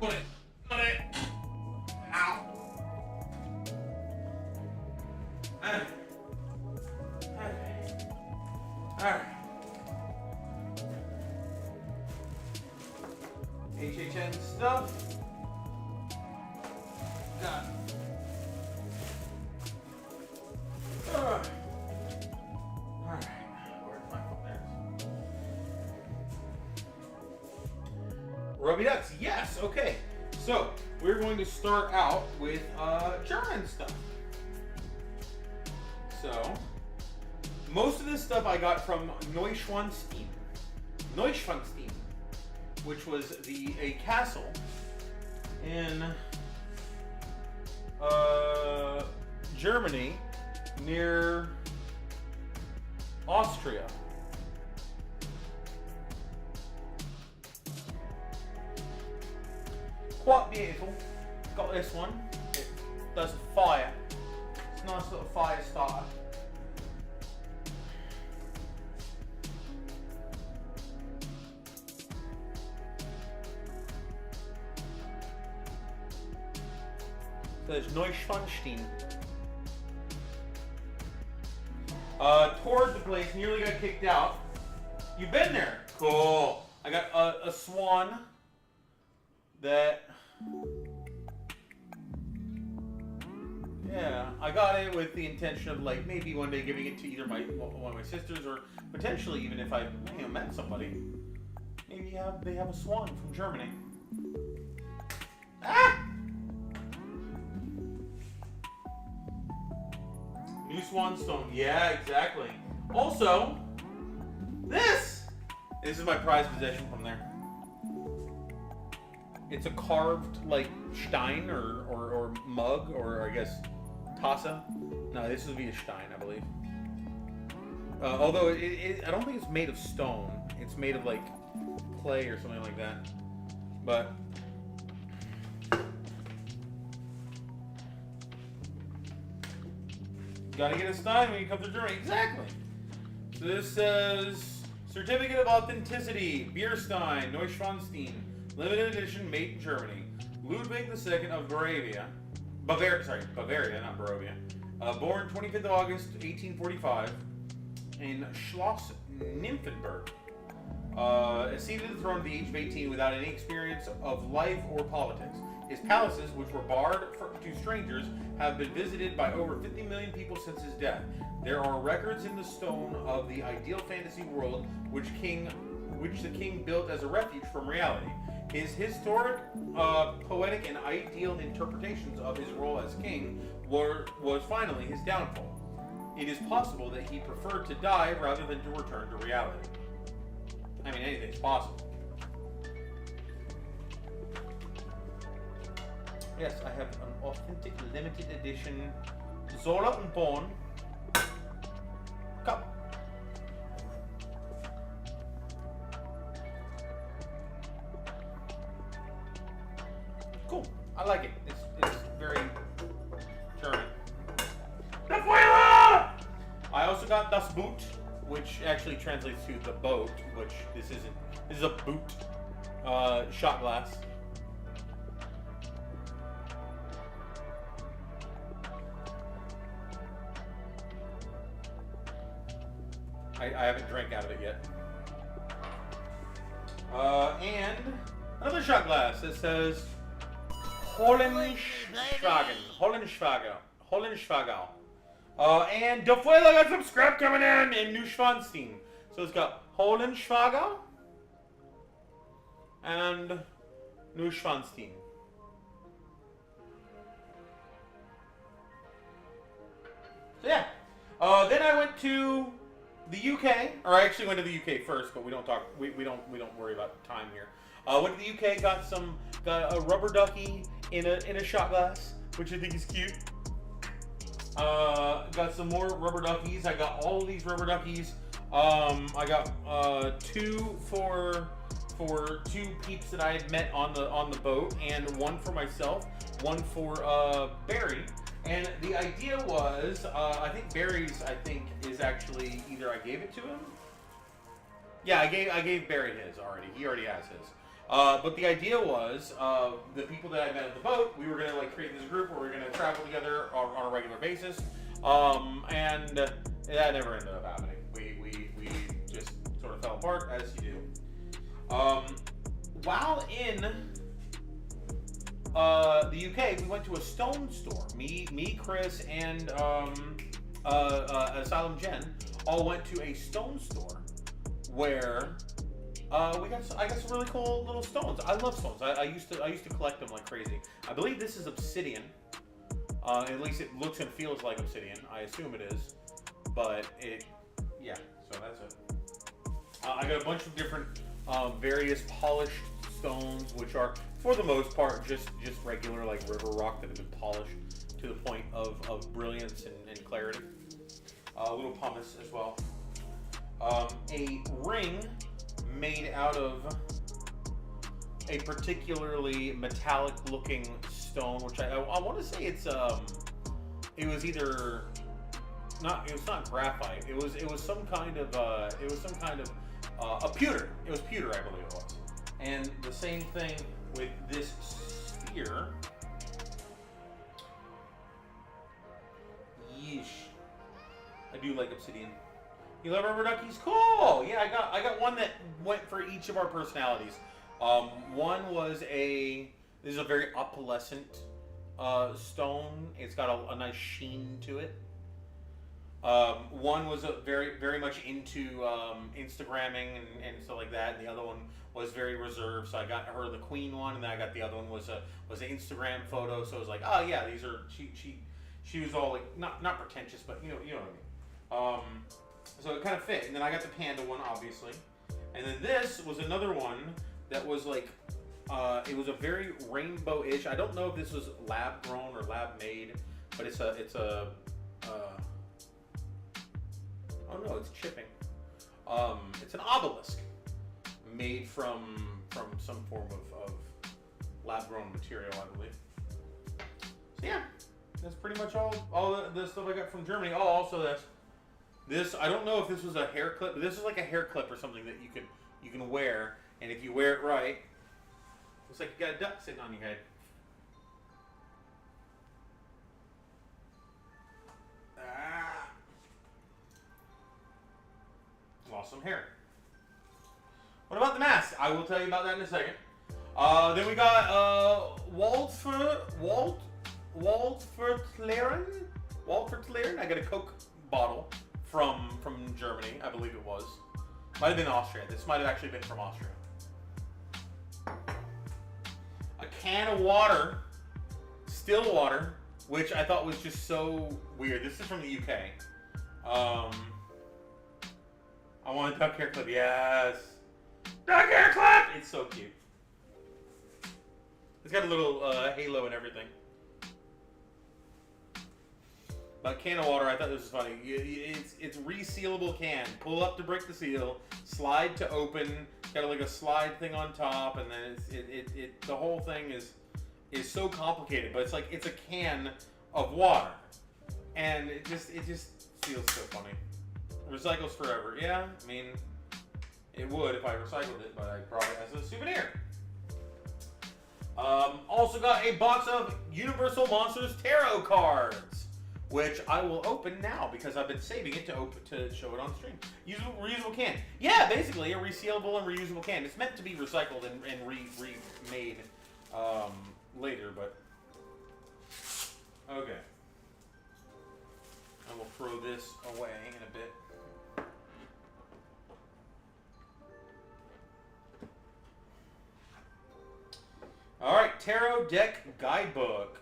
Got it. Got it. Ow. Alright. HHN stuff. Got it. Alright. Alright. Where's my phone? There it is. Rubby ducks, yes, okay. So, we're going to start out with German stuff. So, most of this stuff I got from Neuschwanstein, which was a castle in Germany near Austria. Quite beautiful. Got this one. It does fire. It's a nice little fire starter. So there's Neuschwanstein. Toured the place, nearly got kicked out. You've been there. Cool. I got a swan that... Yeah, I got it with the intention of like maybe one day giving it to either one of my sisters or potentially even if I met somebody. Maybe they have a swan from Germany. Ah! New swanstone. Yeah, exactly. Also, this is my prized possession from there. It's a carved like stein or mug or I guess tassa. No, this would be a stein, I believe. Although I don't think it's made of stone. It's made of like clay or something like that. But gotta get a stein when you come to Germany. Exactly. So this says Certificate of Authenticity, Bierstein, Neuschwanstein. Limited edition, made in Germany. Ludwig II of Bavaria, not Barovia. Born 25th of August, 1845, in Schloss Nymphenburg. Acceded to the throne at the age of 18 without any experience of life or politics. His palaces, which were barred to strangers, have been visited by over 50 million people since his death. There are records in the stone of the ideal fantasy world which the king built as a refuge from reality. His historic, poetic, and ideal interpretations of his role as king was finally his downfall. It is possible that he preferred to die rather than to return to reality. I mean, anything's possible. Yes, I have an authentic limited edition Zola and Bone cup. Cool. I like it. It's very German. I also got Das Boot, which actually translates to the boat, which this isn't. This is a boot shot glass. I haven't drank out of it yet. And another shot glass that says Hollenschwagen. And Defuela got some scrap coming in Neuschwanstein. So it's got Hollenschwager and Neuschwanstein. So yeah. Then I went to the UK, or I actually went to the UK first, but we don't talk. We don't worry about time here. Went to the UK, got a rubber ducky in a shot glass, which I think is cute. Got some more rubber duckies. I got all of these rubber duckies. I got two for two peeps that I had met on the boat, and one for myself, one for Barry. And the idea was, I think Barry's, is actually either I gave it to him. Yeah, I gave Barry his already. He already has his. But the idea was, the people that I met at the boat, we were gonna like create this group where we were gonna travel together on a regular basis. And that never ended up happening. We just sort of fell apart, as you do. While in the UK, we went to a stone store. Me, Chris, and Asylum Jen all went to a stone store where we got some really cool little stones. I love stones. I used to collect them like crazy. I believe this is obsidian. At least it looks and feels like obsidian. I assume it is, but yeah. So that's it. I got a bunch of different various polished stones, which are for the most part just regular like river rock that have been polished to the point of brilliance and clarity. A little pumice as well. A ring made out of a particularly metallic looking stone, which I want to say it's it was not graphite. It was some kind of a pewter. It was pewter, I believe it was. And the same thing with this sphere. Yeesh. I do like obsidian. You love rubber duckies? Cool! Yeah, I got one that went for each of our personalities. One was this is a very opalescent stone. It's got a nice sheen to it. One was very much into Instagramming and stuff like that, and the other one was very reserved. So I got her the queen one, and then I got the other one was an Instagram photo. So it was like, oh yeah, these are she was all like not pretentious, but you know what I mean. So it kind of fit. And then I got the panda one, obviously, and then this was another one that was like it was a very rainbow-ish. I don't know if this was lab grown or lab made, but it's a oh no, it's chipping. It's an obelisk made from some form of lab-grown material, I believe. So yeah, that's pretty much all the stuff I got from Germany. Oh, also this I don't know if this was a hair clip, but this is like a hair clip or something that you can wear, and if you wear it right, looks like you got a duck sitting on your head. Lost some hair. What about the mask? I will tell you about that in a second. Then we got Waldfurtlaren. I got a Coke bottle from Germany, I believe it was. Might have been Austria. This might have actually been from Austria. A can of water, still water, which I thought was just so weird. This is from the UK. I want a duck hair clip. Yes. Duck hair clip! It's so cute. It's got a little halo and everything. But can of water, I thought this was funny. It's resealable can. Pull up to break the seal. Slide to open. Got like a slide thing on top, and then the whole thing is so complicated. But it's a can of water, and it just feels so funny. Recycles forever. Yeah, I mean, it would if I recycled it, but I brought it as a souvenir. Also got a box of Universal Monsters Tarot cards, which I will open now because I've been saving it to show it on stream. Reusable can. Yeah, basically a resealable and reusable can. It's meant to be recycled and remade later, but okay. I will throw this away in a bit. Alright, Tarot Deck Guidebook.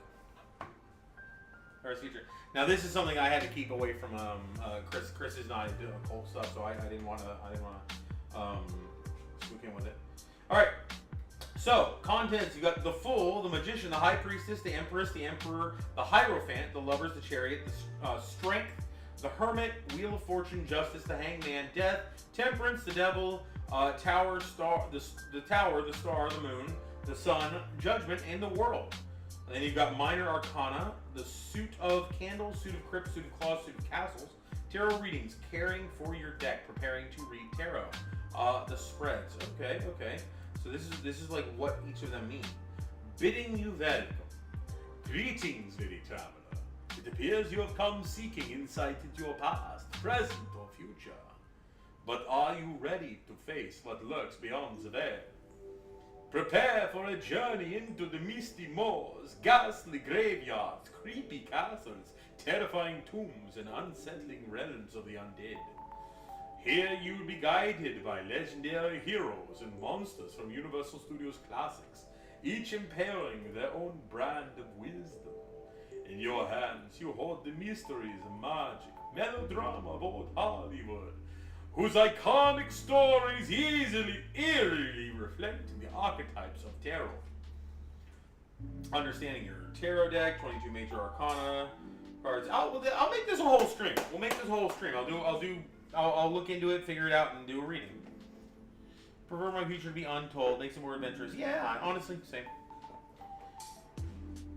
First feature. Now this is something I had to keep away from Chris. Chris is not into occult stuff, so I didn't want to spook in with it. Alright. So, contents, you got the Fool, the Magician, the High Priestess, the Empress, the Emperor, the Hierophant, the Lovers, the Chariot, the Strength, the Hermit, Wheel of Fortune, Justice, the Hangman, Death, Temperance, the Devil, Tower, Star, the Tower, the Star, the Moon, the Sun, Judgment, and the World. And then you've got Minor Arcana, the Suit of Candles, Suit of Crypts, Suit of Claws, Suit of Castles, Tarot Readings, Caring for your deck, preparing to read tarot. The Spreads. Okay. So this is like what each of them mean. Bidding you welcome. Greetings, weary traveler. It appears you have come seeking insight into your past, present, or future. But are you ready to face what lurks beyond the veil? Prepare for a journey into the misty moors, ghastly graveyards, creepy castles, terrifying tombs, and unsettling realms of the undead. Here you'll be guided by legendary heroes and monsters from Universal Studios classics, each imparting their own brand of wisdom. In your hands you hold the mysteries, magic, melodrama of old Hollywood, whose iconic stories eerily reflect the archetypes of tarot. Understanding your tarot deck, 22 major arcana cards. I'll make this a whole stream. We'll make this a whole stream. I'll look into it, figure it out, and do a reading. Prefer my future to be untold, make some more adventures. Yeah, honestly, same.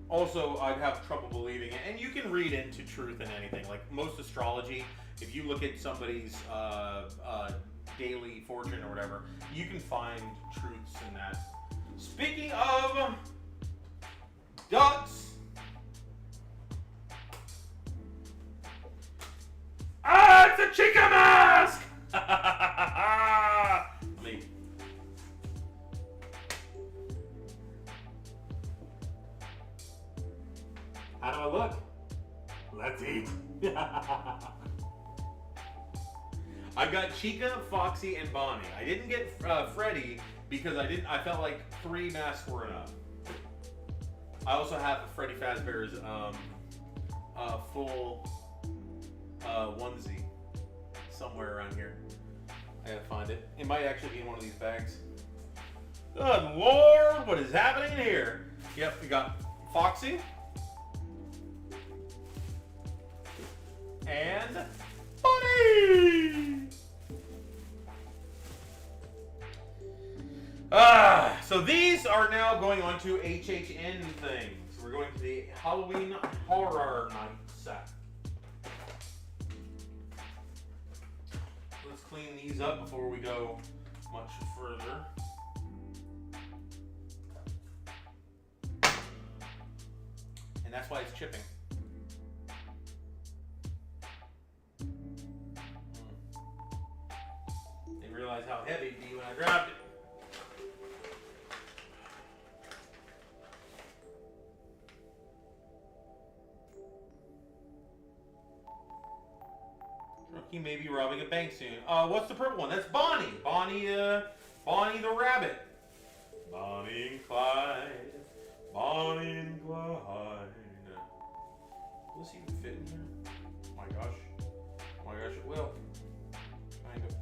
Also, I'd have trouble believing it. And you can read into truth in anything. Like most astrology, if you look at somebody's daily fortune or whatever, you can find truths in that. Speaking of ducks, it's a chica mask! Me. How do I look? Let's eat. I got Chica, Foxy, and Bonnie. I didn't get Freddy because I felt like 3 masks were enough. I also have Freddy Fazbear's full onesie somewhere around here. I gotta find it. It might actually be in one of these bags. Good Lord, what is happening here? Yep, we got Foxy. And Bonnie! So these are now going on to HHN things. We're going to the Halloween Horror Night set. Let's clean these up before we go much further. And that's why it's chipping. Didn't realize how heavy it'd be when I grabbed it. He may be robbing a bank soon. What's the purple one? That's Bonnie. Bonnie the rabbit. Bonnie and Clyde. Bonnie and Clyde. Will this even fit in here? Oh my gosh. Oh my gosh, it will. Kind of.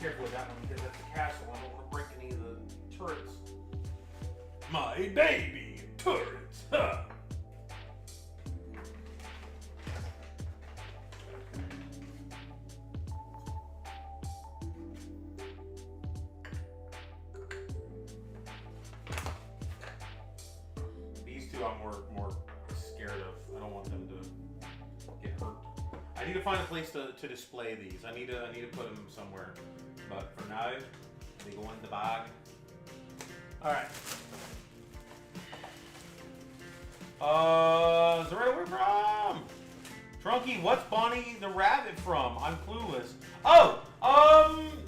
Careful with that one because that's the castle. I don't want to break any of the turrets. My baby turrets, huh? These two I'm more scared of. I don't want them to get hurt. I need to find a place to display these. I need to put them somewhere. But for now, they go in the bag. All right. Is the right way from? Trunky, what's Bonnie the rabbit from? I'm clueless. Oh,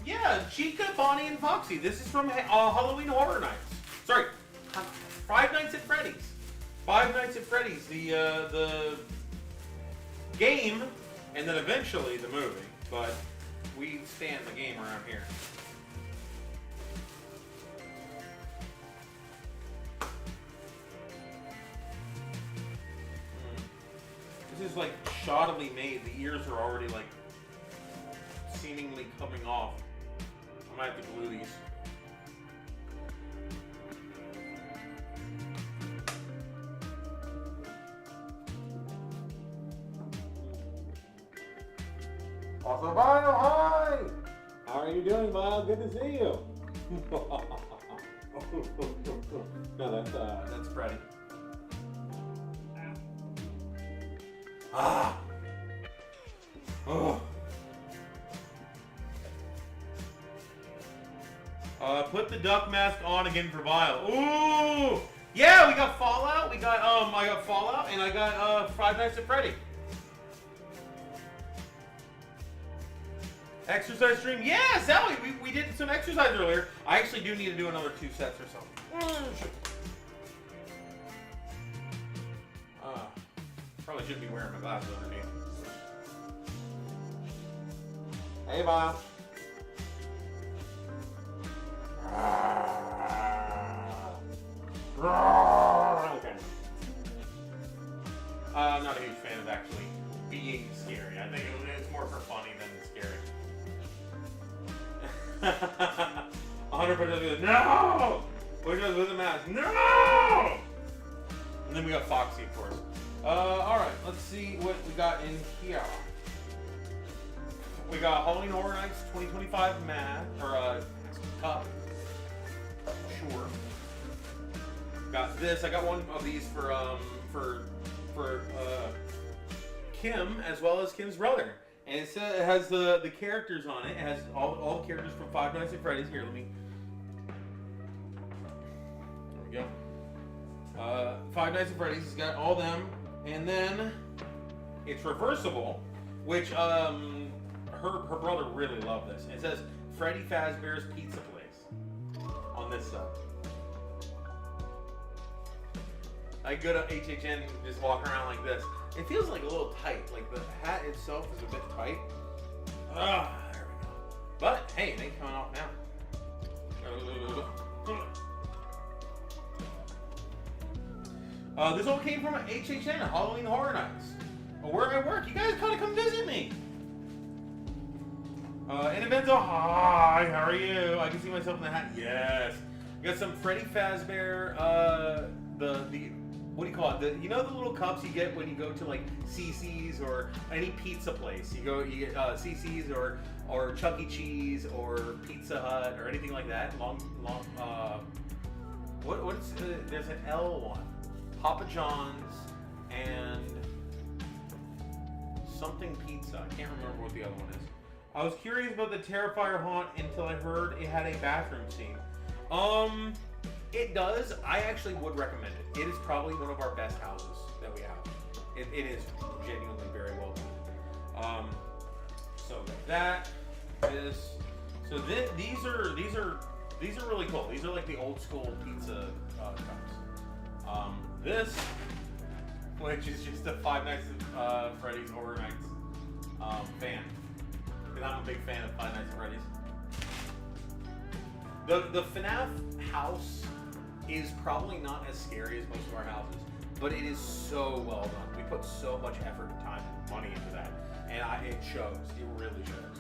yeah, Chica, Bonnie, and Foxy. This is from Halloween Horror Nights. Sorry, Five Nights at Freddy's. Five Nights at Freddy's, the game, and then eventually the movie. But we stand the game around here. This is like shoddily made. The ears are already like seemingly coming off. I might have to glue these. Also, Vile, hi! How are you doing, Vile? Good to see you. No, that's Freddy. Ah! Oh! Put the duck mask on again for Vile. Ooh! Yeah, we got Fallout. I got Fallout, and I got Five Nights at Freddy. Exercise stream? Yeah, Sally, we did some exercise earlier. I actually do need to do another 2 sets or something. Probably shouldn't be wearing my glasses underneath. Hey, Vile. Okay. I'm not a huge fan of actually being scary. I think it's more for funny than scary. 100% no! Which was with a mask. No! And then we got Foxy, of course. Alright, let's see what we got in here. We got Halloween Horror Nights 2025 cup. Sure. Got this. I got one of these for Kim as well as Kim's brother. And it has the characters on it. It has all the characters from Five Nights at Freddy's. Here, let me. There we go. Five Nights at Freddy's has got all them, and then it's reversible, which her brother really loved this. It says Freddy Fazbear's Pizza Place on this side. I go to HHN and just walk around like this. It feels like a little tight. Like the hat itself is a bit tight. There we go. But hey, it ain't coming off now. This all came from HHN, Halloween Horror Nights. Where I work. You guys gotta come visit me. Innovenzo, hi, how are you? I can see myself in the hat. Yes. We got some Freddy Fazbear, what do you call it? You know the little cups you get when you go to like CC's or any pizza place? You get CC's or Chuck E. Cheese or Pizza Hut or anything like that. There's an L one. Papa John's and something pizza. I can't remember what the other one is. I was curious about the Terrifier haunt until I heard it had a bathroom scene. It does. I actually would recommend it. It is probably one of our best houses that we have. It is genuinely very well done. So that, this, so these are really cool. These are like the old school pizza cups. This, which is just a Five Nights at Freddy's Horror Nights fan, because I'm a big fan of Five Nights at Freddy's. The FNAF house is probably not as scary as most of our houses, but it is so well done. We put so much effort and time and money into that, and it shows. It really shows.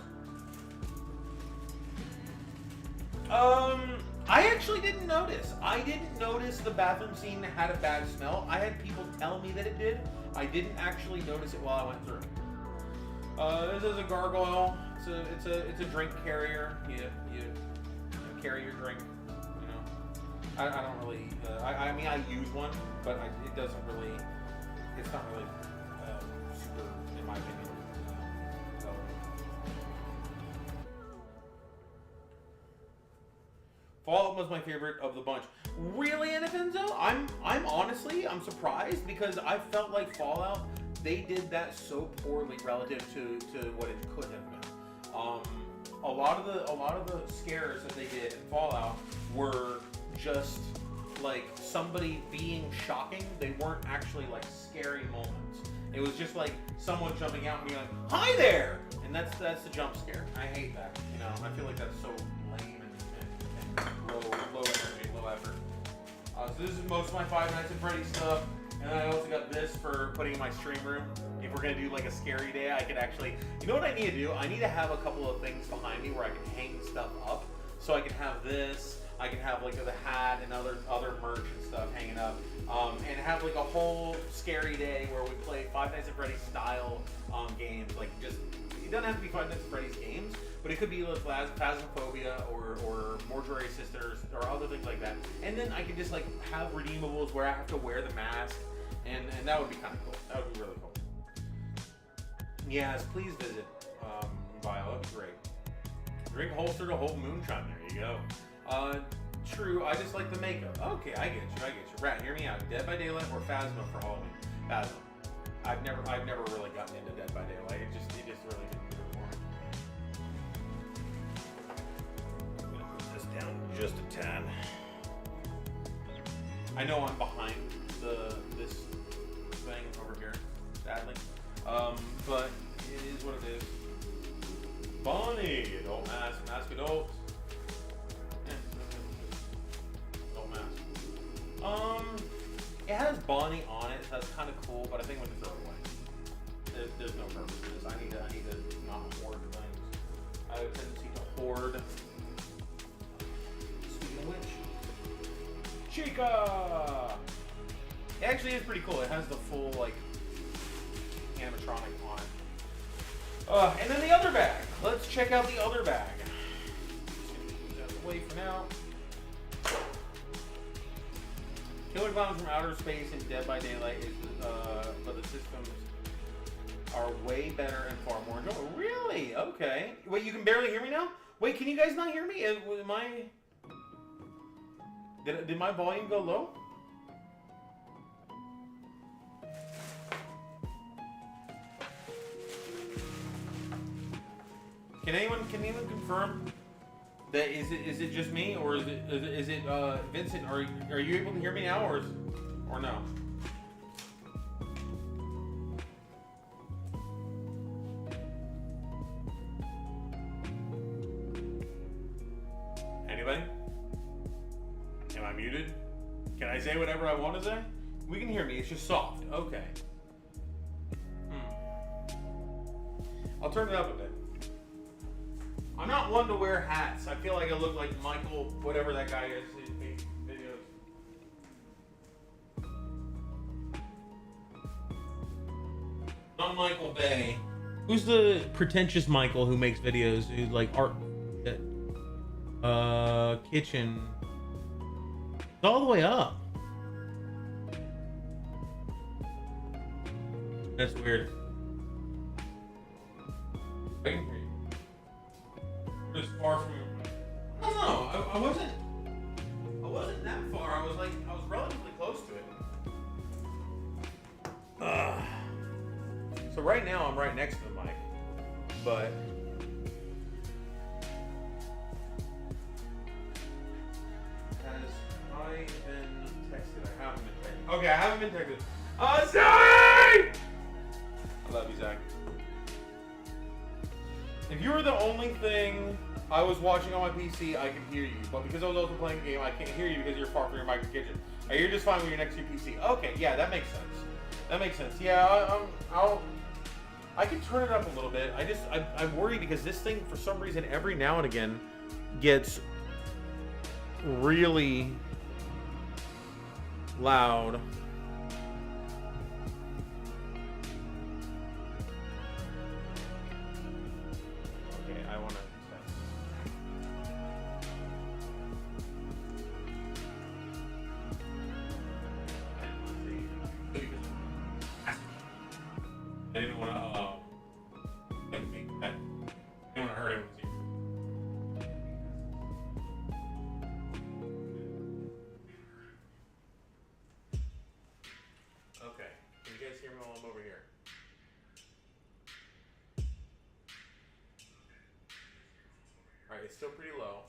I actually didn't notice. I didn't notice the bathroom scene had a bad smell. I had people tell me that it did. I didn't actually notice it while I went through. This is a gargoyle. It's a drink carrier. You carry your drink. You know, I don't really. I mean, I use one, but it doesn't really. It's not really super, in my opinion. Fallout was my favorite of the bunch. Really, Anafinzo? I'm honestly surprised, because I felt like Fallout, they did that so poorly relative to what it could have been. A lot of the scares that they did in Fallout were just like somebody being shocking. They weren't actually like scary moments. It was just like someone jumping out and being like, "Hi there!" And that's the jump scare. I hate that. You know, I feel like that's so lame and low energy, low effort. So this is most of my Five Nights at Freddy's stuff. And I also got this for putting in my stream room. If we're gonna do like a scary day, I could actually, you know what I need to do? I need to have a couple of things behind me where I can hang stuff up. So I can have this, I can have like the hat and other merch and stuff hanging up. And have like a whole scary day where we play Five Nights at Freddy's style games. Like just, it doesn't have to be Five Nights at Freddy's games, but it could be like Phasmophobia or Mortuary Sisters or other things like that. And then I can just like have redeemables where I have to wear the mask. And that would be kind of cool. That would be really cool. Yes, please visit Viola. That'd be great. Drink holster to hold moonshine. There you go. True. I just like the makeup. Okay, I get you. Rat, hear me out. Dead by Daylight or Phasma for Halloween? Phasma. I've never really gotten into Dead by Daylight. It just really didn't do it for me. I'm gonna put this down just a tad. I know I'm behind this thing over here, sadly. But it is what it is. Bonnie, adult mask adults. Adult mask. It has Bonnie on it, so that's kind of cool. But I think we can throw it away. There's no purpose to this. I need to not hoard things. I have a tendency to hoard. Speaking of which, Chica. It actually is pretty cool. It has the full like animatronic on it. And then the other bag. Let's check out the other bag. Put that away for now. Killer Clowns from Outer Space and Dead by Daylight is, but the systems are way better and far more enjoyable. Really? Okay. Wait, you can barely hear me now? Wait, can you guys not hear me? Did my volume go low? Can anyone confirm that is it just me, or is it Vincent? Are you able to hear me now, or no? Anybody? Am I muted? Can I say whatever I want to say? We can hear me. It's just soft. Okay. I'll turn it up a bit. I'm not one to wear hats. I feel like I look like Michael, whatever that guy is in videos. Not Michael Bay. Who's the pretentious Michael who makes videos who like art? Kitchen. It's all the way up. That's weird. I can hear you. As far from, I don't know. I wasn't that far. I was relatively close to it. So right now I'm right next to the mic. but has I been texted? I haven't been texted. Okay, I haven't been texted. Oh, Zach! I love you, Zach. If you were the only thing I was watching on my PC, I could hear you. But because I was also playing a game, I can't hear you because you're far from your mic and kitchen. You're just fine when you're next to your PC. Okay, yeah, that makes sense. That makes sense. Yeah, I can turn it up a little bit. I'm worried because this thing, for some reason, every now and again, gets really loud. Okay, I want to. I didn't want to, I didn't want to hurt anyone's ear. Okay, can you guys hear me while I'm over here? Alright, it's still pretty low.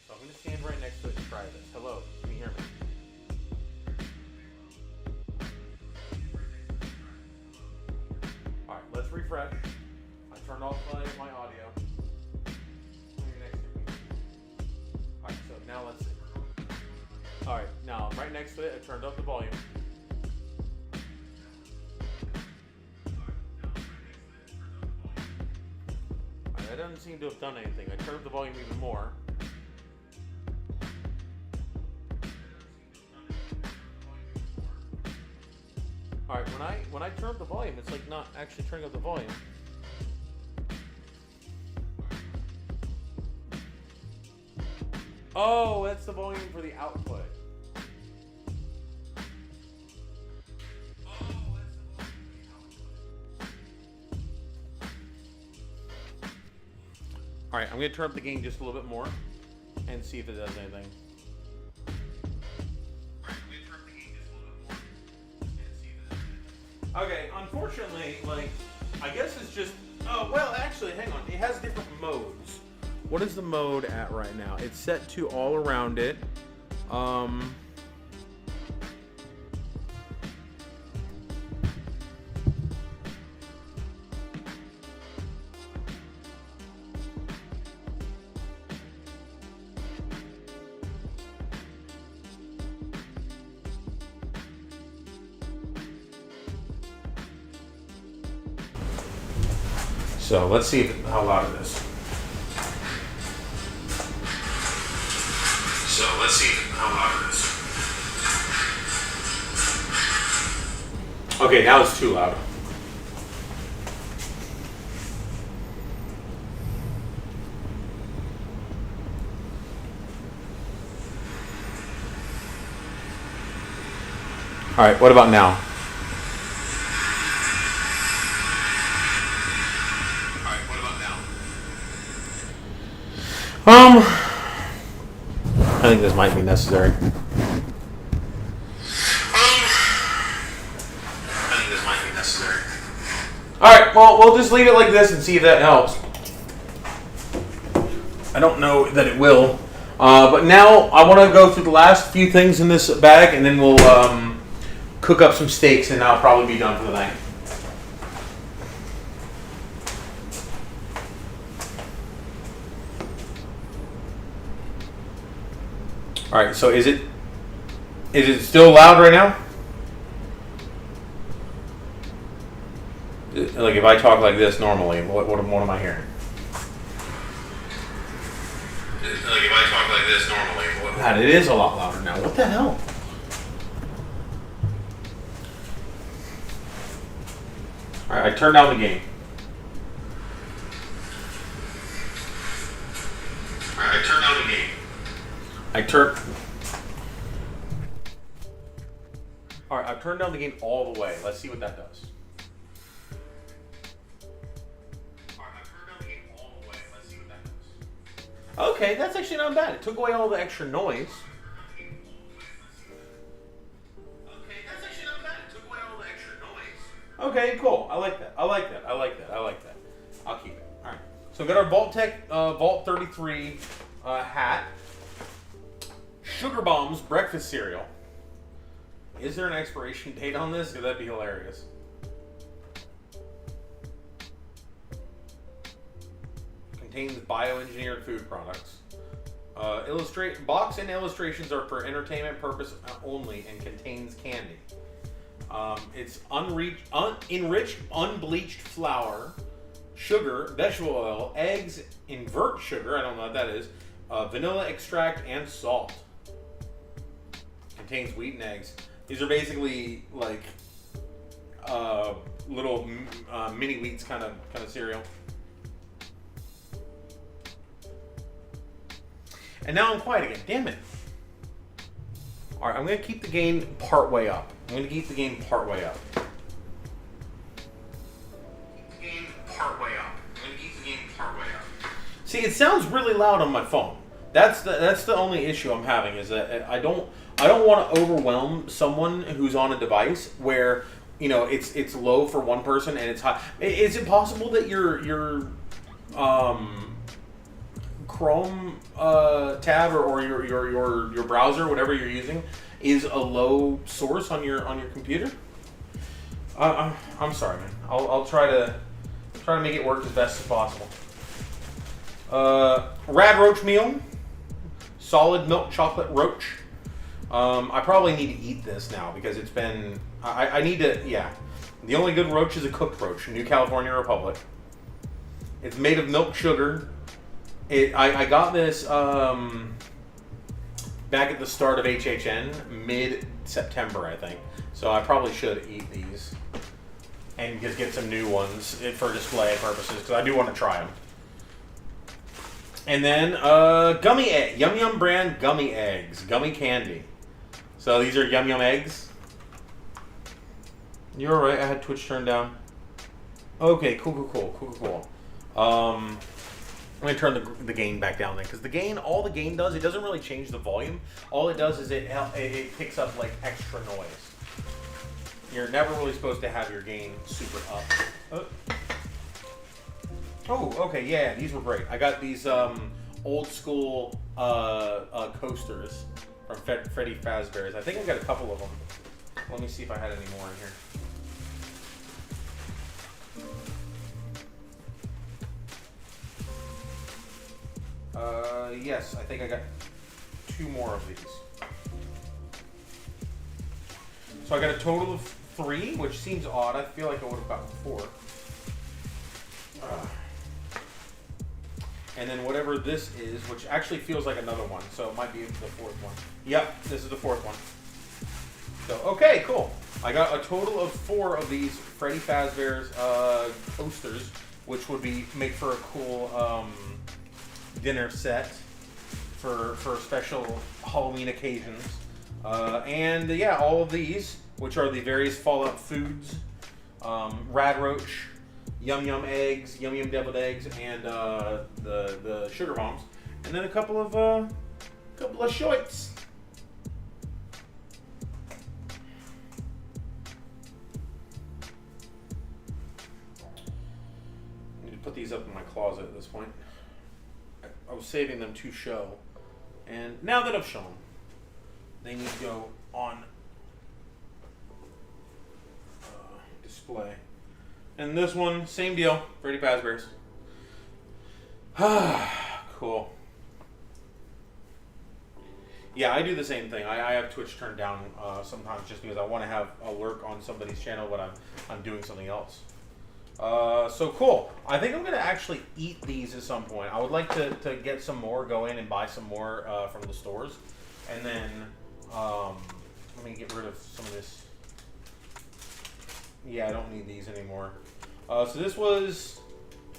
So I'm going to stand right next to it and try this. Hello, can you hear me? Alright, let's refresh. I turned off my audio. Alright, so now let's see. Alright, now right next to it, I turned up the volume. Alright, that doesn't seem to have done anything. I turned up the volume even more. Alright, when I turn up the volume, it's like not actually turning up the volume. Oh, that's the volume for the output. Alright, I'm going to turn up the gain just a little bit more and see if it does anything. Okay, unfortunately, like, I guess it's just, oh, well, actually, hang on. It has different modes. What is the mode at right now? It's set to all around it. So let's see how loud it is. So let's see how loud it is. Okay, now it's too loud. All right, what about now? I think this might be necessary. Alright, well, we'll just leave it like this and see if that helps. I don't know that it will. But now I want to go through the last few things in this bag and then we'll cook up some steaks and I'll probably be done for the night. All right, so is it still loud right now? Like if I talk like this normally, what am I hearing? Like if I talk like this normally, God, it is a lot louder now. What the hell? All right, I turned down the gain. All right, I turned down the gain. All right, I've turned down the gain all the way. Let's see what that does. All right, I've turned down the gain all the way. Let's see what that does. Okay, that's actually not bad. It took away all the extra noise. Okay, that's actually not bad. It took away all the extra noise. Okay, cool. I like that. I like that. I like that. I like that. I'll keep it. All right. So we got our Vault Tech Vault 33 hat. Sugar Bombs breakfast cereal. Is there an expiration date on this? Because that'd be hilarious. Contains bioengineered food products. Box and illustrations are for entertainment purpose only and contains candy. It's enriched unbleached flour, sugar, vegetable oil, eggs, invert sugar, I don't know what that is, vanilla extract, and salt. Contains wheat and eggs. These are basically like little mini wheats kind of cereal. And now I'm quiet again. Damn it. All right, I'm going to keep the gain part way up. See, it sounds really loud on my phone. That's the only issue I'm having is that I don't want to overwhelm someone who's on a device where, you know, it's low for one person and it's high. Is it possible that your Chrome tab or your browser, whatever you're using, is a low source on your computer? I'm sorry, man. I'll try to make it work as best as possible. Rad Roach meal, solid milk chocolate roach. I probably need to eat this now because it's been. I need to. Yeah, the only good roach is a cooked roach, New California Republic. It's made of milk sugar. I got this back at the start of HHN, mid-September, I think. So I probably should eat these and just get some new ones for display purposes because I do want to try them. And then gummy egg, Yum Yum brand gummy eggs, gummy candy. So these are Yum Yum eggs. You're alright. I had Twitch turned down. Okay, cool. I'm going to turn the gain back down then, because the gain, all the gain does, it doesn't really change the volume. All it does is it picks up like extra noise. You're never really supposed to have your gain super up. Oh, okay, yeah, these were great. I got these old school coasters from Freddy Fazbear's. I think I got a couple of them. Let me see if I had any more in here. Yes, I think I got 2 more of these. So I got a total of 3, which seems odd. I feel like I would have gotten 4. And then whatever this is, which actually feels like another one, so it might be the 4th one. Yep, this is the 4th one. So, okay, cool. I got a total of 4 of these Freddy Fazbear's coasters, which would make for a cool dinner set for special Halloween occasions. And yeah, all of these, which are the various Fallout foods, Rad Roach, Yum Yum eggs, Yum Yum deviled eggs, and the sugar bombs, and then a couple of shoits. I need to put these up in my closet at this point. I was saving them to show, and now that I've shown them, they need to go on display. And this one, same deal, Freddy Fazbear's. Cool. Yeah, I do the same thing. I have Twitch turned down sometimes just because I want to have a lurk on somebody's channel when I'm doing something else. So cool. I think I'm going to actually eat these at some point. I would like to get some more, go in and buy some more from the stores. And then let me get rid of some of this. Yeah, I don't need these anymore. So this was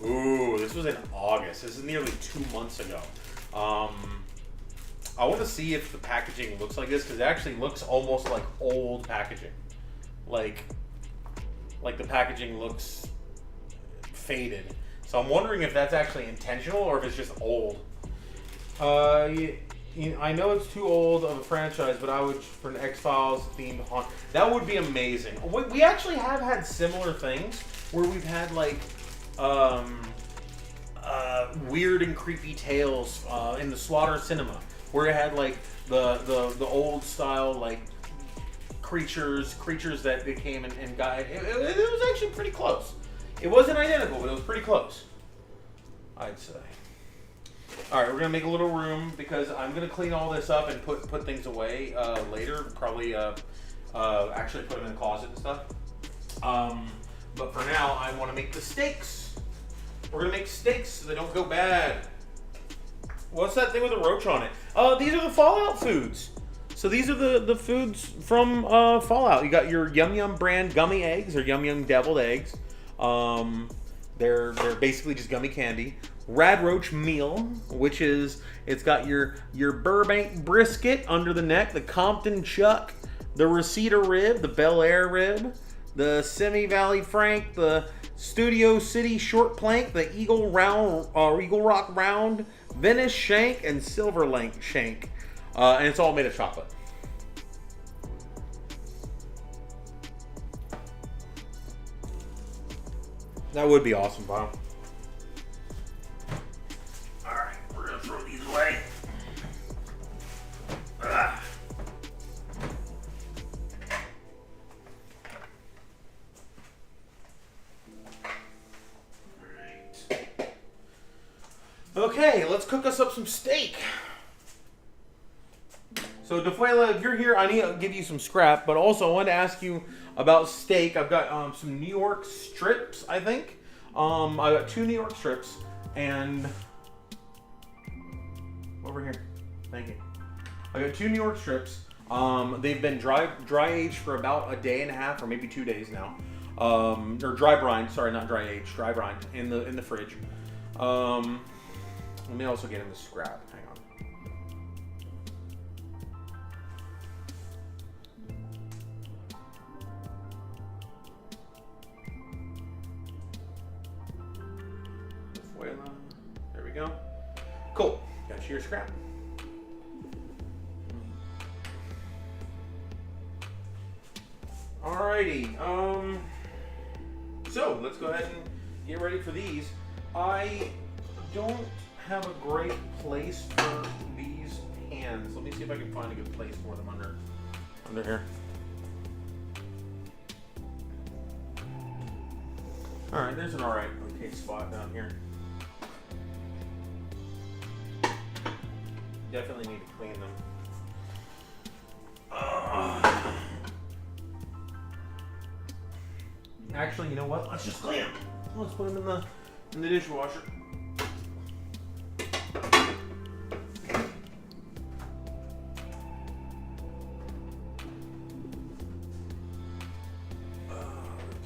in August. This is nearly 2 months ago. I want to see if the packaging looks like this, because it actually looks almost like old packaging. Like the packaging looks faded. So I'm wondering if that's actually intentional or if it's just old. I know it's too old of a franchise, but I would, for an X-Files themed haunt, that would be amazing. We actually have had similar things where we've had like weird and creepy tales in the Slaughter Cinema, where it had like the old style like creatures that they came and got. It was actually pretty close. It wasn't identical, but it was pretty close, I'd say. All right, we're gonna make a little room because I'm gonna clean all this up and put things away later. Probably actually put them in the closet and stuff. But for now, I want to make the steaks. We're gonna make steaks so they don't go bad. What's that thing with a roach on it? These are the Fallout foods. So these are the foods from Fallout. You got your Yum Yum brand gummy eggs or Yum Yum deviled eggs. They're basically just gummy candy. Rad Roach meal, which is it's got your Burbank brisket under the neck, the Compton chuck, the Reseda rib, the Bel Air rib, the Semi Valley Frank, the Studio City short plank, the Eagle Rock round, Venice shank, and Silver Lake shank, and it's all made of chocolate. That would be awesome, Bob. Alright, we're gonna throw these away. Ugh. Alright. Okay, let's cook us up some steak. So, DeFuela, if you're here, I need to give you some scrap, but also I wanted to ask you about steak. I've got some New York strips, I think. I got 2 New York strips, and over here. Thank you. I got 2 New York strips. They've been dry aged for about a day and a half, or maybe 2 days now. Or dry brine. Sorry, not dry aged. Dry brine in the fridge. Let me also get him the scrap. Hang on. There we go. Cool. Got you your scrap. Alrighty. So let's go ahead and get ready for these. I don't have a great place for these pans. Let me see if I can find a good place for them under here. Alright, there's an alright okay spot down here. Definitely need to clean them. Actually, you know what? Let's just clean them. Let's put them in the dishwasher.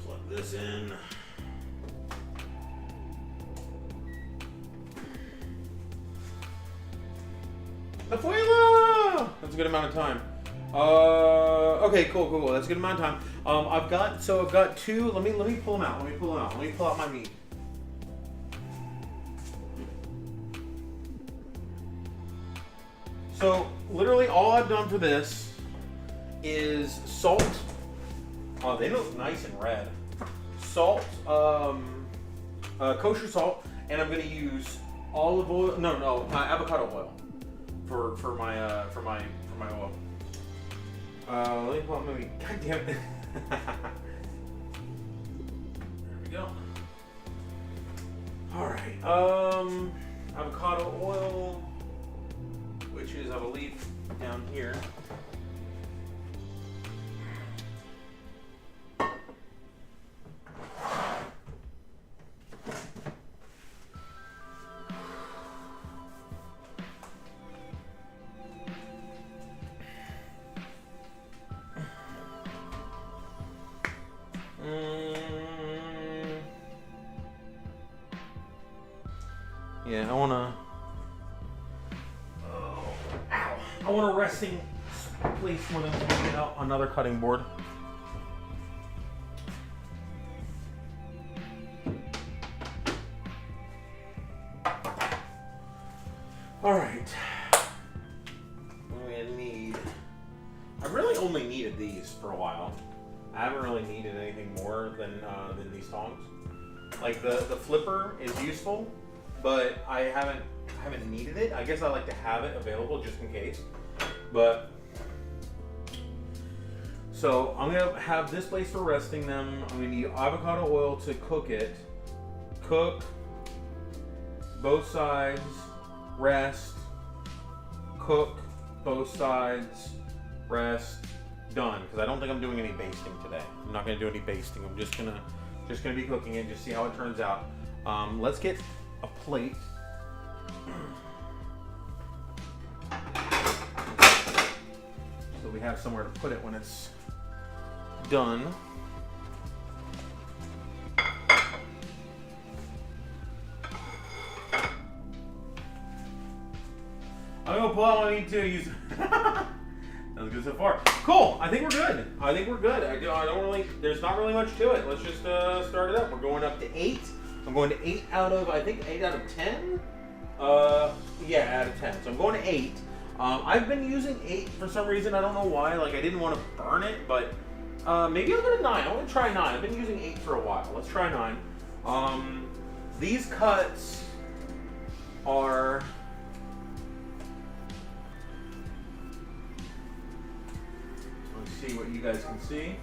Plug this in. Afuela! That's a good amount of time. Okay, cool. That's a good amount of time. I've got 2. Let me pull them out. Let me pull out my meat. So literally all I've done for this is salt. Oh, they look nice and red. Salt, kosher salt, and I'm gonna use olive oil. No, avocado oil for my oil. Let me pull out my meat. God damn it. There we go. Alright. Avocado oil, which is, I believe, down here. Yeah, I want a resting place for them to get out another cutting board. All right. What do we need? I've really only needed these for a while. I haven't really needed anything more than these tongs. Like the flipper is useful, but I haven't needed it. I guess I like to have it available just in case. But so I'm gonna have this place for resting them. I'm gonna need avocado oil to cook it. Cook both sides, rest, cook both sides, rest, done. Because I don't think I'm doing any basting today. I'm not gonna do any basting. I'm just gonna be cooking it, just see how it turns out. Let's get a plate. So we have somewhere to put it when it's done. I'm gonna pull out my meat too. Use. Sounds good so far. Cool. I think we're good. I don't really. There's not really much to it. Let's just start it up. We're going up to 8. I'm going to 8 out of 8 out of 10. Yeah, out of 10. So I'm going to 8. I've been using 8 for some reason. I don't know why. Like I didn't want to burn it, but maybe I'll go to 9. I want to try 9. I've been using 8 for a while. Let's try 9. These cuts are. See what you guys can see.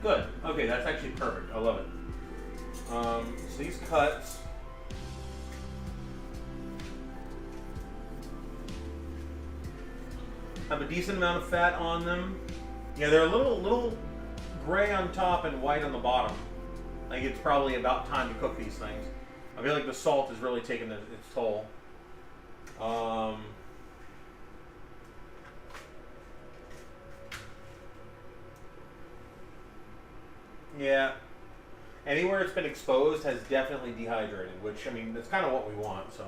Good. Okay, that's actually perfect. I love it. So these cuts have a decent amount of fat on them. Yeah, they're a little gray on top and white on the bottom. I think it's probably about time to cook these things. I feel like the salt is really taking its toll. Yeah. Anywhere it's been exposed has definitely dehydrated, which, I mean, that's kind of what we want, so.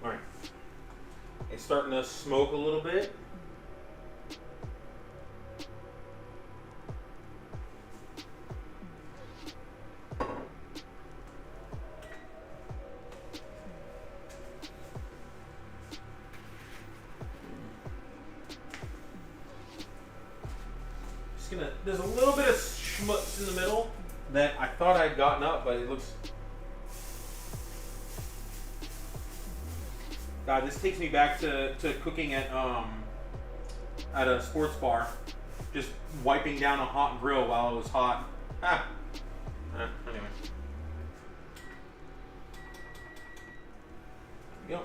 Alright. It's starting to smoke a little bit. There's a little bit of schmutz in the middle that I thought I'd gotten up, but it looks. God, this takes me back to cooking at a sports bar, just wiping down a hot grill while it was hot. Anyway. There we go.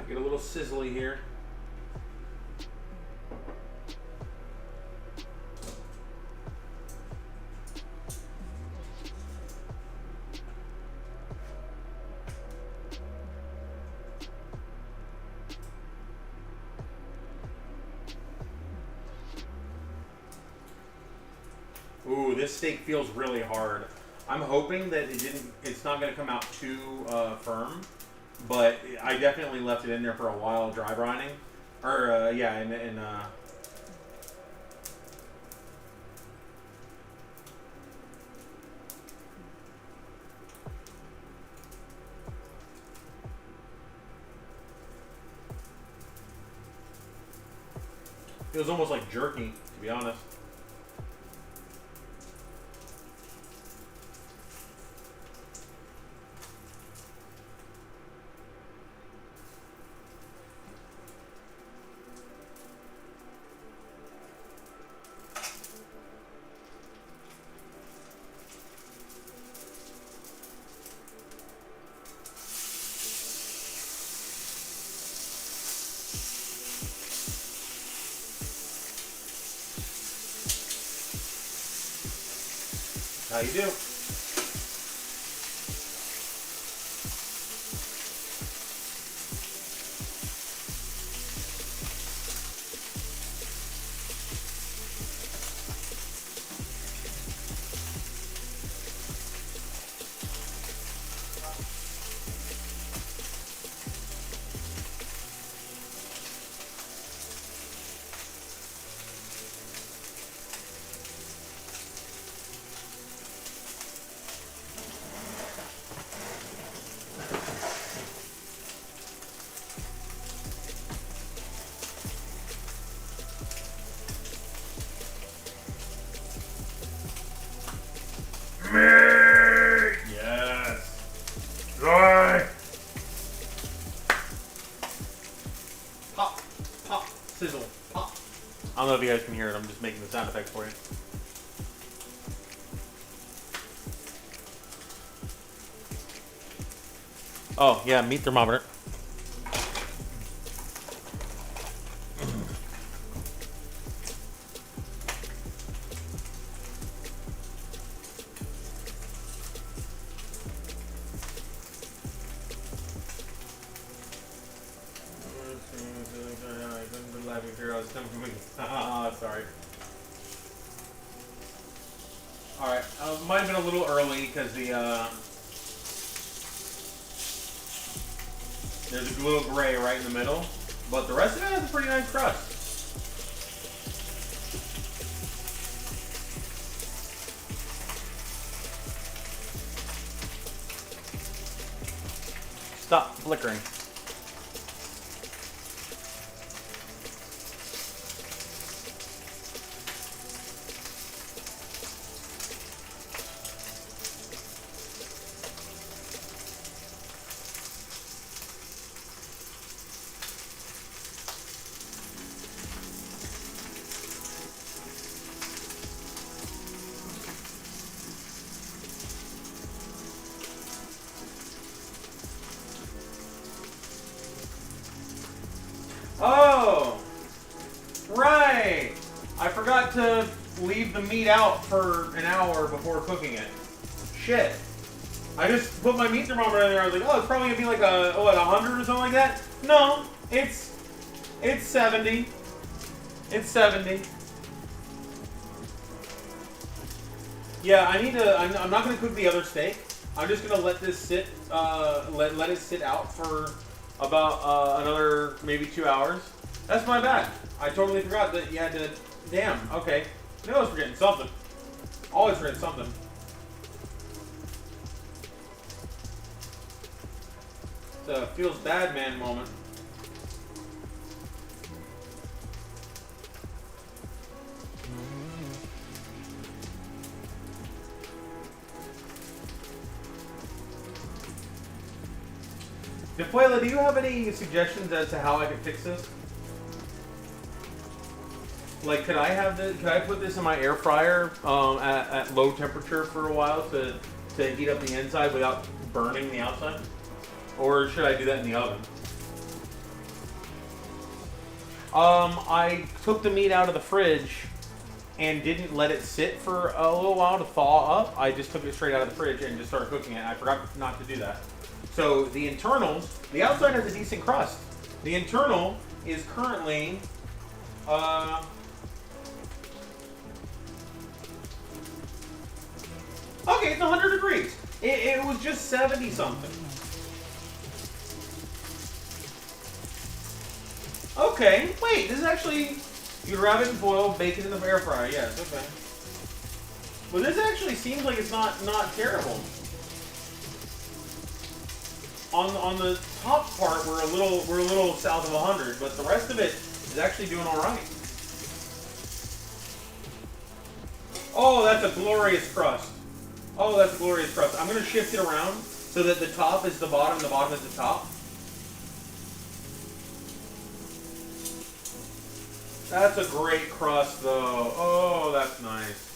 Get a little sizzly here. Ooh, this steak feels really hard. I'm hoping that it's not going to come out too firm. But I definitely left it in there for a while, dry brining. Or, yeah, it was almost like jerky, to be honest. How you do? you guys can hear it. I'm just making the sound effect for you. Oh, yeah, meat thermometer. Sorry. Alright, might have been a little early because there's a little gray right in the middle, but the rest of it has a pretty nice crust. Stop flickering. Oh, right. I forgot to leave the meat out for an hour before cooking it. Shit. I just put my meat thermometer in there. I was like, oh, it's probably gonna be like a 100 or something like that. No, it's 70. It's 70. Yeah, I need to. I'm not gonna cook the other steak. I'm just gonna let this sit. Let it sit out for about another maybe 2 hours. That's my bad. I totally forgot that you had to. Damn. Okay. I knew I was forgetting something. Always forgetting something. It's a feels bad man moment. Defuela, do you have any suggestions as to how I could fix this? Like, could I put this in my air fryer at low temperature for a while to heat up the inside without burning the outside? Or should I do that in the oven? I took the meat out of the fridge and didn't let it sit for a little while to thaw up. I just took it straight out of the fridge and just started cooking it. I forgot not to do that. So the internals, the outside has a decent crust. The internal is currently, okay, it's 100 degrees. It was just 70 something. Okay, wait, this is actually, you wrap it in foil, bake it in the air fryer, yes, okay. Well, this actually seems like it's not terrible. On the top part, we're a little south of 100, but the rest of it is actually doing all right. Oh, that's a glorious crust. Oh, that's a glorious crust. I'm going to shift it around so that the top is the bottom, the bottom is the top. That's a great crust, though. Oh, that's nice.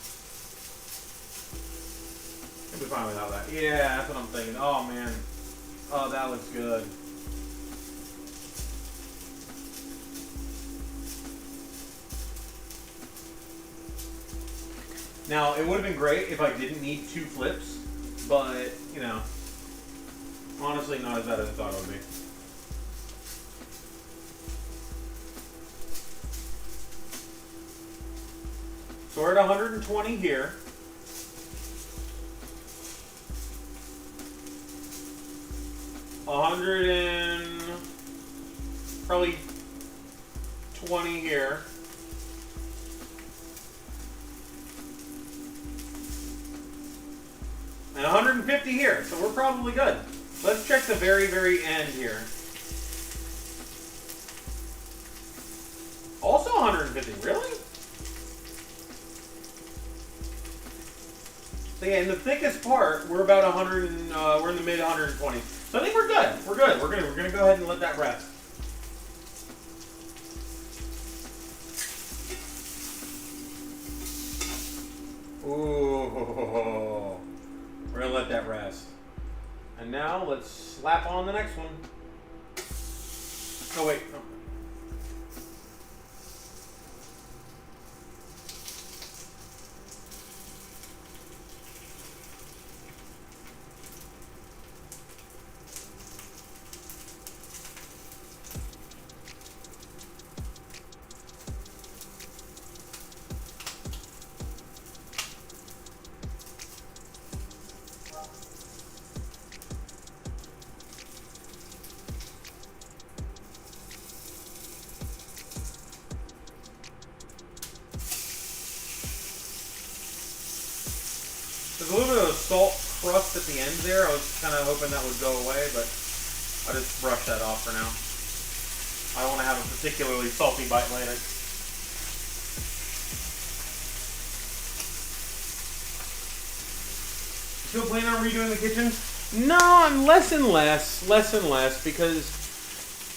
I'll be fine without that. Yeah, that's what I'm thinking. Oh, man. Oh, that looks good. Now, it would have been great if I didn't need 2 flips, but, you know, honestly, not as bad as I thought it would be. So we're at 120 here. Probably 20 here. And 150 here, so we're probably good. Let's check the very, very end here. Also 150, really? So yeah, in the thickest part, we're about 100, and, we're in the mid 120s. So I think we're good. We're good. We're gonna go ahead and let that rest. Ooh. We're gonna let that rest. And now let's slap on the next one. Oh wait. No. There's a little bit of a salt crust at the end there. I was kind of hoping that would go away, but I'll just brush that off for now. I don't want to have a particularly salty bite later. Still planning on redoing the kitchen? No, I'm less and less, because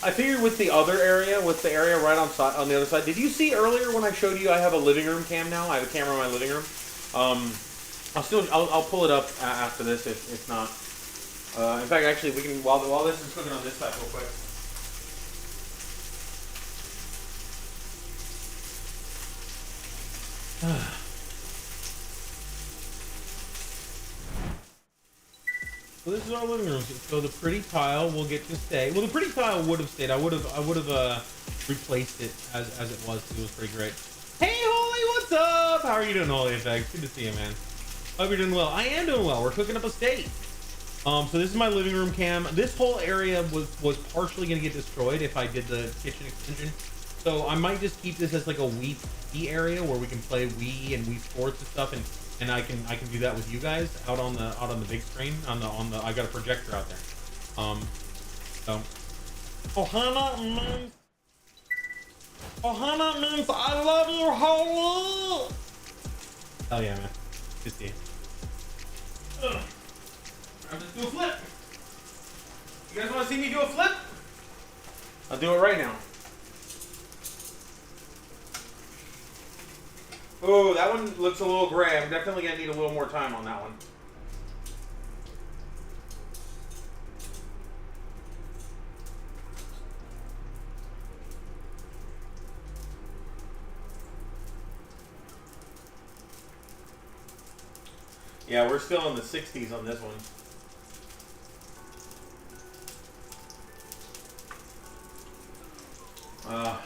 I figured with the other area, with the area right on the other side. Did you see earlier when I showed you I have a living room cam now? I have a camera in my living room. I'll pull it up after this if not. In fact, actually, we can while this is cooking on this side real quick. So this is our living room. So the pretty tile will get to stay. Well, the pretty tile would have stayed. I would have replaced it as it was. It was pretty great. Hey, Holy, what's up? How are you doing, Holy Effects? Good to see you, man. Hope you're doing well. I am doing well. We're cooking up a steak. So this is my living room cam. This whole area was partially gonna get destroyed if I did the kitchen extension. So I might just keep this as like a Wii area where we can play Wii and Wii Sports and stuff, and I can do that with you guys out on the big screen on the I got a projector out there. So Ohana means I love you, Holy. Hell yeah, man. Good to see you. I'll just do a flip. You guys want to see me do a flip? I'll do it right now. Oh, that one looks a little gray. I'm definitely going to need a little more time on that one. Yeah, we're still in the 60s on this one.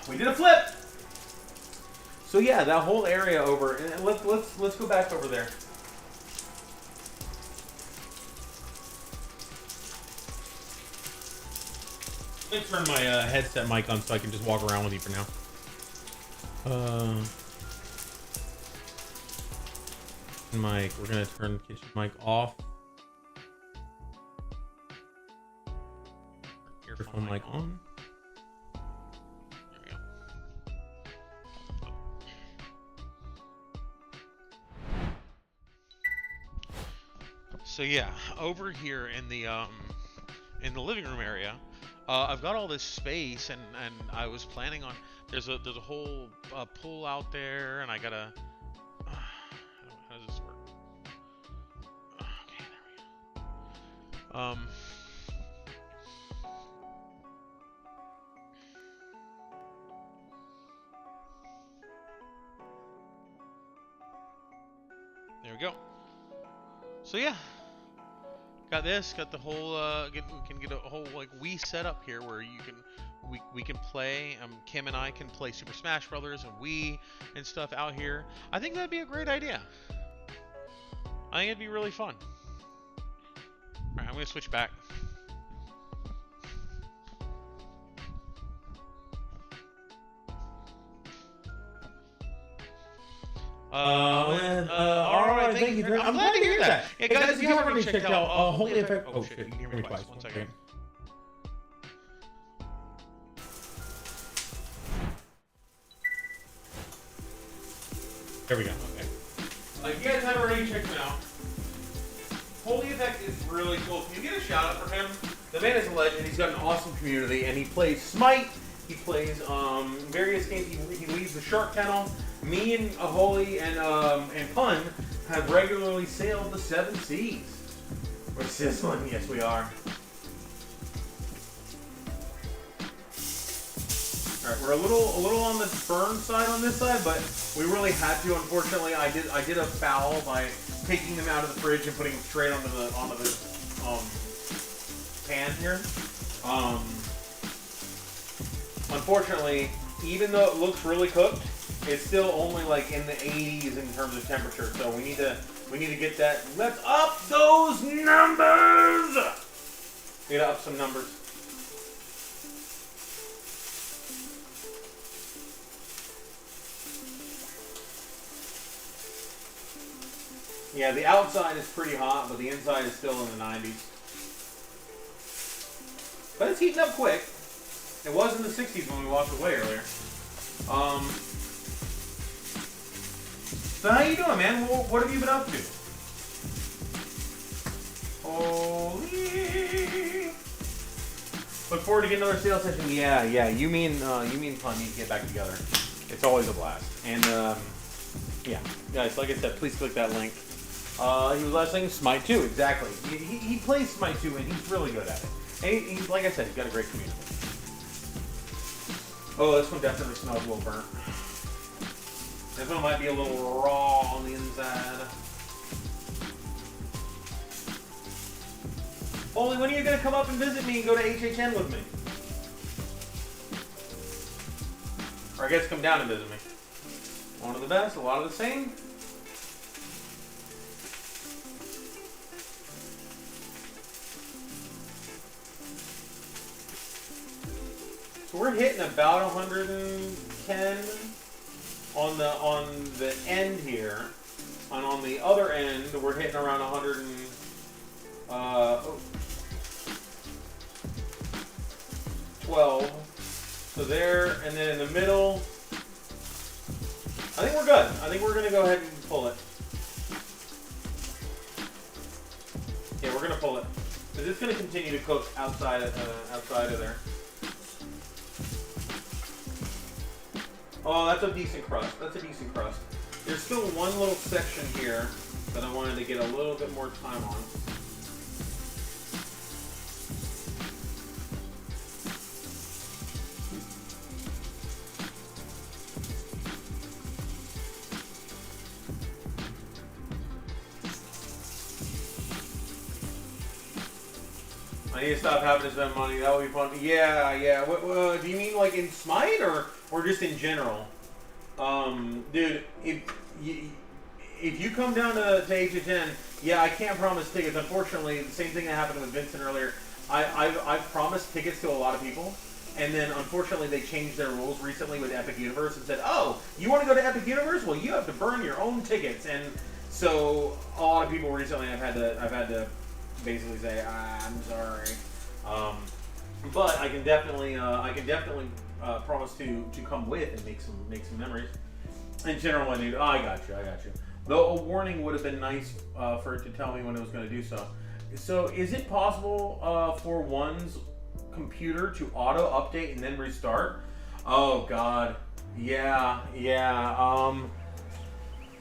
We did a flip. So yeah, that whole area over. And let's go back over there. Let me turn my headset mic on so I can just walk around with you for now. Mic. We're gonna turn the kitchen mic off. Earphone mic on. There we go. So yeah, over here in the living room area, I've got all this space, and I was planning on there's a whole pool out there, and I gotta. How does this work? Okay, there we go. There we go. So yeah, got this. Got the whole. We can get a whole like Wii setup here where you can. We can play. Kim and I can play Super Smash Brothers and Wii and stuff out here. I think that'd be a great idea. I think it'd be really fun. All right, I'm gonna switch back. All right, thank you. I'm glad to hear that. Yeah, guys, if you haven't already checked out Holy Effect. Oh shit, you can hear me twice. 1 second. There we go. Okay. If you guys haven't already checked him out, Holy Effect is really cool. Can you get a shout out for him? The man is a legend. He's got an awesome community, and he plays Smite. He plays various games. He leads the Shark Kennel. Me and Holy and Pun have regularly sailed the 7 seas. We're sizzling, yes we are. Alright, we're a little on the burn side on this side, but we really had to. Unfortunately, I did a foul by taking them out of the fridge and putting them straight onto the pan here. Unfortunately, even though it looks really cooked, it's still only like in the 80s in terms of temperature. So we need to get that. Let's up those numbers. We gotta up some numbers. Yeah, the outside is pretty hot, but the inside is still in the 90s. But it's heating up quick. It was in the 60s when we walked away earlier. So how you doing, man? What have you been up to? Holy. Look forward to getting another sales session. Yeah. You mean Pun need to get back together. It's always a blast. And yeah, guys, like I said, please click that link. He was last saying Smite 2, exactly. He plays Smite 2 and he's really good at it. And he's, like I said, he's got a great community. Oh, this one definitely smells a little burnt. This one might be a little raw on the inside. Holy, when are you going to come up and visit me and go to HHN with me? Or I guess come down and visit me. One of the best, a lot of the same. So we're hitting about 110 on the end here, and on the other end we're hitting around 112. So there, and then in the middle, I think we're good. I think we're gonna go ahead and pull it. Yeah, we're gonna pull it because it's gonna continue to cook outside of there. Oh, that's a decent crust. That's a decent crust. There's still one little section here that I wanted to get a little bit more time on. I need to stop having to spend money. That would be fun. Yeah. What, do you mean like in Smite or just in general? Dude, if you come down to HHN, yeah, I can't promise tickets. Unfortunately, the same thing that happened with Vincent earlier. I've promised tickets to a lot of people, and then unfortunately they changed their rules recently with Epic Universe and said, oh, you want to go to Epic Universe? Well, you have to burn your own tickets. And so a lot of people recently I've had to basically say, I'm sorry. But I can definitely promise to come with and make some memories. In general, dude, I got you. Though a warning would have been nice for it to tell me when it was going to do so. So is it possible for one's computer to auto update and then restart? Oh God, yeah.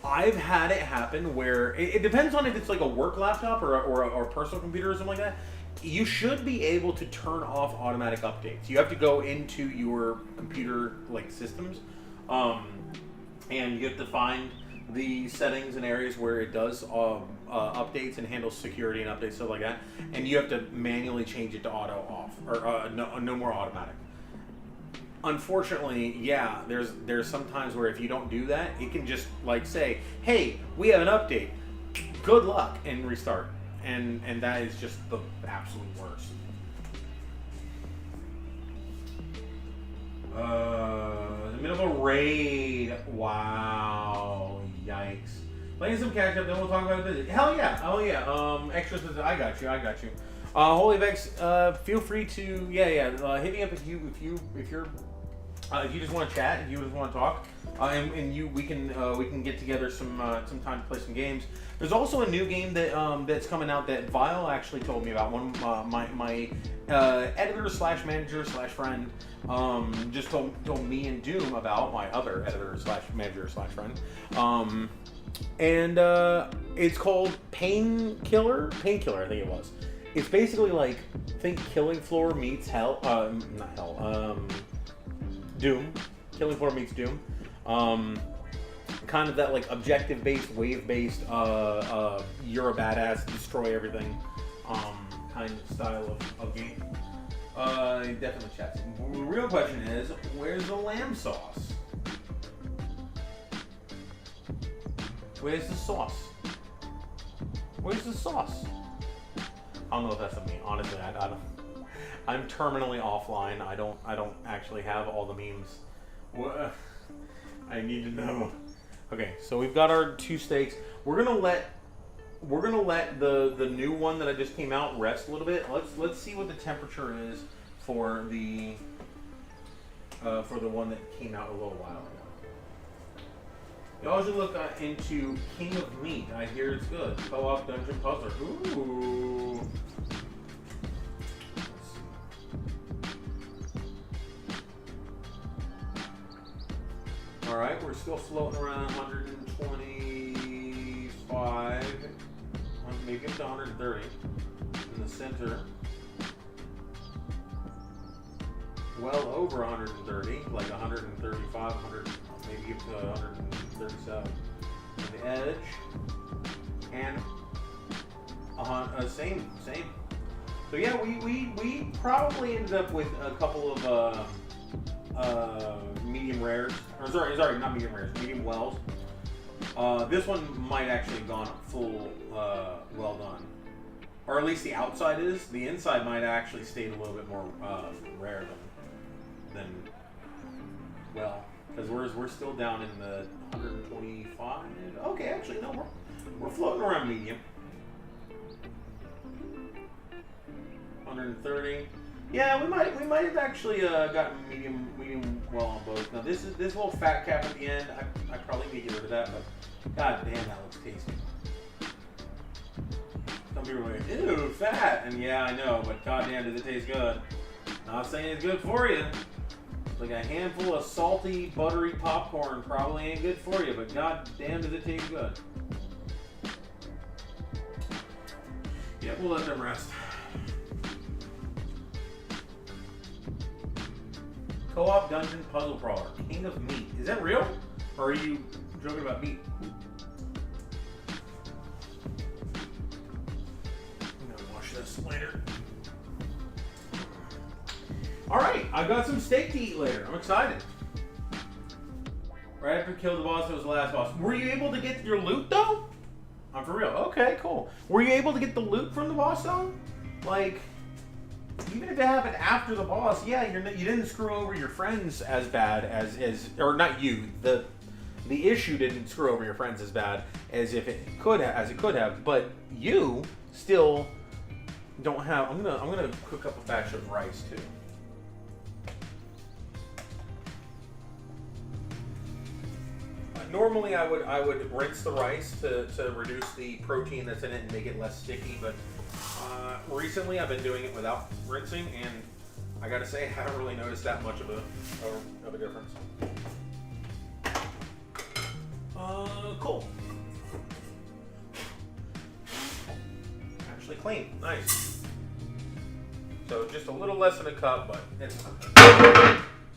I've had it happen where it depends on if it's like a work laptop or a personal computer or something like that. You should be able to turn off automatic updates. You have to go into your computer like systems, and you have to find the settings and areas where it does updates and handles security and updates, stuff like that. And you have to manually change it to auto off or no more automatic. Unfortunately, yeah, there's some times where if you don't do that, it can just like say, hey, we have an update, good luck, and restart. And that is just the absolute worst. The middle of a raid. Wow. Yikes. Playing some catch up, then we'll talk about the visit. Hell yeah. Oh yeah. Extras. I got you. Holy Vex, feel free to hit me up if you just want to chat, if you just want to talk, we can get together some time to play some games. There's also a new game that that's coming out that Vile actually told me about. One my editor / manager / friend just told me and Doom about, my other editor / manager / friend. And it's called Painkiller, I think it was. It's basically like, think Killing Floor meets Hell, not Hell, Doom. Killing Floor meets Doom. Kind of that like objective-based, wave-based, you're a badass, destroy everything, kind of style of game. Definitely checks. The real question is, where's the lamb sauce? Where's the sauce? Where's the sauce? I don't know if that's a meme. Honestly, I don't. I'm terminally offline. I don't actually have all the memes. What? I need to know. Okay, so we've got our 2 steaks. We're gonna let the new one that I just came out rest a little bit. Let's see what the temperature is for the one that came out a little while ago. Y'all should look into King of Meat. I hear it's good. Co-op dungeon puzzler. Ooh. All right, we're still floating around 125, maybe up to 130 in the center. Well over 130, like 135, 100, maybe up to 137. On the edge, and same. So yeah, we probably ended up with a couple of medium rares, or sorry, not medium rares, medium wells. This one might actually have gone full well done, or at least the outside is. The inside might actually stayed a little bit more rare than well, because we're still down in the 125. Okay, actually no, we're floating around medium. 130. Yeah, we might have actually gotten medium well on both. Now this little fat cap at the end, I probably need to get rid of that, but god damn, that looks tasty. Some people are like, ew, fat, and yeah, I know, but god damn, does it taste good? Not saying it's good for you. Like a handful of salty, buttery popcorn probably ain't good for you, but god damn, does it taste good. Yeah, we'll let them rest. Co-op dungeon puzzle crawler, King of Meat. Is that real? Or are you joking about meat? I'm gonna wash this later. Alright, I've got some steak to eat later. I'm excited. Right after we killed the boss, it was the last boss. Were you able to get your loot though? I'm for real. Okay, cool. Were you able to get the loot from the boss though? Like, even if it happened after the boss, yeah, you didn't screw over your friends as bad as or not you. The issue didn't screw over your friends as bad as it could have, but you still don't have. I'm gonna cook up a batch of rice too. Normally I would rinse the rice to reduce the protein that's in it and make it less sticky, but recently I've been doing it without rinsing, and I gotta say I haven't really noticed that much of a difference. Cool. Actually clean, nice. So just a little less than a cup, but it's something.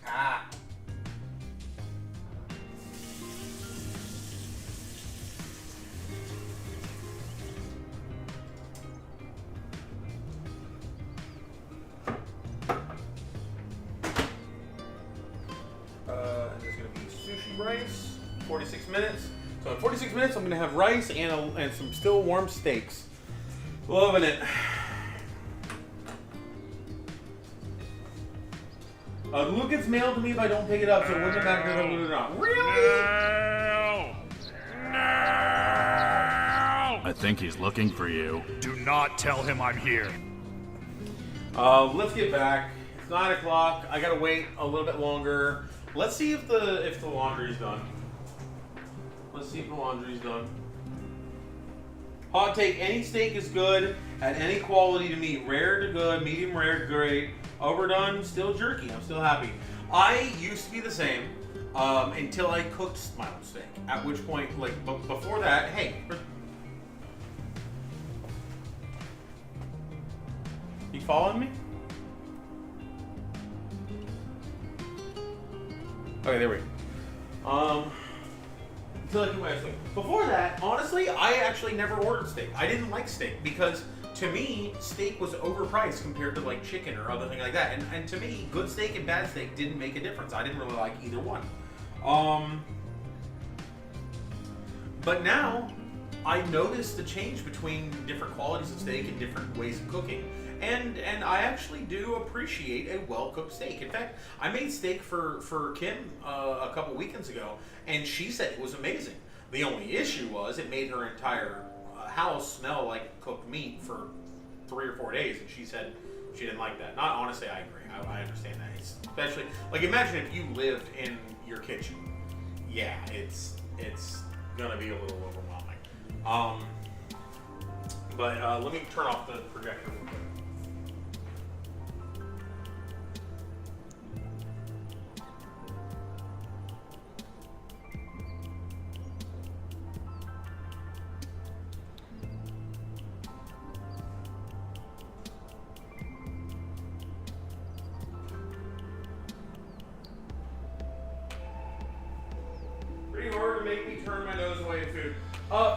Ah. Rice, 46 minutes. So in 46 minutes, I'm gonna have rice and some still warm steaks. Loving it. The loot gets mailed to me if I don't pick it up, so it wouldn't matter if I loot it or not. Really? No! I think he's looking for you. Do not tell him I'm here. Let's get back. It's 9 o'clock. I gotta wait a little bit longer. Let's see if the laundry's done. Let's see if the laundry's done. Hot take, any steak is good at any quality to me. Rare to good, medium rare, great. Overdone, still jerky. I'm still happy. I used to be the same. until I cooked my own steak. At which point, like, before that, hey. You following me? Okay, there we go. Until I cooked my own steak. Before that, honestly, I actually never ordered steak. I didn't like steak because, to me, steak was overpriced compared to like chicken or other thing like that. And to me, good steak and bad steak didn't make a difference. I didn't really like either one. But now I noticed the change between different qualities of steak and different ways of cooking. And I actually do appreciate a well-cooked steak. In fact, I made steak for Kim a couple weekends ago, and she said it was amazing. The only issue was it made her entire house smell like cooked meat for 3 or 4 days, and she said she didn't like that. Not honestly, I agree. I understand that. It's especially like imagine if you lived in your kitchen. Yeah, it's gonna be a little overwhelming. But let me turn off the projector real quick. Pretty hard to make me turn my nose away at food.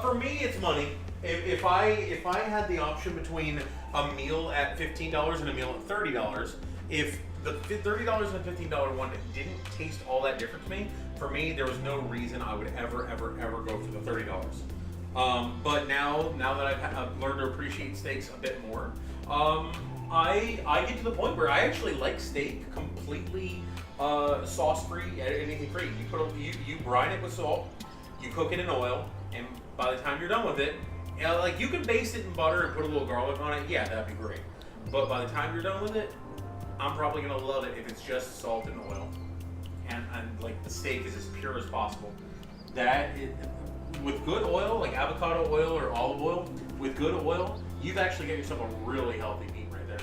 For me, it's money. If I had the option between a meal at $15 and a meal at $30, if the $30 and $15 one didn't taste all that different to me, for me there was no reason I would ever go for the $30. But now that I've learned to appreciate steaks a bit more, I get to the point where I actually like steak completely sauce-free, anything-free. You brine it with salt, you cook it in oil, and by the time you're done with it, like you can baste it in butter and put a little garlic on it. Yeah, that'd be great. But by the time you're done with it, I'm probably gonna love it if it's just salt and oil, and like the steak is as pure as possible. With good oil, like avocado oil or olive oil, with good oil, you've actually got yourself a really healthy meat right there.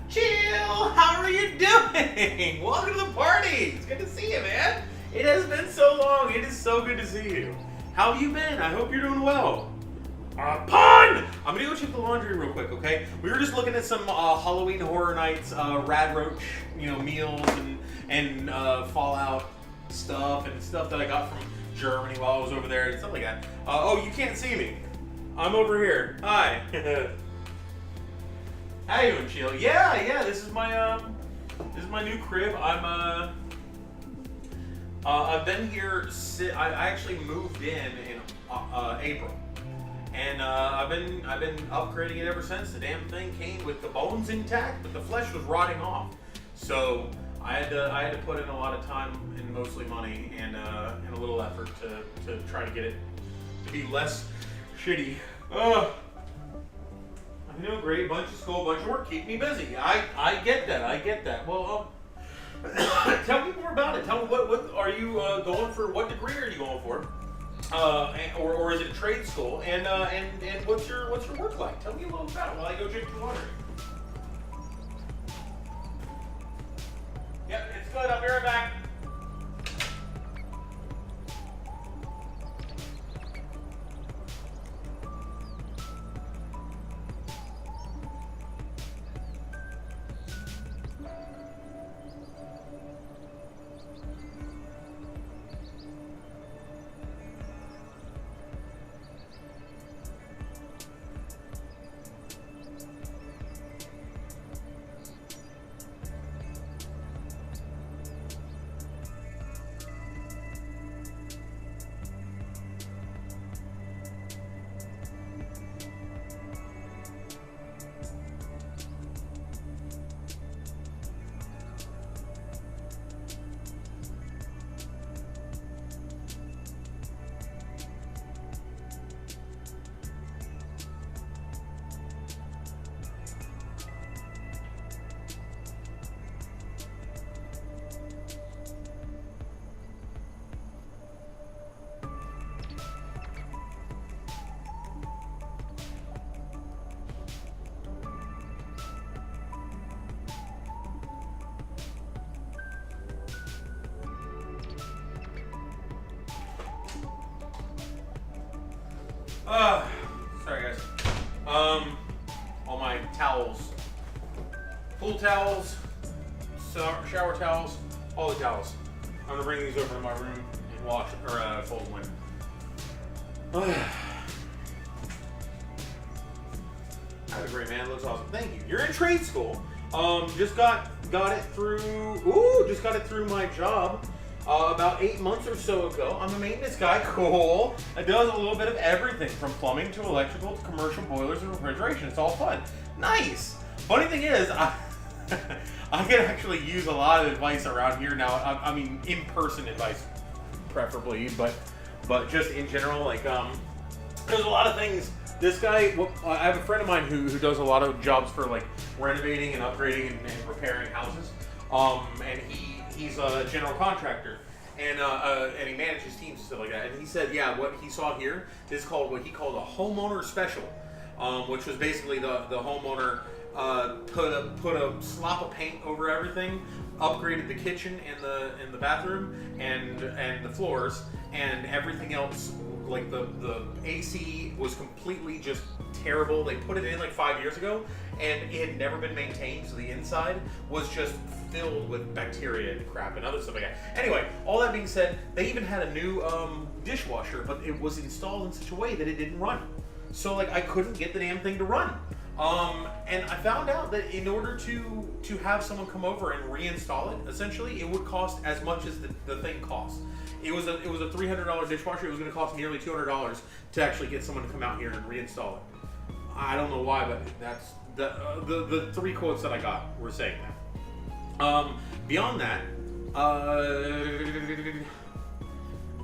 Chill! How are you doing? Welcome to the party! It's good to see you, man! It has been so long. It is so good to see you. How have you been? I hope you're doing well. Pun! I'm gonna go check the laundry real quick, okay? We were just looking at some Halloween Horror Nights Rad Roach, meals and Fallout stuff and stuff that I got from Germany while I was over there and stuff like that. Oh, you can't see me. I'm over here. Hi. How you doing, Chill? Yeah. This is my new crib. I've been here. I actually moved in April, and I've been upgrading it ever since. The damn thing came with the bones intact, but the flesh was rotting off. So I had to put in a lot of time and mostly money and a little effort to try to get it to be less shitty. I'm doing great. Bunch of school, bunch of work, keep me busy. I get that. Well, tell me more about it. Tell me what are you going for? What degree are you going for? Or is it a trade school? And what's your work like? Tell me a little about it while I go check the laundry. Yep, it's good. I'll be right back. Sorry guys. All my towels, pool towels, shower towels, all the towels. I'm gonna bring these over to my room and wash or fold one. Have a great man. Looks awesome. Thank you. You're in trade school. Just got it through. Ooh, just got it through my job. About 8 months or so ago. I'm a maintenance guy. Cool. I does a little bit of everything from plumbing to electrical to commercial boilers and refrigeration. It's all fun. Nice. Funny thing is, I can actually use a lot of advice around here now. I mean, in-person advice, preferably, but just in general, like there's a lot of things. This guy, I have a friend of mine who does a lot of jobs for like renovating and upgrading and repairing houses. And he's a general contractor, and he manages teams and stuff like that. And he said, yeah, what he saw here is called what he called a homeowner special, which was basically the homeowner put a slop of paint over everything, upgraded the kitchen and the bathroom and the floors, and everything else. Like the AC was completely just terrible. They put it in like 5 years ago, and it had never been maintained, so the inside was just filled with bacteria and crap and other stuff like that. Anyway, all that being said, they even had a new dishwasher, but it was installed in such a way that it didn't run. So like I couldn't get the damn thing to run. And I found out that in order to have someone come over and reinstall it, essentially, it would cost as much as the thing cost. It was a $300 dishwasher. It was going to cost nearly $200 to actually get someone to come out here and reinstall it. I don't know why, but that's the three quotes that I got were saying that. Beyond that,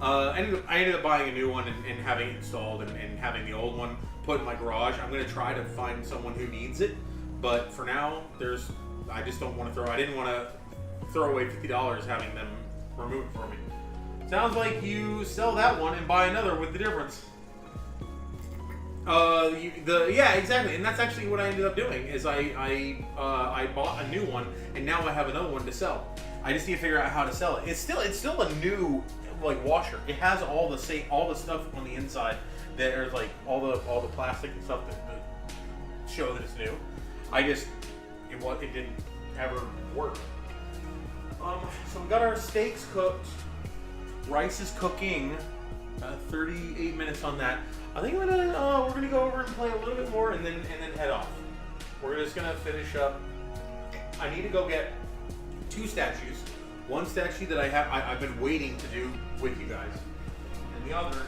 I ended up buying a new one and having it installed and having the old one put in my garage. I'm going to try to find someone who needs it, but for now, I just don't want to I didn't want to throw away $50 having them remove it for me. Sounds like you sell that one and buy another with the difference. Yeah, exactly, and that's actually what I ended up doing. Is I bought a new one, and now I have another one to sell. I just need to figure out how to sell it. It's still a new like washer. It has all the stuff on the inside that are like all the plastic and stuff that show that it's new. It didn't ever work. So we got our steaks cooked. Rice is cooking. 38 minutes on that. I think we're gonna go over and play a little bit more and then head off. We're just gonna finish up. I need to go get 2 statues. One statue that I've been waiting to do with you guys, and the other.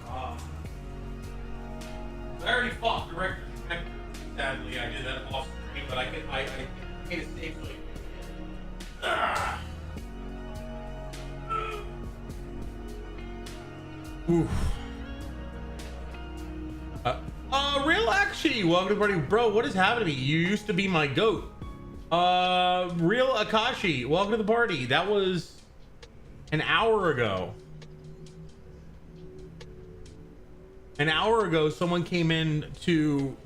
I already fought director. Sadly, I did that off screen, but I made it safely. Oof. Real Akshi, welcome to the party. Bro, what is happening to me? You used to be my goat. Real Akashi, welcome to the party. That was an hour ago. An hour ago, someone came in to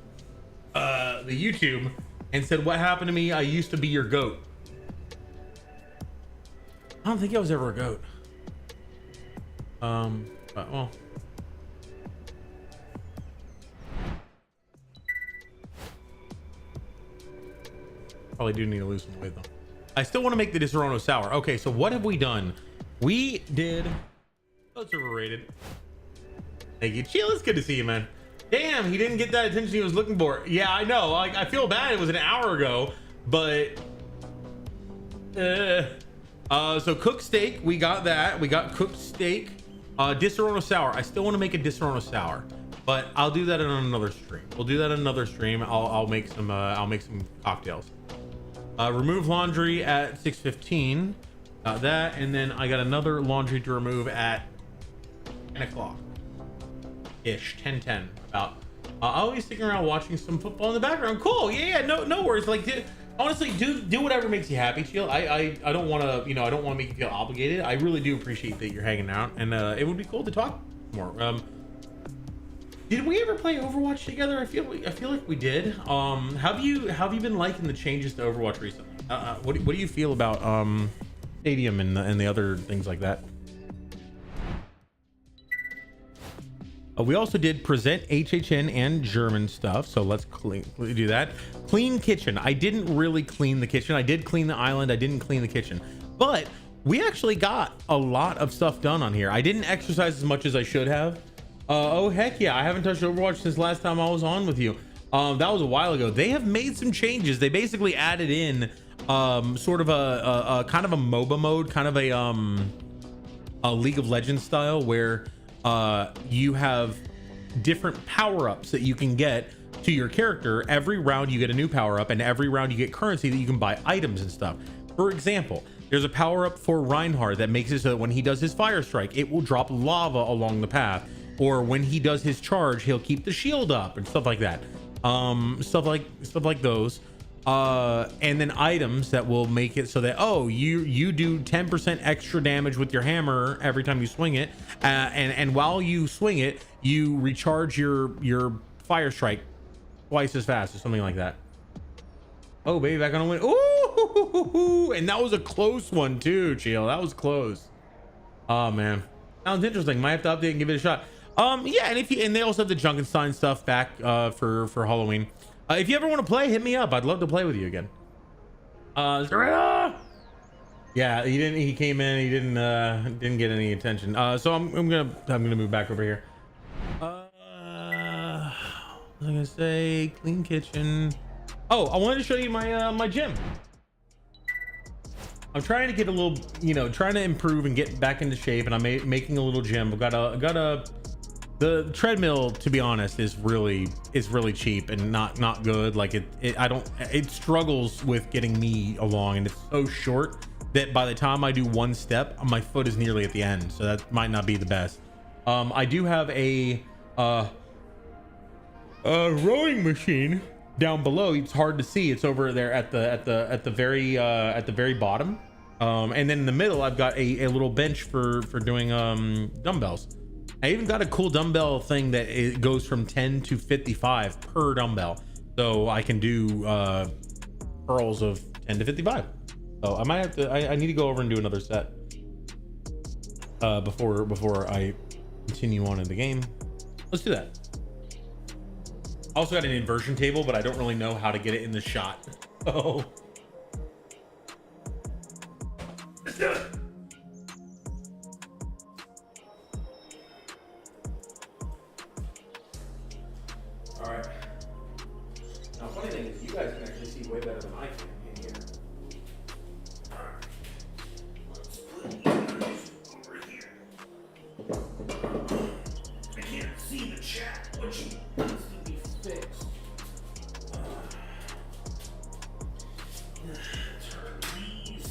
the YouTube and said, what happened to me? I used to be your goat. I don't think I was ever a goat. But, well. Probably do need to lose some weight though. I still want to make the Disaronno sour. Okay, so what have we done? We did. Oh, it's overrated. Thank you, Chill. It's good to see you, man. Damn, he didn't get that attention he was looking for. Yeah, I know. Like, I feel bad. It was an hour ago, but. So cooked steak, we got that. We got cooked steak. Disaronno sour. I still want to make a Disaronno sour, but I'll do that on another stream. We'll do that on another stream. I'll make some cocktails. Remove laundry at 6:15. Got that, and then I got another laundry to remove at 10 o'clock ish. 10:10 about. I'll be sticking around watching some football in the background. Cool. Yeah. No worries. Like, honestly, do whatever makes you happy, Chill. I don't want to, I don't want to make you feel obligated. I really do appreciate that you're hanging out, and it would be cool to talk more. Did we ever play Overwatch together? I feel like we did. Have you been liking the changes to Overwatch recently? What do you feel about Stadium and the other things like that? We also did present HHN and German stuff, so let's do that. Clean kitchen. I didn't really clean the kitchen. I did clean the island. I didn't clean the kitchen, but we actually got a lot of stuff done on here. I didn't exercise as much as I should have. Oh heck yeah, I haven't touched Overwatch since last time I was on with you. That was a while ago. They have made some changes. They basically added in sort of a kind of a MOBA mode, kind of a League of Legends style, where you have different power-ups that you can get to your character. Every round you get a new power-up, and every round you get currency that you can buy items and stuff. For example, there's a power-up for Reinhardt that makes it so that when he does his fire strike, it will drop lava along the path, or when he does his charge, he'll keep the shield up and stuff like that. Stuff like those. And then items that will make it so that, oh, you do 10% extra damage with your hammer every time you swing it, and while you swing it, you recharge your fire strike twice as fast or something like that. Oh baby, back on a win. Ooh, and that was a close one too, Chill. That was close. Oh man, sounds interesting. Might have to update and give it a shot. Yeah, and they also have the Junkenstein stuff back for Halloween. If you ever want to play, hit me up. I'd love to play with you again. Yeah, he came in. He didn't get any attention. So I'm gonna move back over here. What was I gonna say? Clean kitchen. Oh, I wanted to show you my my gym. I'm trying to get a little, trying to improve and get back into shape, and I'm making a little gym. I've got the treadmill, to be honest, is really cheap and not good. Like it struggles with getting me along, and it's so short that by the time I do one step, my foot is nearly at the end. So that might not be the best. I do have a rowing machine down below. It's hard to see. It's over there at the very bottom. And then in the middle, I've got a little bench for doing dumbbells. I even got a cool dumbbell thing that it goes from 10 to 55 per dumbbell, so I can do curls of 10 to 55. So I might have to. I need to go over and do another set before I continue on in the game. Let's do that. I also got an inversion table, but I don't really know how to get it in the shot. Oh. Let's do it. All right. Now, funny thing is, you guys can actually see way better than I can in here. All right. Let's put these over here. I can't see the chat, which needs to be fixed. Turn these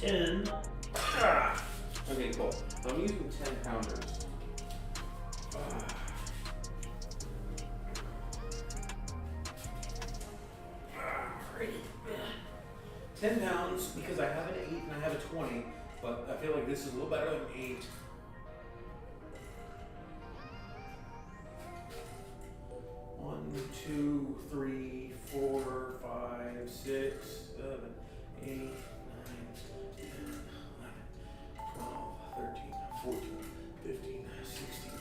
to 10. Okay, cool. I'm using 10 pounders. 10 pounds because I have an 8 and I have a 20, but I feel like this is a little better than 8. One, 2, 3, 4, 5, 6, 7, 8, 9, 10, 11, 12, 13, 14, 15, 16,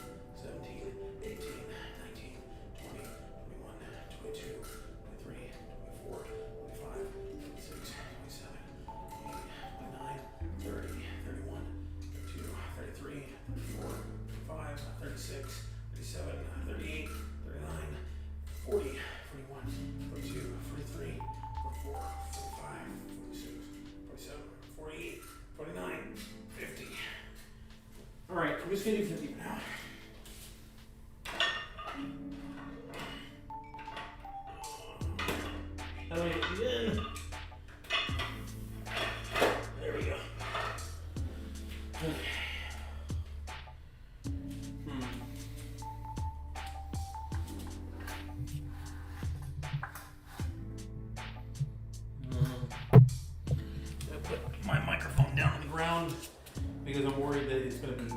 17, 18, 19, 20, 21, 22, 23, 24, 25, 26, 27, 29, 30, 31, 32, 33, 34, 35, 36, 37, 38, 39, 40, 41, 42, 43, 44, 45, 46, 47, 48, 49, 50. All right, I'm just gonna do 50 for now. How do I get these in? There we go. Okay. I put my microphone down on the ground because I'm worried that it's going to be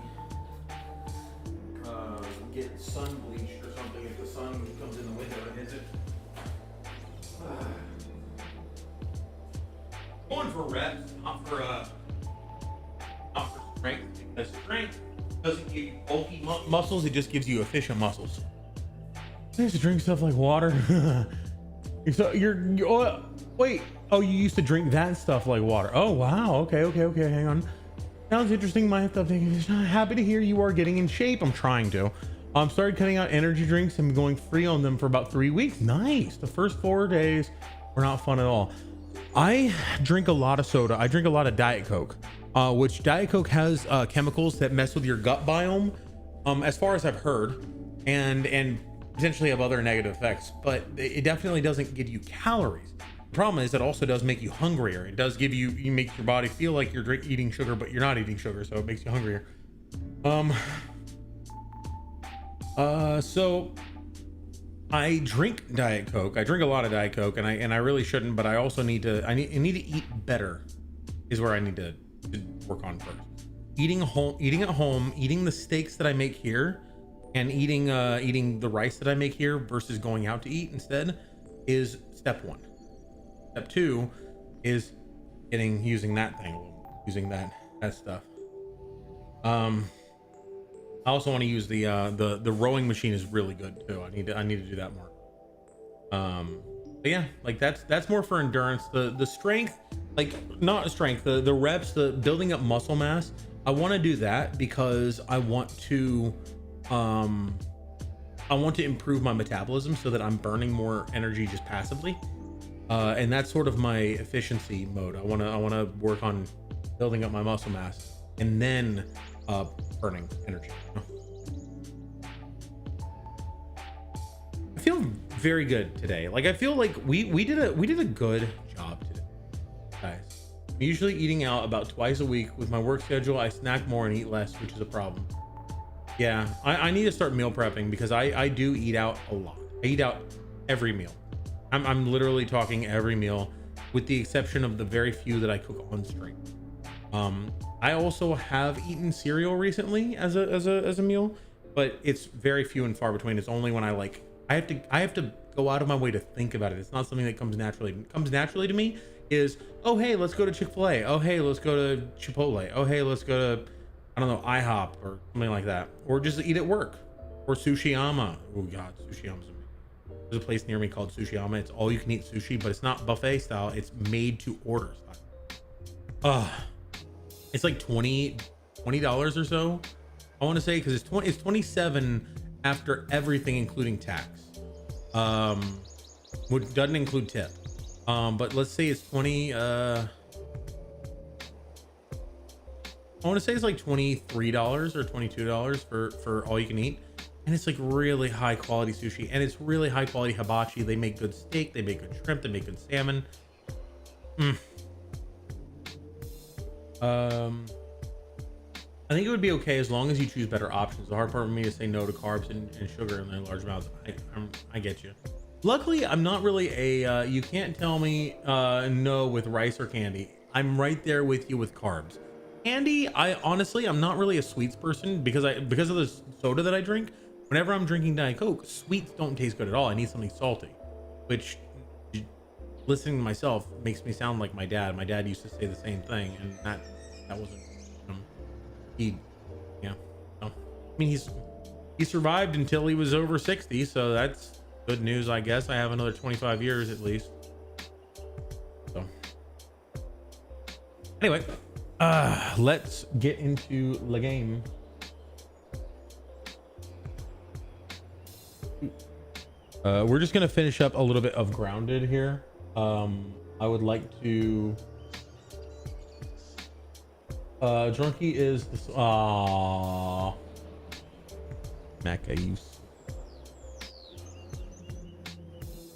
get sun bleached or something if the sun comes in the window and hits it. Going for reps, not for strength. Because strength doesn't give you bulky muscles, it just gives you efficient muscles. I used to drink stuff like water. So wait, oh, you used to drink that stuff like water. Oh wow, okay, hang on. Sounds interesting. Might have to think. Happy to hear you are getting in shape. I'm trying to. Started cutting out energy drinks and going free on them for about 3 weeks. Nice. The first 4 days were not fun at all. I drink a lot of soda. I drink a lot of Diet Coke, which Diet Coke has chemicals that mess with your gut biome, as far as I've heard, and potentially have other negative effects, but it definitely doesn't give you calories. The problem is it also does make you hungrier. It does give you make your body feel like you're eating sugar, but you're not eating sugar, so it makes you hungrier. So I drink Diet Coke. I drink a lot of Diet Coke, and I really shouldn't, but I also need to eat better is where I need to work on first. Eating at home, eating the steaks that I make here, and eating the rice that I make here versus going out to eat instead is step 1. Step 2 is using that stuff. I also want to use the rowing machine is really good too. I need to do that more. But yeah, like that's more for endurance. The strength, like not strength, the reps, the building up muscle mass. I want to do that because I want to improve my metabolism so that I'm burning more energy just passively. And that's sort of my efficiency mode. I want to work on building up my muscle mass and then burning energy. I feel very good today. Like I feel like we did a good job today, guys. I'm usually eating out about twice a week. With my work schedule, I snack more and eat less, which is a problem. Yeah, I need to start meal prepping because I do eat out a lot. I eat out every meal. I'm literally talking every meal, with the exception of the very few that I cook on stream. I also have eaten cereal recently as a meal, but it's very few and far between. It's only when I have to go out of my way to think about it. It's not something that comes naturally. It comes naturally to me is, oh hey, let's go to Chick-fil-A. Oh hey, let's go to Chipotle. Oh hey, let's go to, I don't know, IHOP or something like that, or just eat at work, or Sushiyama. Oh god, Sushiyama's amazing. There's a place near me called Sushiyama. It's all you can eat sushi, but it's not buffet style. It's made to order style. It's like $20 or so, I want to say, because it's 27 after everything, including tax. Which doesn't include tip. But let's say it's 20. I want to say it's like $23 or $22 for all you can eat. And it's like really high quality sushi, and it's really high quality hibachi. They make good steak, they make good shrimp, they make good salmon. I think it would be okay as long as you choose better options. The hard part for me is say no to carbs and sugar in large amounts. I get you. Luckily, I'm not really a you can't tell me no with rice or candy. I'm right there with you with carbs. Candy, I'm not really a sweets person because of the soda that I drink. Whenever I'm drinking Diet Coke, sweets don't taste good at all. I need something salty, which, listening to myself, makes me sound like my dad. My dad used to say the same thing, and that wasn't he survived until he was over 60, so that's good news, I guess. I have another 25 years at least. So anyway, let's get into the game. We're just gonna finish up a little bit of Grounded here. I would like to Drunky is this Mecha use.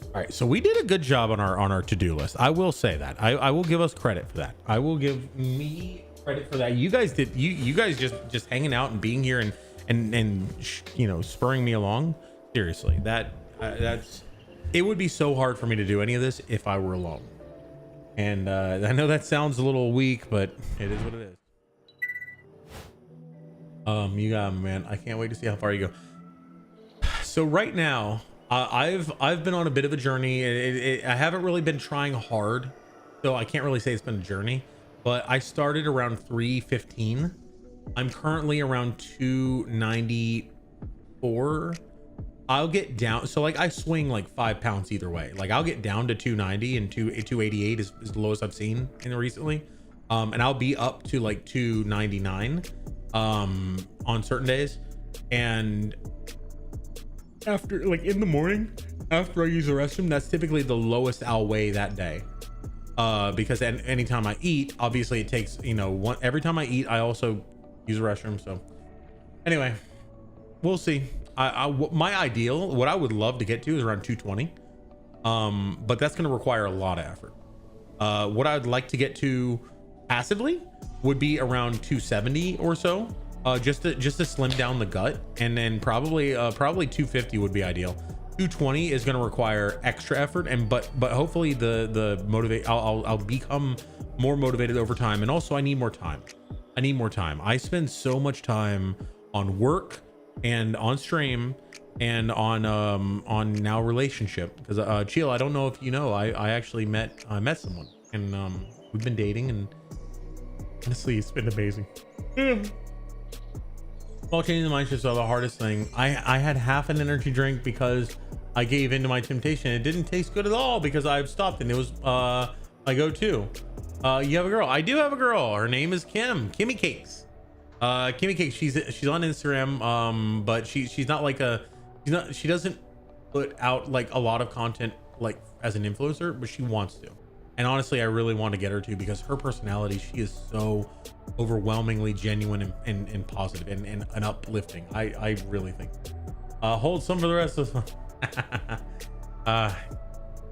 All right, so we did a good job on our to-do list. I will say that. I will give us credit for that. I will give me credit for that. You guys did. You guys just hanging out and being here and you know, spurring me along. Seriously, that's it would be so hard for me to do any of this if I were alone. And I know that sounds a little weak, but it is what it is. You got me, man. I can't wait to see how far you go. So right now, I've been on a bit of a journey. I haven't really been trying hard, so I can't really say it's been a journey. But I started around 3:15, I'm currently around 294. I'll get down. So like I swing like 5 pounds either way. Like I'll get down to 290 and 288 is the lowest I've seen in recently. And I'll be up to like 299 on certain days. And after like in the morning, after I use the restroom, that's typically the lowest I'll weigh that day. Because anytime I eat, obviously it takes, you know, every time I eat, I also use the restroom. So anyway, we'll see. My ideal, what I would love to get to is around 220. But that's going to require a lot of effort. What I'd like to get to passively would be around 270 or so, just to slim down the gut. And then probably 250 would be ideal. 220 is going to require extra effort, but hopefully I'll become more motivated over time. And also I need more time. I spend so much time on work and on stream and on now relationship, because Chill, I don't know if you know, I actually met someone, and we've been dating, and honestly it's been amazing. While changing the mindset are the hardest thing. I had half an energy drink because I gave into my temptation. It didn't taste good at all because I've stopped, and it was my go-to. You have a girl? I do have a girl. Her name is Kimmy Cakes. Kimmy Cakes. She's on Instagram. But she's not like she doesn't put out like a lot of content like as an influencer, but she wants to. And honestly, I really want to get her to, because her personality, she is so overwhelmingly genuine and positive and uplifting. I really think. Hold some for the rest of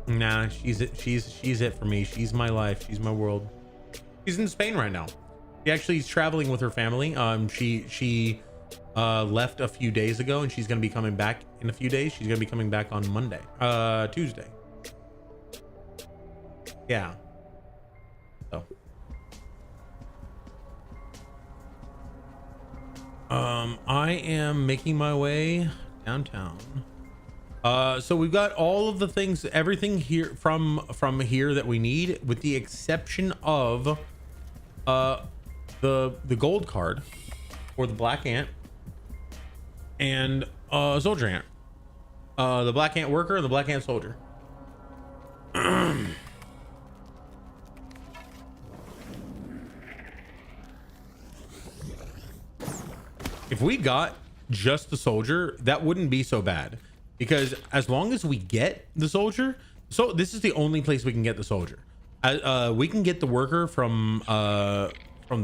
nah, she's it for me. She's my life. She's my world. She's in Spain right now. She actually is traveling with her family. She left a few days ago, and she's going to be coming back in a few days. She's going to be coming back on Tuesday. Yeah. So I am making my way downtown. So we've got all of the things, everything here from here that we need, with the exception of the gold card or the black ant and soldier ant. The black ant worker and the black ant soldier. If we got just the soldier, that wouldn't be so bad, because as long as we get the soldier, so this is the only place we can get the soldier. We can get the worker from the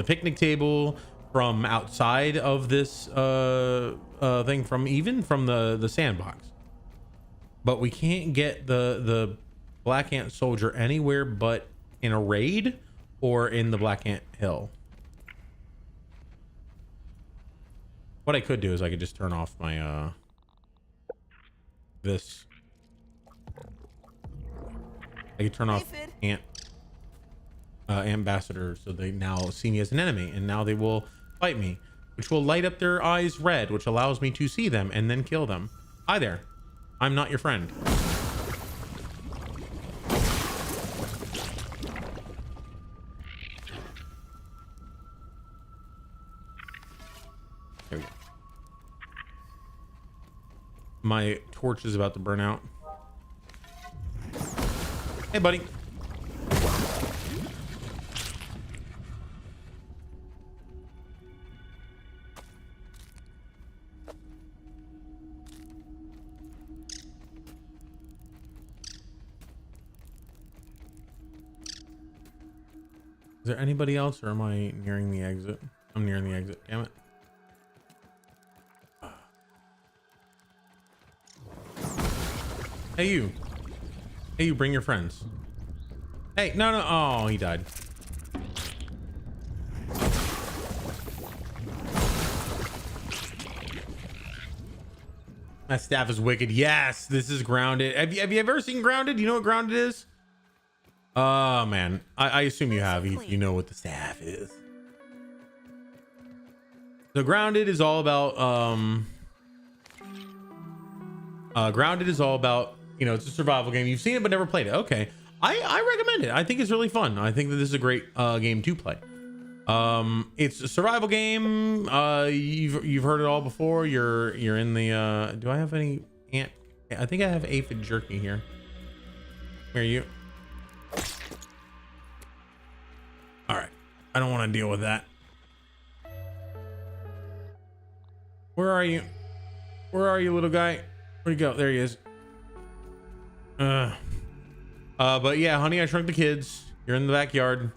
picnic table, from outside of this thing, even from the sandbox, but we can't get the black ant soldier anywhere but in a raid or in the black ant hill. What I could do is I could just turn off my this. I could turn off ambassador, so they now see me as an enemy, and now they will fight me, which will light up their eyes red, which allows me to see them and then kill them. Hi there, I'm not your friend. There we go. My torch is about to burn out. Hey, buddy. Is there anybody else, or am I nearing the exit? I'm nearing the exit, damn it. Hey, you. Hey, you, bring your friends. Hey, no. Oh, he died. That staff is wicked. Yes, this is Grounded. Have you ever seen Grounded? You know what Grounded is? Oh, man. I assume you have, if you know what the staff is. So Grounded is all about, Grounded is all about, you know, it's a survival game. You've seen it but never played it. Okay. I recommend it. I think it's really fun. I think that this is a great game to play. It's a survival game. You've heard it all before. You're in the do I have any ant? I think I have aphid jerky here. Here you. All right. I don't want to deal with that. Where are you? Where are you, little guy? Where'd he go? There he is. But yeah, Honey, I Shrunk the Kids. You're in the backyard,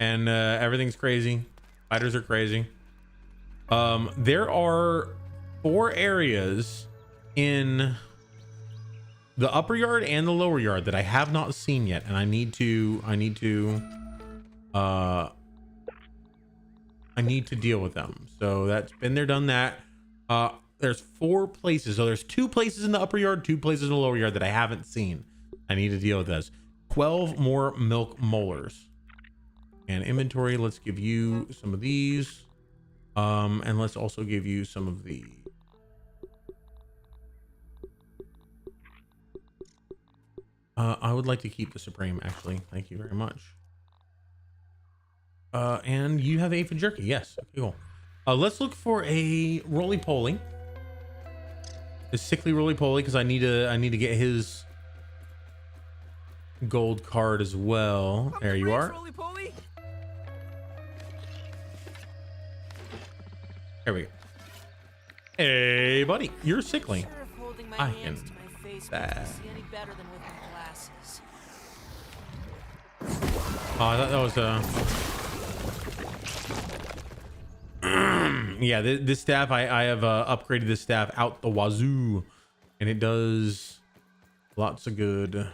and everything's crazy. Spiders are crazy. There are 4 areas in the upper yard and the lower yard that I have not seen yet, and I need to deal with them. So that's been there, done that. There's 4 places. So there's 2 places in the upper yard, 2 places in the lower yard that I haven't seen. I need to deal with this. 12 more milk molars. And inventory, let's give you some of these. And let's also give you some of the I would like to keep the Supreme, actually. Thank you very much. And you have aphid jerky. Yes. Okay, cool. Let's look for a roly-poly. A sickly roly-poly, because I need to get his gold card as well. There you are. There we go. Hey, buddy, you're sickly. I can. Oh, I thought that was yeah, this staff, I have upgraded this staff out the wazoo, and it does lots of good.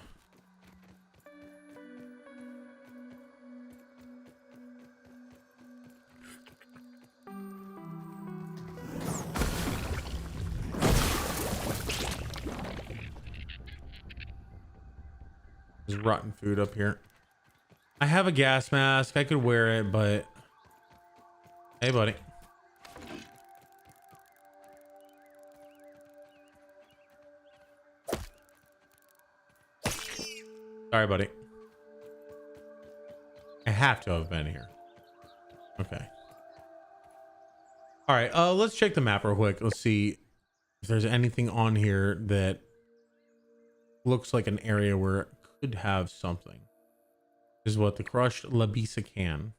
There's rotten food up here. I have a gas mask. I could wear it, but hey, buddy. Sorry, buddy. I have to have been here. Okay. All right. Let's check the map real quick. Let's see if there's anything on here that looks like an area where it could have something. This is what the crushed Labisa can.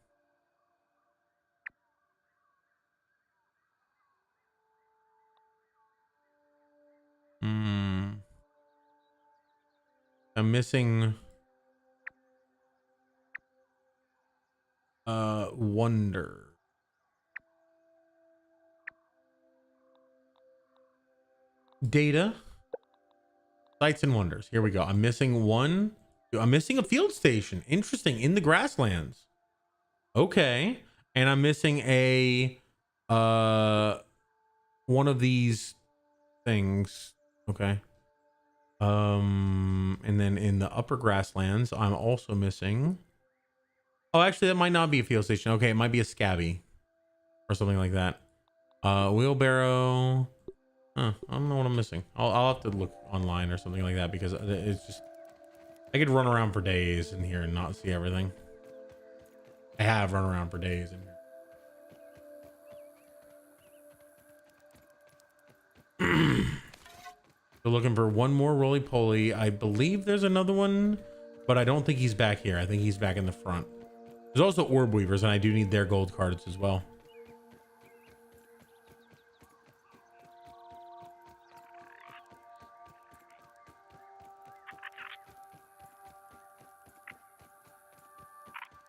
I'm missing wonder. Data. Sights and wonders. Here we go. I'm missing one. I'm missing a field station. Interesting. In the grasslands. Okay. And I'm missing a one of these things. Okay. And then in the upper grasslands, I'm also missing. Oh, actually, that might not be a field station. Okay, it might be a scabby or something like that. Wheelbarrow. Huh, I don't know what I'm missing. I'll have to look online or something like that, because it's just, I could run around for days in here and not see everything. I have run around for days in here. So looking for one more roly-poly. I believe there's another one, but I don't think he's back here. I think he's back in the front. There's also orb weavers, and I do need their gold cards as well.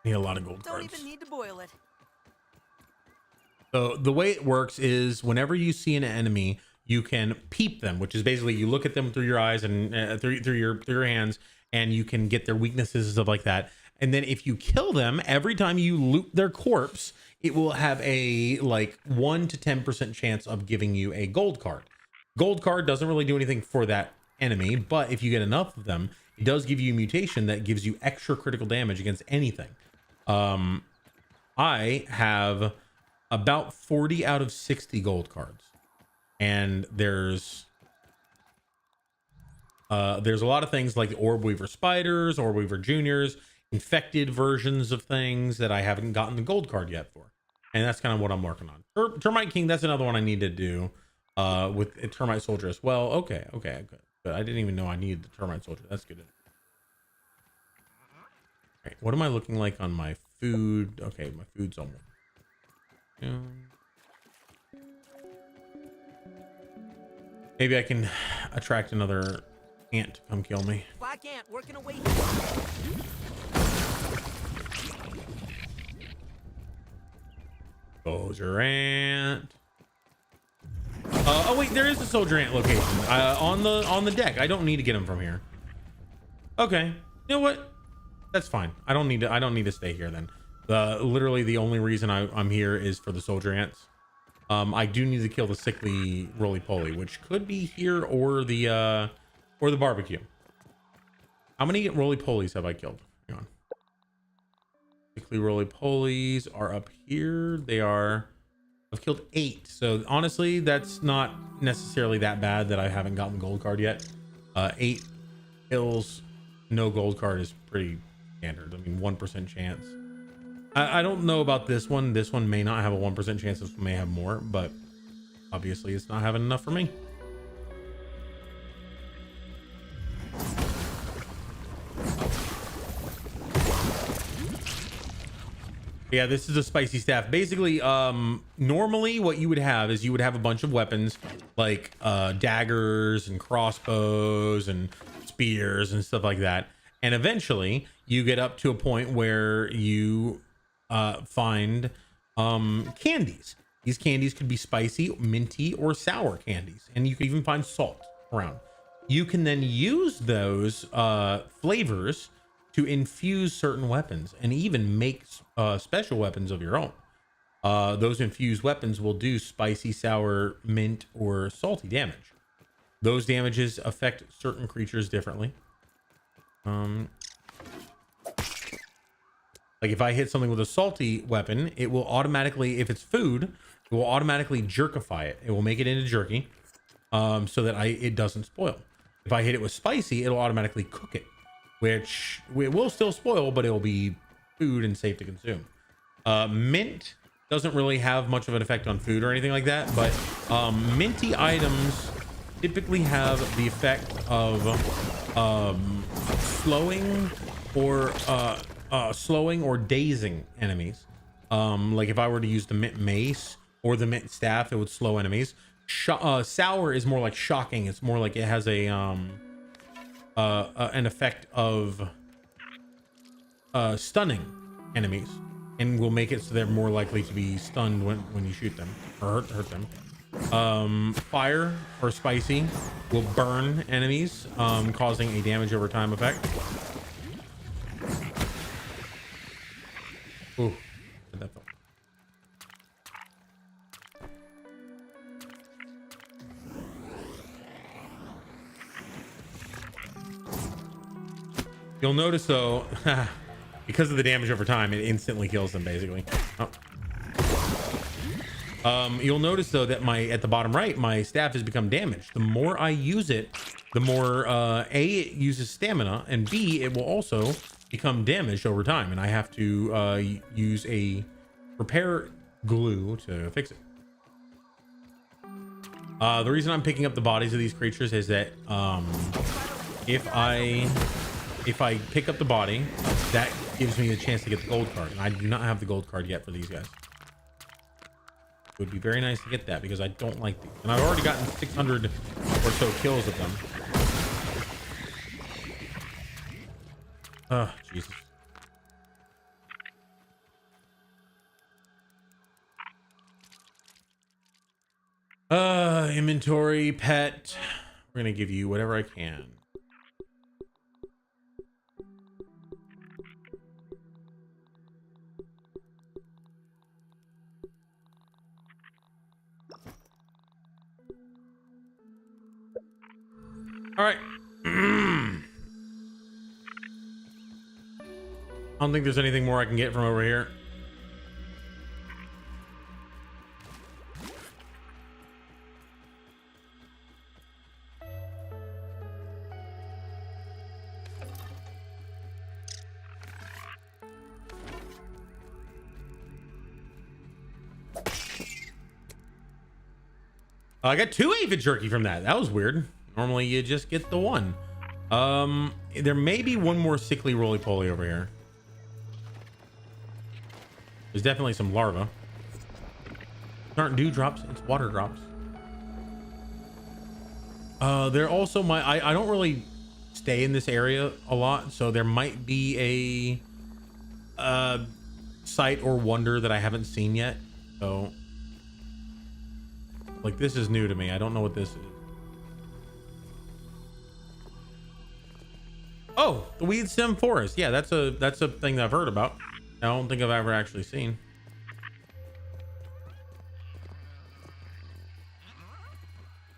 Need a lot of gold cards. Don't even need to boil it. So the way it works is whenever you see an enemy, you can peep them, which is basically you look at them through your eyes and through your hands, and you can get their weaknesses and stuff like that. And then if you kill them, every time you loot their corpse, it will have a like 1 to 10% chance of giving you a gold card. Gold card doesn't really do anything for that enemy, but if you get enough of them, it does give you a mutation that gives you extra critical damage against anything. I have about 40 out of 60 gold cards. And there's a lot of things like the orb weaver spiders, orb weaver juniors. infected versions of things that I haven't gotten the gold card yet for. And that's kind of what I'm working on. Termite King, that's another one I need to do with a Termite Soldier as well. Okay, good. But I didn't even know I needed the Termite Soldier. That's good. All right, what am I looking like on my food? Okay, my food's almost. Maybe I can attract another ant to come kill me. Black ant working away. Soldier ant. Oh wait, there is a soldier ant location on the deck. I don't need to get him from here. Okay, you know what? That's fine. I don't need to stay here then. Literally the only reason I'm here is for the soldier ants. I do need to kill the sickly roly-poly, which could be here or the barbecue. How many roly-polies have I killed? Hang on. Sickly roly-polies are up here. I've killed 8. So honestly, that's not necessarily that bad that I haven't gotten the gold card yet. 8 kills, no gold card is pretty standard. I mean, 1% chance. I don't know about this one. This one may not have a 1% chance. This one may have more, but obviously it's not having enough for me. Yeah, this is a spicy staff. Basically, normally what you would have is you would have a bunch of weapons like daggers and crossbows and spears and stuff like that. And eventually you get up to a point where you find candies. These candies could be spicy, minty, or sour candies. And you can even find salt around. You can then use those flavors to infuse certain weapons and even make special weapons of your own. Those infused weapons will do spicy, sour, mint, or salty damage. Those damages affect certain creatures differently. Like if I hit something with a salty weapon, it will automatically, if it's food, it will automatically jerkify it. It will make it into jerky, so that it doesn't spoil. If I hit it with spicy, it'll automatically cook it, which it will still spoil, but it will be food and safe to consume. Mint doesn't really have much of an effect on food or anything like that, but minty items typically have the effect of slowing or dazing enemies. Like if I were to use the mint mace or the mint staff, it would slow enemies. Sour is more like shocking. It's more like it has a an effect of stunning enemies, and will make it so they're more likely to be stunned when you shoot them or hurt them. Fire or spicy will burn enemies, causing a damage over time effect. Ooh, that felt. You'll notice though, because of the damage over time, it instantly kills them basically. You'll notice though that at the bottom right, my staff has become damaged. The more I use it, the more A, it uses stamina, and B, it will also become damaged over time, and I have to use a repair glue to fix it. The reason I'm picking up the bodies of these creatures is that if I pick up the body, that gives me a chance to get the gold card, and I do not have the gold card yet for these guys. It would be very nice to get that because I don't like these, and I've already gotten 600 or so kills of them. Oh, Jesus. Inventory, pet. We're gonna give you whatever I can. All right. I don't think there's anything more I can get from over here. I got 2 aphid jerky from that. That was weird. Normally you just get the 1. There may be one more sickly roly-poly over here. There's definitely some larvae. These aren't dewdrops, it's water drops. There also I don't really stay in this area a lot, so there might be a sight or wonder that I haven't seen yet. So like this is new to me. I don't know what this is. Oh, the weed stem forest. Yeah, that's a thing that I've heard about. I don't think I've ever actually seen.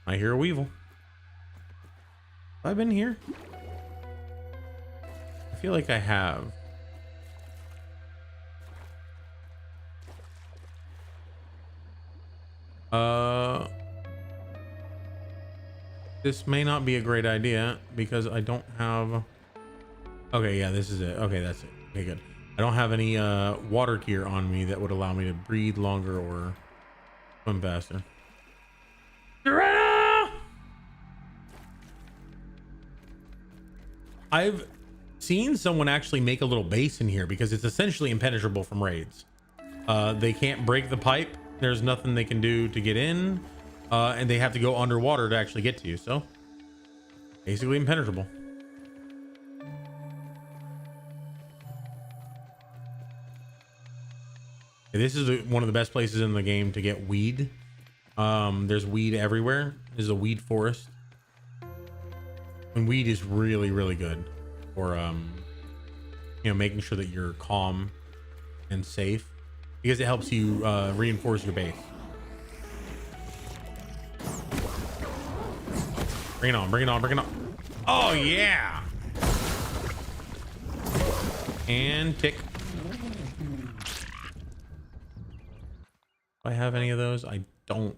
I hear a weevil. Have I been here? I feel like I have. This may not be a great idea because I don't have. Okay, yeah, this is it. Okay, that's it. Okay, good. I don't have any water gear on me that would allow me to breathe longer or swim faster. I've seen someone actually make a little base in here because it's essentially impenetrable from raids. They can't break the pipe. There's nothing they can do to get in, and they have to go underwater to actually get to you. So basically impenetrable. This is one of the best places in the game to get weed. There's weed everywhere. There's a weed forest. And weed is really, really good for, you know, making sure that you're calm and safe because it helps you reinforce your base. Bring it on, bring it on, bring it on. Oh, yeah. And tick. Do I have any of those? I don't.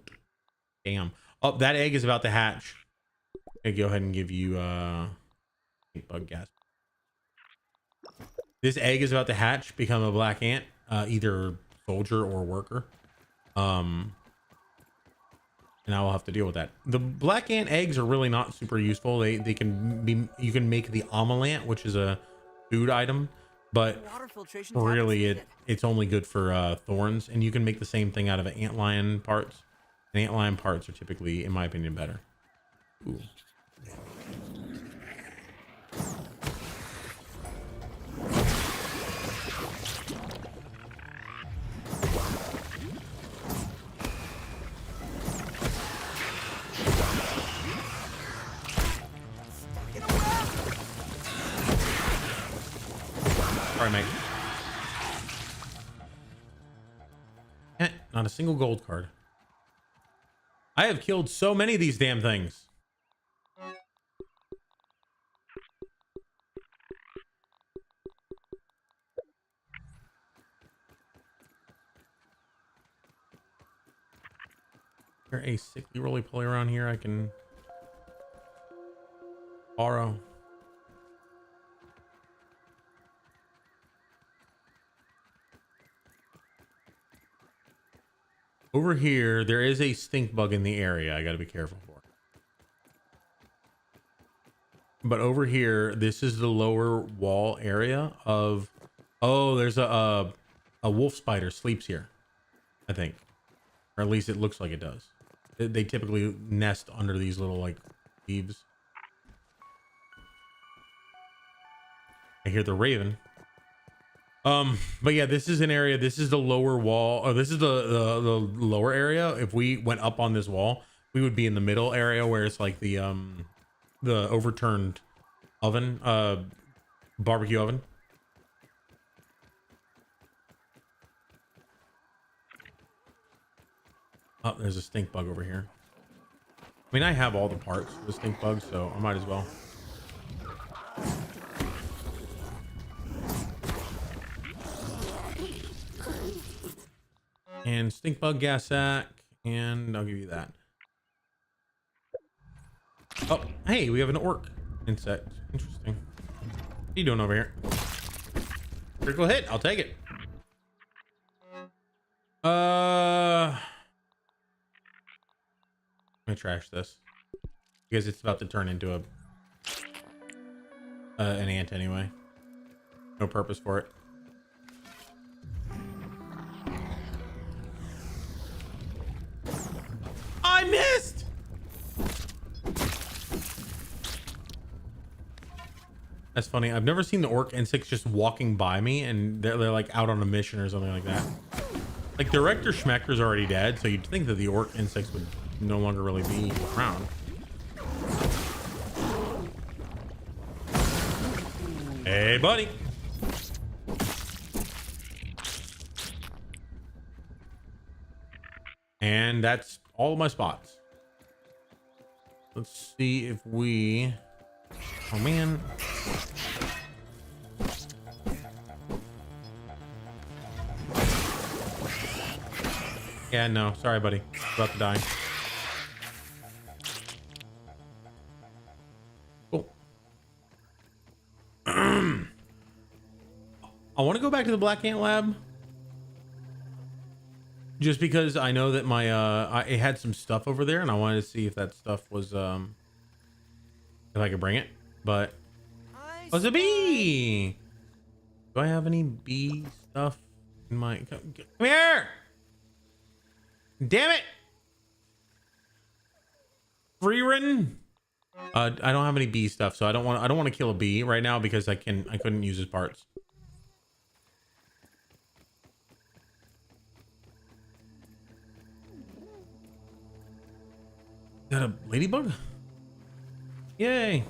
Damn. Oh, that egg is about to hatch. I go ahead and give you bug gas. This egg is about to hatch, become a black ant, either soldier or worker. And I will have to deal with that. The black ant eggs are really not super useful. They can be, you can make the amalant, which is a food item, but really it's only good for thorns, and you can make the same thing out of antlion parts. And antlion parts are typically, in my opinion, better. Ooh. Sorry, mate. Not a single gold card. I have killed so many of these damn things. Is there a sickly roly-poly around here I can borrow? Over here, there is a stink bug in the area I got to be careful for. But over here, this is the lower wall area of... Oh, there's a wolf spider sleeps here, I think. Or at least it looks like it does. They typically nest under these little, like, leaves. I hear the raven. But yeah, this is an area. This is the lower wall. Oh, this is the lower area. If we went up on this wall, we would be in the middle area where it's like the overturned oven, barbecue oven. Oh, there's a stink bug over here. I mean, I have all the parts for the stink bug, so I might as well. And stink bug gas sack, and I'll give you that. Oh, hey, we have an orc insect. Interesting. What are you doing over here? Critical hit. I'll take it. me trash this because it's about to turn into an ant anyway. No purpose for it. I missed. That's funny. I've never seen the orc insects just walking by me, and they're like out on a mission or something like that. Like Director Schmecker's already dead, so you'd think that the orc insects would no longer really be around. Hey, buddy. And that's all of my spots. Let's see if we... Oh, man. Yeah, no. Sorry, buddy. About to die. Cool. I want to go back to the Black Ant Lab. Just because I know that my it had some stuff over there, and I wanted to see if that stuff was if I could bring it. But was a bee? Do I have any bee stuff in my? Come here! Damn it! Free written. I don't have any bee stuff, so I don't want to kill a bee right now because I couldn't use his parts. Is that a ladybug? Yay.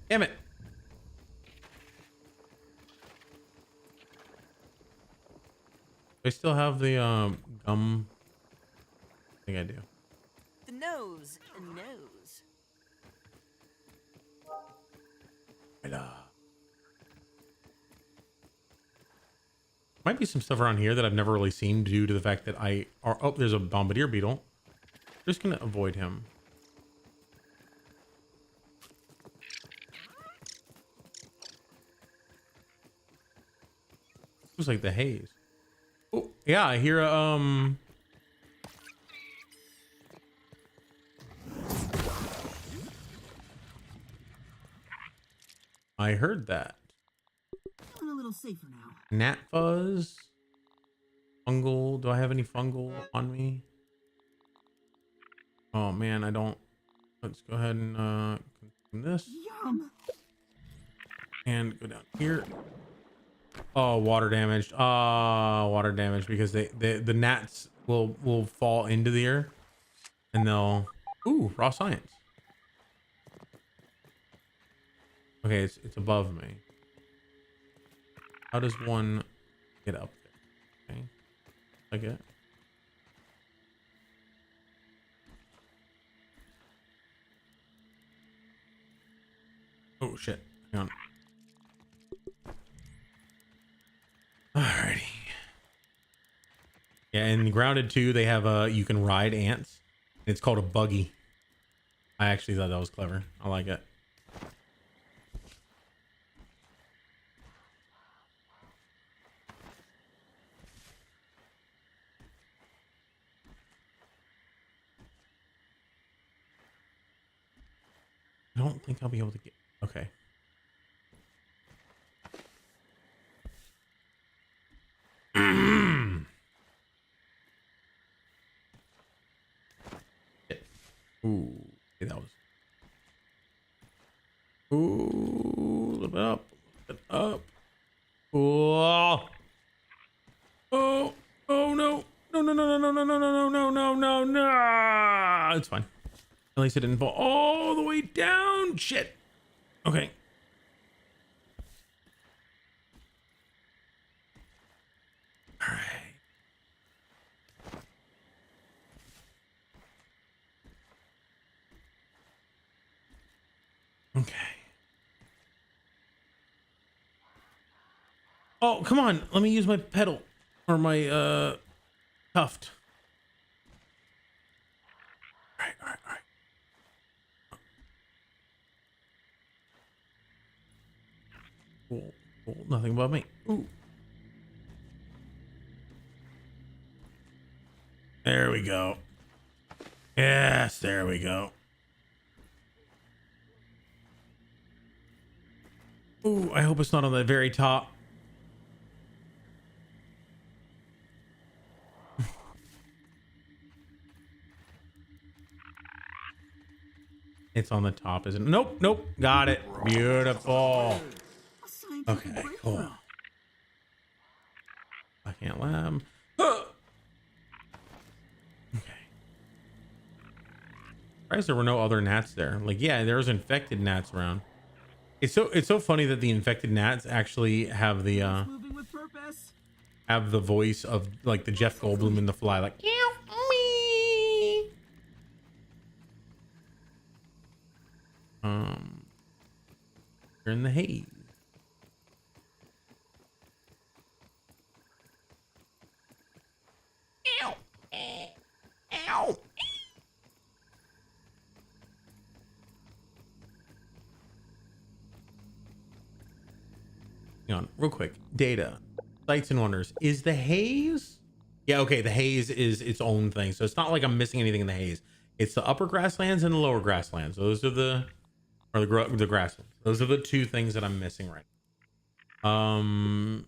Damn it. I still have the gum. I think I do. The nose knows. Might be some stuff around here that I've never really seen due to the fact that oh, there's a bombardier beetle. Just gonna avoid him. Looks like the haze. Oh yeah, I hear I heard that. Feeling a little safer now. Gnat fuzz. Fungal. Do I have any fungal on me? Oh man, I don't. Let's go ahead and consume this. Yum. And go down here. Oh, water damaged. Water damage because the gnats will fall into the earth and they'll. Ooh, raw science. Okay, it's above me. How does one get up there? Okay, like it. Oh shit! Hang on. Alrighty. Yeah, in Grounded 2, they have you can ride ants. It's called a buggy. I actually thought that was clever. I like it. I don't think I'll be able to get. Okay. Ooh, okay, that was. Ooh, a little bit up, up. Oh, oh, oh no, no, no, no, no, no, no, no, no, no, no, no, no. It's fine. At least it didn't fall all the way down. Shit. Okay. All right. Okay. Oh, come on. Let me use my pedal or my tuft. All right. Cool. Nothing above me. Ooh. There we go. Yes, there we go. Ooh, I hope it's not on the very top. It's on the top, isn't it? Nope, nope. Got it. Beautiful. Okay, cool. I can't lab. Okay. Surprised there were no other gnats there. Like, yeah, there's infected gnats around. It's so funny that the infected gnats actually have the voice of like the Jeff Goldblum in The Fly, like you're in the haze. Ow. Hang on, real quick. Data, sights and wonders. Is the haze? Yeah, okay. The haze is its own thing, so it's not like I'm missing anything in the haze. It's the upper grasslands and the lower grasslands. Those are the grasslands. Those are the two things that I'm missing right now.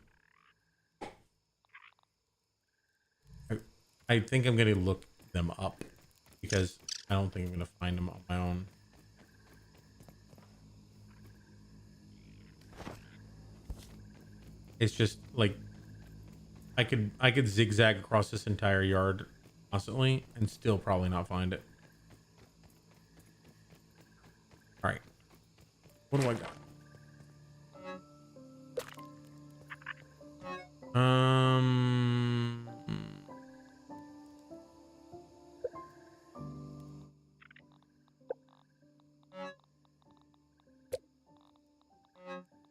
I think I'm gonna look them up because I don't think I'm gonna find them on my own. It's just like I could zigzag across this entire yard constantly and still probably not find it. All right, what do I got?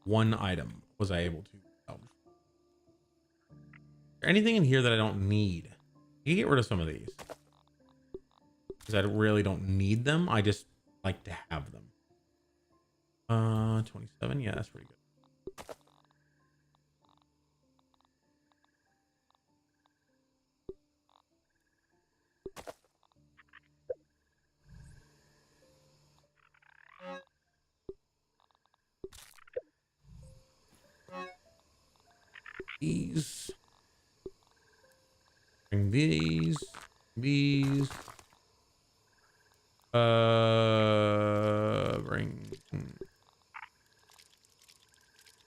One item was I able to salvage. Is there anything in here that I don't need? You can get rid of some of these because I really don't need them. I just like to have them. 27. Yeah, that's pretty good. These. Bring these. Bring.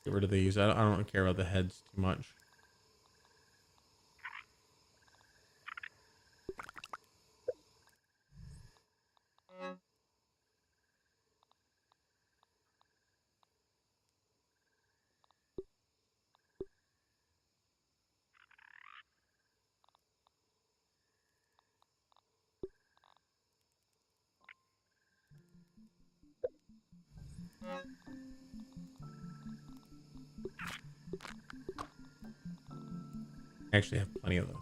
Get rid of these. I don't care about the heads too much. I actually have plenty of those.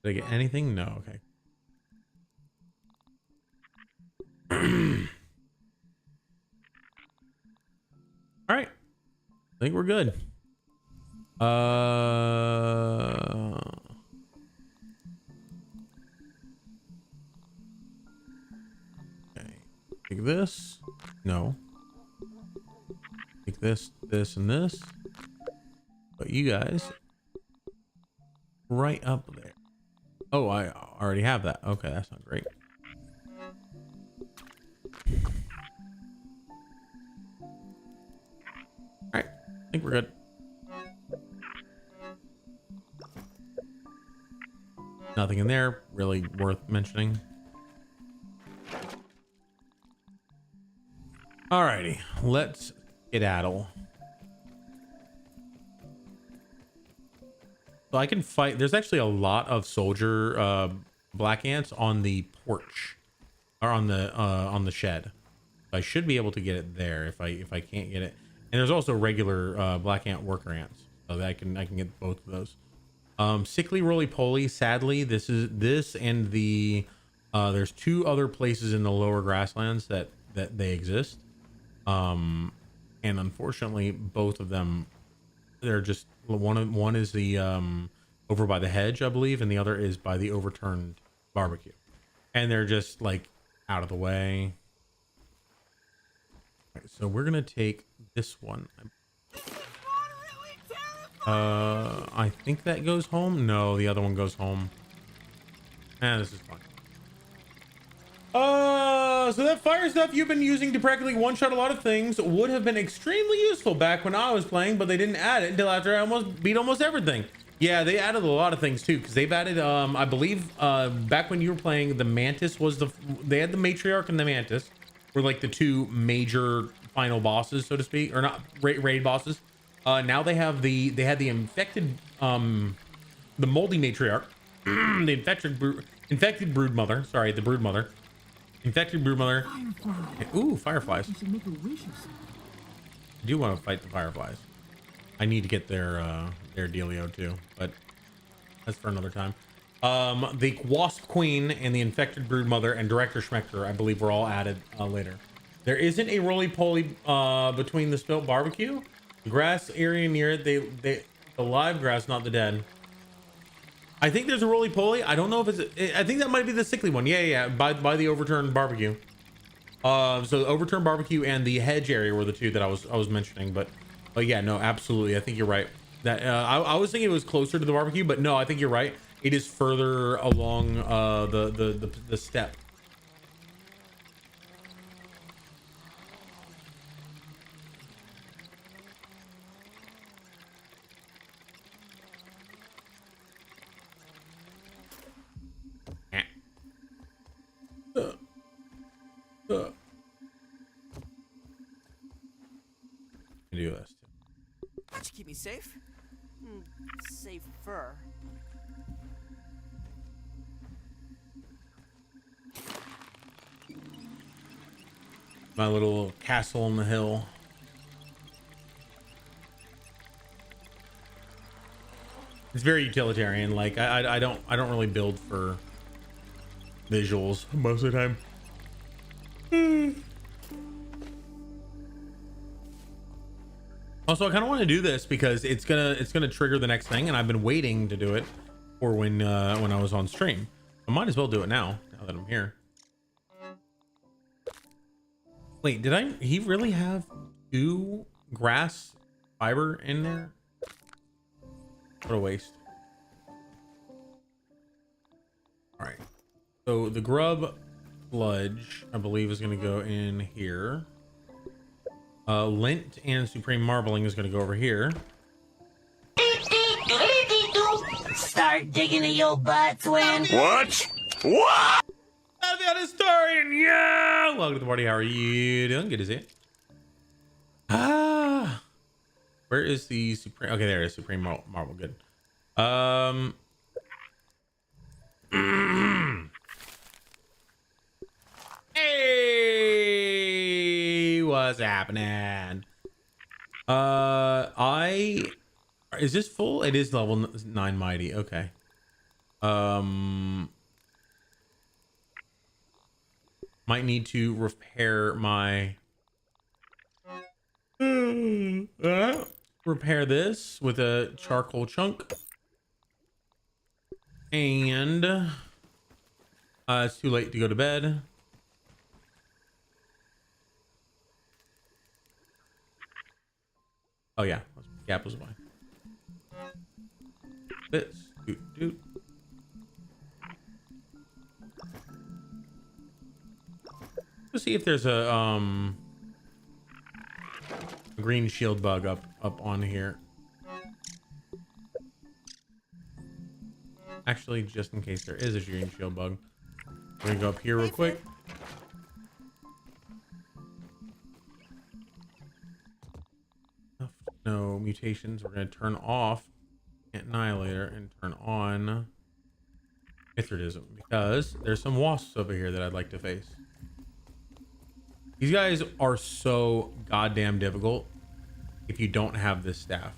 Did I get anything? No. Okay. All right. I think we're good. Okay. Take this. No. Take this, this, and this. But you guys right up there. Oh, I already have that. Okay, that's not great. All right, I think we're good. Nothing in there really worth mentioning. Alrighty, let's skedaddle. So I can fight. There's actually a lot of soldier black ants on the porch, or on the shed. I should be able to get it there if I can't get it. And there's also regular black ant worker ants, so that I can get both of those. Sickly roly poly. Sadly, this and the there's two other places in the lower grasslands that that they exist. And unfortunately, both of them, they're just one is the over by the hedge, I believe, and the other is by the overturned barbecue, and they're just like out of the way. Right, so we're gonna take this one. I think that goes home. No, the other one goes home. This is fun. So that fire stuff you've been using to practically one-shot a lot of things would have been extremely useful back when I was playing, but they didn't add it until after I almost beat almost everything. Yeah, they added a lot of things too, because they've added, I believe, back when you were playing, the Mantis was they had the Matriarch and the Mantis were like the two major final bosses, so to speak, or not raid bosses. Now they had the infected, the moldy Matriarch, the infected broodmother. Sorry, the broodmother. Infected broodmother. Ooh, fireflies. I do want to fight the fireflies. I need to get their dealio too, but that's for another time. The wasp queen and the infected broodmother and director Schmechter, I believe, were all added later. There isn't a roly-poly between the spilt barbecue. The grass area near it, the live grass, not the dead. I think there's a roly-poly. I don't know if it's... I think that might be the sickly one. Yeah. By the overturned barbecue. So the overturned barbecue and the hedge area were the two that I was mentioning. But yeah, no, absolutely. I think you're right. That I was thinking it was closer to the barbecue, but no, I think you're right. It is further along the step. Do this. That should keep me safe. Safer. My little castle on the hill. It's very utilitarian. Like I don't really build for visuals most of the time. Also, I kind of want to do this because it's gonna trigger the next thing, and I've been waiting to do it for when I was on stream. I might as well do it now that I'm here. Wait, he really have 2 grass fiber in there? What a waste. All right. So the grub sludge, I believe, is going to go in here. Lint and supreme marbling is going to go over here. Start digging in your butt, twin. What? I've got a story, and yeah, welcome to the party. How are you doing? Good to see you. Where is the supreme? Okay, there it is. Supreme marble. Good. Hey, what's happening? Is this full? It is level 9 mighty. Okay. Might need to repair my repair this with a charcoal chunk. And it's too late to go to bed. Oh yeah, gap was mine. This doot. Let's see if there's a green shield bug up on here. Actually, just in case there is a green shield bug, we're gonna go up here real quick. No mutations. We're gonna turn off Annihilator and turn on Mithridism because there's some wasps over here that I'd like to face. These guys are so goddamn difficult if you don't have this staff.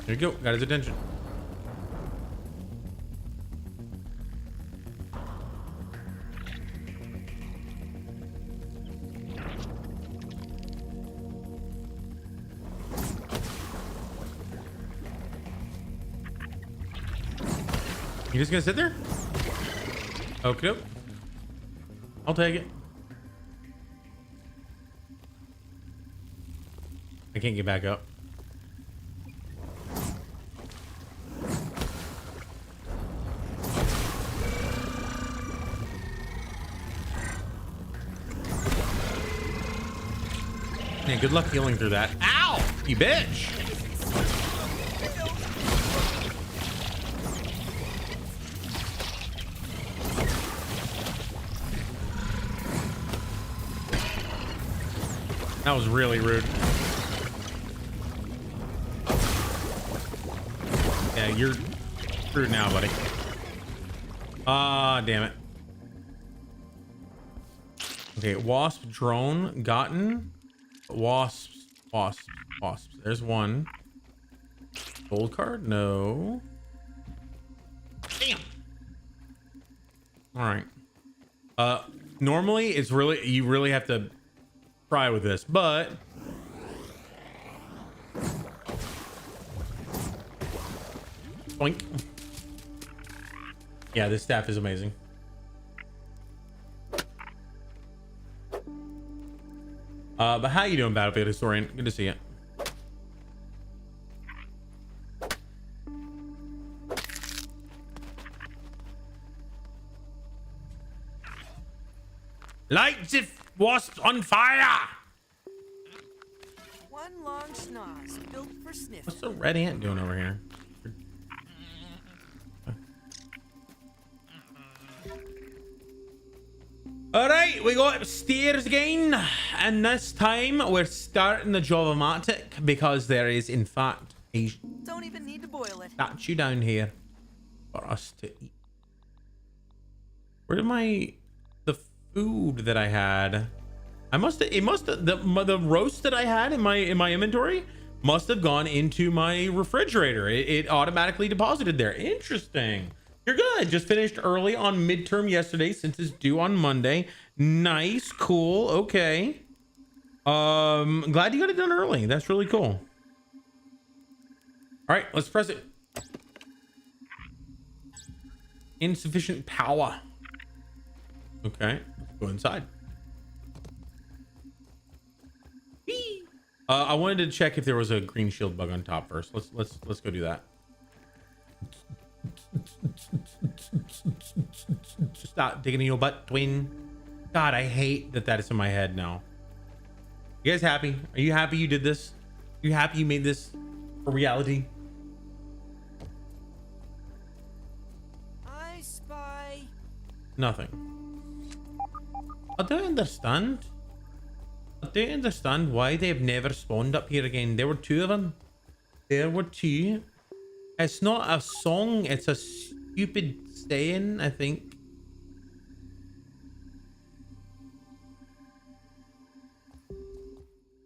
There you go. Got his attention. You just gonna sit there? Okay. I'll take it. I can't get back up. Man, good luck healing through that. Ow! You bitch! That was really rude. Yeah, you're screwed now, buddy. Ah, damn it. Okay, wasp drone gotten. Wasps. There's one. Gold card? No. Damn. All right. Normally it's really, you really have to try with this, but boink. Yeah, this staff is amazing. But how you doing, Battlefield Historian? Good to see you. Light the wasps on fire! One long schnoz built for sniffing. What's the red ant doing over here? All right, we go upstairs again, and this time we're starting the Java-matic because there is, in fact, a Don't even need to boil it. statue down here for us to eat. Where did the food that I had? The roast that I had in my inventory must have gone into my refrigerator. It automatically deposited there. Interesting. You're good. Just finished early on midterm yesterday since it's due on Monday. Nice, cool, okay. Glad you got it done early. That's really cool. All right, let's press it. Insufficient power. Okay, let's go inside. I wanted to check if there was a green shield bug on top first. Let's go do that. Stop digging in your butt, twin. God, I hate that is in my head now. You guys happy? Are you happy you did this? Are you happy you made this a reality? I spy Nothing. I don't understand. I don't understand why they've never spawned up here again. There were two of them. There were two. It's not a song, it's a stupid saying, I think.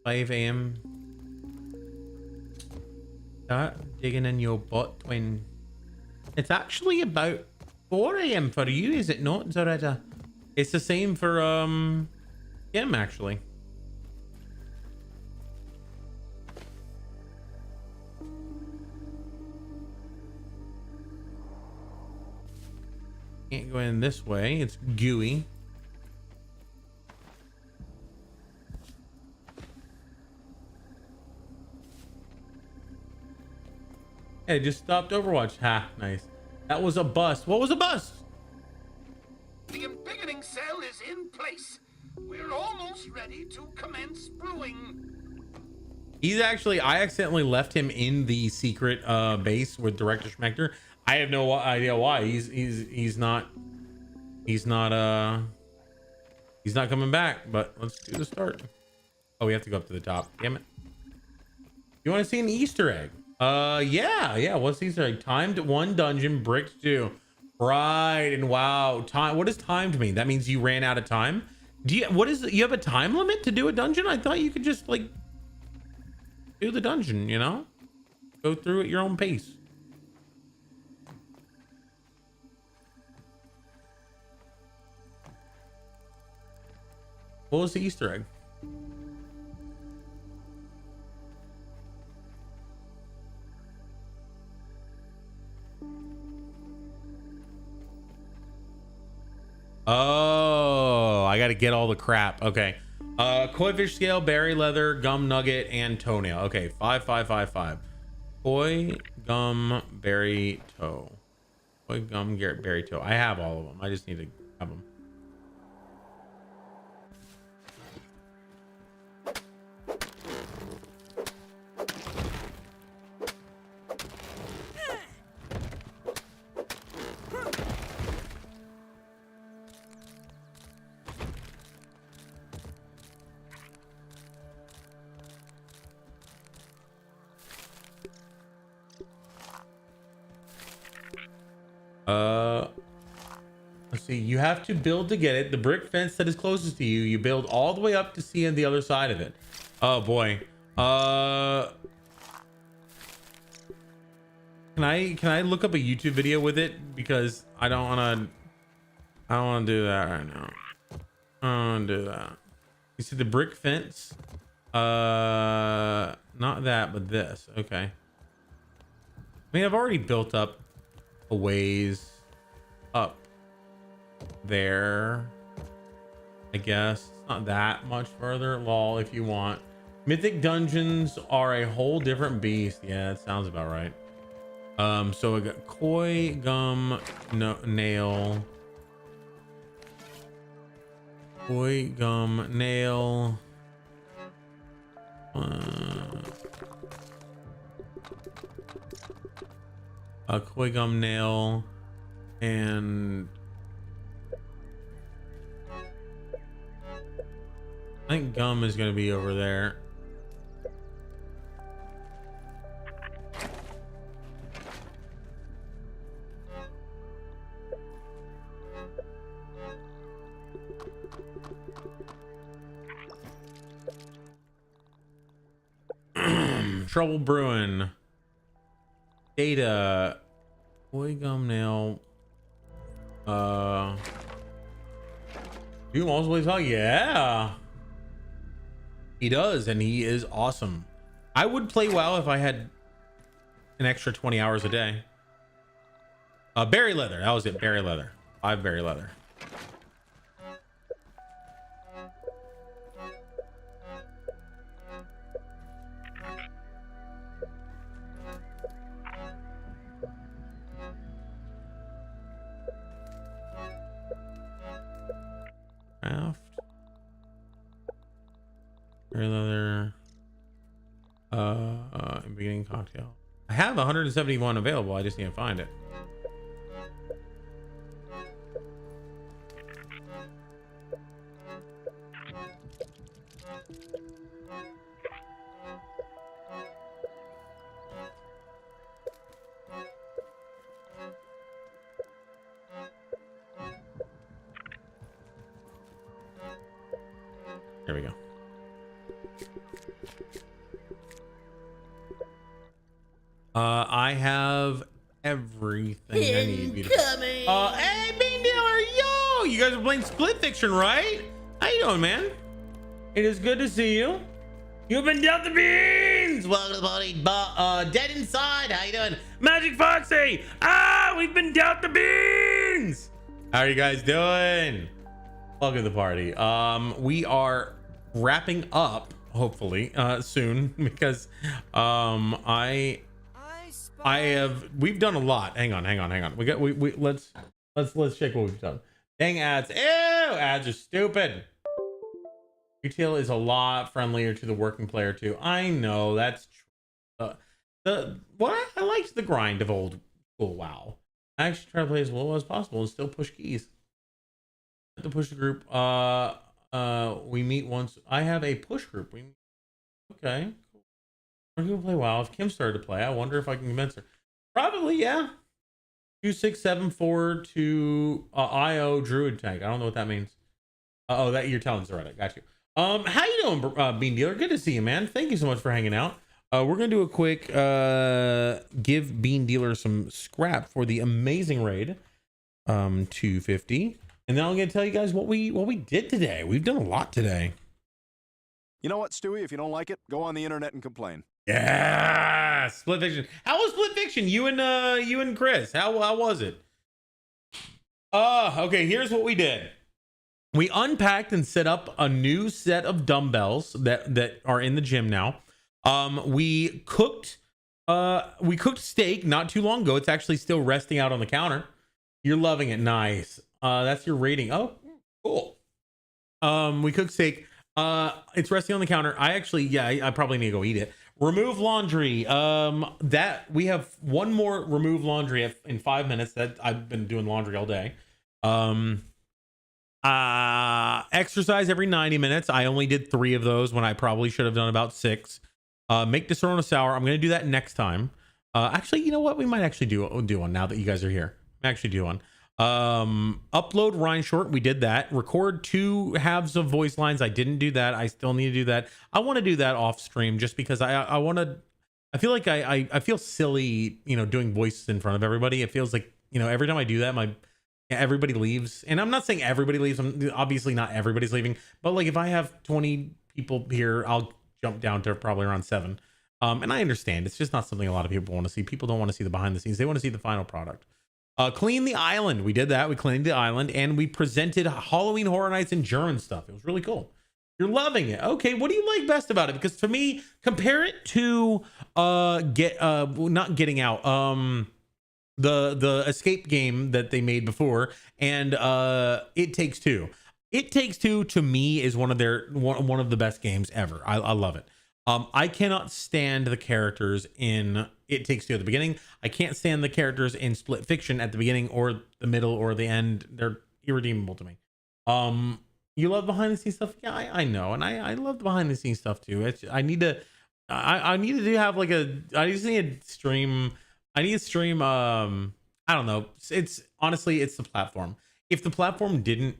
"5 a.m. Start digging in your butt when it's actually about 4 a.m. for you, is it not, Zaretta? It's the same for him actually. Can't go in this way. It's gooey. Hey, just stopped Overwatch. Ha, nice. That was a bust. What was a bust? The embiggening cell is in place. We're almost ready to commence brewing. He's actually, I accidentally left him in the secret base with Director Schmechter. I have no idea why. He's not coming back, but let's do the start. Oh, we have to go up to the top. Damn it. You want to see an Easter egg? Yeah. What's the Easter egg? Timed 1 dungeon, bricked 2. Right, and wow. Time. What does timed mean? That means you ran out of time? You have a time limit to do a dungeon? I thought you could just like do the dungeon, you know? go through at your own pace. What was the Easter egg? Oh, I got to get all the crap. Okay. Koi fish scale, berry leather, gum nugget, and toenail. Okay, 5, 5, 5, 5. Koi, gum, berry, toe. Koi, gum, berry, toe. I have all of them. I just need to have them. Let's see. You have to build to get it. The brick fence that is closest to you, you build all the way up to see on the other side of it. Oh boy. Can I look up a YouTube video with it? Because I don't want to do that right now. I don't want to do that. You see the brick fence? Not that, but this. Okay. I mean, I've already built up a ways up there, I guess. It's not that much further. Lol, if you want. Mythic dungeons are a whole different beast. Yeah, that sounds about right. So I got koi, gum, nail. Koi, gum, nail. Koi, gum, nail, and I think gum is going to be over there. Trouble brewing. Data. Boy, gum, nail. You always talk. Yeah. He does, and he is awesome. I would play WoW if I had an extra 20 hours a day. Berry leather. That was it. Berry leather. 5 berry leather. Craft. Berry leather. Beginning cocktail. I have 171 available. I just need to find it. There we go. I have everything I need. Incoming. Hey, Bean Dealer, yo! You guys are playing Split Fiction, right? How you doing, man? It is good to see you. You've been dealt the beans. Welcome to the party, Dead Inside. How you doing? Magic Foxy. We've been dealt the beans. How are you guys doing? Welcome to the party. We are wrapping up, hopefully, soon, because we've done a lot. Hang on. Let's check what we've done. Dang ads. Ew, ads are stupid. Retail is a lot friendlier to the working player too. I know, that's true. I liked the grind of old school WoW. I actually try to play as well as possible and still push keys. To push the group. We meet once. I have a push group. Okay. We're gonna play WoW. If Kim started to play, I wonder if I can convince her. Probably, yeah. 2674 to IO Druid tank. I don't know what that means. Oh, that you're telling us already. Got you. How you doing, Bean Dealer? Good to see you, man. Thank you so much for hanging out. We're gonna do a quick give Bean Dealer some scrap for the amazing raid, 250, and then I'm gonna tell you guys what we did today. We've done a lot today. You know what, Stewie? If you don't like it, go on the internet and complain. Yeah, Split Fiction. How was Split Fiction? You and Chris. How was it? Okay. Here's what we did. We unpacked and set up a new set of dumbbells that are in the gym now. We cooked steak not too long ago. It's actually still resting out on the counter. You're loving it. Nice. That's your rating. Oh, cool. We cooked steak. It's resting on the counter. I probably need to go eat it. Remove laundry. That we have one more remove laundry in 5 minutes. That I've been doing laundry all day. Exercise every 90 minutes. I only did 3 of those when I probably should have done about 6. Make Disorno sour. I'm going to do that next time. Actually, you know what? We might actually do one now that you guys are here. Actually do one. Upload Rhine short. We did that. Record 2 halves of voice lines. I didn't do that. I still need to do that. I want to do that off stream just because I want to. I feel like I feel silly, doing voices in front of everybody. It feels like, every time I do that, everybody leaves. And I'm not saying everybody leaves. Obviously not everybody's leaving, but like if I have 20 people here, I'll jump down to probably around 7. And I understand it's just not something a lot of people want to see. People don't want to see the behind the scenes. They want to see the final product. Clean the island. We did that. We cleaned the island and we presented Halloween Horror Nights and German stuff. It was really cool. You're loving it. Okay, what do you like best about it? Because to me, compare it to not Getting Out. The escape game that they made before, and It Takes Two. It Takes Two to me is one of the best games ever. I love it. I cannot stand the characters in It Takes Two at the beginning. I can't stand the characters in Split Fiction at the beginning or the middle or the end. They're irredeemable to me. You love behind the scenes stuff? Yeah, I know, and I love the behind the scenes stuff too. I need to have like I just need to stream. I need to stream. I don't know. It's honestly the platform. If the platform didn't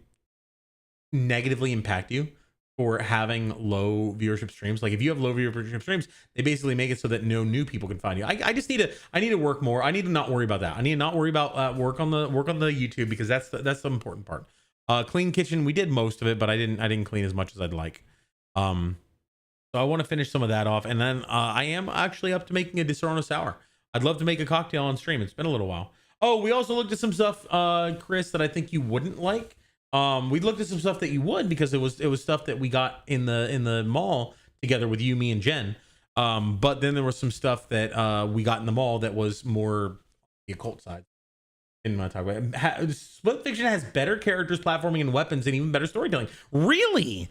negatively impact you for having low viewership streams, like if you have low viewership streams, they basically make it so that no new people can find you. I just need to work more. I need to not worry about that. I need to not worry about work on the YouTube, because that's the important part. Clean kitchen, we did most of it, but I didn't clean as much as I'd like. So I want to finish some of that off, and then I am actually up to making a Disorno sour. I'd love to make a cocktail on stream. It's been a little while. Oh, we also looked at some stuff, Chris, that I think you wouldn't like. We looked at some stuff that you would, because it was stuff that we got in the mall together with you, me, and Jen. But then there was some stuff that we got in the mall that was more the occult side. Didn't want to talk about it. Split Fiction has better characters, platforming, and weapons, and even better storytelling. Really?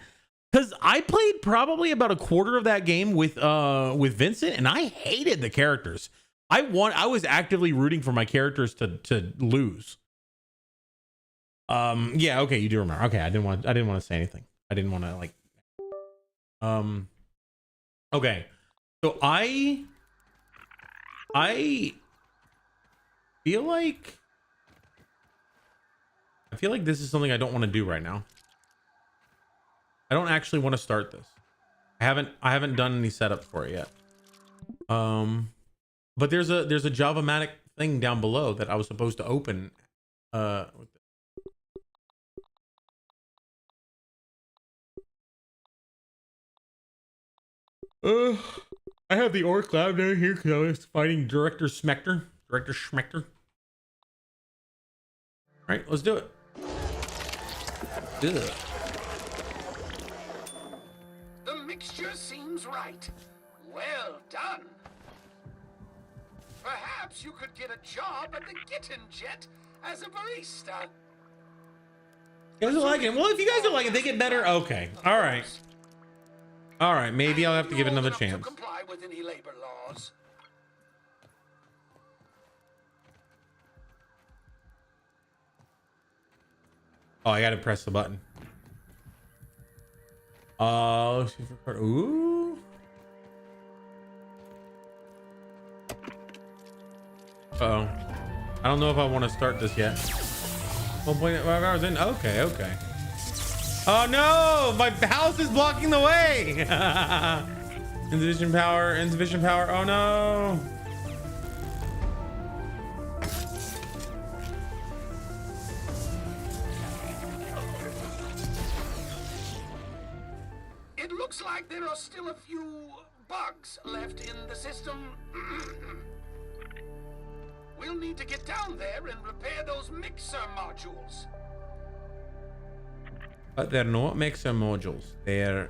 Because I played probably about a quarter of that game with Vincent, and I hated the characters. I was actively rooting for my characters to lose. Yeah, okay, you do remember. Okay, I didn't want to say anything. I didn't want to like. Okay, so I feel like this is something I don't want to do right now. I don't actually want to start this. I haven't done any setup for it yet. But there's a Java-matic thing down below that I was supposed to open. I have the Orc Lab down here because I was fighting Director Schmechter. All right, let's do it. Ugh. The mixture seems right. Well done. Perhaps you could get a job at the Kitten Jet as a barista. You guys are liking it. Well, if you guys don't like it, they get better. Okay. All right. All right. Maybe I'll have to give it another chance. To comply with any labor laws. Oh, I gotta press the button. Let's see if ooh. Uh-oh. I don't know if I want to start this yet. 1.5 hours in. Okay. Oh no! My house is blocking the way. Insufficient power, insufficient power. Oh no. It looks like there are still a few bugs left in the system. We'll need to get down there and repair those mixer modules. But they're not mixer modules. They're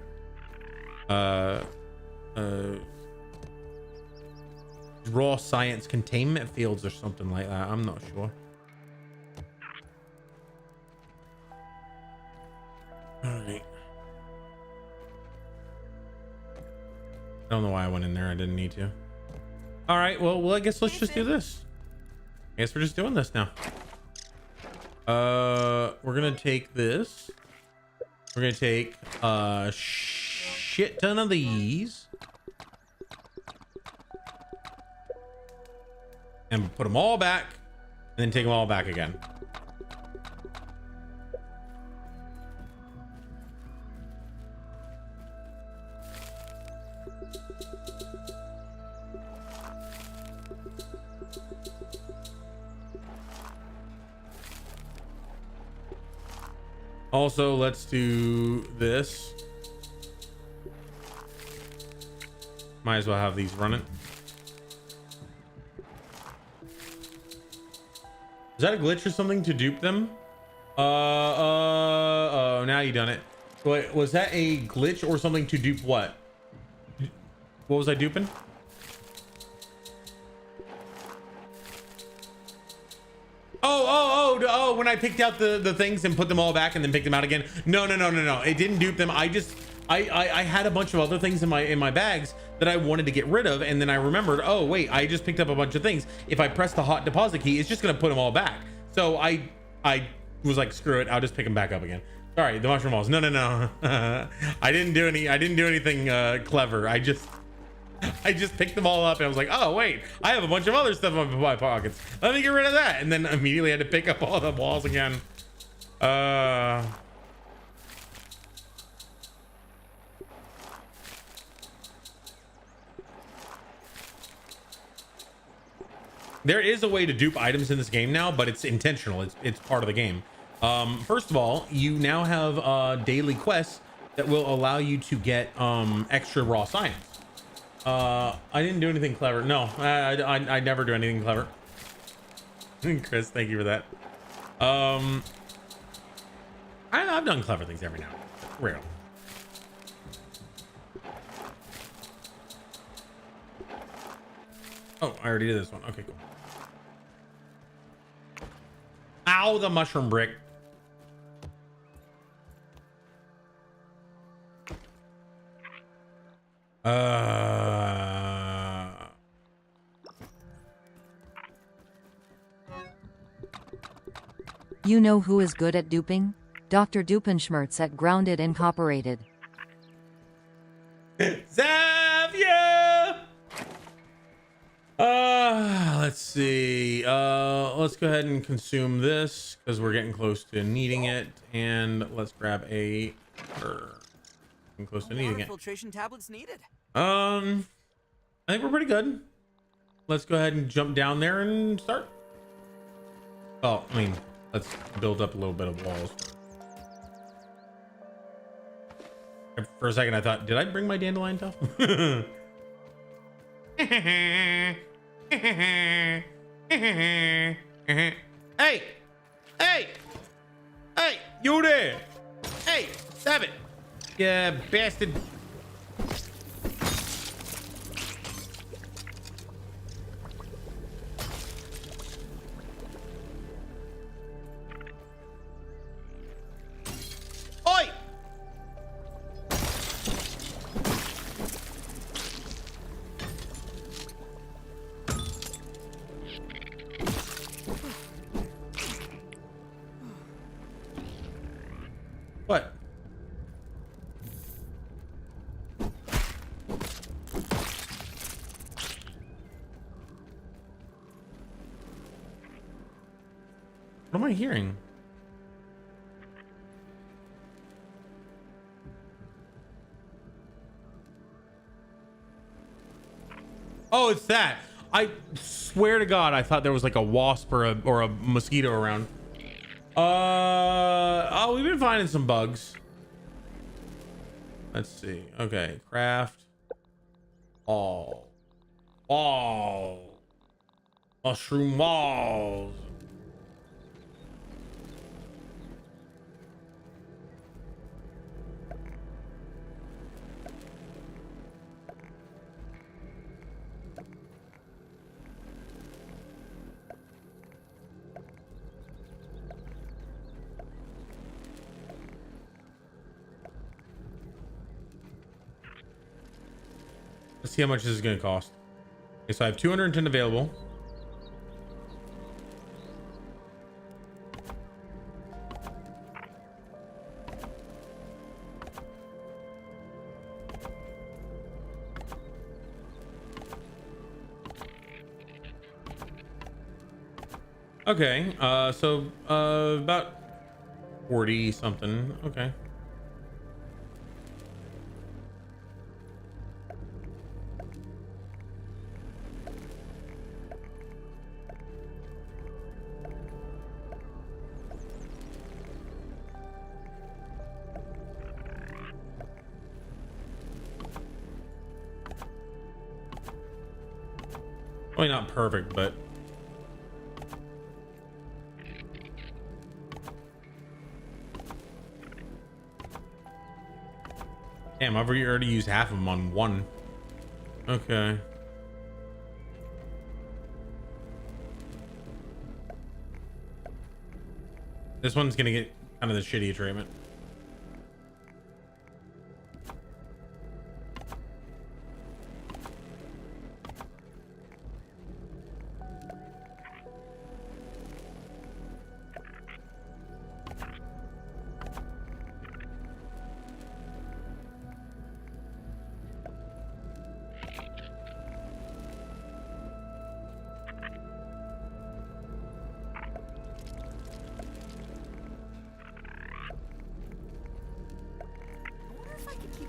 raw science containment fields or something like that. I'm not sure. All right. I don't know why I went in there. I didn't need to. All right. Well, I guess let's just do this. I guess we're just doing this now. We're gonna take this. We're gonna take a shit ton of these and put them all back, and then take them all back again. Also, let's do this. Might as well have these running. Is that a glitch or something to dupe them? Oh, now you done it. Wait, was that a glitch or something to dupe what? What was I duping? Oh, when I picked out the things and put them all back and then picked them out again. No. It didn't dupe them. I had a bunch of other things in my bags that I wanted to get rid of, and then I remembered, oh wait, I just picked up a bunch of things. If I press the hot deposit key, it's just gonna put them all back. So I was like, screw it, I'll just pick them back up again. Sorry, the mushroom balls. No. I didn't do anything clever. I just picked them all up and I was like, oh wait, I have a bunch of other stuff in my pockets. Let me get rid of that. And then immediately had to pick up all the balls again. There is a way to dupe items in this game now, but it's intentional. It's part of the game. First of all, you now have daily quests that will allow you to get extra raw science. I didn't do anything clever. No, I never do anything clever. Chris, thank you for that. I've done clever things every now and then. Rarely. Oh, I already did this one. Okay, cool. Ow, the mushroom brick. You know who is good at duping? Dr. Dupenschmerz at Grounded Incorporated. Xavier! Let's see. Let's go ahead and consume this because we're getting close to needing it. And let's grab a... getting close to needing it. Filtration tablets needed. I think we're pretty good. Let's go ahead and jump down there and start. Oh, I mean, let's build up a little bit of walls. For a second, I thought, did I bring my dandelion tuff? Hey! Hey! Hey! You there! Hey! Stop it! Yeah, bastard! Oi! What? What am I hearing? Oh, it's that. I swear to God, I thought there was like a wasp or a mosquito around. Oh, we've been finding some bugs. Let's see. Okay, craft. All. Mushroom walls. Let's see how much this is going to cost. Okay, so I have 210 available. Okay, so about 40 something. Okay. Probably not perfect, but damn, I've already used half of them on one. Okay. This one's gonna get kind of the shitty treatment.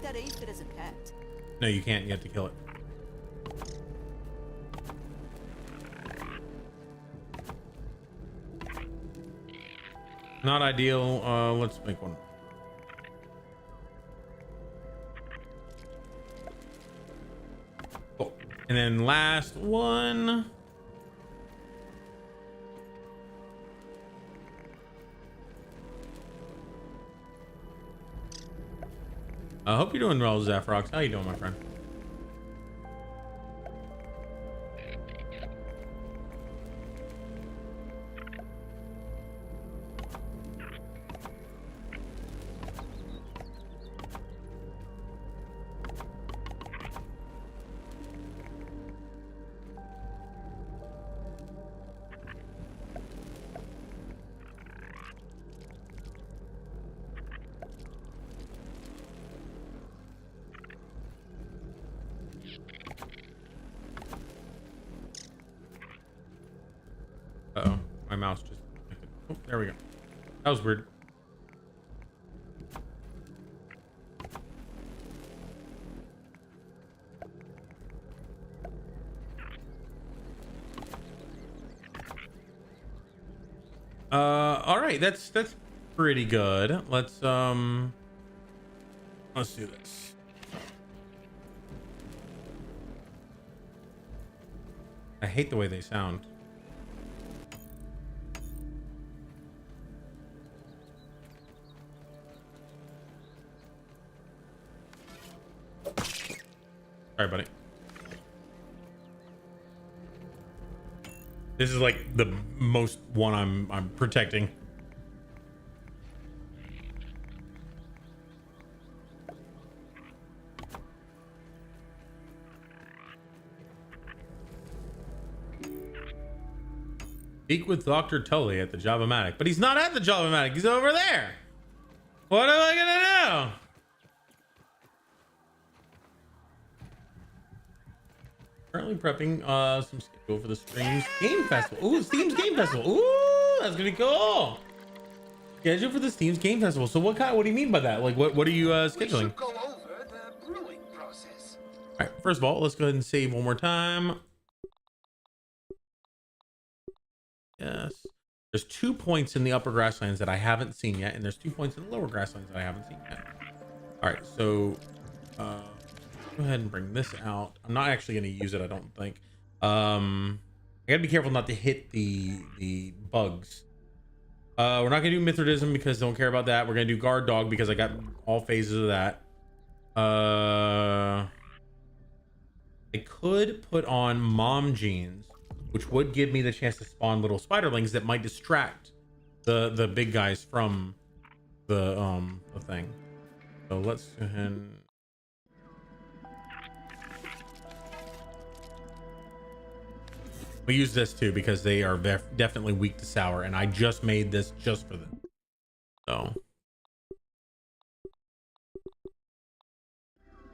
That aphid as a pet. No, you can't. You have to kill it. Not ideal. Let's make one. Oh, and then last one. I hope you're doing well, Zephyrox. How you doing, my friend? Uh-oh, my mouse just... Oh, there we go. That was weird. All right, that's pretty good. Let's do this. I hate the way they sound. Sorry, buddy. This is like the most one I'm protecting. Speak with Dr. Tully at the Java-matic, but he's not at the Java-matic. He's over there. What am I gonna do? Currently prepping some schedule for the Streams Game Festival. Ooh, Steam's Game Festival. Ooh, that's gonna be cool. Schedule for the Steam's Game Festival. So what do you mean by that? Like what are you scheduling? We should go over the brewing process. right, first of all, let's go ahead and save one more time. Yes. There's 2 points in the upper grasslands that I haven't seen yet, and there's 2 points in the lower grasslands that I haven't seen yet. All right, so go ahead and bring this out. I'm not actually going to use it, I don't think. I gotta be careful not to hit the bugs. We're not gonna do Mithridism because I don't care about that. We're gonna do Guard Dog because I got all phases of that. I could put on Mom Jeans, which would give me the chance to spawn little spiderlings that might distract the big guys from the thing. So let's go ahead and we use this too because they are definitely weak to sour, and I just made this just for them. So,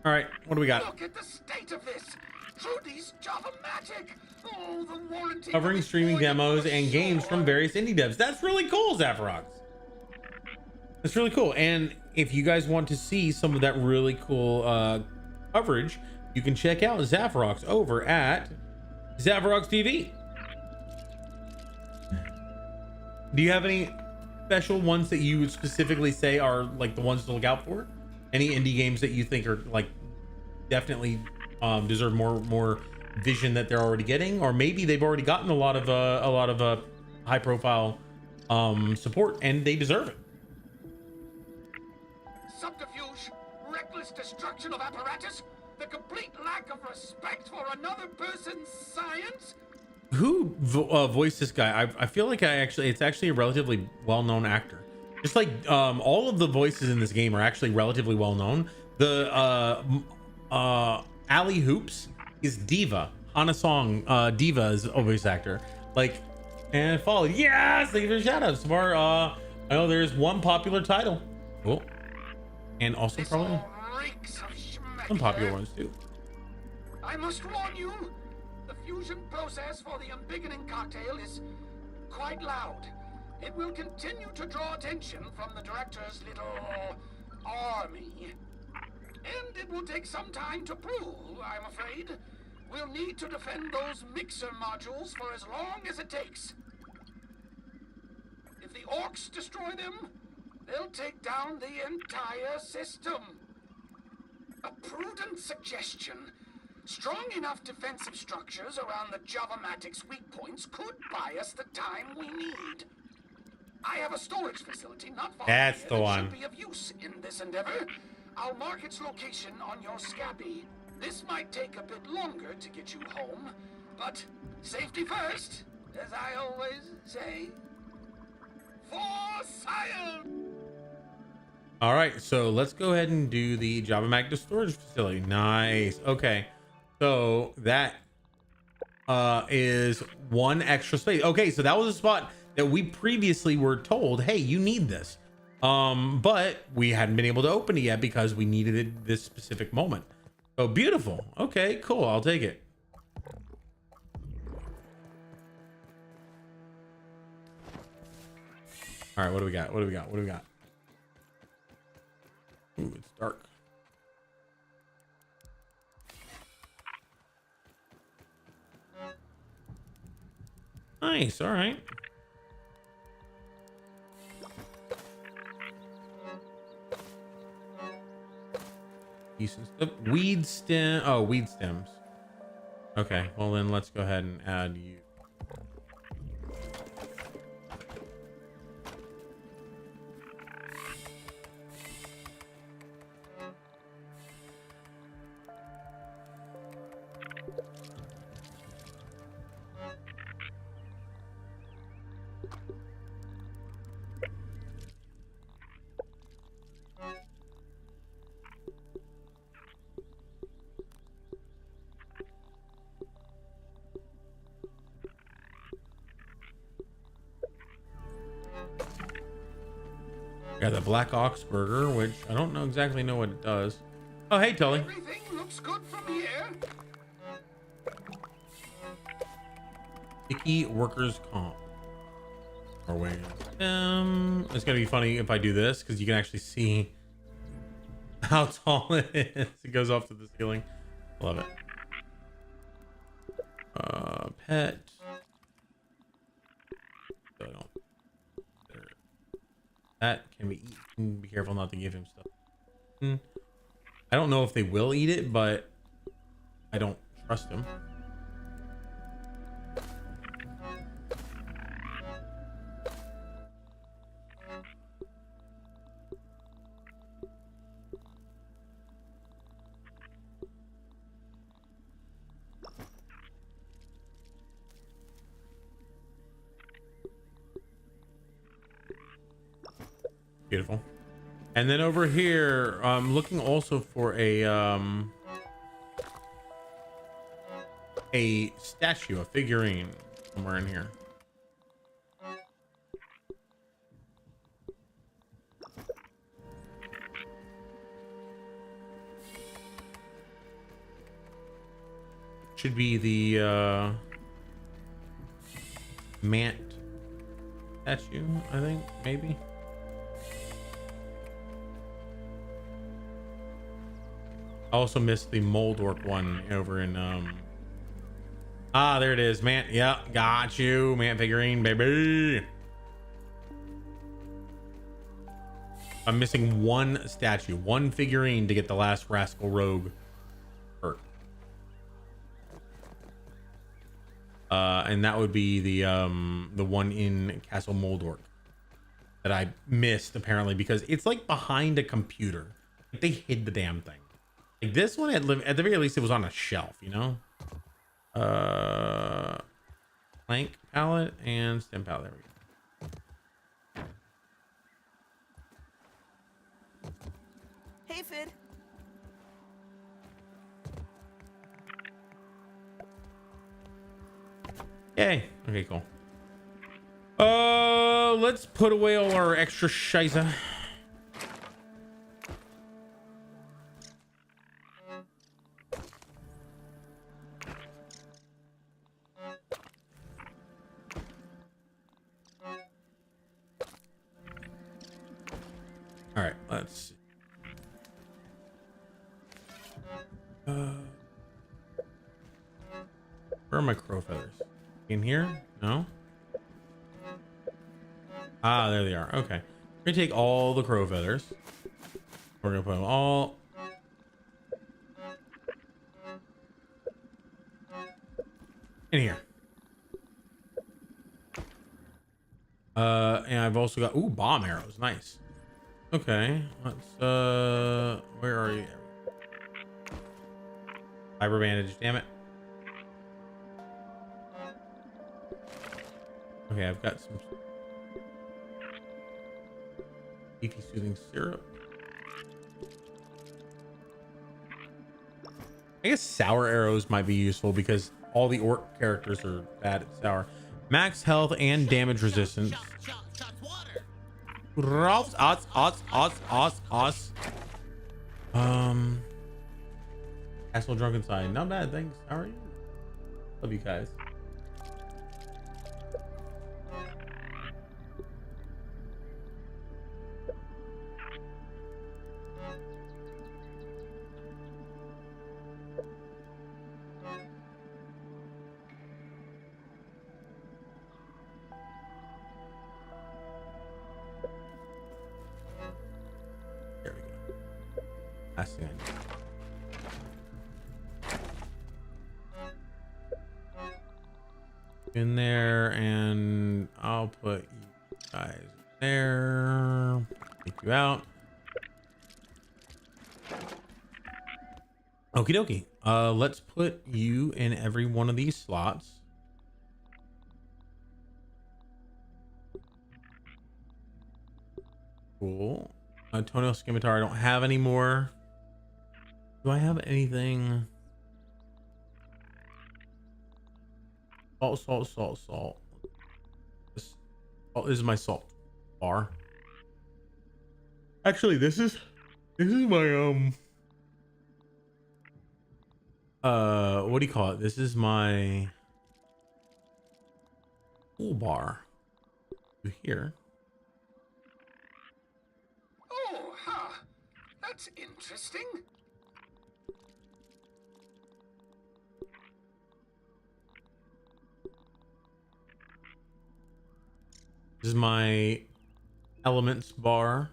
all right, what do we got? Look at the state of this. Trudy's Java-matic. Oh, the warranty. Covering streaming demos and games from various indie devs. That's really cool, Zafarox. That's really cool. And if you guys want to see some of that really cool coverage, you can check out Zafarox over at Zafarox TV. Do you have any special ones that you would specifically say are like the ones to look out for? Any indie games that you think are like definitely deserve more vision that they're already getting, or maybe they've already gotten a lot of high profile support and they deserve it? Subterfuge, reckless destruction of apparatus, the complete lack of respect for another person's science. Who voiced this guy? I feel like it's actually a relatively well-known actor. Just like all of the voices in this game are actually relatively well-known. The Ali Hoops is Diva. Hana Song, Diva is a voice actor. Like, and followed. Yes, thank you for the shout outs. I know there's one popular title. Cool. And also probably some popular ones too. I must warn you, the fusion process for the embiggening cocktail is quite loud. It will continue to draw attention from the director's little army. And it will take some time to brew, I'm afraid. We'll need to defend those mixer modules for as long as it takes. If the orcs destroy them, they'll take down the entire system. A prudent suggestion. Strong enough defensive structures around the Java-matic's weak points could buy us the time we need. I have a storage facility not far That's here the that one. should be of use in this endeavor. I'll mark its location on your Scabby. This might take a bit longer to get you home, but safety first, as I always say. For science! All right, so let's go ahead and do the Java Magda storage facility. Nice. Okay, so that is one extra space. Okay, so that was a spot that we previously were told, hey, you need this, but we hadn't been able to open it yet because we needed it this specific moment. Oh, beautiful. Okay, cool. I'll take it. All right, what do we got? What do we got? What do we got? Ooh, it's dark. Nice. All right. Decent stuff. Weed stem. Oh, weed stems. Okay. Well, then let's go ahead and add you. Got the Black Ox Burger, which I don't know exactly know what it does. Oh, hey, Tully. Everything looks good from here. Icky Workers Comp. Or wait. It's gonna be funny if I do this because you can actually see how tall it is. It goes off to the ceiling. Love it. Pet. So I don't. That can be eaten. Be careful not to give him stuff. I don't know if they will eat it, but I don't trust him. Beautiful. And then over here, I'm looking also for a statue, a figurine somewhere in here. Should be the Mant statue, I think, maybe. I also missed the Moldork one over in there it is, man. Yeah, got you, man. Figurine, baby. I'm missing one statue, one figurine to get the last rascal rogue perk. And that would be the one in Castle Moldork that I missed apparently because it's like behind a computer. Like they hid the damn thing. Like this one, at the very least, it was on a shelf, you know. Plank palette and stem palette. There we go. Hey, Fid. Yay. Okay, cool. Let's put away all our extra shiza. All right, let's see. Where are my crow feathers? In here? No? Ah, there they are. Okay. We're gonna take all the crow feathers. We're gonna put them all in here. And I've also got bomb arrows. Nice. Okay, let's where are you? Fiber bandage, damn it. Okay, I've got some leafy soothing syrup. I guess sour arrows might be useful because all the orc characters are bad at sour. Max health and damage resistance. Castle drunken side. Not bad, thanks. How are you? Love you guys. There we go. Last thing I need. In there, and I'll put you guys there. Take you out. Okie dokie. Let's put you in every one of these slots. Cool. Toenail scimitar I don't have anymore. Do I have anything? Salt. This is my salt bar. Actually, this is my what do you call it? This is my tool bar. Here. Oh, huh. That's interesting. This is my elements bar.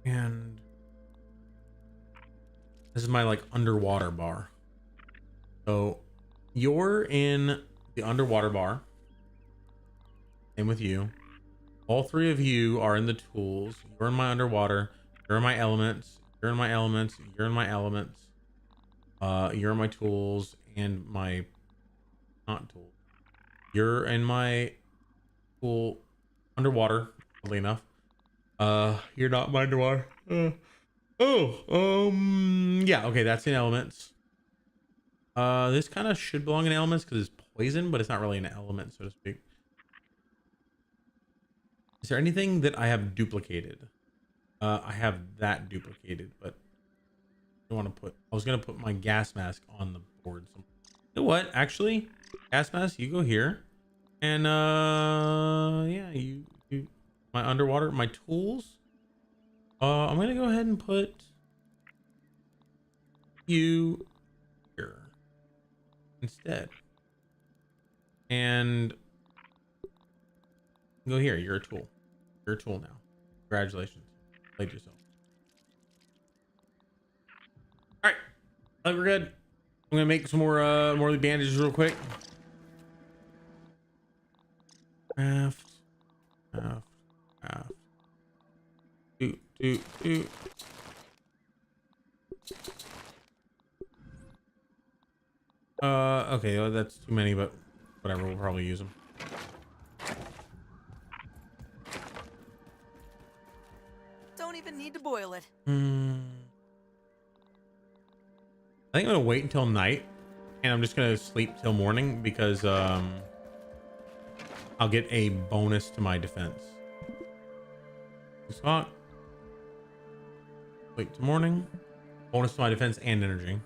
And this is my like underwater bar. So you're in the underwater bar. Same with you. All three of you are in the tools. You're in my underwater. You're in my elements. You're in my elements. You're in my elements. You're in my tools and my not tools. You're in my pool underwater, oddly enough. You're not my underwater. Yeah, okay, that's in elements. This kind of should belong in elements because it's poison, but it's not really an element, so to speak. Is there anything that I have duplicated? I have that duplicated, but I want to put, I was going to put my gas mask on the board. So, you know what? Actually, gas mask, you go here. And, yeah, you, my underwater, my tools. I'm going to go ahead and put you here instead. And go here. You're a tool. You're a tool now. Congratulations. Played yourself. All right. I think we're good. I'm going to make some more of the bandages real quick. Craft. Do. Okay, well, that's too many, but whatever, we'll probably use them. Don't even need to boil it. I think I'm gonna wait until night, and I'm just gonna sleep till morning because I'll get a bonus to my defense. 6 o'clock. Wait till morning. Bonus to my defense and energy.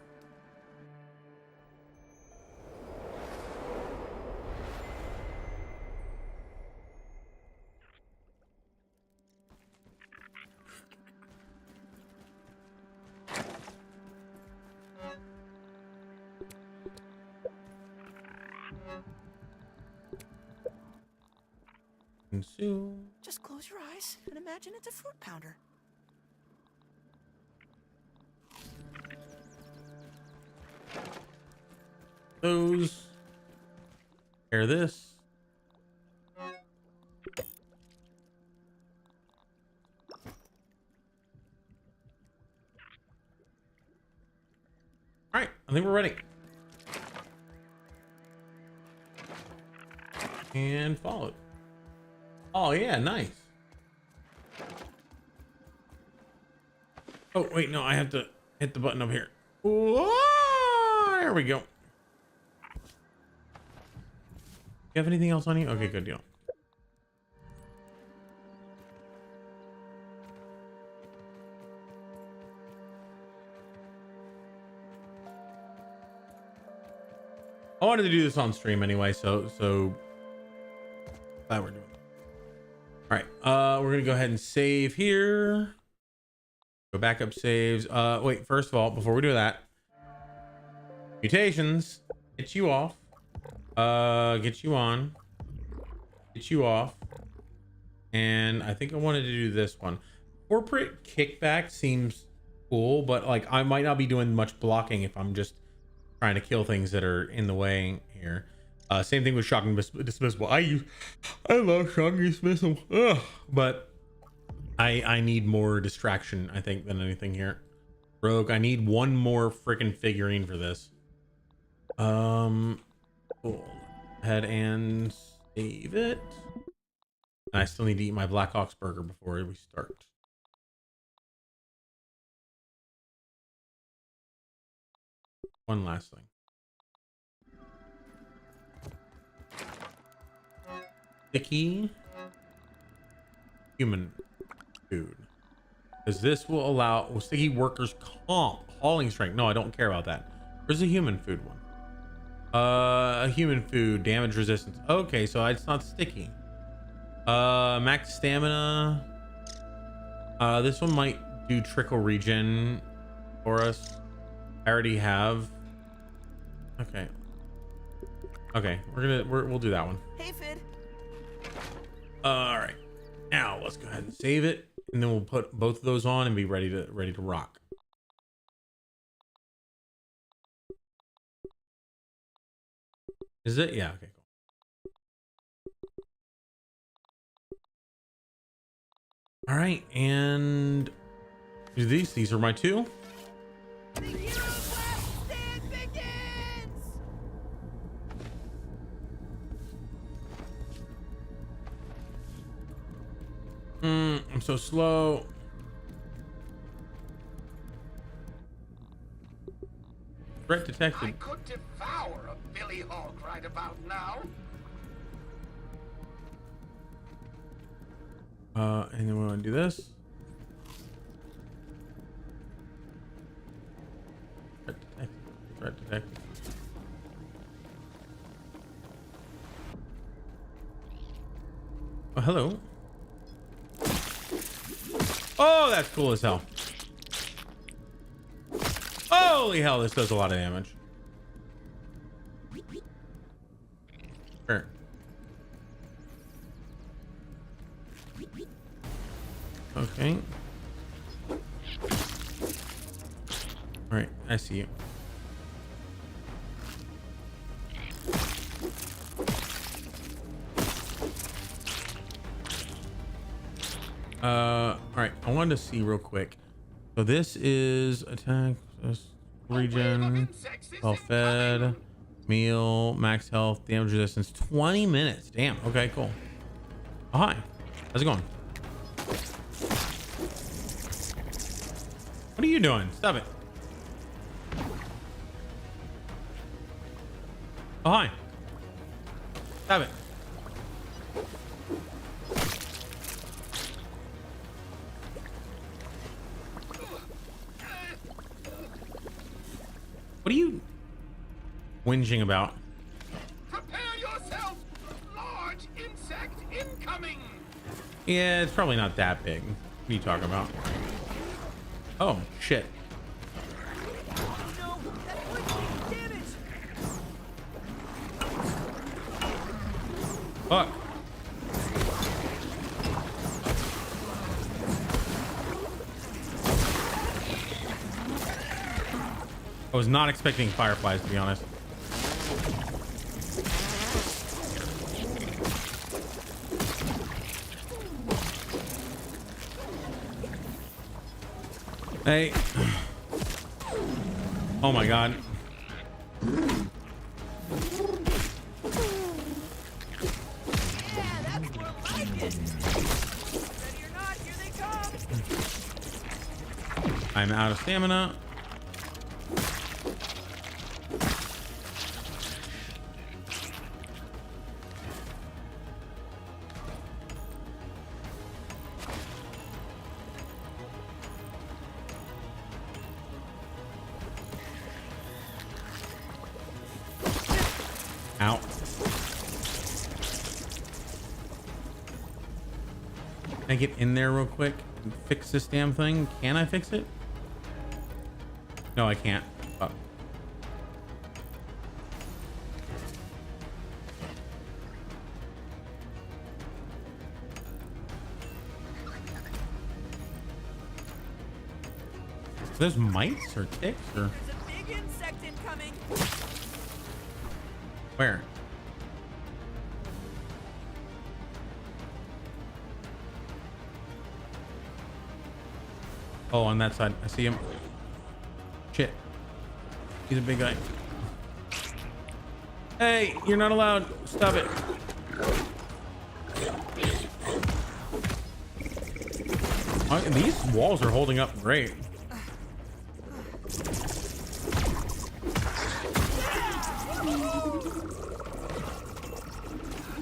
Consume. Just close your eyes and imagine it's a fruit pounder. Those. Pair this. All right, I think we're ready. And follow it. Oh yeah, nice. Oh wait, no, I have to hit the button up here. Whoa, there we go. You have anything else on you? Okay, good deal. I wanted to do this on stream anyway, so glad we're doing it. All right, we're gonna go ahead and save here. Go backup saves. Wait, first of all, before we do that, mutations, get you off. Get you on. Get you off. And I think I wanted to do this one. Corporate kickback seems cool, but like I might not be doing much blocking if I'm just trying to kill things that are in the way here. Same thing with shocking dismissal. I love shocking dismissal. Ugh. But I need more distraction, I think, than anything here. Rogue, I need one more freaking figurine for this. Cool. Head and save it. And I still need to eat my Black Ox burger before we start. One last thing. Sticky human food, because this will allow sticky workers comp hauling strength. No, I don't care about that. Where's the human food one? A human food damage resistance. Okay, so it's not sticky. Max stamina. This one might do trickle regen for us. I already have. Okay. Okay, we'll do that one. Hey, Fid. All right, now let's go ahead and save it, and then we'll put both of those on and be ready to rock. Is it? Yeah. Okay. Cool. All right, and do these are my two. I'm so slow. Threat detected. I could devour a Billy Hog right about now. And then we want to do this. Threat detected. Threat detected. Oh, hello. Oh, that's cool as hell. Holy hell, this does a lot of damage. Sure. Okay. All right, I see you. All right, I wanted to see real quick. So this is attack, regen, well fed, meal, max health, damage resistance, 20 minutes. Damn. Okay, cool. Oh, hi. How's it going? What are you doing? Stop it. Oh, hi. Stop it. What are you whinging about? Prepare yourself! Large insect incoming! Yeah, it's probably not that big. What are you talking about? Oh, shit. No, that would take damage. Fuck. I was not expecting fireflies, to be honest. Hey. Oh my god. I'm out of stamina. Ow. Can I get in there real quick and fix this damn thing? Can I fix it? No, I can't. Oh. Are those mites or ticks or? There's a big insect incoming. Where? Oh, on that side. I see him. Shit. He's a big guy. Hey, you're not allowed. Stop it. These walls are holding up great.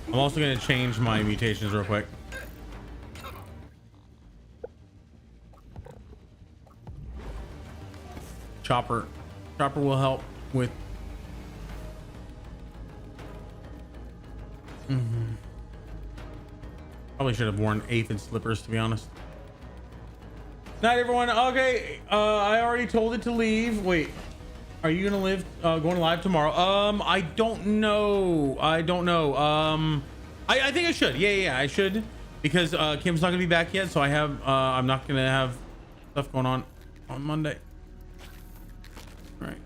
I'm also going to change my mutations real quick. Chopper will help with probably should have worn aphid slippers, to be honest. Not everyone. Okay, I already told it to leave. Wait, Are you gonna live going live tomorrow? I don't know. I think I should. Yeah, I should, because Kim's not gonna be back yet, so I'm not gonna have stuff going on Monday. All right.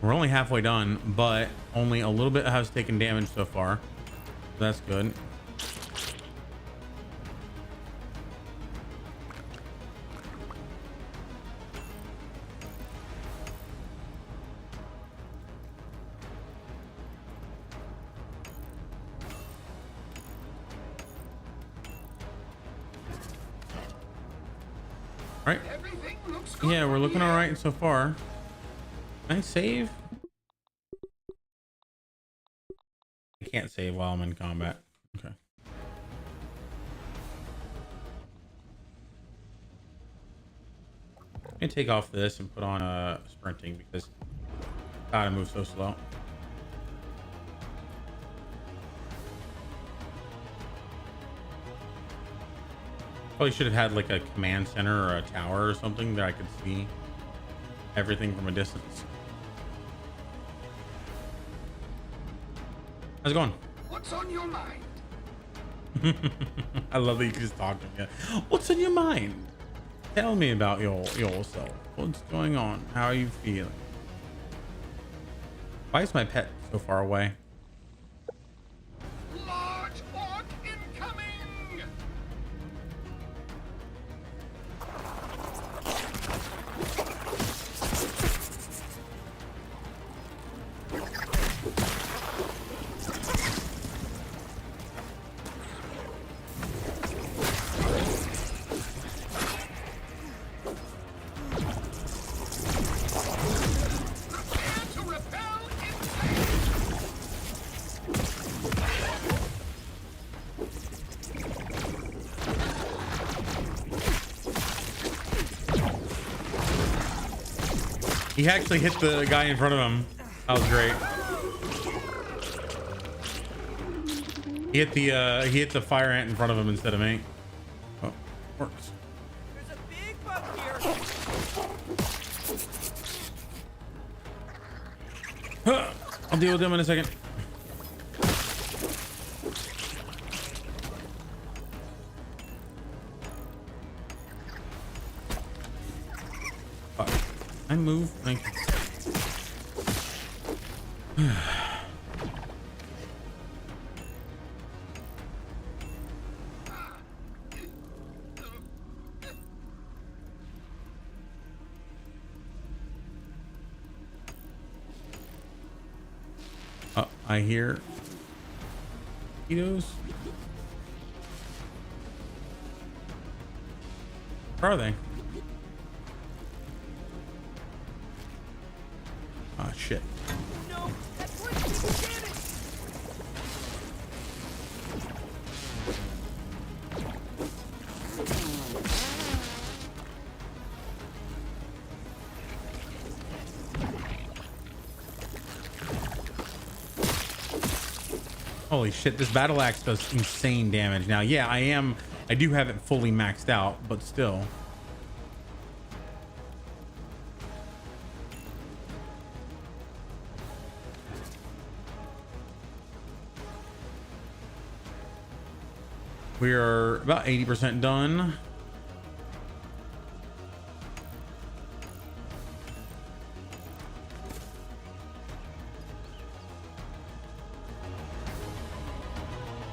We're only halfway done, but only a little bit has taken damage so far. That's good. All right. Yeah, we're looking all right so far. Can I save? I can't save while I'm in combat. Okay. I'm gonna take off this and put on sprinting, because God, I move so slow. Probably should have had like a command center or a tower or something that I could see everything from a distance. How's it going? What's on your mind? I love that you can just talk to me. What's on your mind? Tell me about yourself. What's going on? How are you feeling? Why is my pet so far away? Large orc incoming! He actually hit the guy in front of him. That was great. He hit the fire ant in front of him instead of me. Oh, works. There's a big bug here. I'll deal with him in a second. I move. Thank you. I hear mosquitoes. Where are they? Oh shit. No, that's what damage. Holy shit, this battle axe does insane damage. Now, yeah, I do have it fully maxed out, but still. We are about 80% done.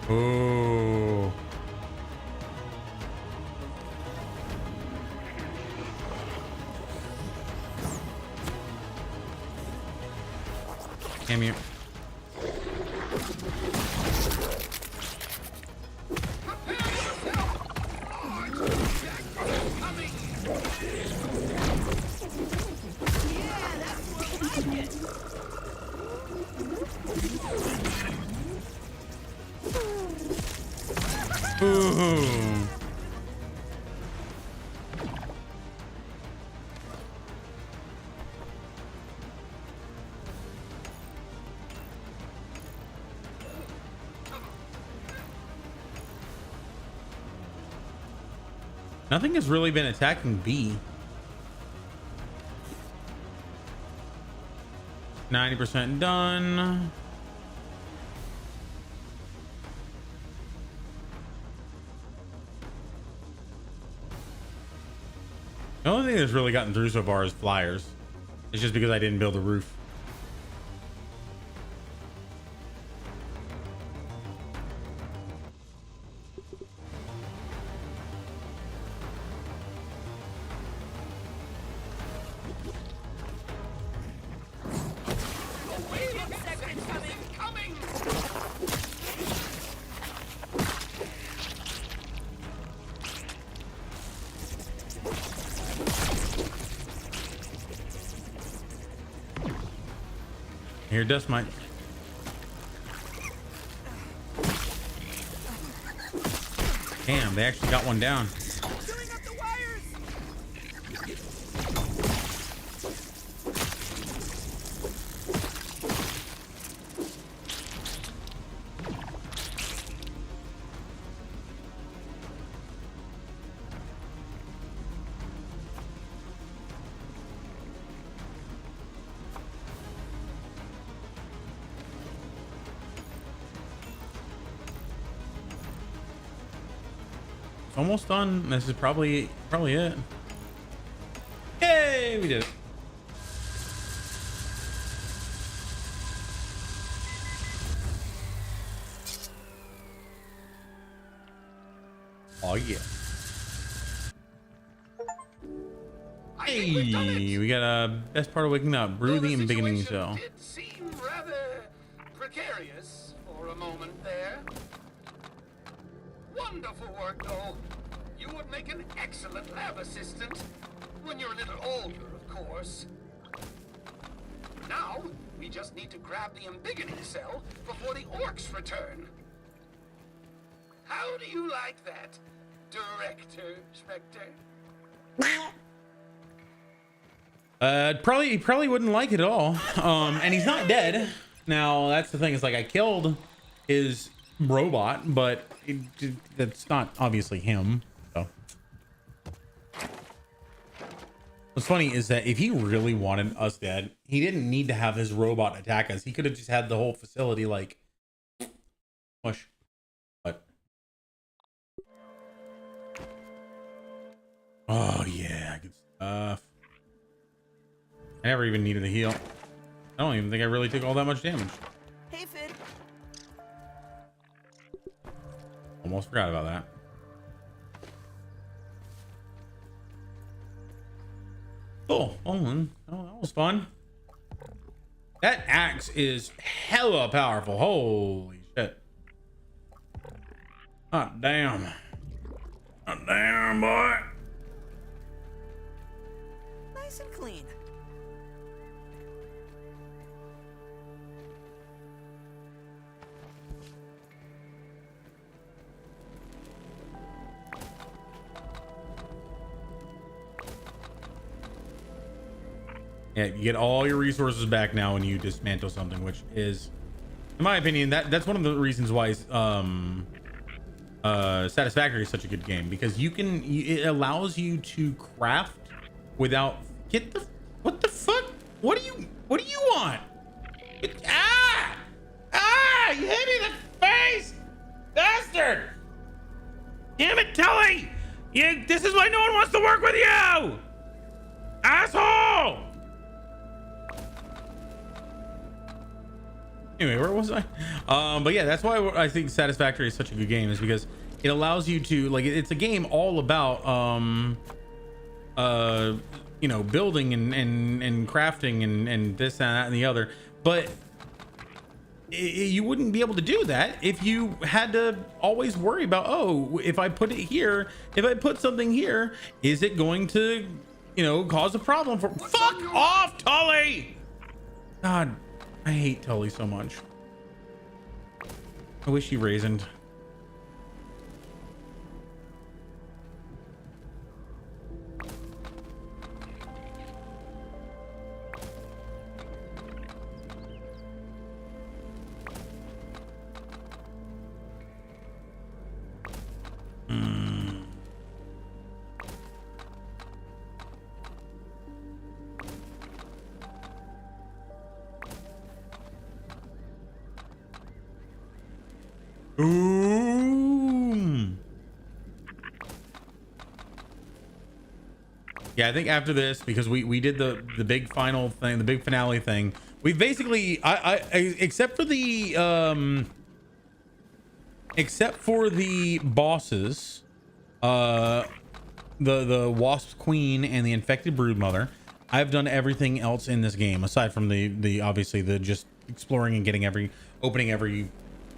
Oh. Damn you. Ooh. Nothing has really been attacking B. 90% done. The only thing that's really gotten through so far is flyers. It's just because I didn't build a roof. Here, dust mite. Damn, they actually got one down. Almost done. This is probably it. Yay, we did it. Oh yeah. Hey, we got a best part of waking up. Brew the embiggening cell. Did seem rather precarious for a moment there. Wonderful work, though. You would make an excellent lab assistant when you're a little older, of course. Now, we just need to grab the embiggening cell before the orcs return. How do you like that, Director Spectre? He probably wouldn't like it at all. And he's not dead. Now, that's the thing. It's like I killed his robot, but that's not obviously him. So what's funny is that if he really wanted us dead, he didn't need to have his robot attack us. He could have just had the whole facility like push. But oh yeah, good stuff. I never even needed a heal. I don't even think I really took all that much damage. Hey, Fid. Almost forgot about that. Cool. Oh, that was fun. That axe is hella powerful. Holy shit. Hot damn. Hot damn, boy. Nice and clean. Yeah, you get all your resources back now when you dismantle something, which is, in my opinion, that's one of the reasons why Satisfactory is such a good game, because it allows you to craft without what the fuck? What do you want? You hit me in the face, bastard! Damn it, Tully! This is why no one wants to work with you, asshole! Anyway, where was I? But yeah, that's why I think Satisfactory is such a good game, is because it allows you to, like, it's a game all about you know, building and crafting and this and that and the other, but you wouldn't be able to do that if you had to always worry about, oh, if I put it here, if I put something here, is it going to, you know, cause a problem for— fuck off, Tully! God, I hate Tully so much. I wish he raisined. Ooh. Yeah, I think after this, because we did the big final thing, the big finale thing, we basically except for the bosses, the Wasp Queen and the Infected Broodmother, I've done everything else in this game aside from the obviously the just exploring and getting opening every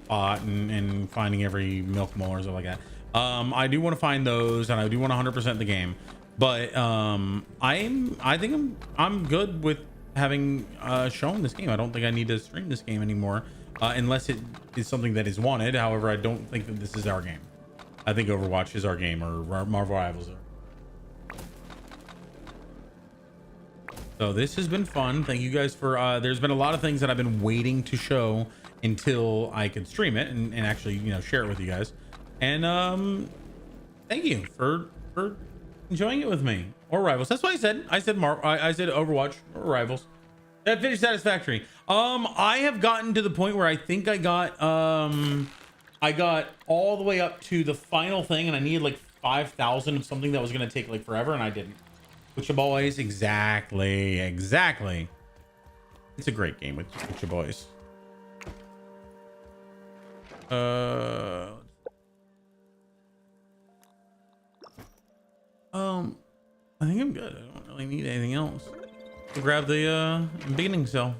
pot and finding every milk molar or something like that. I do want to find those, and I do want to 100% the game, but I think I'm good with having shown this game. I don't think I need to stream this game anymore, unless it is something that is wanted. However, I don't think that this is our game. I think Overwatch is our game, or Marvel Rivals are. So this has been fun. Thank you guys for there's been a lot of things that I've been waiting to show until I could stream it and actually, you know, share it with you guys. And thank you for enjoying it with me. Or Rivals. That's what I said. I said Overwatch or Rivals. That finished satisfactory. I have gotten to the point where I think I got all the way up to the final thing, and I needed like 5,000 of something that was gonna take like forever, and I didn't. With your boys, exactly. It's a great game with your boys. I think I'm good. I don't really need anything else. We'll grab the beginning cell.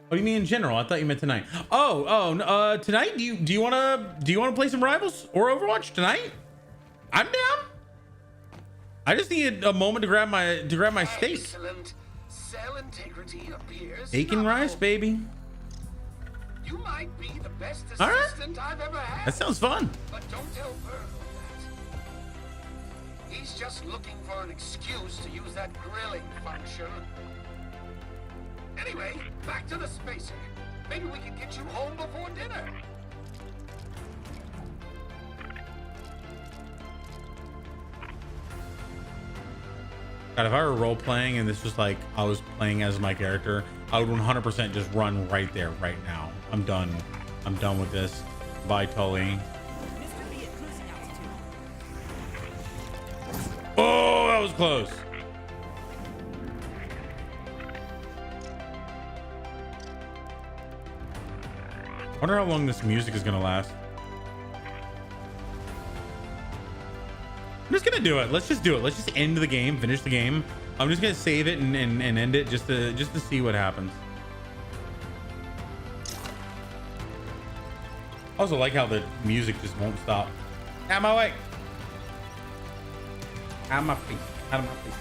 What do you mean in general? I thought you meant tonight. Tonight? Do you wanna play some Rivals or Overwatch tonight? I'm down. I just need a moment to grab my steak. Excellent. Cell integrity appears. Steak and rice, baby. You might be the best All right. assistant I've ever had. That sounds fun. But don't tell Virgil that. He's just looking for an excuse to use that grilling function. Anyway, back to the spacer. Maybe we can get you home before dinner. God, if I were role playing and this was like I was playing as my character, I would 100% just run right there, right now. I'm done. I'm done with this. Bye, Tully. Oh, that was close. I wonder how long this music is gonna last. I'm just gonna do it. Let's just do it. Let's just end the game, finish the game. I'm just gonna save it and end it just to see what happens. I also like how the music just won't stop. Out of my way. Out of my feet. Out of my feet.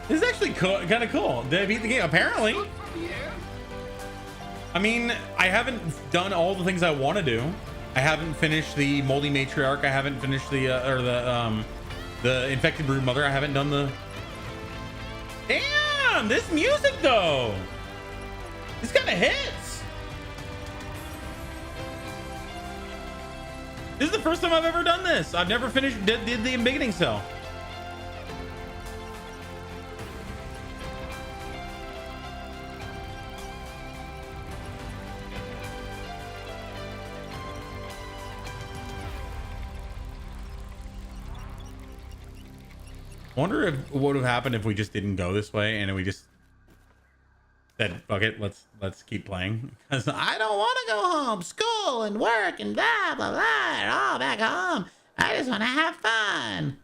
This is actually kind of cool. Did I beat the game? Apparently. I mean, I haven't done all the things I want to do. I haven't finished the Moldy Matriarch. I haven't finished the Infected Broodmother. I haven't done the... Damn, this music though. This kind of hits. This is the first time I've ever done this. I've never did the embiggening cell. I wonder if what would have happened if we just didn't go this way and we just said, fuck it, let's keep playing. Because I don't want to go home, school and work and blah, blah, blah, and all back home. I just want to have fun.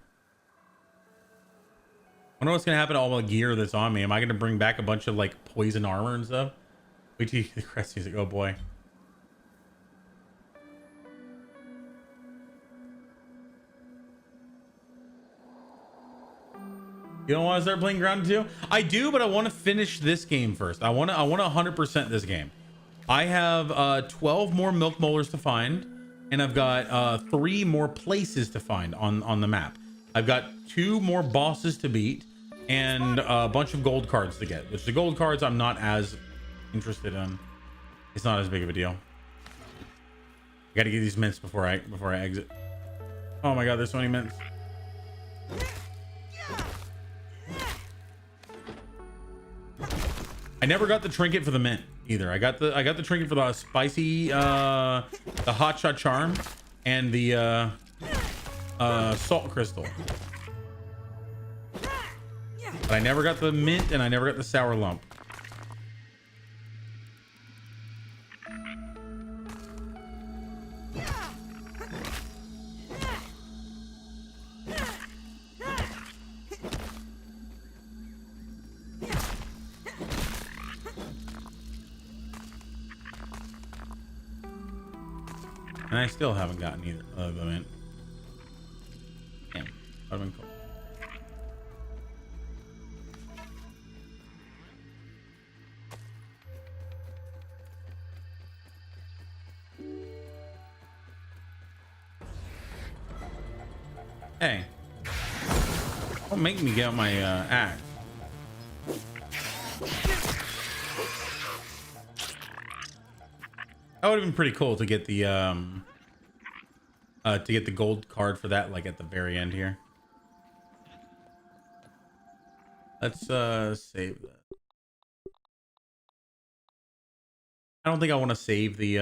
I wonder what's going to happen to all the gear that's on me. Am I going to bring back a bunch of like poison armor and stuff? Wait till you hear the crest music. Oh boy. You don't want to start playing Grounded 2? I do, but I want to finish this game first. I want to 100% this game. I have 12 more milk molars to find, and I've got 3 more places to find on the map. I've got 2 more bosses to beat and a bunch of gold cards to get, which the gold cards I'm not as interested in. It's not as big of a deal. I got to get these mints before I exit. Oh my god, there's so many mints. I never got the trinket for the mint either. I got the trinket for the spicy, the hot shot charm, and the salt crystal. But I never got the mint, and I never got the sour lump. And I still haven't gotten either of them in. Damn, that would have been cool. Hey, don't make me get out my axe. That would have been pretty cool to get the gold card for that, like at the very end here. Let's save that. I don't think I want to save the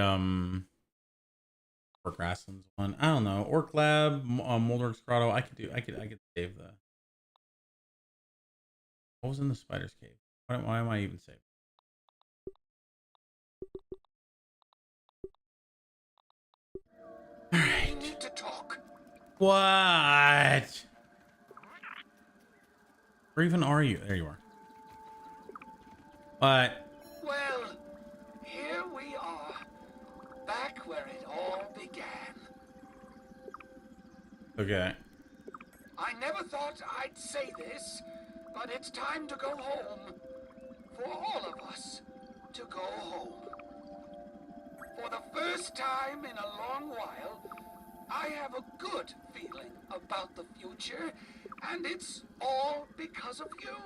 Orc Grasslands one. I don't know. Orc Lab, Moldork's Grotto. I could save the. What was in the spider's cave? Why am I even saving? All right. We need to talk. What? Where even are you? There you are. What? Well, here we are, back where it all began. Okay. I never thought I'd say this, but it's time to go home. For all of us to go home. For the first time in a long while, I have a good feeling about the future, and it's all because of you.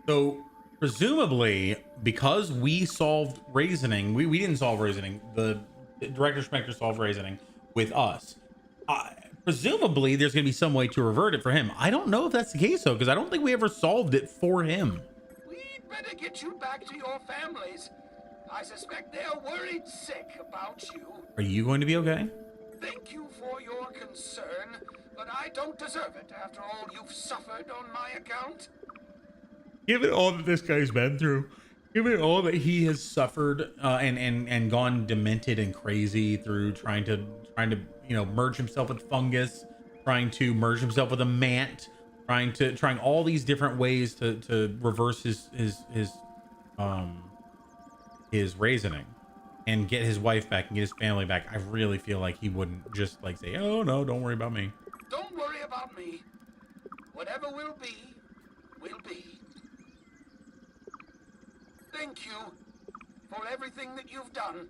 So, presumably, because we solved Raisening, we didn't solve Raisening, the Director Schmector solved Raisening with us. Presumably, there's going to be some way to revert it for him. I don't know if that's the case, though, because I don't think we ever solved it for him. We'd better get you back to your families. I suspect they're worried sick about you. Are you going to be okay? Thank you for your concern, but I don't deserve it after all you've suffered on my account. Given all that this guy's been through, given all that he has suffered and gone demented and crazy through trying to merge himself with fungus, trying to merge himself with a mant, trying all these different ways to reverse his Raisening and get his wife back and get his family back. I really feel like he wouldn't just like say, oh no, don't worry about me. Don't worry about me. Whatever will be, will be. Thank you for everything that you've done.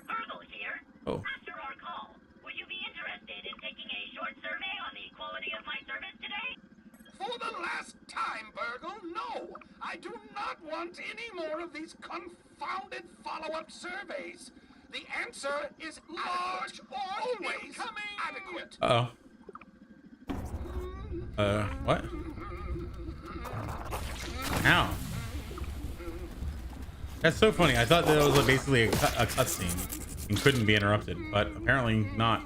Virgo's here. Oh. After our call, would you be interested in taking a short survey on the quality of my service today? For the last time, Burgle, no! I do not want any more of these confounded follow-up surveys. The answer is large or always adequate. Uh-oh. What? Ow. That's so funny. I thought that it was basically a cutscene and couldn't be interrupted, but apparently not.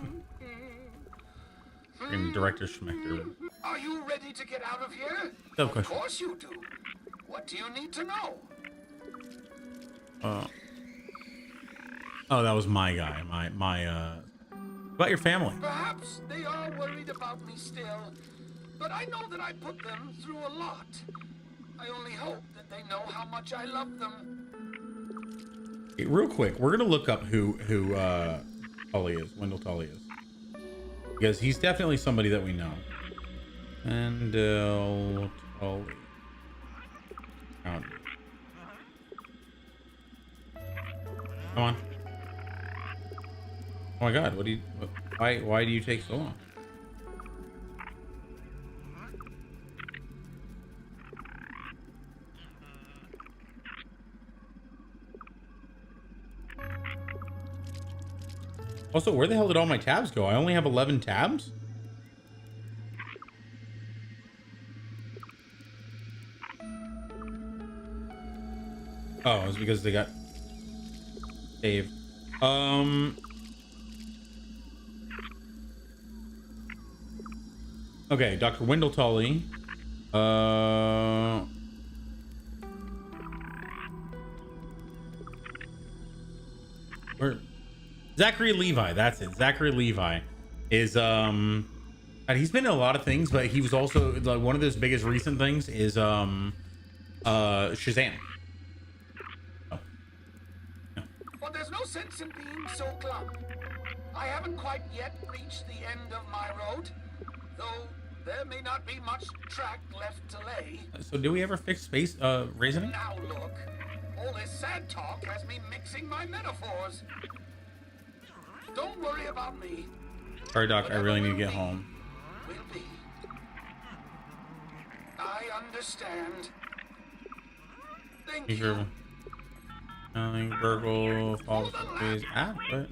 Freaking Director Schmector. Are you ready to get out of here? No Of question. course you do. What do you need to know? Oh, that was my guy. About your family. Perhaps they are worried about me still, but I know that I put them through a lot. I only hope that they know how much I love them. Hey, real quick, we're gonna look up who Tully is, Wendell Tully is, because he's definitely somebody that we know. Wendell Tully. Found it. Come on. Oh my God! Why do you take so long? Also, where the hell did all my tabs go? I only have 11 tabs? Oh, it's because they got saved. Okay, Dr. Wendell Tully. Where? Zachary Levi. That's it. Zachary Levi is and he's been in a lot of things, but he was also like one of those biggest recent things is Shazam. Well, there's no sense in being so glum. I haven't quite yet reached the end of my road, though there may not be much track left to lay. So do we ever fix space raising? Now look, all this sad talk has me mixing my metaphors. Don't worry about me. Sorry, Doc, I really need to get home. Will be. I understand. Thank you. Burgle falls phase but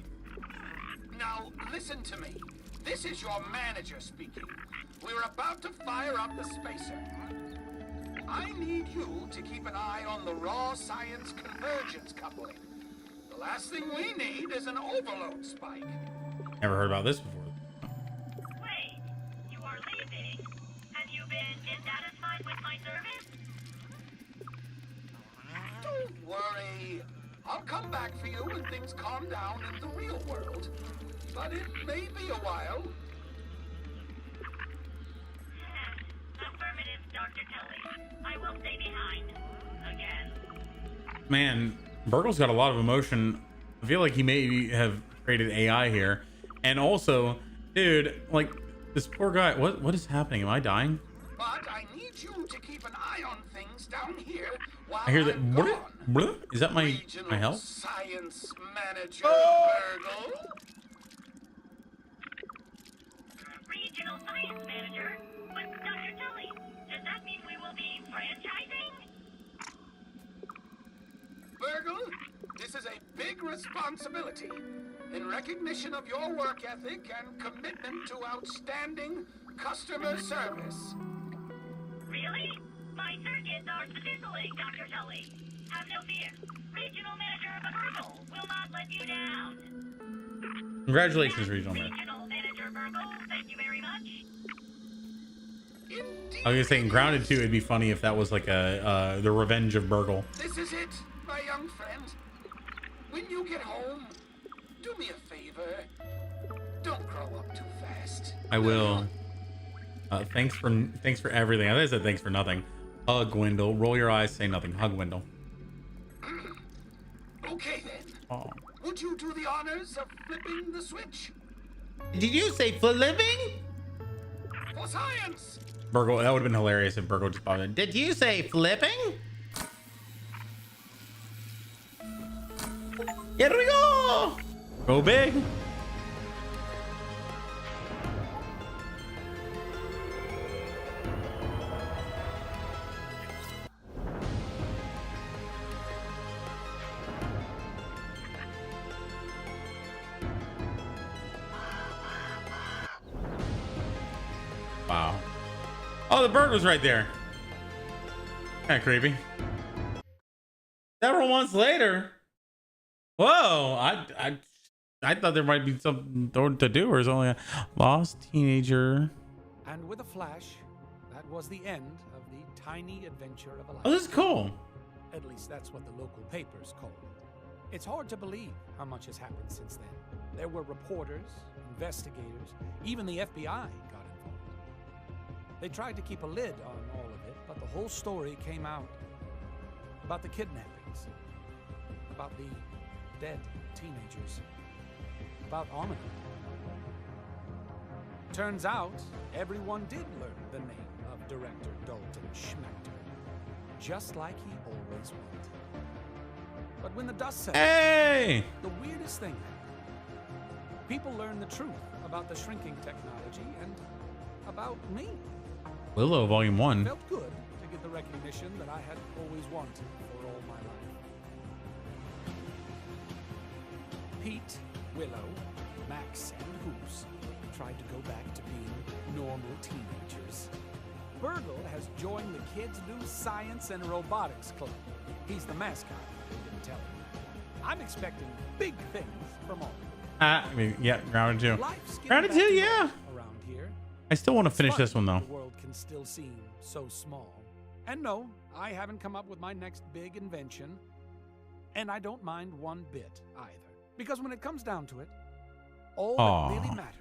Now listen to me. This is your manager speaking. We're about to fire up the spacer. I need you to keep an eye on the raw science convergence coupling. The last thing we need is an overload spike. Never heard about this before. Wait, you are leaving? Have you been dissatisfied with my service? Don't worry. I'll come back for you when things calm down in the real world. But it may be a while. Affirmative, Dr. Tully. I will stay behind. Again. Man, Burgle's got a lot of emotion. I feel like he may have created AI here. And also, dude, like this poor guy, what is happening? Am I dying? But I need you to keep an eye on things down here while I hear that. I'm gone. Is that my health? Science manager, Burgle. Regional science manager? But Dr. Tully, does that mean we will be franchising? Burgle, this is a big responsibility. In recognition of your work ethic and commitment to outstanding customer service. Really? My circuits are fizzling, Dr. Tully. Have no fear. Regional Manager Burgle will not let you down. Congratulations, Regional Manager. Regional Manager Burgle, thank you very much. I was gonna say in Grounded 2, it'd be funny if that was like the Revenge of Burgle. This is it, my young friend. When you get home, do me a favor. Don't grow up too fast. I will. Thanks for everything. I think I said thanks for nothing. Hug Wendell. Roll your eyes. Say nothing. Hug Wendell. Okay then. Oh. Would you do the honors of flipping the switch? Did you say flipping? For science. Burgle. That would have been hilarious if Burgle just popped in. Did you say flipping? Here we go. Go big. Wow. Oh, the bird was right there. Kind of creepy. Several months later. Whoa, I thought there might be something to do, or is only a lost teenager. And with a flash, that was the end of the tiny adventure of a life. Oh, this is cool. At least that's what the local papers call it. It's hard to believe how much has happened since then. There were reporters, investigators, even the FBI got involved. They tried to keep a lid on all of it, but the whole story came out about the kidnappings, about the dead teenagers, about Omni. Turns out, everyone did learn the name of Director Dalton Schmechter, just like he always would. But when the dust settled, the weirdest thing happened. People learned the truth about the shrinking technology and about me. Willow, Volume 1. It felt good to get the recognition that I had always wanted for all my life. Pete, Willow, Max, and Hoops tried to go back to being normal teenagers. Burgle has joined the kids' new science and robotics club. He's the mascot, they didn't tell him. I'm expecting big things from all. I mean, yeah, Grounded 2. Grounded 2, yeah. Around here. I still want to finish this one though. The world can still seem so small. And no, I haven't come up with my next big invention. And I don't mind one bit either. Because when it comes down to it, all that really matters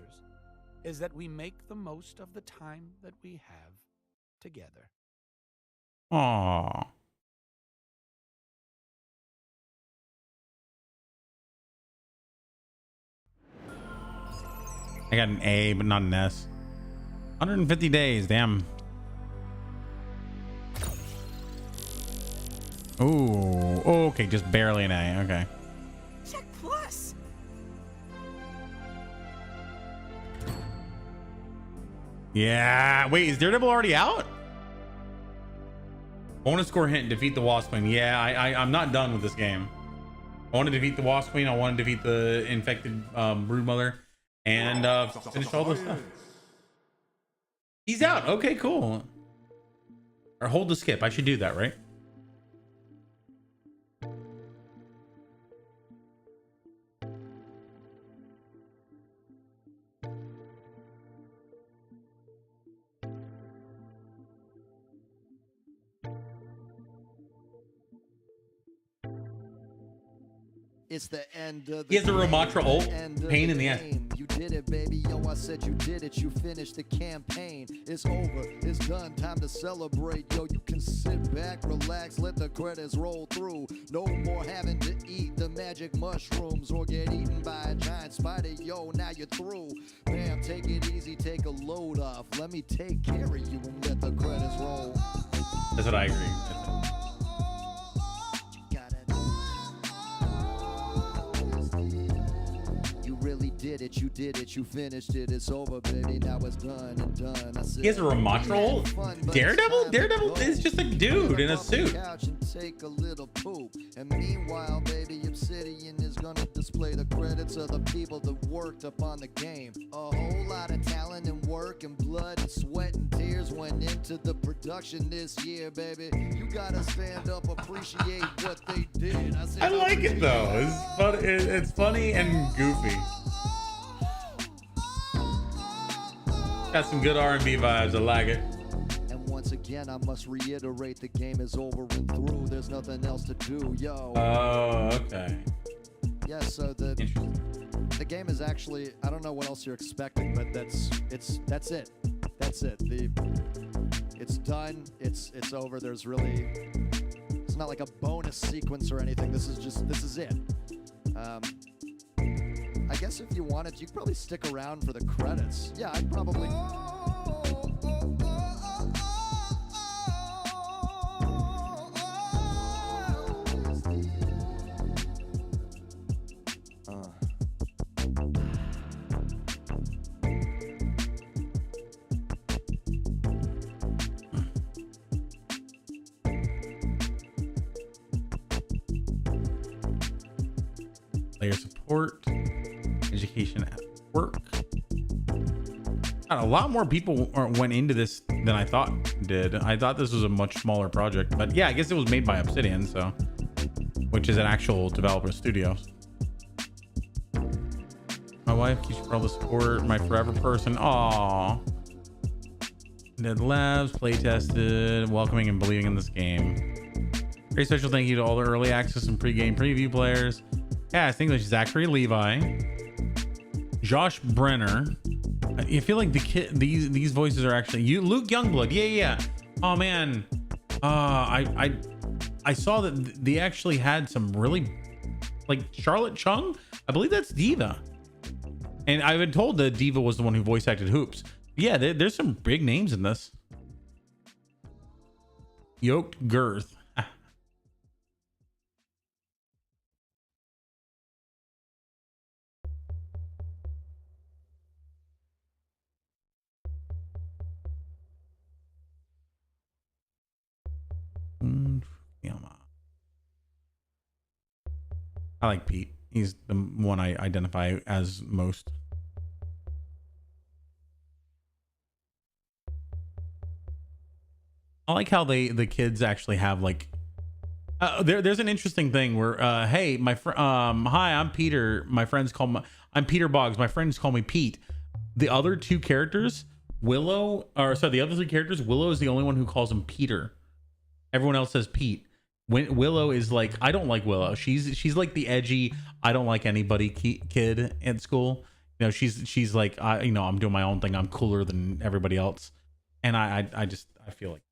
is that we make the most of the time that we have together. Aww. I got an A, but not an S. 150 days, damn. Ooh, okay, just barely an A, okay. Check plus. Yeah, wait, is Daredevil already out? Bonus score hint, defeat the Wasp Queen. Yeah, I'm not done with this game. I want to defeat the Wasp Queen. I want to defeat the infected Broodmother. And finish all this stuff. He's out. Okay, cool. Or hold the skip. I should do that, right? It's the end of the He has a Ramatra ult. Pain in the ass. You did it, baby. Yo, I said you did it. You finished the campaign. It's over. It's done. Time to celebrate. Yo, you can sit back, relax, let the credits roll through. No more having to eat the magic mushrooms or get eaten by a giant spider. Yo, now you're through. Bam, take it easy. Take a load off. Let me take care of you and let the credits roll. That's what I agree. Did it, you did it, you finished it, it's over, baby, now it's done and done. I said, He has a Ramatra ult? Daredevil? Daredevil is just a dude in a suit. Take a little poop. And meanwhile, baby, Obsidian is gonna display the credits of the people that worked upon the game. A whole lot of talent and work and blood and sweat and tears went into the production this year, baby. You gotta stand up, appreciate what they did. I like it though. It's funny and goofy. Got some good R&B vibes. I like it. And once again, I must reiterate, the game is over and through. There's nothing else to do, yo. Oh, okay. Yeah, so the game is actually, I don't know what else you're expecting, but that's it. That's it. It's done. It's over. There's really, it's not like a bonus sequence or anything. This is it. I guess if you wanted, you could probably stick around for the credits. Yeah, I'd probably. Player support. Education at work. God, a lot more people went into this than I thought did. I thought this was a much smaller project, but yeah, I guess it was made by Obsidian, so, which is an actual developer studio. My wife keeps all the support. My forever person. Aww. Ned Labs, play tested, welcoming and believing in this game. Very special thank you to all the early access and pre-game preview players. Cast English: Zachary Levi, Josh Brenner. I feel like these voices are actually you. Luke Youngblood. Yeah. Oh man. I saw that they actually had some really, like, Charlotte Chung. I believe that's Diva. And I've been told that Diva was the one who voice acted Hoops. Yeah, there's some big names in this. Yoked Girth. I like Pete. He's the one I identify as most. I like how the kids actually have like there's an interesting thing where hey, hi, I'm Peter. I'm Peter Boggs. My friends call me Pete. The other two characters, the other three characters, Willow is the only one who calls him Peter. Everyone else says Pete. When Willow is like, I don't like Willow. She's like the edgy, I don't like anybody kid at school. You know, she's like, I'm doing my own thing. I'm cooler than everybody else. And I feel like,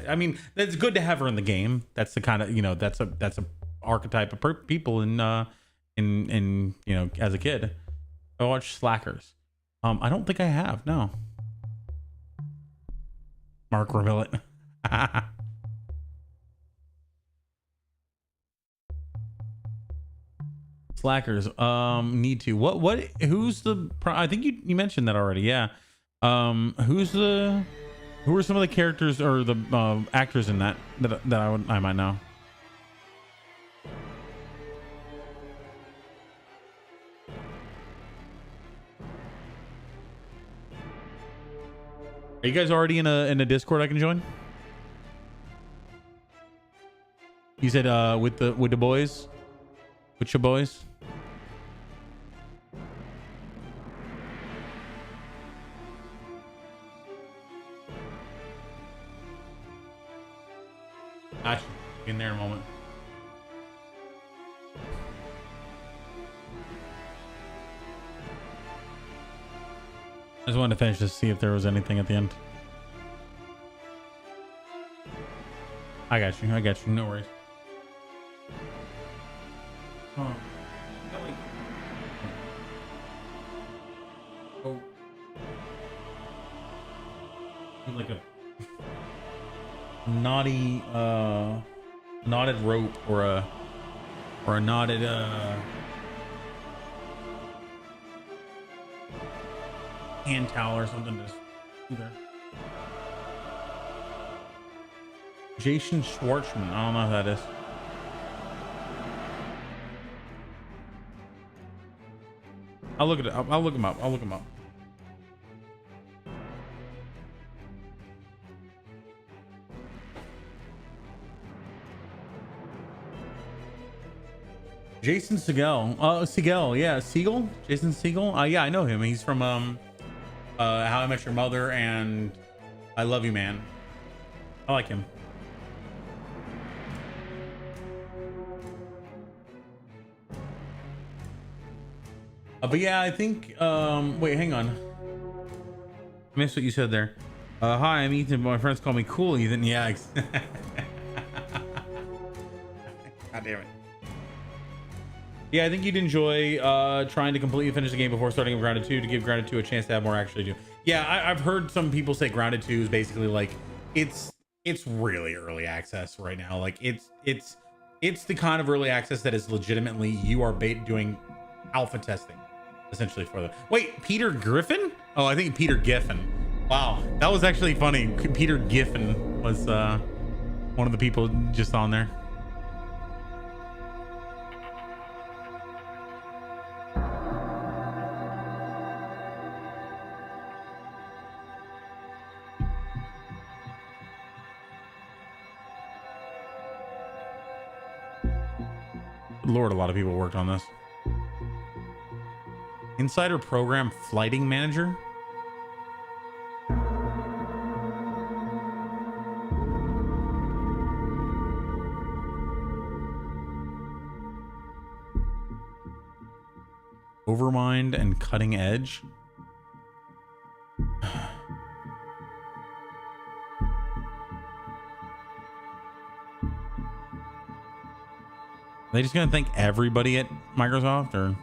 I mean, that's good to have her in the game. That's the kind of, that's a archetype of people in as a kid. I watched Slackers. I don't think I have. No. Mark reveal it. Slackers. Need to. Who's the? I think you mentioned that already. Yeah. Who are some of the characters or the actors in that I might know? Are you guys already in a Discord I can join? You said with the boys? With your boys? Actually, in there in a moment. I just wanted to finish to see if there was anything at the end. I got you. No worries. Oh. Like a knotty knotted rope or a knotted hand towel or something to do there. Jason Schwartzman. I don't know who that is. I'll look him up. Jason Segel. Segel, yeah. Segel? Jason Segel? Yeah, I know him. He's from How I Met Your Mother and I Love You, Man. I like him. But yeah, I think wait, hang on. I missed what you said there. Hi, I'm Ethan, but my friends call me Cool Ethan. Yeah. God damn it. Yeah, I think you'd enjoy trying to completely finish the game before starting with Grounded 2 to give Grounded 2 a chance to have more actually do. Yeah, I've heard some people say Grounded 2 is basically like it's really early access right now. Like it's the kind of early access that is legitimately you are doing alpha testing essentially for the. Wait, Peter Griffin? Oh, I think Peter Giffen. Wow, that was actually funny. Peter Giffen was one of the people just on there. Lord, a lot of people worked on this. Insider Program Flighting Manager. Overmind and Cutting Edge. Are they just gonna thank everybody at Microsoft or?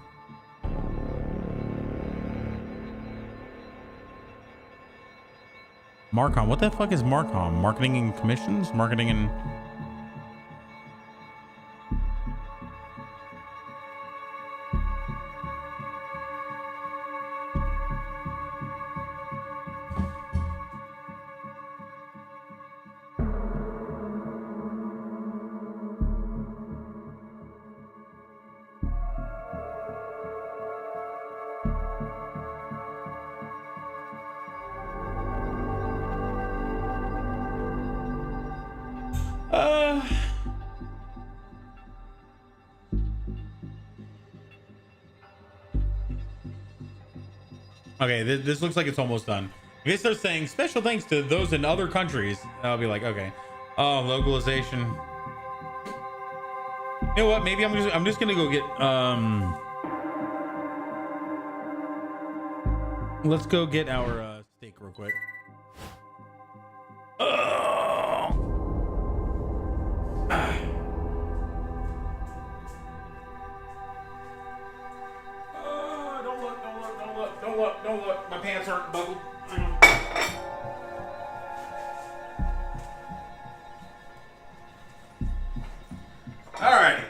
Marcom. What the fuck is Marcom? Marketing and commissions? Marketing and... Okay, this looks like it's almost done. If it starts saying special thanks to those in other countries, I'll be like, okay. Oh, localization. You know what? Maybe I'm just gonna go get let's go get our steak real quick. Don't look. My pants aren't buckled. All right.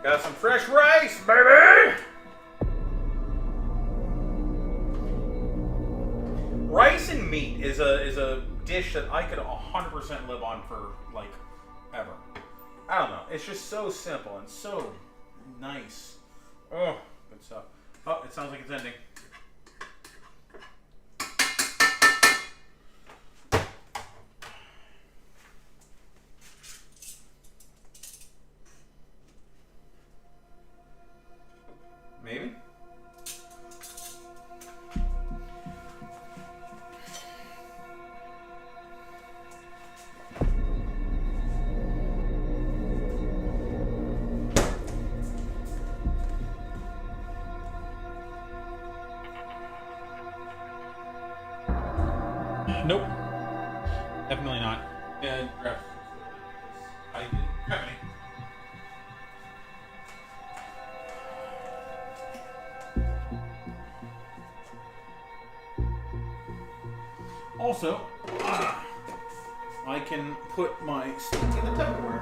Got some fresh rice, baby. Rice and meat is a dish that I could 100% live on for like ever. I don't know. It's just so simple and so nice. Oh, good stuff. Oh, it sounds like it's ending. Maybe. Nope. Definitely not. Yeah, grab. I did. Grab me. Also, I can put my steak in the Tupperware.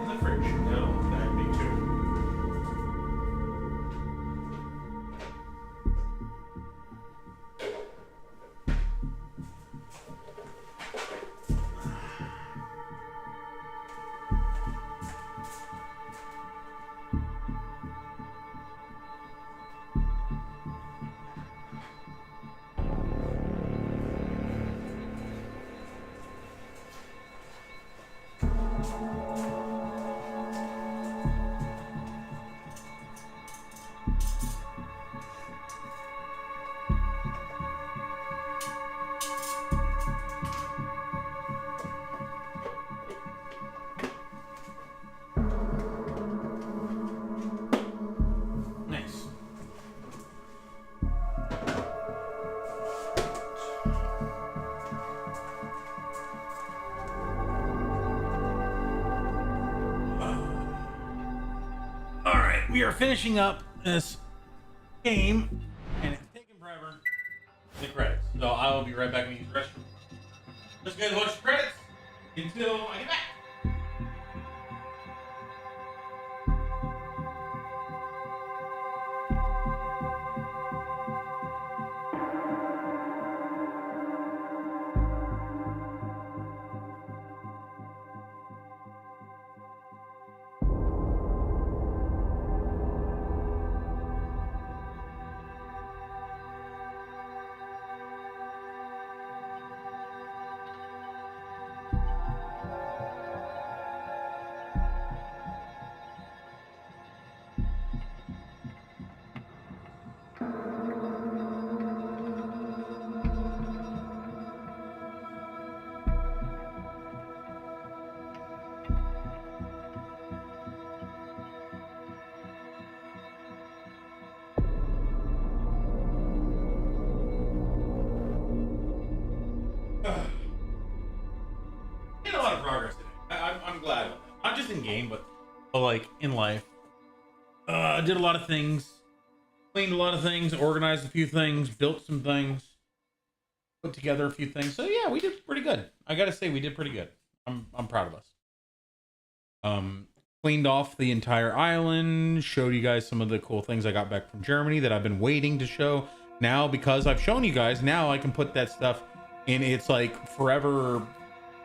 In the fridge. No, that'd be too. We are finishing up this game, and it's taking forever. The credits. So I will be right back in the restroom. Just guys watch the credits until I get back. Made a lot of progress today. I'm glad about that. Not just in game, but like in life. Did a lot of things. Cleaned a lot of things. Organized a few things. Built some things. Put together a few things. So yeah, we did pretty good. I gotta say, we did pretty good. I'm proud of us. Cleaned off the entire island. Showed you guys some of the cool things I got back from Germany that I've been waiting to show. Now, because I've shown you guys, now I can put that stuff in its like forever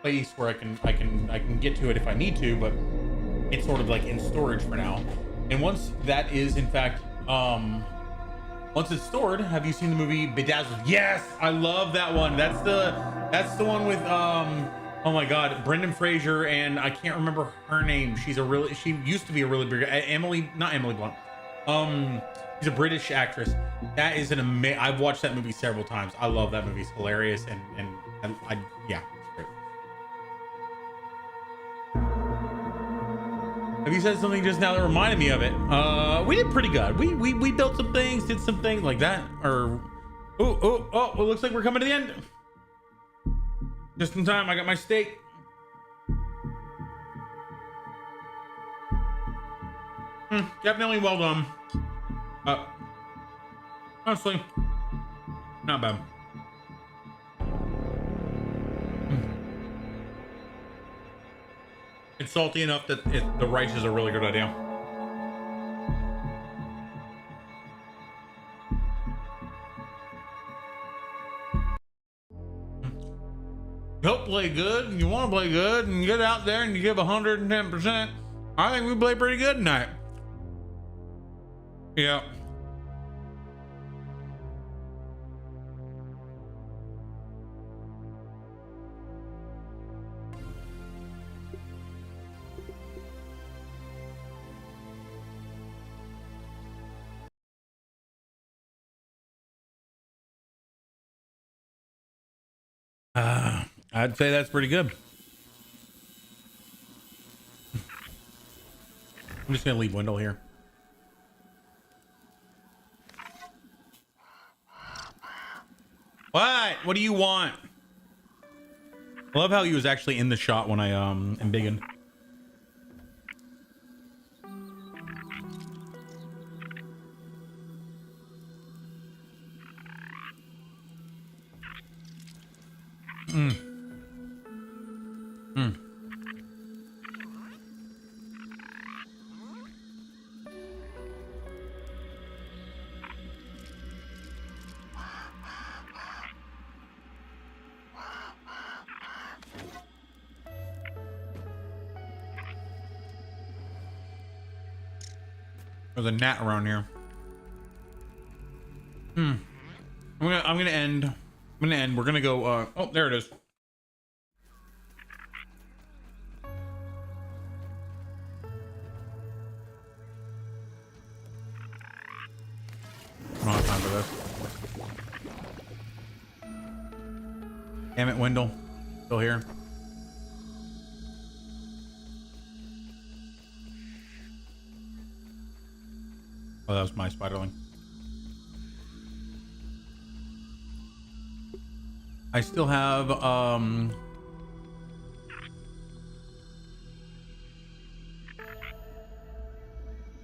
place where I can get to it if I need to, but it's sort of like in storage for now. And once that is in fact once Once it's stored, have you seen the movie Bedazzled? Yes, I love that one. That's the one with oh my god, Brendan Fraser, and I can't remember her name. She used to be a really big not Emily Blunt. She's a British actress. That is an amazing. I've watched that movie several times. I love that movie. It's hilarious and yeah, it's great. Have you said something just now that reminded me of it? We did pretty good. We built some things, did some things like that. Or oh, it looks like we're coming to the end. Just in time. I got my steak. Definitely well done. Honestly, not bad. It's salty enough that the rice is a really good idea. Don't play good and you want to play good and get out there and you give 110%. I think we play pretty good tonight. Yeah. I'd say that's pretty good. I'm just gonna leave Wendell here. What do you want? I love how he was actually in the shot when I embiggened. There's a gnat around here. I'm gonna end. We're gonna go. Oh, there it is. I don't have time for this. Damn it, Wendell. Still here. Oh, that was my spiderling. I still have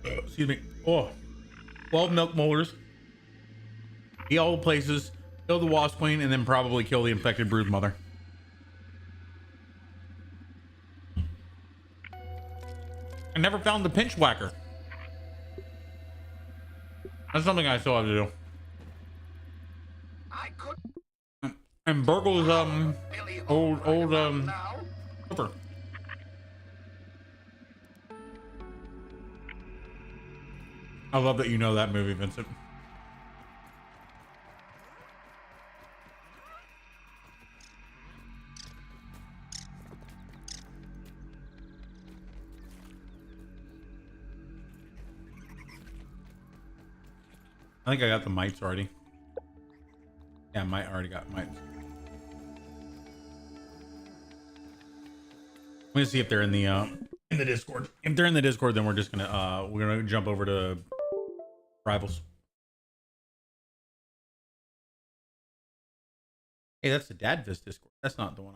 excuse me. 12 milk molars. Be all places. Kill the wasp queen and then probably kill the infected brood mother. I never found the pinch whacker. That's something I still have to do. And Burgle's old clipper. I love that you know that movie, Vincent. I think I got the mites already. Yeah, I already got mites. I'm gonna see if they're in the Discord. If they're in the Discord, then we're gonna jump over to Rivals. Hey, that's the Dadvis Discord. That's not the one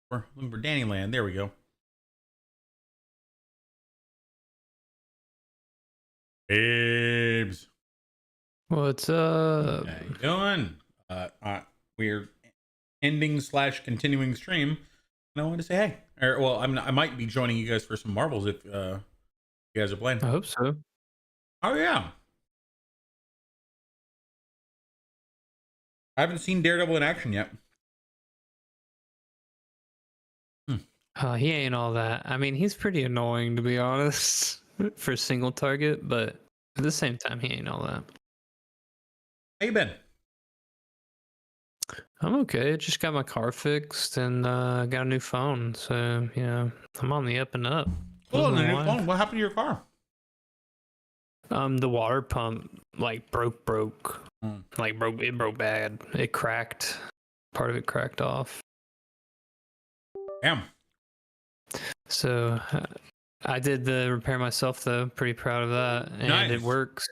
we're looking for. Danny Land. There we go. Babes. What's up? How you doing? We're ending / continuing stream. And I wanted to say hey. Or, well, I might be joining you guys for some marbles if you guys are playing. I hope so. Oh yeah. I haven't seen Daredevil in action yet. He ain't all that. I mean, he's pretty annoying to be honest for single target, but at the same time, he ain't all that. How you been? I'm okay. Just got my car fixed and got a new phone. So, you know, I'm on the up and up. Oh, the new phone. What happened to your car? The water pump like broke. Like it broke bad. It cracked. Part of it cracked off. Damn. So I did the repair myself though. Pretty proud of that. And it works.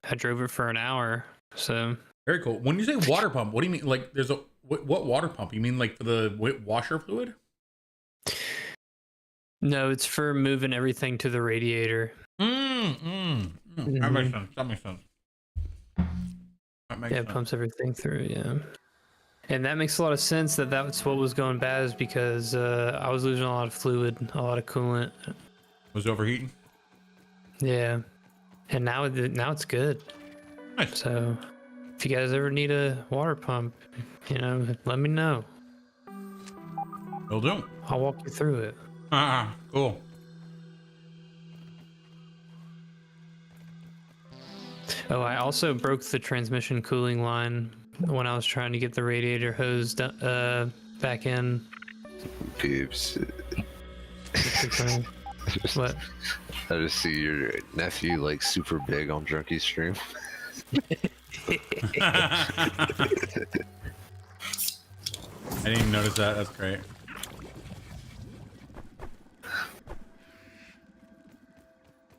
I drove it for an hour. So very cool. When you say water pump, what do you mean? Like there's a what water pump? You mean like for the washer fluid? No, it's for moving everything to the radiator. That makes sense. That makes sense. It pumps everything through, yeah. And that makes a lot of sense that's what was going bad, is because I was losing a lot of fluid, a lot of coolant. Was overheating? Yeah. And now it's good. Nice. So if you guys ever need a water pump, you know, let me know. Will do. I'll walk you through it. Cool. Oh, I also broke the transmission cooling line when I was trying to get the radiator hose back in. Peeps. What? I just see your nephew like super big on Drunky stream. I didn't even notice that. That's great.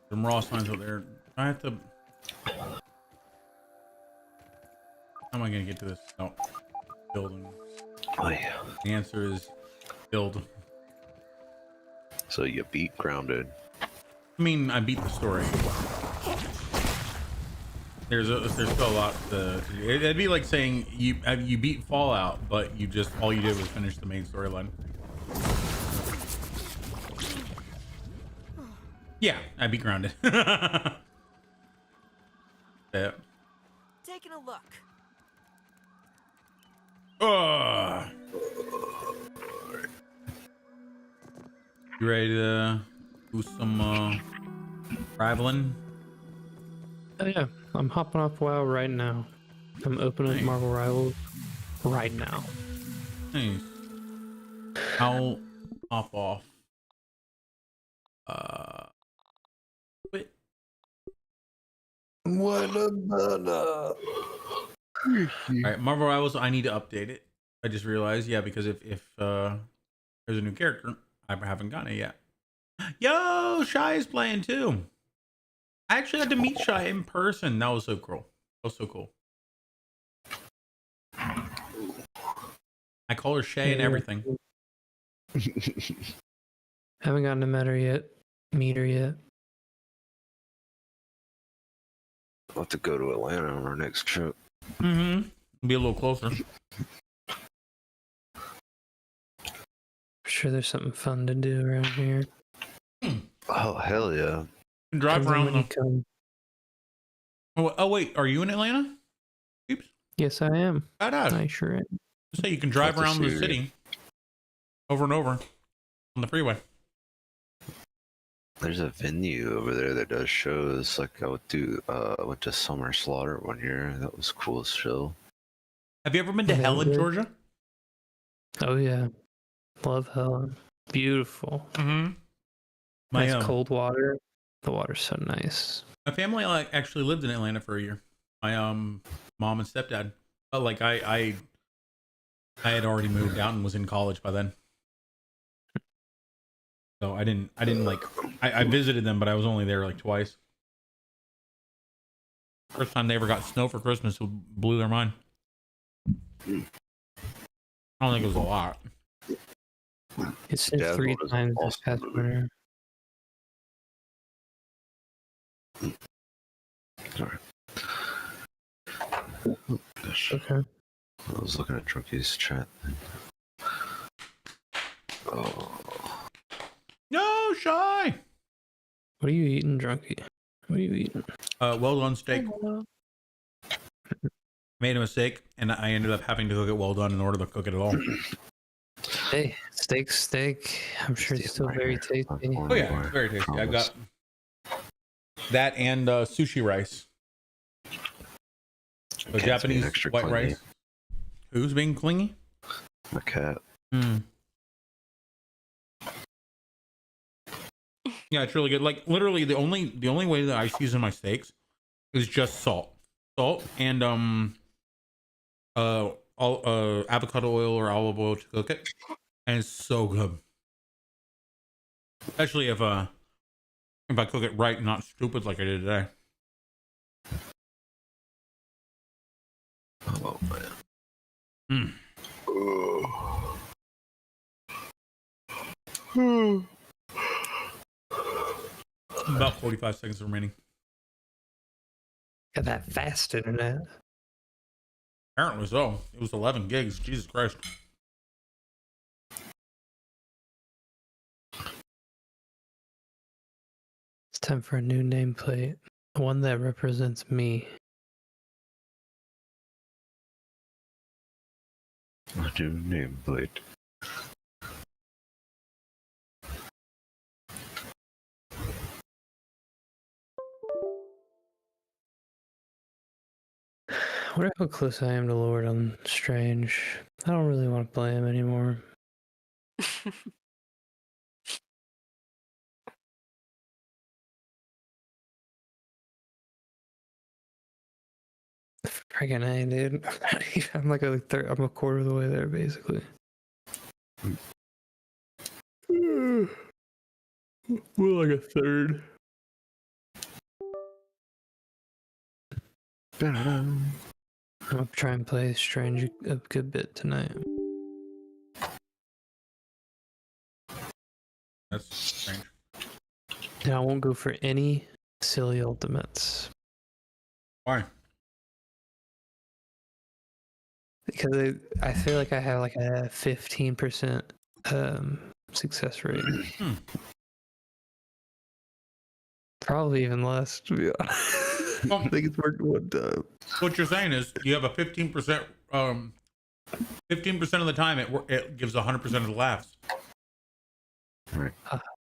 Some raw signs out there. I have to. How am I gonna get to this? No. Building. Oh yeah. The answer is build. So you beat grounded. I mean, I beat the story. There's still a lot to. It'd be like saying you beat Fallout, but all you did was finish the main storyline. Yeah, I beat grounded. Yeah. Taking a look. You ready to do some rivaling? Oh yeah, I'm hopping off WoW right now. I'm opening Marvel Rivals right now. Nice. I'll hop off. Wait. What about Alright, Marvel Rivals, I need to update it. I just realized, yeah, because if there's a new character, I haven't gotten it yet. Yo, Shy is playing too. I actually had to meet Shy in person. That was so cool. That was so cool. I call her Shay and everything. Haven't gotten to meet her yet. I'll have to go to Atlanta on our next trip. Be a little closer. I'm sure there's something fun to do around here. Oh hell yeah! Drive around. Oh wait, are you in Atlanta? Oops. Yes, I am. Badass. I sure am. So you can drive around the city over and over on the freeway. There's a venue over there that does shows. Like I went to Summer Slaughter one year. That was cool as show. Have you ever been to Helen, Georgia? Oh yeah, love Helen. Beautiful. Nice cold water. The water's so nice. My family actually lived in Atlanta for a year. My mom and stepdad. But like I had already moved out and was in college by then. So I didn't like I visited them, but I was only there like twice. First time they ever got snow for Christmas blew their mind. I don't think it was a lot. It's snowed 3 times this past winter. Sorry. Okay. I was looking at Drunky's chat. Oh. No, Shy. What are you eating, Drunky? What are you eating? Well done steak. Made a mistake, and I ended up having to cook it well done in order to cook it at all. Hey, steak. I'm sure it's still very tasty. Oh yeah, it's very tasty. I've got that and sushi rice. So Japanese extra white clingy. rice. Who's being clingy? The cat. Hmm. Yeah, it's really good. Like literally, the only way that I season my steaks is just salt, and avocado oil or olive oil to cook it, and it's so good. Especially if I cook it right, not stupid like I did today. Oh man. About 45 seconds remaining. Got that fast internet. Apparently so. It was 11 gigs. Jesus Christ. It's time for a new nameplate. One that represents me. A new nameplate. I wonder how close I am to Lord on Strange. I don't really want to play him anymore. Friggin' A, dude. I'm like I'm a quarter of the way there, basically. We're like a third. I'm gonna try and play Strange a good bit tonight. That's strange. And I won't go for any silly ultimates. Why? Because I feel like I have like a 15% success rate. Probably even less, to be honest. I think it's worked one time. What you're saying is you have a 15%, 15% of the time it gives 100% of the laughs. Right.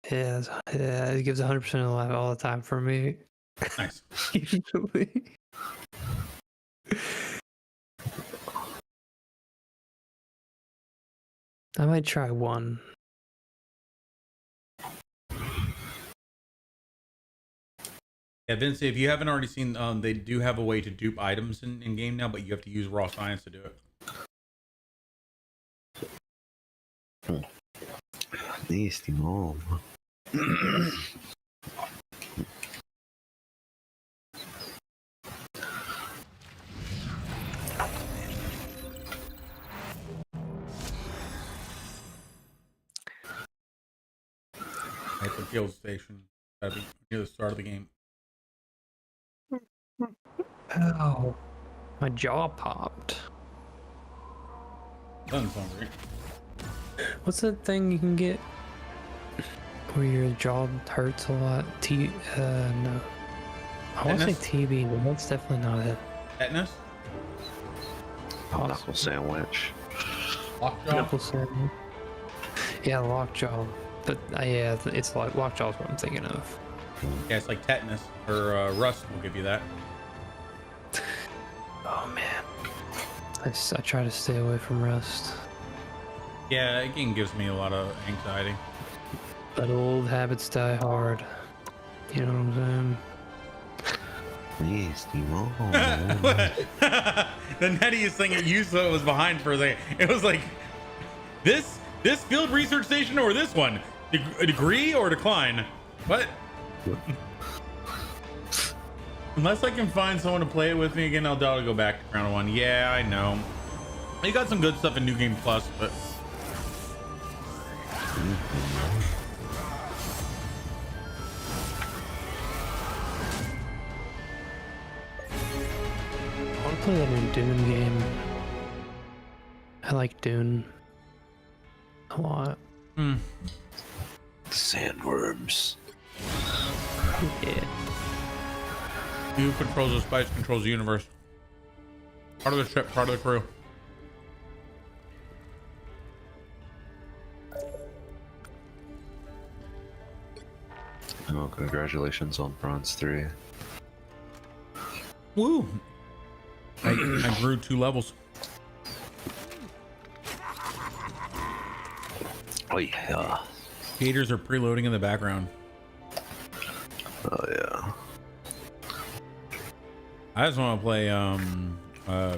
Yeah, it gives 100% of the laugh all the time for me. Nice. Usually. I might try one. Yeah, Vince, if you haven't already seen, they do have a way to dupe items in game now, but you have to use raw science to do it. Nasty mom. At the fuel station, that'd be near the start of the game. Ow. My jaw popped. Doesn't sound great. What's that thing you can get where your jaw hurts a lot? No. I want to say TB, but that's definitely not it. Tetanus? Knuckle sandwich. Lockjaw? Knuckle sandwich. Yeah, lockjaw. But yeah, it's like lockjaw is what I'm thinking of. Yeah, it's like tetanus or rust will give you that. Oh man, I try to stay away from rust. Yeah, that game gives me a lot of anxiety. But old habits die hard. You know what I'm saying? Nasty mom. The nettiest thing you saw was behind for a second. It was like this field research station or this one? Degree or decline? What? Unless I can find someone to play it with me again, I'll go back to round one. Yeah, I know. They got some good stuff in New Game Plus, but I want to play that new Dune game. I like Dune a lot. Sandworms. Yeah. who controls the spice controls the universe. Part of the ship, part of the crew. Oh, congratulations on Bronze 3. Woo! I grew 2 levels. Oh yeah. Gators are preloading in the background. Oh yeah. I just want to play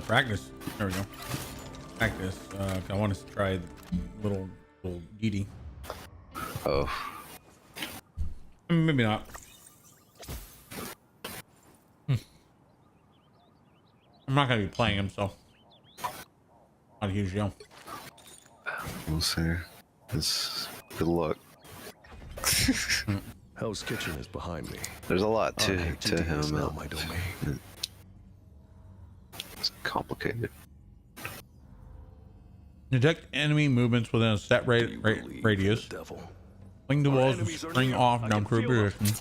practice. There we go. Practice. I want to try little DD. Oh. Maybe not. I'm not gonna be playing him, so not a huge deal. We'll see. It's good luck. Hell's Kitchen is behind me. There's a lot to him. Is now my domain. It's complicated. Detect enemy movements within a set radius. Fling the walls and spring off down to a position.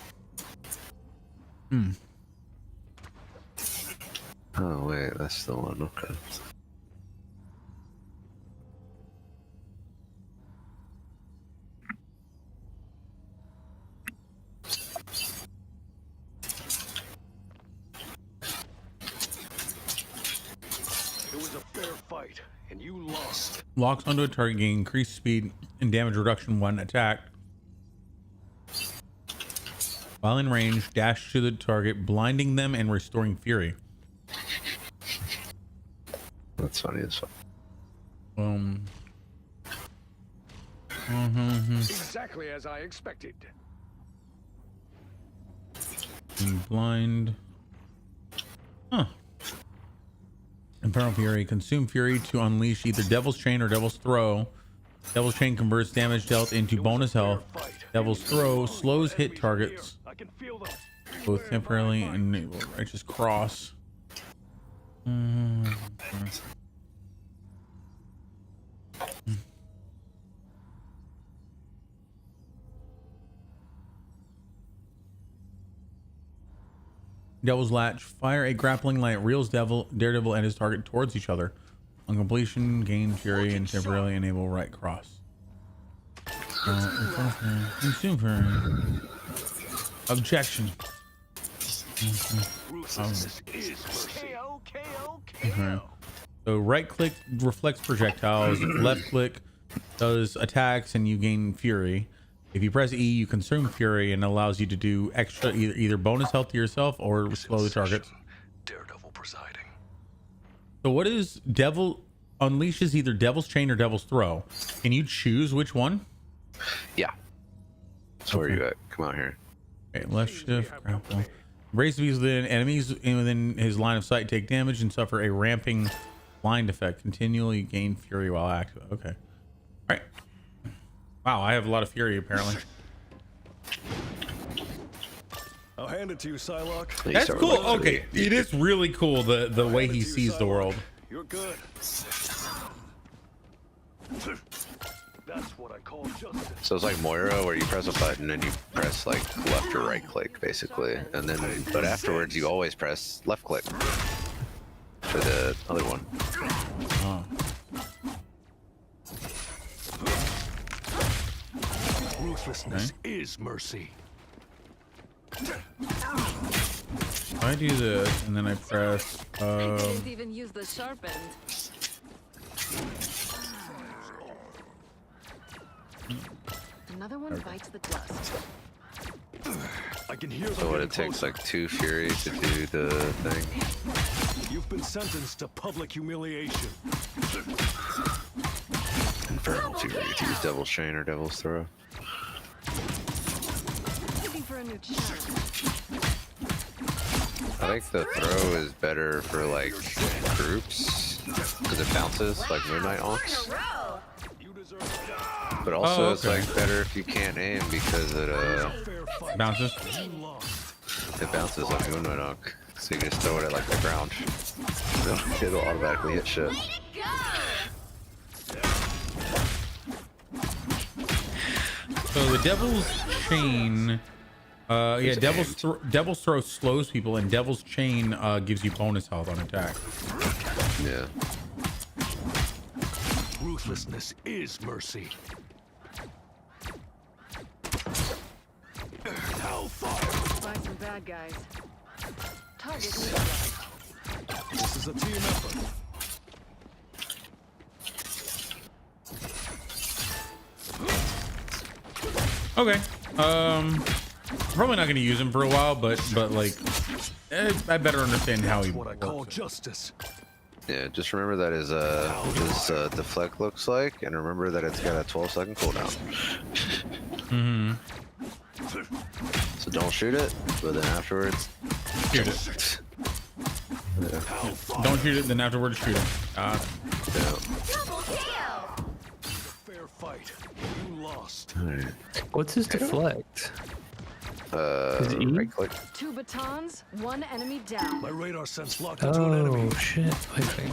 Oh wait, that's the one. Okay. It was a fair fight, and you lost. Locks onto a target, gain increased speed and damage reduction when attacked. While in range, dash to the target, blinding them and restoring fury. That's funny as fuck. Exactly as I expected. And blind. Huh. Infernal Fury. Consume Fury to unleash either Devil's Chain or Devil's Throw. Devil's Chain converts damage dealt into bonus health. Devil's Throw slows hit targets, both temporarily and enable Righteous Cross. Devil's Latch. Fire a grappling light, reels Daredevil and his target towards each other. On completion, gain Fury and temporarily enable right cross. Consume Fury. Objection. Okay. So right click reflects projectiles, left click does attacks and you gain Fury. If you press E, you consume Fury and allows you to do extra either bonus health to yourself or slow the targets. Daredevil presiding. So what is Devil unleashes either Devil's Chain or Devil's Throw? Can you choose which one? Yeah. So where are you at? Come out here. Okay, left shift, grapple. Embrace these within enemies within his line of sight take damage and suffer a ramping blind effect. Continually gain Fury while active. Okay. All right. Wow, I have a lot of Fury apparently. I'll hand it to you, Psylocke. That's cool. Okay, it is really cool the way he sees the world. You're good. That's what I call justice. So it's like Moira, where you press a button and you press like left or right click, basically, and then but afterwards you always press left click for the other one. Oh. Ruthlessness is mercy. I do this and then I press. Didn't even use the sharp end. Another one bites the dust. I can hear. So what it takes like 2 Fury to do the thing. You've been sentenced to public humiliation. Infernal Fury to use Devil's Chain or Devil's Throw. Looking for a new challenge. I think the throw is better for like groups because it bounces like Moonlight Onks. But also it's like better if you can't aim because it bounces. It bounces like Moonlight Onk, so you can just throw it at like the ground. It'll automatically hit shit. So the Devil's Chain, yeah, Devil's Throw slows people, and Devil's Chain gives you bonus health on attack. Yeah. Ruthlessness is mercy. Find some bad guys. Target me. This is is a team effort. Okay. Probably not gonna use him for a while, but like, I better understand how he What I call works. justice. Yeah, just remember that his deflect looks like, and remember that it's got a 12-second cooldown. So don't shoot it, but then afterwards, shoot it. Yeah. Don't shoot it, then afterwards shoot it. Yeah. Fair fight. You lost. Right. What's his deflect? Right click. 2 batons, 1 enemy down. My radar sense locked into an enemy. Oh shit! Wait.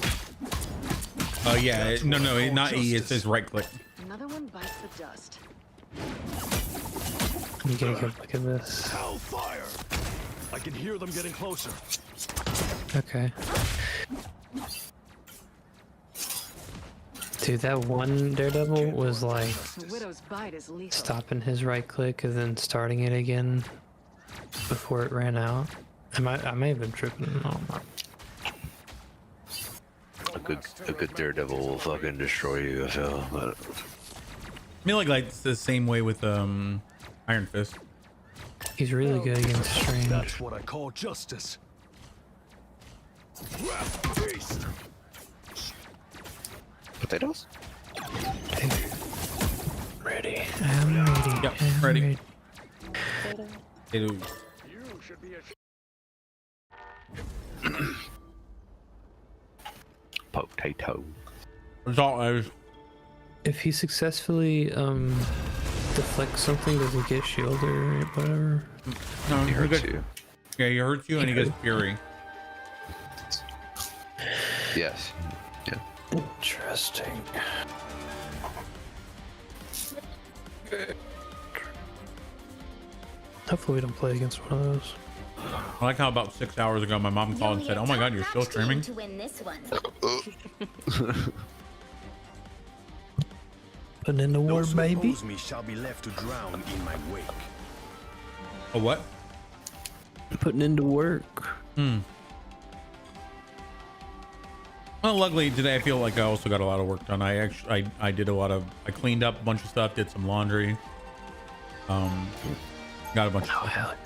Oh yeah, no, not E. It says right click. Another one bites the dust. You gotta go look at this. Hellfire! I can hear them getting closer. Okay. Dude, that one Daredevil was like The widow's bite is lethal. stopping his right click and then starting it again before it ran out. I may have been tripping. I don't know. A good Daredevil will fucking destroy you. I feel. But... I mean, like it's the same way with Iron Fist. He's really good against Strange. That's what I call justice. Beast. Potatoes? Ready. I'm ready. Yep, I'm ready. ready. Potato. If he successfully deflects something, does he get shield or whatever? No, He hurts you. Yeah, he hurts you and he gets fury. Yes. Yeah. Interesting. Hopefully we don't play against one of those. I like how about 6 hours ago my mom called and said, "Oh my God, you're still streaming?" To win this one. Putting in the word, baby. Me shall be left to drown in my wake. A what? Putting into work. Well, luckily today I feel like I also got a lot of work done. I did a lot of, I cleaned up a bunch of stuff, did some laundry, got a bunch of stuff.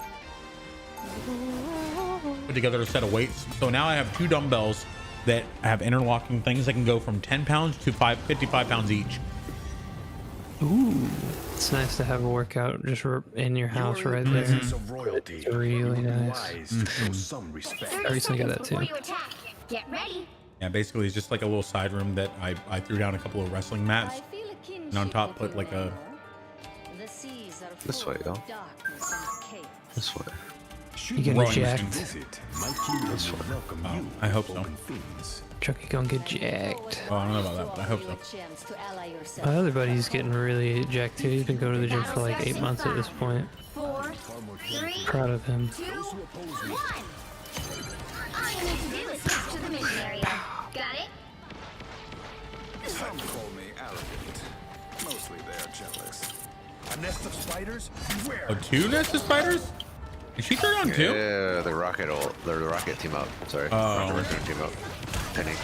Put together a set of weights. So now I have 2 dumbbells that have interlocking things that can go from 10 pounds to 55 pounds each. Ooh, it's nice to have a workout just in your house right there. It's really nice. I recently got that too. Get ready. Yeah, basically it's just like a little side room that I threw down a couple of wrestling mats, and on top put like a. This way, though. This way. You gonna get jacked? This way. I hope so. Chucky gonna get jacked. Oh, I don't know about that, but I hope so. My other buddy's getting really jacked too. He's been going to the gym for like 8 months at this point. 4, 3, Proud of him. 2, 1. All you need to do is switch to the mission area. Got it? Some call me arrogant. Mostly they're jealous. A nest of spiders? Beware. Oh, 2 nests of spiders? Is she turned on 2? Yeah, the rocket team up. Sorry. Rocket team up. Penny.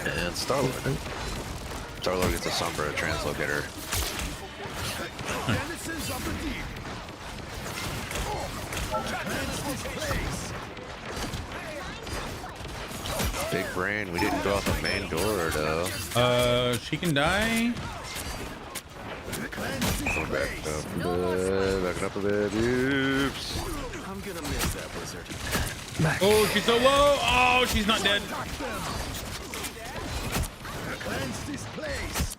And Star-Lord. Star-Lord gets a Sombra translocator. Big brain. We didn't go out the main door though. She can die. Going back up a bit. Backing up a bit. Oops. I'm gonna miss that wizard. Oh, she's so low. Oh, she's not dead. Cleanse this place.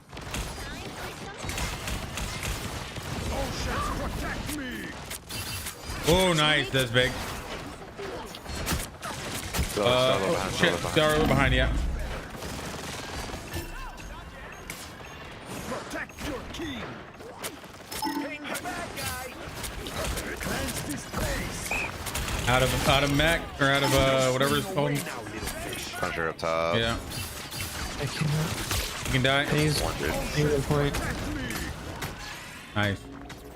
Oceans protect me. Oh, nice. That's big. Oh, shit. Star behind you. Protect your king. Hang back, guy. Cleanse this place. Out of mech or out of whatever it's called. Puncher up top. Yeah. You can die. He's a point. Nice.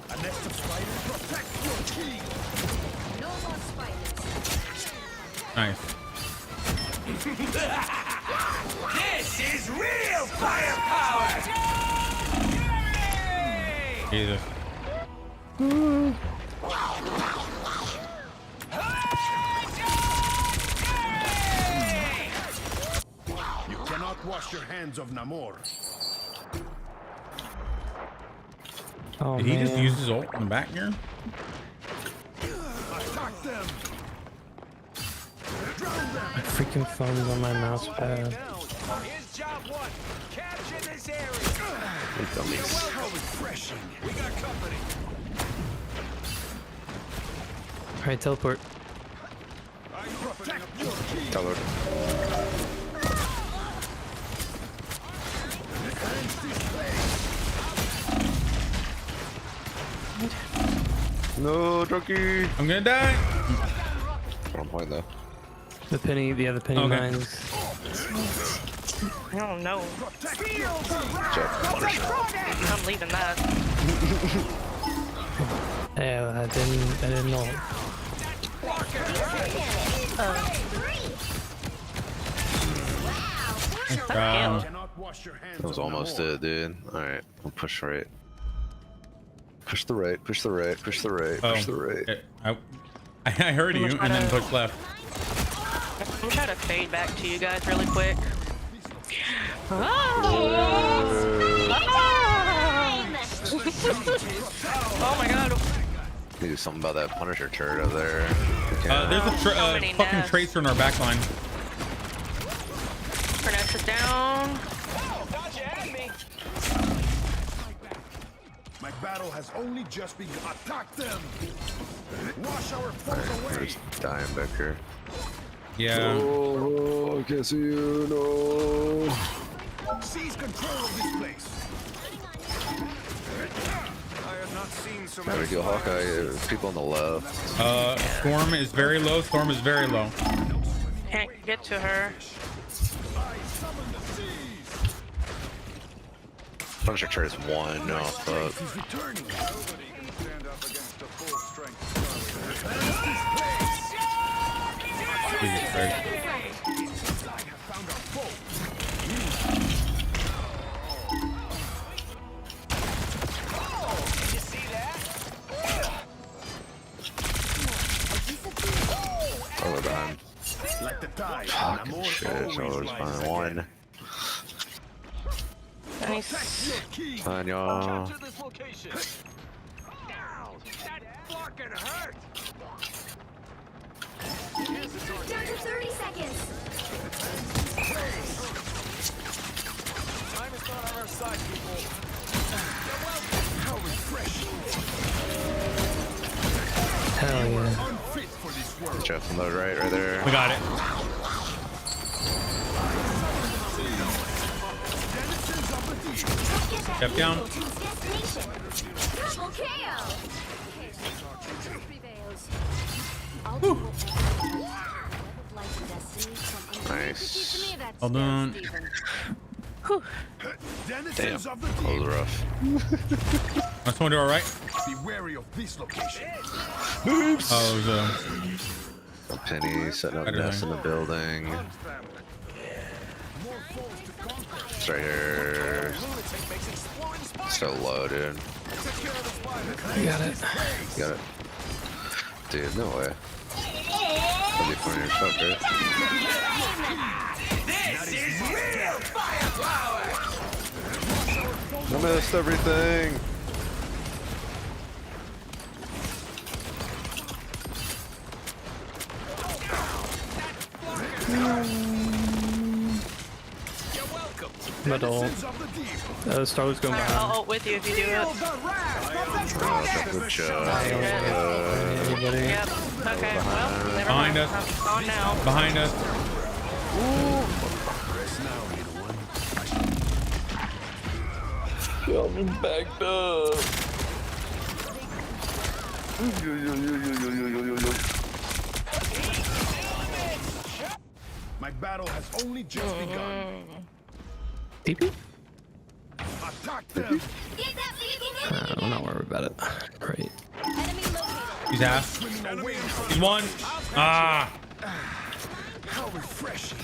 A nest of spiders protect your king. No more spiders. Nice. This is real firepower! Jesus. You cannot wash your hands of Namor. Oh, Did he just man. use his ult in the back here? Attack them! My freaking phone's on my mouse pad. Here's job one. Capture this area. Dummies. How refreshing. We got company. Alright, teleport. Protect your key. Teleport. No, drunkie. I'm gonna die. On point though. The penny, the other penny Okay. mines. Oh no. I'm leaving that. Yeah, I didn't know. That was almost it, dude. Alright, I'll push right. Push the right, push the right, push the right, push the right. I heard you and then push left. I'm gonna try to fade back to you guys really quick. Oh my god. Do something about that Punisher turret over there. There's a fucking tracer in our back line. Pernicious down. My battle has only just begun. Attack them! Wash our foes away! We're just dying back here. Yeah. Oh, I can't see you. No. Seize control of this place. I have not seen so There we go, Hawkeye. There's people on the left. Storm is very low. Storm is very low. Can't get to her. Punisher turret is one. No, fuck. Jesus Christ. Oh, we're behind. Like the tide. Fucking shit. So there's behind one. Nice. Fine, y'all. Down. That fucking hurt. Down to 30 seconds. Time is not on our side, people. How refreshing. Hell yeah. Unfit for this world. Jeff on the right there. We got it. Step down. Triple KO. Nice. Hold on. Damn. That was rough. Let's one to our right. Be wary of this location. Oops. Oh, it was a penny setting up nests in the building. It's right here. So low, dude. You got it. You got it. Dude, no way. That'd be funny as fuck, right? This is real firepower. I missed everything. Middle. Star Wars going Alright, behind. I'll ult with you if you do it. Good job. Yep. Okay, well, never Behind mind. us. I'm on now. Behind us. I'm backed up. My battle has only just begun. TP? Attack them! I'm not worried about it. Great. He's half. He's one. Ah. refreshing.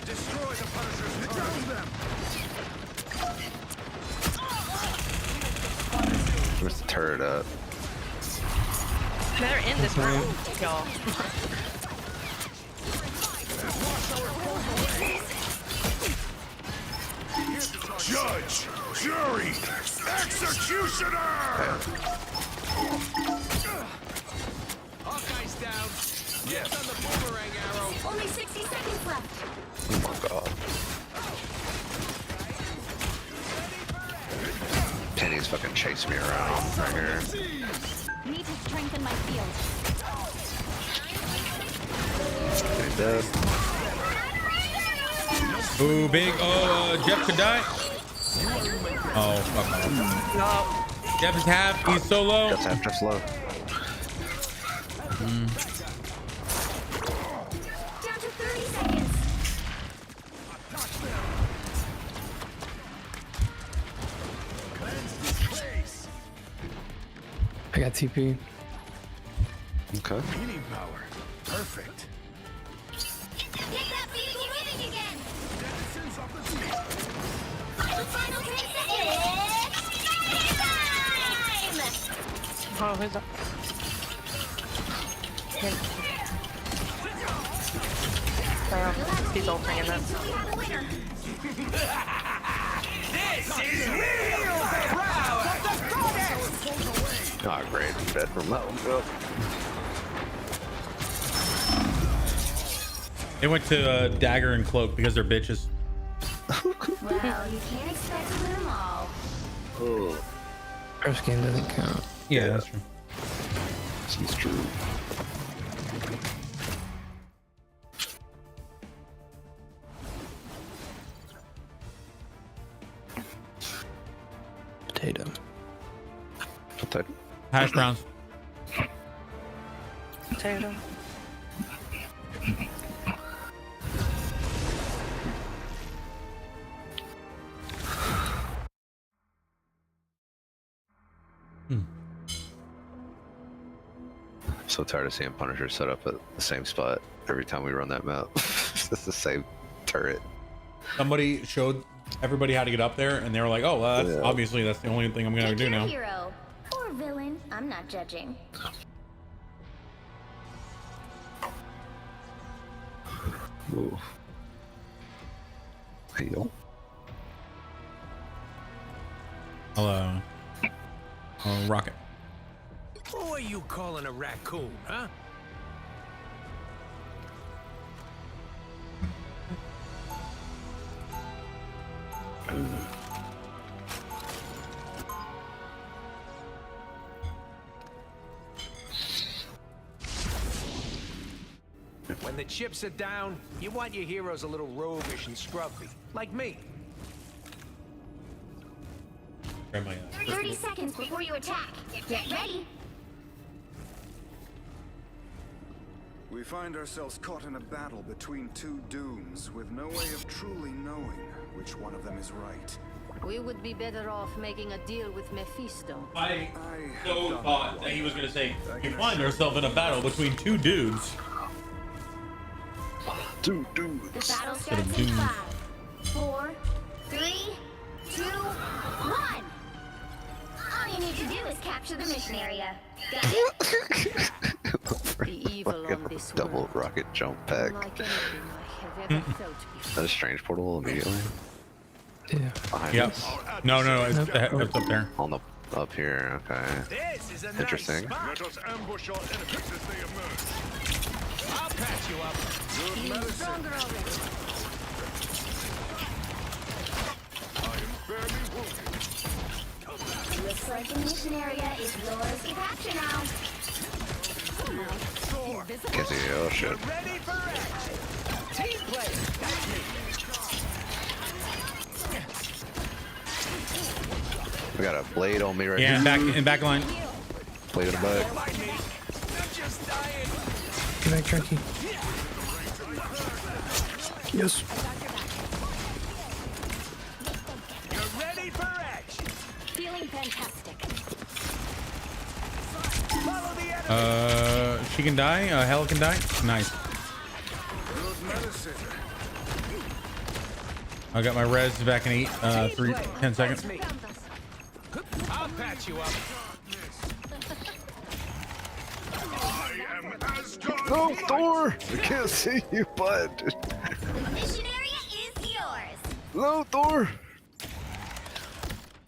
Destroy the Punisher's drown them. Where's the turret up? They're in this room, y'all. Judge, jury, executioner! Hawkeye's down. Yes, on the boomerang arrow. Only 60 seconds left. Oh my god. Penny's fucking chasing me around right here. Need to strengthen my field. He's dead. Ooh, big. Oh, Jeff could die. Oh, fuck. No. Jeff is half. He's so low. Jeff's half, Jeff's low. Down to 30 seconds. I got TP. Okay. Healing power. Perfect. Get that vehicle moving again. Denizens of the sea. The final 10 seconds. Time! Oh, who's up? He's ulting in this. We have a winner. This is real power. Oh, great. Dead from that one. They went to Dagger and Cloak because they're bitches. Well, you can't expect to win them all. Oh. First game doesn't count. Yeah, that's true. This is true. Potato. Potato. Hash browns. Potato. So tired of seeing Punisher set up at the same spot every time we run that map. It's the same turret. Somebody showed everybody how to get up there, and they were like, "Oh, well, that's obviously that's the only thing I'm gonna do now." Hero or villain, I'm not judging. Ooh. Heal. Hello. Rocket. Who are you calling a raccoon, huh? When the chips are down, you want your heroes a little roguish and scruffy, like me. 30 seconds before you attack. Get ready. We find ourselves caught in a battle between two dooms with no way of truly knowing which one of them is right. We would be better off making a deal with Mephisto. I so thought that he was gonna say, "We find ourselves in a battle between two dudes." Two dudes. The battle starts in 5, 4, 3, 2, 1. All you need to do is capture the mission area. Got it? The evil on this Double world. rocket jump pack. Unlike anything I have ever felt before. Is that a strange portal immediately? Yeah. Behind Yep. us? No, it's up there. On the up here. Okay. This is a Interesting. nice Let us ambush our enemies as they emerge. I'll patch you up. Good Feeling medicine. stronger already. I am barely wounded. Looks like the mission area is yours to capture now. Can't see. Oh shit. Ready for action. Team play. That's me. We got a blade on me right Yeah, here. in back line. Blade in the back. Get back, Trunky. Yes. You're ready for action. Feeling fantastic. Follow the enemy. She can die. Hell can die. Nice. I got my res back in 10 seconds. I'll patch you up. No, Thor! I can't see you, bud. The mission area is yours. No, Thor!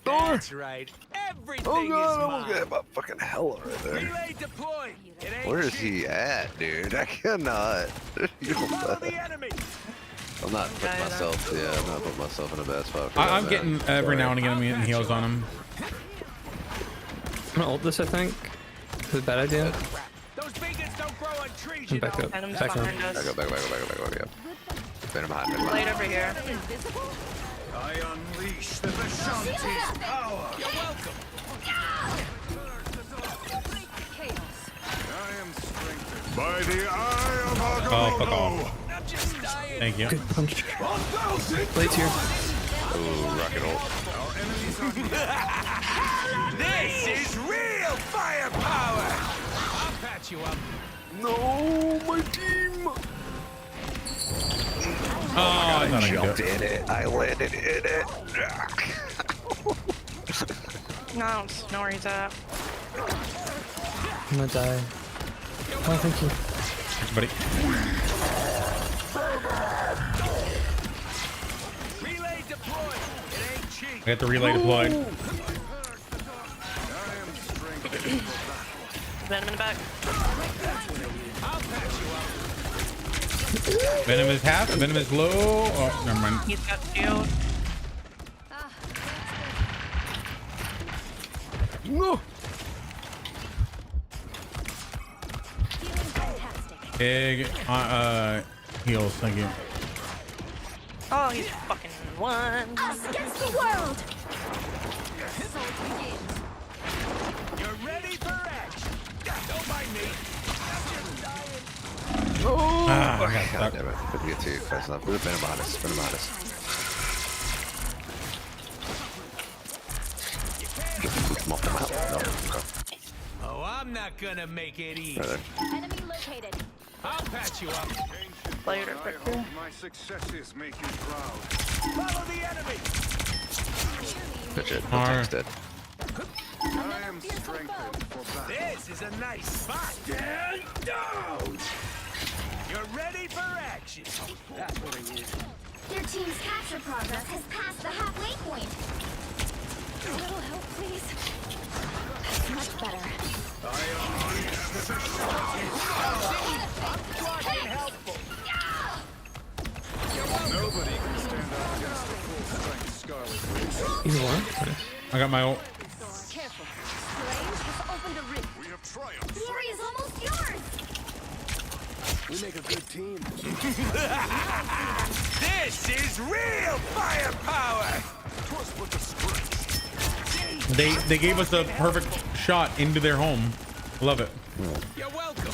Thor! That's right. Everything Oh god, is I almost mine. got about fucking hella right there. Relay deployed. It ain't Where is cheap. he at, dude? I cannot. Follow the enemy. I'm not putting myself, I'm not putting myself in a bad spot for I'm that. getting every now and again I'm getting heals on him. I'm gonna ult this, I think. Is it a bad idea? Those beacons don't grow on trees, I'm you back know. up. Venom's Back up. behind us. Back up, yeah. Venom behind, Venom Blade behind. over here. I unleash the Vishanti's power. You're welcome. I am strengthened by the eye of Agamotto. Oh, fuck off. I'm just dying. Thank you. Good punch. Blade's here. Ooh, rocket ult. Our enemies are here. This is real firepower. I'll patch you up. No, my team! Oh, I thought I could Jumped do it. in it. I landed in it. No, I don't know where he's at. I'm gonna die. Oh, thank you. Thanks, buddy. Relay deployed. It ain't cheap. I got the relay deployed. Venom in the back. I'll patch you up. Venom is half. Venom is low. Oh, never mind. He's got shield. No. Big heals. Thank you. Oh, he's fucking one. Us against the world. You're ready for action. Don't mind me. I'm just dying. Oh, Ah, I got God stuck. damn it. Couldn't get to you fast enough. Venom behind us. Venom behind us. Come off the map. No. Oh, I'm not gonna make it easy. Right there. Enemy located. I'll patch you up. Later, I hope my successes make you proud. Follow the enemy. Good shit. The Alright. tank's dead. I am strengthened for battle. This is a nice spot. Stand down. You're ready for action. That's what it is. Your team's capture progress has passed the halfway point. A little help, please. That's much better. Nobody can stand up against the full strength Scarlet. Either one. I got my ult. Careful. Strange has opened a rift. We have triumphed. Glory is almost yours. We make a good team. This is real firepower. Twas but the scratch. They gave us a perfect shot into their home. Love it. You're welcome.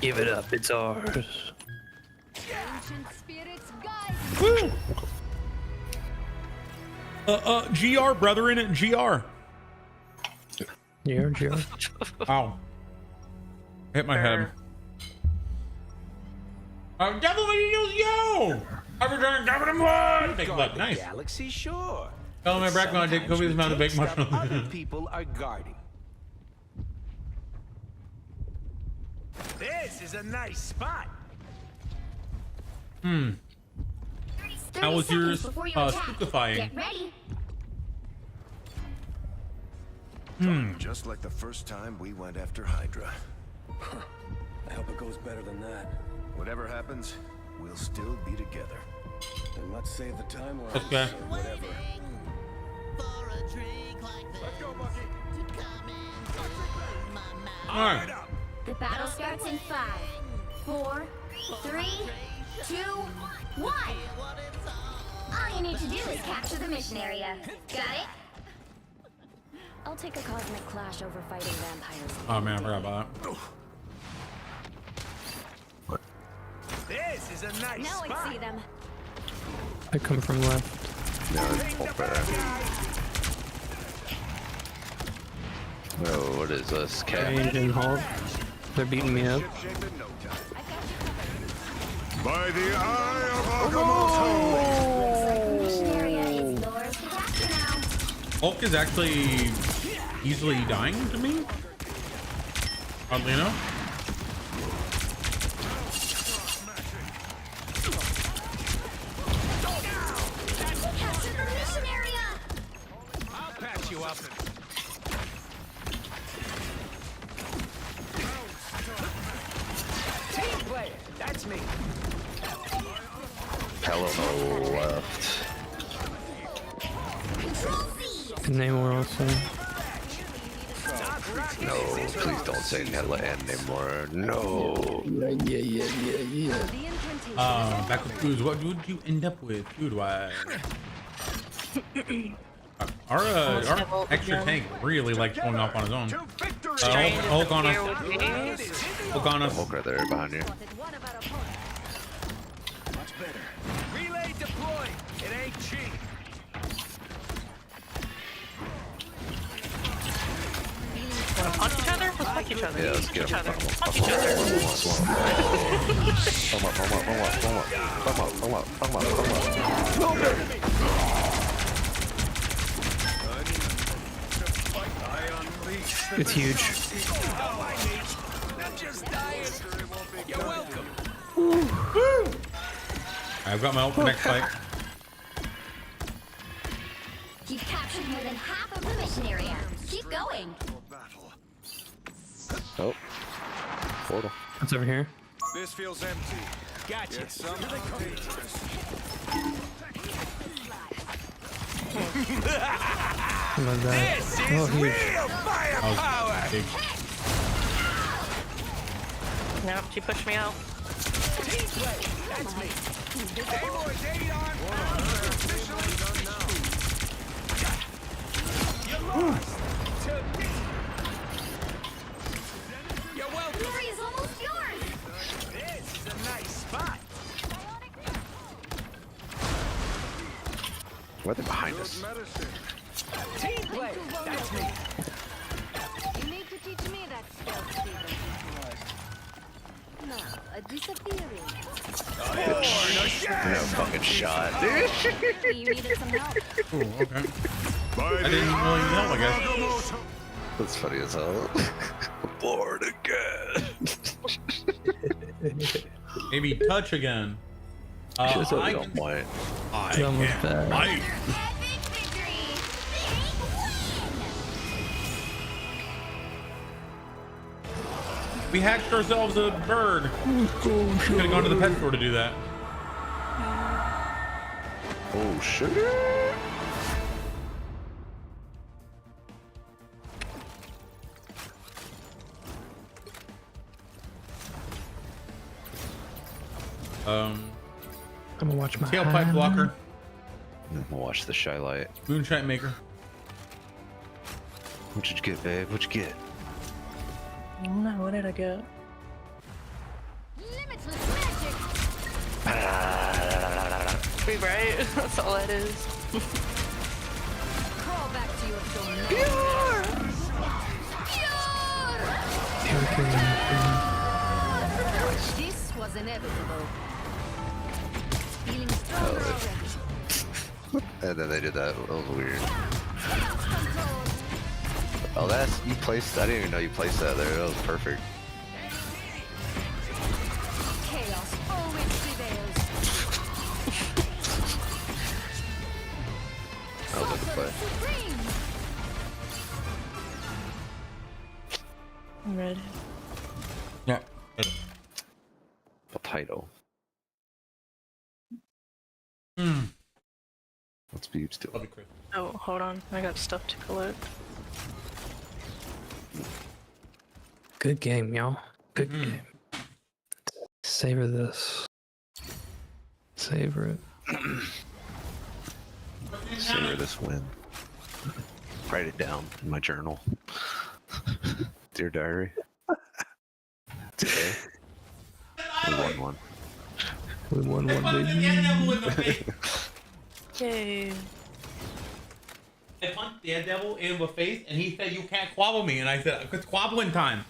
Give it up. It's ours. Ancient spirits guide. Woo! GR, brethren, GR. Yeah. Ow. Hit my head. Definitely use you! Every turn, covered in blood! Big blood, nice. Galaxy, sure. Tell my back on take Kobe's amount of big mushroom. Other people are guarding. This is a nice spot. How was yours? Before you attack. Stupefying. Get ready. Just like the first time we went after Hydra. I hope it goes better than that. Whatever happens, we'll still be together. And let's save the timeline. Okay. So whatever. Let's go, Bucky. Alright. The battle starts in 5, 4, 3, 2, 1. All you need to do is capture the mission area. Got it? I'll take a cosmic clash over fighting vampires. Oh man, I forgot about that. This is a nice Now spot. I see them. I come from left. No, it's all better. Oh, what is this? Cat? Range and Hulk. They're beating me up. Ship shape in no By the eye of Agamotto! Hulk is actually easily dying to me. Oddly enough. I'll patch you up. Team player, that's me. Hello left. Name more also. No, please don't say Nella anymore. No. Yeah. Back with foods. What would you end up with food wise? Our extra tank really likes going off on his own. Hulk on us. Hulk on us. Hulk right there behind you. Much better. Relay deployed. It ain't cheap. Wanna punch each other? Let's punch each other. Yeah, let's get him. Punch each other. It's huge. You're welcome. I've got my ult for next fight. You've captured more than half of the mission area. Keep going. Oh. Portal. It's over here. This feels empty. Gotcha. Yet somehow dangerous. How about that? This Oh, is huge. real firepower. Big. Nope, she pushed me out. Team play, that's me. Hey boys, 8 on. Officially done now. You lost to me. You're welcome. Glory is almost yours. This is a nice spot. Why are they behind us? Team play, that's me. You need to teach me that spell, Steven. No, a disappearing. No fucking shot, dude. You needed some help. Ooh, okay. I didn't really know, I guess. That's funny as hell. Bored again. Maybe touch again. I Just so can. we don't mind. I almost can bad. fight. Epic victory! We hacked ourselves a bird. Could have gone to the pet store to do that. Oh shit. I'm gonna watch my Tailpipe hand. blocker. Watch the shy light. Moonshine maker. What'd you get, babe? What'd you get? I don't know, what did I get? Limitless magic! Be right? That's all it is. Crawl back to your domain. This was inevitable. Feeling stronger already. And then they did that. That was weird. Oh, that's you placed. I didn't even know you placed that there. That was perfect. Chaos always prevails. That was a good play. Supreme. I'm ready. Yeah. Potato. What's Beebs doing? Oh, hold on. I got stuff to collect. Good game, y'all. Good game. Savor this. Savor it. Savor this win. Write it down in my journal. Dear diary. Today. We won one. We won one, baby. Yay. I punched Daredevil in the face, and he said, "You can't quabble me." And I said, "It's quabbling time."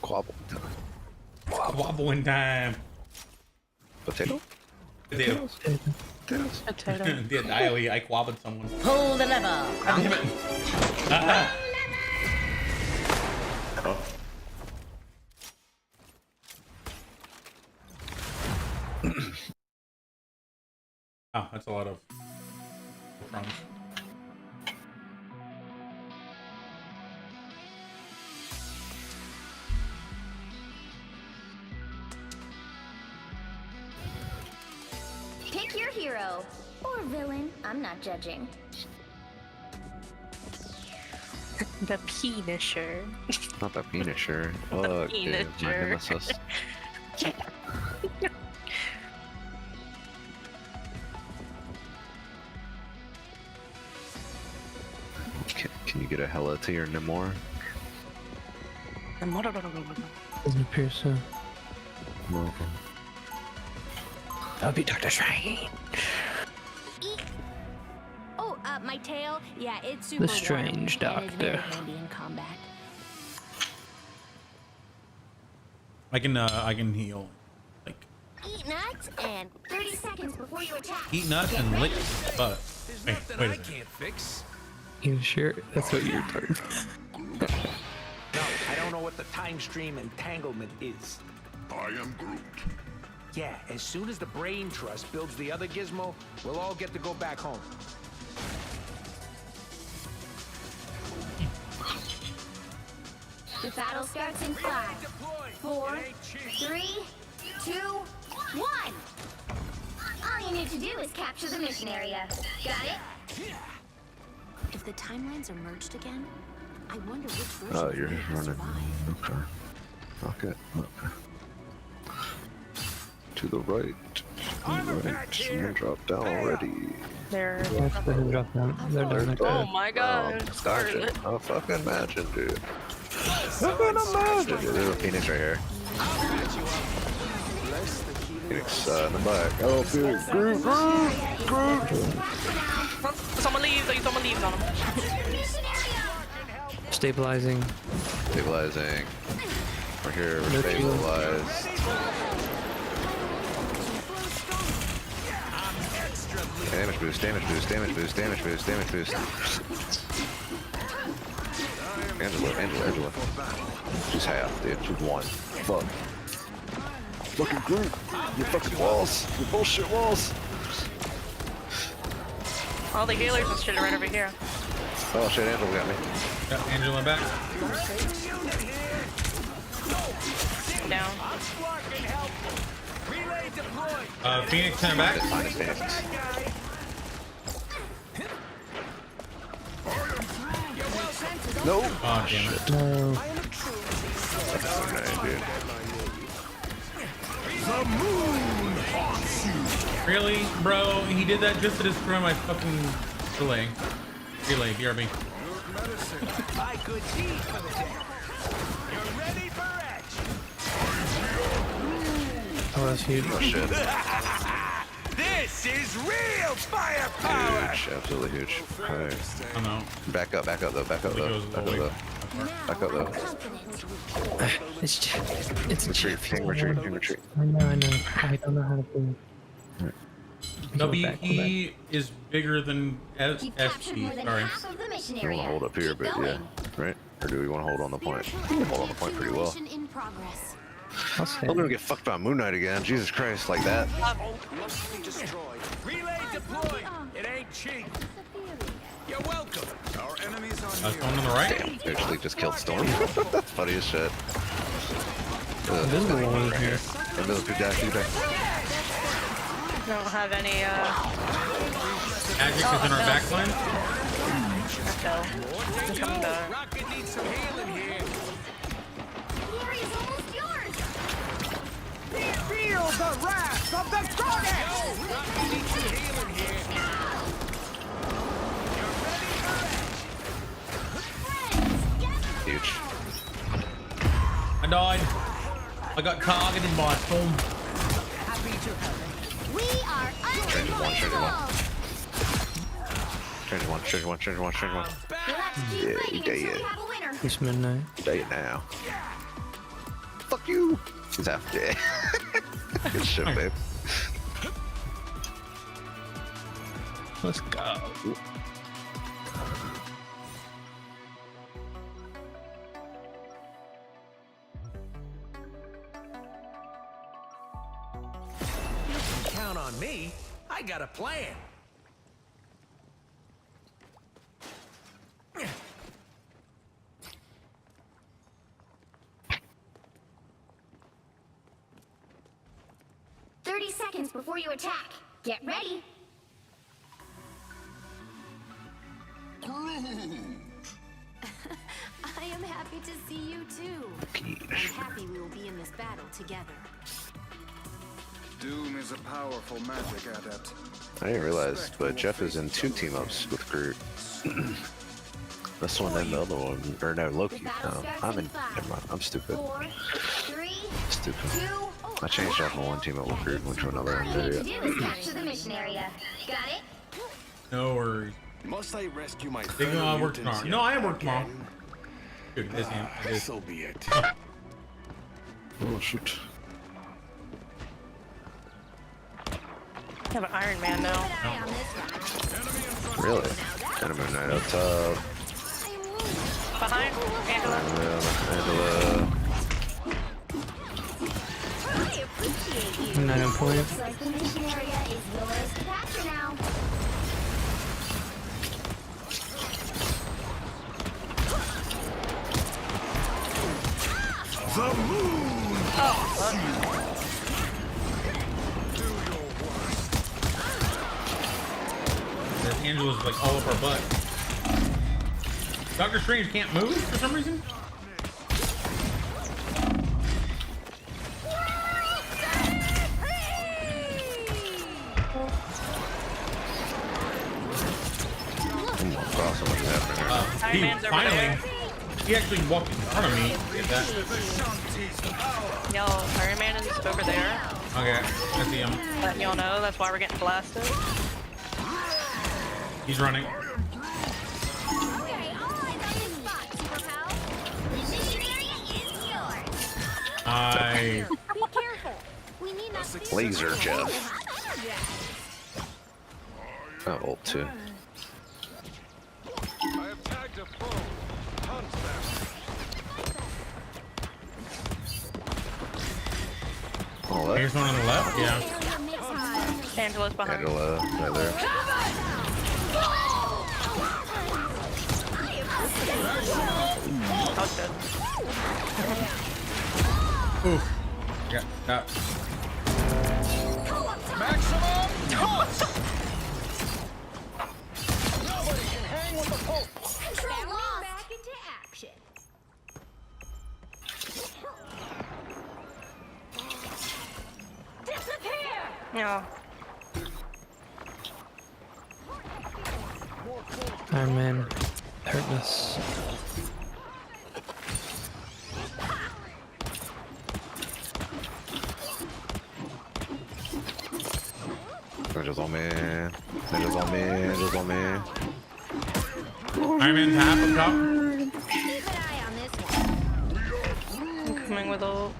Quabble time. Quabbling time. Potato? Potato. Potato. I quabbed someone. Pull the lever. Damn it. Oh. Oh, that's a lot of crumbs. Pick your hero. Or villain. I'm not judging. The Penisher. Not the Penisher. Fuck, dude. My Penisher. nemesis. Can you get a Hella to your Namor? Doesn't appear so. No. That'll be Dr. Strange. Oh, my tail. Yeah, it's super The Strange warm and is very Doctor. handy in combat. I can heal. Like Eat nuts and 30 seconds before you attack. eat nuts and lick butt. There's Wait, nothing wait a I second. can't fix. You sure? That's what you're talking No, I don't know what the time stream entanglement is. I am Groot. Yeah, as soon as the Brain Trust builds the other gizmo, we'll all get to go back home. The battle starts in 5, 4, 3, 2, 1. All you need to do is capture the mission area. Got it? If the timelines are merged again, I wonder which version Oh, of you're me will running. survive. Okay. Okay. To the right. To the right. Someone dropped down already. There. Watch the head drop down. They're down like Oh that. my god. Imagine. Oh, fucking imagine, dude. Fucking imagine, dude. There's a Phoenix right here. Phoenix in the back. Oh, Phoenix. Groot, Groot, Groot. Someone leaves on him. Stabilizing. Stabilizing. We're here, we're stabilized. Damage boost, damage boost, damage boost, damage boost, damage boost. Angela. She's half, dude. She's one. Fuck. Fucking Groot. You fucking walls. You bullshit walls. All the healers and shit are right over here. Oh shit, Angela got me. Got Angela back. Down. Phoenix kind of back. Minus Phoenix. No. Oh damn it. No. That's okay, dude. The moon haunts you. Really, bro? He did that just to destroy my fucking delay. Relay, BRB. My good deed for the day. You're ready for action. Oh, that's huge. Oh shit. This is real firepower. Huge, absolutely huge. Okay. I know. Back up though, back up though. Back up though. It's a Retreat, king retreat, king retreat. I know. I don't know how to do it. WE is bigger than You've captured more FP. than Sorry. half of the mission We area. want to hold up here, Keep but going. yeah, right? Or do we want to hold on the point? We can hold on the point pretty well. Accumulation in progress. I'll say. I'm gonna get fucked by Moon Knight again. Jesus Christ, like that. Mostly destroyed. Relay deployed. It ain't cheap. You're welcome. Our enemies are That's one on the right. Damn, actually just killed Storm. That's funny as shit. Invisible one is here. Invisible dash, you dash. Don't have any, Magic is in our back line. I'm coming back. Rocket needs some healing here. The area's almost yours. Feel the wrath of the goddess. Rocket needs some healing here. Huge. I died. I got targeted by a storm. We are Change one, change one. unstoppable. Change one. You'll have to keep Yeah, fighting you until got we it. have a winner. It's midnight. Day it now. Fuck you. He's half dead. Good shit, babe. Let's go. You can count on me. I got a plan. Seconds before you attack. Get ready. I am happy to see you too. I'm happy we will be in this battle together. Doom is a powerful magic adept. I didn't realize, but Jeff is in 2 team-ups with Groot. This one and the other one. Or no, Loki. No, I'm in. Never mind. I'm stupid. 4, 3, Stupid. 2, I changed out from one team-up with Groot and went to another. all you need to do is capture the mission area. Got it? No worries. Must I rescue my They go on work tomorrow. No, I am work tomorrow. Dude, this hand. This'll be it. Oh shoot. I have an Iron Man now. Really? Enemy Knight up top. Behind Angela. Angela. 9 point. Looks like the mission area is yours to capture now. The moon! That Angela's like all up our butt. Doctor Strange can't move for some reason. He actually walked in front of me. Get that? Yo, Iron Man is over there. Okay, I see him. Letting y'all know that's why we're getting blasted. He's running. Okay, all eyes on this spot, Super Pal. The mission area is yours. I. Be careful. We need not Laser Jeff. Oh, ult too. I have tagged a foe. Hunt them. On the Here's one on the left. Yeah. Angela's behind. Angela, right there. Oh, good. Oof. Yeah. Maximum toss! Nobody can hang with the Pope. Control lost. Back into action. Disappear! Yeah. Iron Man hurting us. Ninjas on me. Ninjas on me. Ninjas on me. Iron Man's half up top. Keep an eye on this one. I'm coming with ult.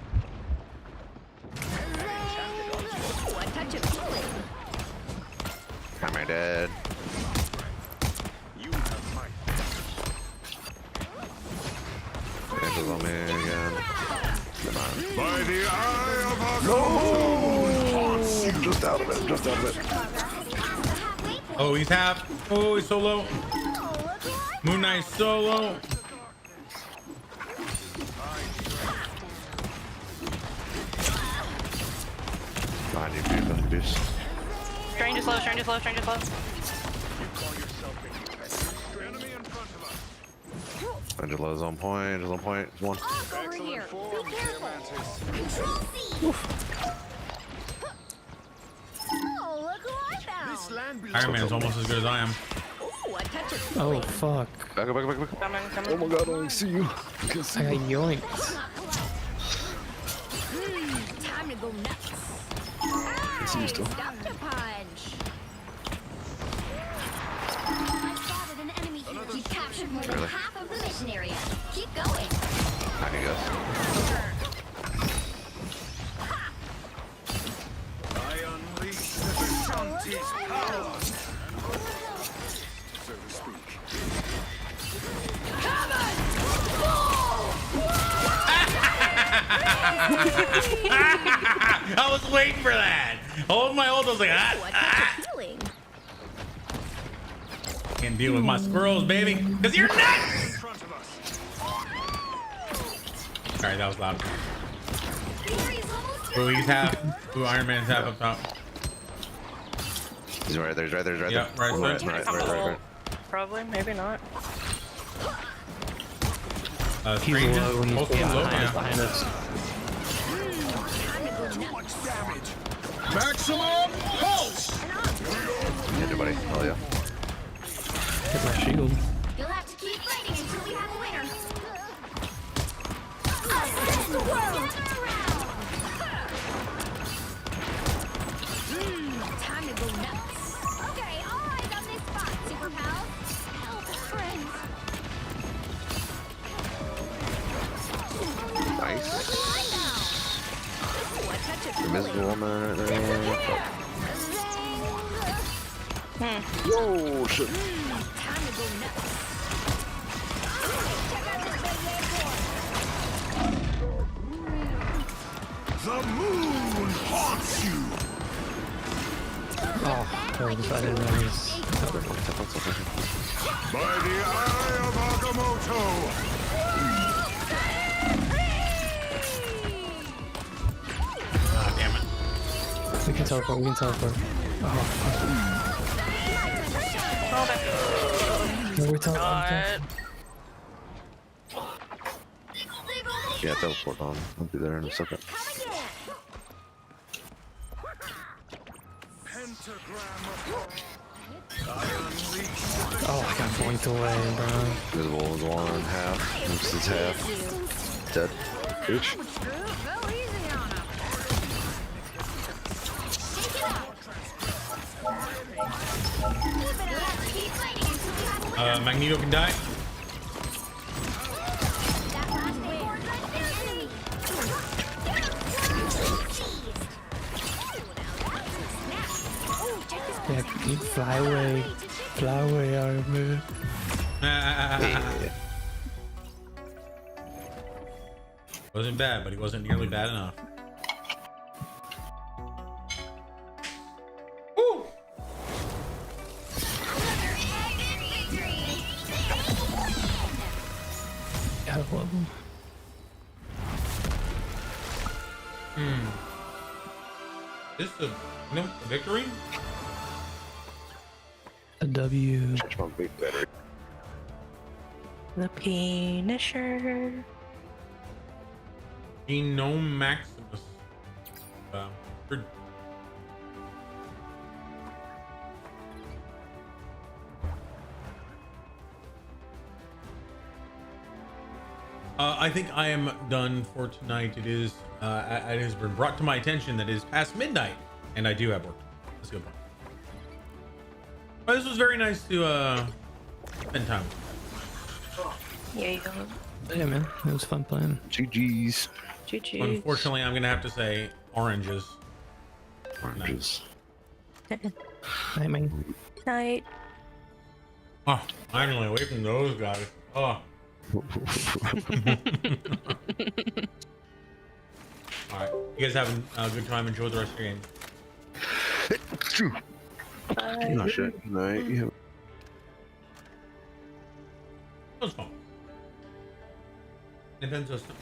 Ooh, a touch of healing. Am I dead? You have my Ninjas on me again. Come on. By the eye of our No! Just out of it. Just out of it. Oh, he's half. Oh, he's solo. Moon Knight solo. Behind you, beast. Behind you, beast. Strange is low, strange is low, strange is low. enemy in front of us. Angela's on point. Angela's on point. One. Over here. Be careful. Control C. Oh, look who I found. This land Iron Man's almost as good as I am. Ooh, a touch of Oh healing. fuck! Back up, back up, back up. Coming, coming. Oh my god, I only see you. I can see I got you. yoinked. Time to go nuts. I see you still. Dr. Punch. I spotted an enemy here. You captured more than Really? half of the mission area. Keep going. I can go. I unleash the Shanti's power. I was waiting for that. Hold my ult. I was like, Can't deal with my squirrels, baby, because you're nuts. All right, that was loud. Ooh, he's half. Ooh, Iron Man's half up top. He's right there. He's right there. He's right there. Right. Probably, maybe not. He's low when he's behind us. Maximum pulse! Yeah, buddy. Oh, yeah. Hit my shield. You'll have to keep fighting until we have a winner. Time to go nuts. Okay, all eyes on this spot, Super Pals. Help friends. Nice. Ooh, a touch of Invisible woman right there. Whoa, shit. time to go nuts. Check out this baby The moon haunts you! Oh, I didn't realize. By the eye of Agamotto! Ah, damn it. We can teleport. We can teleport. Oh, no, we're teleporting. Yeah, teleport on. I'll be there in a second. Oh, I got blinked away, bro. Invisible is one half. This is half. Dead. Bitch. Magneto can die. Yeah, you fly away, Iron Man. Wasn't bad, but he wasn't nearly bad enough. Woo! Gotta love him. This is a victory? A W. The Punisher. Genome Maximus. Wow. I think I am done for tonight. It is. It has been brought to my attention that it is past midnight, and I do have work. That's a good point. But this was very nice to spend time. Yeah, you go. Yeah, man, it was fun playing. GG's. GG's. Unfortunately, I'm gonna have to say oranges. Oranges. Night, man. Night. Oh, finally away from those guys. Oh. All right, you guys having a good time? Enjoy the rest of your game. Bye. No shit. Night. Yeah. That was fun. Depends on something.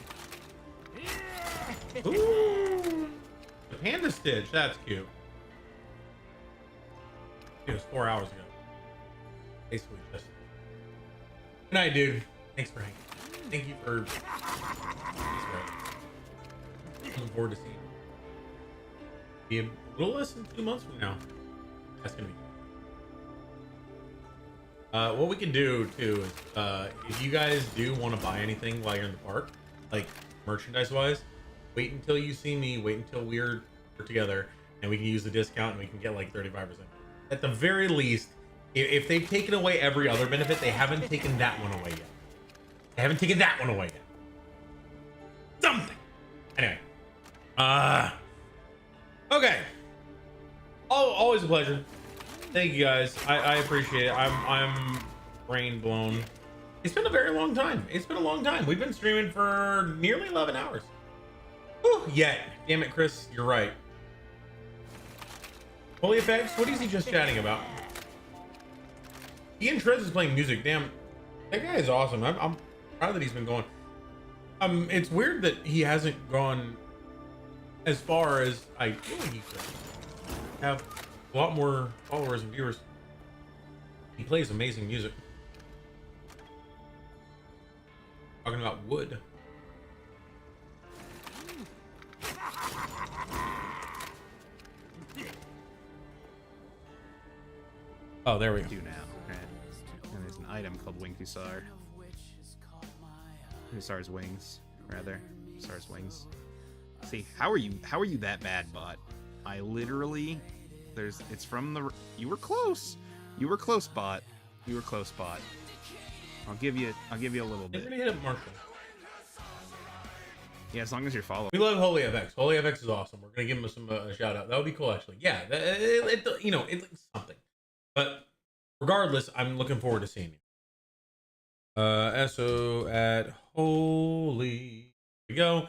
Ooh, the panda stitch. That's cute. It was 4 hours ago. Basically, just. Good night, dude. Thanks for hanging. Thank you for. Looking forward to seeing you. Be a little less than 2 months from now. That's gonna be. What we can do too is, if you guys do want to buy anything while you're in the park, like merchandise wise, wait until you see me. Wait until we're together, and we can use the discount, and we can get like 35%. At the very least, if they've taken away every other benefit, they haven't taken that one away yet. They haven't taken that one away yet. Something. Anyway. Okay. Always a pleasure. Thank you guys. I appreciate it. I'm brain blown. It's been a very long time. It's been a long time. We've been streaming for nearly 11 hours. Yet. Damn it, Chris. You're right. Holy effects? What is he just chatting about? Ian Trez is playing music. Damn. That guy is awesome. I'm proud that he's been going. It's weird that he hasn't gone as far as I feel like he could. Have a lot more followers and viewers. He plays amazing music. Talking about wood. Oh, there we go. Do now. Okay. And there's an item called Wing Hussar. Hussar's wings, rather. Hussar's wings. See, how are you that bad, bot? I literally, it's from the, you were close, bot. You were close, bot. I'll give you a little bit. We're gonna hit up Marshall. Yeah, as long as you're following. We love Holy FX. Holy FX is awesome. We're gonna give him a shout out. That would be cool, actually. Yeah, it's something. But regardless, I'm looking forward to seeing you. SO at Holy. Here we go.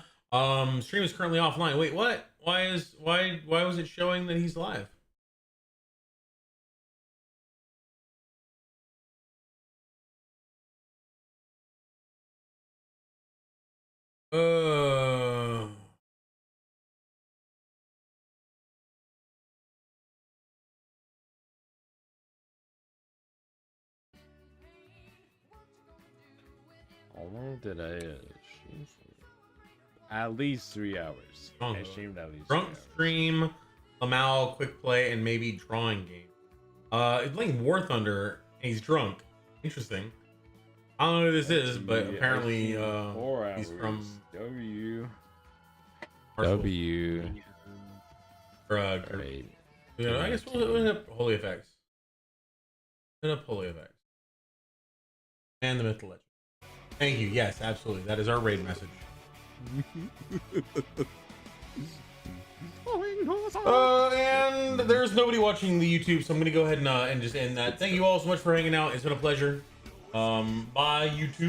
Stream is currently offline. Wait, what? Why was it showing that he's live? How long did I stream for? At least 3 hours. I streamed at least Drunk 3 hours. stream, Lamal, quick play, and maybe drawing game. He's playing War Thunder, and he's drunk. Interesting. I don't know who this is, but apparently he's from W. Great. Yeah, I guess we'll hit up Holy Effects. Hit up Holy Effects. And the Myth Legend. Thank you. Yes, absolutely. That is our raid message. And there's nobody watching the YouTube, so I'm gonna go ahead and just end that. Thank you all so much for hanging out. It's been a pleasure. Bye, YouTube.